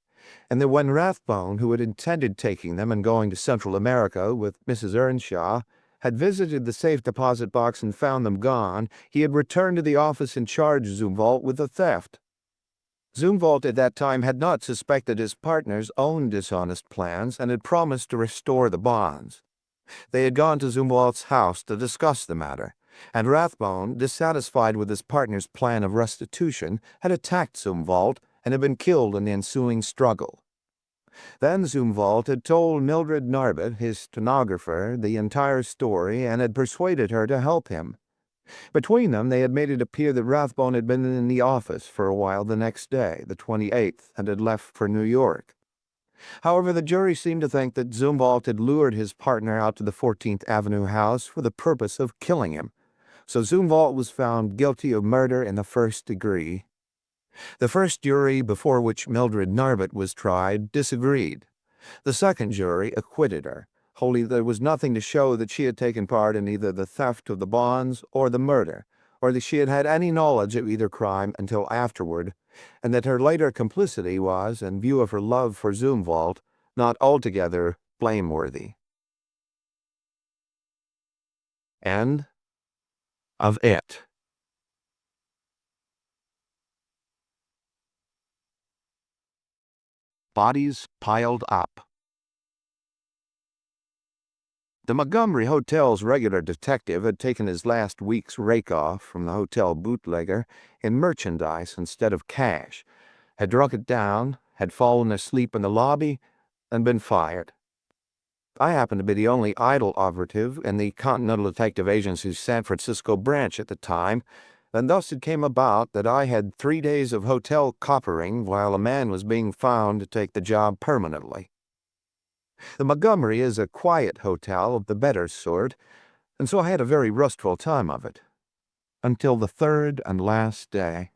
and that when Rathbone, who had intended taking them and going to Central America with Mrs. Earnshaw, had visited the safe deposit box and found them gone, he had returned to the office and charged Zumwalt with the theft. Zumwalt at that time had not suspected his partner's own dishonest plans and had promised to restore the bonds. They had gone to Zumwalt's house to discuss the matter, and Rathbone, dissatisfied with his partner's plan of restitution, had attacked Zumwalt and had been killed in the ensuing struggle. Then Zumwalt had told Mildred Narbut, his stenographer, the entire story and had persuaded her to help him. Between them, they had made it appear that Rathbone had been in the office for a while the next day, the 28th, and had left for New York. However, the jury seemed to think that Zumwalt had lured his partner out to the 14th Avenue house for the purpose of killing him, so Zumwalt was found guilty of murder in the first degree. The first jury, before which Mildred Narbut was tried, disagreed. The second jury acquitted her, holding there was nothing to show that she had taken part in either the theft of the bonds or the murder, or that she had had any knowledge of either crime until afterward, and that her later complicity was, in view of her love for Zumwalt, not altogether blameworthy. End of it. Bodies piled up. The Montgomery Hotel's regular detective had taken his last week's rake-off from the hotel bootlegger in merchandise instead of cash, had drunk it down, had fallen asleep in the lobby, and been fired. I happened to be the only idle operative in the Continental Detective Agency's San Francisco branch at the time, and thus it came about that I had 3 days of hotel coppering while a man was being found to take the job permanently. The Montgomery is a quiet hotel of the better sort, and so I had a very restful time of it. Until the third and last day.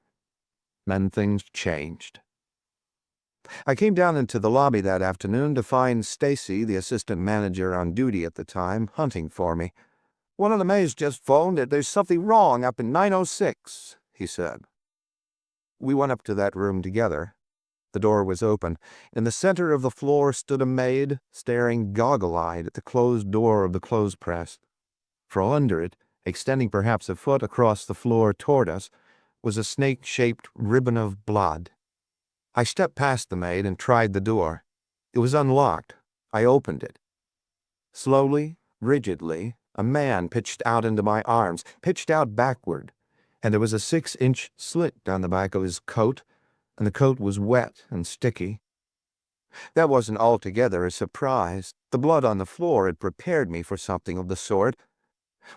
Then things changed. I came down into the lobby that afternoon to find Stacy, the assistant manager on duty at the time, hunting for me. "One of the maids just phoned that there's something wrong up in 906, he said. We went up to that room together. The door was open. In the center of the floor stood a maid, staring goggle-eyed at the closed door of the clothes press. From under it, extending perhaps a foot across the floor toward us, was a snake-shaped ribbon of blood. I stepped past the maid and tried the door. It was unlocked. I opened it. Slowly, rigidly, a man pitched out into my arms, pitched out backward, and there was a 6-inch slit down the back of his coat, and the coat was wet and sticky. That wasn't altogether a surprise. The blood on the floor had prepared me for something of the sort.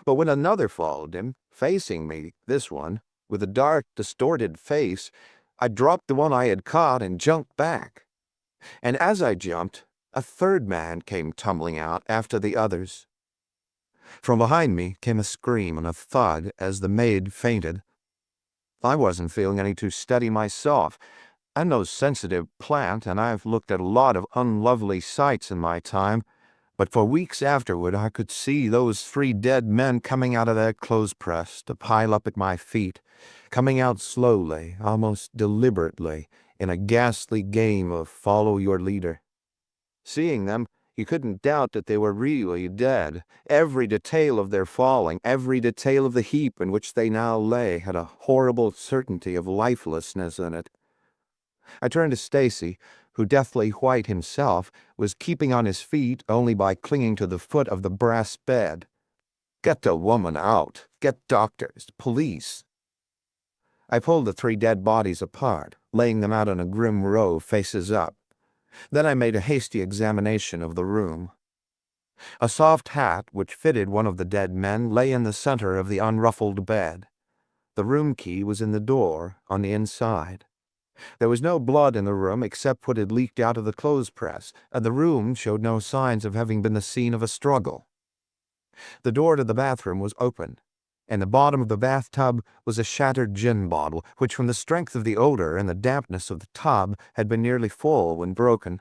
But when another followed him, facing me, this one, with a dark, distorted face, I dropped the one I had caught and jumped back. And as I jumped, a third man came tumbling out after the others. From behind me came a scream and a thud as the maid fainted. I wasn't feeling any too steady myself. I'm no sensitive plant, and I've looked at a lot of unlovely sights in my time, but for weeks afterward I could see those 3 dead men coming out of that clothes press to pile up at my feet, coming out slowly, almost deliberately, in a ghastly game of follow your leader. Seeing them, you couldn't doubt that they were really dead. Every detail of their falling, every detail of the heap in which they now lay, had a horrible certainty of lifelessness in it. I turned to Stacy, who, deathly white himself, was keeping on his feet only by clinging to the foot of the brass bed. "Get the woman out. Get doctors, police." I pulled the 3 dead bodies apart, laying them out in a grim row, faces up. Then I made a hasty examination of the room. A soft hat, which fitted one of the dead men, lay in the center of the unruffled bed. The room key was in the door, on the inside. There was no blood in the room except what had leaked out of the clothes press, and the room showed no signs of having been the scene of a struggle. The door to the bathroom was open. In the bottom of the bathtub was a shattered gin bottle, which from the strength of the odor and the dampness of the tub had been nearly full when broken.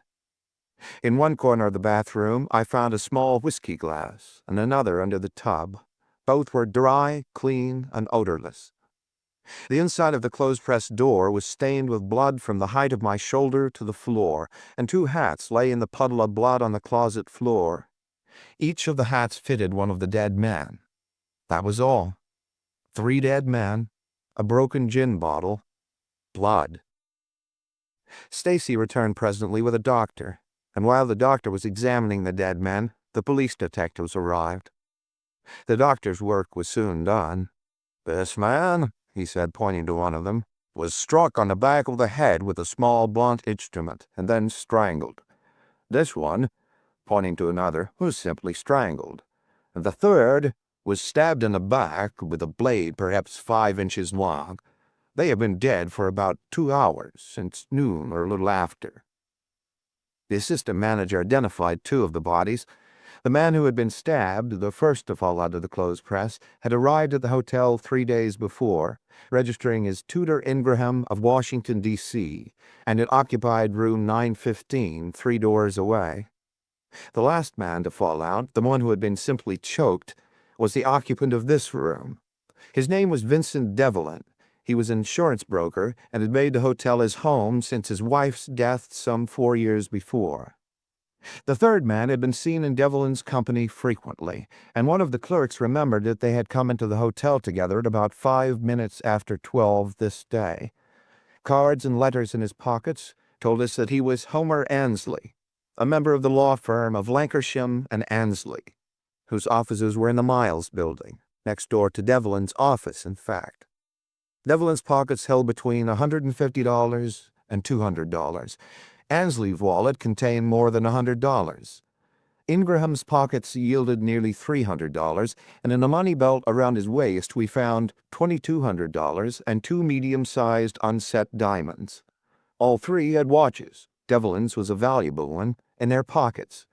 In one corner of the bathroom I found a small whiskey glass, and another under the tub. Both were dry, clean, and odorless. The inside of the clothes-press door was stained with blood from the height of my shoulder to the floor, and 2 hats lay in the puddle of blood on the closet floor. Each of the hats fitted one of the dead men. That was all. 3 dead men, a broken gin bottle, blood. Stacy returned presently with a doctor, and while the doctor was examining the dead men, the police detectives arrived. The doctor's work was soon done. "This man," he said, pointing to one of them, "was struck on the back of the head with a small blunt instrument and then strangled. This one," pointing to another, "was simply strangled. And the third was stabbed in the back with a blade perhaps 5 inches long. They have been dead for about 2 hours, since noon or a little after." The assistant manager identified 2 of the bodies. The man who had been stabbed, the first to fall out of the clothes press, had arrived at the hotel 3 days before, registering as Tudor Ingraham of Washington, D.C., and had occupied room 915, 3 doors away. The last man to fall out, the one who had been simply choked, was the occupant of this room. His name was Vincent Devlin. He was an insurance broker and had made the hotel his home since his wife's death some 4 years before. The third man had been seen in Devlin's company frequently, and one of the clerks remembered that they had come into the hotel together at about 5 minutes after 12 this day. Cards and letters in his pockets told us that he was Homer Ansley, a member of the law firm of Lankershim and Ansley, whose offices were in the Miles building, next door to Devlin's office, in fact. Devlin's pockets held between $150 and $200. Ansley's wallet contained more than $100. Ingraham's pockets yielded nearly $300, and in a money belt around his waist we found $2,200 and 2 medium-sized unset diamonds. All 3 had watches. Devlin's was a valuable one, in their pockets,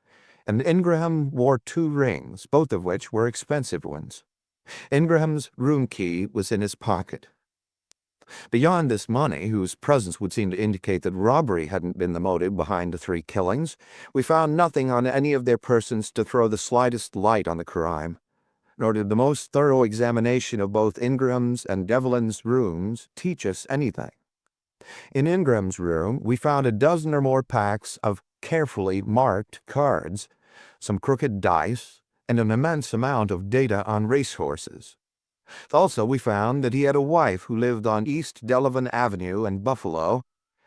and Ingraham wore 2 rings, both of which were expensive ones. Ingraham's room key was in his pocket. Beyond this money, whose presence would seem to indicate that robbery hadn't been the motive behind the 3 killings, we found nothing on any of their persons to throw the slightest light on the crime, nor did the most thorough examination of both Ingraham's and Devlin's rooms teach us anything. In Ingraham's room, we found a dozen or more packs of carefully marked cards, some crooked dice, and an immense amount of data on racehorses. Also, we found that he had a wife who lived on East Delavan Avenue in Buffalo,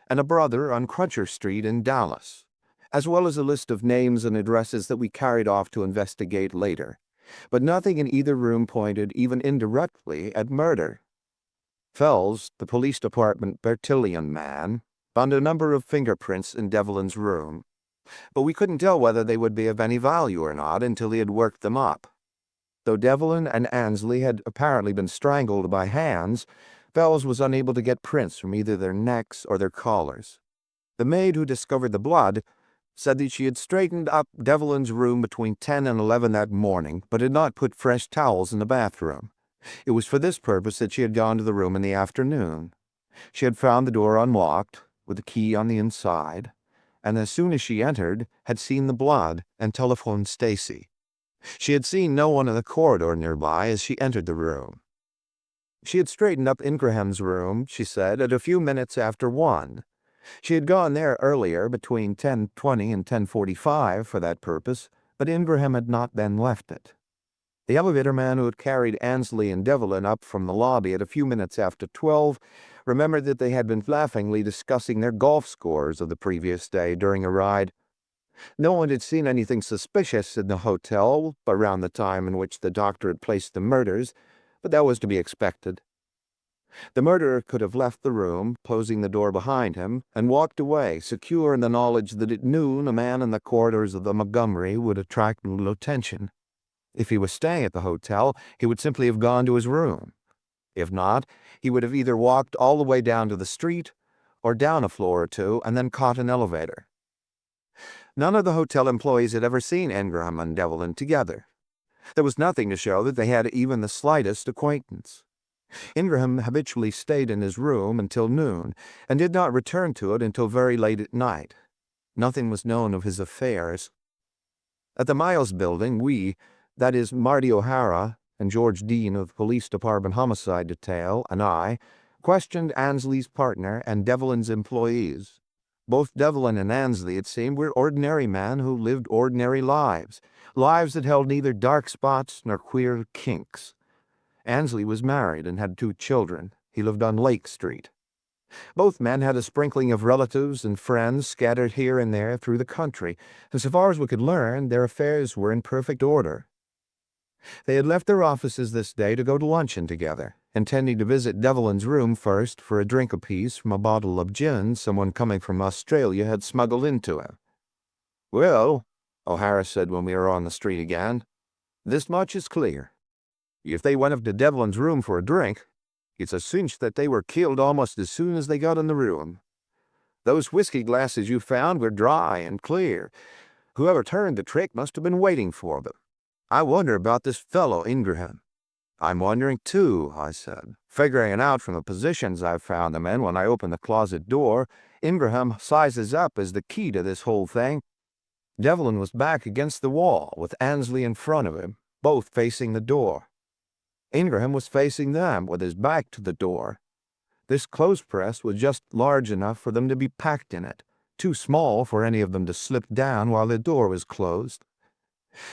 and a brother on Crutcher Street in Dallas, as well as a list of names and addresses that we carried off to investigate later. But nothing in either room pointed even indirectly at murder. Fells, the police department Bertillon man, found a number of fingerprints in Devlin's room, but we couldn't tell whether they would be of any value or not until he had worked them up. Though Devlin and Ansley had apparently been strangled by hands, Fells was unable to get prints from either their necks or their collars. The maid who discovered the blood said that she had straightened up Devlin's room between 10 and 11 that morning, but had not put fresh towels in the bathroom. It was for this purpose that she had gone to the room in the afternoon. She had found the door unlocked, with the key on the inside, and as soon as she entered, had seen the blood and telephoned Stacy. She had seen no one in the corridor nearby as she entered the room. She had straightened up Ingraham's room, she said, at a few minutes after 1. She had gone there earlier, between 10:20 and 10:45, for that purpose, but Ingraham had not then left it. The elevator man who had carried Ansley and Devlin up from the lobby at a few minutes after 12 remembered that they had been laughingly discussing their golf scores of the previous day during a ride. No one had seen anything suspicious in the hotel around the time in which the doctor had placed the murders, but that was to be expected. The murderer could have left the room, closing the door behind him, and walked away, secure in the knowledge that at noon a man in the corridors of the Montgomery would attract little attention. If he was staying at the hotel, he would simply have gone to his room. If not, he would have either walked all the way down to the street, or down a floor or two, and then caught an elevator. None of the hotel employees had ever seen Ingraham and Devlin together. There was nothing to show that they had even the slightest acquaintance. Ingraham habitually stayed in his room until noon, and did not return to it until very late at night. Nothing was known of his affairs. At the Miles building, that is, Marty O'Hara and George Dean of the Police Department Homicide Detail, and I, questioned Ansley's partner and Devlin's employees. Both Devlin and Ansley, it seemed, were ordinary men who lived ordinary lives that held neither dark spots nor queer kinks. Ansley was married and had 2 children. He lived on Lake Street. Both men had a sprinkling of relatives and friends scattered here and there through the country, and so far as we could learn, their affairs were in perfect order. They had left their offices this day to go to luncheon together, intending to visit Devlin's room first for a drink apiece from a bottle of gin someone coming from Australia had smuggled into him. "Well," O'Hara said when we were on the street again, "this much is clear. If they went up to Devlin's room for a drink, it's a cinch that they were killed almost as soon as they got in the room. Those whiskey glasses you found were dry and clear. Whoever turned the trick must have been waiting for them. I wonder about this fellow Ingraham." "I'm wondering too," I said, "figuring out from the positions I've found them in when I opened the closet door. Ingraham sizes up as the key to this whole thing." Devlin was back against the wall, with Ansley in front of him, both facing the door. Ingraham was facing them, with his back to the door. This clothes press was just large enough for them to be packed in it, too small for any of them to slip down while the door was closed.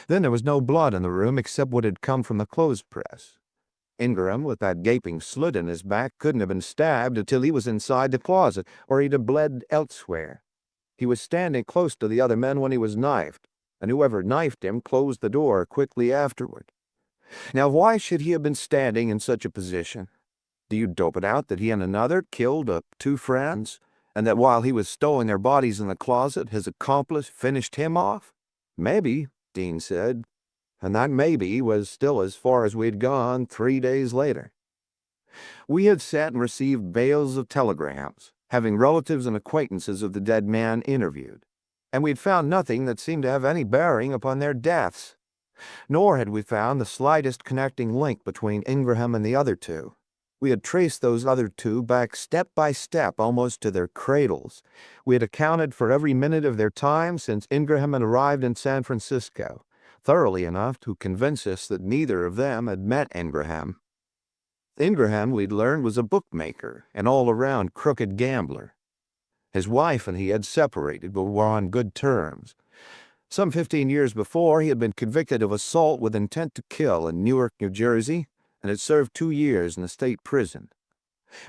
Then there was no blood in the room except what had come from the clothes press. Ingraham, with that gaping slit in his back, couldn't have been stabbed until he was inside the closet, or he'd have bled elsewhere. He was standing close to the other men when he was knifed, and whoever knifed him closed the door quickly afterward. Now, why should he have been standing in such a position? Do you dope it out that he and another killed 2 friends, and that while he was stowing their bodies in the closet, his accomplice finished him off? Maybe, Dean said, and that maybe was still as far as we'd gone 3 days later. We had sat and received bales of telegrams, having relatives and acquaintances of the dead man interviewed, and we'd found nothing that seemed to have any bearing upon their deaths. Nor had we found the slightest connecting link between Ingraham and the other 2. We had traced those other 2 back step by step almost to their cradles. We had accounted for every minute of their time since Ingraham had arrived in San Francisco, thoroughly enough to convince us that neither of them had met Ingraham. Ingraham, we'd learned, was a bookmaker, an all-around crooked gambler. His wife and he had separated, but were on good terms. Some 15 years before, he had been convicted of assault with intent to kill in Newark, New Jersey, and had served 2 years in a state prison.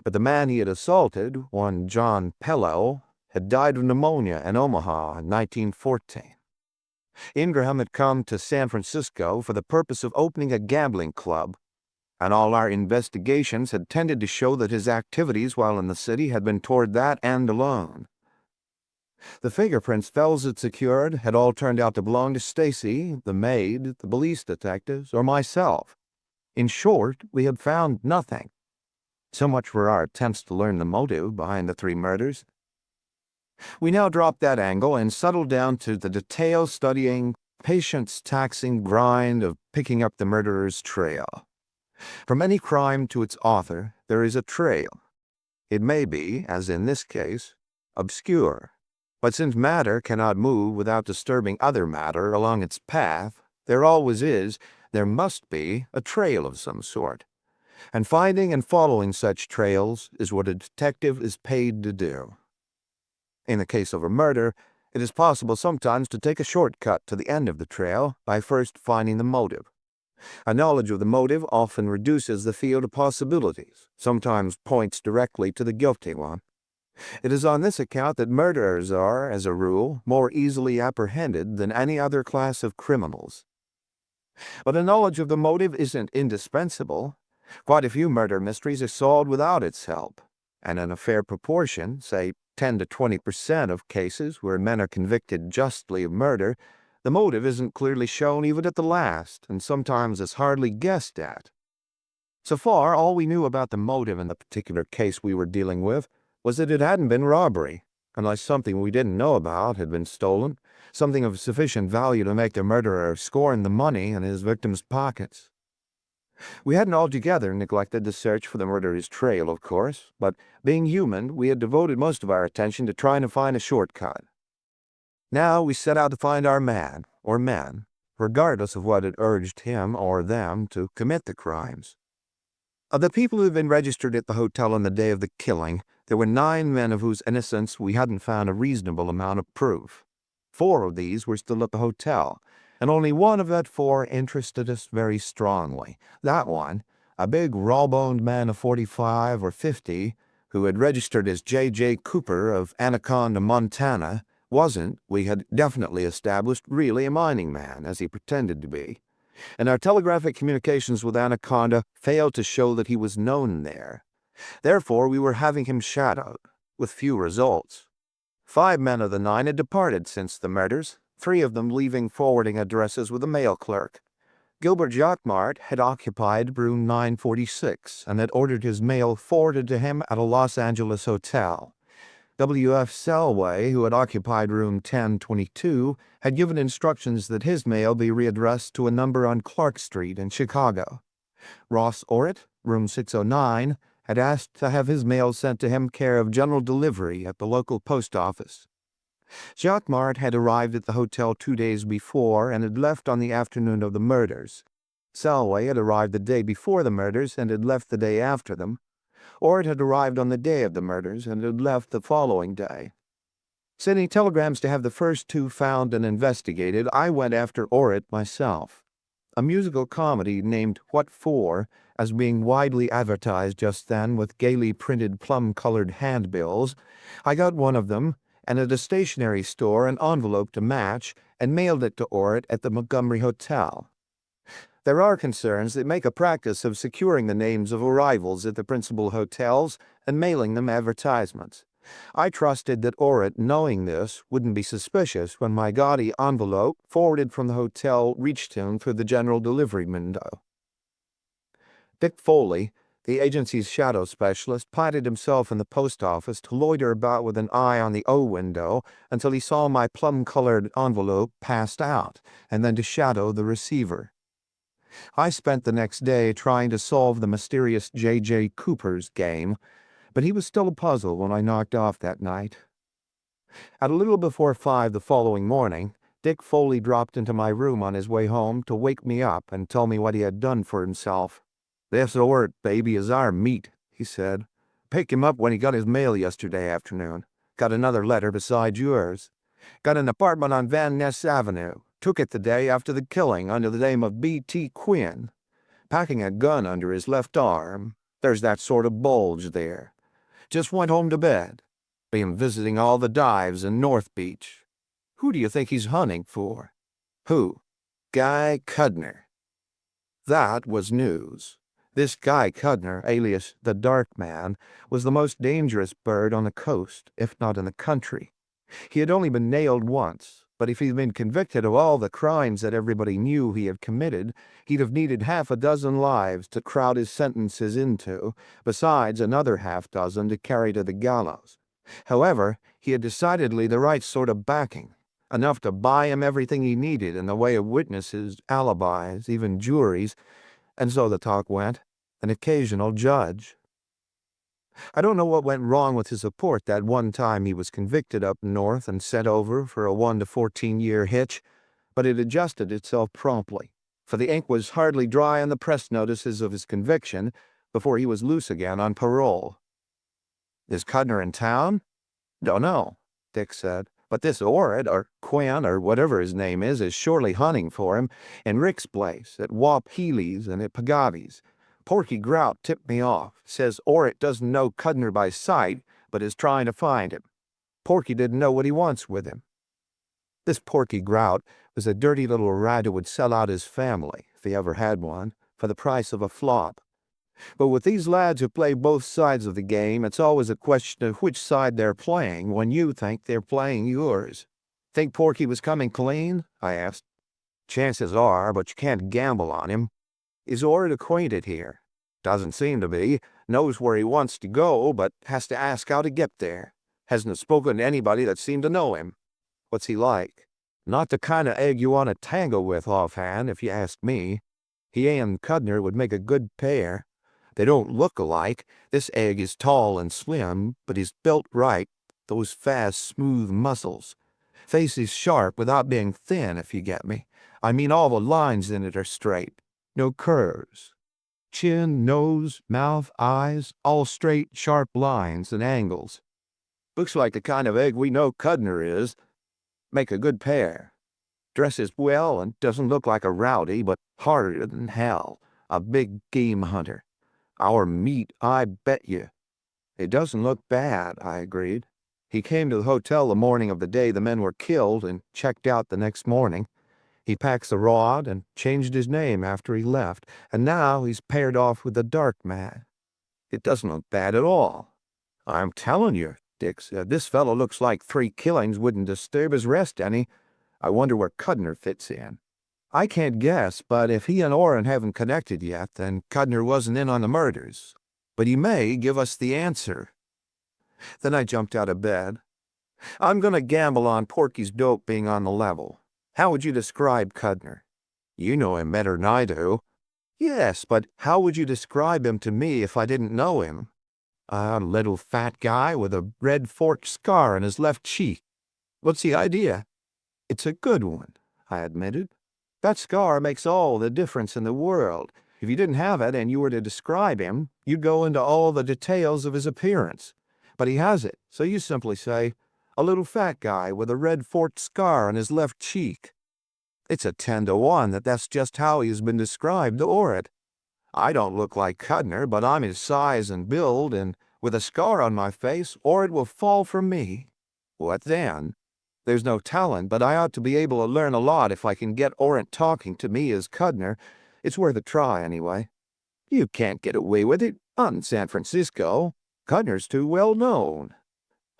But the man he had assaulted, one John Pello, had died of pneumonia in Omaha in 1914. Ingraham had come to San Francisco for the purpose of opening a gambling club, and all our investigations had tended to show that his activities while in the city had been toward that end alone. The fingerprints Fells had secured had all turned out to belong to Stacy, the maid, the police detectives, or myself. In short, we had found nothing. So much for our attempts to learn the motive behind the 3 murders. We now drop that angle and settle down to the detail-studying, patience-taxing grind of picking up the murderer's trail. From any crime to its author, there is a trail. It may be, as in this case, obscure. But since matter cannot move without disturbing other matter along its path, there always is, there must be, a trail of some sort. And finding and following such trails is what a detective is paid to do. In the case of a murder, it is possible sometimes to take a shortcut to the end of the trail by first finding the motive. A knowledge of the motive often reduces the field of possibilities, sometimes points directly to the guilty one. It is on this account that murderers are, as a rule, more easily apprehended than any other class of criminals. But a knowledge of the motive isn't indispensable. Quite a few murder mysteries are solved without its help, and in a fair proportion, say 10 to 20% of cases where men are convicted justly of murder, the motive isn't clearly shown even at the last, and sometimes is hardly guessed at. So far, all we knew about the motive in the particular case we were dealing with was that it hadn't been robbery, unless something we didn't know about had been stolen, something of sufficient value to make the murderer scorn the money in his victim's pockets. We hadn't altogether neglected the search for the murderer's trail, of course, but being human, we had devoted most of our attention to trying to find a shortcut. Now we set out to find our man, or men, regardless of what had urged him or them to commit the crimes. Of the people who had been registered at the hotel on the day of the killing, there were 9 men of whose innocence we hadn't found a reasonable amount of proof. 4 of these were still at the hotel, and only one of that 4 interested us very strongly. That one, a big raw-boned man of 45 or 50, who had registered as J.J. Cooper of Anaconda, Montana, wasn't, we had definitely established, really a mining man, as he pretended to be. And our telegraphic communications with Anaconda failed to show that he was known there. Therefore, we were having him shadowed, with few results. 5 men of the 9 had departed since the murders, 3 of them leaving forwarding addresses with a mail clerk. Gilbert Jacquemart had occupied room 946 and had ordered his mail forwarded to him at a Los Angeles hotel. W.F. Selway, who had occupied room 1022, had given instructions that his mail be readdressed to a number on Clark Street in Chicago. Ross Orrit, room 609, had asked to have his mail sent to him care of general delivery at the local post office. Jacquemart had arrived at the hotel 2 days before and had left on the afternoon of the murders. Selway had arrived the day before the murders and had left the day after them. Orrit had arrived on the day of the murders and had left the following day. Sending telegrams to have the first 2 found and investigated, I went after Orrit myself. A musical comedy named What For, as being widely advertised just then with gaily printed plum-colored handbills, I got one of them, and at a stationery store an envelope to match, and mailed it to Orrit at the Montgomery Hotel. There are concerns that make a practice of securing the names of arrivals at the principal hotels and mailing them advertisements. I trusted that Orrit, knowing this, wouldn't be suspicious when my gaudy envelope, forwarded from the hotel, reached him through the general delivery window. Dick Foley, the agency's shadow specialist, planted himself in the post office to loiter about with an eye on the O window until he saw my plum-colored envelope passed out, and then to shadow the receiver. I spent the next day trying to solve the mysterious J.J. Cooper's game, but he was still a puzzle when I knocked off that night. At a little before 5 the following morning, Dick Foley dropped into my room on his way home to wake me up and tell me what he had done for himself. "This Orrit baby is our meat," he said. "Picked him up when he got his mail yesterday afternoon. Got another letter besides yours. Got an apartment on Van Ness Avenue. Took it the day after the killing under the name of B.T. Quinn. Packing a gun under his left arm. There's that sort of bulge there. Just went home to bed. Been visiting all the dives in North Beach. Who do you think he's hunting for?" "Who?" "Guy Cudner." That was news. This Guy Cudner, alias the Dark Man, was the most dangerous bird on the coast, if not in the country. He had only been nailed once, But if he'd been convicted of all the crimes that everybody knew he had committed, he'd have needed half a dozen lives to crowd his sentences into, besides another half dozen to carry to the gallows. However, he had decidedly the right sort of backing, enough to buy him everything he needed in the way of witnesses, alibis, even juries, and so the talk went, an occasional judge. I don't know what went wrong with his report that one time he was convicted up north and sent over for a 1 to 14-year hitch, but it adjusted itself promptly, for the ink was hardly dry on the press notices of his conviction before he was loose again on parole. "Is Cudner in town?" "Don't know," Dick said, "but this Orrit, or Quinn, or whatever his name is surely hunting for him, in Rick's place, at Wop Healy's and at Pagotti's. Porky Grout tipped me off, says Orrit doesn't know Cudner by sight, but is trying to find him. Porky didn't know what he wants with him." This Porky Grout was a dirty little rat who would sell out his family, if he ever had one, for the price of a flop. But with these lads who play both sides of the game, it's always a question of which side they're playing when you think they're playing yours. "Think Porky was coming clean?" I asked. "Chances are, but you can't gamble on him." "Is Orrit acquainted here?" "Doesn't seem to be. Knows where he wants to go, but has to ask how to get there. Hasn't spoken to anybody that seemed to know him." "What's he like?" "Not the kind of egg you want to tangle with offhand, if you ask me. He and Cudner would make a good pair. They don't look alike. This egg is tall and slim, but he's built right. Those fast, smooth muscles. Face is sharp without being thin, if you get me. I mean all the lines in it are straight. No curves. Chin, nose, mouth, eyes, all straight, sharp lines and angles. Looks like the kind of egg we know Cudner is. Make a good pair. Dresses well and doesn't look like a rowdy, but harder than hell. A big game hunter. Our meat, I bet you." "It doesn't look bad," I agreed. "He came to the hotel the morning of the day the men were killed and checked out the next morning. He packs the rod and changed his name after he left, and now he's paired off with the dark man. It doesn't look bad at all." "I'm telling you," Dick said, "this fellow looks like 3 killings wouldn't disturb his rest any. I wonder where Cudner fits in." "I can't guess, but if he and Orrin haven't connected yet, then Cudner wasn't in on the murders. But he may give us the answer." Then I jumped out of bed. "I'm going to gamble on Porky's dope being on the level. How would you describe Cudner?" "You know him better than I do." "Yes, but how would you describe him to me if I didn't know him?" "A little fat guy with a red forked scar on his left cheek." "What's the idea?" "It's a good one," I admitted. "That scar makes all the difference in the world. If you didn't have it and you were to describe him, you'd go into all the details of his appearance. But he has it, so you simply say, a little fat guy with a red forked scar on his left cheek. It's a 10 to 1 that that's just how he has been described to Orrit. I don't look like Cudner, but I'm his size and build, and with a scar on my face, Orrit will fall for me. What then? There's no talent, but I ought to be able to learn a lot if I can get Orrit talking to me as Cudner. It's worth a try, anyway." "You can't get away with it. Not in San Francisco. Cudner's too well known."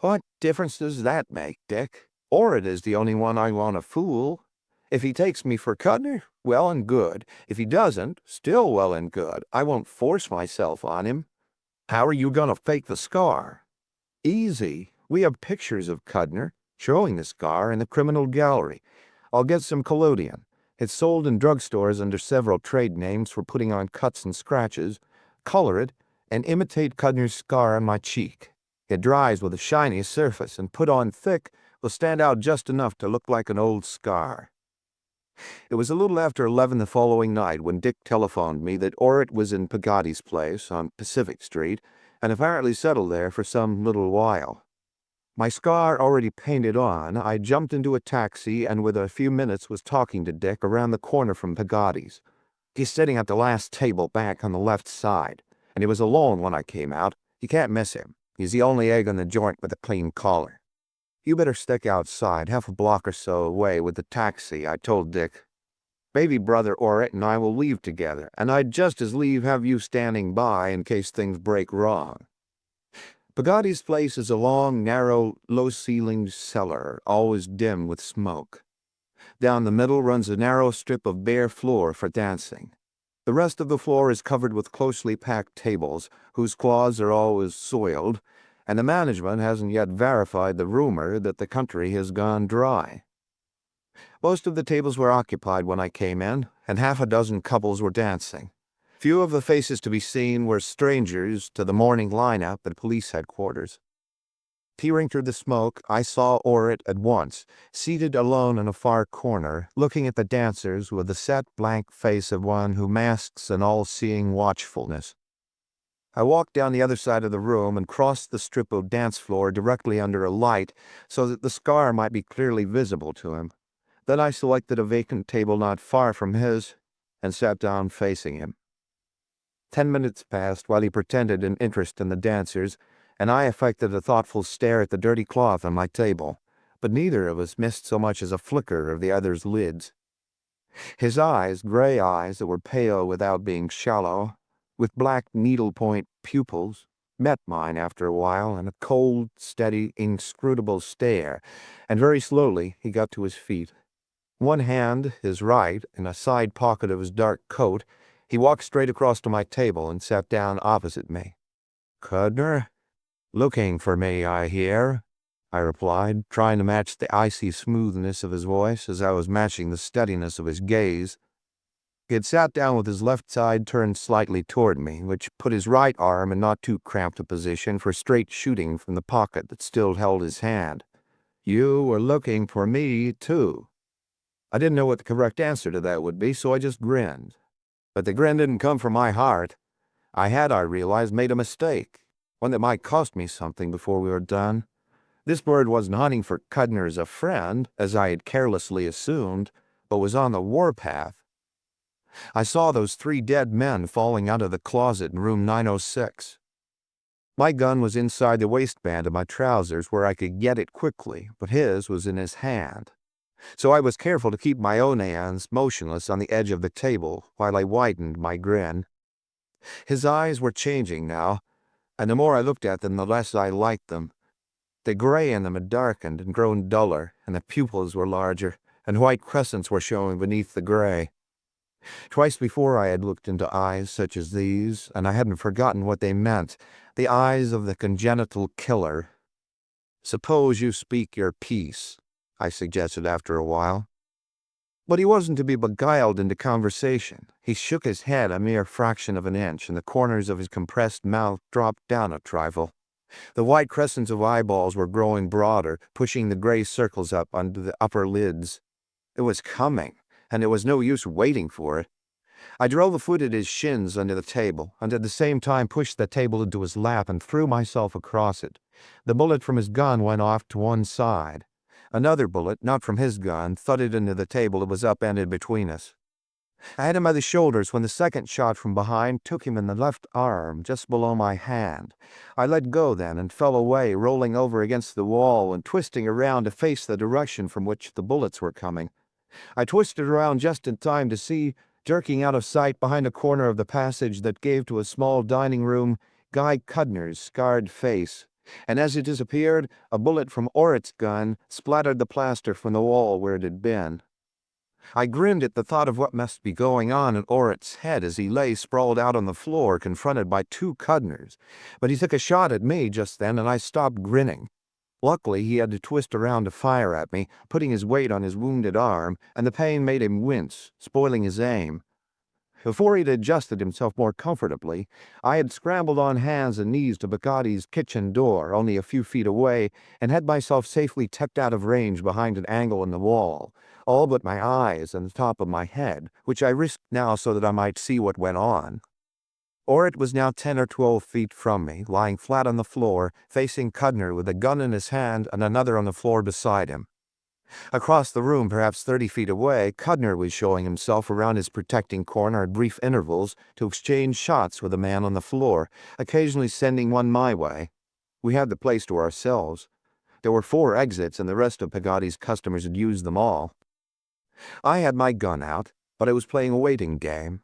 "What difference does that make, Dick? Orrit is the only one I want to fool. If he takes me for Cudner, well and good. If he doesn't, still well and good. I won't force myself on him." "How are you going to fake the scar?" "Easy. We have pictures of Cudner showing the scar in the criminal gallery. I'll get some collodion. It's sold in drugstores under several trade names for putting on cuts and scratches. Color it, and imitate Cudner's scar on my cheek. It dries with a shiny surface, and put on thick will stand out just enough to look like an old scar." It was a little after 11 the following night when Dick telephoned me that Orrit was in Pagotti's place on Pacific Street, and apparently settled there for some little while. My scar already painted on, I jumped into a taxi and within a few minutes was talking to Dick around the corner from Pagotti's. He's sitting at the last table back on the left side, and he was alone when I came out. You can't miss him. He's the only egg on the joint with a clean collar. "You better stick outside, half a block or so away with the taxi," I told Dick. "Baby brother Orrit and I will leave together, and I'd just as lieve have you standing by in case things break wrong." Pagotti's place is a long, narrow, low-ceilinged cellar, always dim with smoke. Down the middle runs a narrow strip of bare floor for dancing. The rest of the floor is covered with closely packed tables, whose cloths are always soiled, and the management hasn't yet verified the rumor that the country has gone dry. Most of the tables were occupied when I came in, and half a dozen couples were dancing. Few of the faces to be seen were strangers to the morning lineup at police headquarters. Peering through the smoke, I saw Orrit at once, seated alone in a far corner, looking at the dancers with the set, blank face of one who masks an all-seeing watchfulness. I walked down the other side of the room and crossed the strip of dance floor directly under a light so that the scar might be clearly visible to him. Then I selected a vacant table not far from his and sat down facing him. 10 minutes passed while he pretended an interest in the dancers, and I affected a thoughtful stare at the dirty cloth on my table, but neither of us missed so much as a flicker of the other's lids. His eyes, gray eyes that were pale without being shallow, with black needlepoint pupils, met mine after a while in a cold, steady, inscrutable stare, and very slowly he got to his feet. One hand, his right, in a side pocket of his dark coat, he walked straight across to my table and sat down opposite me. "Cudner? Looking for me, I hear," I replied, trying to match the icy smoothness of his voice as I was matching the steadiness of his gaze. He had sat down with his left side turned slightly toward me, which put his right arm in not too cramped a position for straight shooting from the pocket that still held his hand. "You were looking for me, too." I didn't know what the correct answer to that would be, so I just grinned. But the grin didn't come from my heart. I realized, made a mistake, one that might cost me something before we were done. This bird wasn't hunting for Cudner as a friend, as I had carelessly assumed, but was on the warpath. I saw those 3 dead men falling out of the closet in room 906. My gun was inside the waistband of my trousers where I could get it quickly, but his was in his hand. So I was careful to keep my own hands motionless on the edge of the table while I widened my grin. His eyes were changing now, and the more I looked at them, the less I liked them. The gray in them had darkened and grown duller, and the pupils were larger, and white crescents were showing beneath the gray. Twice before I had looked into eyes such as these, and I hadn't forgotten what they meant, the eyes of the congenital killer. "Suppose you speak your piece," I suggested after a while. But he wasn't to be beguiled into conversation. He shook his head a mere fraction of an inch, and the corners of his compressed mouth dropped down a trifle. The white crescents of eyeballs were growing broader, pushing the gray circles up under the upper lids. It was coming, and there was no use waiting for it. I drove a foot at his shins under the table, and at the same time pushed the table into his lap and threw myself across it. The bullet from his gun went off to one side. Another bullet, not from his gun, thudded into the table that was upended between us. I had him by the shoulders when the second shot from behind took him in the left arm, just below my hand. I let go then and fell away, rolling over against the wall and twisting around to face the direction from which the bullets were coming. I twisted around just in time to see, jerking out of sight behind a corner of the passage that gave to a small dining room, Guy Cudner's scarred face. And as it disappeared, a bullet from Orrit's gun splattered the plaster from the wall where it had been. I grinned at the thought of what must be going on in Orrit's head as he lay sprawled out on the floor, confronted by 2 Cudners. But he took a shot at me just then, and I stopped grinning. Luckily, he had to twist around to fire at me, putting his weight on his wounded arm, and the pain made him wince, spoiling his aim. Before he'd adjusted himself more comfortably, I had scrambled on hands and knees to Bugatti's kitchen door, only a few feet away, and had myself safely tucked out of range behind an angle in the wall, all but my eyes and the top of my head, which I risked now so that I might see what went on. Orrit was now 10 or 12 feet from me, lying flat on the floor, facing Cudner with a gun in his hand and another on the floor beside him. Across the room, perhaps 30 feet away, Cudner was showing himself around his protecting corner at brief intervals to exchange shots with a man on the floor, occasionally sending one my way. We had the place to ourselves. There were 4 exits, and the rest of Pagatti's customers had used them all. I had my gun out, but I was playing a waiting game.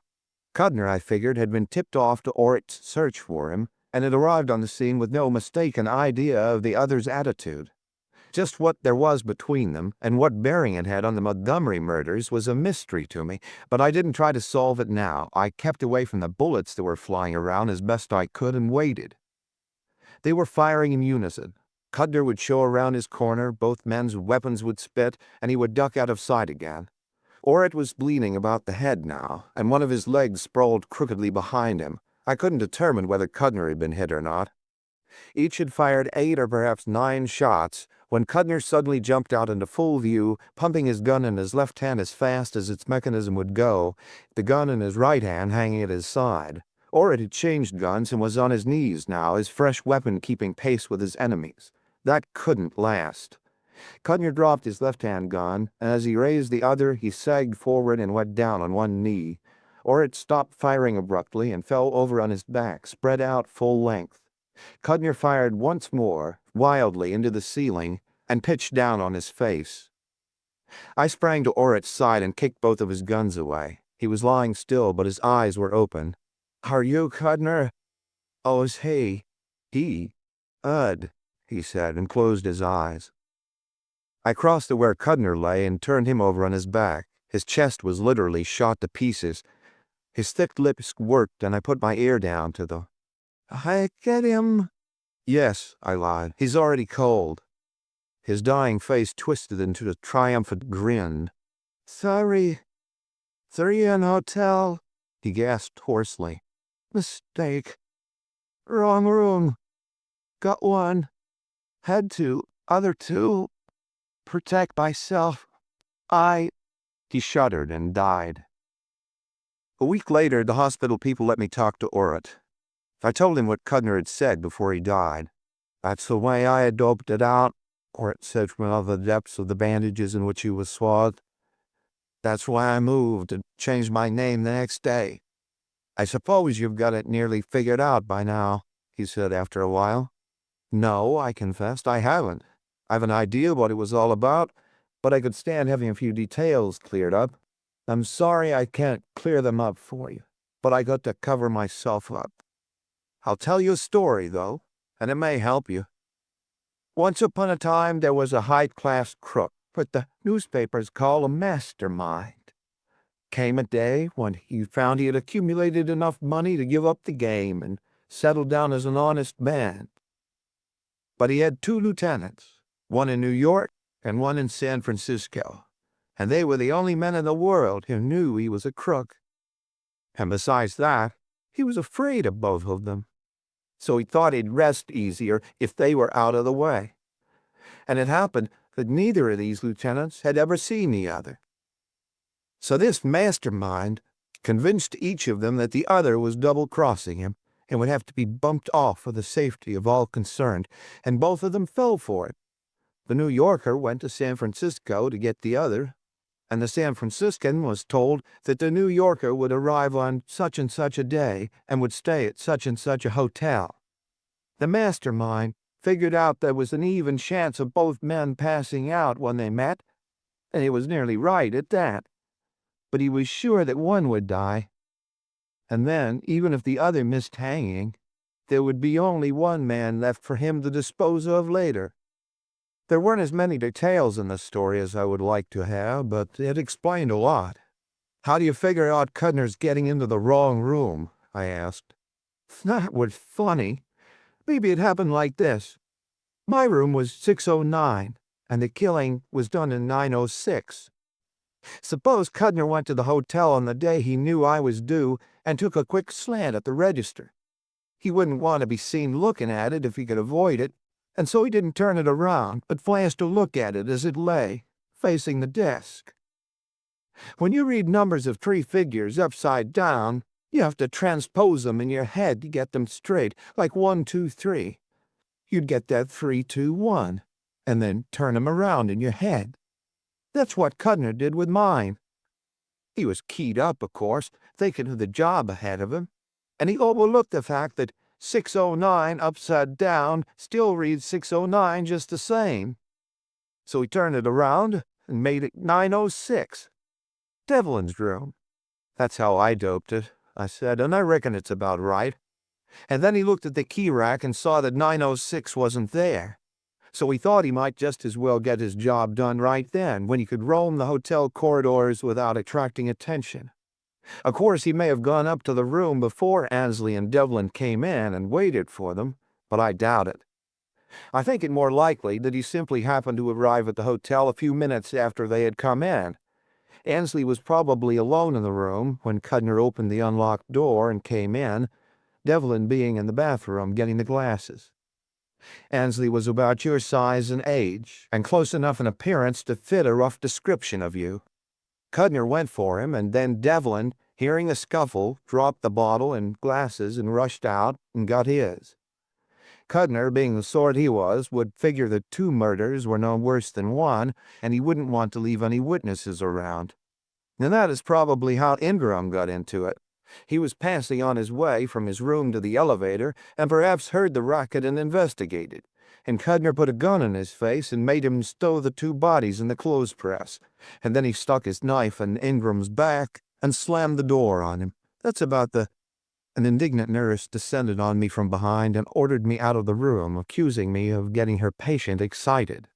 Cudner, I figured, had been tipped off to Orrit's search for him, and had arrived on the scene with no mistaken idea of the other's attitude. Just what there was between them and what bearing it had on the Montgomery murders was a mystery to me, but I didn't try to solve it now. I kept away from the bullets that were flying around as best I could and waited. They were firing in unison. Cudner would show around his corner, both men's weapons would spit, and he would duck out of sight again. Orrit was bleeding about the head now, and one of his legs sprawled crookedly behind him. I couldn't determine whether Cudner had been hit or not. Each had fired 8 or perhaps 9 shots when Cudner suddenly jumped out into full view, pumping his gun in his left hand as fast as its mechanism would go, the gun in his right hand hanging at his side. Orrit had changed guns and was on his knees now, his fresh weapon keeping pace with his enemy's. That couldn't last. Cudner dropped his left-hand gun, and as he raised the other, he sagged forward and went down on one knee. Orrit stopped firing abruptly and fell over on his back, spread out full length. Cudner fired once more, wildly, into the ceiling, and pitched down on his face. I sprang to Orrit's side and kicked both of his guns away. He was lying still, but his eyes were open. "Are you Cudner?" "Oh, is he?" "He? He said, and closed his eyes. I crossed to where Cudner lay and turned him over on his back. His chest was literally shot to pieces. His thick lips worked, and I put my ear down to them. "I get him." "Yes," I lied. "He's already cold." His dying face twisted into a triumphant grin. Sorry in hotel," he gasped hoarsely. "Mistake. Wrong room. Got one. Had to. Other two. Protect myself. He shuddered and died. A week later, the hospital people let me talk to Orrit. I told him what Cudner had said before he died. "That's the way I had doped it out," Orrit said from out of the depths of the bandages in which he was swathed. "That's why I moved and changed my name the next day." "I suppose you've got it nearly figured out by now," he said after a while. "No," I confessed, "I haven't. I've an idea what it was all about, but I could stand having a few details cleared up. I'm sorry I can't clear them up for you, but I got to cover myself up. I'll tell you a story, though, and it may help you. Once upon a time there was a high-class crook, what the newspapers call a mastermind. Came a day when he found he had accumulated enough money to give up the game and settle down as an honest man. But he had 2 lieutenants, one in New York and one in San Francisco, and they were the only men in the world who knew he was a crook. And besides that, he was afraid of both of them. So he thought he'd rest easier if they were out of the way. And it happened that neither of these lieutenants had ever seen the other. So this mastermind convinced each of them that the other was double-crossing him and would have to be bumped off for the safety of all concerned, and both of them fell for it. The New Yorker went to San Francisco to get the other, and the San Franciscan was told that the New Yorker would arrive on such and such a day and would stay at such and such a hotel. The mastermind figured out there was an even chance of both men passing out when they met, and he was nearly right at that. But he was sure that one would die. And then, even if the other missed hanging, there would be only one man left for him to dispose of later. There weren't as many details in the story as I would like to have, but it explained a lot. "How do you figure out Cudner's getting into the wrong room?" I asked. "That was funny. Maybe it happened like this. My room was 609, and the killing was done in 906. Suppose Cudner went to the hotel on the day he knew I was due and took a quick slant at the register. He wouldn't want to be seen looking at it if he could avoid it, and so he didn't turn it around, but flashed a look at it as it lay, facing the desk. When you read numbers of 3 figures upside down, you have to transpose them in your head to get them straight, like 1, 2, 3. You'd get that 3, 2, 1, and then turn them around in your head. That's what Cudner did with mine. He was keyed up, of course, thinking of the job ahead of him, and he overlooked the fact that 609 upside down still reads 609 just the same. So he turned it around and made it 906. Devlin's room. That's how I doped it, I said, and I reckon it's about right. And then he looked at the key rack and saw that 906 wasn't there. so he thought he might just as well get his job done right then, when he could roam the hotel corridors without attracting attention. Of course, he may have gone up to the room before Ansley and Devlin came in and waited for them, but I doubt it. I think it more likely that he simply happened to arrive at the hotel a few minutes after they had come in. Ansley was probably alone in the room when Cudner opened the unlocked door and came in, Devlin being in the bathroom getting the glasses. Ansley was about your size and age, and close enough in appearance to fit a rough description of you. Cudner went for him, and then Devlin, hearing the scuffle, dropped the bottle and glasses and rushed out and got his. Cudner, being the sort he was, would figure that 2 murders were no worse than 1, and he wouldn't want to leave any witnesses around. And that is probably how Ingram got into it. He was passing on his way from his room to the elevator, and perhaps heard the racket and investigated. And Cudner put a gun in his face and made him stow the 2 bodies in the clothes press. And then he stuck his knife in Ingram's back and slammed the door on him. That's about the... An indignant nurse descended on me from behind and ordered me out of the room, accusing me of getting her patient excited.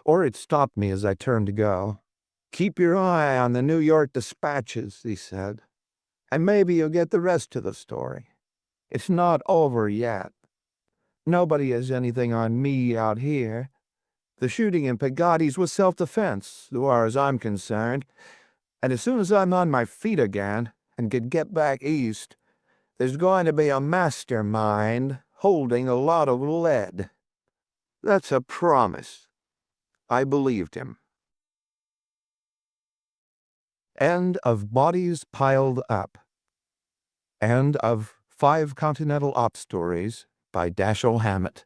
Orrid stopped me as I turned to go. "Keep your eye on the New York dispatches," he said, "and maybe you'll get the rest of the story. It's not over yet. Nobody has anything on me out here. The shooting in Pagotti's was self-defense, as far as I'm concerned, and as soon as I'm on my feet again and can get back east, there's going to be a mastermind holding a lot of lead." That's a promise. I believed him. End of Bodies Piled Up. End of 5 Continental Op stories by Dashiell Hammett.